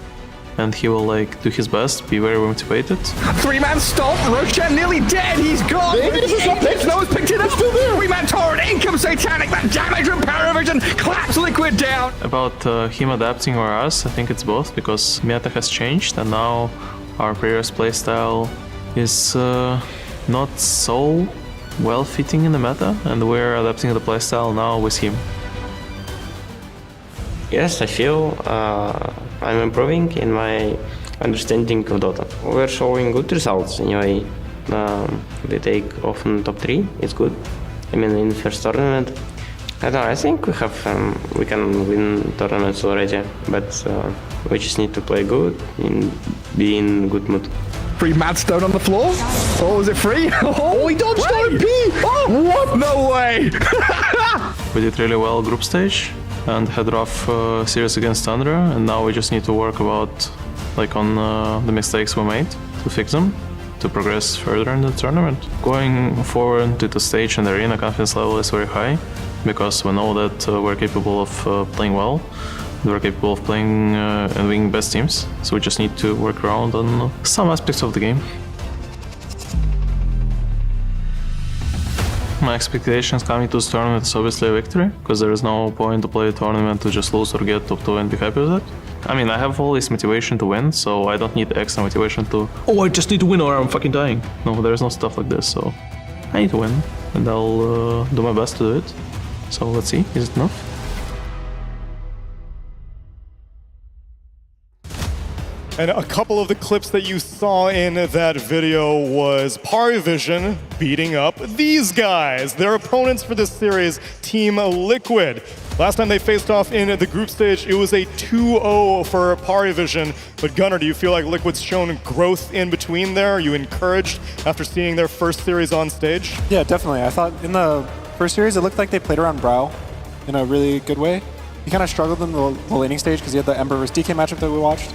and he will like do his best, be very motivated. 3-man stop, Roshan nearly dead, he's gone! Noah's picked it up! 3-man torrent, in comes Satanic, that damage from Paravision claps Liquid down! About him adapting or us, I think it's both, because meta has changed and now our player's playstyle is not so well fitting in the meta, and we're adapting the playstyle now with him. Yes, I feel I'm improving in my understanding of Dota. We're showing good results anyway. We take often top 3, it's good. I mean, in the first tournament, I don't know, I think we can win tournaments already, but we just need to play good and be in good mood. Free Mad Stone on the floor. Oh, is it free? Oh, he dodged on P! Oh, what? No way! We did really well group stage and had rough series against Tundra, and now we just need to work about on the mistakes we made to fix them, to progress further in the tournament. Going forward to the stage and the arena, confidence level is very high because we know that we're capable of playing well. We're capable of playing and winning best teams, so we just need to work around on some aspects of the game. My expectations coming to this tournament is obviously a victory, because there is no point to play a tournament to just lose or get top 2 and be happy with it. I mean, I have all this motivation to win, so I don't need extra motivation to, oh, I just need to win or I'm fucking dying. No, there is no stuff like this, so I need to win, and I'll do my best to do it. So let's see, is it enough? And a couple of the clips that you saw in that video was Paravision beating up these guys, their opponents for this series, Team Liquid. Last time they faced off in the group stage, it was a 2-0 for Paravision. But Gunnar, do you feel like Liquid's shown growth in between there? Are you encouraged after seeing their first series on stage? Yeah, definitely. I thought in the first series, it looked like they played around Brow in a really good way. He kind of struggled in the laning stage because he had the Ember vs DK matchup that we watched.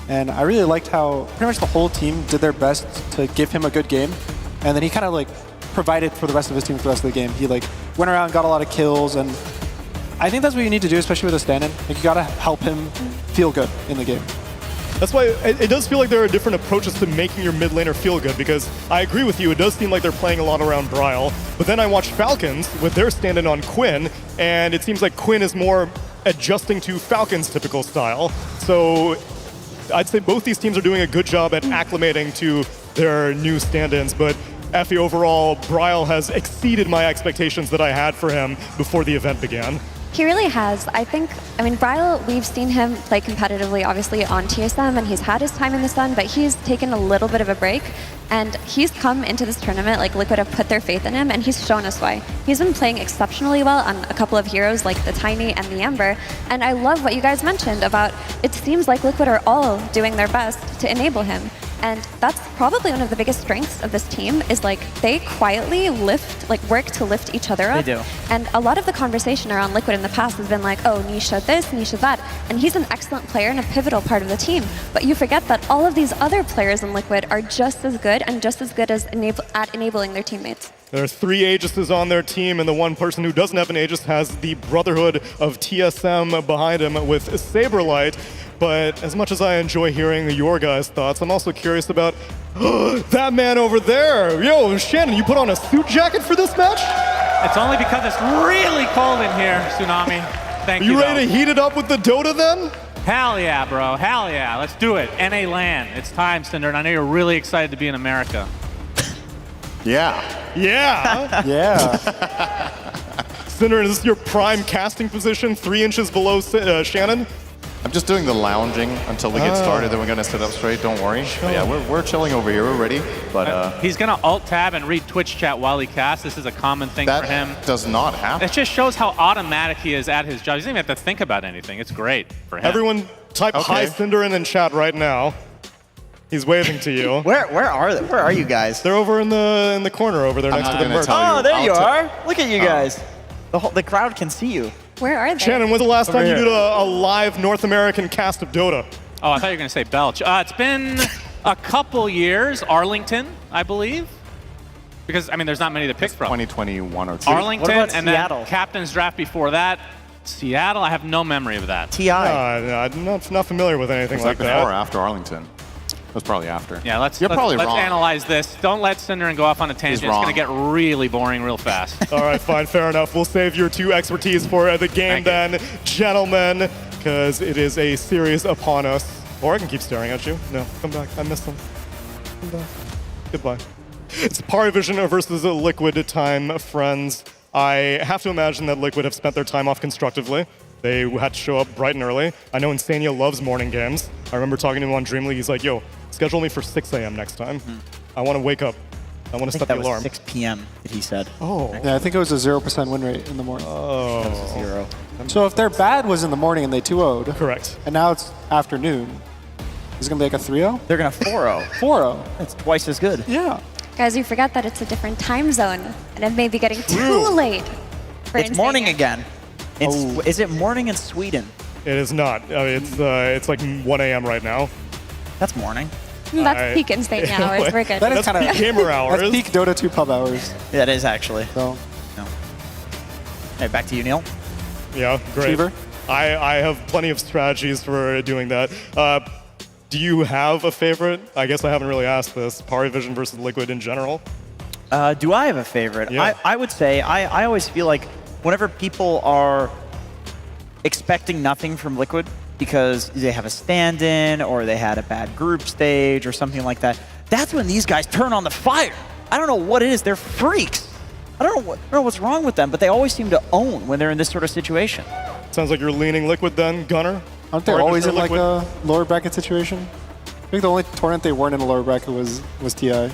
And I really liked how pretty much the whole team did their best to give him a good game. And then he kind of like provided for the rest of his team for the rest of the game. He like went around, got a lot of kills, and I think that's what you need to do, especially with a stand-in. Like you gotta help him feel good in the game. That's why it does feel like there are different approaches to making your mid laner feel good, because I agree with you, it does seem like they're playing a lot around Bryle, but then I watched Falcons with their stand-in on Quinn, and it seems like Quinn is more adjusting to Falcons' typical style. So I'd say both these teams are doing a good job at acclimating to their new stand-ins, but Effie, overall, Bryle has exceeded my expectations that I had for him before the event began. He really has. I mean, Bryle, we've seen him play competitively, obviously, on TSM, and he's had his time in the sun, but he's taken a little bit of a break, and he's come into this tournament, like Liquid have put their faith in him, and he's shown us why. He's been playing exceptionally well on a couple of heroes, like the Tiny and the Ember, and I love what you guys mentioned about it seems like Liquid are all doing their best to enable him. And that's probably one of the biggest strengths of this team is like they quietly work to lift each other up. They do. And a lot of the conversation around Liquid in the past has been like, oh, Nisha this, Nisha that. And he's an excellent player and a pivotal part of the team. But you forget that all of these other players in Liquid are just as good and just as good as at enabling their teammates. There are 3 Aegises on their team, and the one person who doesn't have an Aegis has the Brotherhood of TSM behind him with Saberlight. But as much as I enjoy hearing your guys' thoughts, I'm also curious about that man over there. Yo, Shannon, you put on a suit jacket for this match? It's only because it's really cold in here, Tsunami. Thank you. You ready to heat it up with the Dota then? Hell yeah, bro. Hell yeah. Let's do it. NA LAN. It's time, Cinder, and I know you're really excited to be in America. Yeah. Yeah. Yeah. Cinder, is this your prime casting position, 3 inches below Shannon? I'm just doing the lounging until we get started, then we're gonna sit up straight, don't worry. But yeah, we're chilling over here, we're ready. But He's gonna alt-tab and read Twitch chat while he casts. This is a common thing for him. That does not happen. It just shows how automatic he is at his job. He doesn't even have to think about anything. It's great for him. Everyone type hi Cinder in chat right now. He's waving to you. Where are you guys? They're over in the corner over there next to the merch. Oh, there you are. Look at you guys. The crowd can see you. Where are they? Shannon, when's the last time you did a live North American cast of Dota? Oh, I thought you were going to say Belch. It's been a couple years. Arlington, I believe. Because, I mean, there's not many to pick from. 2021 or 2. Arlington, What about and Seattle? then Captain's Draft before that. Seattle, I have no memory of that. TI. I'm not familiar with anything Was like that before that. or after Arlington? It was probably after. Yeah, let's probably wrong. analyze this. Don't let Cinderin go off on a tangent. It's going to get really boring real fast. All right, fine, fair enough. We'll save your 2 expertise for the game then, gentlemen, because it is a series upon us. Or I can keep staring at you. No, come back. I missed them. Come back. Goodbye. It's Parivision versus Liquid time, friends. I have to imagine that Liquid have spent their time off constructively. They had to show up bright and early. I know Insania loves morning games. I remember talking to him on Dream League. He's like, yo, schedule me for 6 a.m. next time. I want to wake up. I want to set the alarm. 6 p.m. that he said. Oh. Yeah, I think it was a 0% win rate in the morning. Oh. That was a 0. So if their bad was in the morning and they 2-0'd. Correct. And now it's afternoon. Is it going to be like a 3-0? They're going to 4-0. 4-0. That's twice as good. Yeah. Guys, you forgot that it's a different time zone, and it may be getting too late for It's morning again. Is it morning in Sweden? It is not. It's like 1 a.m. right now. That's morning. That's peak in-state hours. We're good. That is That's peak gamer hours. That's peak Dota 2 pub hours. Yeah, it is actually. So. No. Hey, back to you, Neil. Yeah, great. Cheever? I have plenty of strategies for doing that. Do you have a favorite? I guess I haven't really asked this. Parivision versus Liquid in general? Do I have a favorite? Yeah. I would say I always feel like whenever people are expecting nothing from Liquid because they have a stand-in or they had a bad group stage or something like that, that's when these guys turn on the fire. I don't know what it is. They're freaks. I don't know what's wrong with them, but they always seem to own when they're in this sort of situation. Sounds like you're leaning Liquid then, Gunner? Aren't they always in like a lower bracket situation? I think the only tournament they weren't in a lower bracket was TI.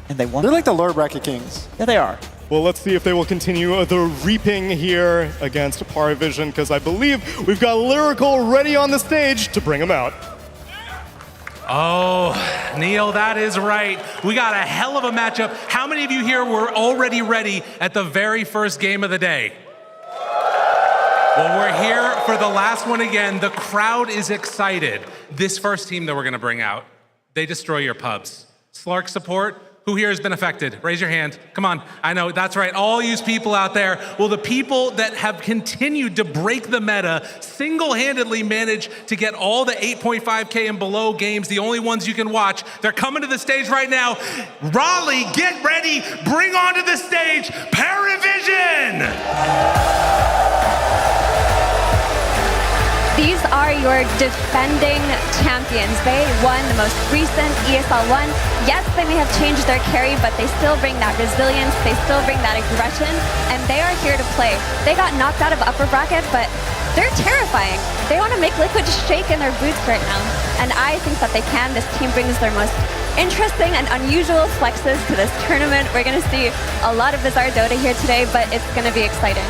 And they won. They're like the lower bracket kings. Yeah, they are. Well, let's see if they will continue the reaping here against Parivision, because I believe we've got Lyrical ready on the stage to bring him out. Oh, Neil, that is right. We got a hell of a matchup. How many of you here were already ready at the very first game of the day? Well, we're here for the last one again. The crowd is excited. This first team that we're going to bring out, they destroy your pubs. Slark support, who here has been affected? Raise your hand. Come on. I know, that's right. All you people out there. Well, the people that have continued to break the meta single-handedly manage to get all the 8.5K and below games, the only ones you can watch. They're coming to the stage right now. Raleigh, get ready. Bring onto the stage Paravision. These are your defending champions. They won the most recent ESL One. Yes, they may have changed their carry, but they still bring that resilience, they still bring that aggression, and they are here to play. They got knocked out of upper bracket, but they're terrifying. They want to make Liquid shake in their boots right now, and I think that they can. This team brings their most interesting and unusual flexes to this tournament. We're going to see a lot of bizarre Dota here today, but it's going to be exciting.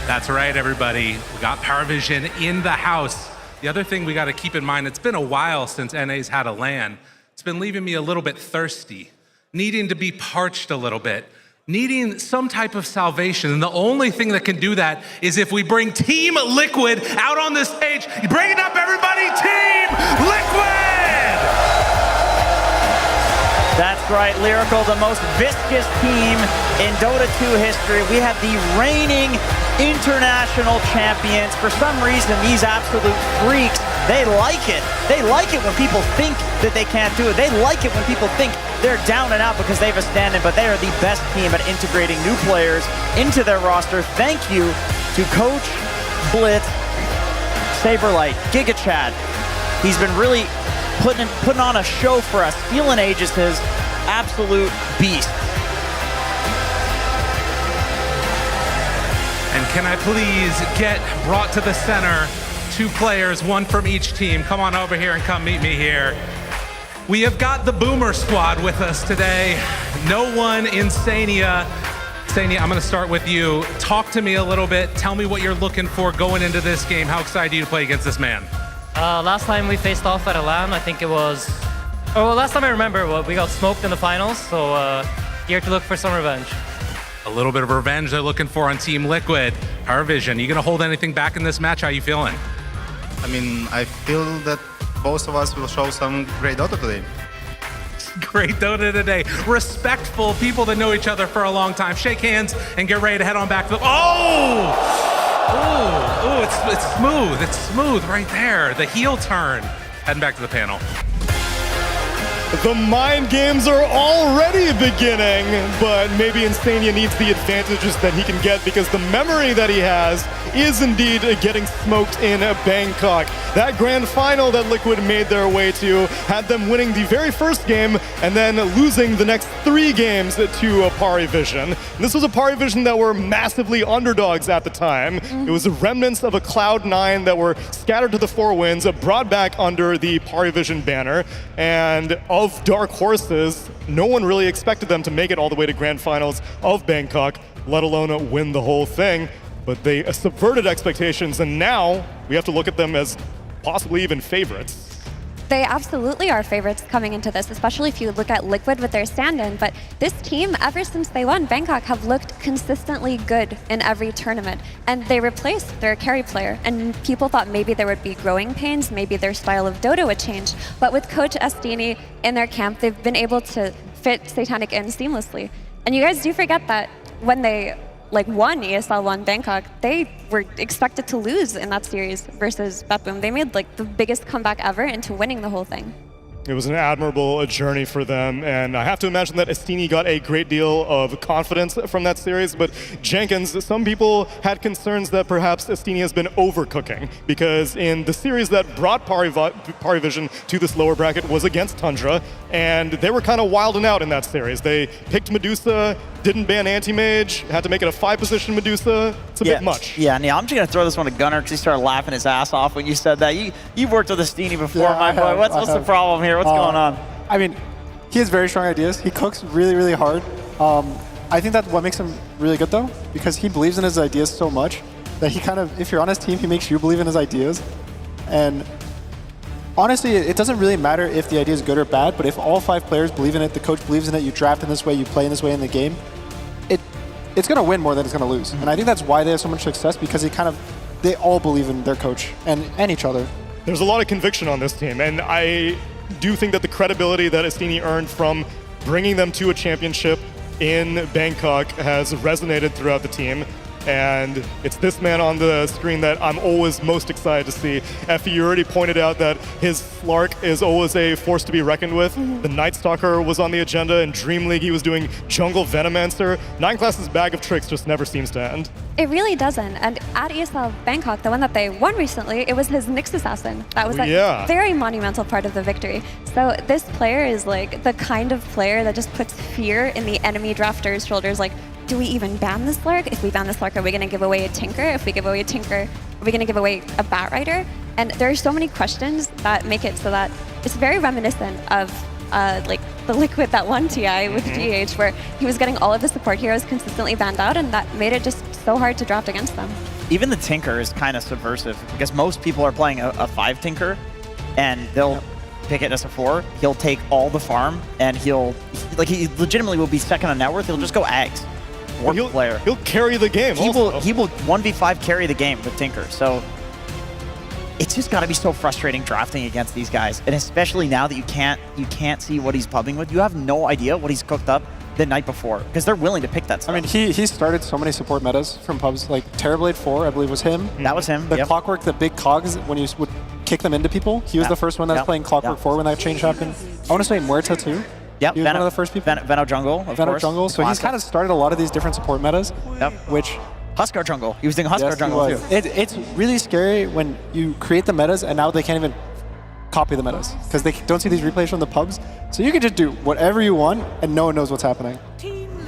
That's right, everybody. We got Paravision in the house. The other thing we got to keep in mind, it's been a while since NA's had a LAN. It's been leaving me a little bit thirsty, needing to be parched a little bit, needing some type of salvation. And the only thing that can do that is if we bring Team Liquid out on the stage. Bring it up, everybody, Team Liquid! That's right, Lyrical, the most viscous team in Dota 2 history. We have the reigning international champions. For some reason, these absolute freaks, they like it. They like it when people think that they can't do it. They like it when people think they're down and out because they have a stand-in, but they are the best team at integrating new players into their roster. Thank you to Coach Blitz, Saberlight, GigaChad. He's been really putting on a show for us, stealing Aegis's. absolute beast. And can I please get brought to the center? 2 players, 1 from each team. Come on over here and come meet me here. We have got the Boomer Squad with us today. No one in Sania. Sania, I'm going to start with you. Talk to me a little bit. Tell me what you're looking for going into this game. How excited are you to play against this man? Last time we faced off at a LAN, I think it was... Oh, last time I remember, we got smoked in the finals, so here to look for some revenge. A little bit of revenge they're looking for on Team Liquid. Paravision, you going to hold anything back in this match? How you feeling? I mean, I feel that both of us will show some great Dota today. Great Dota today. Respectful people that know each other for a long time. Shake hands and get ready to head on back to the... Oh! Oh, it's smooth. It's smooth right there. The heel turn. Heading back to the panel. The mind games are already beginning, but maybe Insania needs the advantages that he can get because the memory that he has is indeed getting smoked in Bangkok. That grand final that Liquid made their way to had them winning the very first game and then losing the next 3 games to Parivision. This was a Parivision that were massively underdogs at the time. It was the remnants of a Cloud9 that were scattered to the 4 winds, brought back under the Parivision banner, and of dark horses, no one really expected them to make it all the way to grand finals of Bangkok, let alone win the whole thing. But they subverted expectations, and now we have to look at them as possibly even favorites. They absolutely are favorites coming into this, especially if you look at Liquid with their stand-in. But this team, ever since they won Bangkok, have looked consistently good in every tournament. And they replaced their carry player. And people thought maybe there would be growing pains, maybe their style of Dota would change. But with Coach Estini in their camp, they've been able to fit Satanic in seamlessly. And you guys do forget that when they won ESL One Bangkok, they were expected to lose in that series versus Betboom. They made the biggest comeback ever into winning the whole thing. It was an admirable journey for them, and I have to imagine that Estini got a great deal of confidence from that series, but Jenkins, some people had concerns that perhaps Estini has been overcooking, because in the series that brought Parivision to this lower bracket was against Tundra, and they were kind of wilding out in that series. They picked Medusa, didn't ban Anti-Mage, had to make it a 5-position Medusa. It's a bit much. Yeah, Neil, I'm just going to throw this one to Gunnar because he started laughing his ass off when you said that. You've worked with Estini before, my boy. What's the problem here? What's going on? I mean, he has very strong ideas. He cooks really, really hard. I think that's what makes him really good, though, because he believes in his ideas so much that he kind of, if you're on his team, he makes you believe in his ideas. And honestly, it doesn't really matter if the idea is good or bad, but if all 5 players believe in it, the coach believes in it, you draft in this way, you play in this way in the game, it's going to win more than it's going to lose. And I think that's why they have so much success, because they all believe in their coach and each other. There's a lot of conviction on this team, and I do think that the credibility that Estini earned from bringing them to a championship in Bangkok has resonated throughout the team. And it's this man on the screen that I'm always most excited to see. Effie, you already pointed out that his Slark is always a force to be reckoned with. The Night Stalker was on the agenda. In Dream League, he was doing Jungle Venomancer. 9class's bag of tricks just never seems to end. It really doesn't. And at ESL Bangkok, the one that they won recently, it was his Nyx Assassin. That was a very monumental part of the victory. So this player is the kind of player that just puts fear in the enemy drafters' shoulders. Do we even ban this Slark? If we ban this Slark, are we going to give away a Tinker? If we give away a Tinker, are we going to give away a Batrider? And there are so many questions that make it so that it's very reminiscent of the Liquid that won TI with GH, where he was getting all of his support heroes consistently banned out, and that made it just so hard to draft against them. Even the Tinker is kind of subversive, because most people are playing a 5 Tinker, and they'll pick it as a 4. He'll take all the farm, and he legitimately will be second on net worth. He'll just go Ags. He'll carry the game. He will 1v5 carry the game with Tinker. So it's just got to be so frustrating drafting against these guys, and especially now that you can't see what he's pubbing with. You have no idea what he's cooked up the night before, because they're willing to pick that stuff. I mean, he started so many support metas from pubs, like Terrorblade 4, I believe was him. That was him. The Clockwork, the big cogs, when you would kick them into people, he was the first one that was playing Clockwork 4 when that change happened. I want to say Muerta too. Yep, he was one of the first people. Veno Jungle, of course. Jungle. So he's kind of started a lot of these different support metas. Yep. Which Huskar Jungle. He was doing Huskar Jungle too. It's really scary when you create the metas and now they can't even copy the metas because they don't see these replays from the pubs. So you can just do whatever you want and no one knows what's happening.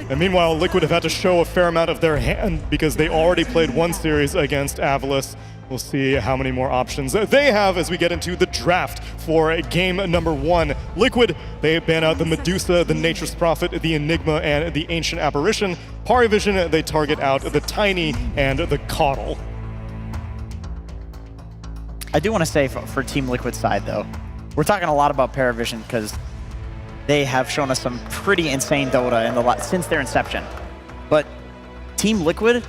And meanwhile, Liquid have had to show a fair amount of their hand because they already played one series against Avalis. We'll see how many more options they have as we get into the draft for game number 1. Liquid, they ban out the Medusa, the Nature's Prophet, the Enigma, and the Ancient Apparition. Parivision, they target out the Tiny and the Coddle. I do want to say for Team Liquid side, though, we're talking a lot about Parivision because they have shown us some pretty insane Dota since their inception. But Team Liquid,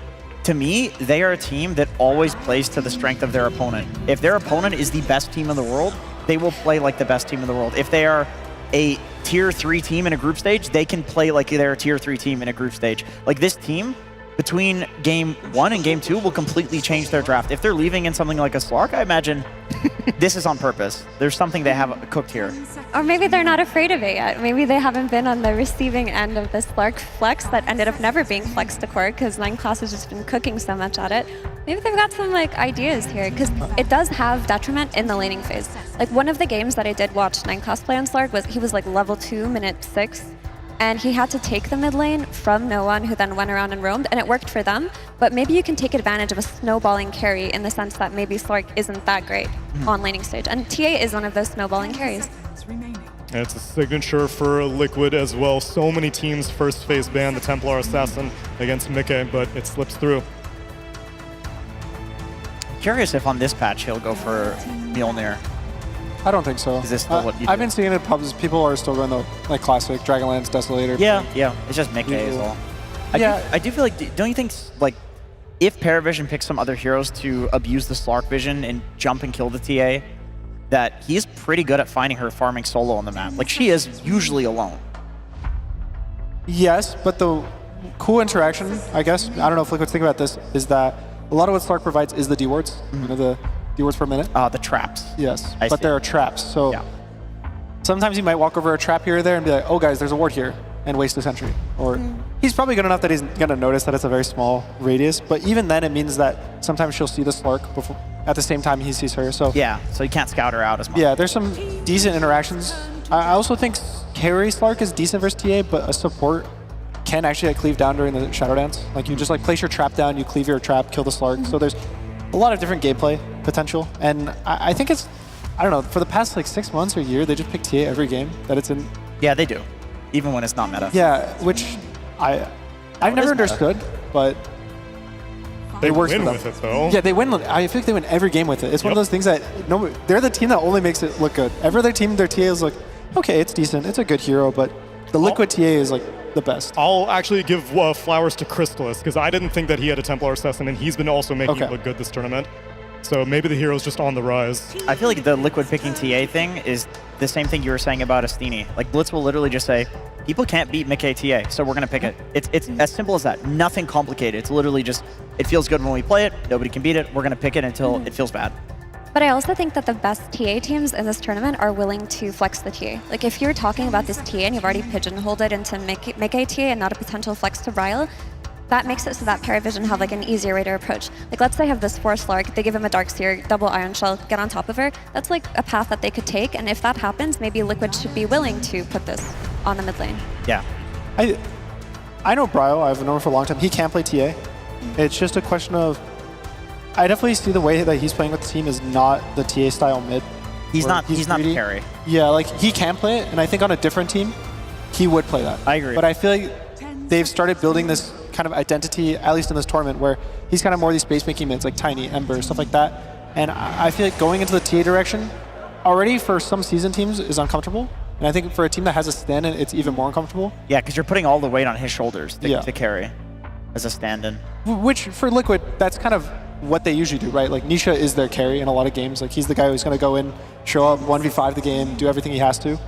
to me, they are a team that always plays to the strength of their opponent. If their opponent is the best team in the world, they will play like the best team in the world. If they are a tier 3 team in a group stage, they can play like they're a tier 3 team in a group stage. Like this team, between game 1 and game 2, will completely change their draft. If they're leaving in something like a Slark, I imagine this is on purpose. There's something they have cooked here. Or maybe they're not afraid of it yet. Maybe they haven't been on the receiving end of this Slark flex that ended up never being flexed to core because 9class has just been cooking so much at it. Maybe they've got some like ideas here because it does have detriment in the laning phase. Like one of the games that I did watch 9class play on Slark was he was like level 2, minute 6. And he had to take the mid lane from no one, who then went around and roamed, and it worked for them. But maybe you can take advantage of a snowballing carry in the sense that maybe Slark isn't that great on laning stage. And TA is one of those snowballing carries. And it's a signature for Liquid as well. So many teams first phase ban the Templar Assassin against Mickey, but it slips through. Curious if on this patch he'll go for Mjolnir. I don't think so. Is this still what you do? I've been seeing it in pubs. People are still going the like classic Dragonlance Desolator. Yeah. It's just Mickey is all. I do feel like, don't you think like if Paravision picks some other heroes to abuse the Slark vision and jump and kill the TA, that he is pretty good at finding her farming solo on the map. Like she is usually alone. Yes, but the cool interaction, I guess, I don't know if Liquid's thinking about this, is that a lot of what Slark provides is the D-wards. You know, the D-wards per minute. The traps. Yes, I but see. there are traps. So sometimes you might walk over a trap here or there and be like, oh guys, there's a ward here, and waste a sentry. Or he's probably good enough that he's gonna notice that it's a very small radius, but even then it means that sometimes she'll see the Slark before, at the same time he sees her. So yeah, so you can't scout her out as much. Yeah, there's some decent interactions. I also think carry Slark is decent versus TA, but a support can actually like, cleave down during the Shadow Dance. Like you just like place your trap down, you cleave your trap, kill the Slark. So there's a lot of different gameplay potential, and I think it's, I don't know, for the past like 6 months or a year, they just pick TA every game that it's in. Yeah, they do, even when it's not meta. Yeah, which I've never understood, but They it works win for them. with it though. Yeah, they win. I feel like they win every game with it. It's one of those things that they're the team that only makes it look good. Every other team, their TA is like, okay, it's decent, it's a good hero, but the Liquid TA is like the best. I'll actually give flowers to Crystallis because I didn't think that he had a Templar Assassin, and he's been also making it look good this tournament. So maybe the hero's just on the rise. I feel like the Liquid picking TA thing is the same thing you were saying about Astini. Like Blitz will literally just say, people can't beat Mickey TA, so we're gonna pick it. It's as simple as that. Nothing complicated. It's literally just, it feels good when we play it, nobody can beat it, we're gonna pick it until it feels bad. But I also think that the best TA teams in this tournament are willing to flex the TA. Like if you're talking about this TA and you've already pigeonholed it into Mickey TA and not a potential flex to Bryle, that makes it so that Paravision have like an easier way to approach. Like let's say I have this Forest Lark, they give him a Darkseer, double Iron Shell, get on top of her. That's like a path that they could take, and if that happens, maybe Liquid should be willing to put this on the mid lane. Yeah. I know Bryle, I've known him for a long time. He can play TA. It's just a question of, I definitely see the way that he's playing with the team is not the TA style mid. He's not the carry. Yeah, like he can play it, and I think on a different team, he would play that. I agree. But I feel like they've started building this kind of identity, at least in this tournament, where he's kind of more of these space-making mids, like Tiny, Ember, stuff like that. And I feel like going into the TA direction, already for some season teams, is uncomfortable. And I think for a team that has a stand-in, it's even more uncomfortable. Yeah, because you're putting all the weight on his shoulders to carry as a stand-in. Which, for Liquid, that's kind of what they usually do, right? Like Nisha is their carry in a lot of games. Like he's the guy who's going to go in, show up, 1v5 the game, do everything he has to.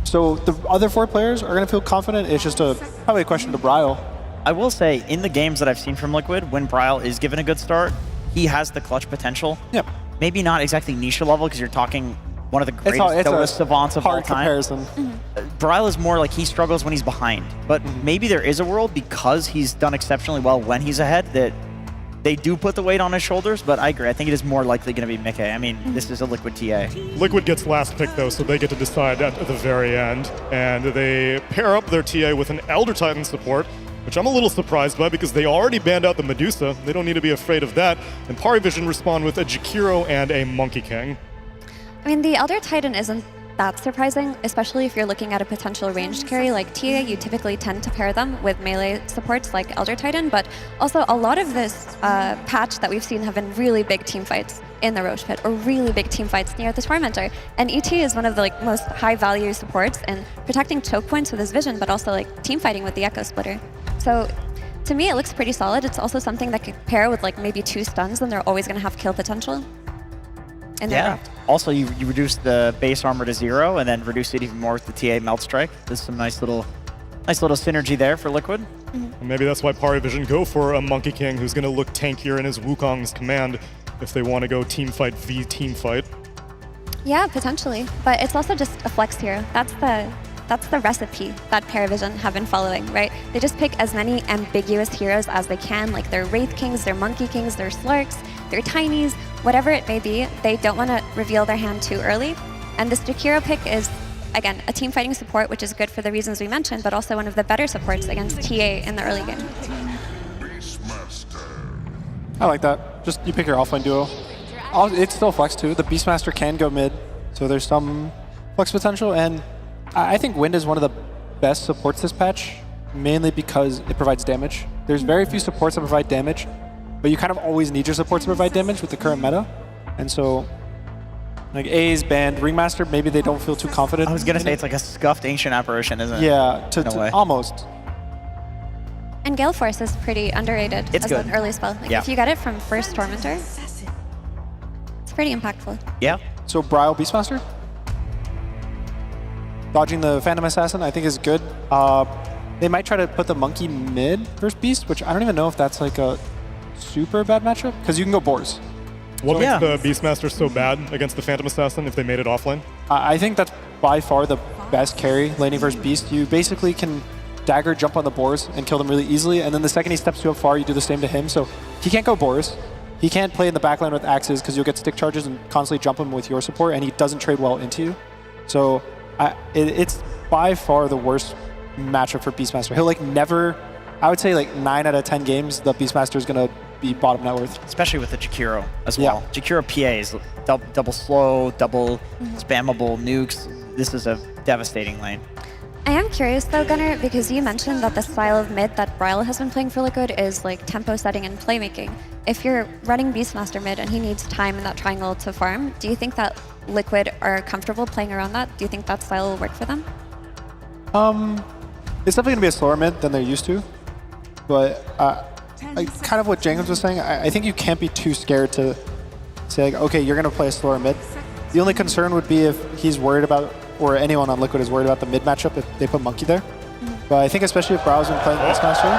So the other 4 players are going to feel confident. It's just probably a question to Bryle. I will say, in the games that I've seen from Liquid, when Bryle is given a good start, he has the clutch potential. Yep. Maybe not exactly Nisha level, because you're talking one of the greatest Dota savants of all time. Comparison. Bryle is more like he struggles when he's behind. But maybe there is a world, because he's done exceptionally well when he's ahead, that they do put the weight on his shoulders, but I agree. I think it is more likely going to be Mickey. I mean, this is a Liquid TA. Liquid gets last pick, though, so they get to decide at the very end. And they pair up their TA with an Elder Titan support, which I'm a little surprised by because they already banned out the Medusa. They don't need to be afraid of that. And Parivision respond with a Jakiro and a Monkey King. I mean, the Elder Titan isn't that surprising, especially if you're looking at a potential ranged carry like TA. You typically tend to pair them with melee supports like Elder Titan, but also a lot of this patch that we've seen have been really big team fights in the Roche Pit or really big team fights near the Tormentor. And ET is one of the most high value supports in protecting choke points with his vision, but also team fighting with the Echo Splitter. So to me, it looks pretty solid. It's also something that could pair with maybe 2 stuns, and they're always going to have kill potential. Yeah. Also, you reduce the base armor to 0 and then reduce it even more with the TA Melt Strike. There's some nice little synergy there for Liquid. And maybe that's why Parivision go for a Monkey King who's going to look tankier in his Wukong's command if they want to go team fight v team fight. Yeah, potentially. But it's also just a flex hero. That's the recipe that Parivision have been following, right? They just pick as many ambiguous heroes as they can, like their Wraith Kings, their Monkey Kings, their Slarks, their Tinies, whatever it may be. They don't want to reveal their hand too early. And this Jakiro pick is, again, a team fighting support, which is good for the reasons we mentioned, but also one of the better supports against TA in the early game. I like that. Just you pick your offlane duo. It's still flex too. The Beastmaster can go mid, so there's some flex potential. And I think Wind is one of the best supports this patch, mainly because it provides damage. There's very few supports that provide damage, but you kind of always need your supports to provide damage with the current meta. And so, A's banned, Ringmaster, maybe they don't feel too confident. I was going to say it's like a scuffed Ancient Apparition, isn't it? Yeah, almost. And Gale Force is pretty underrated as an early spell. If you get it from first Tormentor, it's pretty impactful. Yeah. So Brile Beastmaster? Dodging the Phantom Assassin, I think is good. They might try to put the Monkey mid versus Beast, which I don't even know if that's a super bad matchup, because you can go Boars. What makes the Beastmaster so bad against the Phantom Assassin if they made it offlane? I think that's by far the best carry, laning versus Beast. You basically can dagger jump on the Boars and kill them really easily, and then the second he steps too far, you do the same to him. So he can't go Boars. He can't play in the backline with axes because you'll get stick charges and constantly jump him with your support, and he doesn't trade well into you. So it's by far the worst matchup for Beastmaster. He'll never, I would say 9 out of 10 games, the Beastmaster is going to be bottom net worth. Especially with the Jakiro as well. Yeah. Jakiro PA is double slow, double spammable nukes. This is a devastating lane. I am curious though, Gunnar, because you mentioned that the style of mid that Brile has been playing for Liquid is tempo setting and playmaking. If you're running Beastmaster mid and he needs time in that triangle to farm, do you think that Liquid are comfortable playing around that? Do you think that style will work for them? It's definitely going to be a slower mid than they're used to, but kind of what Jenkins was saying, I think you can't be too scared to say, okay, you're going to play a slower mid. The only concern would be if he's worried about, or anyone on Liquid is worried about the mid matchup if they put Monkey there. But I think especially if Brile's been playing Beastmaster.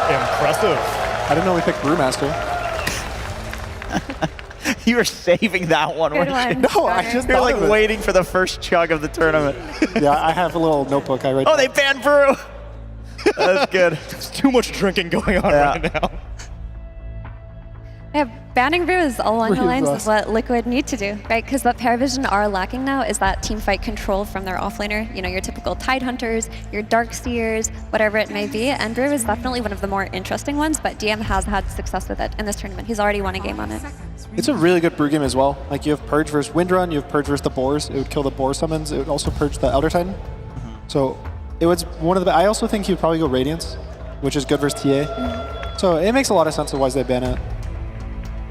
Impressive. I didn't know we picked Brewmaster. You were saving that one, weren't you? No, I just You're waiting for the first chug of the tournament. Yeah, I have a little notebook I write. Oh, they banned Brew! That's good. There's too much drinking going on right now. Yeah, banning Brew is along the lines of what Liquid need to do, right? Because what Parivision are lacking now is that teamfight control from their offlaner. You know, your typical Tidehunters, your Darkseers, whatever it may be. And Brew is definitely one of the more interesting ones, but DM has had success with it in this tournament. He's already won a game on it. It's a really good Brew game as well. You have Purge versus Windrun, you have Purge versus the Boars. It would kill the Boar summons. It would also purge the Elder Titan. So it was one of the. I also think he would probably go Radiance, which is good versus TA. So it makes a lot of sense of why they ban it.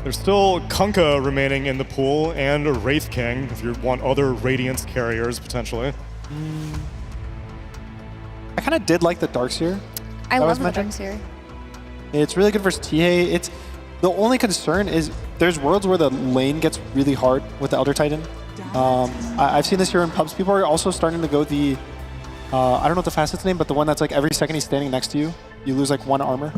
There's still Kunkka remaining in the pool and a Wraith King if you want other Radiance carriers potentially. I kind of did like the Darkseer. I love the Darkseer. It's really good versus TA. The only concern is there's worlds where the lane gets really hard with the Elder Titan. I've seen this here in pubs. People are also starting to go the, I don't know what the facet's name, but the one that's every second he's standing next to you, you lose 1 armor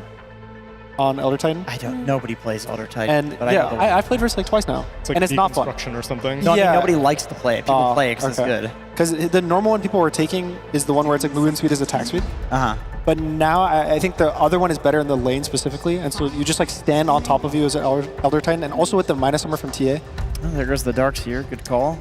on Elder Titan. Nobody plays Elder Titan. And but I've played versus twice now, and it's not fun. Or something. No, I mean, nobody likes to play it. People play it because it's good. Because the normal one people were taking is the one where it's movement speed is attack speed. But now I think the other one is better in the lane specifically, and so you just like stand on top of you as an Elder Titan, and also with the minus armor from TA. Oh, there goes the Darks here. Good call.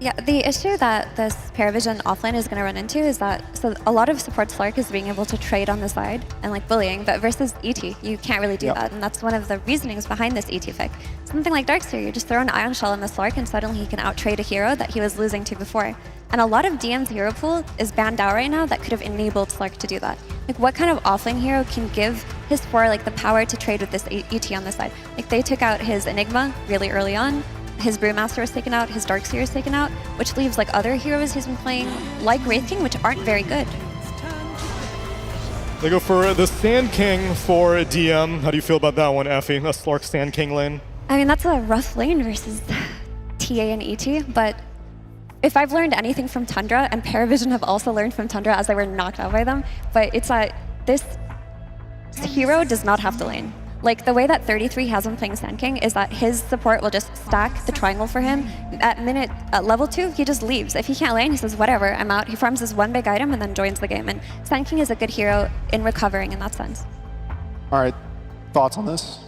Yeah, the issue that this Paravision offlane is going to run into is that so a lot of support Slark is being able to trade on the side and like bullying, but versus ET, you can't really do that, and that's one of the reasonings behind this ET pick. Something like Darkseer, you just throw an Ion Shell in the Slark and suddenly he can out-trade a hero that he was losing to before. And a lot of DM's hero pool is banned out right now that could have enabled Slark to do that. Like what kind of offlane hero can give his 4 like the power to trade with this ET on the side? Like they took out his Enigma really early on, his Brewmaster was taken out, his Darkseer is taken out, which leaves like other heroes he's been playing like Wraith King, which aren't very good. They go for the Sand King for DM. How do you feel about that one, Effie? A Slark Sand King lane? I mean, that's a rough lane versus TA and ET, but if I've learned anything from Tundra, and Paravision have also learned from Tundra as they were knocked out by them, but it's that this hero does not have to lane. Like the way that 33 has him playing Sand King is that his support will just stack the triangle for him. At level 2, he just leaves. If he can't lane, he says, whatever, I'm out. He farms his one big item and then joins the game. And Sand King is a good hero in recovering in that sense. All right, thoughts on this?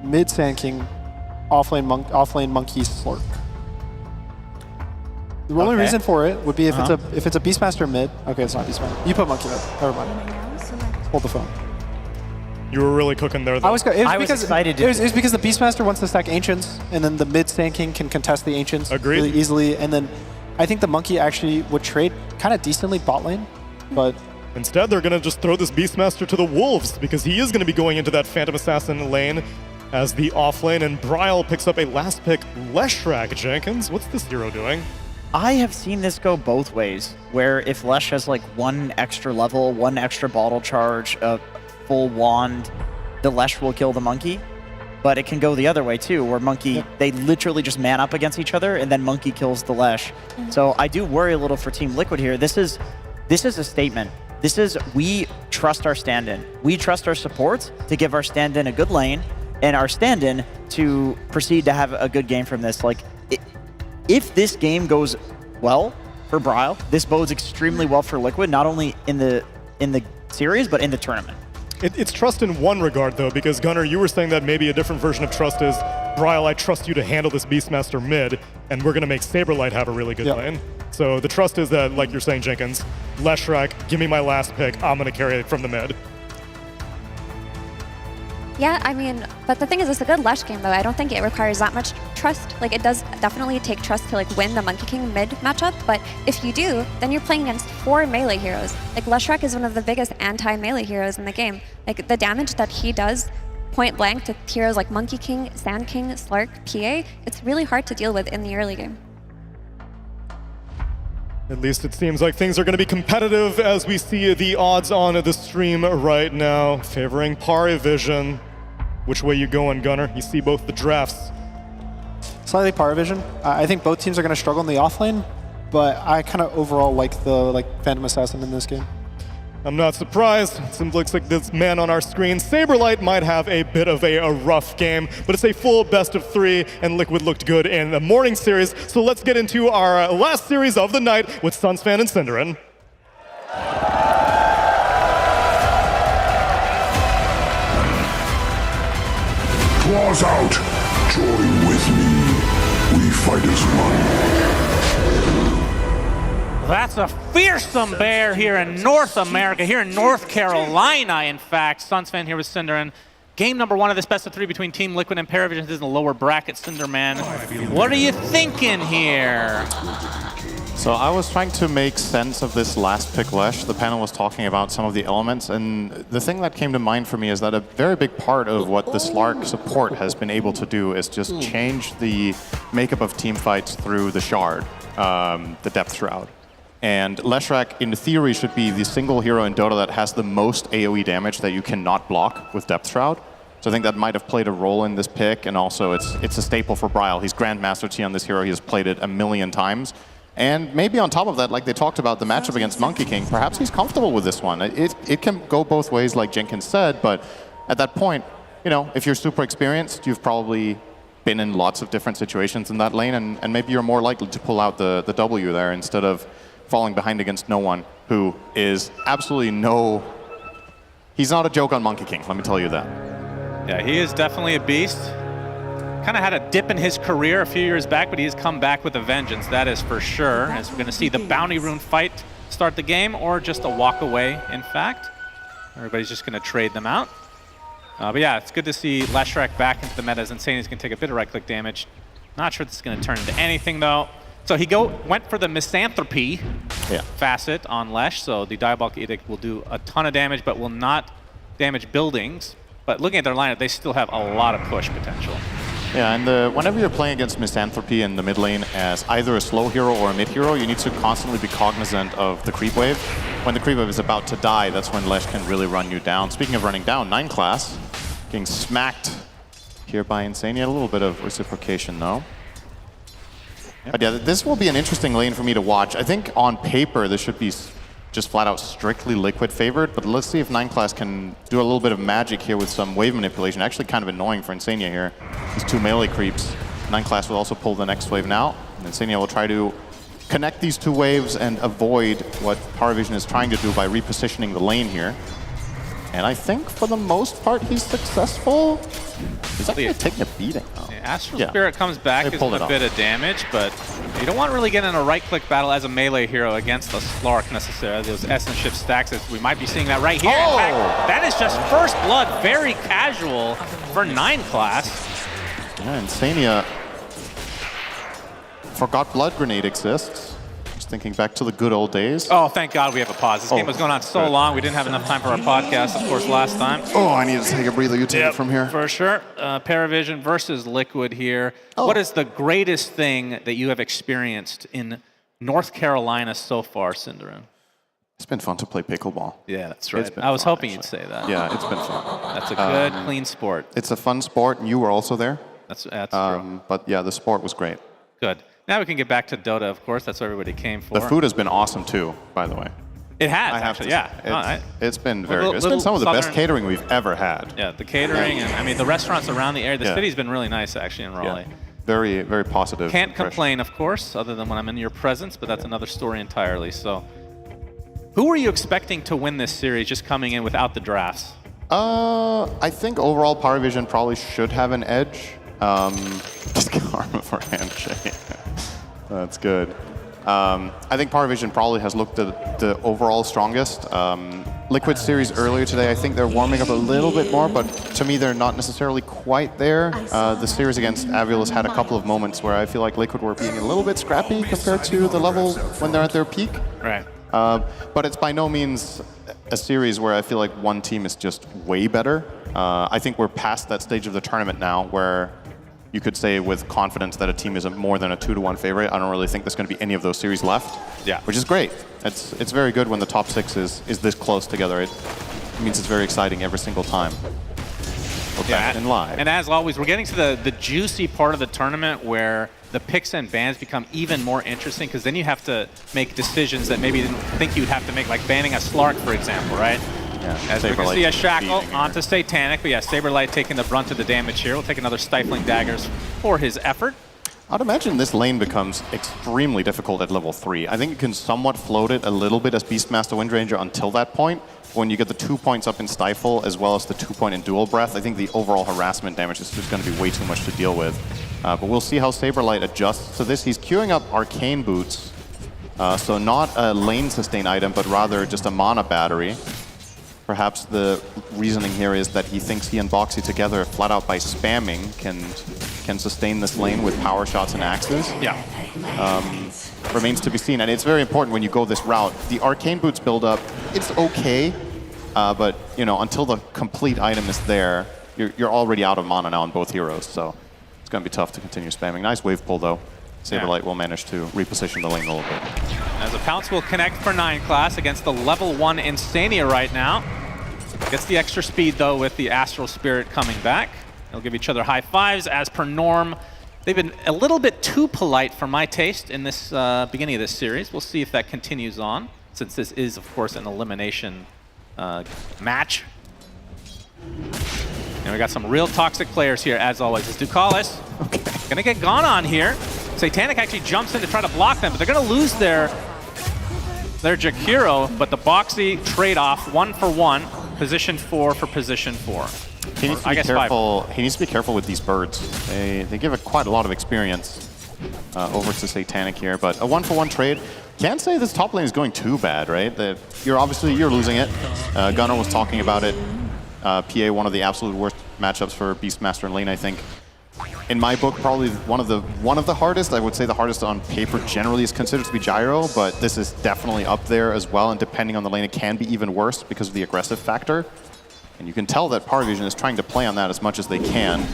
Mid Sand King, offlane Monkey Slurk. The only reason for it would be if it's a Beastmaster mid. Okay, it's not Beastmaster. You put Monkey mid. Never mind. Hold the phone. You were really cooking there, though. I was excited. It was because the Beastmaster wants to stack Ancients, and then the mid Sand King can contest the Ancients really easily. And then I think the Monkey actually would trade kind of decently bot lane, but instead they're going to just throw this Beastmaster to the Wolves because he is going to be going into that Phantom Assassin lane as the off lane, and Bryle picks up a last pick, Leshrac. Jenkins, what's this hero doing? I have seen this go both ways, where if Lesh has like one extra level, one extra bottle charge, a full wand, the Lesh will kill the Monkey. But it can go the other way too, where Monkey, they literally just man up against each other and then Monkey kills the Lesh. So I do worry a little for Team Liquid here. This is a statement. This is, we trust our stand-in. We trust our supports to give our stand-in a good lane and our stand-in to proceed to have a good game from this. Like, if this game goes well for Bryle, this bodes extremely well for Liquid, not only in the series, but in the tournament. It's trust in one regard, though, because Gunnar, you were saying that maybe a different version of trust is, Bryle, I trust you to handle this Beastmaster mid, and we're going to make Saberlight have a really good lane. So the trust is that, like you're saying, Jenkins, Leshrac, give me my last pick, I'm going to carry it from the mid. Yeah, I mean, but the thing is, it's a good Lesh game, though. I don't think it requires that much trust. Like, it does definitely take trust to, like, win the Monkey King mid matchup, but if you do, then you're playing against 4 melee heroes. Like, Leshrac is one of the biggest anti-melee heroes in the game. Like, the damage that he does point blank to heroes like Monkey King, Sand King, Slark, PA, it's really hard to deal with in the early game. At least it seems like things are going to be competitive as we see the odds on the stream right now, favoring Paravision. Which way you going, Gunnar? You see both the drafts. Slightly Paravision. I think both teams are going to struggle in the offlane, but I kind of overall like the Phantom Assassin in this game. I'm not surprised. It looks like this man on our screen, Saberlight, might have a bit of a rough game, but it's a full best of 3, and Liquid looked good in the morning series. So let's get into our last series of the night with Sunsfan and Cinderin. Claws out! Join with me. We fight as one. That's a fearsome bear here in North America, here in North Carolina, in fact. Sunsfan here with Cinderin. Game number 1 of this best of 3 between Team Liquid and Paravision. This is in the lower bracket, Cinderman. What are you thinking here? So I was trying to make sense of this last pick Lesh. The panel was talking about some of the elements, and the thing that came to mind for me is that a very big part of what the Slark support has been able to do is just change the makeup of team fights through the Shard, the Depth Shroud. And Leshrac, in theory, should be the single hero in Dota that has the most AoE damage that you cannot block with Depth Shroud. So I think that might have played a role in this pick, and also it's a staple for Bryle. He's Grandmaster T on this hero. He has played it a million times. And maybe on top of that, like they talked about the matchup against Monkey King, perhaps he's comfortable with this one. It can go both ways, like Jenkins said, but at that point, you know, if you're super experienced, you've probably been in lots of different situations in that lane, and maybe you're more likely to pull out the W there instead of falling behind against no one, who is absolutely no... He's not a joke on Monkey King, let me tell you that. Yeah, he is definitely a beast. Kind of had a dip in his career a few years back, but he has come back with a vengeance, that is for sure. As we're going to see the Bounty Rune fight start the game, or just a walk away, in fact. Everybody's just going to trade them out. But yeah, it's good to see Leshrac back into the meta, as Insane is going to take a bit of right-click damage. Not sure this is going to turn into anything, though. So he went for the Misanthropy facet on Lesh, so the Diabolic Edict will do a ton of damage, but will not damage buildings. But looking at their lineup, they still have a lot of push potential. Yeah, and whenever you're playing against Misanthropy in the mid lane as either a slow hero or a mid hero, you need to constantly be cognizant of the creep wave. When the creep wave is about to die, that's when Lesh can really run you down. Speaking of running down, 9 class getting smacked here by Insania. A little bit of reciprocation, though. But yeah, this will be an interesting lane for me to watch. I think on paper, this should be just flat out strictly Liquid favored, but let's see if 9 class can do a little bit of magic here with some wave manipulation. Actually kind of annoying for Insania here. These 2 melee creeps. 9 class will also pull the next wave now, and Insania will try to connect these 2 waves and avoid what Power Vision is trying to do by repositioning the lane here. And I think for the most part he's successful. He's actually taking a beating though. Astral Spirit comes back with a bit of damage, but you don't want to really get in a right-click battle as a melee hero against the Slark necessarily. Those Essence Shift stacks, we might be seeing that right here. In fact, that is just first blood, very casual for 9 class. Yeah, Insania forgot Blood Grenade exists. Just thinking back to the good old days. Oh, thank God we have a pause. This game was going on so long, we didn't have enough time for our podcast, of course, last time. Oh, I need to take a breather. You take it from here. For sure. Paravision versus Liquid here. What is the greatest thing that you have experienced in North Carolina so far, Cinderin? It's been fun to play pickleball. Yeah, that's right. I was hoping you'd say that. Yeah, it's been fun. That's a good, clean sport. It's a fun sport, and you were also there. That's true. But yeah, the sport was great. Good. Now we can get back to Dota, of course. That's what everybody came for. The food has been awesome, too, by the way. It has, actually, yeah. It's been very good. It's been some of the best catering we've ever had. Yeah, the catering, and I mean, the restaurants around the area. The city's been really nice, actually, in Raleigh. Yeah. Very, very positive. Can't complain, of course, other than when I'm in your presence, but that's another story entirely. So, who were you expecting to win this series just coming in without the drafts? I think overall Power Vision probably should have an edge. Just karma for handshake. That's good. I think Power Vision probably has looked the overall strongest. Liquid series earlier today, I think they're warming up a little bit more, but to me they're not necessarily quite there. The series against Avulus had a couple of moments where I feel like Liquid were being a little bit scrappy compared to the level when they're at their peak. Right. But it's by no means a series where I feel like one team is just way better. I think we're past that stage of the tournament now where you could say with confidence that a team is more than a 2-1 favorite. I don't really think there's going to be any of those series left. Yeah. Which is great. It's very good when the top 6 is this close together. It means it's very exciting every single time. We're back in live. And as always, we're getting to the juicy part of the tournament where the picks and bans become even more interesting, because then you have to make decisions that maybe you didn't think you'd have to make, like banning a Slark, for example, right? Yeah, as we can see a Shackle onto Satanic, but yeah, Saberlight taking the brunt of the damage here. We'll take another Stifling Daggers for his effort. I'd imagine this lane becomes extremely difficult at level 3. I think you can somewhat float it a little bit as Beastmaster Windranger until that point. When you get the 2 points up in Stifle as well as the 2 point in Dual Breath, I think the overall harassment damage is just going to be way too much to deal with. But we'll see how Saberlight adjusts to this. He's queuing up Arcane Boots, so not a lane sustain item, but rather just a mana battery. Perhaps the reasoning here is that he thinks he and Boxy together, flat out by spamming, can sustain this lane with power shots and axes. Yeah. Remains to be seen, and it's very important when you go this route. The Arcane Boots build up, it's okay, but you know, until the complete item is there, you're already out of mana now on both heroes, so it's going to be tough to continue spamming. Nice wave pull though. Saberlight will manage to reposition the lane a little bit. As a Pounce will connect for 9 class against the level 1 Insania right now. Gets the extra speed though with the Astral Spirit coming back. They'll give each other high fives as per norm. They've been a little bit too polite for my taste in this beginning of this series. We'll see if that continues on, since this is, of course, an elimination match. And we got some real toxic players here, as always. As Ducalis gonna get gone on here. Satanic actually jumps in to try to block them, but they're gonna lose their their Jakiro, but the Boxy trade-off, 1 for 1, position 4 for position 4. He needs to be careful. He needs to be careful with these birds. They give it quite a lot of experience over to Satanic here, but a 1 for 1 trade. Can't say this top lane is going too bad, right? You're losing it. Gunnar was talking about it. PA, one of the absolute worst matchups for Beastmaster and lane, I think. In my book, probably one of the hardest. I would say the hardest on paper generally is considered to be Gyro, but this is definitely up there as well. And depending on the lane, it can be even worse because of the aggressive factor. And you can tell that Parvision is trying to play on that as much as they can.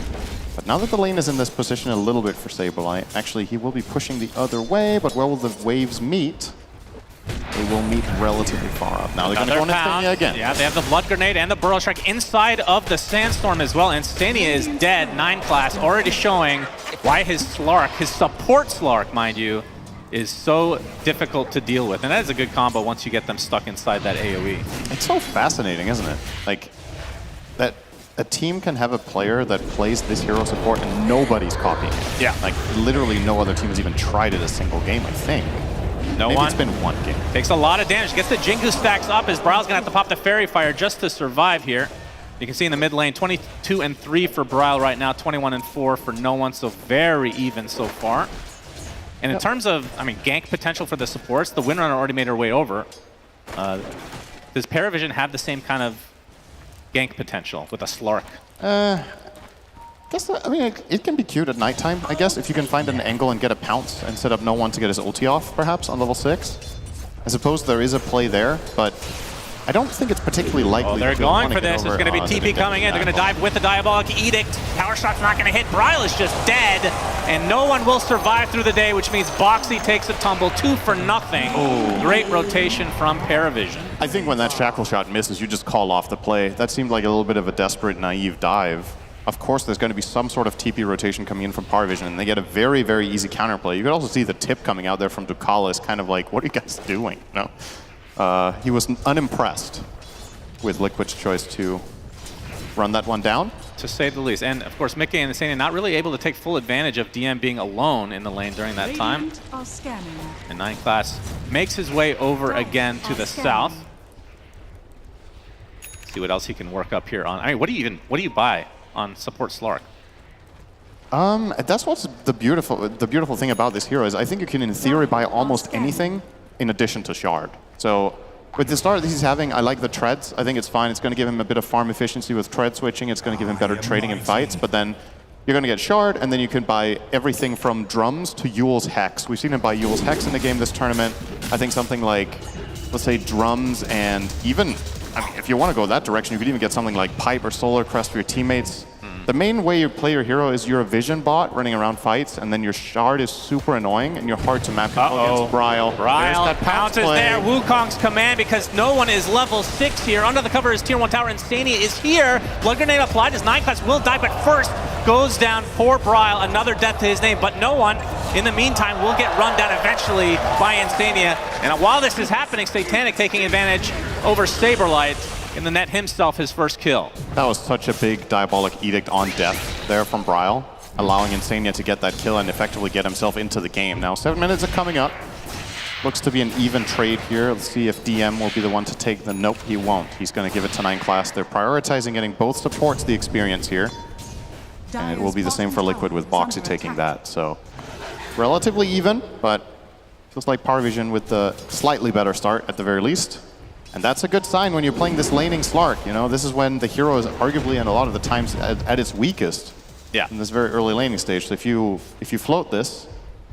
But now that the lane is in this position a little bit for Saberlight, actually he will be pushing the other way, but where will the waves meet? They will meet relatively far up. Now they're going to go in Instania again. Yeah, they have the Blood Grenade and the Burrow Strike inside of the Sandstorm as well. Instania is dead, 9 class, already showing why his Slark, his support Slark, mind you, is so difficult to deal with. And that is a good combo once you get them stuck inside that AoE. It's so fascinating, isn't it? Like, that a team can have a player that plays this hero support and nobody's copying it. Yeah. Like, literally no other team has even tried it a single game, I think. Maybe it's been one game. Takes a lot of damage. Gets the Jingu stacks up as Bryle's gonna have to pop the Fairy Fire just to survive here. You can see in the mid lane, 22 and 3 for Bryle right now, 21 and 4 for no one, so very even so far. And in terms of, gank potential for the supports, the Windrunner already made her way over. Does Paravision have the same kind of gank potential with a Slark? It can be cute at nighttime, I guess, if you can find an angle and get a pounce and set up no one to get his ulti off, perhaps, on level 6. I suppose there is a play there, but I don't think it's particularly likely. Oh, they're going for this. There's going to be TP coming in. They're going to dive with the Diabolic Edict. Power Shot's not going to hit. Bryle is just dead, and no one will survive through the day, which means Boxy takes a tumble, 2 for nothing. Oh. Great rotation from Paravision. I think when that Shackle Shot misses, you just call off the play. That seemed like a little bit of a desperate, naive dive. Of course, there's going to be some sort of TP rotation coming in from Paravision, and they get a very, very easy counterplay. You could also see the tip coming out there from Ducalis, kind of like, what are you guys doing? No, he was unimpressed with Liquid's choice to run that one down. To say the least. And of course, Mickey and Insania not really able to take full advantage of DM being alone in the lane during that time. And 9 class makes his way over again to the south. See what else he can work up here on. What do you buy on support Slark? That's what's the beautiful thing about this hero is I think you can in theory buy almost anything in addition to Shard. So with the start that he's having, I like the treads. I think it's fine. It's going to give him a bit of farm efficiency with tread switching. It's going to give him better trading in fights. But then you're going to get Shard, and then you can buy everything from drums to Yule's Hex. We've seen him buy Yule's Hex in the game this tournament. I think something like, let's say, drums and even, if you want to go that direction, you could even get something like Pipe or Solar Crest for your teammates. The main way you play your hero is you're a vision bot running around fights, and then your Shard is super annoying, and you're hard to map against Bryle. Bryle pounces there. Wukong's command because no one is level 6 here. Under the cover is Tier 1 tower. Insania is here. Blood Grenade applied. His 9 class will die, but first goes down poor Bryle. Another death to his name, but no one, in the meantime, will get run down eventually by Insania. And while this is happening, Satanic taking advantage over Saberlight. In the net himself, his first kill. That was such a big Diabolic Edict on death there from Bryle, allowing Insania to get that kill and effectively get himself into the game. Now 7 minutes are coming up. Looks to be an even trade here. Let's see if DM will be the one to take the... Nope, he won't. He's going to give it to 9 class. They're prioritizing getting both supports the experience here. And it will be the same for Liquid with Boxy taking that. So relatively even, but feels like Parvision with the slightly better start at the very least. And that's a good sign when you're playing this laning Slark. You know, this is when the hero is arguably and a lot of the times at its weakest. Yeah. In this very early laning stage. So if you float this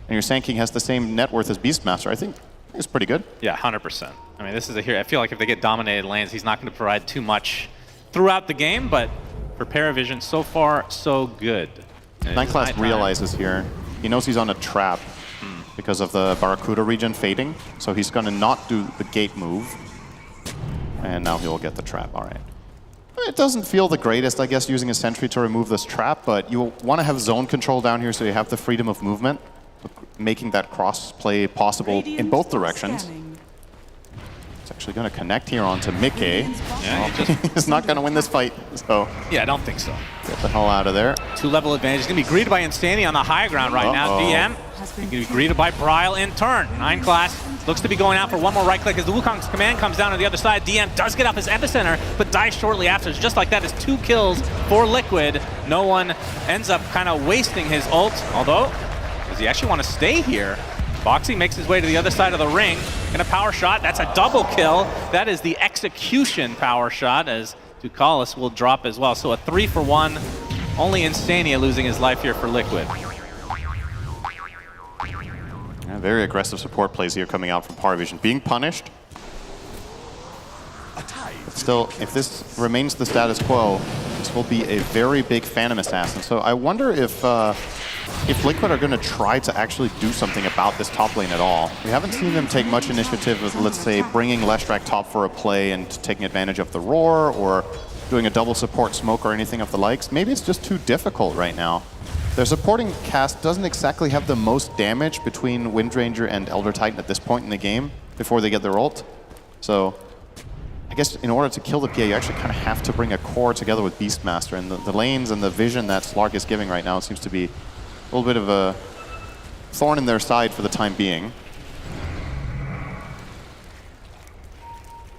and your Sand King has the same net worth as Beastmaster, I think it's pretty good. Yeah, 100%. I mean, this is a hero. I feel like if they get dominated lanes, he's not going to provide too much throughout the game, but for Paravision, so far, so good. 9 class realizes here, he knows he's on a trap because of the Barracuda region fading. So he's going to not do the gate move. And now he'll get the trap, all right. It doesn't feel the greatest, I guess, using a sentry to remove this trap, but you want to have zone control down here so you have the freedom of movement, making that cross play possible in both directions. It's actually going to connect here onto Mickey. Yeah, he's not going to win this fight, so... Yeah, I don't think so. Get the hell out of there. 2-level advantage. He's going to be greeted by Insania on the high ground right now. DM He's going to be greeted by Bryle in turn. 9 Class looks to be going out for one more right click as the Wukong's command comes down on the other side. DM does get off his epicenter, but dies shortly after. It's just like that is 2 kills for Liquid. No one ends up kind of wasting his ult, although, does he actually want to stay here? Boxy makes his way to the other side of the ring. And a power shot, that's a double kill. That is the execution power shot as Ducalis will drop as well. So a 3-for-1. Only Insania losing his life here for Liquid. Yeah, very aggressive support plays here coming out from Paravision. Being punished. But still, if this remains the status quo, this will be a very big Phantom Assassin. So I wonder if Liquid are going to try to actually do something about this top lane at all. We haven't seen them take much initiative of, let's say, bringing Leshrac top for a play and taking advantage of the roar, or doing a double support smoke or anything of the likes. Maybe it's just too difficult right now. Their supporting cast doesn't exactly have the most damage between Windranger and Elder Titan at this point in the game before they get their ult. So I guess in order to kill the PA, you actually kind of have to bring a core together with Beastmaster. And the lanes and the vision that Slark is giving right now seems to be a little bit of a thorn in their side for the time being.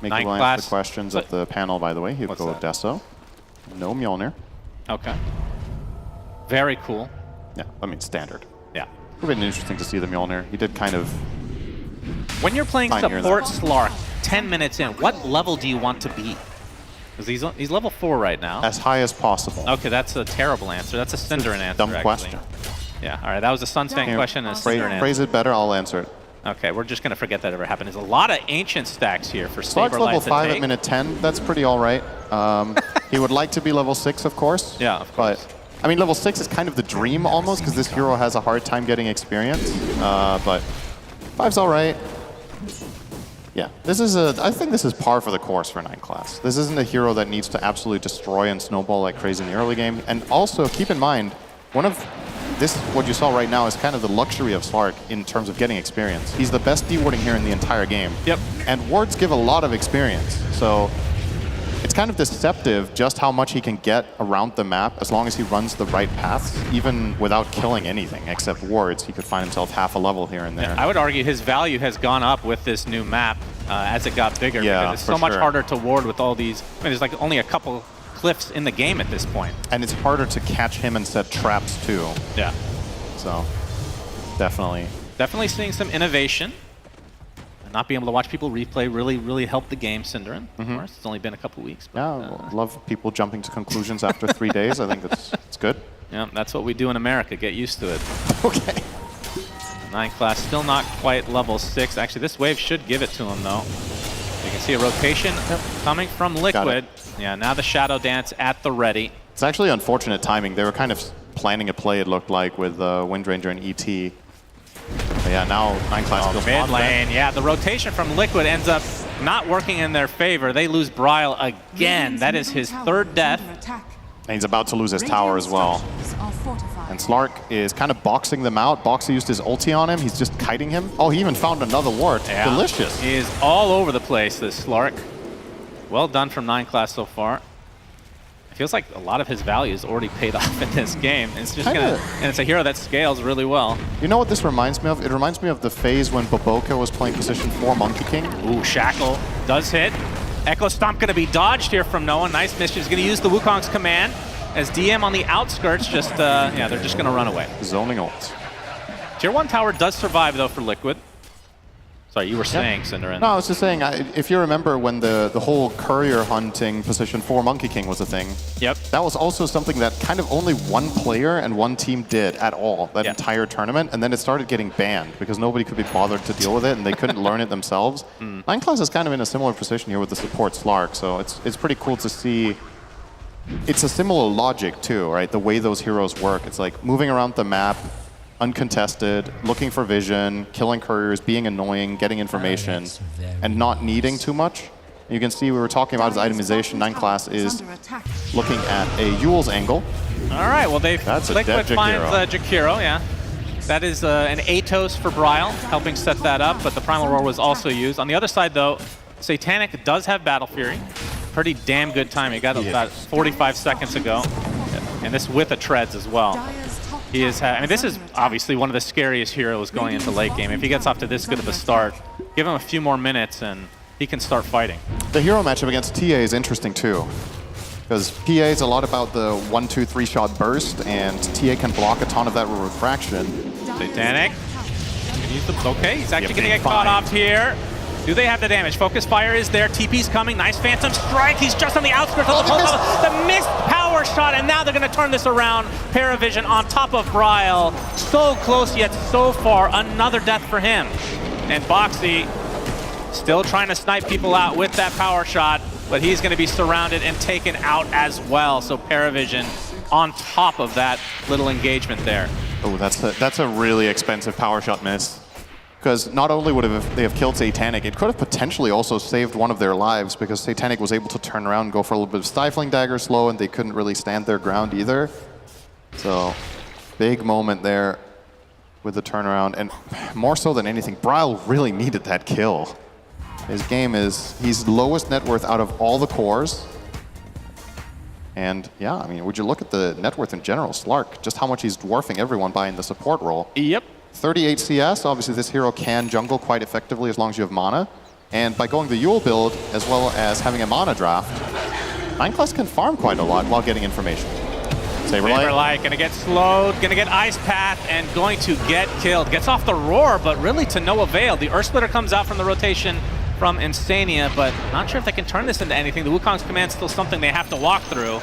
Make will answer the questions of the panel, by the way. He'll go with Deso. No Mjolnir. Okay. Very cool. Yeah, I mean, standard. Yeah. It would have been interesting to see the Mjolnir. He did kind of... When you're playing support Slark 10 minutes in, what level do you want to be? Because he's level 4 right now. As high as possible. Okay, that's a terrible answer. That's a Cinderin answer, Dumb actually. question. Yeah, all right, that was a Sunsfang question and a Cinderin answer. Phrase it better, I'll answer it. Okay, we're just going to forget that ever happened. There's a lot of ancient stacks here for Slark's Saberlight level to 5 take. at minute 10. That's pretty all right. He would like to be level 6, of course. Yeah, of course. But, I mean, level 6 is kind of the dream almost, because this hero has a hard time getting experience. But 5's all right. Yeah, I think this is par for the course for 9 Class. This isn't a hero that needs to absolutely destroy and snowball like crazy in the early game. And also, keep in mind, what you saw right now is kind of the luxury of Slark in terms of getting experience. He's the best D-warding here in the entire game. Yep. And wards give a lot of experience. So it's kind of deceptive just how much he can get around the map as long as he runs the right paths, even without killing anything except wards. He could find himself half a level here and there. Yeah, I would argue his value has gone up with this new map as it got bigger. Yeah, because it's so much harder to ward with all these. I mean, there's like only a couple cliffs in the game at this point. And it's harder to catch him and set traps too. Yeah. So, definitely. Definitely seeing some innovation. Not being able to watch people replay really helped the game, Cinderin. Of course, it's only been a couple weeks. But, yeah, love people jumping to conclusions after 3 days. I think it's good. Yeah, that's what we do in America. Get used to it. Okay. 9 Class still not quite level 6. Actually, this wave should give it to him, though. You can see a rotation coming from Liquid. Yeah, now the Shadow Dance at the ready. It's actually unfortunate timing. They were kind of planning a play, it looked like, with Windranger and ET. But yeah, now 9 Class feels mid lane. Yeah, the rotation from Liquid ends up not working in their favor. They lose Bryle again. That is his 3rd death. And he's about to lose his tower as well. And Slark is kind of boxing them out. Boxer used his ulti on him. He's just kiting him. Oh, he even found another ward. Yeah. Delicious. He is all over the place, this Slark. Well done from 9 Class so far. It feels like a lot of his value is already paid off in this game. It's just and it's a hero that scales really well. You know what this reminds me of? It reminds me of the phase when Boboka was playing position 4 Monkey King. Ooh, Shackle does hit. Echo Stomp going to be dodged here from Noah. Nice miss. He's going to use the Wukong's command as DM on the outskirts just, yeah, they're just going to run away. Zoning ult. Tier 1 tower does survive, though, for Liquid. Sorry, you were saying, Cinderin. No, I was just saying, if you remember when the whole courier hunting position 4 Monkey King was a thing. Yep. That was also something that kind of only one player and one team did at all, that entire tournament, and then it started getting banned because nobody could be bothered to deal with it and they couldn't learn it themselves. 9 Class is kind of in a similar position here with the support Slark, so it's pretty cool to see. It's a similar logic too, right? The way those heroes work. It's like moving around the map, uncontested, looking for vision, killing couriers, being annoying, getting information, and not needing too much. You can see we were talking about his itemization. 9 Class is looking at a Yule's angle. All right, well, That's a Liquid dead finds Jakiro. Jakiro, yeah. That is an Atos for Bryle, helping set that up, but the Primal Roar was also used. On the other side, though, Satanic does have Battle Fury. Pretty damn good time. He got about 45 seconds ago. And this with a Treads as well. He is. I mean, this is obviously one of the scariest heroes going into late game. If he gets off to this good of a start, give him a few more minutes and he can start fighting. The hero matchup against TA is interesting too, because PA is a lot about the 1-2-3 shot burst, and TA can block a ton of that with refraction. Satanic. Okay, he's actually going to get caught off here. Do they have the damage? Focus fire is there. TP's coming. Nice Phantom Strike. He's just on the outskirts of the missed power shot, and now they're going to turn this around. Paravision on top of Bryle. So close yet so far. Another death for him. And Boxy still trying to snipe people out with that power shot, but he's going to be surrounded and taken out as well. So Paravision on top of that little engagement there. Oh, that's a really expensive power shot miss. Because not only would they have killed Satanic, it could have potentially also saved one of their lives, because Satanic was able to turn around and go for a little bit of Stifling Dagger slow, and they couldn't really stand their ground either. So, big moment there with the turnaround. And more so than anything, Bryle really needed that kill. His game is, he's lowest net worth out of all the cores. And yeah, I mean, would you look at the net worth in general, Slark, just how much he's dwarfing everyone by in the support role. Yep. 38 CS, obviously this hero can jungle quite effectively as long as you have mana. And by going the Yule build, as well as having a mana draft, 9-class can farm quite a lot while getting information. Saberlight gonna get slowed, gonna get Ice Path, and going to get killed. Gets off the Roar, but really to no avail. The Earth Splitter comes out from the rotation from Insania, but not sure if they can turn this into anything. The Wukong's command's still something they have to walk through.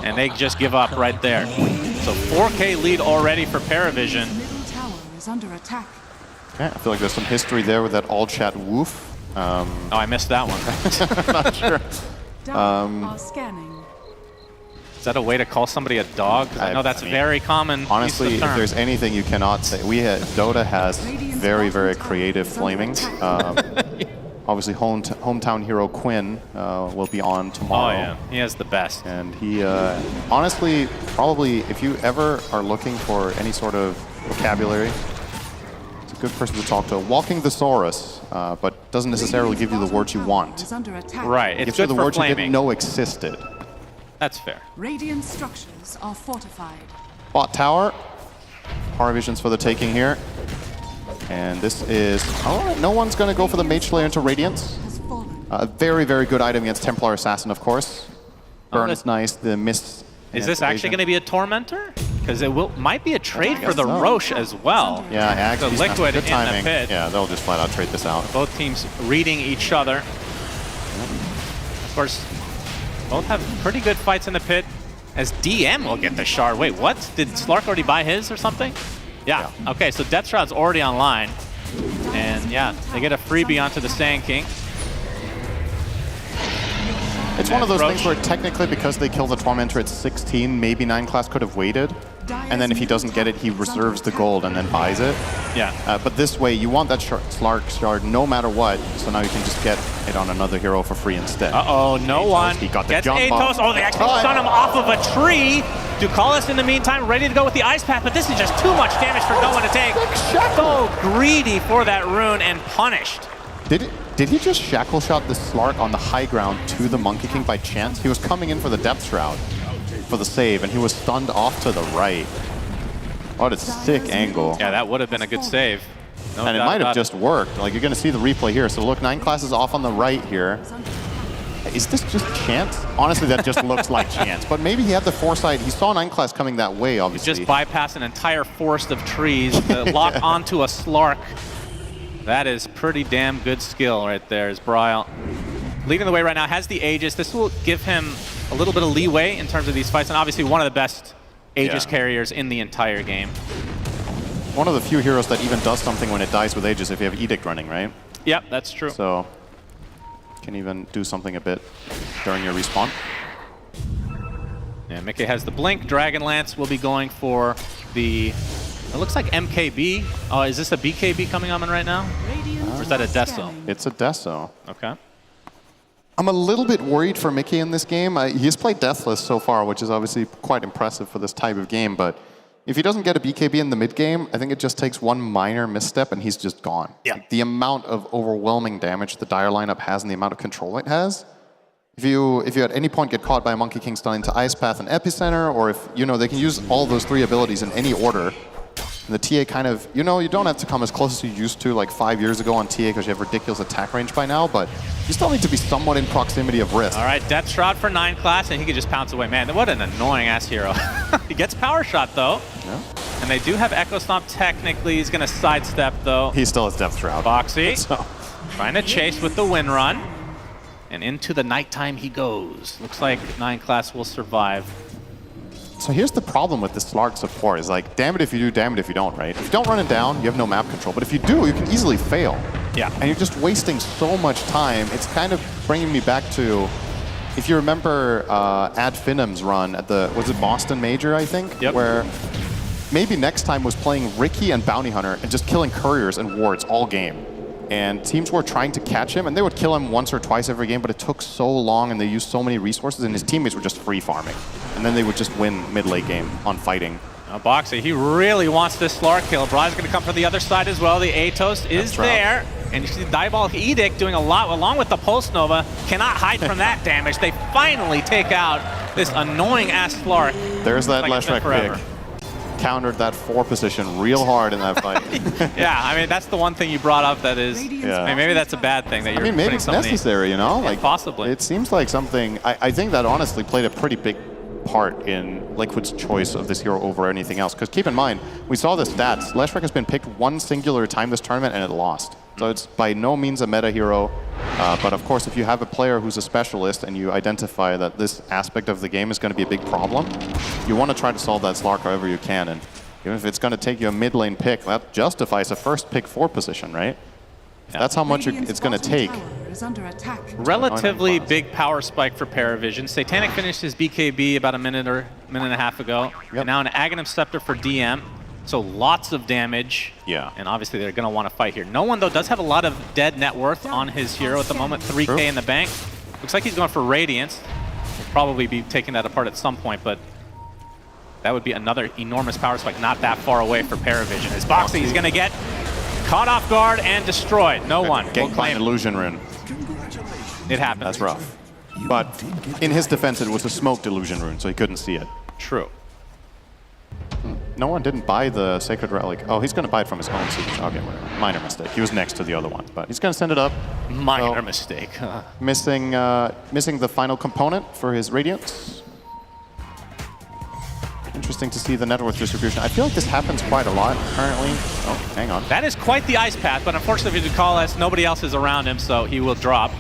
And they just give up right there. So 4K lead already for Paravision. Under attack. Yeah, I feel like there's some history there with that all chat woof. Oh, I missed that one. I'm not sure. Are scanning. Is that a way to call somebody a dog? I know that's very common. Honestly, use of if there's anything you cannot say, Dota has very, very creative flaming. Obviously, hometown hero Quinn will be on tomorrow. Oh yeah, he has the best. And he, honestly, probably if you ever are looking for any sort of vocabulary, it's a good person to talk to. Walking Thesaurus, but doesn't necessarily give you the words you want. Right, it's gives you good the for words you flaming. didn't know existed. That's fair. Radiant structures are fortified. Bot tower. Paravision's for the taking here. And this is, all right, no one's going to go for the Mage Slayer into Radiance. A very, very good item against Templar Assassin, of course. Burn is nice, the miss. Is this actually going to be a Tormentor? Because it might be a trade for the Roche as well. Yeah, actually, the Liquid good in timing. the pit. Yeah, they'll just flat out trade this out. Both teams reading each other. Of course, both have pretty good fights in the pit, as DM will get the shard. Wait, what? Did Slark already buy his or something? Yeah. Okay, so Death Shroud's already online. And yeah, they get a freebie onto the Sand King. It's one of those things where technically, because they kill the Tormentor at 16, maybe 9-class could have waited. And then if he doesn't get it, he reserves the gold and then buys it. Yeah. But this way, you want that Slark shard no matter what, so now you can just get it on another hero for free instead. Uh-oh, no Atos, one he got the gets jump Atos. up. Oh, they actually stun him off of a tree. Ducalis in the meantime, ready to go with the Ice Path, but this is just too much damage for no one to take. So greedy for that rune and punished. Did he just shackle shot the Slark on the high ground to the Monkey King by chance? He was coming in for the Depth Shroud for the save, and he was stunned off to the right. What a sick angle. Yeah, that would have been a good save. No and it doubt might have about just worked. Like, you're going to see the replay here. So look, 9-class is off on the right here. Is this just chance? Honestly, that just looks like chance. But maybe he had the foresight. He saw 9-class coming that way, obviously. Just bypass an entire forest of trees to lock onto a Slark. That is pretty damn good skill right there, is Bryle. Leading the way right now, has the Aegis. This will give him a little bit of leeway in terms of these fights, and obviously one of the best Aegis carriers in the entire game. One of the few heroes that even does something when it dies with Aegis if you have Edict running, right? Yep, that's true. So, can even do something a bit during your respawn. Yeah, Mickey has the Blink. Dragonlance will be going for the... It looks like MKB. Oh, is this a BKB coming on right now? Or is that a Deso? It's a Deso. Okay. I'm a little bit worried for Mickey in this game. He's played Deathless so far, which is obviously quite impressive for this type of game, but if he doesn't get a BKB in the mid game, I think it just takes one minor misstep and he's just gone. Yeah. Like, the amount of overwhelming damage the Dire lineup has and the amount of control it has if you at any point get caught by a Monkey King stun into Ice Path and Epicenter, or if, they can use all those 3 abilities in any order. And the TA kind of, you don't have to come as close as you used to like 5 years ago on TA because you have ridiculous attack range by now, but you still need to be somewhat in proximity of risk. All right, Death Shroud for 9 class, and he could just pounce away. Man, what an annoying-ass hero. He gets Power Shot, though. Yeah. And they do have Echo Stomp technically. He's going to sidestep, though. He still has Death Shroud. Boxy trying to chase with the Wind Run. And into the nighttime he goes. Looks like 9 class will survive. So here's the problem with the Slark support is like, damn it if you do, damn it if you don't, right? If you don't run it down, you have no map control. But if you do, you can easily fail. Yeah. And you're just wasting so much time. It's kind of bringing me back to, if you remember Ad Finum's run at the, was it Boston Major, I think? Yep. Where maybe next time was playing Ricky and Bounty Hunter and just killing couriers and wards all game. And teams were trying to catch him, and they would kill him once or twice every game, but it took so long, and they used so many resources, and his teammates were just free farming. And then they would just win mid-late game on fighting. Now Boxy, he really wants this Slark kill. Brad's going to come from the other side as well. The Atos is there. And you see Diabolic Edict doing a lot, along with the Pulse Nova. Cannot hide from that damage. They finally take out this annoying-ass Slark. There's that like Leshrac pick. Countered that 4 position real hard in that fight. Yeah, I mean, that's the one thing you brought up that is, I mean, maybe that's a bad thing that you're maybe putting it's so many- necessary, Yeah, possibly. It seems like something, I think that honestly played a pretty big part in Liquid's choice of this hero over anything else. Because keep in mind, we saw the stats. Leshrac has been picked one singular time this tournament and it lost. So it's by no means a meta hero. But of course, if you have a player who's a specialist and you identify that this aspect of the game is going to be a big problem, you want to try to solve that Slark however you can. And even if it's going to take you a mid lane pick, that justifies a first pick 4 position, right? Yeah. That's how much it's going to take. Relatively big power spike for Paravision. Satanic finished his BKB about a minute and a half ago. And now an Aghanim Scepter for DM. So lots of damage. Yeah. And obviously they're going to want to fight here. No one, though, does have a lot of dead net worth on his hero at the moment. 3K in the bank. Looks like he's going for Radiance. We'll probably be taking that apart at some point, but that would be another enormous power spike not that far away for Paravision. As Boxy, he's going to get caught off guard and destroyed. No one will claim Illusion Rune. It happened. That's rough. But in his defense, it was a smoked Illusion Rune, so he couldn't see it. True. No one didn't buy the Sacred Relic. Oh, he's going to buy it from his own signature. Okay, whatever. Minor mistake. He was next to the other one, but he's going to send it up. Minor mistake. Missing the final component for his Radiance. Interesting to see the net worth distribution. I feel like this happens quite a lot currently. Oh, hang on. That is quite the ice path, but unfortunately, if you recall us, nobody else is around him, so he will drop.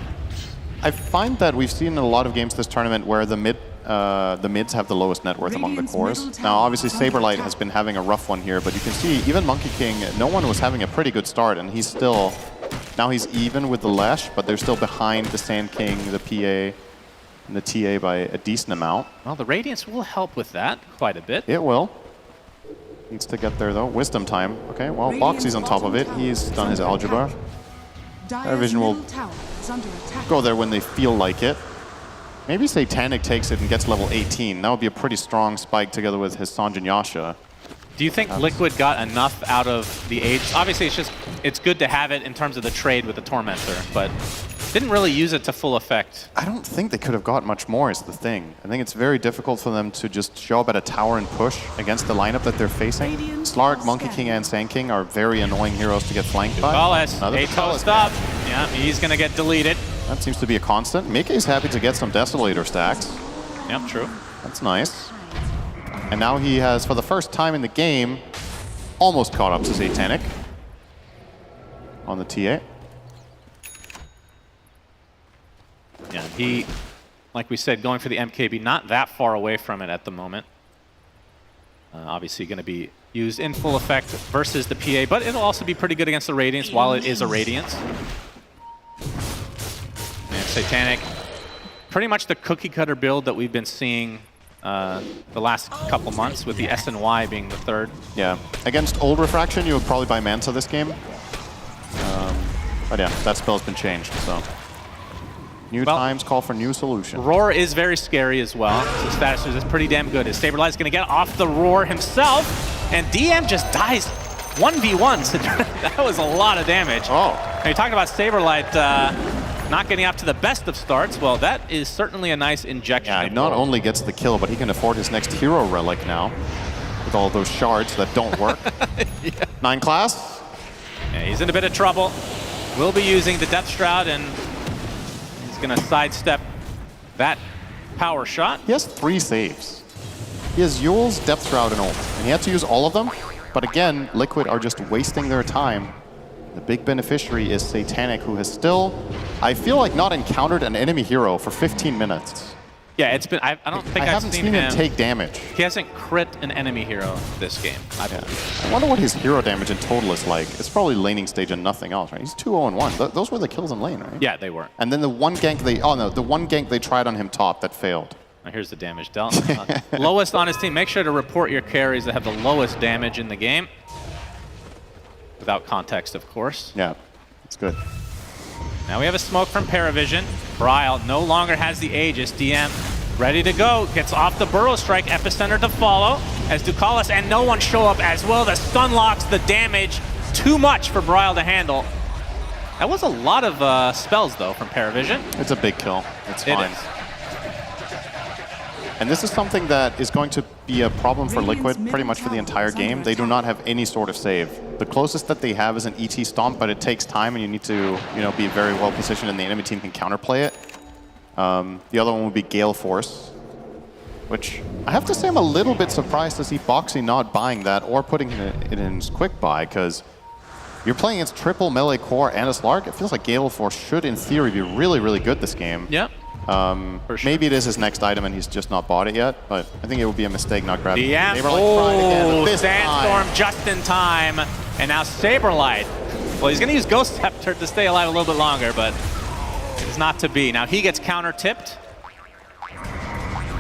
I find that we've seen in a lot of games this tournament where the mids have the lowest net worth among the cores. Now, obviously, Saberlight has been having a rough one here, but you can see even Monkey King, no one was having a pretty good start, and he's still, now he's even with the Lesh, but they're still behind the Sand King, the PA, and the TA by a decent amount. Well, the Radiance will help with that quite a bit. It will. Needs to get there, though. Wisdom time. Okay, well, Boxy's on top of it. He's done his algebra. Vision will go there when they feel like it. Maybe Satanic takes it and gets level 18. That would be a pretty strong spike together with his Sanjin Yasha. Do you think Liquid got enough out of the age? Obviously, it's good to have it in terms of the trade with the Tormentor, but didn't really use it to full effect. I don't think they could have got much more is the thing. I think it's very difficult for them to just show up at a tower and push against the lineup that they're facing. Slark, Monkey King, and Sand King are very annoying heroes to get flanked by. Atos up. Yeah, he's going to get deleted. That seems to be a constant. Mike's happy to get some Desolator stacks. Yep, true. That's nice. And now he has, for the first time in the game, almost caught up to Satanic on the TA. Yeah, he, like we said, going for the MKB, not that far away from it at the moment. Obviously going to be used in full effect versus the PA, but it'll also be pretty good against the Radiance while it is a Radiance. And Satanic, pretty much the cookie cutter build that we've been seeing the last couple months, with the SNY being the third. Yeah, against old Refraction, you would probably buy Manta this game. But yeah, that spell's been changed, so. New times call for new solutions. Roar is very scary as well. So status is pretty damn good. As Saberlight's going to get off the Roar himself, and DM just dies 1v1. So that was a lot of damage. Oh. And you're talking about Saberlight not getting off to the best of starts. Well, that is certainly a nice injection. Yeah, he not only gets the kill, but he can afford his next hero relic now with all those shards that don't work. Yeah. 9 class. Yeah, he's in a bit of trouble. Will be using the Death Shroud, and he's going to sidestep that power shot. He has 3 saves. He has Yule's, Death Shroud, and ult. And he had to use all of them. But again, Liquid are just wasting their time. The big beneficiary is Satanic, who has still, I feel like, not encountered an enemy hero for 15 minutes. Yeah, it's been. I don't think I've haven't seen him take damage. He hasn't crit an enemy hero this game. I wonder what his hero damage in total is like. It's probably laning stage and nothing else, right? He's 2-0-1. Those were the kills in lane, right? Yeah, they were. And then the one gank they tried on him top that failed. Now here's the damage dealt. Lowest on his team. Make sure to report your carries that have the lowest damage in the game. Without context, of course. Yeah, it's good. Now we have a smoke from Paravision. Bryle no longer has the Aegis. DM ready to go. Gets off the Burrow Strike. Epicenter to follow as Ducalis and no one show up as well. The stun locks, the damage. Too much for Bryle to handle. That was a lot of spells, though, from Paravision. It's a big kill. It's fine. It is. And this is something that is going to be a problem for Liquid pretty much for the entire game. They do not have any sort of save. The closest that they have is an ET Stomp, but it takes time and you need to be very well positioned and the enemy team can counterplay it. The other one would be Gale Force, which I have to say I'm a little bit surprised to see Boxy not buying that or putting it in his quick buy, because you're playing against triple melee core and a Slark. It feels like Gale Force should, in theory, be really, really good this game. Yeah. Sure. Maybe it is his next item and he's just not bought it yet, but I think it would be a mistake not grabbing it. Sandstorm just in time. And now Saberlight. Well, he's going to use Ghost Scepter to stay alive a little bit longer, but it's not to be. Now he gets counter-tipped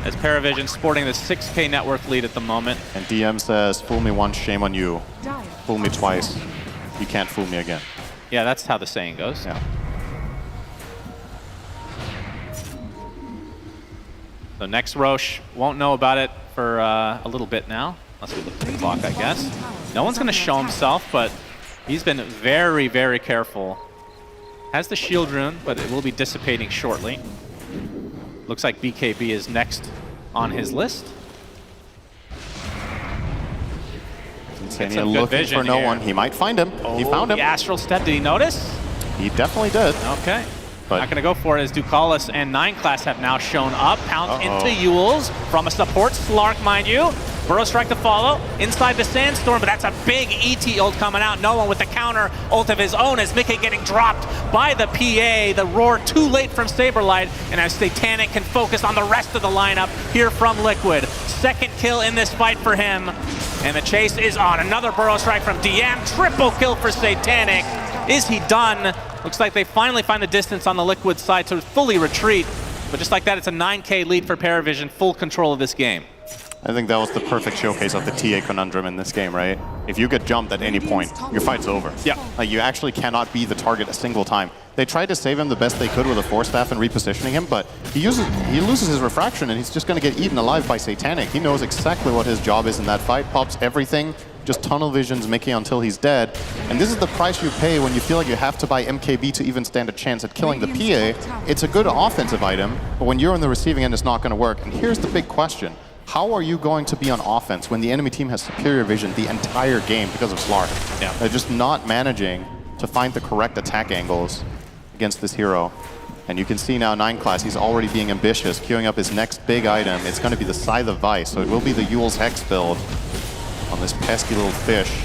as Paravision sporting the 6K network lead at the moment. And DM says, fool me once, shame on you. Fool me twice, you can't fool me again. Yeah, that's how the saying goes. Yeah. So next Roche won't know about it for a little bit now, unless we look at the clock, I guess. No one's going to show himself, but he's been very, very careful. Has the shield rune, but it will be dissipating shortly. Looks like BKB is next on his list. Insania looking for no one. He might find him. He found him. The Astral Step, did he notice? He definitely did. Okay. But not going to go for it as Ducalis and 9 class have now shown up. Pounce into Yules from a support Slark, mind you. Burrow Strike to follow inside the Sandstorm, but that's a big ET ult coming out. No one with the counter ult of his own as Mickey getting dropped by the PA. The roar too late from Saberlight, and as Satanic can focus on the rest of the lineup here from Liquid. Second kill in this fight for him, and the chase is on. Another Burrow Strike from DM. Triple kill for Satanic. Is he done? Looks like they finally find the distance on the Liquid side to fully retreat. But just like that, it's a 9K lead for Paravision, full control of this game. I think that was the perfect showcase of the TA conundrum in this game, right? If you get jumped at any point, your fight's over. Yeah. Like, you actually cannot be the target a single time. They tried to save him the best they could with a Force Staff and repositioning him, but he loses his refraction and he's just going to get eaten alive by Satanic. He knows exactly what his job is in that fight, pops everything, just tunnel visions Mickey until he's dead. And this is the price you pay when you feel like you have to buy MKB to even stand a chance at killing the PA. It's a good offensive item, but when you're on the receiving end, it's not going to work. And here's the big question. How are you going to be on offense when the enemy team has superior vision the entire game because of Slark? Yeah. They're just not managing to find the correct attack angles against this hero. And you can see now 9 class, he's already being ambitious, queuing up his next big item. It's going to be the Scythe of Vice, so it will be the Yule's Hex build on this pesky little fish.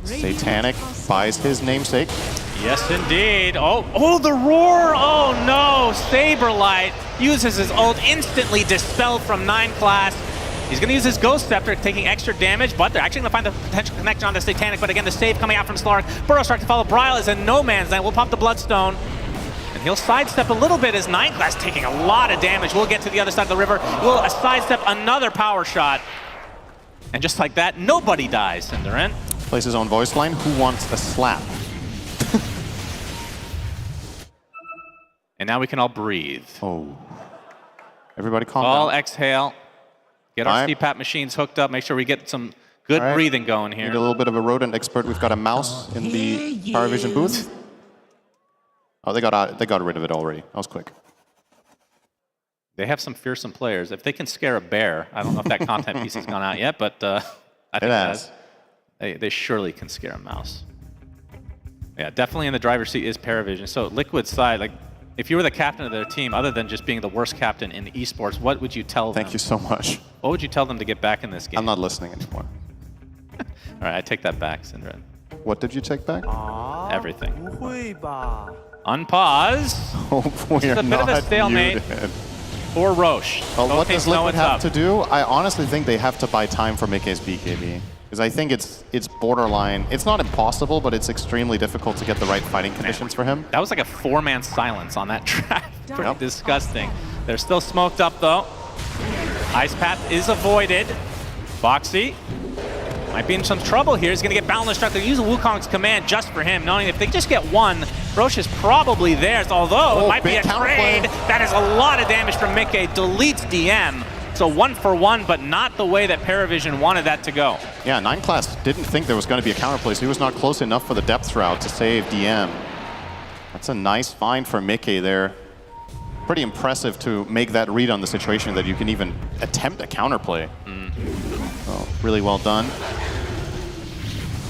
Satanic buys his namesake. Yes, indeed. Oh, the roar! Oh no! Saberlight uses his ult, instantly dispelled from 9 class. He's going to use his Ghost Scepter, taking extra damage, but they're actually going to find the potential connection on the Satanic. But again, the save coming out from Slark. Burrow Strike to follow. Bryle is in no man's land. We'll pop the Bloodstone. And he'll sidestep a little bit as 9 class taking a lot of damage. We'll get to the other side of the river. We'll sidestep another power shot. And just like that, nobody dies, Cinderin. Plays his own voice line. Who wants a slap? And now we can all breathe. Oh. Everybody calm down. All exhale. Get our CPAP machines hooked up. Make sure we get some good breathing going here. Need a little bit of a rodent expert. We've got a mouse in the Paravision booth. Oh, they got rid of it already. That was quick. They have some fearsome players. If they can scare a bear, I don't know if that content piece has gone out yet, but I think it has. They surely can scare a mouse. Yeah, definitely in the driver's seat is Paravision. So Liquid's side, like, if you were the captain of their team, other than just being the worst captain in esports, what would you tell them? Thank you so much. What would you tell them to get back in this game? I'm not listening anymore. All right, I take that back, Syndra. What did you take back? Everything. Unpause. Oh, we it's are a bit of a stalemate for Roche. Well, Both what teams does know Liquid what's have up. to do? I honestly think they have to buy time for Mickey's BKB. Because I think it's borderline. It's not impossible, but it's extremely difficult to get the right fighting conditions for him. That was like a 4-man silence on that trap. Pretty disgusting. They're still smoked up, though. Ice Path is avoided. Boxy might be in some trouble here. He's going to get Boundless Struck. They'll use Wukong's command just for him, knowing if they just get one, Roche is probably theirs, although it might be a trade. That is a lot of damage from Mickey. Deletes DM. So 1 for 1, but not the way that Paravision wanted that to go. Yeah, 9 Class didn't think there was going to be a counterplay, so he was not close enough for the depth route to save DM. That's a nice find for Mickey there. Pretty impressive to make that read on the situation that you can even attempt a counterplay. So, really well done.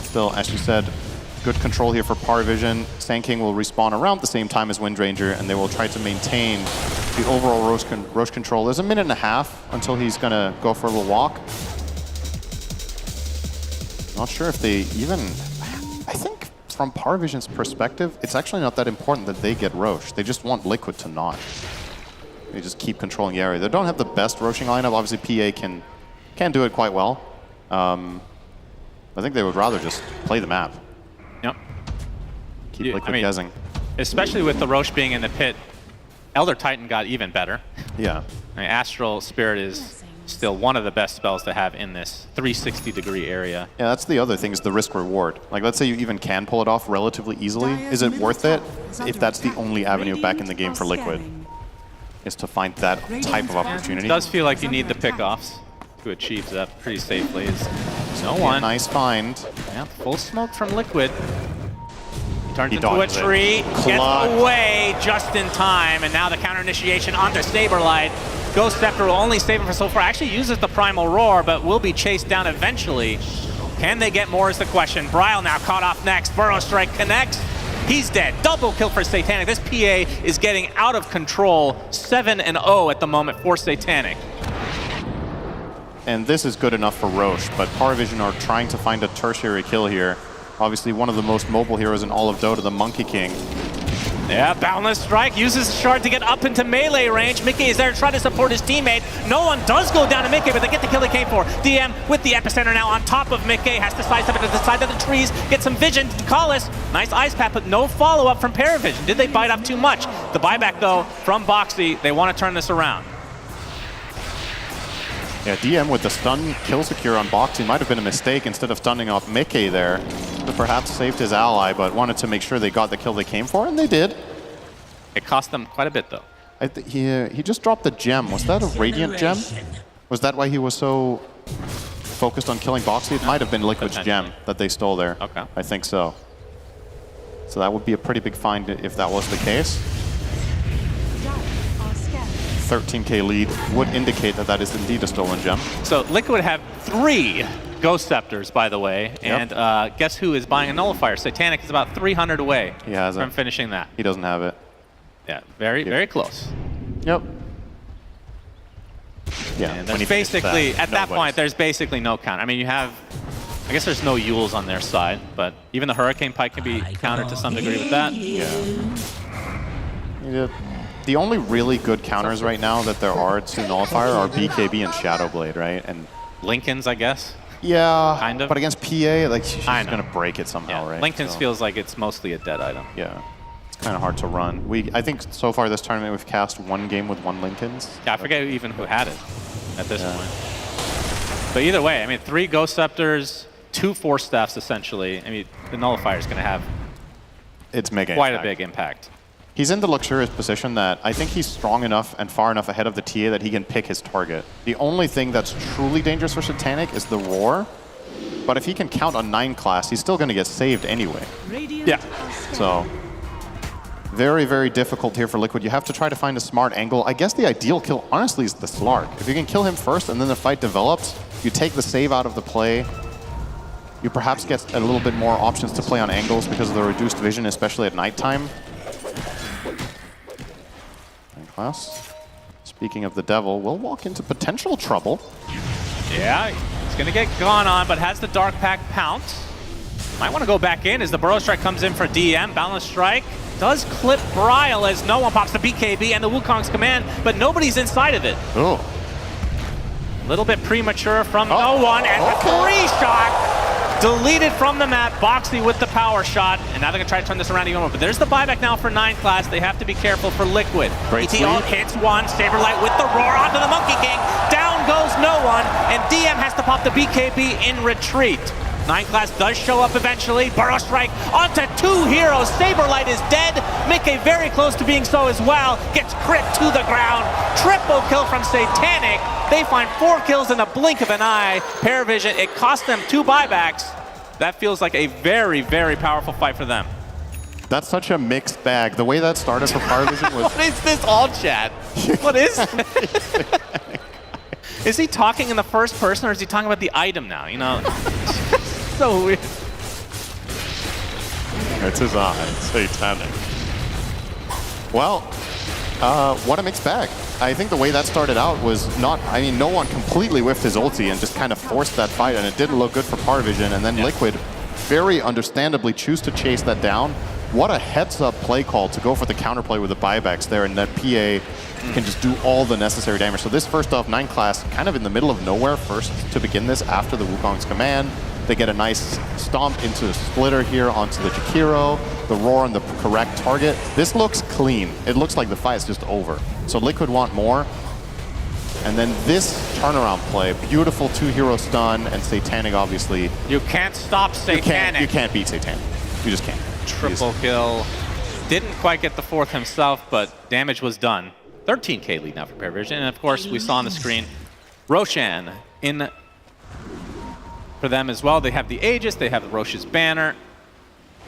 Still, as you said, good control here for Paravision. Sand King will respawn around the same time as Windranger, and they will try to maintain the overall Roche control. There's a minute and a half until he's going to go for a little walk. Not sure if they even... I think from Paravision's perspective, it's actually not that important that they get Roche. They just want Liquid to not. They just keep controlling the area. They don't have the best Roshing lineup. Obviously, PA can do it quite well. I think they would rather just play the map. Yep. Keep Liquid guessing. Especially with the Roche being in the pit, Elder Titan got even better. Yeah. I mean, Astral Spirit is still one of the best spells to have in this 360-degree area. Yeah, that's the other thing, is the risk-reward. Like, let's say you even can pull it off relatively easily. Is it worth it if that's the only avenue back in the game for Liquid? Is to find that type of opportunity. It does feel like you need the pickoffs to achieve that pretty safely. No one. Nice find. Yeah, full smoke from Liquid. Turns He into a dodges it. tree, gets Clutch. away just in time, and now the counter initiation onto Saberlight. Ghost Scepter will only save him for so far. Actually uses the Primal Roar, but will be chased down eventually. Can they get more is the question. Bryle now caught off next. Burrow Strike connects. He's dead. Double kill for Satanic. This PA is getting out of control. 7-0 at the moment for Satanic. And this is good enough for Roche, but Paravision are trying to find a tertiary kill here. Obviously, one of the most mobile heroes in all of Dota, the Monkey King. Yeah, Boundless Strike uses Shard to get up into melee range. Mickey is there to try to support his teammate. No one does go down to Mickey, but they get the kill they came for. DM with the Epicenter now on top of Mickey. Has to sidestep it to the side of the trees. Get some vision. Collis, nice ice path, but no follow-up from Paravision. Did they bite off too much? The buyback, though, from Boxy. They want to turn this around. Yeah, DM with the stun kill secure on Boxy might have been a mistake. Instead of stunning off Mickey there, perhaps saved his ally, but wanted to make sure they got the kill they came for, and they did. It cost them quite a bit, though. He just dropped the gem. Was that a Radiant gem? Was that why he was so focused on killing Boxy? It might have been Liquid's gem that they stole there. Okay. I think so. So that would be a pretty big find if that was the case. 13k lead would indicate that that is indeed a stolen gem. So Liquid have 3 Ghost Scepters, by the way, and guess who is buying a Nullifier? Satanic is about 300 away from finishing that. He doesn't have it. Yeah, very close. Yep. Yeah, and there's basically, at that point, there's basically no counter. I mean, you have, I guess there's no Yules on their side, but even the Hurricane Pike can be countered to some degree with that. Yeah. The only really good counters right now that there are to Nullifier are BKB and Shadowblade, right? And Lincoln's, I guess. Yeah, kind of. But against PA, like she's gonna break it somehow, right? Lincoln's So, feels like it's mostly a dead item. yeah, it's kind of hard to run. I think so far this tournament we've cast 1 game with 1 Lincolns. Yeah, I forget even who had it at this point. But either way, I mean, 3 Ghost Scepters, 2 Force Staffs essentially. I mean, the Nullifier is going to have quite a big impact. He's in the luxurious position that I think he's strong enough and far enough ahead of the TA that he can pick his target. The only thing that's truly dangerous for Satanic is the Roar. But if he can count on 9 class, he's still going to get saved anyway. Yeah. So Very, very difficult here for Liquid. You have to try to find a smart angle. I guess the ideal kill, honestly, is the Slark. If you can kill him first and then the fight develops, you take the save out of the play. You perhaps get a little bit more options to play on angles because of the reduced vision, especially at nighttime. Class. Speaking of the devil, will walk into potential trouble. Yeah, he's going to get gone on, but has the Dark Pact pounce. Might want to go back in as the Burrow Strike comes in for DM. Balance Strike does clip Bryle as no one pops the BKB and the Wukong's command, but nobody's inside of it. Oh. A little bit premature from no one, and the 3-shot deleted from the map. Boxy with the power shot, and now they're going to try to turn this around even more. But there's the buyback now for 9 class. They have to be careful for Liquid. ETO hits one, Saberlight with the roar onto the Monkey King. Down goes no one, and DM has to pop the BKB in retreat. 9 class does show up eventually. Burrow Strike onto 2 heroes. Saberlight is dead. Mickey very close to being so as well. Gets crit to the ground. Triple kill from Satanic. They find 4 kills in a blink of an eye. Paravision, it cost them 2 buybacks. That feels like a very, very powerful fight for them. That's such a mixed bag. The way that started for Paravision was... What is this all chat? What is it? Is he talking in the first person or is he talking about the item now? You know, so weird. It's his eye, Satanic. Well, what a mixed bag. I think the way that started out was not, I mean, no one completely whiffed his ulti and just kind of forced that fight, and it didn't look good for Paravision, and then Liquid very understandably choose to chase that down. What a heads-up play call to go for the counterplay with the buybacks there, and that PA can just do all the necessary damage. So this first off, 9 class kind of in the middle of nowhere first to begin this after the Wukong's command. They get a nice stomp into a splitter here onto the Jakiro, the roar on the correct target. This looks clean. It looks like the fight's just over. So Liquid want more. And then this turnaround play, beautiful 2-hero stun, and Satanic obviously. You can't stop Satanic. You can't beat Satanic. You just can't. Triple kill. Didn't quite get the 4th himself, but damage was done. 13k lead now for Paravision. And of course, we saw on the screen, Roshan in for them as well. They have the Aegis, they have Roche's banner,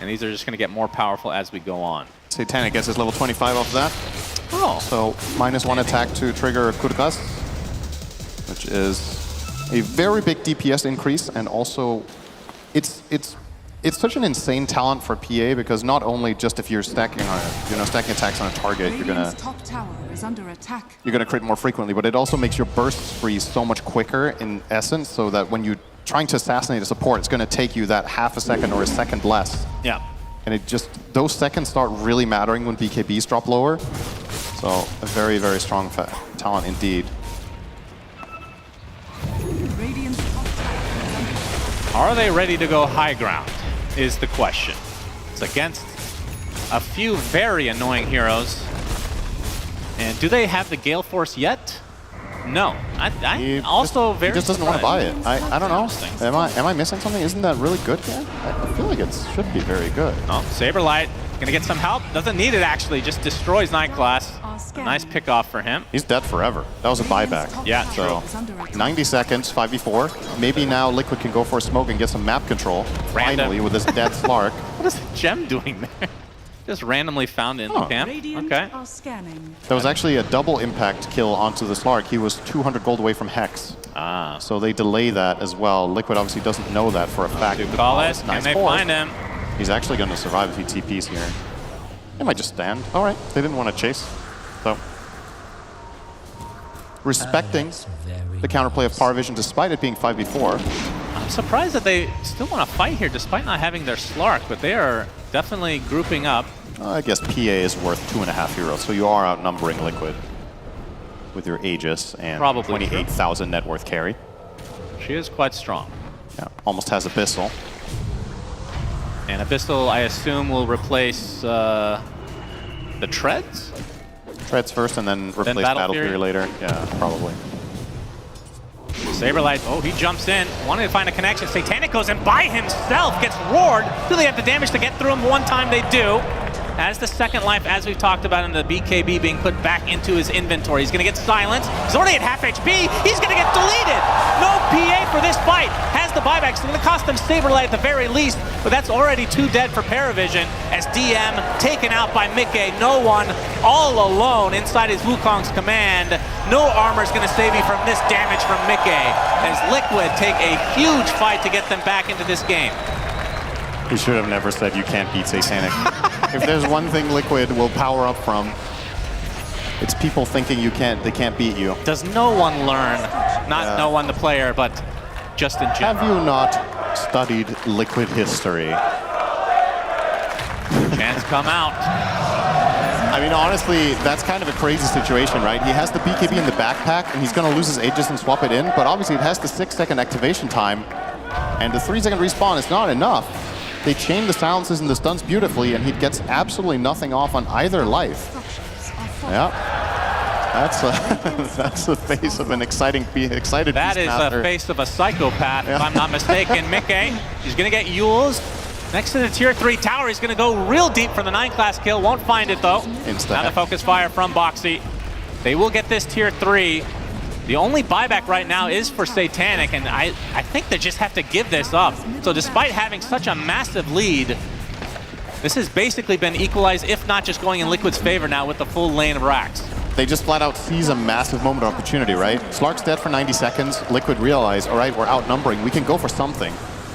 and these are just going to get more powerful as we go on. Satanic gets his level 25 off of that. Oh. So -1 attack to trigger Kurkas, which is a very big DPS increase, and also it's such an insane talent for PA because not only just if you're stacking on stacking attacks on a target, you're gonna crit more frequently, but it also makes your bursts freeze so much quicker in essence, so that when you're trying to assassinate a support, it's gonna take you that half a second or a second less. Yeah. And it just, those seconds start really mattering when BKBs drop lower. So a very, very strong talent indeed. Are they ready to go high ground is the question. It's against a few very annoying heroes. And do they have the Gale Force yet? No. I also very He just doesn't want to buy it. I don't know. Am I missing something? Isn't that really good here? I feel like it should be very good. Oh, Saberlight gonna get some help. Doesn't need it actually, just destroys 9 class. Nice pick off for him. He's dead forever. That was a buyback. Yeah, so 90 seconds, 5v4. Maybe now Liquid can go for a smoke and get some map control. Finally, with this dead Slark. What is Gem doing there? Just randomly found in the camp. Okay. That was actually a double impact kill onto the Slark. He was 200 gold away from Hex. Ah. So they delay that as well. Liquid obviously doesn't know that for a fact. Call it. Can they find him? He's actually going to survive if he TPs here. They might just stand. All right. They didn't want to chase. So respecting the counterplay of Paravision despite it being 5v4. I'm surprised that they still want to fight here despite not having their Slark, but they are definitely grouping up. I guess PA is worth 2.5 heroes, so you are outnumbering Liquid with your Aegis and 28,000 net worth carry. She is quite strong. Yeah, almost has Abyssal. And Abyssal, I assume, will replace the Treads? Treads first and then replace Battle Fury later. Yeah, probably. Saberlight, oh, he jumps in, wanting to find a connection. Satanic goes in by himself, gets roared. Do they have the damage to get through him? One time they do. as the second life, as we've talked about, in the BKB being put back into his inventory. He's going to get silenced. He's already at half HP. He's going to get deleted. No PA for this fight. Has the buyback. It's going to cost them Saberlight at the very least, but that's already 2 dead for Paravision as DM taken out by Mickey. No one, all alone inside his Wukong's command. No armor is going to save you from this damage from Mickey as Liquid take a huge fight to get them back into this game. He should have never said you can't beat Satanic. If there's one thing Liquid will power up from, it's people thinking they can't beat you. Does no one learn? Not no one the player, but just in general. Have you not studied Liquid history? Chance come out. I mean, honestly, that's kind of a crazy situation, right? He has the BKB in the backpack, and he's going to lose his Aegis and swap it in, but obviously it has the 6-second activation time, and the 3-second respawn is not enough. They chain the silences and the stuns beautifully, and he gets absolutely nothing off on either life. Yeah, that's the face of an excited That is the face of a psychopath, if I'm not mistaken. Mickey, he's going to get Yules. Next to the tier 3 tower, he's going to go real deep for the 9-class kill. Won't find it, though. Now the focus fire from Boxy. They will get this tier 3. The only buyback right now is for Satanic, and I think they just have to give this up. So despite having such a massive lead, this has basically been equalized, if not just going in Liquid's favor now with the full lane of racks. They just flat out seize a massive moment of opportunity, right? Slark's dead for 90 seconds. Liquid realize, all right, we're outnumbering. We can go for something.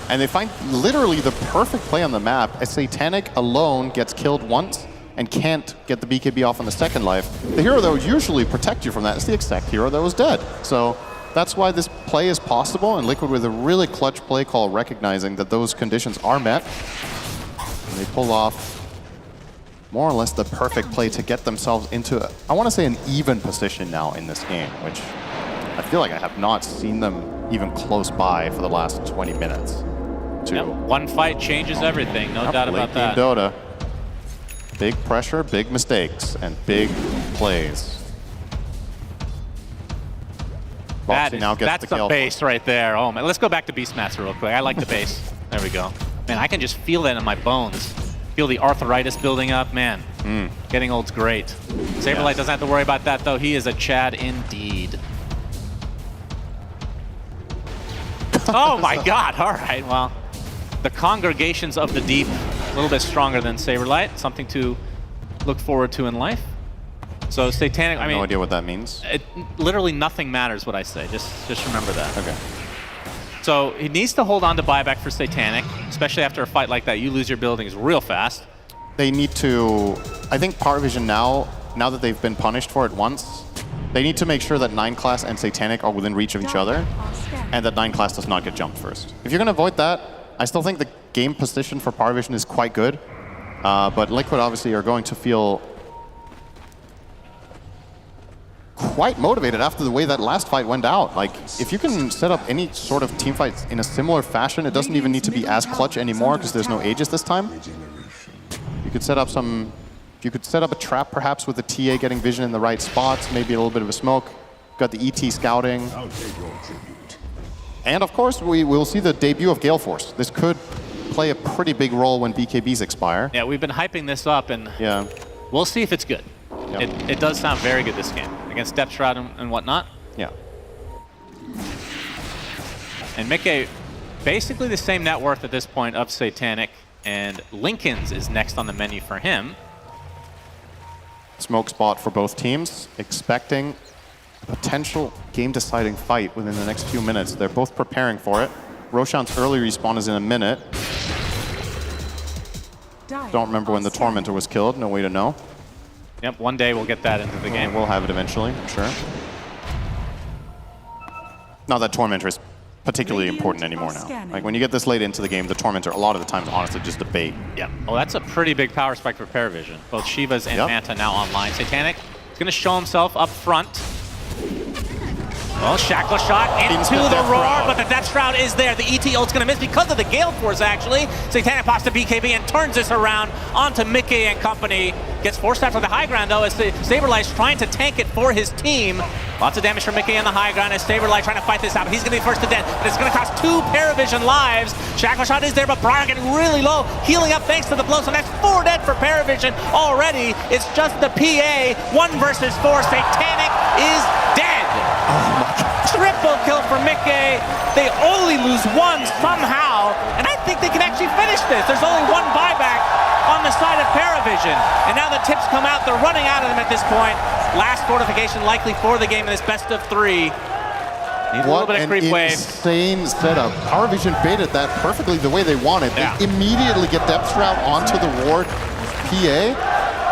And they find literally the perfect play on the map as Satanic alone gets killed once and can't get the BKB off on the second life. The hero that would usually protect you from that is the exact hero that was dead. So that's why this play is possible, and Liquid with a really clutch play call recognizing that those conditions are met. And they pull off more or less the perfect play to get themselves into, I want to say, an even position now in this game, which I feel like I have not seen them even close by for the last 20 minutes. Yep, one fight changes everything, no doubt about that. Dota. Big pressure, big mistakes, and big plays. That's the base right there. Oh man, let's go back to Beastmaster real quick. I like the base. There we go. Man, I can just feel that in my bones. Feel the arthritis building up, man. Getting old's great. Saberlight doesn't have to worry about that though. He is a Chad indeed. Oh my God, all right, well. The congregations of the deep, a little bit stronger than Saberlight, something to look forward to in life. So Satanic, I mean, no idea what that means. Literally nothing matters what I say, just remember that. Okay. So he needs to hold on to buyback for Satanic, especially after a fight like that. You lose your buildings real fast. They need to, I think Paravision now that they've been punished for it once, they need to make sure that 9-class and Satanic are within reach of each other, and that 9-class does not get jumped first. If you're going to avoid that, I still think the game position for Paravision is quite good, but Liquid obviously are going to feel quite motivated after the way that last fight went out. Like, if you can set up any sort of team fight in a similar fashion, it doesn't even need to be as clutch anymore because there's no Aegis this time. You could set up you could set up a trap perhaps with the TA getting vision in the right spots, maybe a little bit of a smoke. Got the ET scouting. And of course, we will see the debut of Gale Force. This could play a pretty big role when BKBs expire. Yeah, we've been hyping this up, and we'll see if it's good. Yep. It does sound very good this game against Depth Shroud and whatnot. Yeah. And Mickey, basically the same net worth at this point of Satanic, and Lincoln's is next on the menu for him. Smoke spot for both teams, expecting potential game-deciding fight within the next few minutes. They're both preparing for it. Roshan's early respawn is in a minute. Don't remember when the Tormentor was killed. No way to know. Yep, one day we'll get that into the game. We'll have it eventually, I'm sure. Not that Tormentor is particularly important anymore now. Like, when you get this late into the game, the Tormentor, a lot of the time, is honestly just a bait. Yeah. Oh, that's a pretty big power spike for Paravision. Both Shivas and Manta now online. Satanic is going to show himself up front. Well, Shackle shot into the roar, but the Death Shroud is there. The ET ult's gonna miss because of the Gale Force, actually. Satanic pops to BKB and turns this around onto Mickey and company. Gets forced out for the high ground, though, as Saberlight's trying to tank it for his team. Lots of damage from Mickey on the high ground as Saberlight trying to fight this out. He's gonna be first to death, but it's gonna cost 2 Paravision lives. Shackle shot is there, but Briar getting really low, healing up thanks to the blow, so that's 4 dead for Paravision already. It's just the PA, 1 versus 4. Satanic is dead. Oh my God. Triple kill for Mickey. They only lose 1 somehow, and I think they can actually finish this. There's only 1 buyback on the side of Paravision, and now the tips come out. They're running out of them at this point. Last fortification likely for the game in this best of 3. Needs a little bit of creep wave. Insane setup. Paravision baited that perfectly the way they wanted. Yeah. They immediately get Depth Shroud onto the ward PA,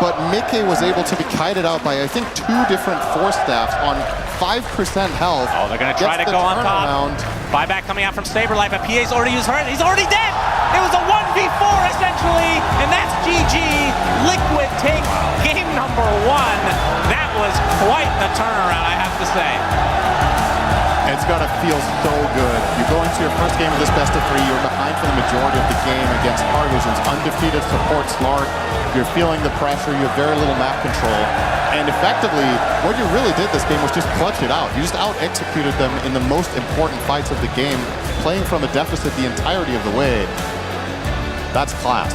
but Mickey was able to be kited out by, I think, 2 different Force Staffs on 5% health. Oh, they're going to try to go on top. Buyback coming out from Saberlight, but PA's already used her. He's already dead. It was a 1v4 essentially, and that's GG. Liquid take game number 1. That was quite the turnaround, I have to say. It's gotta feel so good. You go into your first game of this best of 3, you're behind for the majority of the game against Paravision's undefeated support Slark. You're feeling the pressure, you have very little map control. And effectively, what you really did this game was just clutch it out. You just out-executed them in the most important fights of the game, playing from a deficit the entirety of the way. That's class.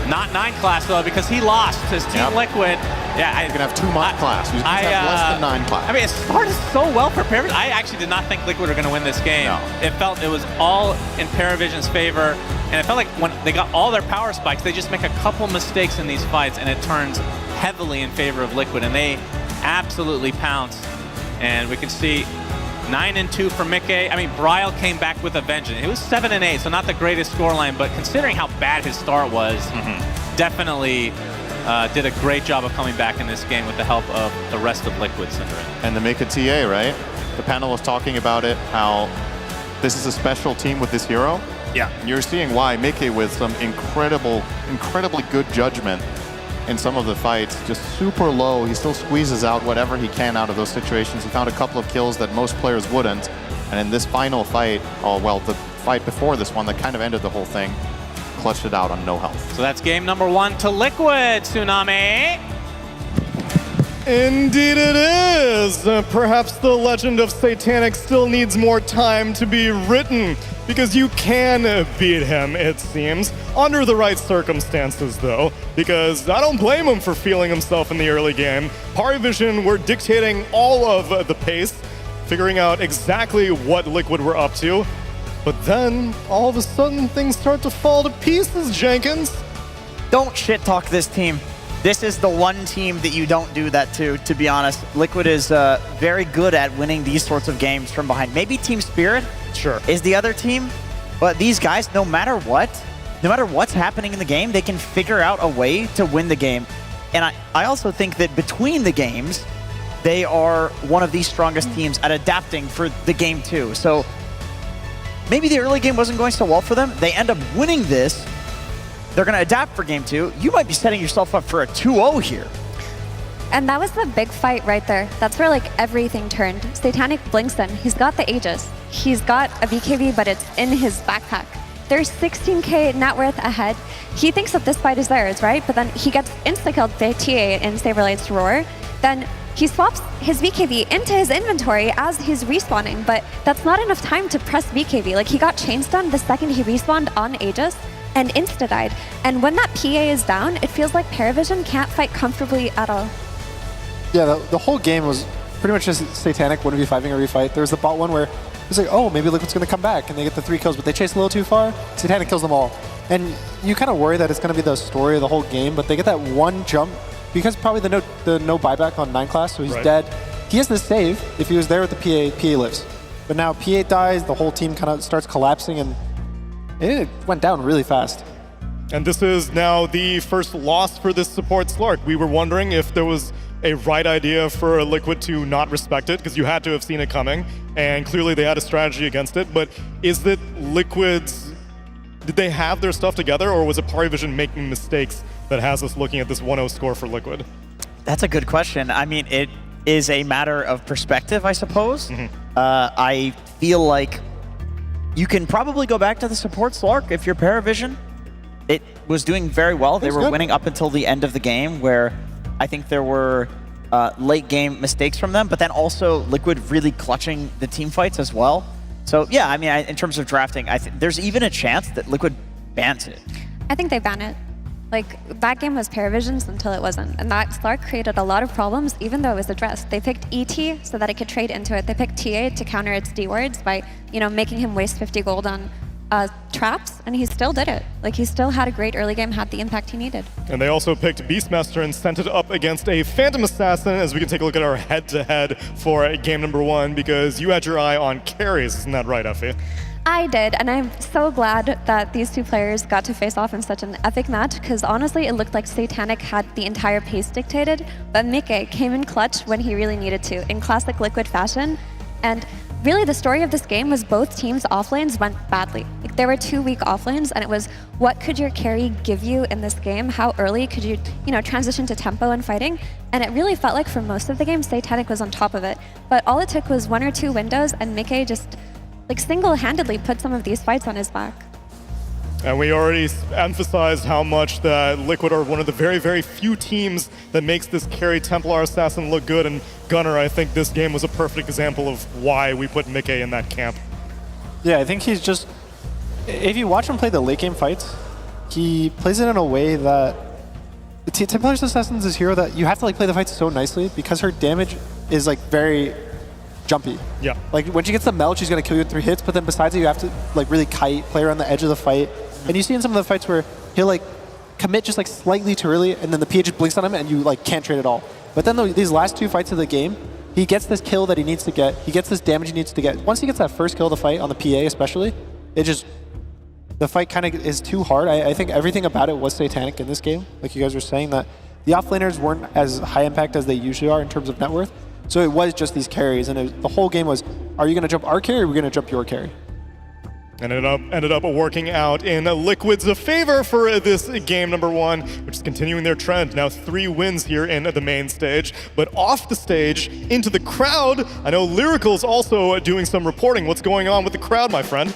Not 9 class though, because he lost his Team Liquid. Yeah, you can have 2 month class. You can have less than 9 class. I mean, it started so well for Paravision. I actually did not think Liquid were going to win this game. No. It felt it was all in Paravision's favor, and it felt like when they got all their power spikes, they just make a couple mistakes in these fights, and it turns heavily in favor of Liquid, and they absolutely pounce. And we can see 9-2 for Mickey. I mean, Bryle came back with a vengeance. It was 7-8, so not the greatest scoreline, but considering how bad his start was, definitely did a great job of coming back in this game with the help of the rest of Liquid Syndrome. And the Mika TA, right? The panel was talking about it, how this is a special team with this hero. Yeah. And you're seeing why Mickey, with some incredibly good judgment in some of the fights, just super low. He still squeezes out whatever he can out of those situations. He found a couple of kills that most players wouldn't. And in this final fight, the fight before this one that kind of ended the whole thing, clutched it out on no health. So that's game number 1 to Liquid, Tsunami. Indeed it is! Perhaps the legend of Satanic still needs more time to be written, because you can beat him, it seems, under the right circumstances though, because I don't blame him for feeling himself in the early game. Paravision were dictating all of the pace, figuring out exactly what Liquid were up to, but then all of a sudden things start to fall to pieces, Jenkins. Don't shit talk this team. This is the one team that you don't do that to be honest. Liquid is very good at winning these sorts of games from behind. Maybe Team Spirit is the other team, but these guys, no matter what's happening in the game, they can figure out a way to win the game. And I also think that between the games, they are one of the strongest teams at adapting for the game too. So maybe the early game wasn't going so well for them. They end up winning this. They're going to adapt for game 2. You might be setting yourself up for a 2-0 here. And that was the big fight right there. That's where like everything turned. Satanic blinks in. He's got the Aegis. He's got a BKB, but it's in his backpack. There's 16k net worth ahead. He thinks that this fight is theirs, right? But then he gets insta-killed by TA in Saberlight's Roar. Then he swaps his BKB into his inventory as he's respawning, but that's not enough time to press BKB. Like, he got chain stunned the second he respawned on Aegis and insta-died. And when that PA is down, it feels like Paravision can't fight comfortably at all. Yeah, the whole game was pretty much just Satanic 1v5ing every fight. There was the bot one where it's like, oh, maybe Liquid's going to come back, and they get the 3 kills, but they chase a little too far. Satanic kills them all. And you kind of worry that it's going to be the story of the whole game, but they get that one jump, because probably the no buyback on 9 class, so he's dead. He has the save if he was there with the PA lives. But now PA dies, the whole team kind of starts collapsing, and it went down really fast. And this is now the first loss for this support Slark. We were wondering if there was a right idea for Liquid to not respect it, because you had to have seen it coming, and clearly they had a strategy against it. But is it Liquid's, did they have their stuff together, or was it Paravision making mistakes that has us looking at this 1-0 score for Liquid? That's a good question. I mean, it is a matter of perspective, I suppose. I feel like you can probably go back to the support Slark if you're Paravision. It was doing very well. They were winning up until the end of the game, where I think there were late game mistakes from them, but then also Liquid really clutching the team fights as well. So yeah, I mean, in terms of drafting, I think there's even a chance that Liquid bans it. I think they ban it. Like, that game was Paravision's until it wasn't. And that Slark created a lot of problems, even though it was addressed. They picked ET so that it could trade into it. They picked TA to counter its D wards by, you know, making him waste 50 gold on traps, and he still did it. Like, he still had a great early game, had the impact he needed. And they also picked Beastmaster and sent it up against a Phantom Assassin, as we can take a look at our head-to-head for game number 1, because you had your eye on carries, isn't that right, Effie? I did, and I'm so glad that these two players got to face off in such an epic match, because honestly, it looked like Satanic had the entire pace dictated, but Mickey came in clutch when he really needed to, in classic Liquid fashion. And really, the story of this game was both teams' offlanes went badly. Like, there were 2 weak offlanes, and it was, what could your carry give you in this game? How early could you, transition to tempo and fighting? And it really felt like for most of the game, Satanic was on top of it. But all it took was 1 or 2 windows, and Mickey just single-handedly put some of these fights on his back. And we already emphasized how much that Liquid are one of the very, very few teams that makes this carry Templar Assassin look good. And Gunnar, I think this game was a perfect example of why we put Mickey in that camp. Yeah, I think he's just... If you watch him play the late game fights, he plays it in a way that... Templar Assassin's this hero that you have to play the fights so nicely because her damage is very jumpy. Yeah. Like, when she gets the melt, she's going to kill you in 3 hits, but then besides it, you have to really kite, play her on the edge of the fight. And you see in some of the fights where he'll commit just slightly too early, and then the PA just blinks on him, and you can't trade at all. But then these last 2 fights of the game, he gets this kill that he needs to get. He gets this damage he needs to get. Once he gets that first kill of the fight on the PA, especially, the fight kind of is too hard. I think everything about it was Satanic in this game. Like you guys were saying, that the offlaners weren't as high impact as they usually are in terms of net worth. So it was just these carries, and the whole game was, are you going to jump our carry, or are we going to jump your carry? And it ended up working out in Liquid's favor for this game number 1, which is continuing their trend. Now 3 wins here in the main stage, but off the stage, into the crowd. I know Lyrical's also doing some reporting. What's going on with the crowd, my friend?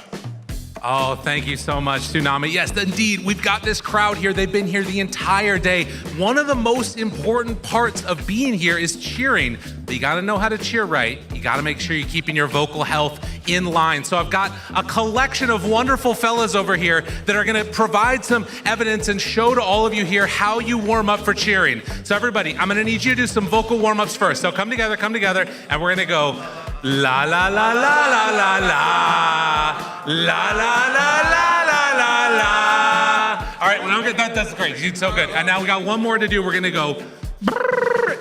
Oh, thank you so much, Tsunami. Yes, indeed, we've got this crowd here. They've been here the entire day. One of the most important parts of being here is cheering. But you gotta know how to cheer right. You gotta make sure you're keeping your vocal health in line. So I've got a collection of wonderful fellas over here that are gonna provide some evidence and show to all of you here how you warm up for cheering. So everybody, I'm gonna need you to do some vocal warm-ups first. So come together, and we're gonna go la la la la la la la. La la la la la la la. All right, well, that's great. You did so good. And now we got one more to do. We're gonna go.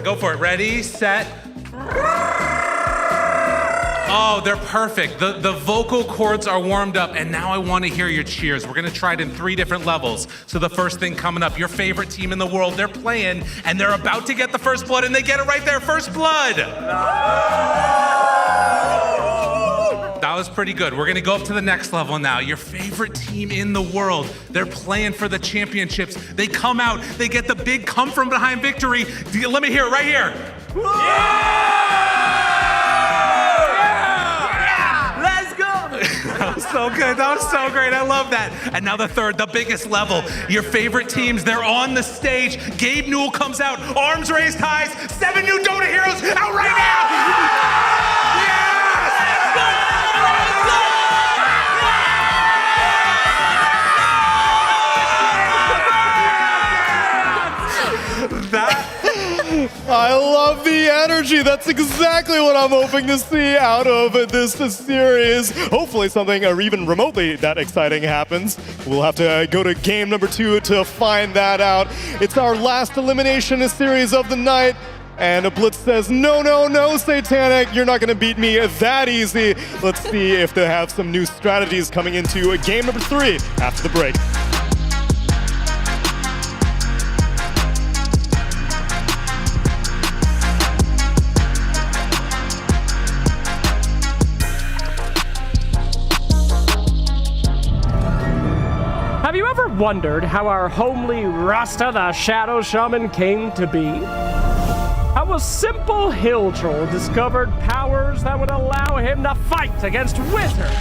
Go for it. Ready, set. Oh, they're perfect. The vocal cords are warmed up, and now I want to hear your cheers. We're gonna try it in 3 different levels. So the first thing coming up, your favorite team in the world, they're playing, and they're about to get the first blood, and they get it right there, first blood. That was pretty good. We're gonna go up to the next level now. Your favorite team in the world. They're playing for the championships. They come out, they get the big come from behind victory. Let me hear it right here. Let's go! That was so good, that was so great, I love that. And now the third, the biggest level. Your favorite teams, they're on the stage. Gabe Newell comes out, arms raised high, 7 new Dota heroes out right now! I love the energy. That's exactly what I'm hoping to see out of this series. Hopefully something even remotely that exciting happens. We'll have to go to game number 2 to find that out. It's our last elimination series of the night. And Blitz says, no, no, no, Satanic, you're not going to beat me that easy. Let's see if they have some new strategies coming into game number 3 after the break. Have you ever wondered how our homely Rasta the Shadow Shaman came to be? how a simple hill troll discovered powers that would allow him to fight against wizards,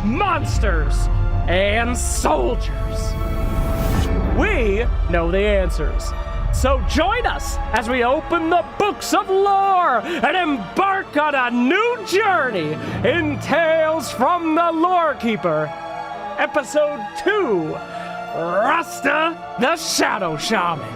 monsters, and soldiers? We know the answers. So join us as we open the books of lore and embark on a new journey in Tales from the Lore Keeper, Episode 2, Rasta the Shadow Shaman.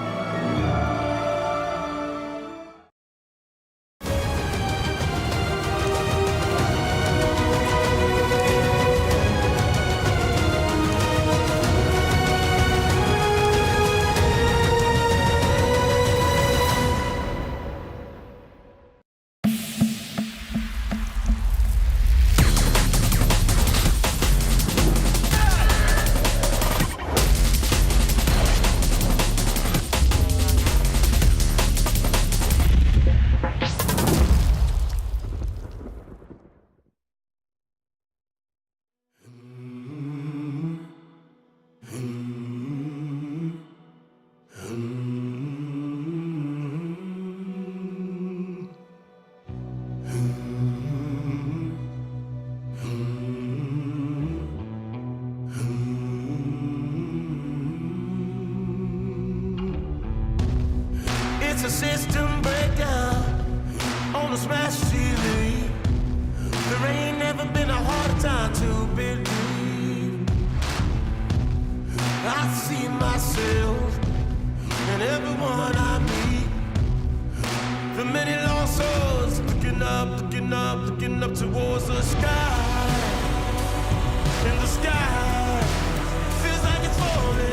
It's a system breakdown on a smash TV. There ain't never been a harder time to believe. I see myself in everyone I meet. The many lost souls looking up, looking up, looking up towards the sky. In the sky, feels like it's falling.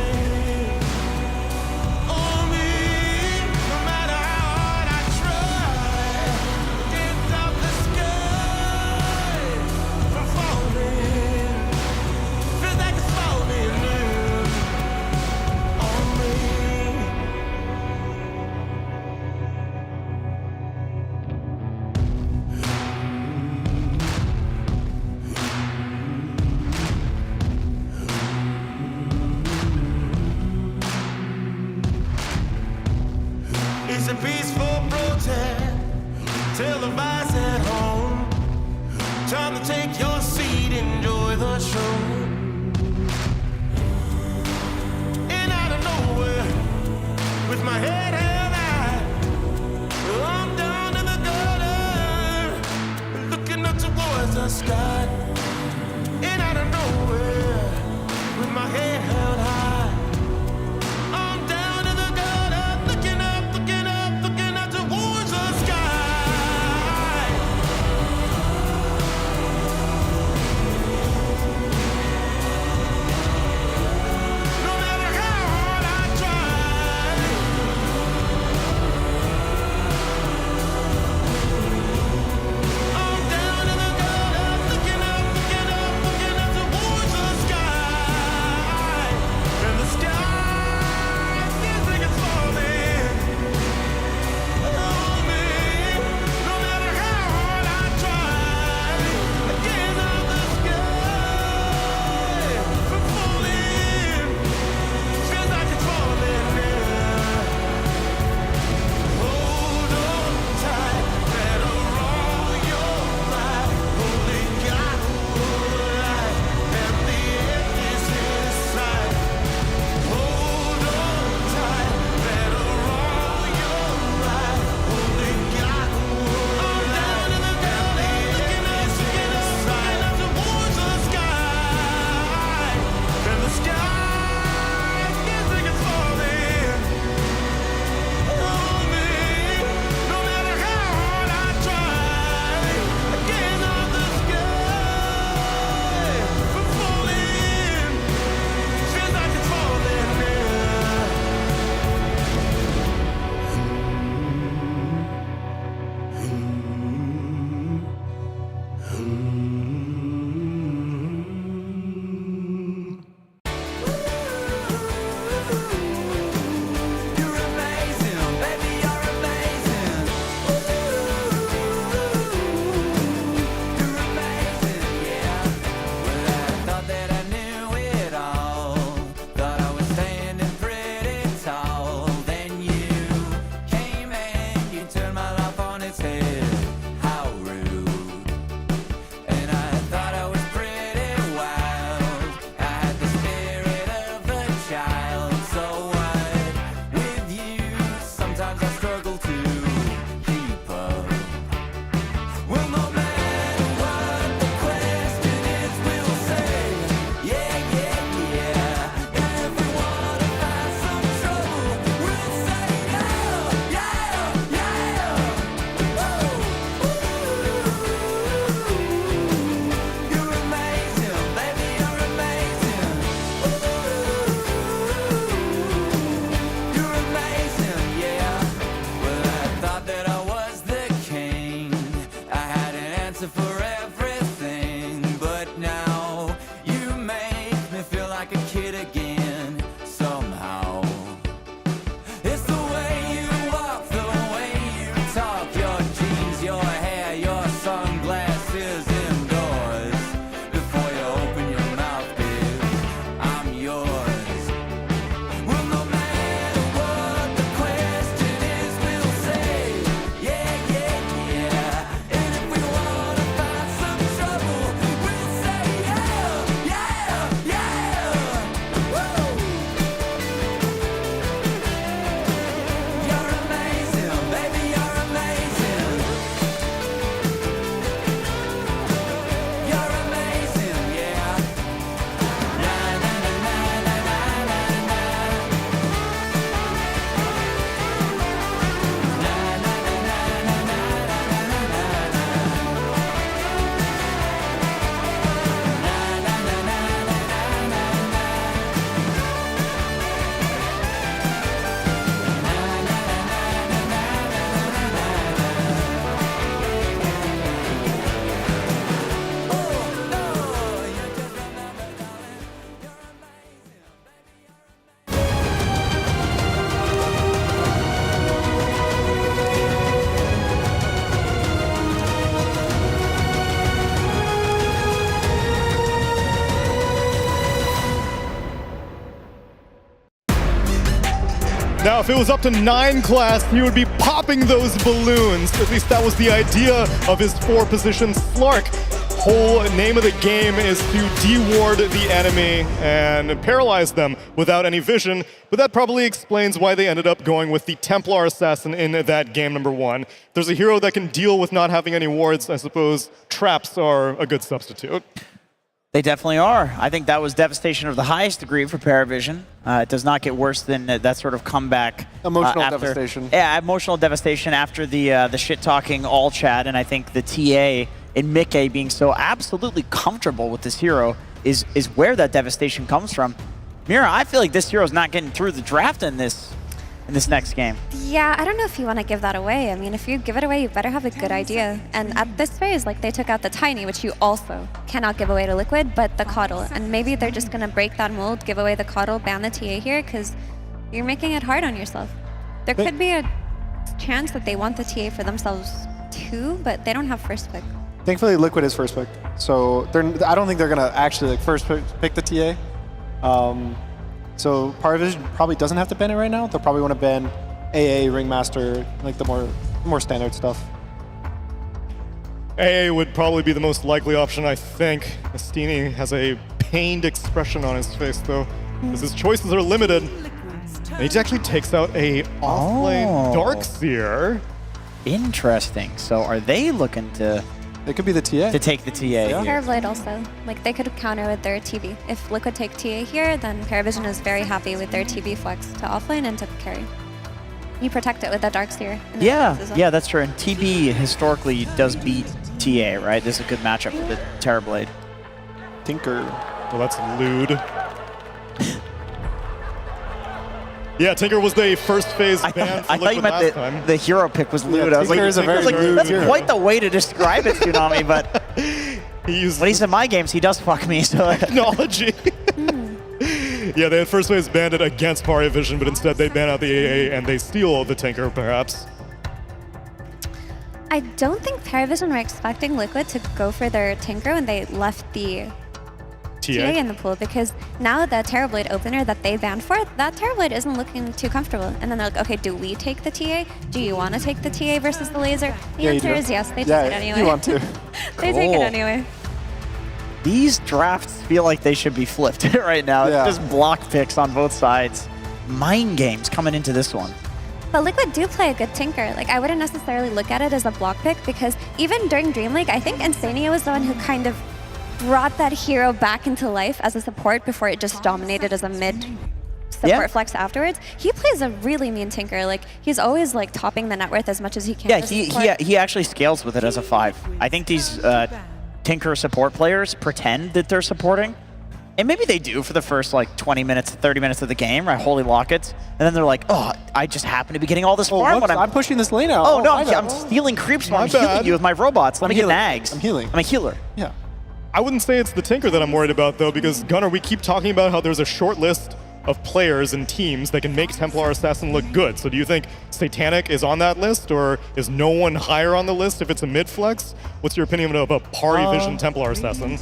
It's a peaceful protest, televised at home. Time to take your seat, enjoy the show. And out of nowhere, with my head held high, I'm down in the gutter, looking up towards the sky. And out of nowhere, with my head held high, looking up Now, if it was up to 9 class, he would be popping those balloons. At least that was the idea of his 4-position Slark. Whole name of the game is to de-ward the enemy and paralyze them without any vision, but that probably explains why they ended up going with the Templar Assassin in that game number 1. If there's a hero that can deal with not having any wards, I suppose traps are a good substitute. They definitely are. I think that was devastation of the highest degree for Paravision. It does not get worse than that sort of comeback. Emotional after, devastation. Yeah, emotional devastation after the shit-talking all chat, and I think the TA in Mickey being so absolutely comfortable with this hero is where that devastation comes from. Mira, I feel like this hero's not getting through the draft in this next game. Yeah, I don't know if you want to give that away. I mean, if you give it away, you better have a good idea. And at this phase, like, they took out the Tiny, which you also cannot give away to Liquid, but the Coddle. And maybe they're just going to break that mold, give away the Coddle, ban the TA here, because you're making it hard on yourself. There could be a chance that they want the TA for themselves too, but they don't have first pick. Thankfully, Liquid is first pick, so I don't think they're gonna actually like first pick the TA. So Paravision probably doesn't have to ban it right now. They'll probably want to ban AA, Ringmaster, like the more standard stuff. AA would probably be the most likely option, I think. Astini has a pained expression on his face, though, because his choices are limited. And he actually takes out a offlane Darkseer. Interesting. So are they looking to... It could be the TA. To take the TA. Yeah. Parablade also. Like, they could counter with their TB. If Liquid take TA here, then Paravision is very happy with their TB flex to offlane and to carry. You protect it with a Darkseer. Yeah, that's true. And TB historically does beat TA, right? This is a good matchup for the Terrorblade. Tinker. Well, that's lewd. Yeah, Tinker was the first phase ban for I thought you meant the hero pick was lewd. Yeah, I was like, that's hero. quite the way to describe it, Tsunami, but when he's in my games, he does fuck me. So technology. Yeah, they had first phase banded against Paravision, but instead they ban out the AA and they steal the Tinker, perhaps. I don't think Paravision were expecting Liquid to go for their Tinker when they left the TA in the pool, because now the Terrorblade opener that they banned for, that Terrorblade isn't looking too comfortable. And then they're like, okay, do we take the TA? Do you want to take the TA versus the laser? The answer is yes, they take it anyway. You want to. They take it anyway. These drafts feel like they should be flipped right now. Yeah. Just block picks on both sides. Mind games coming into this one. But Liquid do play a good Tinker. Like, I wouldn't necessarily look at it as a block pick, because even during Dream League, I think Insania was the one who kind of brought that hero back into life as a support before it just dominated as a mid support flex afterwards. He plays a really mean Tinker. Like, he's always like topping the net worth as much as he can. Yeah, he actually scales with it as a 5. I think these Tinker support players pretend that they're supporting. And maybe they do for the first like 20 minutes, 30 minutes of the game, right? Holy Lockets. And then they're like, oh, I just happen to be getting all this farm when I'm pushing this lane out. Oh, no, I'm stealing creeps while I'm healing you with my robots. Let me get nags. I'm healing. I'm a healer. Yeah. I wouldn't say it's the Tinker that I'm worried about, though, because, Gunnar, we keep talking about how there's a short list of players and teams that can make Templar Assassin look good. So do you think Satanic is on that list, or is no one higher on the list if it's a mid-flex? What's your opinion of a Parivision Templar Assassin?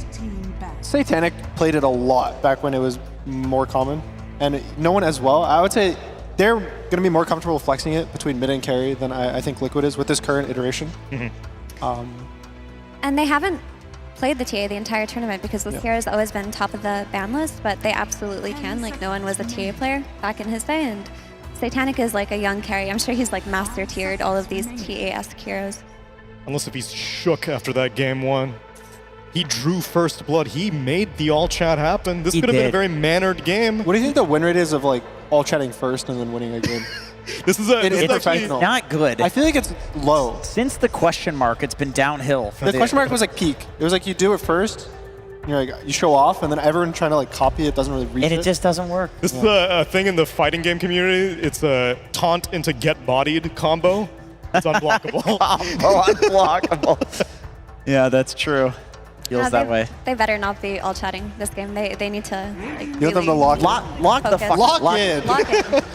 Satanic played it a lot back when it was more common, and no one as well. I would say they're going to be more comfortable flexing it between mid and carry than I think Liquid is with this current iteration. And they haven't played the TA the entire tournament, because this hero has always been top of the ban list, but they absolutely can. Like, no one was a TA player back in his day, and Satanic is like a young carry. I'm sure he's like master tiered all of these TA-esque heroes. Unless if he's shook after that game 1. He drew first blood. He made the all chat happen. This could have been a very mannered game. What do you think the win rate is of like all chatting first and then winning a game? This is It's not good. I feel like it's low. Since the question mark, it's been downhill. The question mark was like peak. It was like you do it first, you're like, you show off, and then everyone trying to like copy it doesn't really reach it. And it just doesn't work. This is a thing in the fighting game community. It's a taunt into get bodied combo. It's unblockable. Unblockable. Yeah, that's true. Feels that way. They better not be all chatting this game. They need to like, you want them to lock the fuck lock in.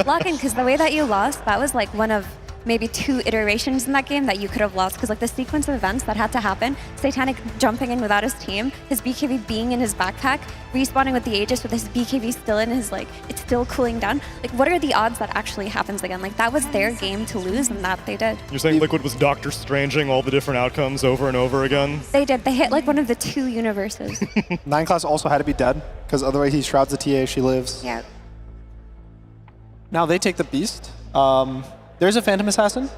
Lock in, because the way that you lost, that was like one of maybe 2 iterations in that game that you could have lost, because like the sequence of events that had to happen, Satanic jumping in without his team, his BKB being in his backpack, respawning with the Aegis with his BKB still in his, like, it's still cooling down. Like, what are the odds that actually happens again? Like, that was their game to lose, and that they did. You're saying Liquid was Doctor Stranging all the different outcomes over and over again? They did. They hit like one of the 2 universes. 9 class also had to be dead, because otherwise he shrouds the TA, she lives. Yeah. Now they take the Beast. There's a Phantom Assassin.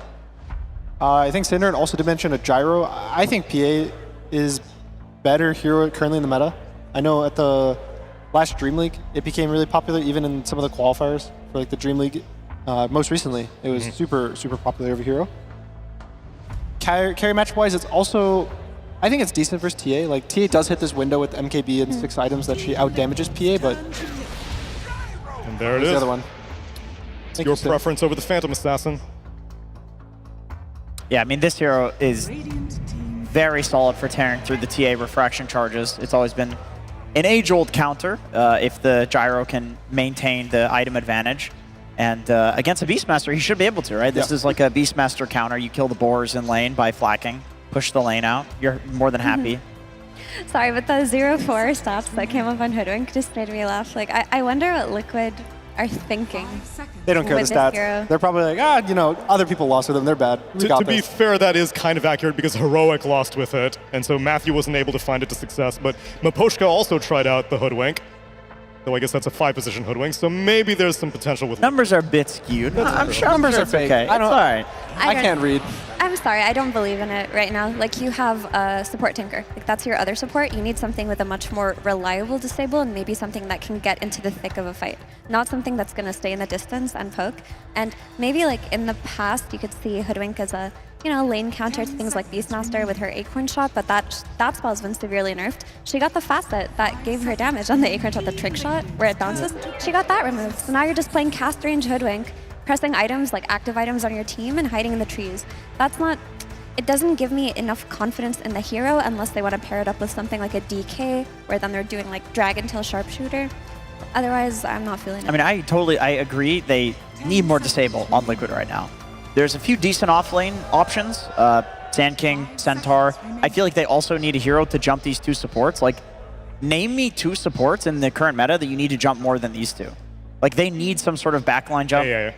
I think Synderen also did mention a Gyro. I think PA is better hero currently in the meta. I know at the last Dream League, it became really popular, even in some of the qualifiers for like the Dream League. Most recently, it was super popular over hero. Carry match-wise, it's also, I think it's decent versus TA. Like, TA does hit this window with MKB and 6 items that she out-damages PA, but... And there it is. The other one. It's your preference over the Phantom Assassin. Yeah, I mean, this hero is very solid for tearing through the TA refraction charges. It's always been an age-old counter if the Gyro can maintain the item advantage. And against a Beastmaster, he should be able to, right? This is like a Beastmaster counter. You kill the boars in lane by flacking, push the lane out. You're more than happy. Sorry, but the 0-4 stats that came up on Hoodwink just made me laugh. Like, I wonder what Liquid are thinking. They don't care the stats. Hero. They're probably like, you know, other people lost with them. They're bad. To be fair, that is kind of accurate because Heroic lost with it, and so Matthew wasn't able to find it to success. But Maposhka also tried out the Hoodwink. So I guess that's a 5-position Hoodwink, so maybe there's some potential with... Numbers are a bit skewed. I'm sure numbers are it's fake. okay. I don't, it's all right. I can't read. I'm sorry, I don't believe in it right now. Like, you have a support tinker. Like, that's your other support. You need something with a much more reliable disable and maybe something that can get into the thick of a fight. Not something that's going to stay in the distance and poke. And maybe, like, in the past, you could see Hoodwink as a, you know, lane counter to things like Beastmaster with her Acorn Shot, but that spell's been severely nerfed. She got the facet that gave her damage on the Acorn Shot, the trick shot, where it bounces. She got that removed. So now you're just playing cast range Hoodwink, pressing items like active items on your team and hiding in the trees. That's not... It doesn't give me enough confidence in the hero unless they want to pair it up with something like a DK, where then they're doing like Dragon Tail Sharpshooter. Otherwise, I'm not feeling it. I mean, I agree. They need more disable on Liquid right now. There's a few decent offlane options. Sand King, Centaur. I feel like they also need a hero to jump these 2 supports. Like, name me 2 supports in the current meta that you need to jump more than these 2. Like, they need some sort of backline jump. Yeah.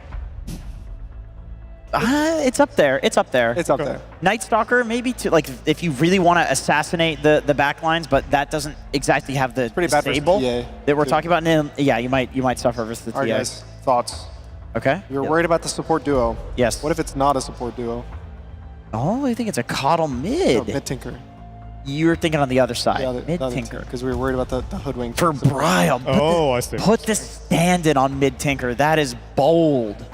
It's up there. It's up there. It's up there. Night Stalker, maybe, to, like, if you really want to assassinate the backlines, but that doesn't exactly have the disable that we're talking about. And yeah, you might suffer versus the TA. Alright, guys, thoughts? Okay. You're worried about the support duo. Yes. What if it's not a support duo? Oh, I think it's a Coddle mid. No, mid Tinker. You're thinking on the other side. Mid mid Tinker. Because we were worried about the Hoodwink. For Bryle. I see. Put the stand-in on mid Tinker. That is bold.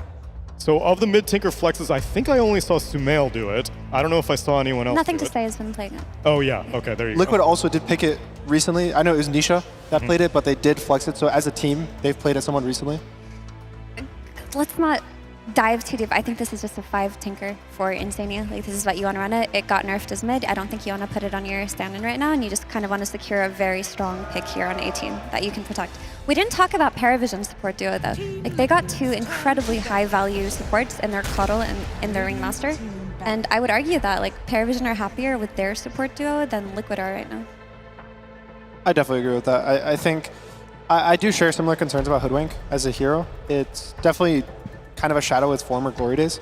So of the mid Tinker flexes, I think I only saw Sumail do it. I don't know if I saw anyone else Nothing do to say has been playing it. Oh yeah, okay, there you Liquid go. also did pick it recently. I know it was Nisha that played it, but they did flex it. So as a team, they've played it somewhat recently. Let's not dive too deep. I think this is just a 5 Tinker for Insania. Like, this is what you want to run it. It got nerfed as mid. I don't think you want to put it on your stand-in right now, and you just kind of want to secure a very strong pick here on 18 that you can protect. We didn't talk about Paravision support duo, though. Like, they got 2 incredibly high-value supports in their Coddle and in their Ringmaster, and I would argue that, like, Paravision are happier with their support duo than Liquid are right now. I definitely agree with that. I think I do share similar concerns about Hoodwink as a hero. It's definitely kind of a shadow of its former glory days.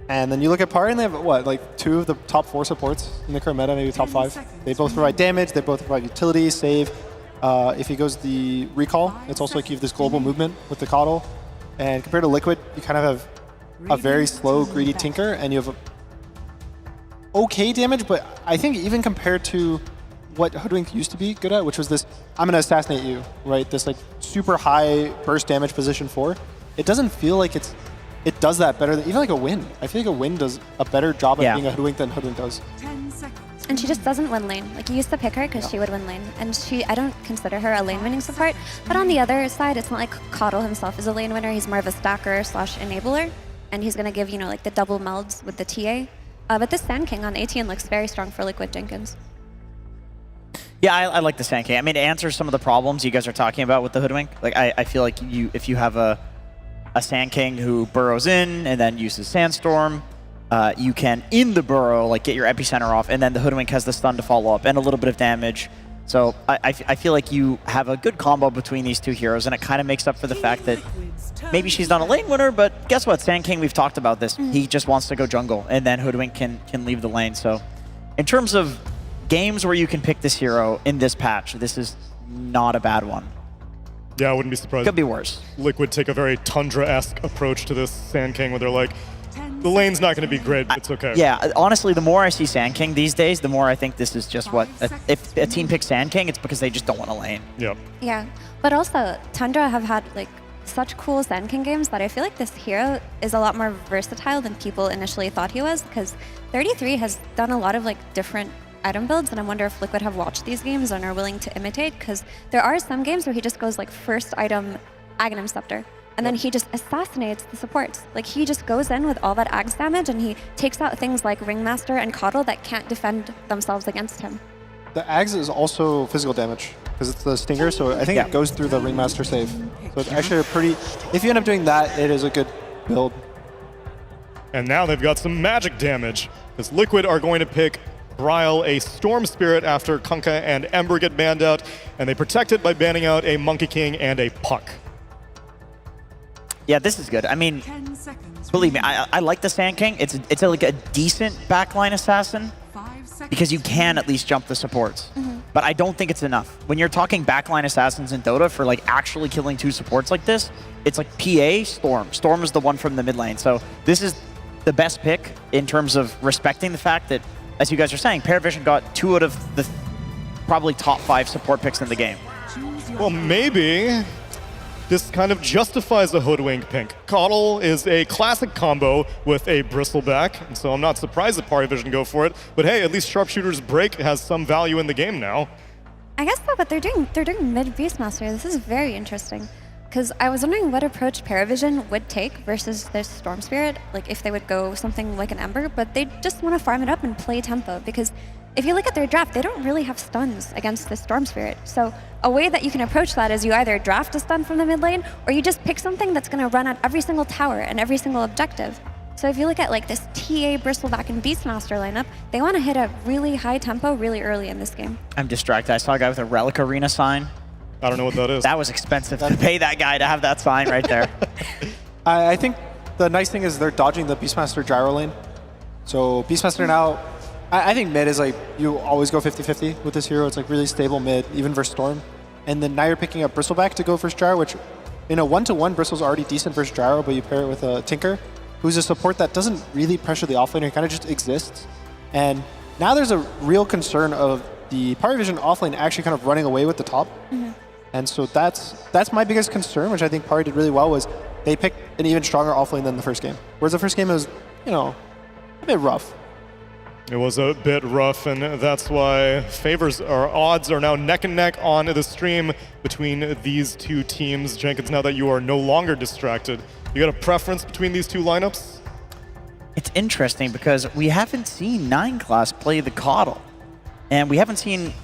And then you look at Party and they have, what, like 2 of the top 4 supports in the current meta, maybe top 5. They both provide damage, they both provide utility, save. If he goes the recall, it's also like you have this global movement with the Coddle. And compared to Liquid, you kind of have a very slow, greedy Tinker, and you have okay damage, but I think even compared to what Hoodwink used to be good at, which was this, I'm going to assassinate you, right? This like super high burst damage position 4. It doesn't feel like it does that better than even like a Win. I feel like a Win does a better job at being a Hoodwink than Hoodwink does. 10 seconds. And she just doesn't win lane. Like, you used to pick her because she would win lane. And I don't consider her a lane winning support. But on the other side, it's not like Coddle himself is a lane winner. He's more of a stacker / enabler. And he's going to give, you know, like the double melds with the TA. But this Sand King on 18 looks very strong for Liquid Jenkins. Yeah, I like the Sand King. I mean, it answers some of the problems you guys are talking about with the Hoodwink. Like, I feel like if you have a a Sand King who burrows in and then uses Sandstorm. You can, in the burrow, like get your epicenter off, and then the Hoodwink has the stun to follow up and a little bit of damage. So I feel like you have a good combo between these two heroes, and it kind of makes up for the fact that maybe she's not a lane winner, but guess what? Sand King, we've talked about this. He just wants to go jungle, and then Hoodwink can leave the lane. So in terms of games where you can pick this hero in this patch, this is not a bad one. Yeah, I wouldn't be surprised. Could be worse. Liquid take a very Tundra-esque approach to this Sand King, where they're like, the lane's not going to be great, but it's okay. Yeah, honestly, the more I see Sand King these days, the more I think this is just what... If a team picks Sand King, it's because they just don't want to lane. Yep. Yeah, but also, Tundra have had like such cool Sand King games that I feel like this hero is a lot more versatile than people initially thought he was, because 33 has done a lot of like different item builds, and I wonder if Liquid have watched these games and are willing to imitate, because there are some games where he just goes like first item Aghanim Scepter, and then he just assassinates the supports. Like he just goes in with all that Ags damage, and he takes out things like Ringmaster and Coddle that can't defend themselves against him. The Ags is also physical damage, because it's the Stinger, so I think it goes through the Ringmaster save. So it's actually a pretty... If you end up doing that, it is a good build. And now they've got some magic damage, because Liquid are going to pick Bryle a Storm Spirit after Kunkka and Ember get banned out, and they protect it by banning out a Monkey King and a Puck. Yeah, this is good. I mean, believe me, I like the Sand King. It's like a decent backline assassin because you can at least jump the supports. But I don't think it's enough. When you're talking backline assassins in Dota for like actually killing two supports like this, it's like PA, Storm. Storm is the one from the mid lane. So this is the best pick in terms of respecting the fact that, as you guys are saying, Paravision got 2 out of the probably top 5 support picks in the game. Well, maybe this kind of justifies the Hoodwink pick. Coddle is a classic combo with a Bristleback, and so I'm not surprised that Paravision go for it. But hey, at least Sharpshooter's Break has some value in the game now. I guess so, but they're doing mid Beastmaster. This is very interesting. Because I was wondering what approach Paravision would take versus their Storm Spirit, like if they would go something like an Ember, but they just want to farm it up and play tempo, because if you look at their draft, they don't really have stuns against the Storm Spirit. So a way that you can approach that is you either draft a stun from the mid lane, or you just pick something that's going to run at every single tower and every single objective. So if you look at like this TA, Bristleback, and Beastmaster lineup, they want to hit a really high tempo really early in this game. I'm distracted. I saw a guy with a Relic Arena sign. I don't know what that is. That was expensive to pay that guy to have that sign right there. I think the nice thing is they're dodging the Beastmaster gyro lane. So Beastmaster now, I think mid is like, you always go 50-50 with this hero. It's like really stable mid, even versus Storm. And then now you're picking up Bristleback to go versus Gyro, which in a 1-to-1, Bristle's already decent versus Gyro, but you pair it with a Tinker, who's a support that doesn't really pressure the offlaner, he kind of just exists. And now there's a real concern of the Paravision offlane actually kind of running away with the top. And so that's my biggest concern, which I think Pari did really well, was they picked an even stronger offlane than the first game. Whereas the first game was, you know, a bit rough. It was a bit rough, and that's why odds are now neck and neck on the stream between these two teams. Jenkins, now that you are no longer distracted, you got a preference between these two lineups? It's interesting because we haven't seen 9 class play the Coddle, and we haven't seen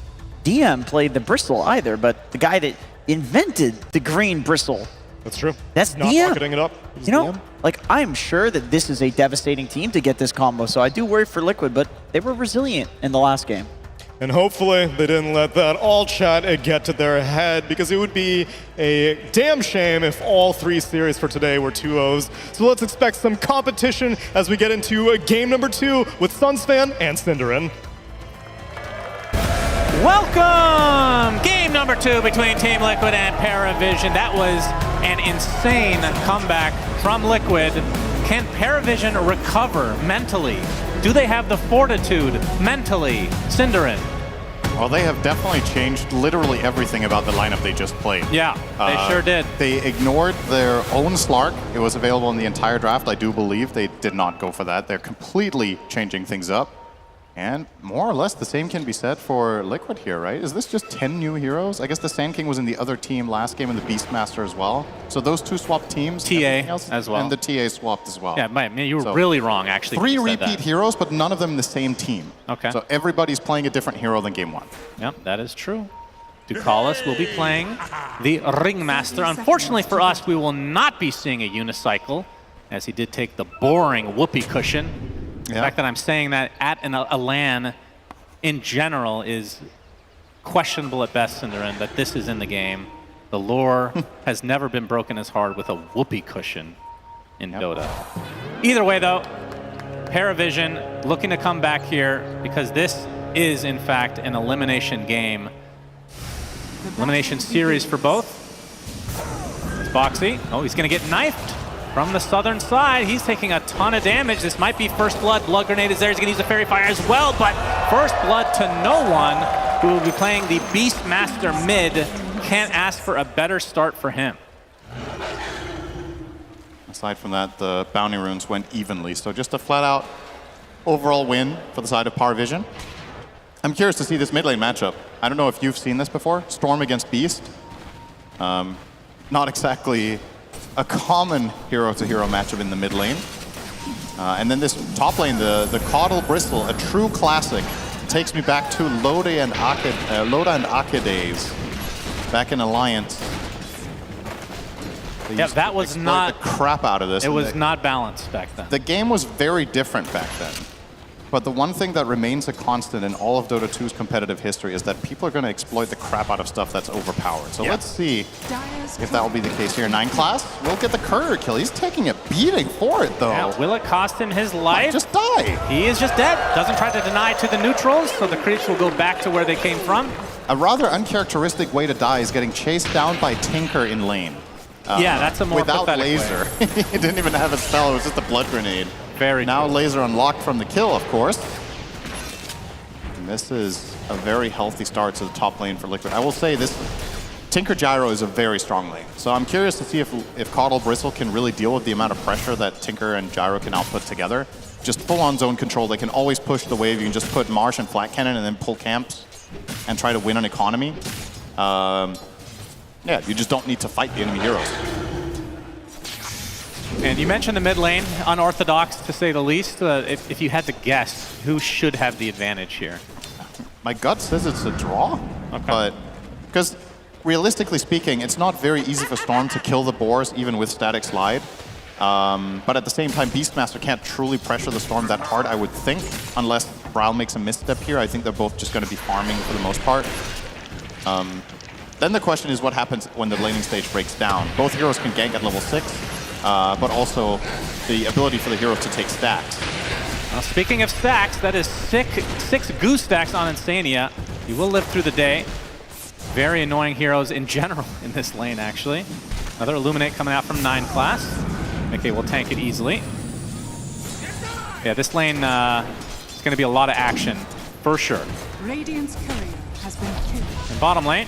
DM play the Bristle either, but the guy that invented the green Bristle. That's true. That's not DM. marketing it up. You know, like, I'm sure that this is a devastating team to get this combo, so I do worry for Liquid, but they were resilient in the last game. And hopefully they didn't let that all chat get to their head, because it would be a damn shame if all 3 series for today were 2-0s. So let's expect some competition as we get into game number 2 with Sunsfan and Cinderin. Welcome! Game number 2 between Team Liquid and Paravision. That was an insane comeback from Liquid. Can Paravision recover mentally? Do they have the fortitude mentally? Cinderin. Well, they have definitely changed literally everything about the lineup they just played. Yeah, they sure did. They ignored their own Slark. It was available in the entire draft, I do believe. They did not go for that. They're completely changing things up. And more or less the same can be said for Liquid here, right? Is this just 10 new heroes? I guess the Sand King was in the other team last game and the Beastmaster as well. So those 2 swapped teams. TA as well. And the TA swapped as well. Yeah, man, you were really wrong, actually. 3 repeat heroes, but none of them in the same team. Okay. So everybody's playing a different hero than game 1. Yep, that is true. Ducalis will be playing the Ringmaster. Unfortunately for us, we will not be seeing a unicycle, as he did take the boring whoopee cushion. The fact that I'm saying that at a LAN in general is questionable at best, Cinderin, that this is in the game. The lore has never been broken as hard with a whoopee cushion in Dota. Either way, though, Paravision looking to come back here because this is, in fact, an elimination game. Elimination series for both. It's Boxy. Oh, he's going to get knifed from the southern side. He's taking a ton of damage. This might be first blood. Blood grenade is there. He's going to use the Fairy Fire as well, but first blood to no one, who will be playing the Beastmaster mid. Can't ask for a better start for him. Aside from that, the bounty runes went evenly, so just a flat-out overall win for the side of Paravision. I'm curious to see this mid lane matchup. I don't know if you've seen this before. Storm against Beast. Not exactly a common hero-to-hero matchup in the mid lane. And then this top lane, the Caudal Bristle, a true classic. Takes me back to Loda and Ake days. Back in Alliance. Yeah, that was not the crap out of this. It was not balanced back then. The game was very different back then. But the one thing that remains a constant in all of Dota 2's competitive history is that people are going to exploit the crap out of stuff that's overpowered. So let's see if that will be the case here. 9 class will get the courier kill. He's taking a beating for it, though. Yeah, will it cost him his life? Just die. He is just dead. Doesn't try to deny to the neutrals, so the creeps will go back to where they came from. A rather uncharacteristic way to die is getting chased down by Tinker in lane. Yeah, that's a more without pathetic laser. He didn't even have a spell. It was just a blood grenade. Very now true. Laser unlocked from the kill, of course. And this is a very healthy start to the top lane for Liquid. I will say this, Tinker Gyro is a very strong lane. So I'm curious to see if Caudal Bristle can really deal with the amount of pressure that Tinker and Gyro can output together. Just full-on zone control. They can always push the wave. You can just put Marsh and Flat Cannon and then pull camps and try to win an economy. Yeah, you just don't need to fight the enemy heroes. And you mentioned the mid lane, unorthodox to say the least. If you had to guess, who should have the advantage here? My gut says it's a draw, but because realistically speaking, it's not very easy for Storm to kill the boars even with static slide. But at the same time, Beastmaster can't truly pressure the Storm that hard, I would think, unless Brawl makes a misstep here. I think they're both just going to be farming for the most part. Then the question is what happens when the laning stage breaks down. Both heroes can gank at level 6, but also the ability for the heroes to take stacks. Well, speaking of stacks, that is 6 goose stacks on Insania. He will live through the day. Very annoying heroes in general in this lane, actually. Another Illuminate coming out from 9 class. Okay, we'll tank it easily. Yeah, this lane is going to be a lot of action, for sure. Radiant's courier has been killed. And bottom lane,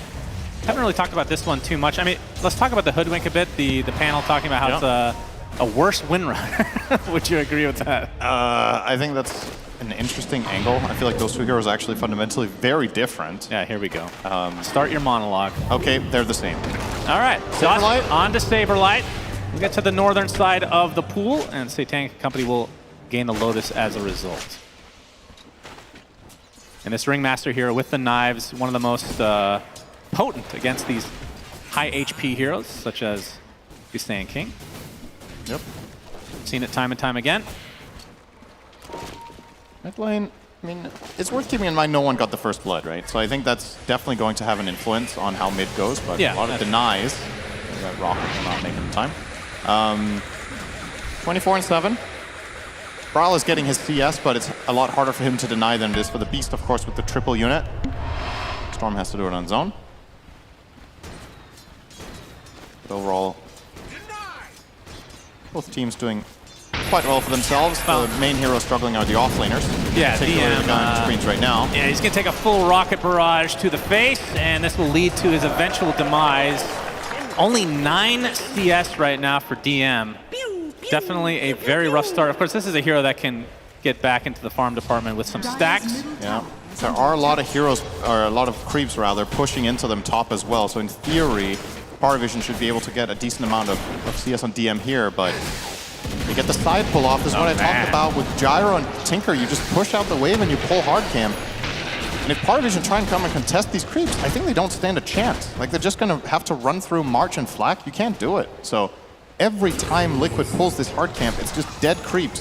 haven't really talked about this one too much. I mean, let's talk about the Hoodwink a bit. The panel talking about how it's a worse win run. Would you agree with that? I think that's an interesting angle. I feel like those two heroes are actually fundamentally very different. Yeah, here we go. Start your monologue. Okay, they're the same. All right, Saberlight? On to Saberlight. We'll get to the northern side of the pool, and Satanic Company will gain the Lotus as a result. And this Ringmaster here with the knives, one of the most potent against these high HP heroes, such as the Saiyan King. Yep. Seen it time and time again. Mid lane, I mean, it's worth keeping in mind no one got the first blood, right? So I think that's definitely going to have an influence on how mid goes, but yeah, a lot of denies. That Rocket will not make it in time. 24-7. Brawl is getting his CS, but it's a lot harder for him to deny than it is for the Beast, of course, with the triple unit. Storm has to do it on zone. But overall, both teams doing quite well for themselves. The main heroes struggling are the offlaners. Yeah, particularly the guy on screens right now. Yeah, he's going to take a full rocket barrage to the face, and this will lead to his eventual demise. Only 9 CS right now for DM. Definitely a very rough start. Of course, this is a hero that can get back into the farm department with some stacks. Yeah, there are a lot of heroes, or a lot of creeps rather, pushing into them top as well. So in theory, Paravision should be able to get a decent amount of CS on DM here, but you get the side pull off. This is what I talked about with Gyro and Tinker. You just push out the wave and you pull hard cam. And if Parvision try and come and contest these creeps, I think they don't stand a chance. Like, they're just going to have to run through March and Flak. You can't do it. So every time Liquid pulls this hard camp, it's just dead creeps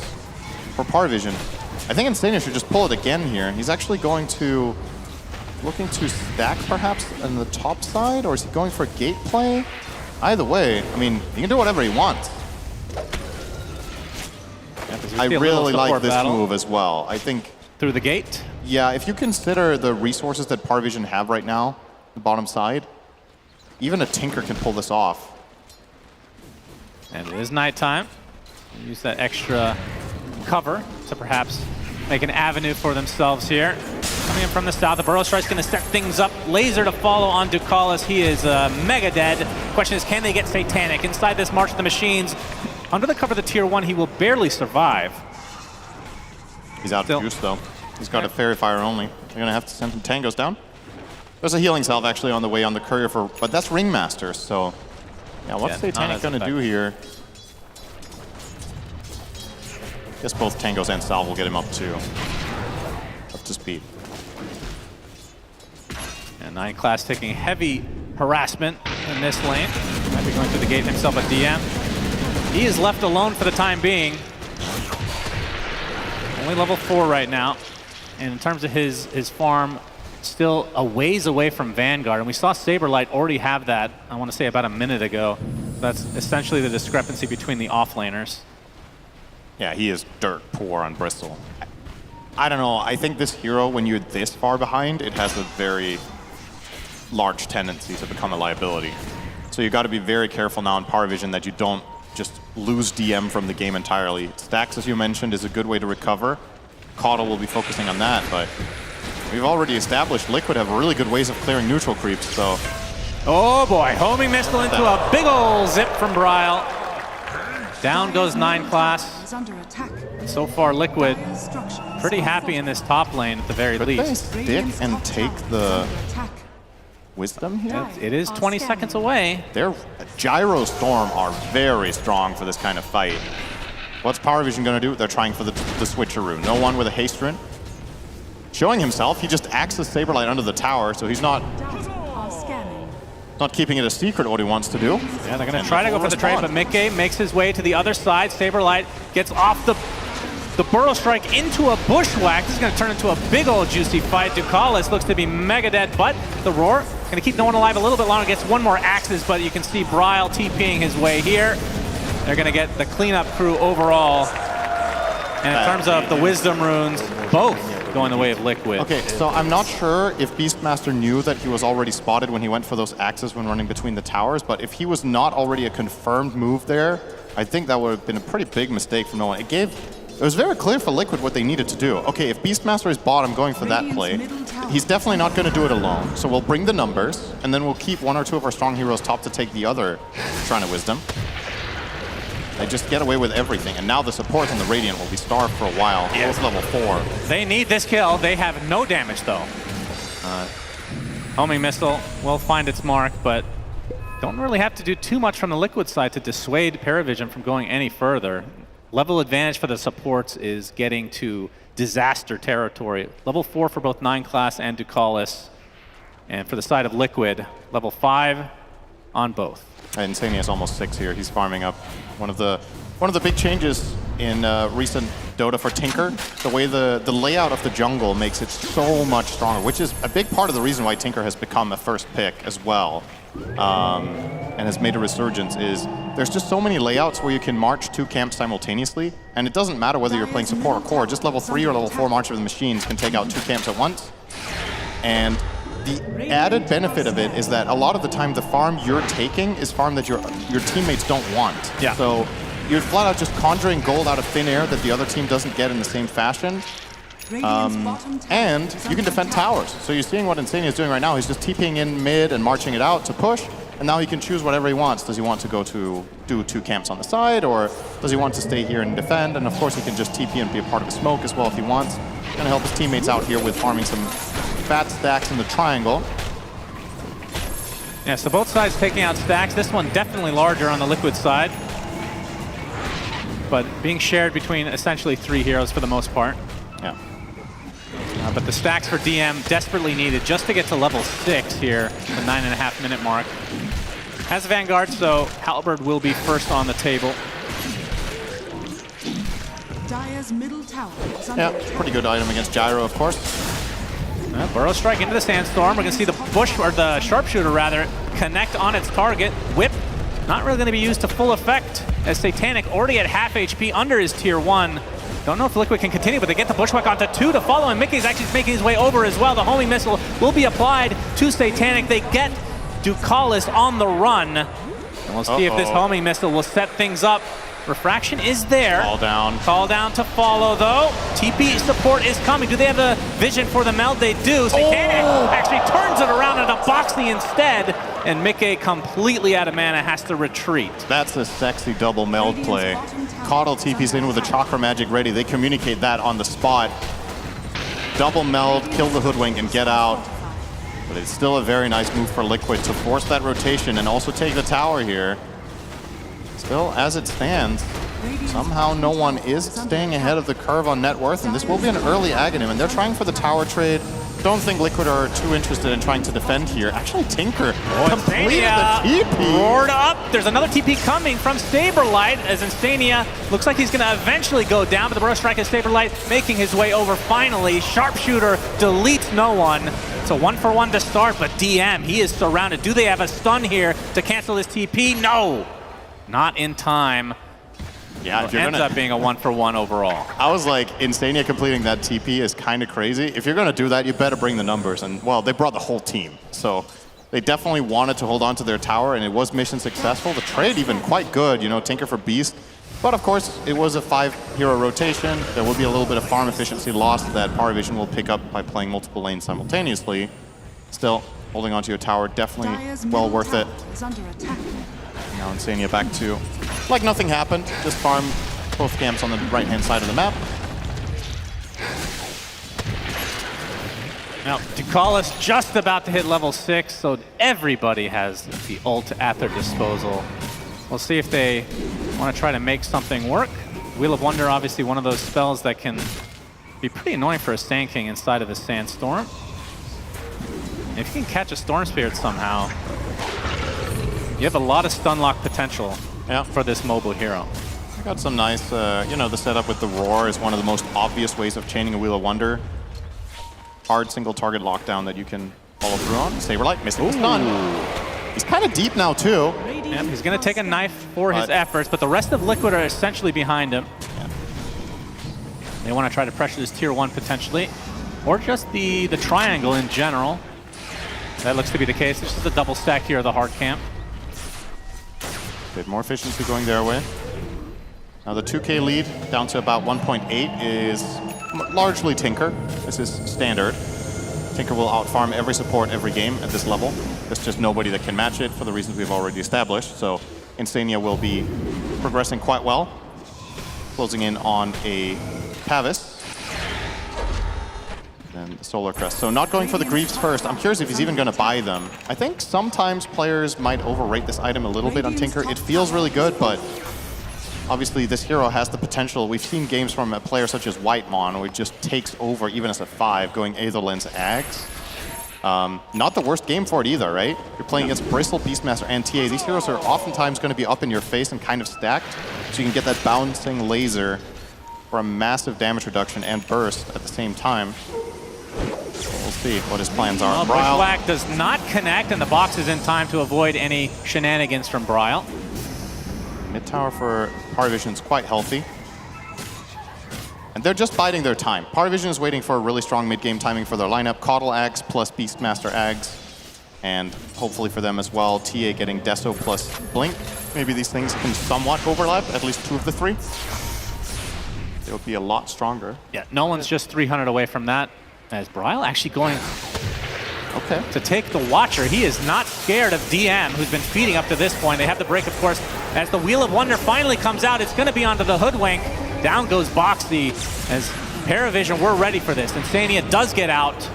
for Parvision. I think Insania should just pull it again here. He's actually going to... looking to stack, perhaps, on the top side? Or is he going for a gate play? Either way, I mean, he can do whatever he wants. I really like this move as well. I think... Through the gate? Yeah, if you consider the resources that Parvision have right now, the bottom side, even a Tinker can pull this off. And it is nighttime. Use that extra cover to perhaps make an avenue for themselves here. Coming in from the south, the Burrow Strike's going to set things up. Laser to follow on Ducalis. He is mega dead. Question is, can they get Satanic? Inside this March of the Machines, under the cover of the Tier 1, he will barely survive. He's out of juice, though. He's got a Fairy Fire only. They're going to have to send some Tangos down. There's a healing salve actually on the way on the Courier, but that's Ringmaster, so... Yeah, what's Satanic going to do here? Guess both Tangos and Salve will get him up to speed. And 9 Class taking heavy harassment in this lane. Might be going through the gate himself at DM. He is left alone for the time being. Only level 4 right now. And in terms of his farm, still a ways away from Vanguard. And we saw Saberlight already have that, I want to say about a minute ago. That's essentially the discrepancy between the offlaners. Yeah, he is dirt poor on Bristol. I don't know, I think this hero, when you're this far behind, it has a very large tendency to become a liability. So you got to be very careful now in Parvision that you don't just lose DM from the game entirely. Stacks, as you mentioned, is a good way to recover. Caudle will be focusing on that, but we've already established Liquid have really good ways of clearing neutral creeps, so... Oh boy, homing missile into a big ol' zip from Bryle. Down goes 9 Class. So far, Liquid pretty happy in this top lane at the very least. Could they stick and take the Wisdom here? It is 20 seconds away. Their Gyro Storm are very strong for this kind of fight. What's Parvision going to do? They're trying for the switcheroo. No one with a haste rune. Showing himself, he just axes Saberlight under the tower, so he's not keeping it a secret what he wants to do. Yeah, they're going to try to go for the trade, but Mickey makes his way to the other side. Saberlight gets off the Burrow Strike into a bushwhack. This is going to turn into a big old juicy fight. Ducalis looks to be mega dead, but the Roar going to keep no one alive a little bit longer. Gets one more axes, but you can see Bryle TPing his way here. They're going to get the cleanup crew overall. And in terms of the Wisdom runes, both going the way of Liquid. Okay, so I'm not sure if Beastmaster knew that he was already spotted when he went for those axes when running between the towers, but if he was not already a confirmed move there, I think that would have been a pretty big mistake from no one. It was very clear for Liquid what they needed to do. Okay, if Beastmaster is bottom going for that play, he's definitely not going to do it alone. So we'll bring the numbers, and then we'll keep 1 or 2 of our strong heroes top to take the other Shrine of Wisdom. They just get away with everything, and now the supports on the Radiant will be starved for a while. Yeah. Both level 4. They need this kill. They have no damage, though. Homing Missile will find its mark, but don't really have to do too much from the Liquid side to dissuade Paravision from going any further. Level advantage for the supports is getting to disaster territory. Level 4 for both 9 Class and Ducalis. And for the side of Liquid, level 5 on both. Insania is almost 6 here. He's farming up. One of the big changes in recent Dota for Tinker, the way the layout of the jungle makes it so much stronger, which is a big part of the reason why Tinker has become a first pick as well, and has made a resurgence, is there's just so many layouts where you can march 2 camps simultaneously, and it doesn't matter whether you're playing support or core, just level 3 or level 4 March of the Machines can take out 2 camps at once. And the added benefit of it is that a lot of the time the farm you're taking is farm that your teammates don't want. Yeah. So you're flat out just conjuring gold out of thin air that the other team doesn't get in the same fashion. And you can defend towers. So you're seeing what Insania is doing right now. He's just TPing in mid and marching it out to push. And now he can choose whatever he wants. Does he want to go to do 2 camps on the side, or does he want to stay here and defend? And of course he can just TP and be a part of the smoke as well if he wants. He's going to help his teammates out here with farming some fat stacks in the triangle. Yeah, so both sides taking out stacks. This one definitely larger on the Liquid side, but being shared between essentially 3 heroes for the most part. Yeah. But the stacks for DM desperately needed just to get to level 6 here, the 9.5-minute mark. Has Vanguard, so Halberd will be first on the table. Dire's middle tower is Yeah, under attack. pretty good item against Gyro, of course. Burrow strike into the Sandstorm. We're going to see the bush, or the Sharpshooter rather, connect on its target. Whip, not really going to be used to full effect, as Satanic already at half HP under his tier 1. Don't know if Liquid can continue, but they get the Bushwhack onto 2 to follow, and Mickey's actually making his way over as well. The homing missile will be applied to Satanic. They get Ducalis on the run. And we'll see if this homing missile will set things up. Refraction is there. Call down. Call down to follow, though. TP support is coming. Do they have the vision for the meld? They do. Satanic actually turns it around into Boxy instead, and Mickey, completely out of mana, has to retreat. That's a sexy double meld play. Caudle TP's in with a Chakra Magic ready. They communicate that on the spot. Double meld, kill the Hoodwink, and get out. But it's still a very nice move for Liquid to force that rotation and also take the tower here. Still, as it stands, somehow no one is staying ahead of the curve on net worth, and this will be an early Aghanim, and they're trying for the tower trade. Don't think Liquid are too interested in trying to defend here. Actually, Tinker completed the TP. Roared up. There's another TP coming from Saberlight, as Instania looks like he's going to eventually go down, but the Burrow Strike is Saberlight making his way over finally. Sharpshooter deletes no one. It's a 1-for-1 to start, but DM, he is surrounded. Do they have a stun here to cancel his TP? No. Not in time. Yeah, if it ends up being a 1-for-1 overall. I was like, Instania completing that TP is kind of crazy. If you're going to do that, you better bring the numbers. And, well, they brought the whole team. So they definitely wanted to hold on to their tower, and it was mission successful. The trade even quite good, you know, Tinker for Beast. But, of course, it was a 5-hero rotation. There will be a little bit of farm efficiency lost that Power Vision will pick up by playing multiple lanes simultaneously. Still, holding onto your tower, definitely well worth it. Now Instania back to like nothing happened. Just farm both camps on the right-hand side of the map. Now, Ducalis just about to hit level 6, so everybody has the ult at their disposal. We'll see if they want to try to make something work. Wheel of Wonder, obviously one of those spells that can be pretty annoying for a Sand King inside of a Sandstorm. If you can catch a Storm Spirit somehow, you have a lot of stun lock potential for this mobile hero. I got some nice, you know, the setup with the Roar is one of the most obvious ways of chaining a Wheel of Wonder. Hard single target lockdown that you can follow through on. Saberlight missing the stun. He's kind of deep now, too. Yep, he's going to take a knife for his efforts, but the rest of Liquid are essentially behind him. They want to try to pressure this tier 1 potentially, or just the triangle in general. That looks to be the case. This is the double stack here of the hard camp. Bit more efficiency going their way. Now the 2K lead down to about 1.8 is largely Tinker. This is standard. Tinker will outfarm every support every game at this level. There's just nobody that can match it for the reasons we've already established. So Instania will be progressing quite well. Closing in on a Pavis. And the Solar Crest. So not going for the Greaves first. I'm curious if he's even going to buy them. I think sometimes players might overrate this item a little bit on Tinker. It feels really good, but obviously this hero has the potential. We've seen games from a player such as Whitemon where it just takes over even as a 5, going Aetherlens Ags. Not the worst game for it either, right? You're playing against Bristle, Beastmaster, and TA. These heroes are oftentimes going to be up in your face and kind of stacked, so you can get that bouncing laser for a massive damage reduction and burst at the same time. We'll see what his plans are. Bushwhack does not connect, and the box is in time to avoid any shenanigans from Bryle. Mid tower for Power Vision is quite healthy. And they're just biding their time. Power Vision is waiting for a really strong mid-game timing for their lineup. Caudle Ags plus Beastmaster Ags. And hopefully for them as well, TA getting Deso plus Blink. Maybe these things can somewhat overlap, at least 2 of the 3. They would be a lot stronger. Yeah, Nolan's just 300 away from that. As Bryle actually going to take the Watcher. He is not scared of DM, who's been feeding up to this point. They have the break, of course. As the Wheel of Wonder finally comes out, it's going to be onto the Hoodwink. Down goes Boxy. As Paravision, we're ready for this. Instania does get out.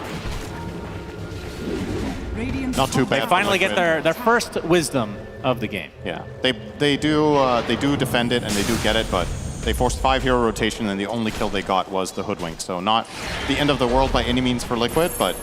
Not too bad. They finally get their first wisdom of the game. Yeah, they do defend it and they do get it, but They forced 5 hero rotation, and the only kill they got was the Hoodwink. So not the end of the world by any means for Liquid, but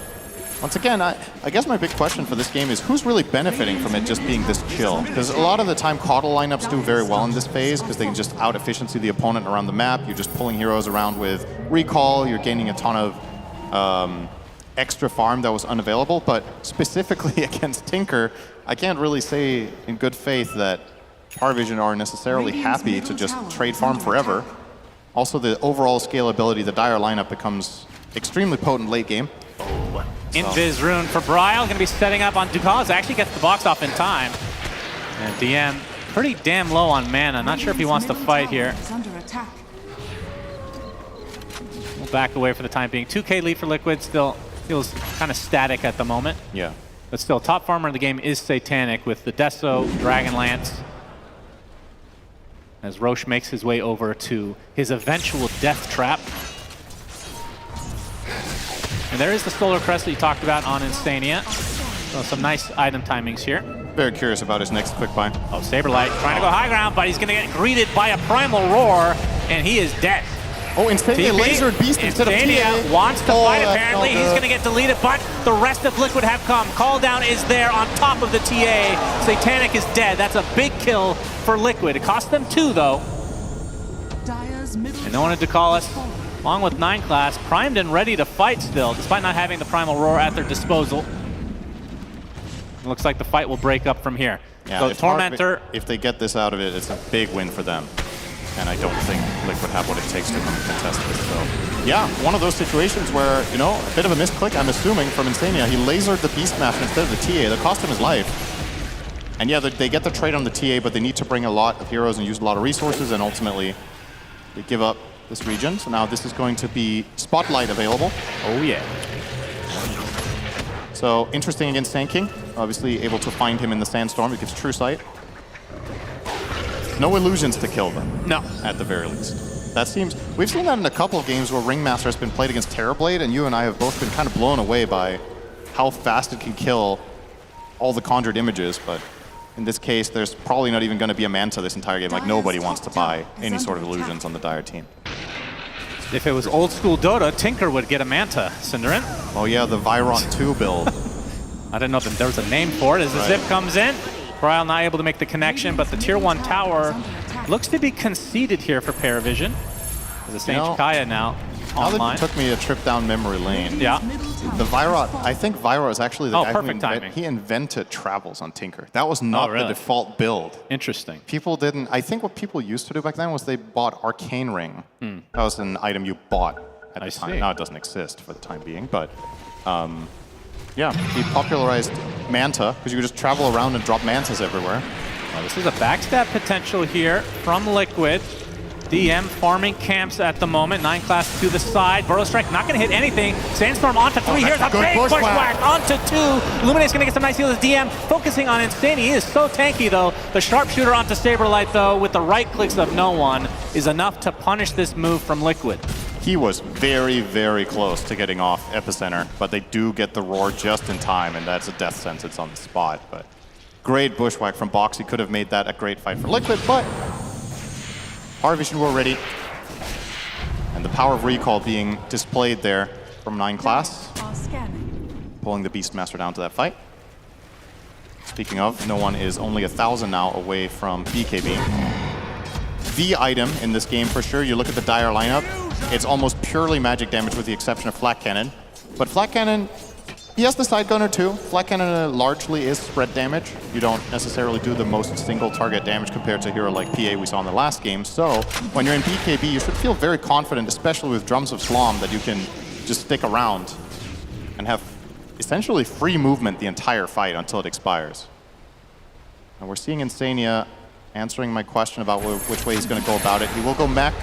once again, I guess my big question for this game is who's really benefiting from it just being this chill? Because a lot of the time, Coddle lineups do very well in this phase because they can just out-efficiency the opponent around the map. You're just pulling heroes around with recall. You're gaining a ton of extra farm that was unavailable. But specifically against Tinker, I can't really say in good faith that Parvision are necessarily happy to just trade farm forever. Also, the overall scalability, the Dire lineup becomes extremely potent late game. Invis rune for Bryle, gonna be setting up on Ducaz. Actually gets the box off in time. And DM pretty damn low on mana. Not sure if he wants to fight here. We'll back away for the time being. 2K lead for Liquid, still feels kind of static at the moment. Yeah. But still, top farmer in the game is Satanic with the Deso, Dragonlance. As Roche makes his way over to his eventual death trap. And there is the Solar Crest that you talked about on Insania. So some nice item timings here. Very curious about his next quick buy. Oh, Saberlight trying to go high ground, but he's going to get greeted by a Primal Roar, and he is dead. Oh, Insania lasered Beast instead of TA. Wants to fight, apparently. He's going to get deleted, but the rest of Liquid have come. Call down is there on top of the TA. Satanic is dead. That's a big kill for Liquid. It cost them 2, though. And no one to call us. Along with 9 class, primed and ready to fight still, despite not having the Primal Roar at their disposal. It looks like the fight will break up from here. Yeah, so Tormentor. If they get this out of it, it's a big win for them. And I don't think Liquid have what it takes to contest this. So yeah, one of those situations where, you know, a bit of a misclick, I'm assuming, from Insania. He lasered the Beastmaster instead of the TA. That cost him his life. And yeah, they get the trade on the TA, but they need to bring a lot of heroes and use a lot of resources, and ultimately they give up this region. So now this is going to be Spotlight available. Oh yeah. So interesting against Sand King. Obviously able to find him in the Sandstorm. It gives True Sight. No illusions to kill them. No. At the very least. That seems... We've seen that in a couple of games where Ringmaster has been played against Terrorblade, and you and I have both been kind of blown away by how fast it can kill all the conjured images, but in this case, there's probably not even going to be a Manta this entire game. Like, nobody wants to buy any sort of illusions on the Dire team. If it was old school Dota, Tinker would get a Manta, Cinderin. Oh yeah, the Viront 2 build. I didn't know if there was a name for it. As the Zip comes in, Bryle not able to make the connection, but the Tier 1 tower looks to be conceded here for Paravision. There's a Saint Kaya now online. Now that took me a trip down memory lane. Yeah. The Virot, I think Virot is actually the guy who he invented travels on Tinker. That was not the default build. Interesting. People didn't, I think what people used to do back then was they bought Arcane Ring. That was an item you bought at the time. Now it doesn't exist for the time being, but yeah, he popularized Manta because you could just travel around and drop Mantas everywhere. Well, this is a backstab potential here from Liquid. DM farming camps at the moment. 9 class to the side. Burrow Strike not going to hit anything. Sandstorm onto 3. Here's a big bushwhack onto 2. Illuminate's going to get some nice heals. DM focusing on Insania. He is so tanky though. The sharpshooter onto Saberlight though, with the right clicks of no one, is enough to punish this move from Liquid. He was very, very close to getting off Epicenter, but they do get the roar just in time, and that's a death sentence on the spot. But great bushwhack from Box. He could have made that a great fight for Liquid, but Parvision were ready. And the power of recall being displayed there from 9 class. Pulling the Beastmaster down to that fight. Speaking of, no one is only 1,000 now away from BKB. The item in this game for sure, you look at the Dire lineup, it's almost purely magic damage with the exception of Flak Cannon. But Flak Cannon, he has the side gunner too. Flak Cannon largely is spread damage. You don't necessarily do the most single target damage compared to a hero like PA we saw in the last game. So when you're in BKB, you should feel very confident, especially with Drums of Slom, that you can just stick around and have essentially free movement the entire fight until it expires. And we're seeing Insania answering my question about which way he's going to go about it. He will go mech,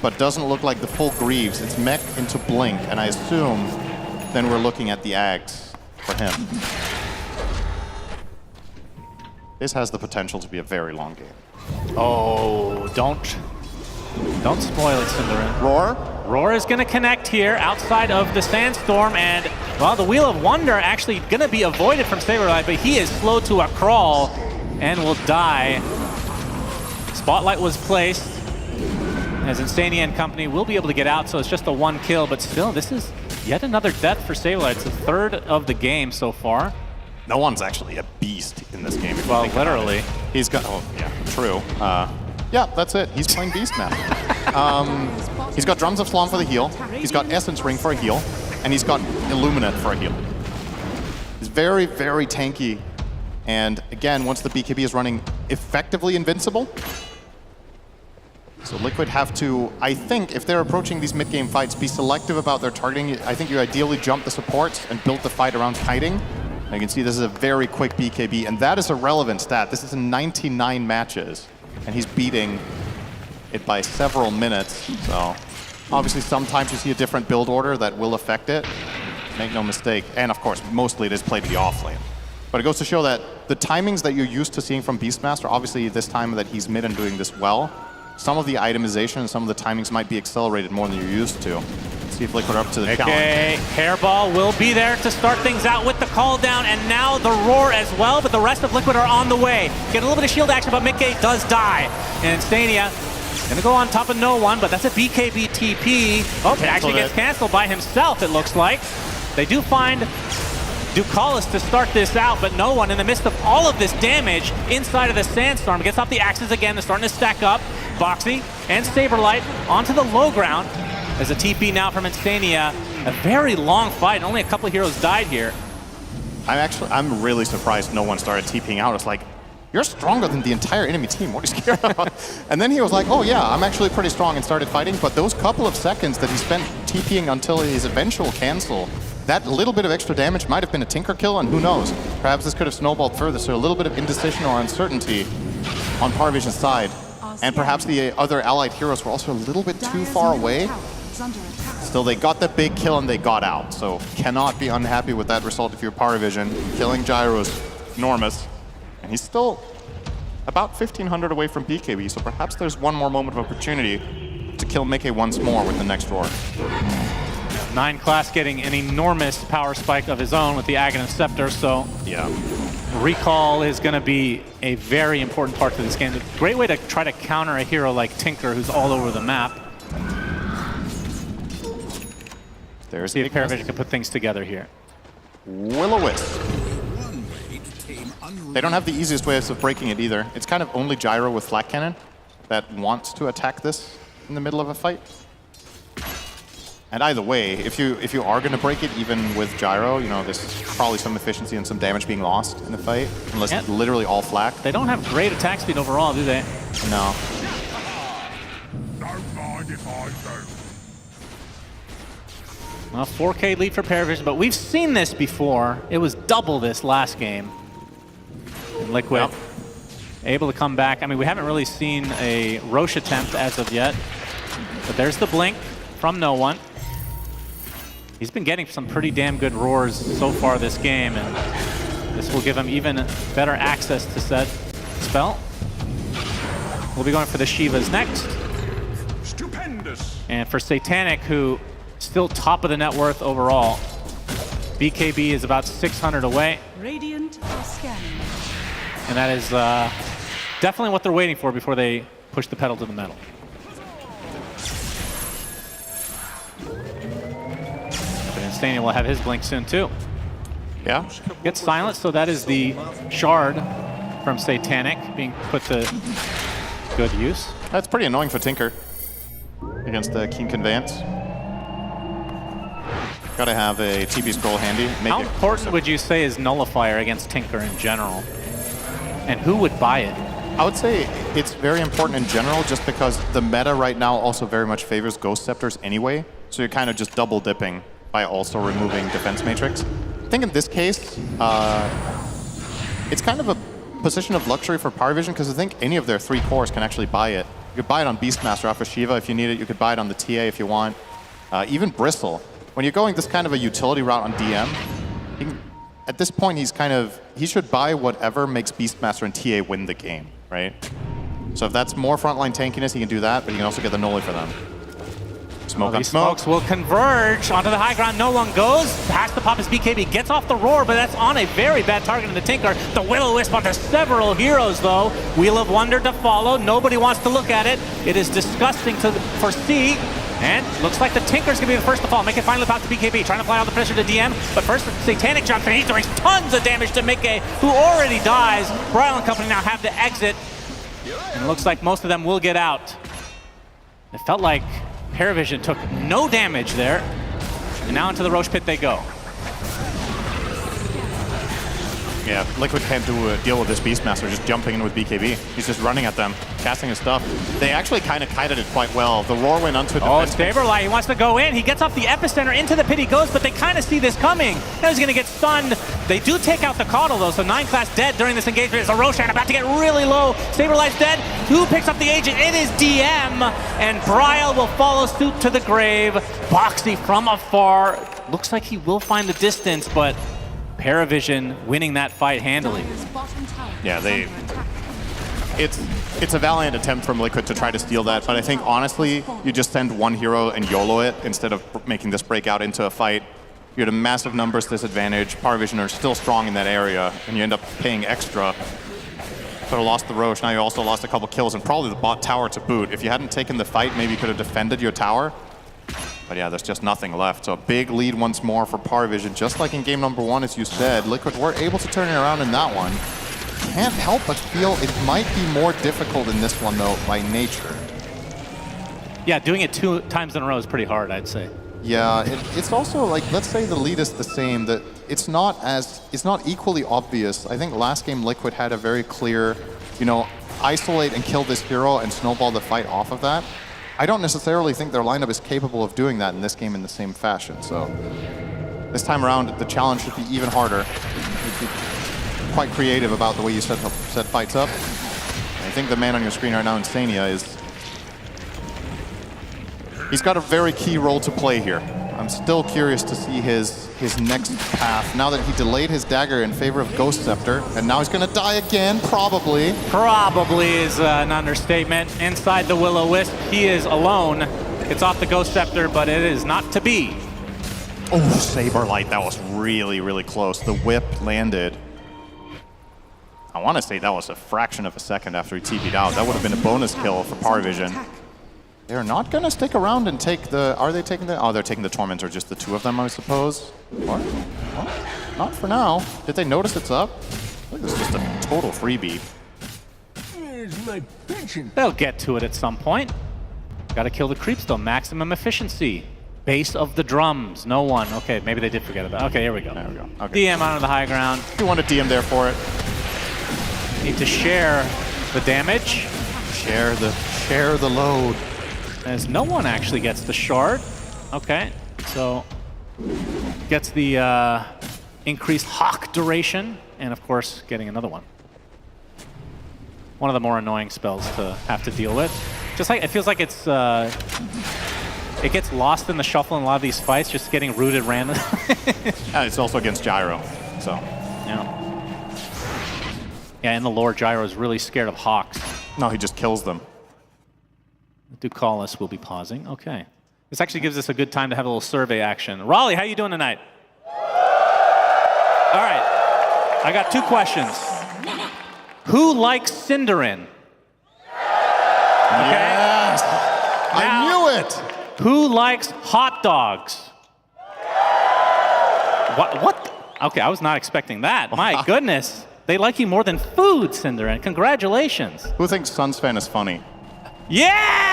but doesn't look like the full Greaves. It's mech into Blink, and I assume then we're looking at the Ags for him. This has the potential to be a very long game. Oh, don't spoil it, Cinderin. Roar? Roar is going to connect here outside of the Sandstorm, and, well, the Wheel of Wonder actually going to be avoided from Saberlight, but he is slow to a crawl and will die. Spotlight was placed, as Insania and company will be able to get out, so it's just a 1 kill, but still, this is yet another death for Saberlight. It's the 3rd of the game so far. No one's actually a beast in this game. Well, literally. He's got, oh yeah, true. Yeah, that's it. He's playing beast now. He's got Drums of Slom for the heal. He's got Essence Ring for a heal. And he's got Illuminate for a heal. He's very, very tanky. And again, once the BKB is running effectively invincible, so Liquid have to, I think, if they're approaching these mid-game fights, be selective about their targeting. I think you ideally jump the supports and build the fight around kiting. And you can see this is a very quick BKB, and that is a relevant stat. This is in 99 matches, and he's beating it by several minutes. So obviously sometimes you see a different build order that will affect it. Make no mistake. And of course, mostly it is played to the off lane. But it goes to show that the timings that you're used to seeing from Beastmaster, obviously this time that he's mid and doing this well, some of the itemization and some of the timings might be accelerated more than you're used to. Let's see if Liquid are up to the challenge. Hairball will be there to start things out with the call down, and now the roar as well, but the rest of Liquid are on the way. Get a little bit of shield action, but Mickey does die. And Insania gonna go on top of no one, but that's a BKB TP. Oh, it actually gets canceled by himself, it looks like. They do find Ducalis to start this out, but no one in the midst of all of this damage inside of the Sandstorm. Gets off the axes again, they're starting to stack up. Boxy and Saberlight onto the low ground. There's a TP now from Insania. A very long fight, only a couple of heroes died here. I'm really surprised no one started TPing out. It's like, you're stronger than the entire enemy team, what are you scared about? And then he was like, oh yeah, I'm actually pretty strong, and started fighting, but those couple of seconds that he spent TPing until his eventual cancel, that little bit of extra damage might have been a Tinker kill, and who knows? Perhaps this could have snowballed further, so a little bit of indecision or uncertainty on Parvision's side. And perhaps the other allied heroes were also a little bit too far away. Still, they got the big kill and they got out, so cannot be unhappy with that result if you're Parvision. Killing Gyro is enormous, and he's still about 1,500 away from BKB, so perhaps there's one more moment of opportunity to kill Mickey once more with the next roar. 9 class getting an enormous power spike of his own with the Aghanim Scepter, so yeah, recall is going to be a very important part to this game. A great way to try to counter a hero like Tinker, who's all over the map. There's see if Paravision can put things together here. Will-O-Wisp. They don't have the easiest ways of breaking it either. It's kind of only Gyro with Flak Cannon that wants to attack this in the middle of a fight. And either way, if you are going to break it, even with Gyro, you know, there's probably some efficiency and some damage being lost in the fight, unless it's literally all Flak. They don't have great attack speed overall, do they? No. Well, 4K lead for Paravision, but we've seen this before. It was double this last game. And Liquid able to come back. I mean, we haven't really seen a Roche attempt as of yet, but there's the blink from no one. He's been getting some pretty damn good roars so far this game, and this will give him even better access to set spell. We'll be going for the Shivas next. Stupendous. And for Satanic, who still top of the net worth overall. BKB is about 600 away. Radiant are scanning. And that is definitely what they're waiting for before they push the pedal to the metal. Insania will have his blink soon too. Yeah. Gets silenced, so that is the shard from Satanic being put to good use. That's pretty annoying for Tinker against the Keen Conveyance. Gotta have a TP scroll handy. How important would you say is Nullifier against Tinker in general? And who would buy it? I would say it's very important in general just because the meta right now also very much favors Ghost Scepters anyway. So you're kind of just double dipping by also removing Defense Matrix. I think in this case, it's kind of a position of luxury for Parvision because I think any of their 3 cores can actually buy it. You could buy it on Beastmaster off of Shiva if you need it. You could buy it on the TA if you want. Even Bristle. When you're going this kind of a utility route on DM, at this point he should buy whatever makes Beastmaster and TA win the game, right? So if that's more frontline tankiness, he can do that, but he can also get the Nulli for them. Smoke on These smoke. smokes will converge onto the high ground. No one goes. Past the pop as BKB gets off the roar, but that's on a very bad target in the Tinker. The Will-O-Wisp onto several heroes, though. Wheel of Wonder to follow. Nobody wants to look at it. It is disgusting to foresee. And looks like the Tinker's gonna be the first to fall. Make it finally pop to BKB, trying to apply all the pressure to DM. But first, Satanic jumps, and he's doing tons of damage to Mickey, who already dies. Bryle and company now have to exit. And it looks like most of them will get out. It felt like Paravision took no damage there. And now into the Roche pit they go. Yeah, Liquid can't do a deal with this Beastmaster just jumping in with BKB. He's just running at them, casting his stuff. They actually kind of kited it quite well. The roar went onto the Saberlight, he wants to go in. He gets off the epicenter, into the pit he goes, but they kind of see this coming. Now he's going to get stunned. They do take out the Caudal, though, so 9 class dead during this engagement. It's a Roshan about to get really low. Saberlight's dead. Who picks up the agent? It is DM, and Bryle will follow suit to the grave. Boxy from afar. Looks like he will find the distance, but Paravision winning that fight handily. Yeah, it's a valiant attempt from Liquid to try to steal that, but I think honestly, you just send one hero and YOLO it instead of making this break out into a fight. You're at a massive numbers disadvantage. Paravision are still strong in that area, and you end up paying extra. Could have lost the Roche, now you also lost a couple kills, and probably the bot tower to boot. If you hadn't taken the fight, maybe you could have defended your tower. But yeah, there's just nothing left. So a big lead once more for Paravision. Just like in game number 1, as you said, Liquid were able to turn it around in that one. Can't help but feel it might be more difficult in this one, though, by nature. Yeah, doing it 2 times in a row is pretty hard, I'd say. Yeah, it's also like, let's say the lead is the same, that it's not equally obvious. I think last game Liquid had a very clear, isolate and kill this hero and snowball the fight off of that. I don't necessarily think their lineup is capable of doing that in this game in the same fashion. So this time around, the challenge should be even harder. Be quite creative about the way you set fights up. And I think the man on your screen right now, Insania, he's got a very key role to play here. I'm still curious to see his next path. Now that he delayed his dagger in favor of Ghost Scepter, and now he's going to die again, probably. Probably is an understatement. Inside the Will-O-Wisp, he is alone. It's off the Ghost Scepter, but it is not to be. Oh, Saberlight, that was really, really close. The whip landed. I want to say that was a fraction of a second after he TP'd out. That would have been a bonus kill for Paravision. They're not going to stick around and take the... Are they taking the... Oh, they're taking the Tormentor, just the 2 of them, I suppose. Or? Well, not for now. Did they notice it's up? I think this is just a total freebie. They'll get to it at some point. Gotta kill the creeps, though. Maximum efficiency. Base of the drums. No one. Okay, maybe they did forget about it. Okay, here we go. There we go. Okay. DM onto the high ground. You want a DM there for it. Need to share the damage. Share the load. As no one actually gets the shard. Okay, so gets the increased Hawk duration, and of course, getting another one. One of the more annoying spells to have to deal with. Just like, it feels like it's, it gets lost in the shuffle in a lot of these fights, just getting rooted randomly. It's also against Gyro, so. Yeah. Yeah, in the lore, Gyro is really scared of Hawks. No, he just kills them. Ducalis will be pausing. Okay. This actually gives us a good time to have a little survey action. Raleigh, how you doing tonight? All right. I got 2 questions. Who likes Cinderin? Okay. Yes! I knew it! Who likes hot dogs? What? Okay, I was not expecting that. My goodness. They like you more than food, Cinderin. Congratulations. Who thinks Sunsfan is funny? Yeah!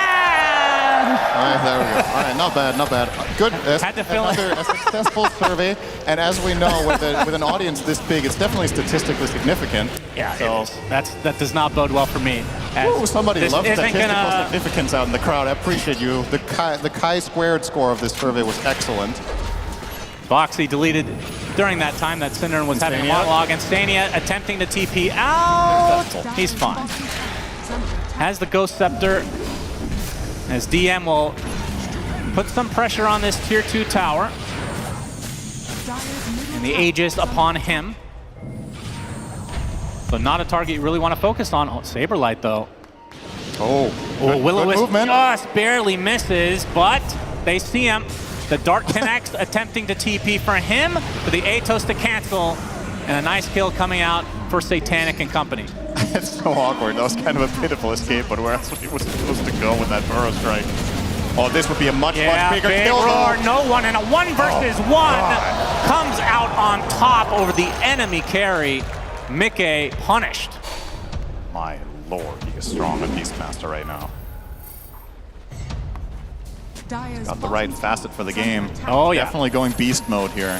All right, there we go. All right, not bad, not bad. Good. Had to fill another a successful survey, and as we know, with an audience this big, it's definitely statistically significant. Yeah, so that does not bode well for me. Ooh, somebody loves statistical significance out in the crowd. I appreciate you. The chi-squared score of this survey was excellent. Boxy deleted during that time that Cinderin was having a monologue, and Stania attempting to TP out. He's fine. Has the Ghost Scepter, as DM will put some pressure on this tier 2 tower. And the Aegis upon him. So not a target you really want to focus on. Oh, Saberlight though. Oh, Will-O-Wisp just barely misses, but They see him. The dart connects, attempting to TP for him, but the Atos to cancel, and a nice kill coming out for Satanic and company. It's so awkward. That was kind of a pitiful escape, but where else was he supposed to go with that burrow strike? Oh, this would be a much bigger big kill. roar, no one, and a 1 versus 1 comes out on top over the enemy carry. Mickey punished. My lord, he is strong at Beastmaster right now. Got the right facet for the game. Oh, yeah. Definitely going beast mode here.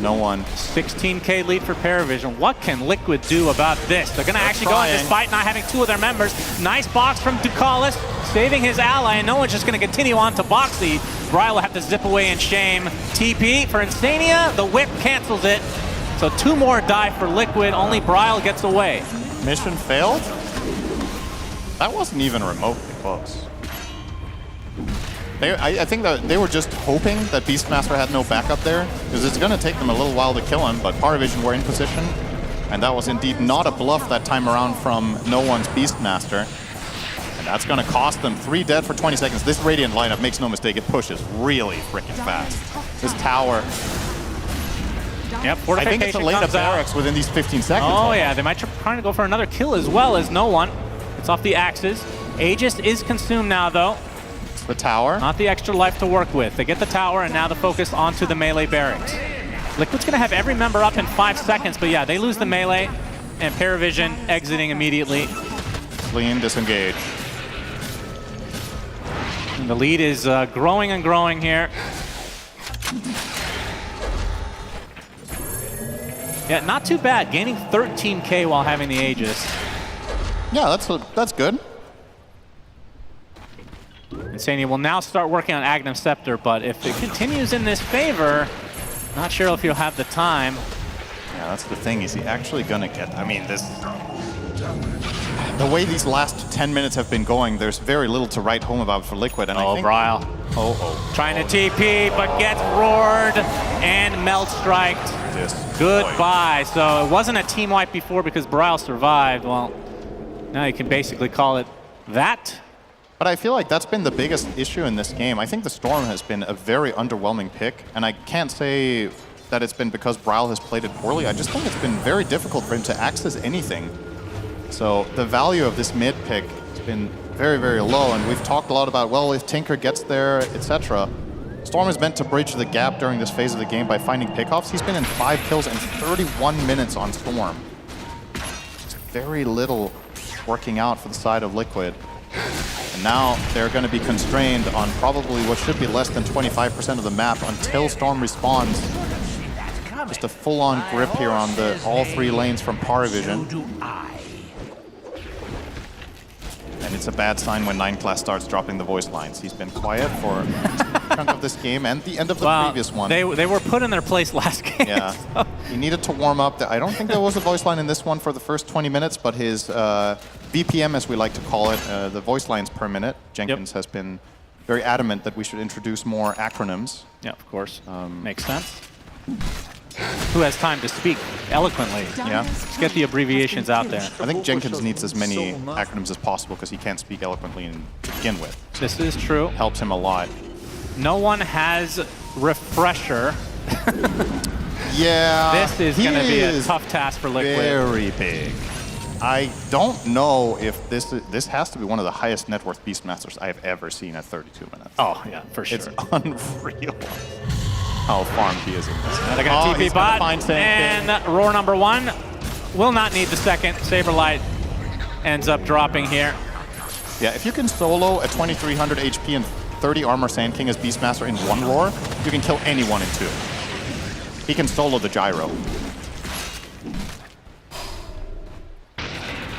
No one. 16K lead for Paravision. What can Liquid do about this? They're going to actually go in despite not having 2 of their members. Nice box from Ducalis, saving his ally, and no one's just going to continue on to Boxy. Brile will have to zip away in shame. TP for Insania. The whip cancels it. So 2 more die for Liquid. Only Brile gets away. Mission failed? That wasn't even remotely close. I think that they were just hoping that Beastmaster had no backup there, because it's going to take them a little while to kill him, but Paravision were in position, and that was indeed not a bluff that time around from no one's Beastmaster. And that's going to cost them 3 dead for 20 seconds. This Radiant lineup, makes no mistake, it pushes really freaking fast. This tower. Yep, I think it's a lane of barracks within these 15 seconds. Oh yeah, they might try to go for another kill as well as no one. It's off the axes. Aegis is consumed now though. The tower. Not the extra life to work with. They get the tower and now the focus onto the melee barracks. Liquid's gonna have every member up in 5 seconds, but yeah, they lose the melee and Paravision exiting immediately. Clean disengage. And the lead is growing and growing here. Yeah, not too bad. Gaining 13K while having the Aegis. Yeah, that's good. Insania will now start working on Agnum Scepter, but if it continues in this favor, not sure if he'll have the time. Yeah, that's the thing. Is he actually gonna get? I mean, the way these last 10 minutes have been going, there's very little to write home about for Liquid. And I think Brile. Trying to TP, but gets roared and melt striked. Goodbye. So it wasn't a team wipe before because Brile survived. Well, now you can basically call it that. But I feel like that's been the biggest issue in this game. I think the Storm has been a very underwhelming pick, and I can't say that it's been because Brile has played it poorly. I just think it's been very difficult for him to access anything. So the value of this mid pick has been very, very low, and we've talked a lot about, well, if Tinker gets there, etc. Storm is meant to bridge the gap during this phase of the game by finding pickoffs. He's been in 5 kills and 31 minutes on Storm. Just very little working out for the side of Liquid. And now they're going to be constrained on probably what should be less than 25% of the map until Storm respawns. Just a full-on grip here on all 3 lanes from Paravision. And it's a bad sign when 9-class starts dropping the voice lines. He's been quiet for a chunk of this game and the end of the previous one. They were put in their place last game. Yeah, so. He needed to warm up. I don't think there was a voice line in this one for the first 20 minutes, but his VPM, as we like to call it, the voice lines per minute, Jenkins has been very adamant that we should introduce more acronyms. Yeah, of course. Makes sense. Who has time to speak eloquently? Yeah. Let's get the abbreviations out there. I think Jenkins needs as many acronyms as possible because he can't speak eloquently to begin with. This is true. Helps him a lot. No one has Refresher. Yeah. This is going to be a tough task for Liquid. Very big. I don't know if this has to be one of the highest net worth Beastmasters I've ever seen at 32 minutes. Oh, yeah, for sure. It's unreal how farmed he is in this. They're going to TP bot, and roar number 1 will not need the second. Saberlight ends up dropping here. Yeah, if you can solo a 2300 HP and 30 armor Sand King as Beastmaster in 1 roar, you can kill anyone in 2. He can solo the gyro.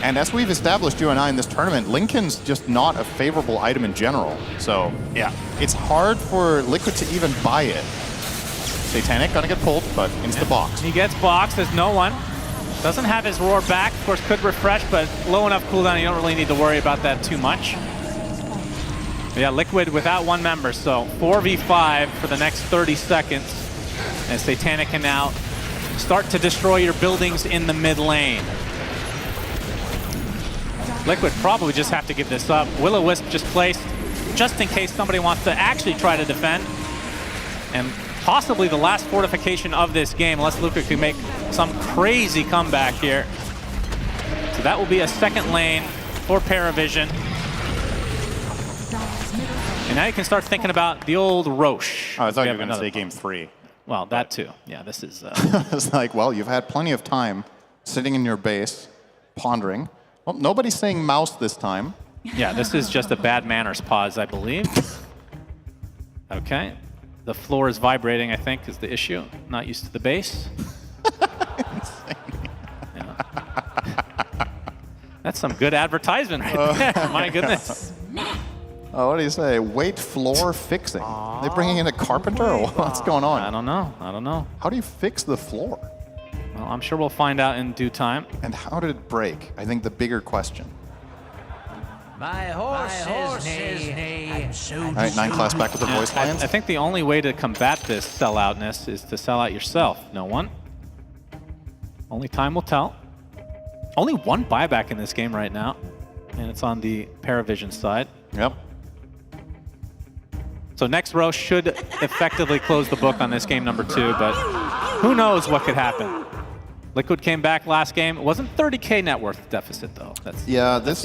And as we've established, you and I, in this tournament, Lincoln's just not a favorable item in general. So, yeah, it's hard for Liquid to even buy it. Satanic gonna get pulled, but into the box. He gets boxed. There's no one. Doesn't have his roar back. Of course, could refresh, but low enough cooldown, you don't really need to worry about that too much. But yeah, Liquid without 1 member, so 4v5 for the next 30 seconds. And Satanic can now start to destroy your buildings in the mid lane. Liquid probably just have to give this up. Will-O-Wisp just placed. just in case somebody wants to actually try to defend. And possibly the last fortification of this game, unless Luca can make some crazy comeback here. So that will be a second lane for Paravision. And now you can start thinking about the old Roche. Oh, I thought you were going to say game 3. Well, that too. Yeah, this is... It's like, well, you've had plenty of time sitting in your base, pondering. Well, nobody's saying mouse this time. Yeah, this is just a bad manners pause, I believe. Okay. The floor is vibrating, I think, is the issue. Not used to the base. That's some good advertisement right there. My goodness. Oh, what do you say? Wait, floor fixing. They bringing in a carpenter? Or what's going on? I don't know. I don't know. How do you fix the floor? Well, I'm sure we'll find out in due time. And how did it break? I think the bigger question. My horse is neigh. I'm so All right, 9 class back with the voice lines. I think the only way to combat this selloutness is to sell out yourself. No one. Only time will tell. Only one buyback in this game right now, and it's on the Paravision side. Yep. So next row should effectively close the book on this game number 2, but who knows what could happen. Liquid came back last game. It wasn't 30K net worth deficit, though. That's the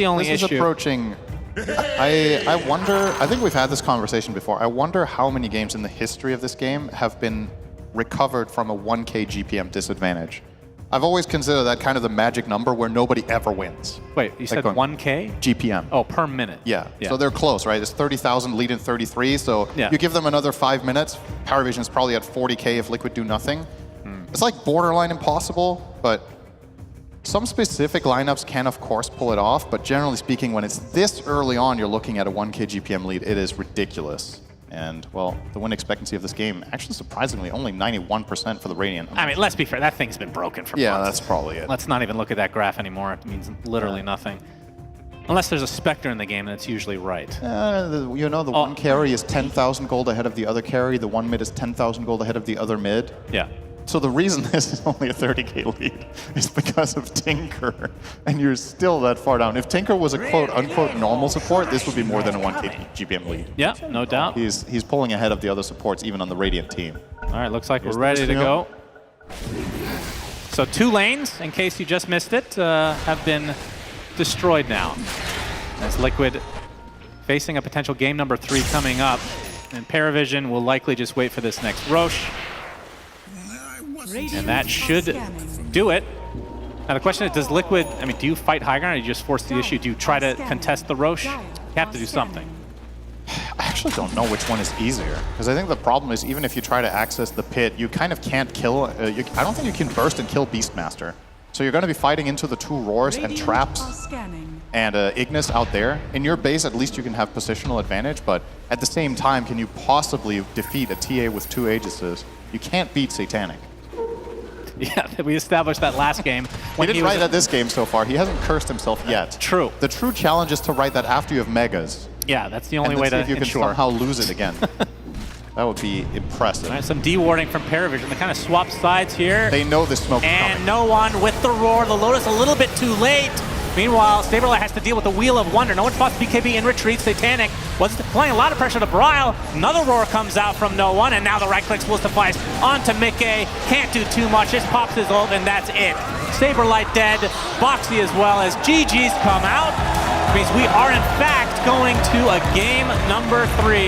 only issue. This is approaching. I wonder, I think we've had this conversation before. I wonder how many games in the history of this game have been recovered from a 1K GPM disadvantage. I've always considered that kind of the magic number where nobody ever wins. Wait, you said 1K? GPM. Oh, per minute. Yeah. So they're close, right? It's 30,000 lead in 33, so you give them another 5 minutes, Paravision's probably at 40K if Liquid do nothing. It's like borderline impossible, but some specific lineups can, of course, pull it off, but generally speaking, when it's this early on, you're looking at a 1K GPM lead, it is ridiculous. And, well, the win expectancy of this game, actually surprisingly, only 91% for the Radiant. I mean, let's be fair, that thing's been broken for months. That's probably it. Let's not even look at that graph anymore. It means literally nothing. Unless there's a Spectre in the game, that's usually right. You know, the one carry is 10,000 gold ahead of the other carry, the one mid is 10,000 gold ahead of the other mid. Yeah. So the reason this is only a 30K lead is because of Tinker, and you're still that far down. If Tinker was a quote-unquote normal support, this would be more than a 1K GPM lead. Yeah, no doubt. He's pulling ahead of the other supports, even on the Radiant team. All right, looks like we're ready to go. So 2 lanes, in case you just missed it, have been destroyed now. As Liquid facing a potential game number 3 coming up, and Paravision will likely just wait for this next Roche. And that should do it. Now the question is, does Liquid, I mean, do you fight high ground or do you just force the issue? Do you try to contest the Roche? You have to do something. I actually don't know which one is easier, because I think the problem is even if you try to access the pit, you kind of can't kill, I don't think you can burst and kill Beastmaster. So you're going to be fighting into the 2 roars and traps and Ignis out there. In your base, at least you can have positional advantage, but at the same time, can you possibly defeat a TA with 2 Aegises? You can't beat Satanic. Yeah, we established that last game. He didn't write that this game so far. He hasn't cursed himself yet. True. The true challenge is to write that after you have Megas. Yeah, that's the only and way to see if you can somehow lose it again. That would be impressive. All right, some dewarding from Paravision. They kind of swap sides here. They know the smoke is coming. And no one with the roar. The Lotus a little bit too late. Meanwhile, Saberlight has to deal with the Wheel of Wonder. No one spots BKB in retreat. Satanic was applying a lot of pressure to Brile. Another roar comes out from no one, and now the right clicks will suffice onto Mickey. Can't do too much. Just pops his ult, and that's it. Saberlight dead. Boxy as well as GG's come out. Means we are in fact going to a game number 3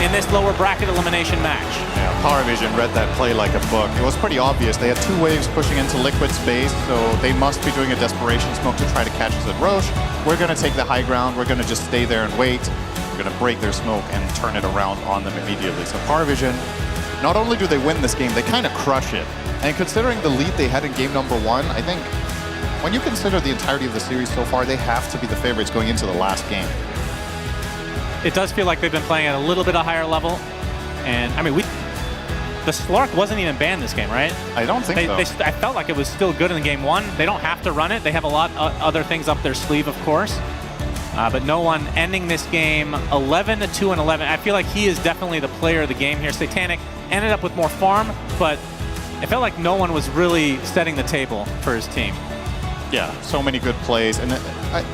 in this lower bracket elimination match. Yeah, Paravision read that play like a book. It was pretty obvious. They had 2 waves pushing into Liquid space, so they must be doing a desperation smoke to try to catch us at Roche. We're going to take the high ground. We're going to just stay there and wait. We're going to break their smoke and turn it around on them immediately. So Paravision, not only do they win this game, they kind of crush it. And considering the lead they had in game number 1, I think when you consider the entirety of the series so far, they have to be the favorites going into the last game. It does feel like they've been playing at a little bit of higher level. And, I mean, the Slark wasn't even banned this game, right? I don't think so. I felt like it was still good in game 1. They don't have to run it. They have a lot of other things up their sleeve, of course. But no one ending this game 11-2-11. I feel like he is definitely the player of the game here. Satanic ended up with more farm, but it felt like no one was really setting the table for his team. Yeah, so many good plays. And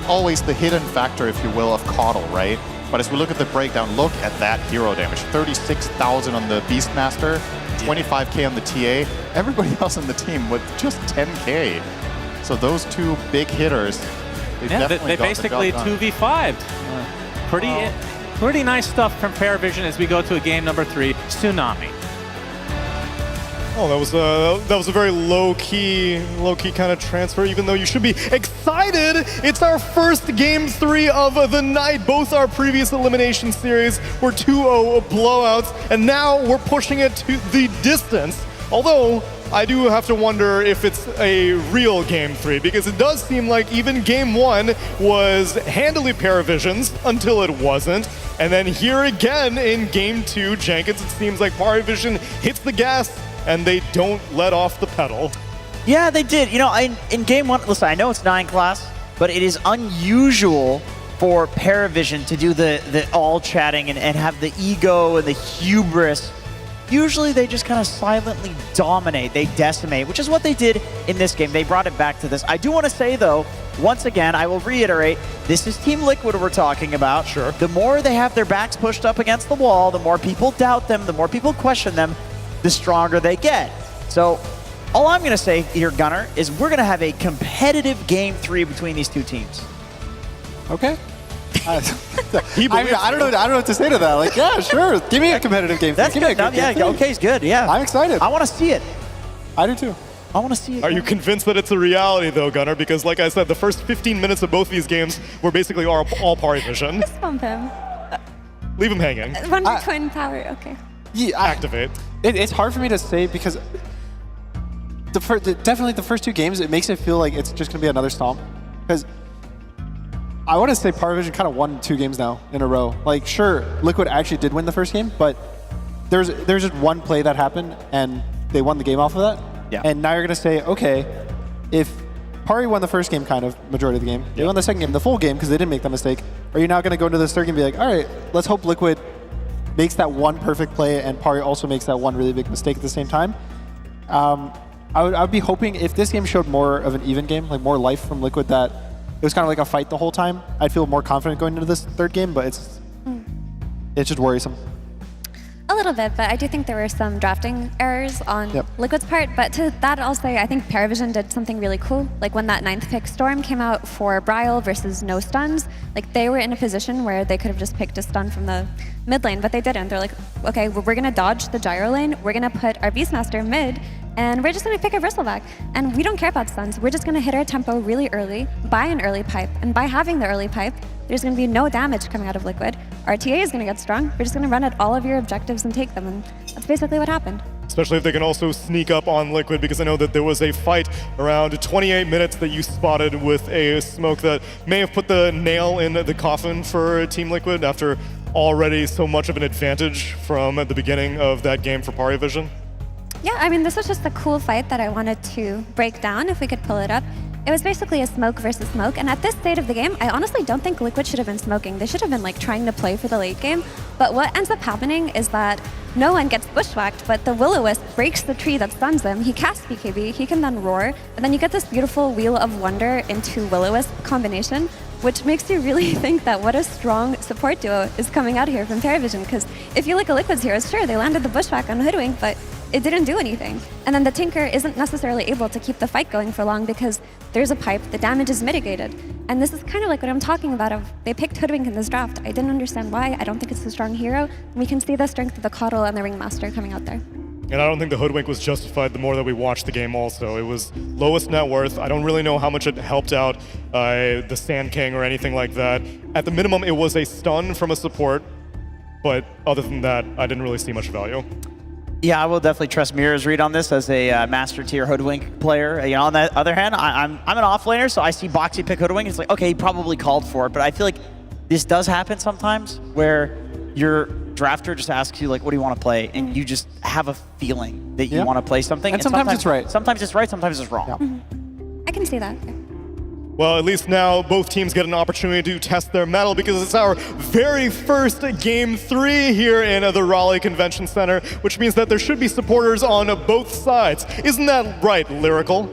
always the hidden factor, if you will, of Caudle, right? But as we look at the breakdown, look at that hero damage. 36,000 on the Beastmaster, 25k on the TA. Everybody else on the team with just 10k. So those two big hitters, they basically 2v5'd. Pretty nice stuff from Paravision as we go to a game number 3, Tsunami. Oh, that was a very low-key kind of transfer, even though you should be excited. It's our first game 3 of the night. Both our previous elimination series were 2-0 blowouts, and now we're pushing it to the distance. Although, I do have to wonder if it's a real game 3, because it does seem like even game 1 was handily Paravision's until it wasn't. And then here again in game 2, Jenkins, it seems like Paravision hits the gas and they don't let off the pedal. Yeah, they did. You know, in game 1, listen, I know it's 9 class, but it is unusual for Paravision to do the all chatting and have the ego and the hubris. Usually they just kind of silently dominate, they decimate, which is what they did in this game. They brought it back to this. I do want to say though, once again, I will reiterate, this is Team Liquid we're talking about. Sure. The more they have their backs pushed up against the wall, the more people doubt them, the more people question them, the stronger they get. So all I'm going to say here, Gunnar, is we're going to have a competitive game 3 between these two teams. Okay. I don't know what to say to that. Like, yeah, sure. Give me a competitive game. That's Give me a good. good game. Okay's good. Yeah. I'm excited. I want to see it. I do too. I want to see it. Are you convinced that it's a reality though, Gunnar? Because like I said, the first 15 minutes of both these games were basically all Paravision. Just bump him. Leave him hanging. Wonder Twin power, okay. Yeah, activate. It's hard for me to say because definitely the first 2 games, it makes it feel like it's just going to be another stomp. Because I want to say Paravision kind of won 2 games now in a row. Like, sure, Liquid actually did win the first game, but there's just one play that happened, and they won the game off of that. Yeah. And now you're going to say, okay, if Pari won the first game, kind of, majority of the game, they won the second game, the full game, because they didn't make that mistake, are you now going to go into this third game and be like, all right, let's hope Liquid makes that one perfect play and Pari also makes that one really big mistake at the same time? I would be hoping if this game showed more of an even game, like more life from Liquid, that it was kind of like a fight the whole time, I'd feel more confident going into this third game, but it's just worrisome. A little bit, but I do think there were some drafting errors on Liquid's part. But to that, I'll say I think Paravision did something really cool. Like when that 9th pick Storm came out for Bryle versus no stuns, like they were in a position where they could have just picked a stun from the mid lane, but they didn't. They're like, okay, we're gonna dodge the gyro lane, we're gonna put our Beastmaster mid, and we're just gonna pick a bristleback. And we don't care about stuns. We're just gonna hit our tempo really early, buy an early pipe, and by having the early pipe, there's gonna be no damage coming out of Liquid. Our TA is gonna get strong. We're just gonna run at all of your objectives and take them, and that's basically what happened. Especially if they can also sneak up on Liquid, because I know that there was a fight around 28 minutes that you spotted with a smoke that may have put the nail in the coffin for Team Liquid after already so much of an advantage from the beginning of that game for Paravision. Yeah, I mean, this was just a cool fight that I wanted to break down if we could pull it up. It was basically a smoke versus smoke, and at this state of the game, I honestly don't think Liquid should have been smoking. They should have been like trying to play for the late game, but what ends up happening is that no one gets bushwhacked, but the Will-O-Wisp breaks the tree that stuns him. He casts BKB, he can then roar, and then you get this beautiful Wheel of Wonder into Will-O-Wisp combination, which makes you really think that what a strong support duo is coming out here from Paravision, because if you look at Liquid's heroes, sure, they landed the bushwhack on Hoodwink, but it didn't do anything. And then the Tinker isn't necessarily able to keep the fight going for long because there's a pipe, the damage is mitigated. And this is kind of like what I'm talking about of, they picked Hoodwink in this draft. I didn't understand why. I don't think it's a strong hero. And we can see the strength of the Coddle and the Ringmaster coming out there. And I don't think the Hoodwink was justified the more that we watched the game also. It was lowest net worth. I don't really know how much it helped out the Sand King or anything like that. At the minimum, it was a stun from a support. But other than that, I didn't really see much value. Yeah, I will definitely trust Mira's read on this as a master tier Hoodwink player. You know, on the other hand, I'm an offlaner, so I see Boxy pick Hoodwink. It's like, okay, he probably called for it, but I feel like this does happen sometimes where your drafter just asks you, like, what do you want to play? And you just have a feeling that you want to play something. And sometimes it's right. Sometimes it's right, sometimes it's wrong. Mm-hmm. I can see that. Well, at least now both teams get an opportunity to test their mettle because it's our very first Game 3 here in the Raleigh Convention Center, which means that there should be supporters on both sides. Isn't that right, Lyrical?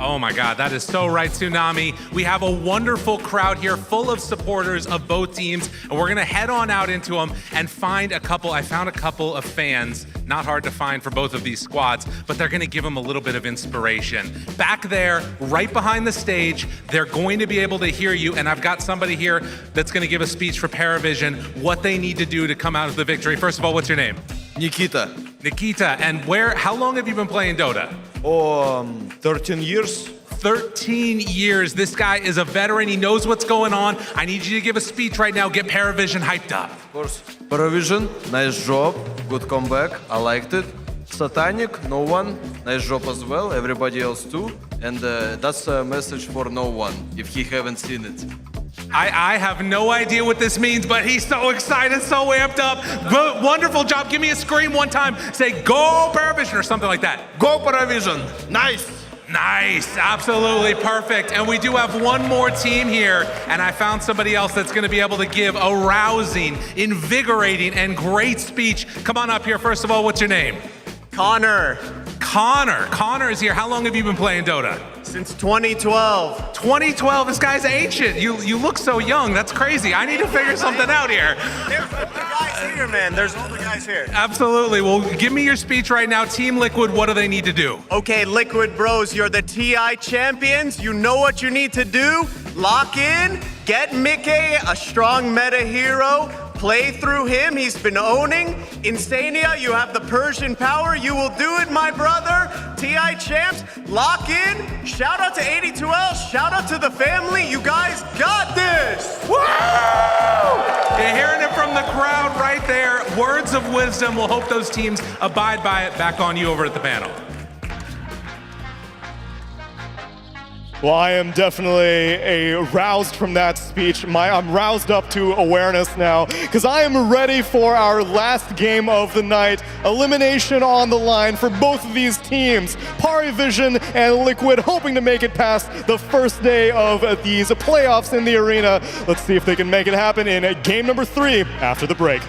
Oh my God, that is so right, Tsunami. We have a wonderful crowd here full of supporters of both teams, and we're gonna head on out into them and find a couple. I found a couple of fans, not hard to find for both of these squads, but they're gonna give them a little bit of inspiration. Back there, right behind the stage, they're going to be able to hear you, and I've got somebody here that's gonna give a speech for Paravision, what they need to do to come out of the victory. First of all, what's your name? Nikita. Nikita, and how long have you been playing Dota? 13 years. 13 years. This guy is a veteran. He knows what's going on. I need you to give a speech right now. Get Paravision hyped up. Of course. Paravision, nice job. Good comeback. I liked it. Satanic, no one. Nice job as well. Everybody else too. And that's a message for no one, if he haven't seen it. I have no idea what this means, but he's so excited, so amped up. Wonderful job. Give me a scream one time. Say, go Paravision, or something like that. Go Paravision. Nice. Nice, absolutely perfect. And we do have one more team here, and I found somebody else that's gonna be able to give a rousing, invigorating, and great speech. Come on up here. First of all, what's your name? Connor. Connor is here. How long have you been playing Dota? Since 2012. 2012, this guy's ancient. You look so young, that's crazy. I need to figure something out here. There's older guys here, man. There's older guys here. Absolutely, well, give me your speech right now. Team Liquid, what do they need to do? Okay, Liquid Bros, you're the TI champions. You know what you need to do. Lock in, get Mickey, a strong meta hero. Play through him, he's been owning. Insania, you have the Persian power. You will do it, my brother. TI champs, lock in. Shout out to 82L, shout out to the family. You guys got this. Woo! You're hearing it from the crowd right there. Words of wisdom. We'll hope those teams abide by it. Back on you over at the panel. Well, I am definitely roused from that speech. I'm roused up to awareness now because I am ready for our last game of the night. Elimination on the line for both of these teams. Paravision and Liquid hoping to make it past the first day of these playoffs in the arena. Let's see if they can make it happen in game number 3 after the break.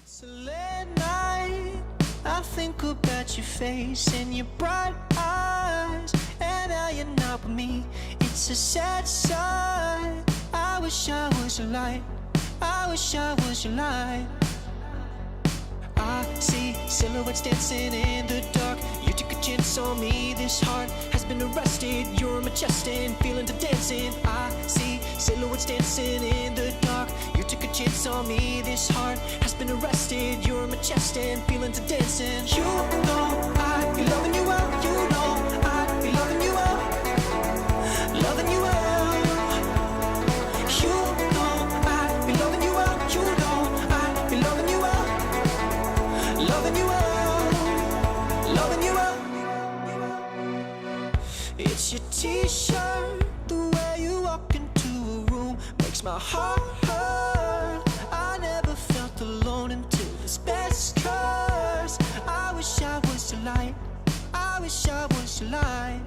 It's a late night. I think about your face and your bright eyes, and now you're not with me. It's a sad sight. I wish I was your light. I wish I was your light. I see silhouettes dancing in the dark. You took a chance on me. This heart has been arrested. You're my chest and feeling to dancing. I see silhouettes dancing in the dark. You took a chance on me. This heart has been arrested. You're my chest and feeling to dancing. You know I'd be loving you well. You know I'd be loving you well. Loving you well. You know I'd be loving you well. You know I'd be loving you well. Loving you well. Loving you well. It's your t-shirt. The way you walk into a room makes my heart hurt. I never felt alone until this best curse. I wish I was your light. I wish I was your light.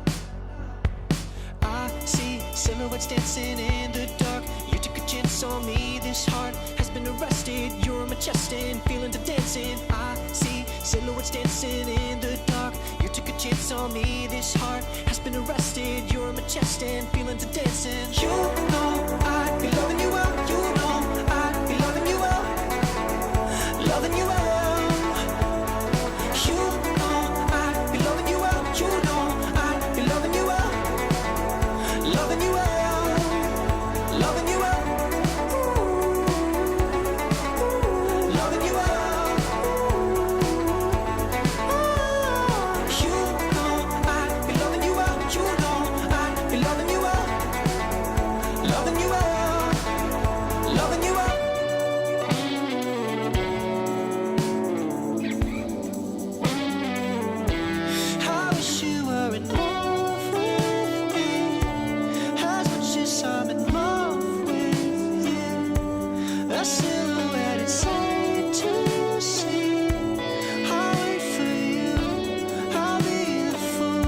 I see silhouettes dancing in the dark. You took a chance on me. This heart has been arrested. You're my chest and feeling to dancing. I see silhouettes dancing in the dark. You took a chance on me. This heart has been arrested. You're my chest and feeling to dancing. You know I'd be loving you well. You know I'd be loving you well. Loving you well. You know I'd be loving you well. You know I'd be loving you well. Loving you well. Loving you well. Loving you well. Your silhouette is hard to see. I'll wait for you. I'll be the fool.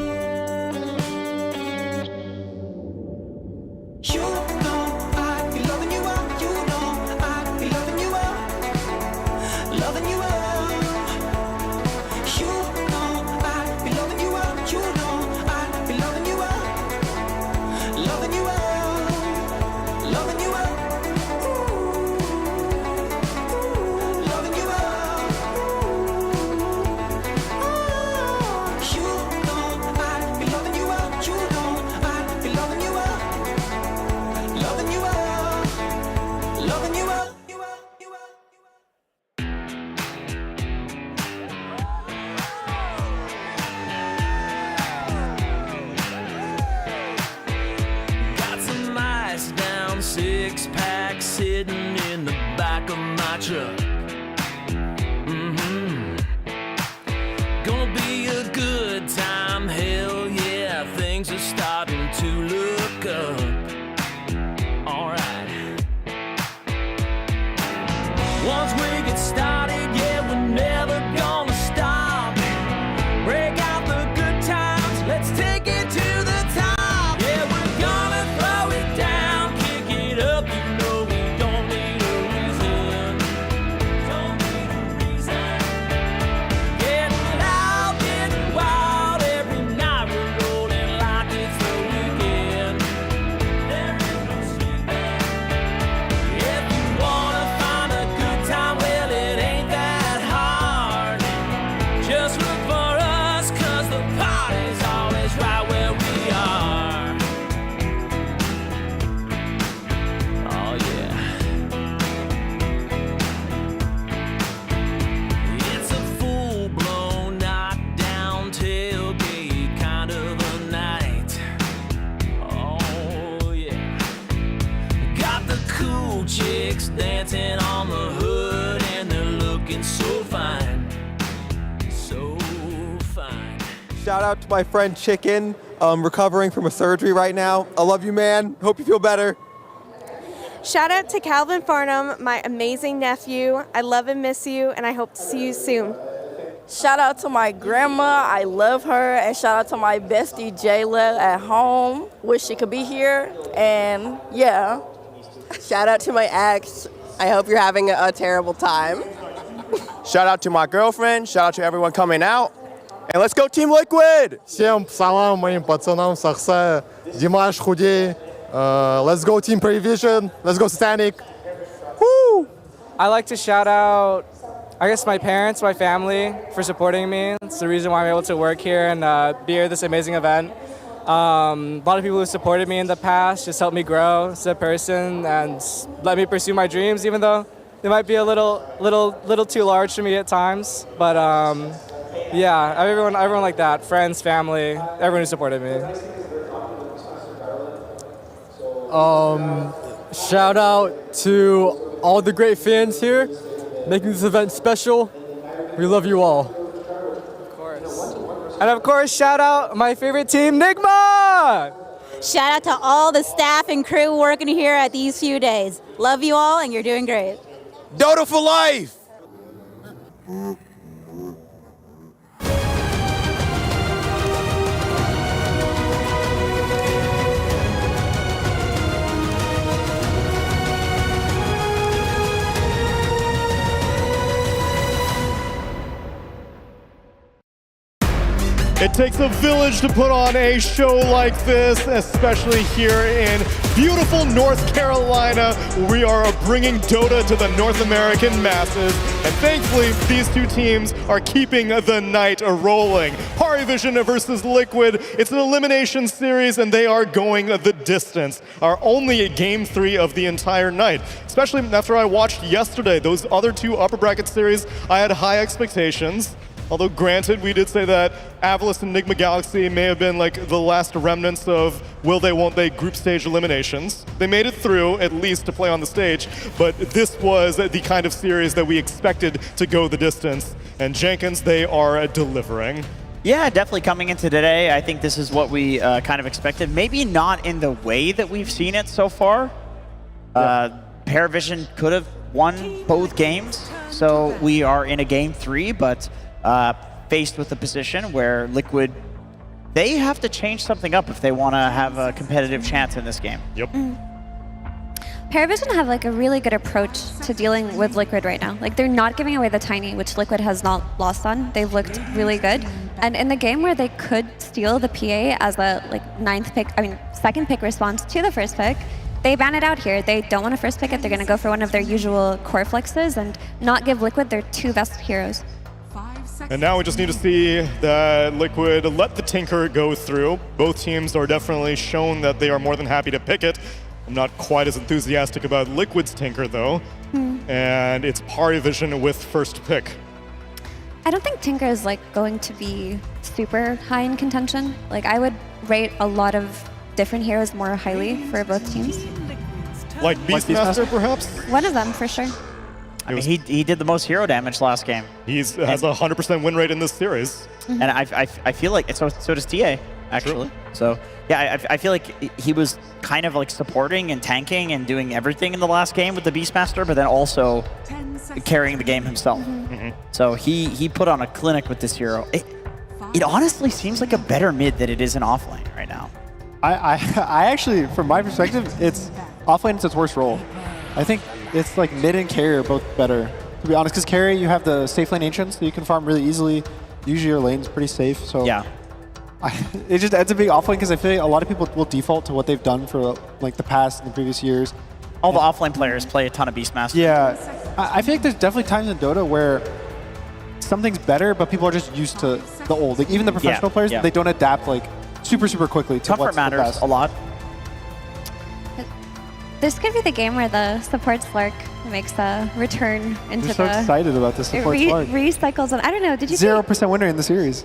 You know I'd be loving you well. You know I'd be loving you well. Loving you well. You know I'd be loving you well. You know I'd be loving you well. Loving you well. Loving you well. Loving you well. You know I'd be loving you well. You know I'd be loving you well. Loving you well. Loving you well. Got some ice down, 6-pack sitting in the back of my truck. Gonna be a good time, hell yeah, things are starting to look up. Alright. Once we get started, yeah, we're never gonna stop. Break out the good times, let's take it to the top. Yeah, we're gonna throw it down, kick it up, you know we don't need a reason. Don't need a reason. Getting loud, getting wild, every night we're rolling like it's the weekend. There is no sleeping. If you wanna find a good time, well, it ain't that hard. Just look for us, 'cause the party's always right where we are. Oh yeah. It's a full-blown knockdown tailgate kind of a night. Oh yeah. Got the cool chicks dancing on the hood and they're looking so fine. So fine. Shout out to my friend Chicken, recovering from a surgery right now. I love you, man. Hope you feel better. Shout out to Calvin Farnham, my amazing nephew. I love and miss you, and I hope to see you soon. Shout out to my grandma, I love her, and shout out to my bestie Jayla at home. Wish she could be here, and yeah. Shout out to my ex. I hope you're having a terrible time. Shout out to my girlfriend. Shout out to everyone coming out. And let's go Team Liquid! Всем салам моим пацанам Сахса, Димаш, Худей. Let's go Team Prevision. Let's go Satanic. Woo! I like to shout out, I guess, my parents, my family for supporting me. It's the reason why I'm able to work here and be here at this amazing event. A lot of people who supported me in the past just helped me grow as a person and let me pursue my dreams, even though they might be a little too large for me at times. But yeah, everyone like that, friends, family, everyone who supported me. Shout out to all the great fans here, making this event special. We love you all. And of course, shout out my favorite team, Nigma! Shout out to all the staff and crew working here at these few days. Love you all, and you're doing great. Dota for life! It takes a village to put on a show like this, especially here in beautiful North Carolina. We are bringing Dota to the North American masses, and thankfully these two teams are keeping the night rolling. Parivision versus Liquid, it's an elimination series and they are going the distance. Our only game 3 of the entire night. Especially after I watched yesterday, those other two upper bracket series, I had high expectations. Although granted, we did say that Avalis and Enigma Galaxy may have been like the last remnants of will they, won't they group stage eliminations. They made it through, at least to play on the stage, but this was the kind of series that we expected to go the distance. And Jenkins, they are delivering. Yeah, definitely coming into today, I think this is what we kind of expected. Maybe not in the way that we've seen it so far. Paravision could have won both games, so we are in a game 3, but faced with a position where Liquid, they have to change something up if they want to have a competitive chance in this game. Yep. Paravision have like a really good approach to dealing with Liquid right now. Like they're not giving away the Tiny, which Liquid has not lost on. They've looked really good. And in the game where they could steal the PA as a second pick response to the first pick, they ban it out here. They don't want to first pick it. They're going to go for one of their usual core flexes and not give Liquid their 2 best heroes. And now we just need to see that Liquid let the Tinker go through. Both teams are definitely shown that they are more than happy to pick it. I'm not quite as enthusiastic about Liquid's Tinker though. And it's Paravision with first pick. I don't think Tinker is like going to be super high in contention. Like I would rate a lot of different heroes more highly for both teams. Like Beastmaster perhaps? One of them for sure. I mean, he did the most hero damage last game. He has a 100% win rate in this series. And I feel like, so does TA, actually. True. So, yeah, I feel like he was kind of like supporting and tanking and doing everything in the last game with the Beastmaster, but then also carrying the game himself. So he put on a clinic with this hero. It honestly seems like a better mid than it is in offlane right now. I actually, from my perspective, it's offlane is its worst role. I think it's like mid and carry are both better, to be honest, because carry, you have the safe lane ancients that you can farm really easily. Usually your lane's pretty safe, so yeah. It just ends up being offlane because I feel like a lot of people will default to what they've done for like the past and the previous years. All the offlane players play a ton of Beastmaster. Yeah, I feel like there's definitely times in Dota where something's better, but people are just used to the old. Like even the professional players, they don't adapt like super quickly to Comfort what's matters the best. a lot. This could be the game where the support Slark makes a return into I'm so excited about the support Slark. Recycles on. I don't know. Did you 0% win rate in the series?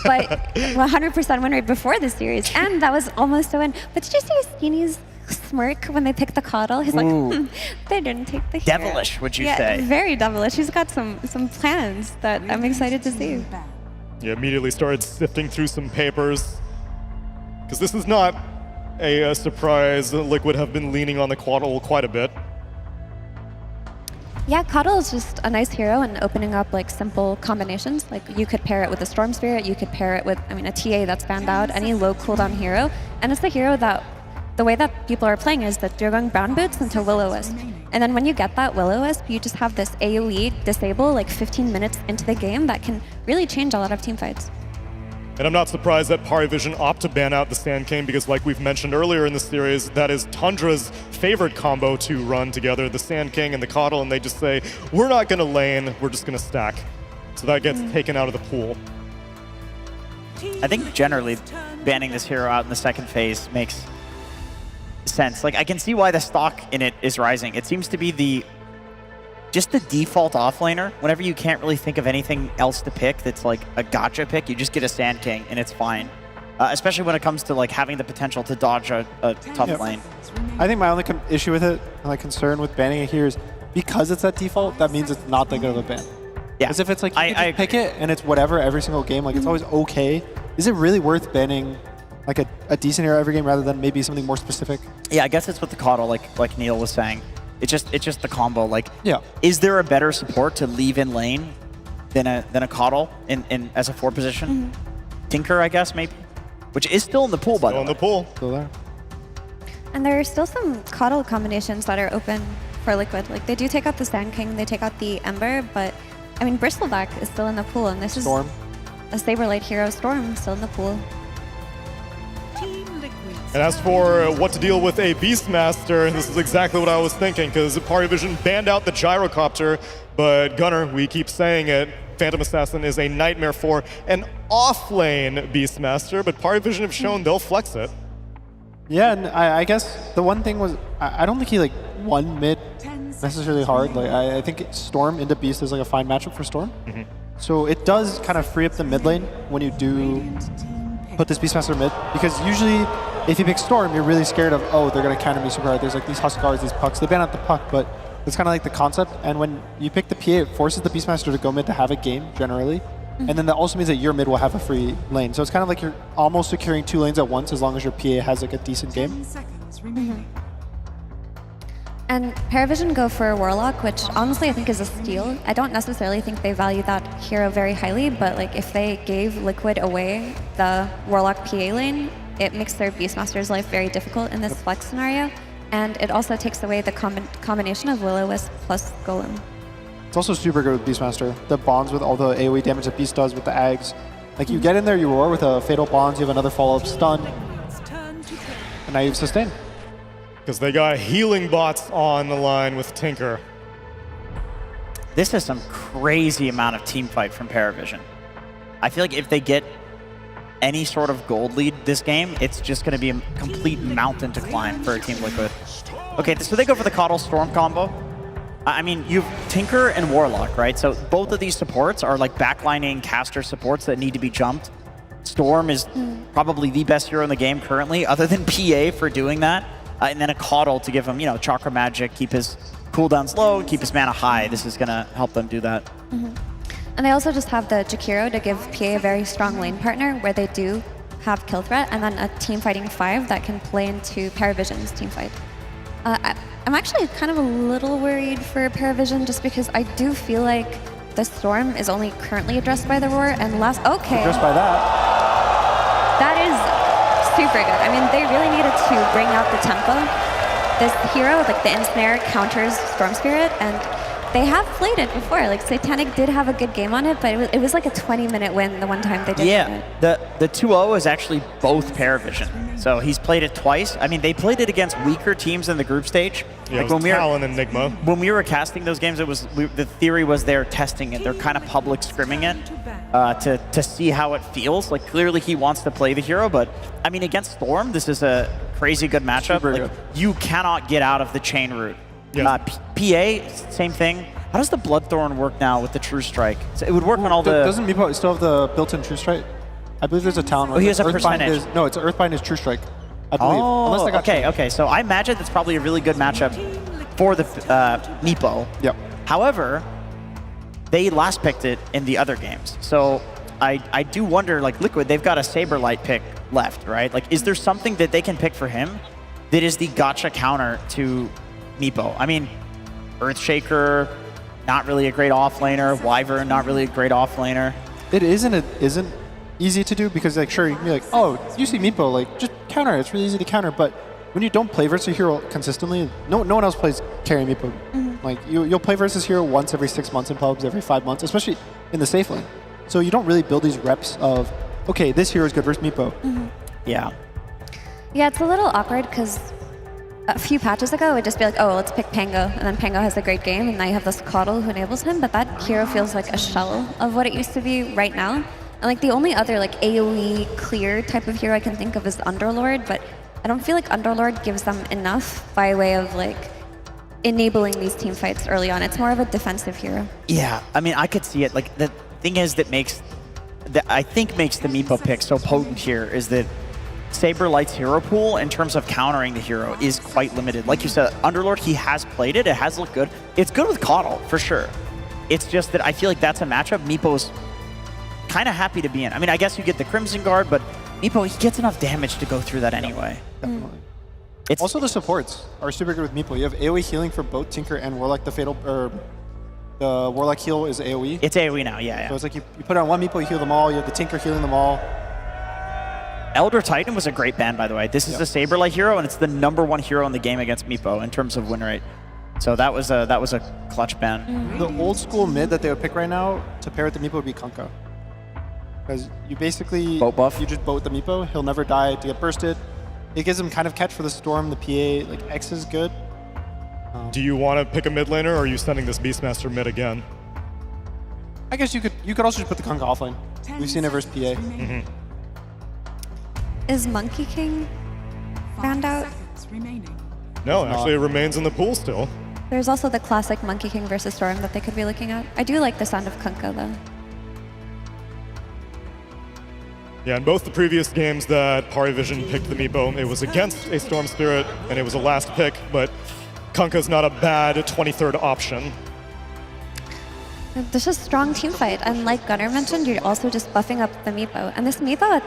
But 100% win rate before the series, and that was almost a win. But did you see Skeeny's smirk when they picked the Coddle? He's like, they didn't take the hero. Devilish, would you Yeah, say? very devilish. He's got some plans that I'm excited to see. You immediately started sifting through some papers. Because this is not a surprise. Liquid have been leaning on the Quaddle quite a bit. Yeah, Coddle is just a nice hero and opening up like simple combinations. Like you could pair it with a Storm Spirit, you could pair it with, a TA that's banned out, any low cooldown hero. And it's the hero that, the way that people are playing is that you're going Brown Boots into Will-O-Wisp. And then when you get that Will-O-Wisp, you just have this AoE disable like 15 minutes into the game that can really change a lot of team fights. And I'm not surprised that Paravision opt to ban out the Sand King because like we've mentioned earlier in the series, that is Tundra's favorite combo to run together, the Sand King and the Coddle, and they just say, we're not gonna lane, we're just gonna stack. So that gets taken out of the pool. I think generally banning this hero out in the second phase makes sense. Like I can see why the stock in it is rising. It seems to be just the default offlaner. Whenever you can't really think of anything else to pick that's like a gotcha pick, you just get a Sand King and it's fine. Especially when it comes to like having the potential to dodge a tough lane. I think my only issue with it, and like concern with banning it here is because it's that default, that means it's not that good of a ban. Yeah. As if it's like you can just pick it and it's whatever every single game, like it's always okay. Is it really worth banning like a decent hero every game rather than maybe something more specific? Yeah, I guess it's with the Coddle, like Neil was saying. It's just the combo. Like, yeah. Is there a better support to leave in lane than a Coddle in as a 4 position? Tinker, I guess, maybe? Which is still in the pool, by the way. Still in the pool. Still there. And there are still some Coddle combinations that are open for Liquid. Like they do take out the Sand King, they take out the Ember, but Bristleback is still in the pool, and this Storm. is a Saberlight hero, Storm, still in the pool. And as for what to deal with a Beastmaster, this is exactly what I was thinking, because Paravision banned out the Gyrocopter, but Gunnar, we keep saying it, Phantom Assassin is a nightmare for an off-lane Beastmaster, but Paravision have shown they'll flex it. Yeah, and I guess the one thing was, I don't think he like won mid necessarily hard. Like I think Storm into Beast is like a fine matchup for Storm. So it does kind of free up the mid lane when you do put this Beastmaster mid, because usually if you pick Storm, you're really scared of, oh, they're going to counter me super hard. There's like these Huskars, these pucks. They ban out the puck, but it's kind of like the concept. And when you pick the PA, it forces the Beastmaster to go mid to have a game, generally. And then that also means that your mid will have a free lane. So it's kind of like you're almost securing 2 lanes at once as long as your PA has like a decent game. And Paravision go for Warlock, which honestly I think is a steal. I don't necessarily think they value that hero very highly, but like if they gave Liquid away the Warlock PA lane, it makes their Beastmaster's life very difficult in this flex scenario. And it also takes away the combination of Will-O-Wisp plus Golem. It's also super good with Beastmaster. The bonds with all the AoE damage that Beast does with the Ags. Like you get in there, you roar with a Fatal Bonds, you have another follow-up stun, and now you've sustained. Because they got healing bots on the line with Tinker. This is some crazy amount of team fight from Paravision. I feel like if they get any sort of gold lead this game, it's just going to be a complete mountain to climb for a Team Liquid. Okay, so they go for the Coddle Storm combo. I mean, you've Tinker and Warlock, right? So both of these supports are like backlining caster supports that need to be jumped. Storm is probably the best hero in the game currently, other than PA for doing that. And then a Coddle to give him, you know, Chakra Magic, keep his cooldowns low, keep his mana high. This is going to help them do that. And they also just have the Jakiro to give PA a very strong lane partner where they do have kill threat, and then a team fighting 5 that can play into Paravision's team fight. I'm actually kind of a little worried for Paravision just because I do feel like the Storm is only currently addressed by the Roar, and okay. Addressed by that. That is super good. I mean, they really needed to bring out the tempo. This hero, like the Ensnare, counters Storm Spirit, and they have played it before. Like Satanic did have a good game on it, but it was like a 20-minute win the one time they did it. The 2-0 is actually both Paravision. So he's played it twice. I mean, they played it against weaker teams in the group stage. Yeah, like when Talon and Enigma. When we were casting those games, the theory was they're testing it. They're kind of public scrimming it to see how it feels. Like clearly he wants to play the hero, but I mean against Storm, this is a crazy good matchup. Like, you cannot get out of the chain route. Yeah. PA, same thing. How does the Bloodthorn work now with the True Strike? So it would work on all the... Doesn't Meepo still have the built-in True Strike? I believe there's a talent. Oh, he has a percentage. No, it's Earthbind is True Strike, I believe. Oh, okay. So I imagine that's probably a really good matchup for the Meepo. Yep. However, they last picked it in the other games. So I do wonder, like Liquid, they've got a Saberlight pick left, right? Like, is there something that they can pick for him that is the gotcha counter to Meepo? I mean, Earthshaker, not really a great offlaner. Wyvern, not really a great offlaner. It isn't easy to do because, like, sure, you can be like, oh, you see Meepo, like, just counter. It's really easy to counter. But when you don't play versus a hero consistently, no one else plays carry Meepo. Like, you'll play versus hero once every 6 months in pubs, every 5 months, especially in the safe lane. So you don't really build these reps of, okay, this hero is good versus Meepo. Yeah. Yeah, it's a little awkward because a few patches ago, it would just be like, oh, let's pick Pango, and then Pango has a great game, and now you have this Coddle who enables him, but that hero feels like a shell of what it used to be right now. And like the only other like AoE clear type of hero I can think of is Underlord, but I don't feel like Underlord gives them enough by way of like enabling these team fights early on. It's more of a defensive hero. Yeah, I mean, I could see it. Like, the thing is that I think makes the Meepo pick so potent here is that Saberlight's hero pool in terms of countering the hero is quite limited. Like you said, Underlord, he has played it. It has looked good. It's good with Coddle, for sure. It's just that I feel like that's a matchup Meepo's kind of happy to be in. I mean, I guess you get the Crimson Guard, but Meepo, he gets enough damage to go through that anyway. Definitely. Also, the supports are super good with Meepo. You have AoE healing for both Tinker and Warlock. The Warlock heal is AoE. It's AoE now, yeah. So it's like you put it on one Meepo, you heal them all. You have the Tinker healing them all. Elder Titan was a great ban, by the way. This is the Saberlight hero, and it's the #1 hero in the game against Meepo in terms of win rate. So that was a clutch ban. The old school mid that they would pick right now to pair with the Meepo would be Kunkka. Because you basically boat buff. You just boat the Meepo. He'll never die to get bursted. It gives him kind of catch for the Storm, the PA. Like X is good. Do you want to pick a mid laner, or are you sending this Beastmaster mid again? I guess you could also just put the Kunkka offlane. We've seen it versus PA. Is Monkey King found out? No, actually it remains in the pool still. There's also the classic Monkey King versus Storm that they could be looking at. I do like the sound of Kunkka though. Yeah, in both the previous games that Paravision picked the Meepo, it was against a Storm Spirit, and it was a last pick, but Kunkka's not a bad 23rd option. There's a strong team fight, and like Gunnar mentioned, you're also just buffing up the Meepo. And this Meepo,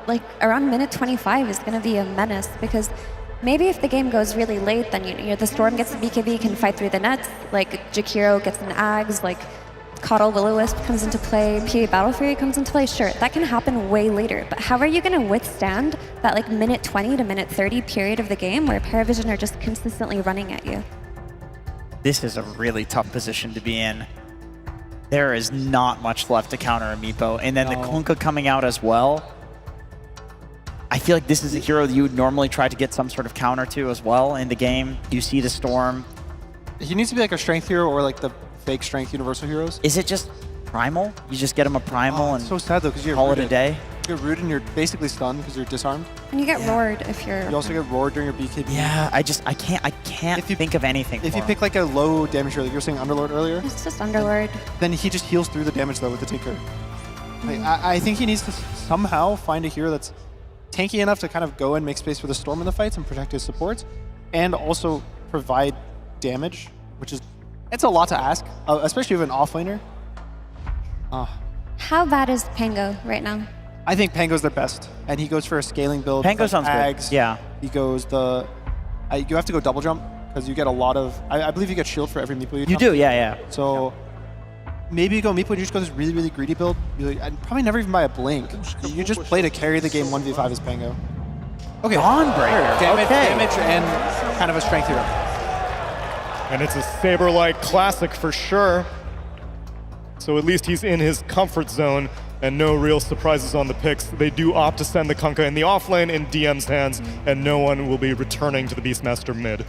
like around minute 25, is going to be a menace because Maybe if the game goes really late, then you know the Storm gets the BKB, can fight through the nets, like Jakiro gets an Ags, like Coddle Will-O-Wisp comes into play, PA Battle Fury comes into play. Sure, that can happen way later, but how are you going to withstand that like minute 20 to minute 30 period of the game where Paravision are just consistently running at you? This is a really tough position to be in. There is not much left to counter a Meepo, and then the Kunkka coming out as well. I feel like this is a hero that you would normally try to get some sort of counter to as well in the game. You see the Storm. He needs to be like a strength hero or like the fake strength universal heroes. Is it just primal? You just get him a primal and so sad though because you call it a day? You get rooted and you're basically stunned because you're disarmed. And you get roared if you're... You also get roared during your BKB. Yeah, I can't think of anything If for you him. pick like a low damage hero, like you were saying Underlord earlier. It's just Underlord. Then he just heals through the damage though with the Tinker. Like, I think he needs to somehow find a hero that's tanky enough to kind of go and make space for the Storm in the fights and protect his supports, and also provide damage, which is, it's a lot to ask, especially with an offlaner. How bad is Pango right now? I think Pango's the best, and he goes for a scaling build. Pango like sounds Ags. good. Yeah. He goes you have to go double jump because you get a lot of. I believe you get shield for every meeple you You jump. do, yeah. So maybe you go meeple and you just go this really, really greedy build. I'd probably never even buy a blink. You just play to carry the game 1v5 as Pango. Okay. Dawnbreaker. Damage and kind of a strength hero. And it's a Saber-like classic for sure. So at least he's in his comfort zone and no real surprises on the picks. They do opt to send the Kunkka in the offlane in DM's hands, and no one will be returning to the Beastmaster mid.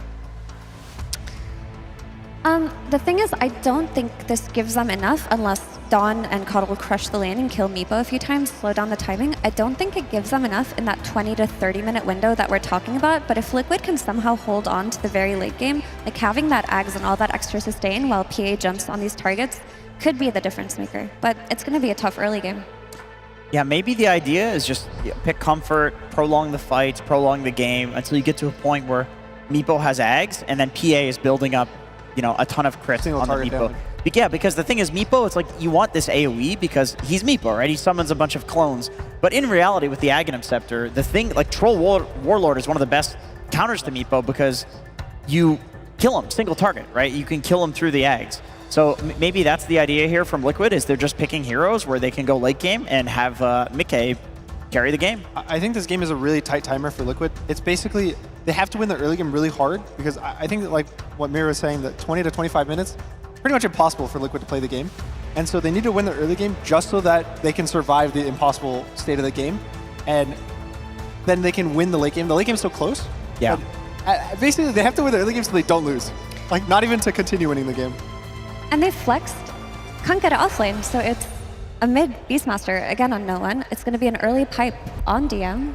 The thing is, I don't think this gives them enough unless Dawn and Coddle crush the lane and kill Meepo a few times, slow down the timing. I don't think it gives them enough in that 20 to 30 minute window that we're talking about, but if Liquid can somehow hold on to the very late game, like having that Ags and all that extra sustain while PA jumps on these targets could be the difference maker, but it's going to be a tough early game. Yeah, maybe the idea is just pick comfort, prolong the fights, prolong the game until you get to a point where Meepo has Ags, and then PA is building up, you know, a ton of crits on the Meepo. Yeah, because the thing is, Meepo, it's like you want this AoE because he's Meepo, right? He summons a bunch of clones. But in reality, with the Aghanim Scepter, the thing, like Troll Warlord is one of the best counters to Meepo because you kill him, single target, right? You can kill him through the Ags. So maybe that's the idea here from Liquid, is they're just picking heroes where they can go late game and have Mickey carry the game. I think this game is a really tight timer for Liquid. It's basically, they have to win the early game really hard because I think that, like what Mira was saying, that 20 to 25 minutes, pretty much impossible for Liquid to play the game. And so they need to win the early game just so that they can survive the impossible state of the game. And then they can win the late game. The late game is so close. Yeah. Basically, they have to win the early game so they don't lose. Like, not even to continue winning the game. And they flexed Kunkka to offlane, so it's a mid Beastmaster, again on no one. It's going to be an early pipe on DM.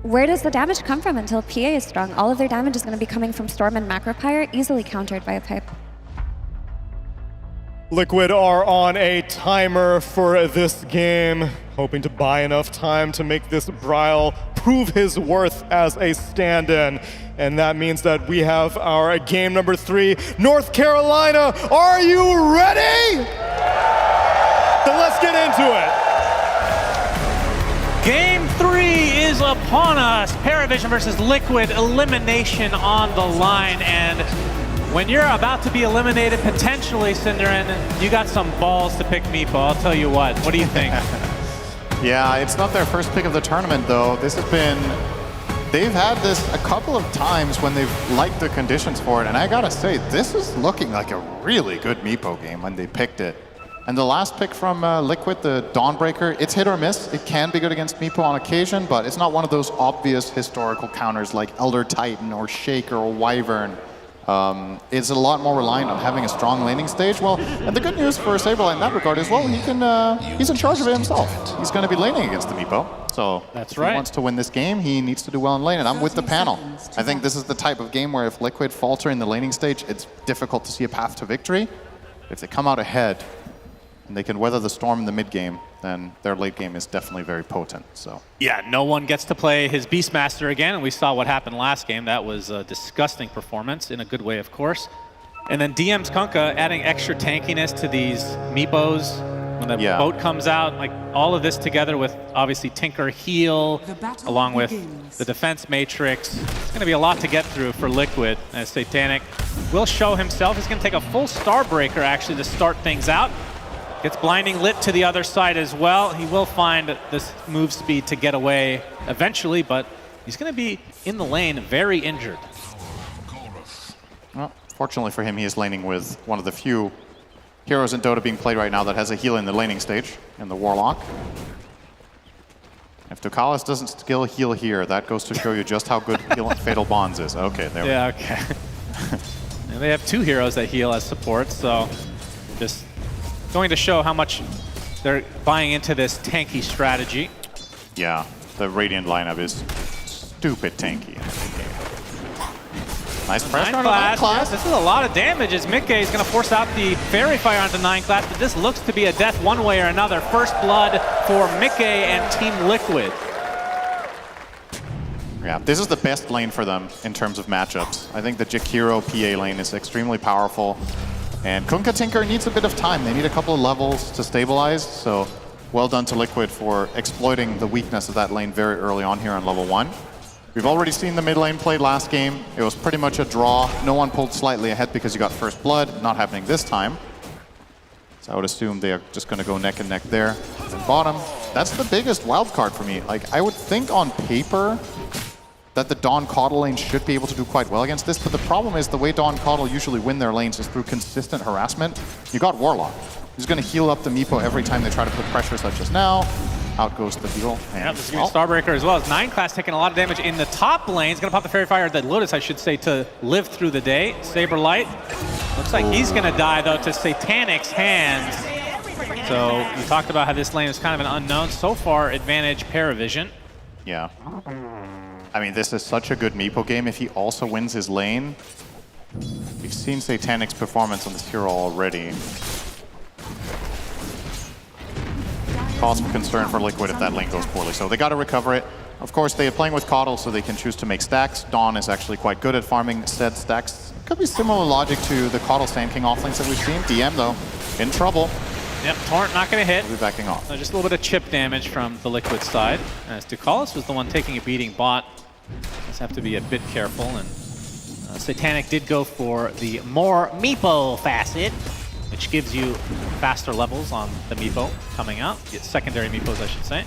Where does the damage come from until PA is strong? All of their damage is going to be coming from Storm and Macropyre, easily countered by a pipe. Liquid are on a timer for this game, hoping to buy enough time to make this Bryle prove his worth as a stand-in. And that means that we have our game number 3, North Carolina. Are you ready? Then let's get into it. Game 3 is upon us. Paravision versus Liquid, elimination on the line. And when you're about to be eliminated, potentially, Cinderin, you got some balls to pick Meepo. I'll tell you what. What do you think? Yeah, it's not their first pick of the tournament, though. This has been... They've had this a couple of times when they've liked the conditions for it, and I gotta say, this is looking like a really good Meepo game when they picked it. And the last pick from Liquid, the Dawnbreaker, it's hit or miss. It can be good against Meepo on occasion, but it's not one of those obvious historical counters like Elder Titan or Shaker or Wyvern. It's a lot more reliant on having a strong laning stage. Well, and the good news for Saberlight in that regard is, well, he's in charge of it himself. He's going to be laning against the Meepo. So that's if right. he wants to win this game, he needs to do well in lane, and I'm with the panel. I think this is the type of game where if Liquid falter in the laning stage, it's difficult to see a path to victory. If they come out ahead and they can weather the storm in the mid game, then their late game is definitely very potent. So yeah, no one gets to play his Beastmaster again, and we saw what happened last game. That was a disgusting performance, in a good way, of course. And then DM's Kunkka adding extra tankiness to these Meepos. When the boat comes out, like all of this together with obviously Tinker heal, along with the defense matrix, it's going to be a lot to get through for Liquid. As Satanic will show himself. He's going to take a full Starbreaker actually to start things out. Gets Blinding Lit to the other side as well. He will find this move speed to get away eventually, but he's going to be in the lane very injured. Well, fortunately for him, he is laning with one of the few heroes in Dota being played right now that has a heal in the laning stage, in the Warlock. If Ducalis doesn't skill heal here, that goes to show you just how good Fatal Bonds is. Okay, there we go. Yeah, okay. And they have 2 heroes that heal as support, so just going to show how much they're buying into this tanky strategy. Yeah, the Radiant lineup is stupid tanky. Nice pressure on 9 class. This is a lot of damage as Mickey is going to force out the Fairy Fire onto 9 class, but this looks to be a death one way or another. First blood for Mickey and Team Liquid. Yeah, this is the best lane for them in terms of matchups. I think the Jakiro PA lane is extremely powerful. And Kunkka Tinker needs a bit of time. They need a couple of levels to stabilize, so well done to Liquid for exploiting the weakness of that lane very early on here on level 1. We've already seen the mid lane played last game. It was pretty much a draw. No one pulled slightly ahead because you got first blood. Not happening this time. So I would assume they are just going to go neck and neck there. And bottom, that's the biggest wild card for me. Like, I would think on paper that the Dawn Caudle lane should be able to do quite well against this, but the problem is the way Dawn Caudle usually win their lanes is through consistent harassment. You got Warlock, who's going to heal up the Meepo every time they try to put pressure, such as now. Out goes the heal. Yep, this is going to be Starbreaker as well. As 9 class taking a lot of damage in the top lane. He's going to pop the Fairy Fire, the Lotus, I should say, to live through the day. Saberlight. Looks like he's going to die, though, to Satanic's hands. So you talked about how this lane is kind of an unknown. So far, advantage Paravision. Yeah. I mean, this is such a good Meepo game. If he also wins his lane, we've seen Satanic's performance on this hero already. Cause for concern for Liquid if that lane goes poorly. So they got to recover it. Of course, they are playing with Caudle, so they can choose to make stacks. Dawn is actually quite good at farming said stacks. Could be similar logic to the Caudle Sand King offlanes that we've seen. DM, though, in trouble. Yep, Torrent not going to hit. We'll be backing off. Just a little bit of chip damage from the Liquid side. As Ducalis was the one taking a beating bot. Just have to be a bit careful. And Satanic did go for the more Meepo facet, which gives you faster levels on the Meepo coming out. Get secondary Meepos, I should say.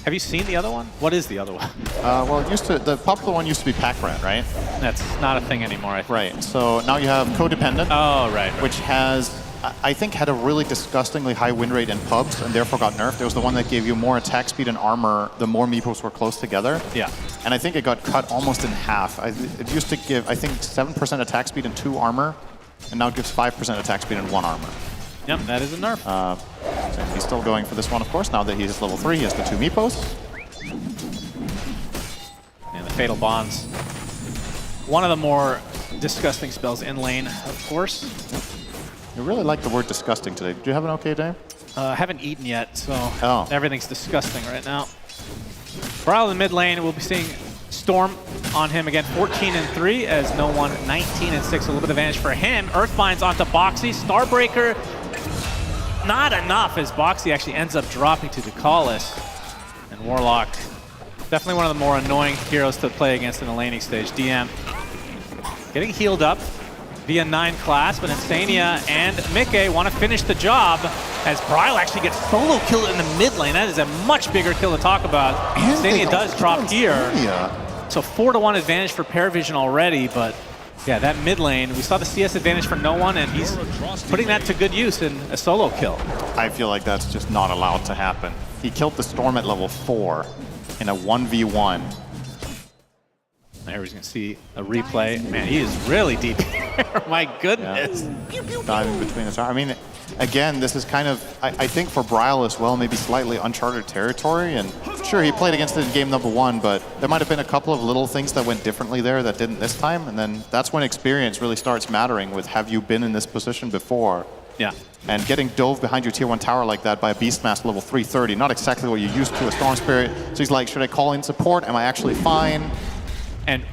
Have you seen the other one? What is the other one? Well, it used to, the popular one used to be Pack Rat, right? That's not a thing anymore, I think. Right, so now you have Codependent. Oh, right. Which has, I think, had a really disgustingly high win rate in pubs and therefore got nerfed. It was the one that gave you more attack speed and armor the more Meepos were close together. Yeah. And I think it got cut almost in half. It used to give, I think, 7% attack speed and 2 armor. And now gives 5% attack speed and 1 armor. Yep, that is a nerf. So he's still going for this one, of course. Now that he's level 3, he has the 2 Meepos. And the Fatal Bonds. One of the more disgusting spells in lane, of course. You really like the word disgusting today. Did you have an okay day? I haven't eaten yet, so everything's disgusting right now. Brawl in the mid lane, we'll be seeing Storm on him again, 14-3 as no one 19-6, a little bit of advantage for him. Earthbinds onto Boxy, Starbreaker, not enough as Boxy actually ends up dropping to Ducalis. And Warlock, definitely one of the more annoying heroes to play against in the laning stage. DM getting healed up via 9 class, but Insania and Mickey want to finish the job as Bryle actually gets solo killed in the mid lane. That is a much bigger kill to talk about. Insania does drop here. So 4-1 advantage for Paravision already, but yeah, that mid lane, we saw the CS advantage for no one, and he's putting that to good use in a solo kill. I feel like that's just not allowed to happen. He killed the Storm at level 4 in a 1v1. There he's going to see a replay. Man, he is really deep here. My goodness. Yeah. Diving between the stars. I mean, again, this is kind of, I think for Bryle as well, maybe slightly uncharted territory. And sure, he played against it in game number 1, but there might have been a couple of little things that went differently there that didn't this time. And then that's when experience really starts mattering with, have you been in this position before? Yeah. And getting dove behind your tier 1 tower like that by a Beastmaster level 330, not exactly what you're used to, a Storm Spirit. So he's like, should I call in support? Am I actually fine? And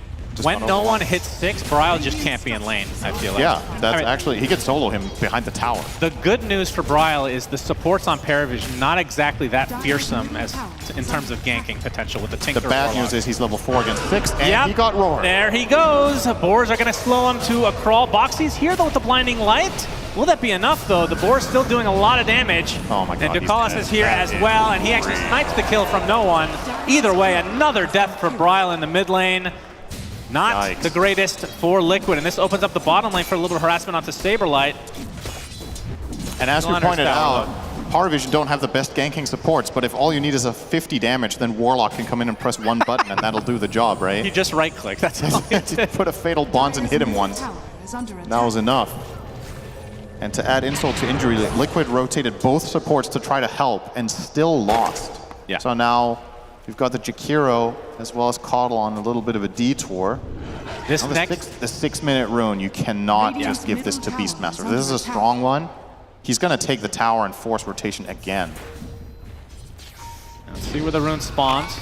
When no one hits 6, Bryle just can't be in lane, I feel like. Yeah, that's actually, he could solo him behind the tower. The good news for Bryle is the supports on Paravision not exactly that fearsome as in terms of ganking potential with the Tinker. The bad news is he's level 4 against 6, and he got roared. There he goes. Boars are going to slow him to a crawl. Boxy's here, though, with the blinding light. Will that be enough, though? The Boar's still doing a lot of damage. Oh, my God. And Ducalis is here as well, and he actually snipes the kill from no one. Either way, another death for Bryle in the mid lane. Not the greatest for Liquid, and this opens up the bottom lane for a little bit of harassment onto Saberlight. And as we pointed out, Paravision don't have the best ganking supports, but if all you need is a 50 damage, then Warlock can come in and press one button, and that'll do the job, right? He just right-clicked, that's all he did. Put a Fatal Bonds and hit him once. That was enough. And to add insult to injury, Liquid rotated both supports to try to help, and still lost. Yeah. So now we've got the Jakiro as well as Coddle on a little bit of a detour. This now next... the 6-minute rune, you cannot just give this to Beastmaster. This is a strong one. He's going to take the tower and force rotation again. Let's see where the rune spawns.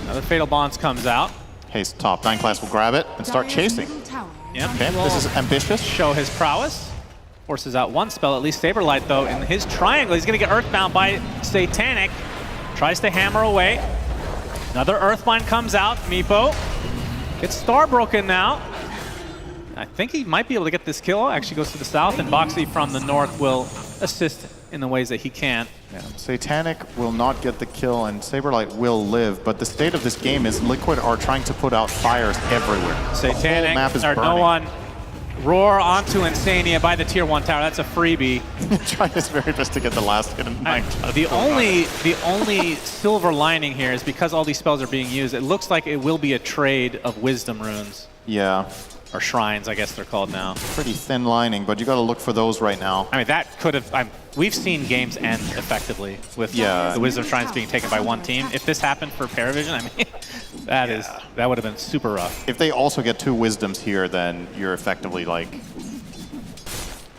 Another Fatal Bonds comes out. Haste top. 9 class will grab it and start chasing. Yep. Okay, this is ambitious. Show his prowess. Forces out one spell, at least Saberlight, though. In his triangle, he's going to get Earthbound by Satanic. Tries to hammer away. Another Earthbind comes out. Meepo gets Star broken now. I think he might be able to get this kill. Actually goes to the south, and Boxy from the north will assist in the ways that he can. Yeah, Satanic will not get the kill, and Saberlight will live, but the state of this game is Liquid are trying to put out fires everywhere. Satanic, map is or burning. no one. Roar onto Insania by the tier 1 tower. That's a freebie. Trying his very best to get the last hit in the only silver lining here is because all these spells are being used, it looks like it will be a trade of wisdom runes. Yeah. Or shrines, I guess they're called now. Pretty thin lining, but you got to look for those right now. I mean, that could have... we've seen games end effectively with the wisdom shrines being taken by one team. If this happened for Paravision, I mean, that would have been super rough. If they also get 2 wisdoms here, then you're effectively like...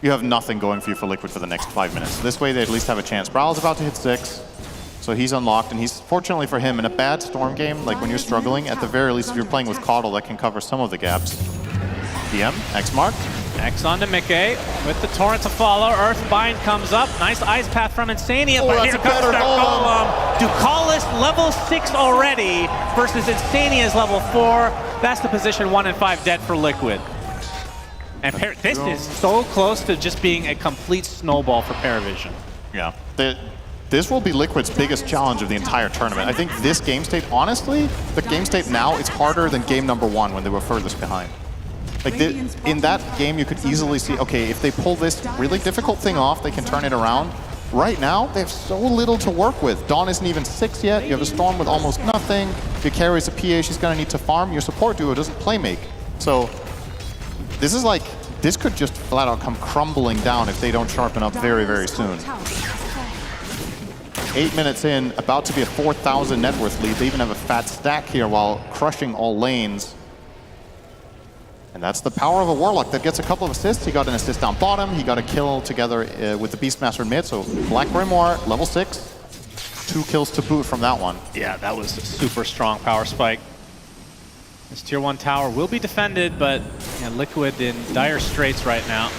You have nothing going for you for Liquid for the next 5 minutes. This way, they at least have a chance. Brawl's about to hit 6. So he's unlocked, and he's, fortunately for him, in a bad Storm game, like when you're struggling, at the very least, if you're playing with Coddle, that can cover some of the gaps. DM, X mark. X onto Mickey with the Torrent to follow. Earthbind comes up. Nice Ice Path from Insania, but here comes their Golem. Ducalis level 6 already versus Insania's level 4. That's the position 1 and 5 dead for Liquid. And this is so close to just being a complete snowball for Paravision. Yeah. This will be Liquid's biggest challenge of the entire tournament. I think this game state, honestly, the game state now is harder than game number 1 when they were furthest behind. Like in that game, you could easily see, okay, if they pull this really difficult thing off, they can turn it around. Right now, they have so little to work with. Dawn isn't even 6 yet. You have a Storm with almost nothing. If he carries a PA, she's going to need to farm. Your support duo doesn't play make. So this is like, this could just flat out come crumbling down if they don't sharpen up very, very soon. 8 minutes in, about to be a 4,000 net worth lead. They even have a fat stack here while crushing all lanes. And that's the power of a Warlock that gets a couple of assists. He got an assist down bottom. He got a kill together with the Beastmaster in mid. So Black Grimoire, level 6. 2 kills to boot from that one. Yeah, that was a super strong power spike. This tier 1 tower will be defended, but Liquid in dire straits right now.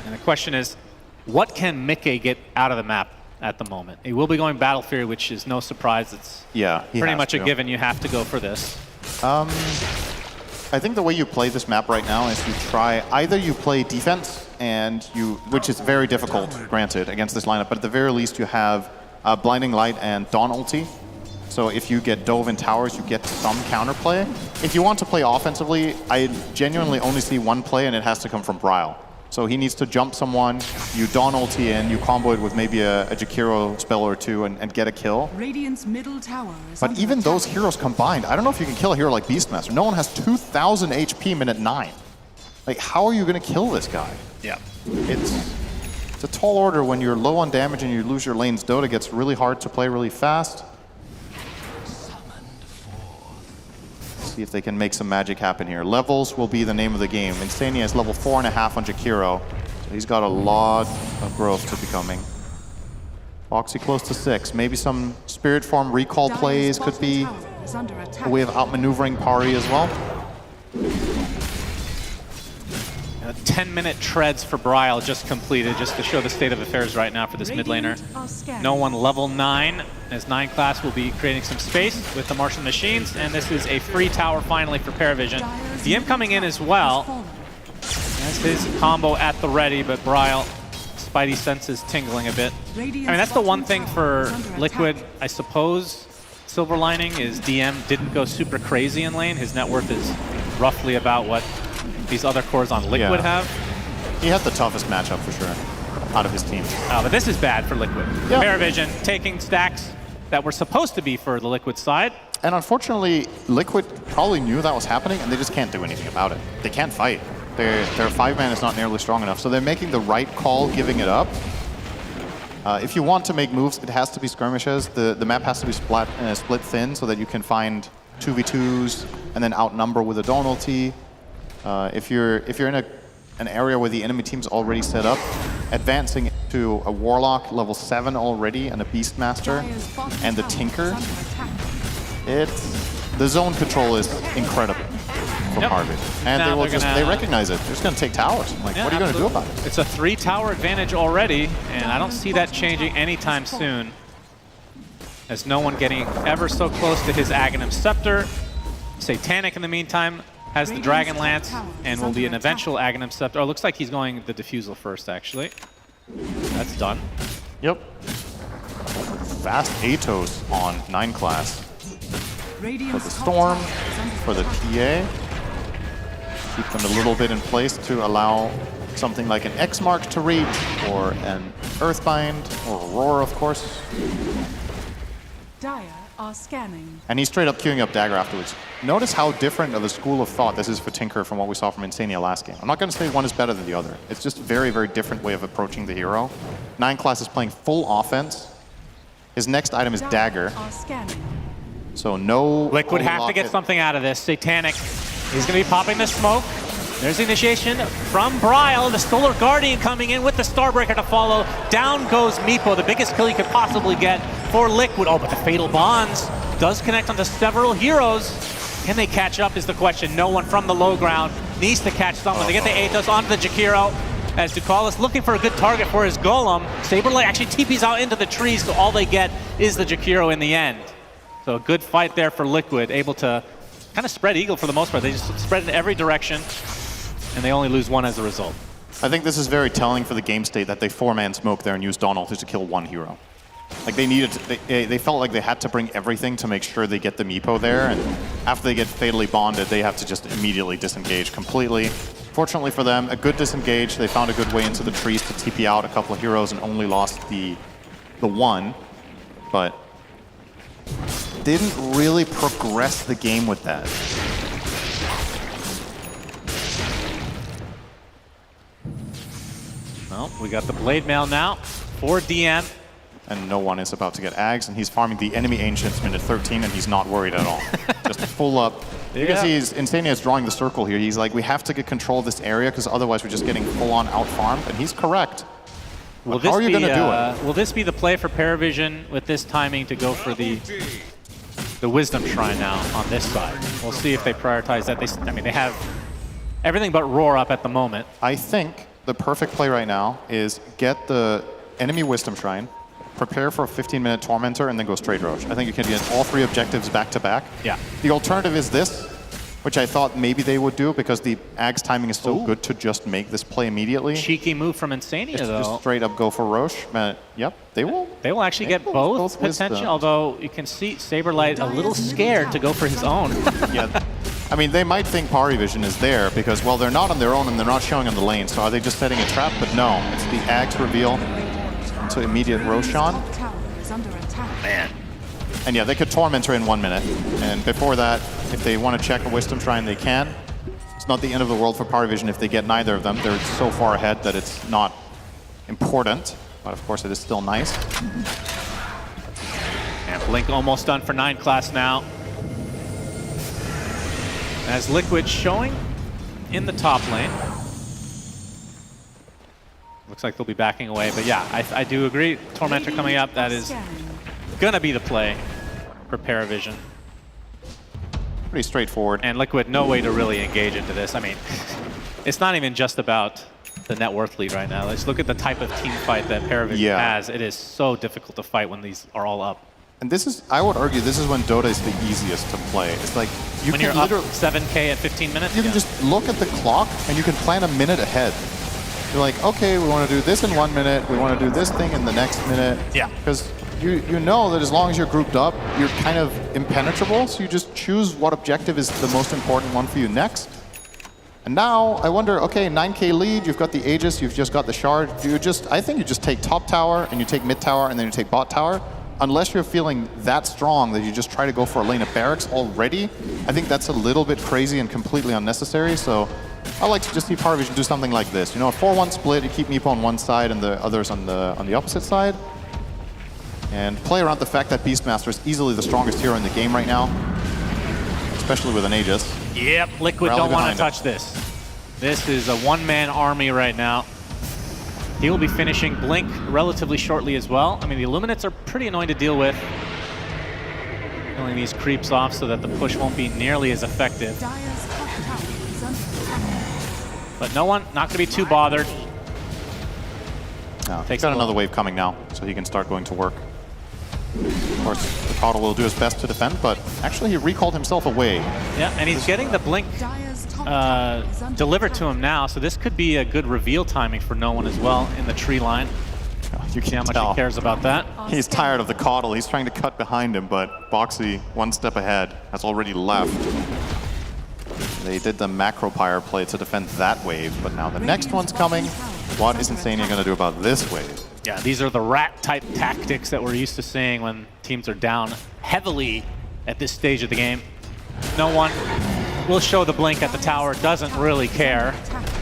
And the question is, what can Mickey get out of the map at the moment? He will be going Battle Fury, which is no surprise. It's pretty much a given. You have to go for this. I think the way you play this map right now is you try, either you play defense, and which is very difficult, granted, against this lineup, but at the very least you have Blinding Light and Dawn ulti. So if you get Dove in towers, you get some counterplay. If you want to play offensively, I genuinely only see one play, and it has to come from Bryle. So he needs to jump someone, you Dawn ulti in, you combo it with maybe a Jakiro spell or 2 and get a kill. Radiant's middle tower is But even those heroes combined, I don't know if you can kill a hero like Beastmaster. No one has 2,000 HP minute 9. Like, how are you going to kill this guy? Yeah. It's a tall order when you're low on damage and you lose your lanes. Dota gets really hard to play really fast. See if they can make some magic happen here. Levels will be the name of the game. Insania is level 4.5 on Jakiro. So he's got a lot of growth to be coming. Foxy close to 6. Maybe some Spirit Form recall plays could be a way of outmaneuvering Pari as well. 10-minute treads for Bryle just completed, just to show the state of affairs right now for this mid laner. No one level 9, as 9 class will be creating some space with the Martian Machines, and this is a free tower finally for Paravision. DM coming in as well. That's his combo at the ready, but Bryle, Spidey senses tingling a bit. I mean, that's the one thing for Liquid, I suppose. Silver lining is DM didn't go super crazy in lane. His net worth is roughly about what these other cores on Liquid have. He had the toughest matchup for sure out of his team. Oh, but this is bad for Liquid. Yeah. Paravision taking stacks that were supposed to be for the Liquid side. And unfortunately, Liquid probably knew that was happening, and they just can't do anything about it. They can't fight. Their 5-man is not nearly strong enough, so they're making the right call giving it up. If you want to make moves, it has to be skirmishes. The map has to be split thin so that you can find 2v2s and then outnumber with a Dawn ulti. If you're in an area where the enemy team's already set up, advancing to a Warlock level 7 already and a Beastmaster and the Tinker, the zone control is incredible from Harvey. And they recognize it. They're just going to take towers. Like, what are you going to do about it? It's a 3-tower advantage already, and I don't see that changing anytime soon. As no one getting ever so close to his Aghanim Scepter. Satanic, in the meantime, has the Dragon Lance and will be an eventual Aghanim Scepter. Oh, it looks like he's going the Diffusal first, actually. That's done. Yep. Fast Atos on 9 class. For the Storm, for the PA. Keep them a little bit in place to allow something like an X-Mark to reach, or an Earthbind, or Aurora, of course. Dire are scanning. And he's straight up queuing up Dagger afterwards. Notice how different of a school of thought this is for Tinker from what we saw from Insania last game. I'm not going to say one is better than the other. It's just a very, very different way of approaching the hero. 9 class is playing full offense. His next item is Dagger. So no... Liquid have to get something out of this. Satanic, he's going to be popping the smoke. There's the initiation from Bryle, the Solar Guardian coming in with the Starbreaker to follow. Down goes Meepo, the biggest kill he could possibly get for Liquid. Oh, but the Fatal Bonds does connect onto several heroes. Can they catch up is the question. No one from the low ground needs to catch someone. They get the Atos onto the Jakiro, as Ducalis looking for a good target for his Golem. Saberlight actually TPs out into the trees, so all they get is the Jakiro in the end. So a good fight there for Liquid, able to kind of spread eagle for the most part. They just spread in every direction, and they only lose one as a result. I think this is very telling for the game state that they 4-man smoke there and use Dawn ulti to kill one hero. Like they felt like they had to bring everything to make sure they get the Meepo there, and after they get fatally bonded, they have to just immediately disengage completely. Fortunately for them, a good disengage. They found a good way into the trees to TP out a couple of heroes and only lost the one, but didn't really progress the game with that. Well, we got the Blade Mail now for DM. And no one is about to get Ags, and he's farming the enemy Ancients minute 13, and he's not worried at all. Just full up. Because Insania is drawing the circle here. He's like, we have to get control of this area, because otherwise we're just getting full-on out-farmed, and he's correct. How are you going to do it? Will this be the play for Paravision with this timing to go for the Wisdom Shrine now on this side? We'll see if they prioritize that. I mean, they have everything but Roar up at the moment. I think the perfect play right now is get the enemy Wisdom Shrine, prepare for a 15-minute Tormentor, and then go straight Roche. I think you can get all 3 objectives back-to-back. Yeah. The alternative is this, which I thought maybe they would do because the Ag's timing is so good to just make this play immediately. Cheeky move from Insania, though. Just straight up go for Roche. Yep, they will. They will actually get both potential, although you can see Saberlight a little scared to go for his own. Yeah. I mean, they might think Pari Vision is there because, well, they're not on their own and they're not showing on the lane, so are they just setting a trap? But no, it's the Ag's reveal to immediate Roshan. Man. And yeah, they could Tormentor in 1 minute. And before that, if they want to check a Wisdom Shrine, they can. It's not the end of the world for Pari Vision if they get neither of them. They're so far ahead that it's not important. But of course, it is still nice. And Blink almost done for 9 class now. As Liquid showing in the top lane. Looks like they'll be backing away. But yeah, I do agree. Tormentor coming up, that is going to be the play for Paravision. Pretty straightforward. And Liquid, no way to really engage into this. I mean, it's not even just about the net worth lead right now. Let's look at the type of team fight that Paravision has. It is so difficult to fight when these are all up. And this is, I would argue, this is when Dota is the easiest to play. It's like, you when can you're up 7K at 15 minutes? You can just look at the clock and you can plan a minute ahead. You're like, okay, we want to do this in 1 minute, we want to do this thing in the next minute. Yeah. Because you know that as long as you're grouped up, you're kind of impenetrable, so you just choose what objective is the most important one for you next. And now, I wonder, okay, 9K lead, you've got the Aegis, you've just got the Shard. Do you just, I think you just take top tower, and you take mid tower, and then you take bot tower. Unless you're feeling that strong that you just try to go for a lane of barracks already, I think that's a little bit crazy and completely unnecessary. So I like to just see Paravision do something like this. You know, a 4-1 split, you keep Meepo on one side and the others on the opposite side. And play around the fact that Beastmaster is easily the strongest hero in the game right now, especially with an Aegis. Yep, Liquid don't want to touch this. This is a one-man army right now. He will be finishing Blink relatively shortly as well. I mean, the Illuminates are pretty annoying to deal with. Killing these creeps off so that the push won't be nearly as effective. But no one, not going to be too bothered. No, he's got another wave coming now, so he can start going to work. Of course, the Caudle will do his best to defend, but actually he recalled himself away. Yeah, and he's getting the Blink delivered to him now, so this could be a good reveal timing for no one as well in the tree line. You can see how much tell. he cares about that. He's tired of the Caudle. He's trying to cut behind him, but Boxy, one step ahead, has already left. They did the macro pyre play to defend that wave, but now the next one's coming. What is Insania going to do about this wave? Yeah, these are the rat-type tactics that we're used to seeing when teams are down heavily at this stage of the game. No one will show the Blink at the tower, doesn't really care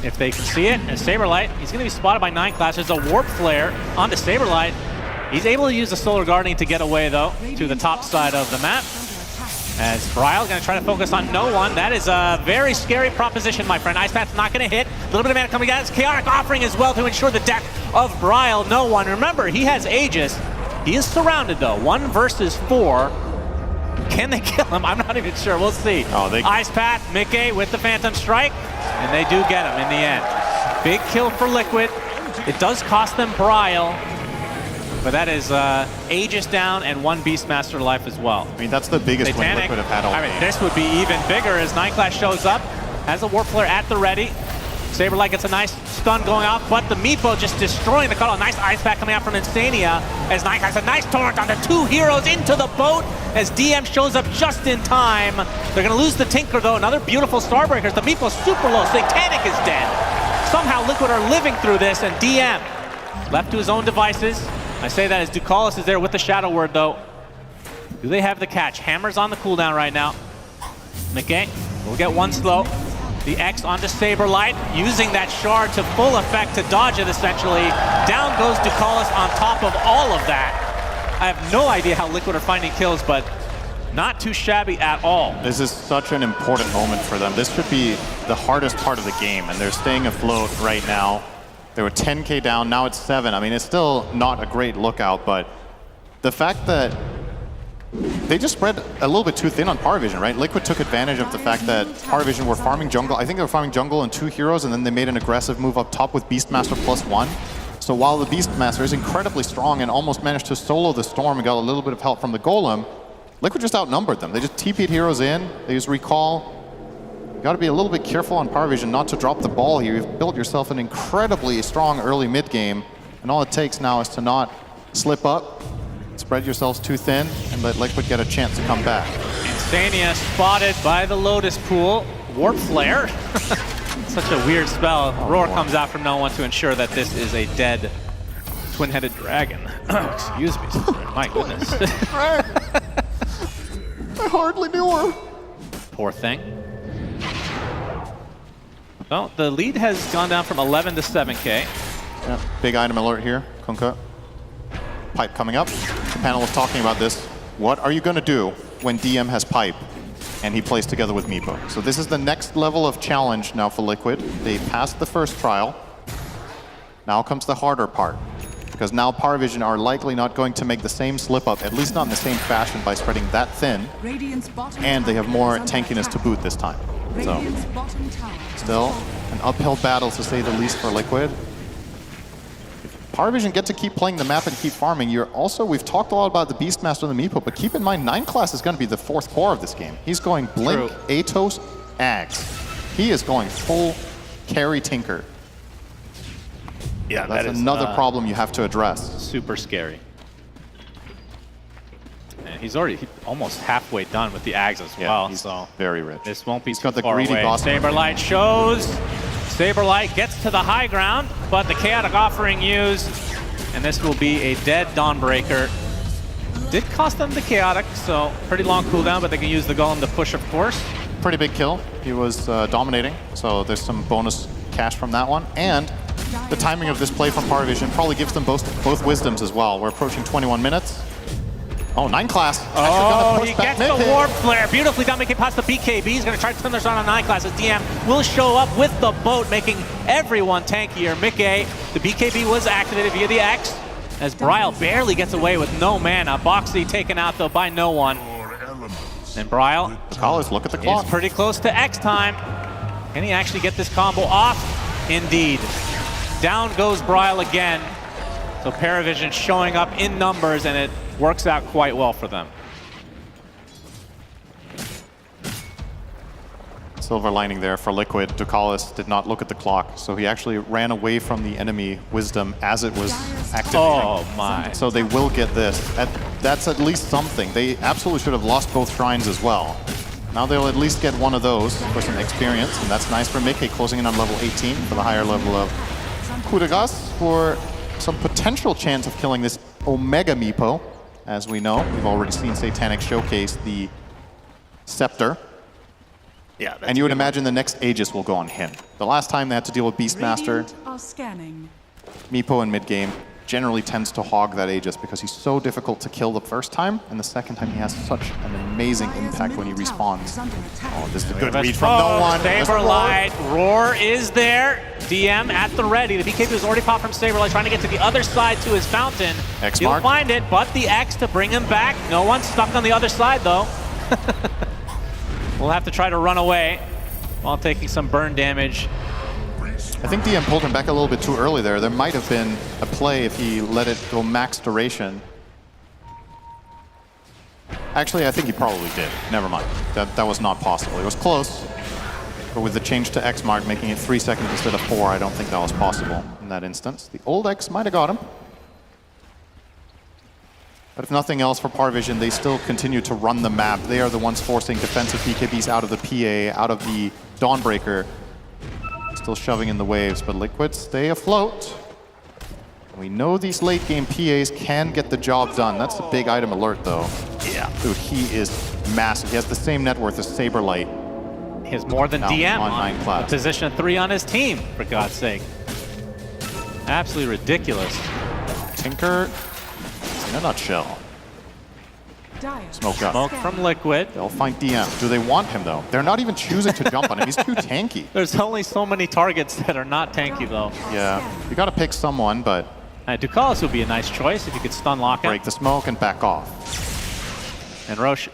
if they can see it. And Saberlight, he's going to be spotted by 9class. There's a Warp Flare onto Saberlight. He's able to use the Solar Guardian to get away, though, to the top side of the map. As Bryle going to try to focus on no one. That is a very scary proposition, my friend. Ice Path's not going to hit. A little bit of mana coming out. It's Chaotic offering as well to ensure the death of Bryle. No one. Remember, he has Aegis. He is surrounded, though. 1 versus 4. Can they kill him? I'm not even sure. We'll see. Oh, Ice Path, Mickey with the Phantom Strike, and they do get him in the end. Big kill for Liquid. It does cost them Bryle, but that is Aegis down and 1 Beastmaster life as well. I mean, that's the biggest win Liquid have had all game. This would be even bigger as 9class shows up, has a Warp Flare at the ready. Saberlight gets a nice stun going off, but the Meepo just destroying the Caudle. Nice Ice Pack coming out from Insania as 9class has a nice torrent on the 2 heroes into the boat as DM shows up just in time. They're going to lose the Tinker, though. Another beautiful Starbreakers. The Meepo's super low. Satanic is dead. Somehow Liquid are living through this, and DM left to his own devices. I say that as Ducalis is there with the Shadow Word, though. Do they have the catch? Hammer's on the cooldown right now. McKay will get 1 slow. The X onto Saberlight, using that shard to full effect to dodge it, essentially. Down goes Ducalis on top of all of that. I have no idea how Liquid are finding kills, but not too shabby at all. This is such an important moment for them. This should be the hardest part of the game, and they're staying afloat right now. They were 10K down, now it's 7. I mean, it's still not a great lookout, but the fact that they just spread a little bit too thin on Paravision, right? Liquid took advantage of the fact that Paravision were farming jungle. I think they were farming jungle and 2 heroes, and then they made an aggressive move up top with Beastmaster +1. So while the Beastmaster is incredibly strong and almost managed to solo the Storm and got a little bit of help from the Golem, Liquid just outnumbered them. They just TP'd heroes in, they used recall. You gotta be a little bit careful on Paravision not to drop the ball here. You've built yourself an incredibly strong early mid game, and all it takes now is to not slip up, spread yourselves too thin, and let Liquid get a chance to come back. Insania spotted by the Lotus Pool. Warp Flare. Such a weird spell. Roar comes out from no one to ensure that this is a dead twin-headed dragon. Excuse me. My goodness. I hardly knew her. Poor thing. Well, the lead has gone down from 11 to 7K. Yeah, big item alert here, Kunkka. Pipe coming up. The panel was talking about this. What are you going to do when DM has pipe and he plays together with Meepo? So this is the next level of challenge now for Liquid. They passed the first trial. Now comes the harder part. Because now Parvision are likely not going to make the same slip up, at least not in the same fashion, by spreading that thin. And they have more tankiness to boot this time. So, still an uphill battle to say the least for Liquid. Parvision get to keep playing the map and keep farming. We've talked a lot about the Beastmaster and the Meepo, but keep in mind, 9 class is going to be the fourth core of this game. He's going Blink, Atos, Ags. He is going full carry Tinker. Yeah, that's another problem you have to address. Super scary. And he's already almost halfway done with the Ags as well. He's so very rich. This won't be He's too got the far greedy away. boss. Saberlight shows. Saberlight gets to the high ground, but the Chaotic Offering used, and this will be a dead Dawnbreaker. Did cost them the Chaotic, so pretty long cooldown, but they can use the Golem to push, of course. Pretty big kill. He was dominating, so there's some bonus cash from that one. And the timing of this play from Parvision probably gives them both wisdoms as well. We're approaching 21 minutes. Oh, 9 class. Oh, he gets the Warp Flare. Beautifully done, making past the BKB. He's going to try to turn this on 9 class. As DM will show up with the boat, making everyone tankier. Mickey, the BKB was activated via the X, as Bryle barely gets away with no mana. Boxy taken out, though, by no one. And Bryle, the callers look at the clock. It's pretty close to X time. Can he actually get this combo off? Indeed. Down goes Bryle again. So Paravision showing up in numbers, and it works out quite well for them. Silver lining there for Liquid. Ducalis did not look at the clock, so he actually ran away from the enemy Wisdom as it was activating. Oh my. So they will get this. That's at least something. They absolutely should have lost both shrines as well. Now they'll at least get one of those for some experience, and that's nice for Mickey, closing in on level 18 for the higher level of Coup de Grace for some potential chance of killing this Omega Meepo. As we know, we've already seen Satanic showcase the Scepter. Yeah, and you would imagine the next Aegis will go on him. The last time they had to deal with Beastmaster, Meepo in mid-game generally tends to hog that Aegis because he's so difficult to kill the first time, and the second time he has such an amazing impact when he respawns. Oh, this is a good read from no one. Saberlight, Roar is there. DM at the ready. The BKB was already popped from Saberlight, trying to get to the other side to his fountain. He'll find it, but the X to bring him back. No one's stuck on the other side, though. We'll have to try to run away while taking some burn damage. I think DM pulled him back a little bit too early there. There might have been a play if he let it go max duration. Actually, I think he probably did. Never mind. That was not possible. It was close. But with the change to X mark, making it 3 seconds instead of 4, I don't think that was possible in that instance. The old X might have got him. But if nothing else for Parvision, they still continue to run the map. They are the ones forcing defensive BKBs out of the PA, out of the Dawnbreaker. Still shoving in the waves, but Liquid stay afloat. We know these late game PAs can get the job done. That's a big item alert, though. Yeah. Dude, he is massive. He has the same net worth as Saberlight. He has more than DM on 9 class. Position 3 on his team, for God's sake. Absolutely ridiculous. Tinker, in a nutshell. Smoke up. Smoke from Liquid. They'll find DM. Do they want him, though? They're not even choosing to jump on him. He's too tanky. There's only so many targets that are not tanky, though. Yeah, you got to pick someone, but... Ducalis would be a nice choice if you could stun lock him. Break the smoke and back off. And Roche.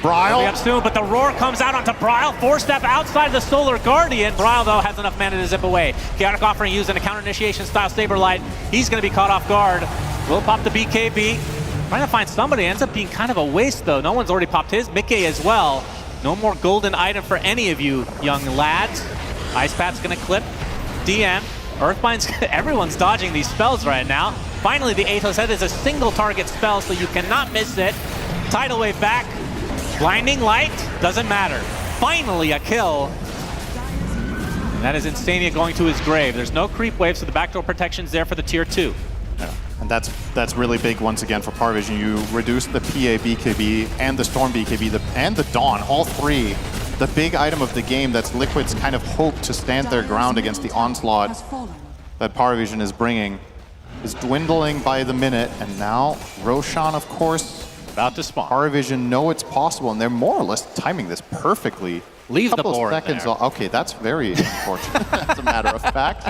Bryle. Up soon, but the Roar comes out onto Bryle. 4-step outside the Solar Guardian. Bryle, though, has enough mana to zip away. Chaotic Offering used in a counter-initiation style Saberlight. He's going to be caught off guard. Will pop the BKB. Trying to find somebody. Ends up being kind of a waste, though. No one's already popped his. Mickey as well. No more golden item for any of you young lads. Ice Pat's going to clip DM. Earthbind's, everyone's dodging these spells right now. Finally, the Atos head is a single target spell, so you cannot miss it. Tidal Wave back. Blinding Light, doesn't matter. Finally a kill. And that is Insania going to his grave. There's no creep wave, so the backdoor protection's there for the tier 2. Yeah. And that's really big once again for Parvision. You reduce the PA BKB and the Storm BKB and the Dawn, all three. The big item of the game that's Liquid's kind of hope to stand their ground against the onslaught that Parvision is bringing is dwindling by the minute. And now Roshan, of course, about to spawn. Parvision know it's possible, and they're more or less timing this perfectly. Leave the board seconds there. Okay, that's very unfortunate, as a matter of fact.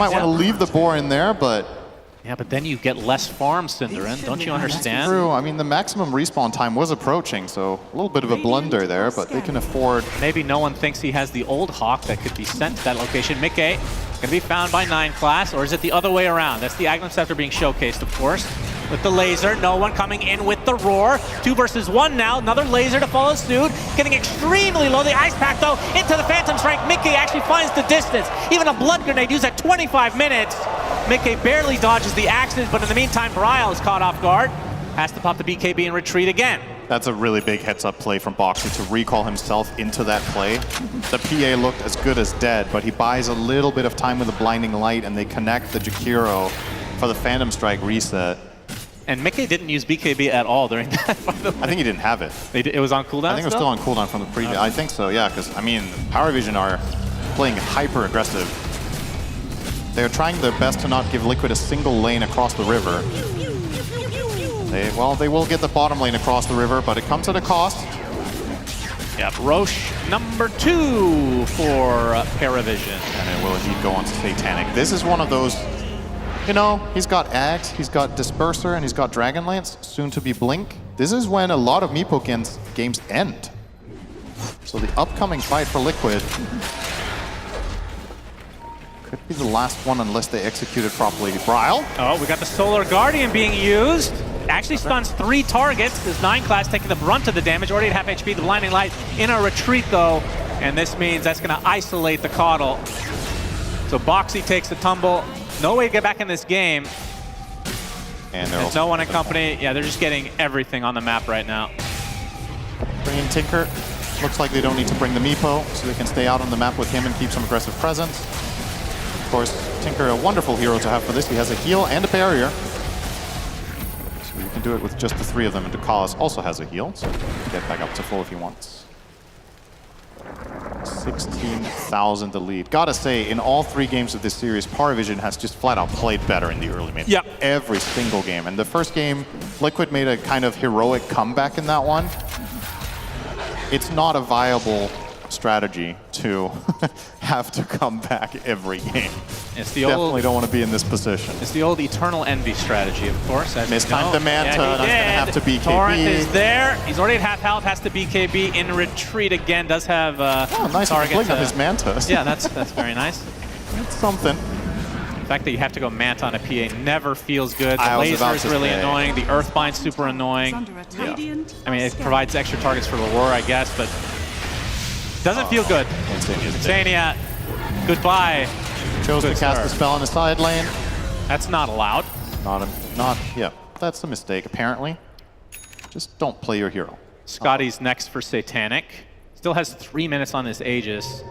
Might want to leave the boar in there, but... Yeah, but then you get less farm, Cinderin. Don't you understand? True. I mean, the maximum respawn time was approaching, so a little bit of a blunder there, but they can afford... Maybe no one thinks he has the old Hawk that could be sent to that location. Mickey going to be found by 9 class, or is it the other way around? That's the Agnum Scepter being showcased, of course. With the laser, no one coming in with the roar. 2 versus 1 now, another laser to follow suit. Getting extremely low, the Ice Pack though, into the Phantom Strike. Mickey actually finds the distance. Even a Blood Grenade used at 25 minutes. Mickey barely dodges the axes, but in the meantime, Bryle is caught off guard. Has to pop the BKB and retreat again. That's a really big heads-up play from Boxy to recall himself into that play. The PA looked as good as dead, but he buys a little bit of time with the Blinding Light, and they connect the Jakiro for the Phantom Strike reset. And Mickey didn't use BKB at all during that, by the way. I think he didn't have it. It was on cooldown I think it was still on cooldown from the previous. I think so, yeah, because, I mean, Power Vision are playing hyper-aggressive. They're trying their best to not give Liquid a single lane across the river. They will get the bottom lane across the river, but it comes at a cost. Yep, Roche number 2 for Paravision. And it will indeed go on to Satanic. This is one of those, you know, he's got Axe, he's got Disperser, and he's got Dragonlance, soon to be Blink. This is when a lot of Meepo games end. So the upcoming fight for Liquid could be the last one unless they execute it properly. Bryle. Oh, we got the Solar Guardian being used. Actually stuns 3 targets. This 9 class taking the brunt of the damage. Already at half HP. The Blinding Light in a retreat though. And this means that's going to isolate the Caudal. So Boxy takes the tumble. No way to get back in this game. And there's no one in company. Yeah, they're just getting everything on the map right now. Bringing Tinker. Looks like they don't need to bring the Meepo, so they can stay out on the map with him and keep some aggressive presence. Of course, Tinker, a wonderful hero to have for this. He has a heal and a barrier. So you can do it with just the 3 of them, and Dukaz also has a heal, so he can get back up to full if he wants. 16,000 the lead. Gotta say, in all 3 games of this series, Paravision has just flat out played better in the early mid. Yep. Every single game. And the first game, Liquid made a kind of heroic comeback in that one. It's not a viable strategy to have to come back every game. It's the Definitely don't want to be in this position. It's the old Eternal Envy strategy, of course. Mistimed the Manta, yeah, that's going to have to BKB. Torrent is there. He's already at half health, has to BKB in retreat again. Does have nice target on his Manta. Yeah, that's very nice. That's something. The fact that you have to go Manta on a PA never feels good. The I was laser about is to really say. annoying. The Earthbind's super annoying. Yeah. I mean, it provides extra targets for Aurora, I guess, but doesn't feel good. Insania, goodbye. Chose to cast the spell on the side lane. That's not allowed. Yeah, that's a mistake, apparently. Just don't play your hero. Scotty's next for Satanic. Still has 3 minutes on this Aegis,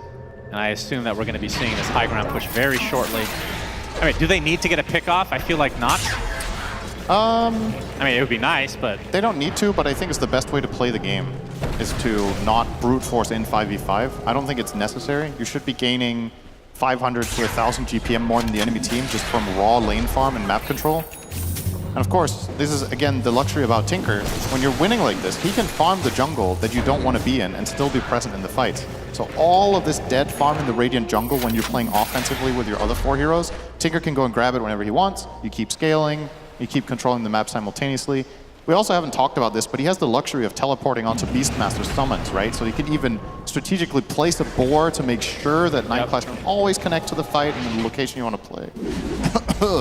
and I assume that we're going to be seeing this high ground push very shortly. I mean, do they need to get a pick off? I feel like not. I mean, it would be nice, but... They don't need to, but I think it's the best way to play the game is to not brute force in 5v5. I don't think it's necessary. You should be gaining 500 to 1,000 GPM more than the enemy team just from raw lane farm and map control. And of course, this is, again, the luxury about Tinker. When you're winning like this, he can farm the jungle that you don't want to be in and still be present in the fight. So all of this dead farm in the Radiant jungle when you're playing offensively with your other 4 heroes, Tinker can go and grab it whenever he wants. You keep scaling, you keep controlling the map simultaneously. We also haven't talked about this, but he has the luxury of teleporting onto Beastmaster summons, right? So he can even strategically place a boar to make sure that 9 class can always connect to the fight and the location you want to play.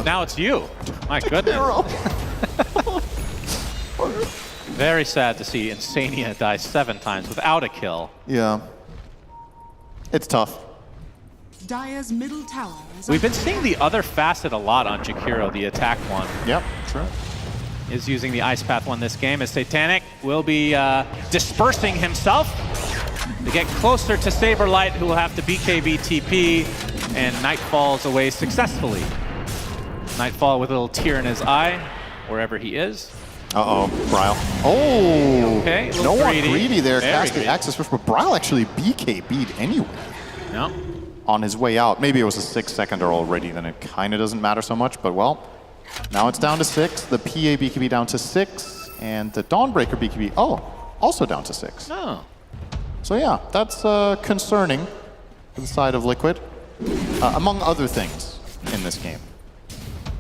Now it's you. My goodness. Very sad to see Insania die 7 times without a kill. Yeah. It's tough. Dire's middle tower is We've been seeing the other facet a lot on Jakiro, the attack one. Yep, true. Is using the Ice Path one this game, as Satanic will be dispersing himself to get closer to Saberlight, who will have to BKB TP, and Night falls away successfully. Nightfall with a little tear in his eye, wherever he is. Uh-oh, Bryle. Oh! Okay, No one greedy there, Very casting greedy. access first, but Bryle actually BKB'd anyway. No. On his way out. Maybe it was a 6-seconder already, then it kind of doesn't matter so much, but well, now it's down to 6, the PA BKB down to 6, and the Dawnbreaker BKB, also down to 6. Oh. So yeah, that's concerning for the side of Liquid, among other things. in this game,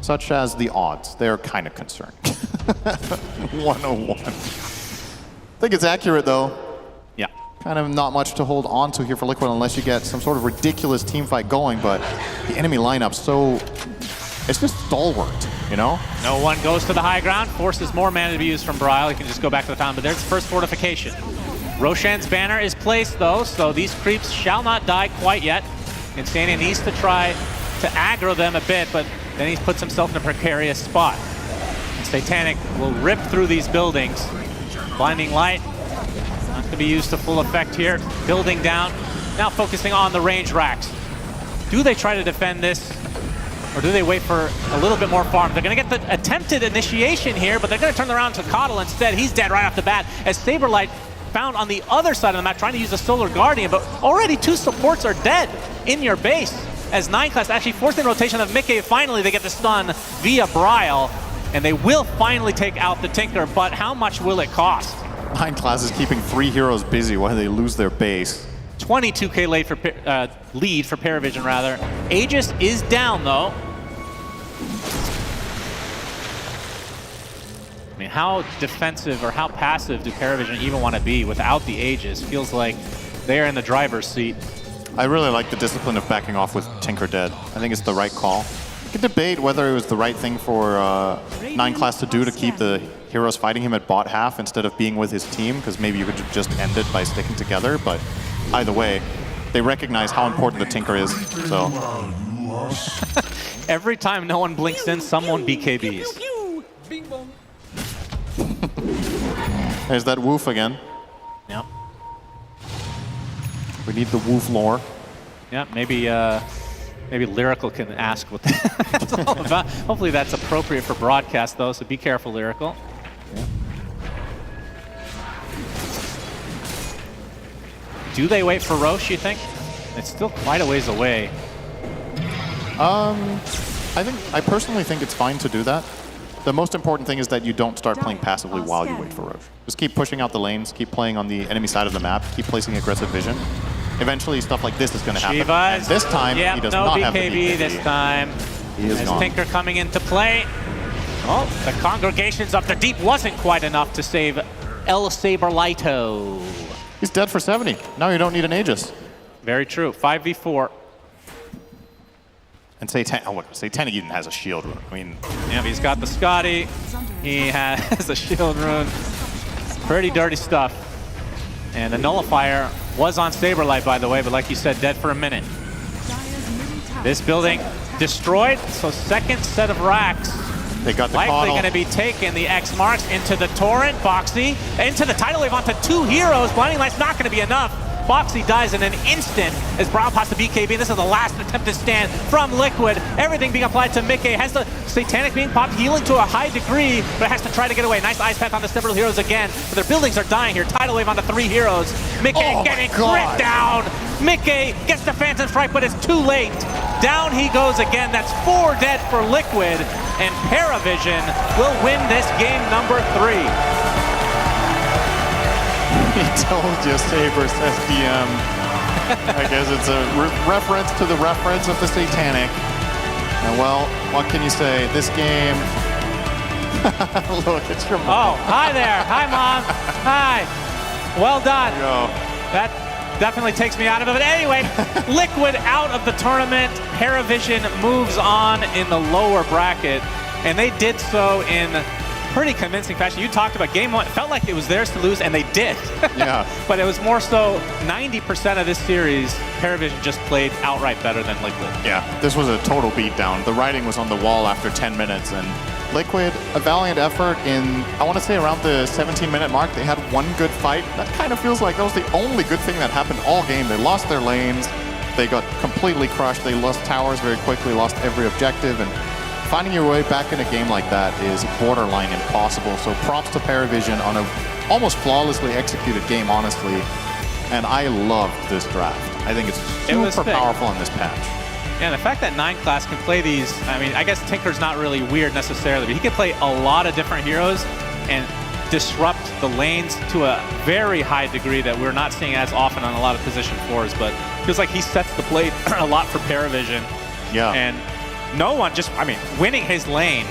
such as the odds. They're kind of concerning. 101. I think it's accurate, though. Yeah. Kind of not much to hold on to here for Liquid unless you get some sort of ridiculous team fight going, but the enemy lineup it's just stalwart, you know? No one goes to the high ground, forces more mana to be used from Brile. He can just go back to the fountain, but there's the first fortification. Roshan's banner is placed, though, so these creeps shall not die quite yet. Insania needs to try to aggro them a bit, but then he puts himself in a precarious spot. And Satanic will rip through these buildings. Blinding Light, not going to be used to full effect here. Building down, now focusing on the range racks. Do they try to defend this? Or do they wait for a little bit more farm? They're going to get the attempted initiation here, but they're going to turn around to Coddle instead. He's dead right off the bat as Saberlight found on the other side of the map trying to use the Solar Guardian, but already 2 supports are dead in your base as 9class actually forcing rotation of Mickey. Finally, they get the stun via Brile, and they will finally take out the Tinker, but how much will it cost? 9class is keeping 3 heroes busy while they lose their base. 22k lead for Paravision, rather. Aegis is down, though. I mean, how defensive or how passive do Paravision even want to be without the Aegis? Feels like they're in the driver's seat. I really like the discipline of backing off with Tinker dead. I think it's the right call. You could debate whether it was the right thing for 9class to do to keep the heroes fighting him at bot half instead of being with his team, because maybe you could just end it by sticking together, but either way, they recognize how important the Tinker is, so. Every time no one blinks in, someone BKBs. There's that woof again. Yep. We need the woof lore. Yeah, maybe Lyrical can ask what that's all about. Hopefully that's appropriate for broadcast, though, so be careful, Lyrical. Yeah. Do they wait for Roche, you think? It's still quite a ways away. I personally think it's fine to do that. The most important thing is that you don't start playing passively while you wait for Roche. Just keep pushing out the lanes, keep playing on the enemy side of the map, keep placing aggressive vision. Eventually, stuff like this is going to happen. Shivas. And this time, he does not have the BKB. This time. He is gone. Tinker coming into play. Oh, the congregations up the deep wasn't quite enough to save El Saberlito. He's dead for 70. Now you don't need an Aegis. Very true. 5v4. And Satanic even has a shield rune. I mean, yeah, he's got the Scotty. He has a shield rune. Pretty dirty stuff. And the Nullifier was on Saberlight, by the way, but like you said, dead for a minute. This building destroyed, so second set of racks. They got the likely going to be taken. The X marks into the Torrent, Boxy, into the tidal wave onto 2 heroes. Blinding Light's not going to be enough. Boxy dies in an instant as Brown pops the BKB. This is the last attempted stand from Liquid. Everything being applied to Mickey. Has the Satanic being popped, healing to a high degree, but it has to try to get away. Nice ice path on the several heroes again, but their buildings are dying here. Tidal wave onto 3 heroes. Mickey getting crit down. Mickey gets the Phantom Strike, but it's too late. Down he goes again. That's 4 dead for Liquid, and Paravision will win this game number 3. He told you, Sabres SDM. I guess it's a reference to the reference of the Satanic. And well, what can you say? This game... Look, it's your mom. Oh, hi there. Hi, Mom. Hi. Well done. That definitely takes me out of it. But anyway, Liquid out of the tournament. Paravision moves on in the lower bracket, and they did so in pretty convincing fashion. You talked about game 1. It felt like it was theirs to lose, and they did. Yeah. But it was more so 90% of this series, Paravision just played outright better than Liquid. Yeah, this was a total beatdown. The writing was on the wall after 10 minutes, and Liquid, a valiant effort in, I want to say around the 17-minute mark, they had one good fight. That kind of feels like that was the only good thing that happened all game. They lost their lanes, they got completely crushed, they lost towers very quickly, lost every objective, and finding your way back in a game like that is borderline impossible. So props to Paravision on a almost flawlessly executed game, honestly. And I loved this draft. I think it's super powerful in this patch. Yeah, the fact that 9class can play these, I mean, I guess Tinker's not really weird necessarily, but he can play a lot of different heroes and disrupt the lanes to a very high degree that we're not seeing as often on a lot of position 4s, but it feels like he sets the plate a lot for Paravision. Yeah. And no one just, I mean, winning his lane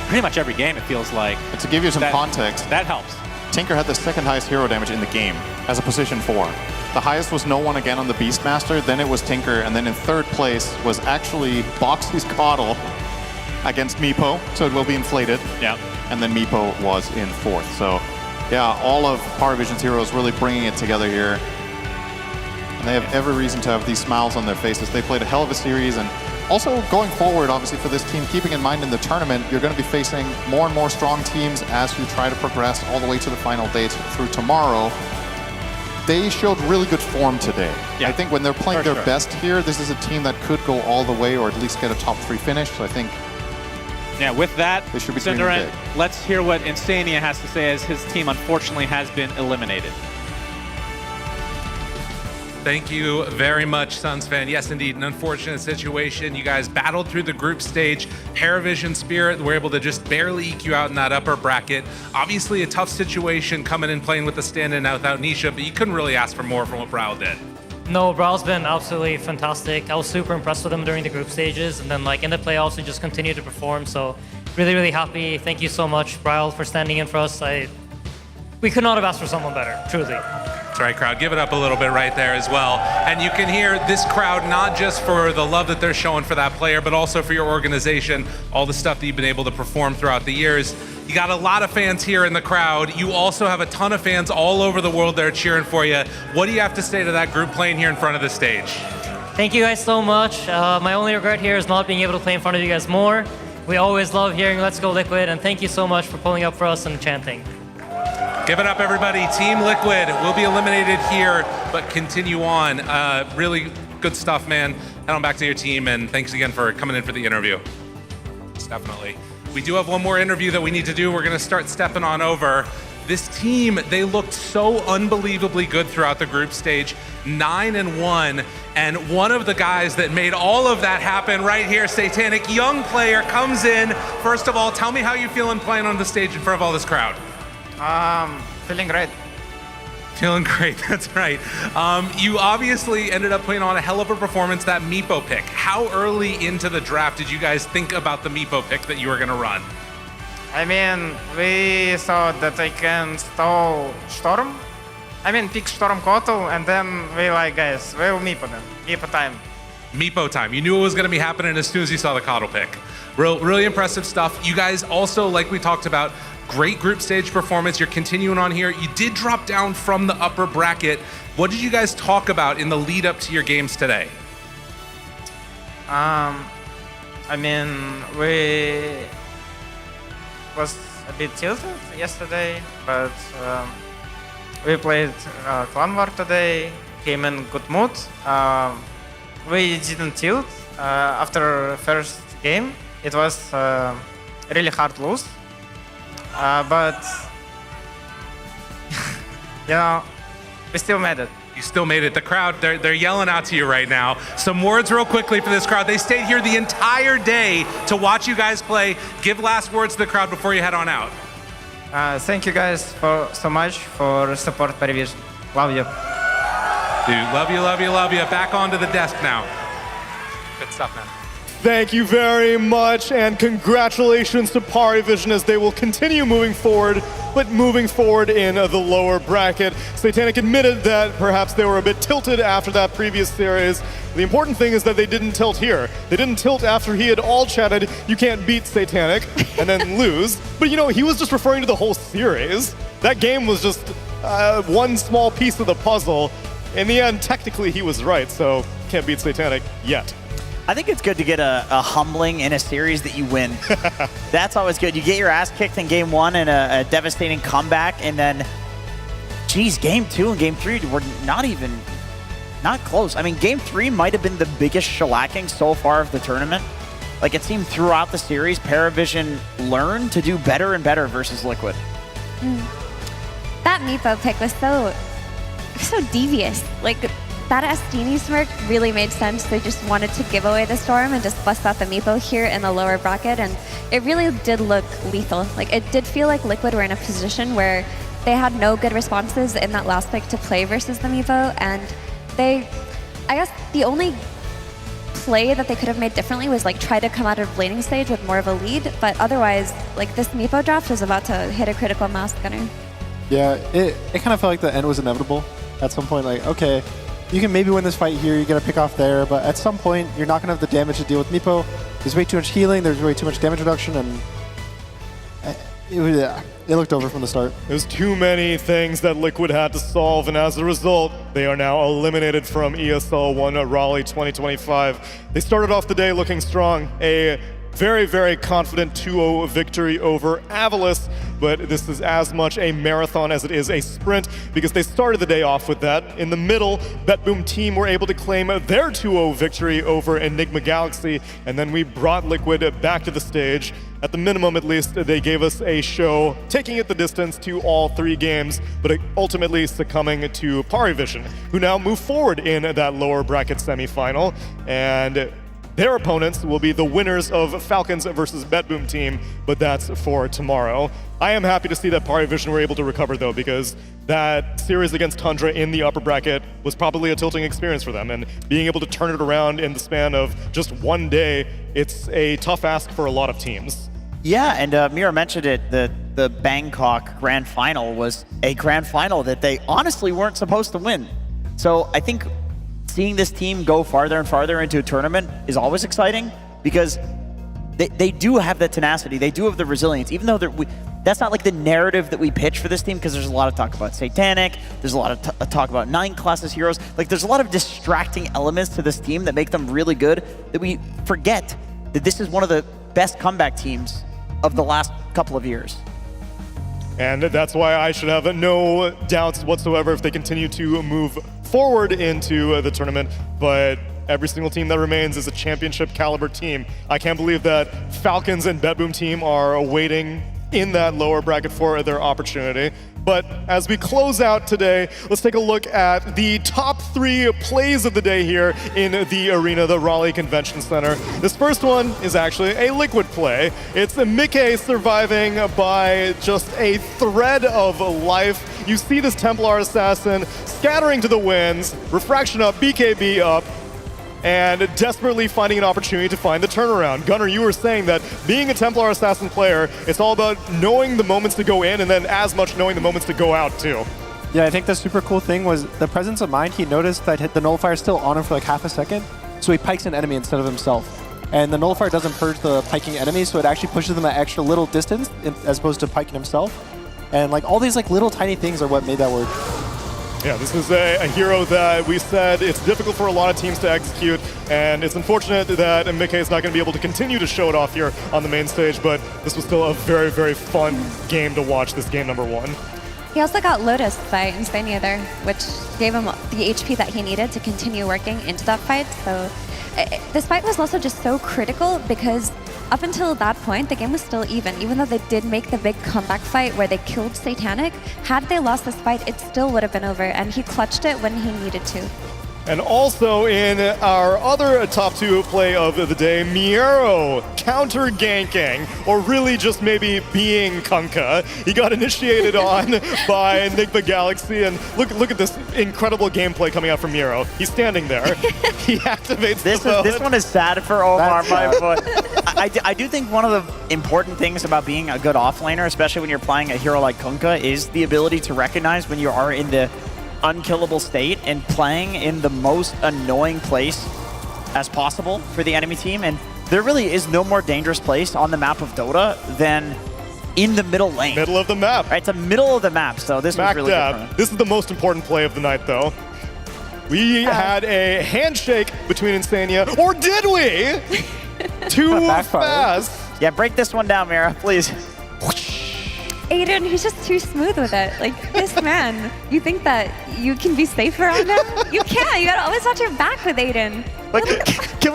pretty much every game, it feels like. And to give you some context, that helps. Tinker had the second highest hero damage in the game as a position 4. The highest was no one again on the Beastmaster, then it was Tinker, and then in third place was actually Boxy's Coddle against Meepo, so it will be inflated. Yeah. And then Meepo was in 4th. So yeah, all of PowerVision's heroes really bringing it together here. And they have every reason to have these smiles on their faces. They played a hell of a series, and also going forward, obviously, for this team, keeping in mind in the tournament, you're going to be facing more and more strong teams as you try to progress all the way to the final date through tomorrow. They showed really good form today. Yeah. I think when they're playing their best here, this is a team that could go all the way or at least get a top 3 finish. So I think yeah, with that, they should be dreaming Cinderin, big. let's hear what Insania has to say as his team unfortunately has been eliminated. Thank you very much, Suns fan. Yes, indeed, an unfortunate situation. You guys battled through the group stage. ParaVision Spirit were able to just barely eke you out in that upper bracket. Obviously, a tough situation coming in playing with the stand-in now without Nisha, but you couldn't really ask for more from what Brawl did. No, Brawl's been absolutely fantastic. I was super impressed with him during the group stages, and then like in the playoffs, he just continued to perform. So really, really happy. Thank you so much, Brawl, for standing in for us. We could not have asked for someone better, truly. That's right, crowd. Give it up a little bit right there as well. And you can hear this crowd, not just for the love that they're showing for that player, but also for your organization, all the stuff that you've been able to perform throughout the years. You got a lot of fans here in the crowd. You also have a ton of fans all over the world that are cheering for you. What do you have to say to that group playing here in front of the stage? Thank you guys so much. My only regret here is not being able to play in front of you guys more. We always love hearing Let's Go Liquid, and thank you so much for pulling up for us and chanting. Give it up, everybody. Team Liquid will be eliminated here, but continue on. Really good stuff, man. Head on back to your team, and thanks again for coming in for the interview. Definitely. We do have one more interview that we need to do. We're going to start stepping on over. This team, they looked so unbelievably good throughout the group stage, 9-1, and one of the guys that made all of that happen right here, Satanic, young player, comes in. First of all, tell me how you feeling playing on the stage in front of all this crowd. Feeling great. Feeling great, that's right. You obviously ended up putting on a hell of a performance, that Meepo pick. How early into the draft did you guys think about the Meepo pick that you were gonna run? I mean, we thought that I can stall Storm. I mean, pick Storm Kotal, and then we like, guys, we'll Meepo them. Meepo time. Meepo time. You knew it was going to be happening as soon as you saw the Coddle pick. Really impressive stuff. You guys also, like we talked about, great group stage performance. You're continuing on here. You did drop down from the upper bracket. What did you guys talk about in the lead up to your games today? I mean, we was a bit tilted yesterday, but we played Clan War today, came in good mood. We didn't tilt after first game. It was really hard lose, but you know, we still made it. You still made it. The crowd, they're yelling out to you right now. Some words real quickly for this crowd. They stayed here the entire day to watch you guys play. Give last words to the crowd before you head on out. Thank you guys so much for support ParaVision. Love you. Dude, love you, love you, love you. Back onto the desk now. Good stuff, man. Thank you very much, and congratulations to ParaVision as they will continue moving forward, but moving forward in the lower bracket. Satanic admitted that perhaps they were a bit tilted after that previous series. The important thing is that they didn't tilt here. They didn't tilt after he had all chatted, you can't beat Satanic, and then lose. But you know, he was just referring to the whole series. That game was just one small piece of the puzzle. In the end, technically he was right, so can't beat Satanic yet. I think it's good to get a humbling in a series that you win. That's always good. You get your ass kicked in game one and a devastating comeback, and then, geez, game two and game three were not close. I mean, game three might have been the biggest shellacking so far of the tournament. Like, it seemed throughout the series, ParaVision learned to do better and better versus Liquid. That Meepo pick was so devious. Like, that Astini smirk really made sense. They just wanted to give away the Storm and just bust out the Meepo here in the lower bracket, and it really did look lethal. Like, it did feel like Liquid were in a position where they had no good responses in that last pick to play versus the Meepo, and I guess the only play that they could have made differently was like try to come out of laning stage with more of a lead, but otherwise, like this Meepo draft was about to hit a critical mass, Gunner. Yeah, it kind of felt like the end was inevitable at some point. Like, okay, you can maybe win this fight here, you get a pick off there, but at some point, you're not going to have the damage to deal with Meepo. There's way too much healing, there's way too much damage reduction, and it looked over from the start. There's too many things that Liquid had to solve, and as a result, they are now eliminated from ESL One Raleigh 2025. They started off the day looking strong. A very, very confident 2-0 victory over Avalis, but this is as much a marathon as it is a sprint because they started the day off with that. In the middle, BetBoom team were able to claim their 2-0 victory over Enigma Galaxy, and then we brought Liquid back to the stage. At the minimum, at least, they gave us a show, taking it the distance to all 3 games, but ultimately succumbing to Parivision, who now move forward in that lower bracket semifinal, and their opponents will be the winners of Falcons versus BetBoom team, but that's for tomorrow. I am happy to see that Parivision were able to recover, though, because that series against Tundra in the upper bracket was probably a tilting experience for them, and being able to turn it around in the span of just one day, it's a tough ask for a lot of teams. Yeah, and Mira mentioned it, the Bangkok Grand Final was a Grand Final that they honestly weren't supposed to win. So I think seeing this team go farther and farther into a tournament is always exciting because they do have the tenacity, they do have the resilience, even though that's not like the narrative that we pitch for this team because there's a lot of talk about Satanic, there's a lot of talk about 9 classes heroes, like there's a lot of distracting elements to this team that make them really good that we forget that this is one of the best comeback teams of the last couple of years. And that's why I should have no doubts whatsoever if they continue to move forward into the tournament. But every single team that remains is a championship caliber team. I can't believe that Falcons and BetBoom team are waiting in that lower bracket for their opportunity. But as we close out today, let's take a look at the top 3 plays of the day here in the arena, the Raleigh Convention Center. This first one is actually a Liquid play. It's Mickey surviving by just a thread of life. You see this Templar Assassin scattering to the winds, Refraction up, BKB up, and desperately finding an opportunity to find the turnaround. Gunnar, you were saying that being a Templar Assassin player, it's all about knowing the moments to go in and then as much knowing the moments to go out too. Yeah, I think the super cool thing was the presence of mind. He noticed that the nullifier is still on him for like half a second, so he pikes an enemy instead of himself. And the nullifier doesn't purge the piking enemy, so it actually pushes them that extra little distance as opposed to piking himself. And like all these like little tiny things are what made that work. Yeah, this is a hero that we said it's difficult for a lot of teams to execute, and it's unfortunate that Mickey is not going to be able to continue to show it off here on the main stage, but this was still a very, very fun game to watch, this game number 1. He also got Lotus by Insania there, which gave him the HP that he needed to continue working into that fight. So this fight was also just so critical because up until that point, the game was still even though they did make the big comeback fight where they killed Satanic. Had they lost this fight, it still would have been over, and he clutched it when he needed to. And also in our other top 2 play of the day, Miero counter-ganking, or really just maybe being Kunkka. He got initiated on by Enigma Galaxy, and look at this incredible gameplay coming out from Miero. He's standing there. He activates This one is sad for Omar, my boy. I do think one of the important things about being a good offlaner, especially when you're playing a hero like Kunkka, is the ability to recognize when you are in the unkillable state and playing in the most annoying place as possible for the enemy team. And there really is no more dangerous place on the map of Dota than in the middle lane. Middle of the map. Right, it's the middle of the map, so this was really good for him. This is the most important play of the night, though. We had a handshake between Insania, or did we? Too fast. Yeah, break this one down, Mira, please. Aiden, he's just too smooth with it. Like, this man, you think that you can be safe around him? You can't. You gotta always watch your back with Aiden. Like, can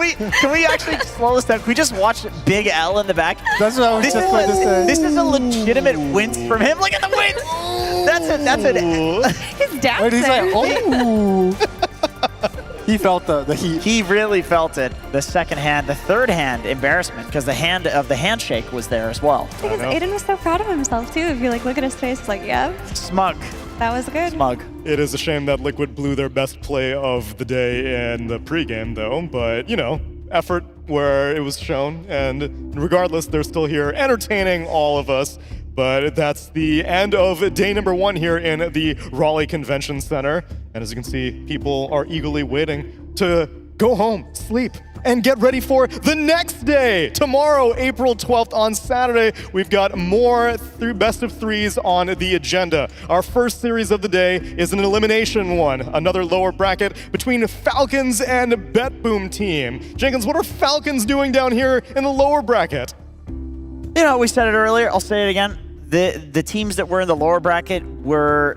we actually slow this down? Can we just watch Big L in the back? That's what I was just about to say. This is a legitimate wince from him. Look at the wince. That's it. He's dancing. He's like, oh. He felt the heat. He really felt it. The second hand, the third hand embarrassment, because the hand of the handshake was there as well. Because Aiden was so proud of himself too. If you like look at his face, it's like, yeah. Smug. That was good. Smug. It is a shame that Liquid blew their best play of the day in the pregame, though. But, you know, effort where it was shown, and regardless, they're still here entertaining all of us. But that's the end of day number 1 here in the Raleigh Convention Center. And as you can see, people are eagerly waiting to go home, sleep, and get ready for the next day. Tomorrow, April 12th on Saturday, we've got more best of 3s on the agenda. Our first series of the day is an elimination one, another lower bracket between Falcons and BetBoom team. Jenkins, what are Falcons doing down here in the lower bracket? You know, we said it earlier, I'll say it again. The teams that were in the lower bracket were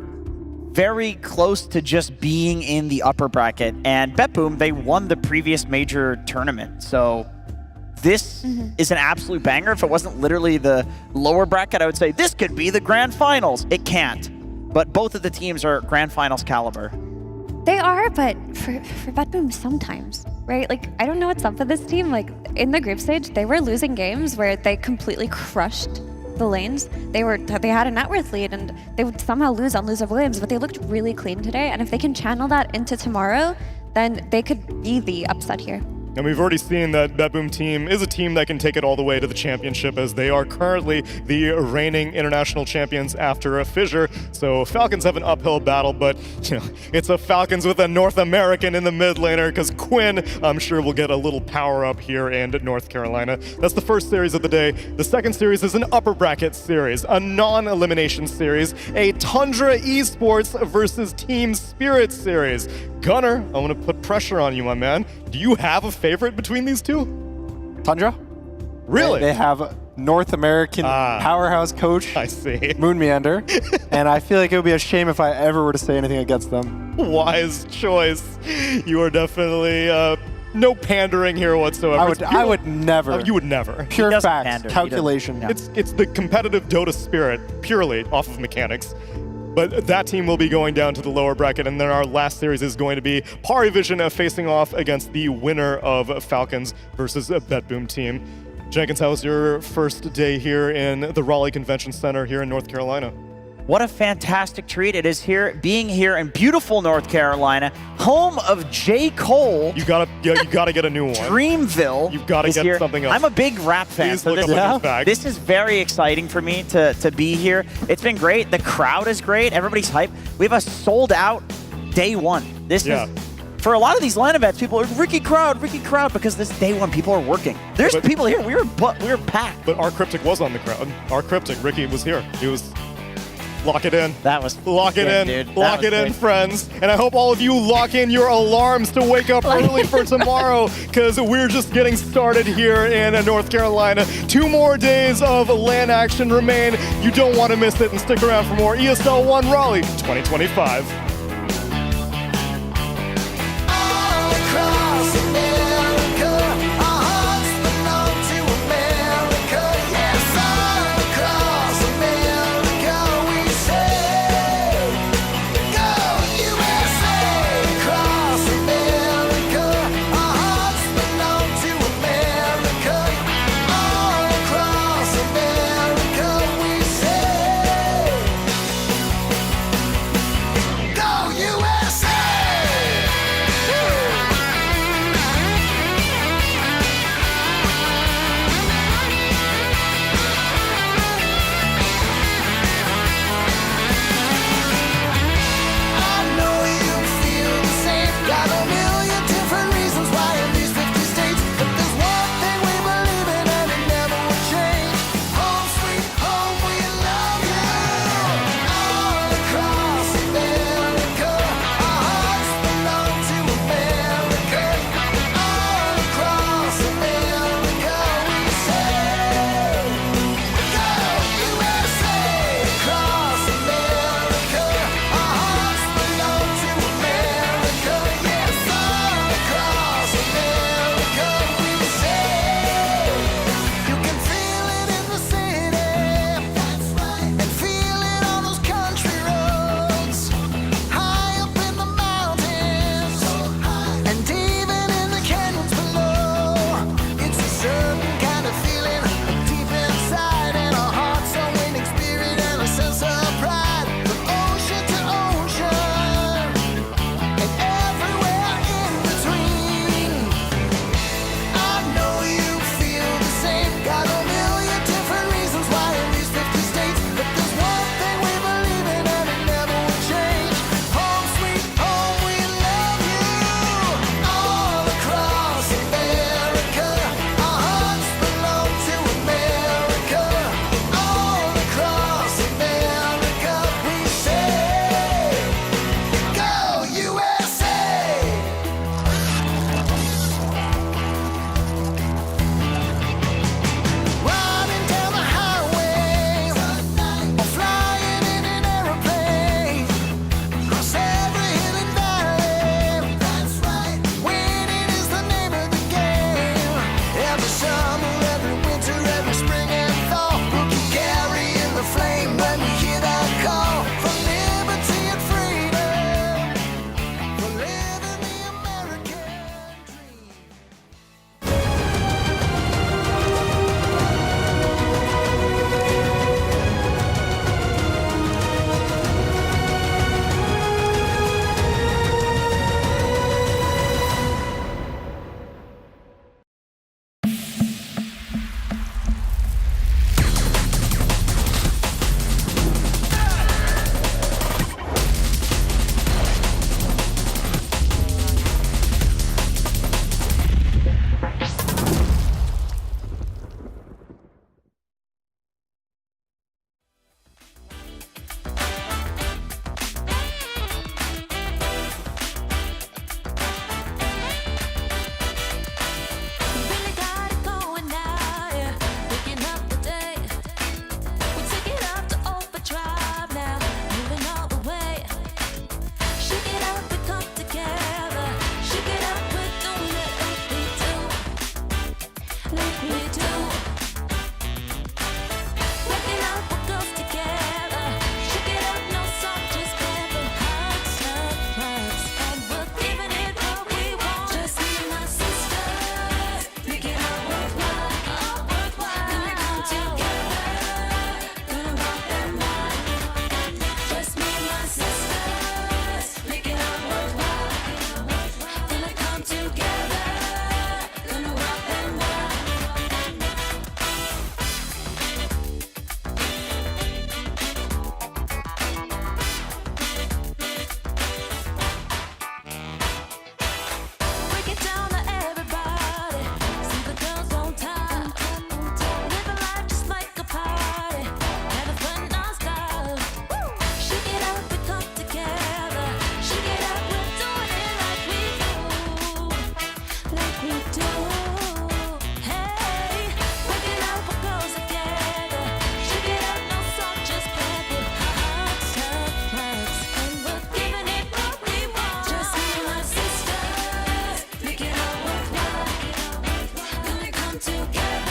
very close to just being in the upper bracket. And BetBoom, they won the previous major tournament. So this is an absolute banger. If it wasn't literally the lower bracket, I would say this could be the grand finals. It can't. But both of the teams are grand finals caliber. They are, but for BetBoom sometimes, right? Like, I don't know what's up with this team. Like, in the group stage, they were losing games where they completely crushed the lanes. They had a net worth lead, and they would somehow lose on Loser Williams, but they looked really clean today. And if they can channel that into tomorrow, then they could be the upset here. And we've already seen that BetBoom team is a team that can take it all the way to the championship, as they are currently the reigning international champions after a fissure. So Falcons have an uphill battle, but you know, it's a Falcons with a North American in the mid laner, because Quinn, I'm sure, will get a little power up here in North Carolina. That's the first series of the day. The second series is an upper bracket series, a non-elimination series, a Tundra Esports versus Team Spirit series. Gunnar, I want to put pressure on you, my man. Do you have a favorite between these two? Tundra? Really? They have North American powerhouse coach, I see, Moon Meander, and I feel like it would be a shame if I ever were to say anything against them. Wise choice. You are definitely no pandering here whatsoever. I would never. You would never. Pure facts, calculation. Yeah. It's the competitive Dota spirit, purely off of mechanics. But that team will be going down to the lower bracket, and then our last series is going to be Parivision facing off against the winner of Falcons versus a BetBoom team. Jenkins, how was your first day here in the Raleigh Convention Center here in North Carolina? What a fantastic treat it is here, being here in beautiful North Carolina, home of J. Cole. You gotta get a new one. Dreamville. You've got to get here. something else. I'm a big rap fan, Please so look up his bag. this is very exciting for me to be here. It's been great. The crowd is great. Everybody's hyped. We have a sold out day 1. This is. For a lot of these line events, people are Ricky crowd, because this day 1 people are working. There's people here. We were packed. But our Cryptic was on the crowd. Our Cryptic, Ricky, was here. He was. Lock it in. That was lock it in. Dude. Lock it in, friends. And I hope all of you lock in your alarms to wake up early for tomorrow, because we're just getting started here in North Carolina. 2 more days of LAN action remain. You don't want to miss it, and stick around for more ESL One Raleigh 2025.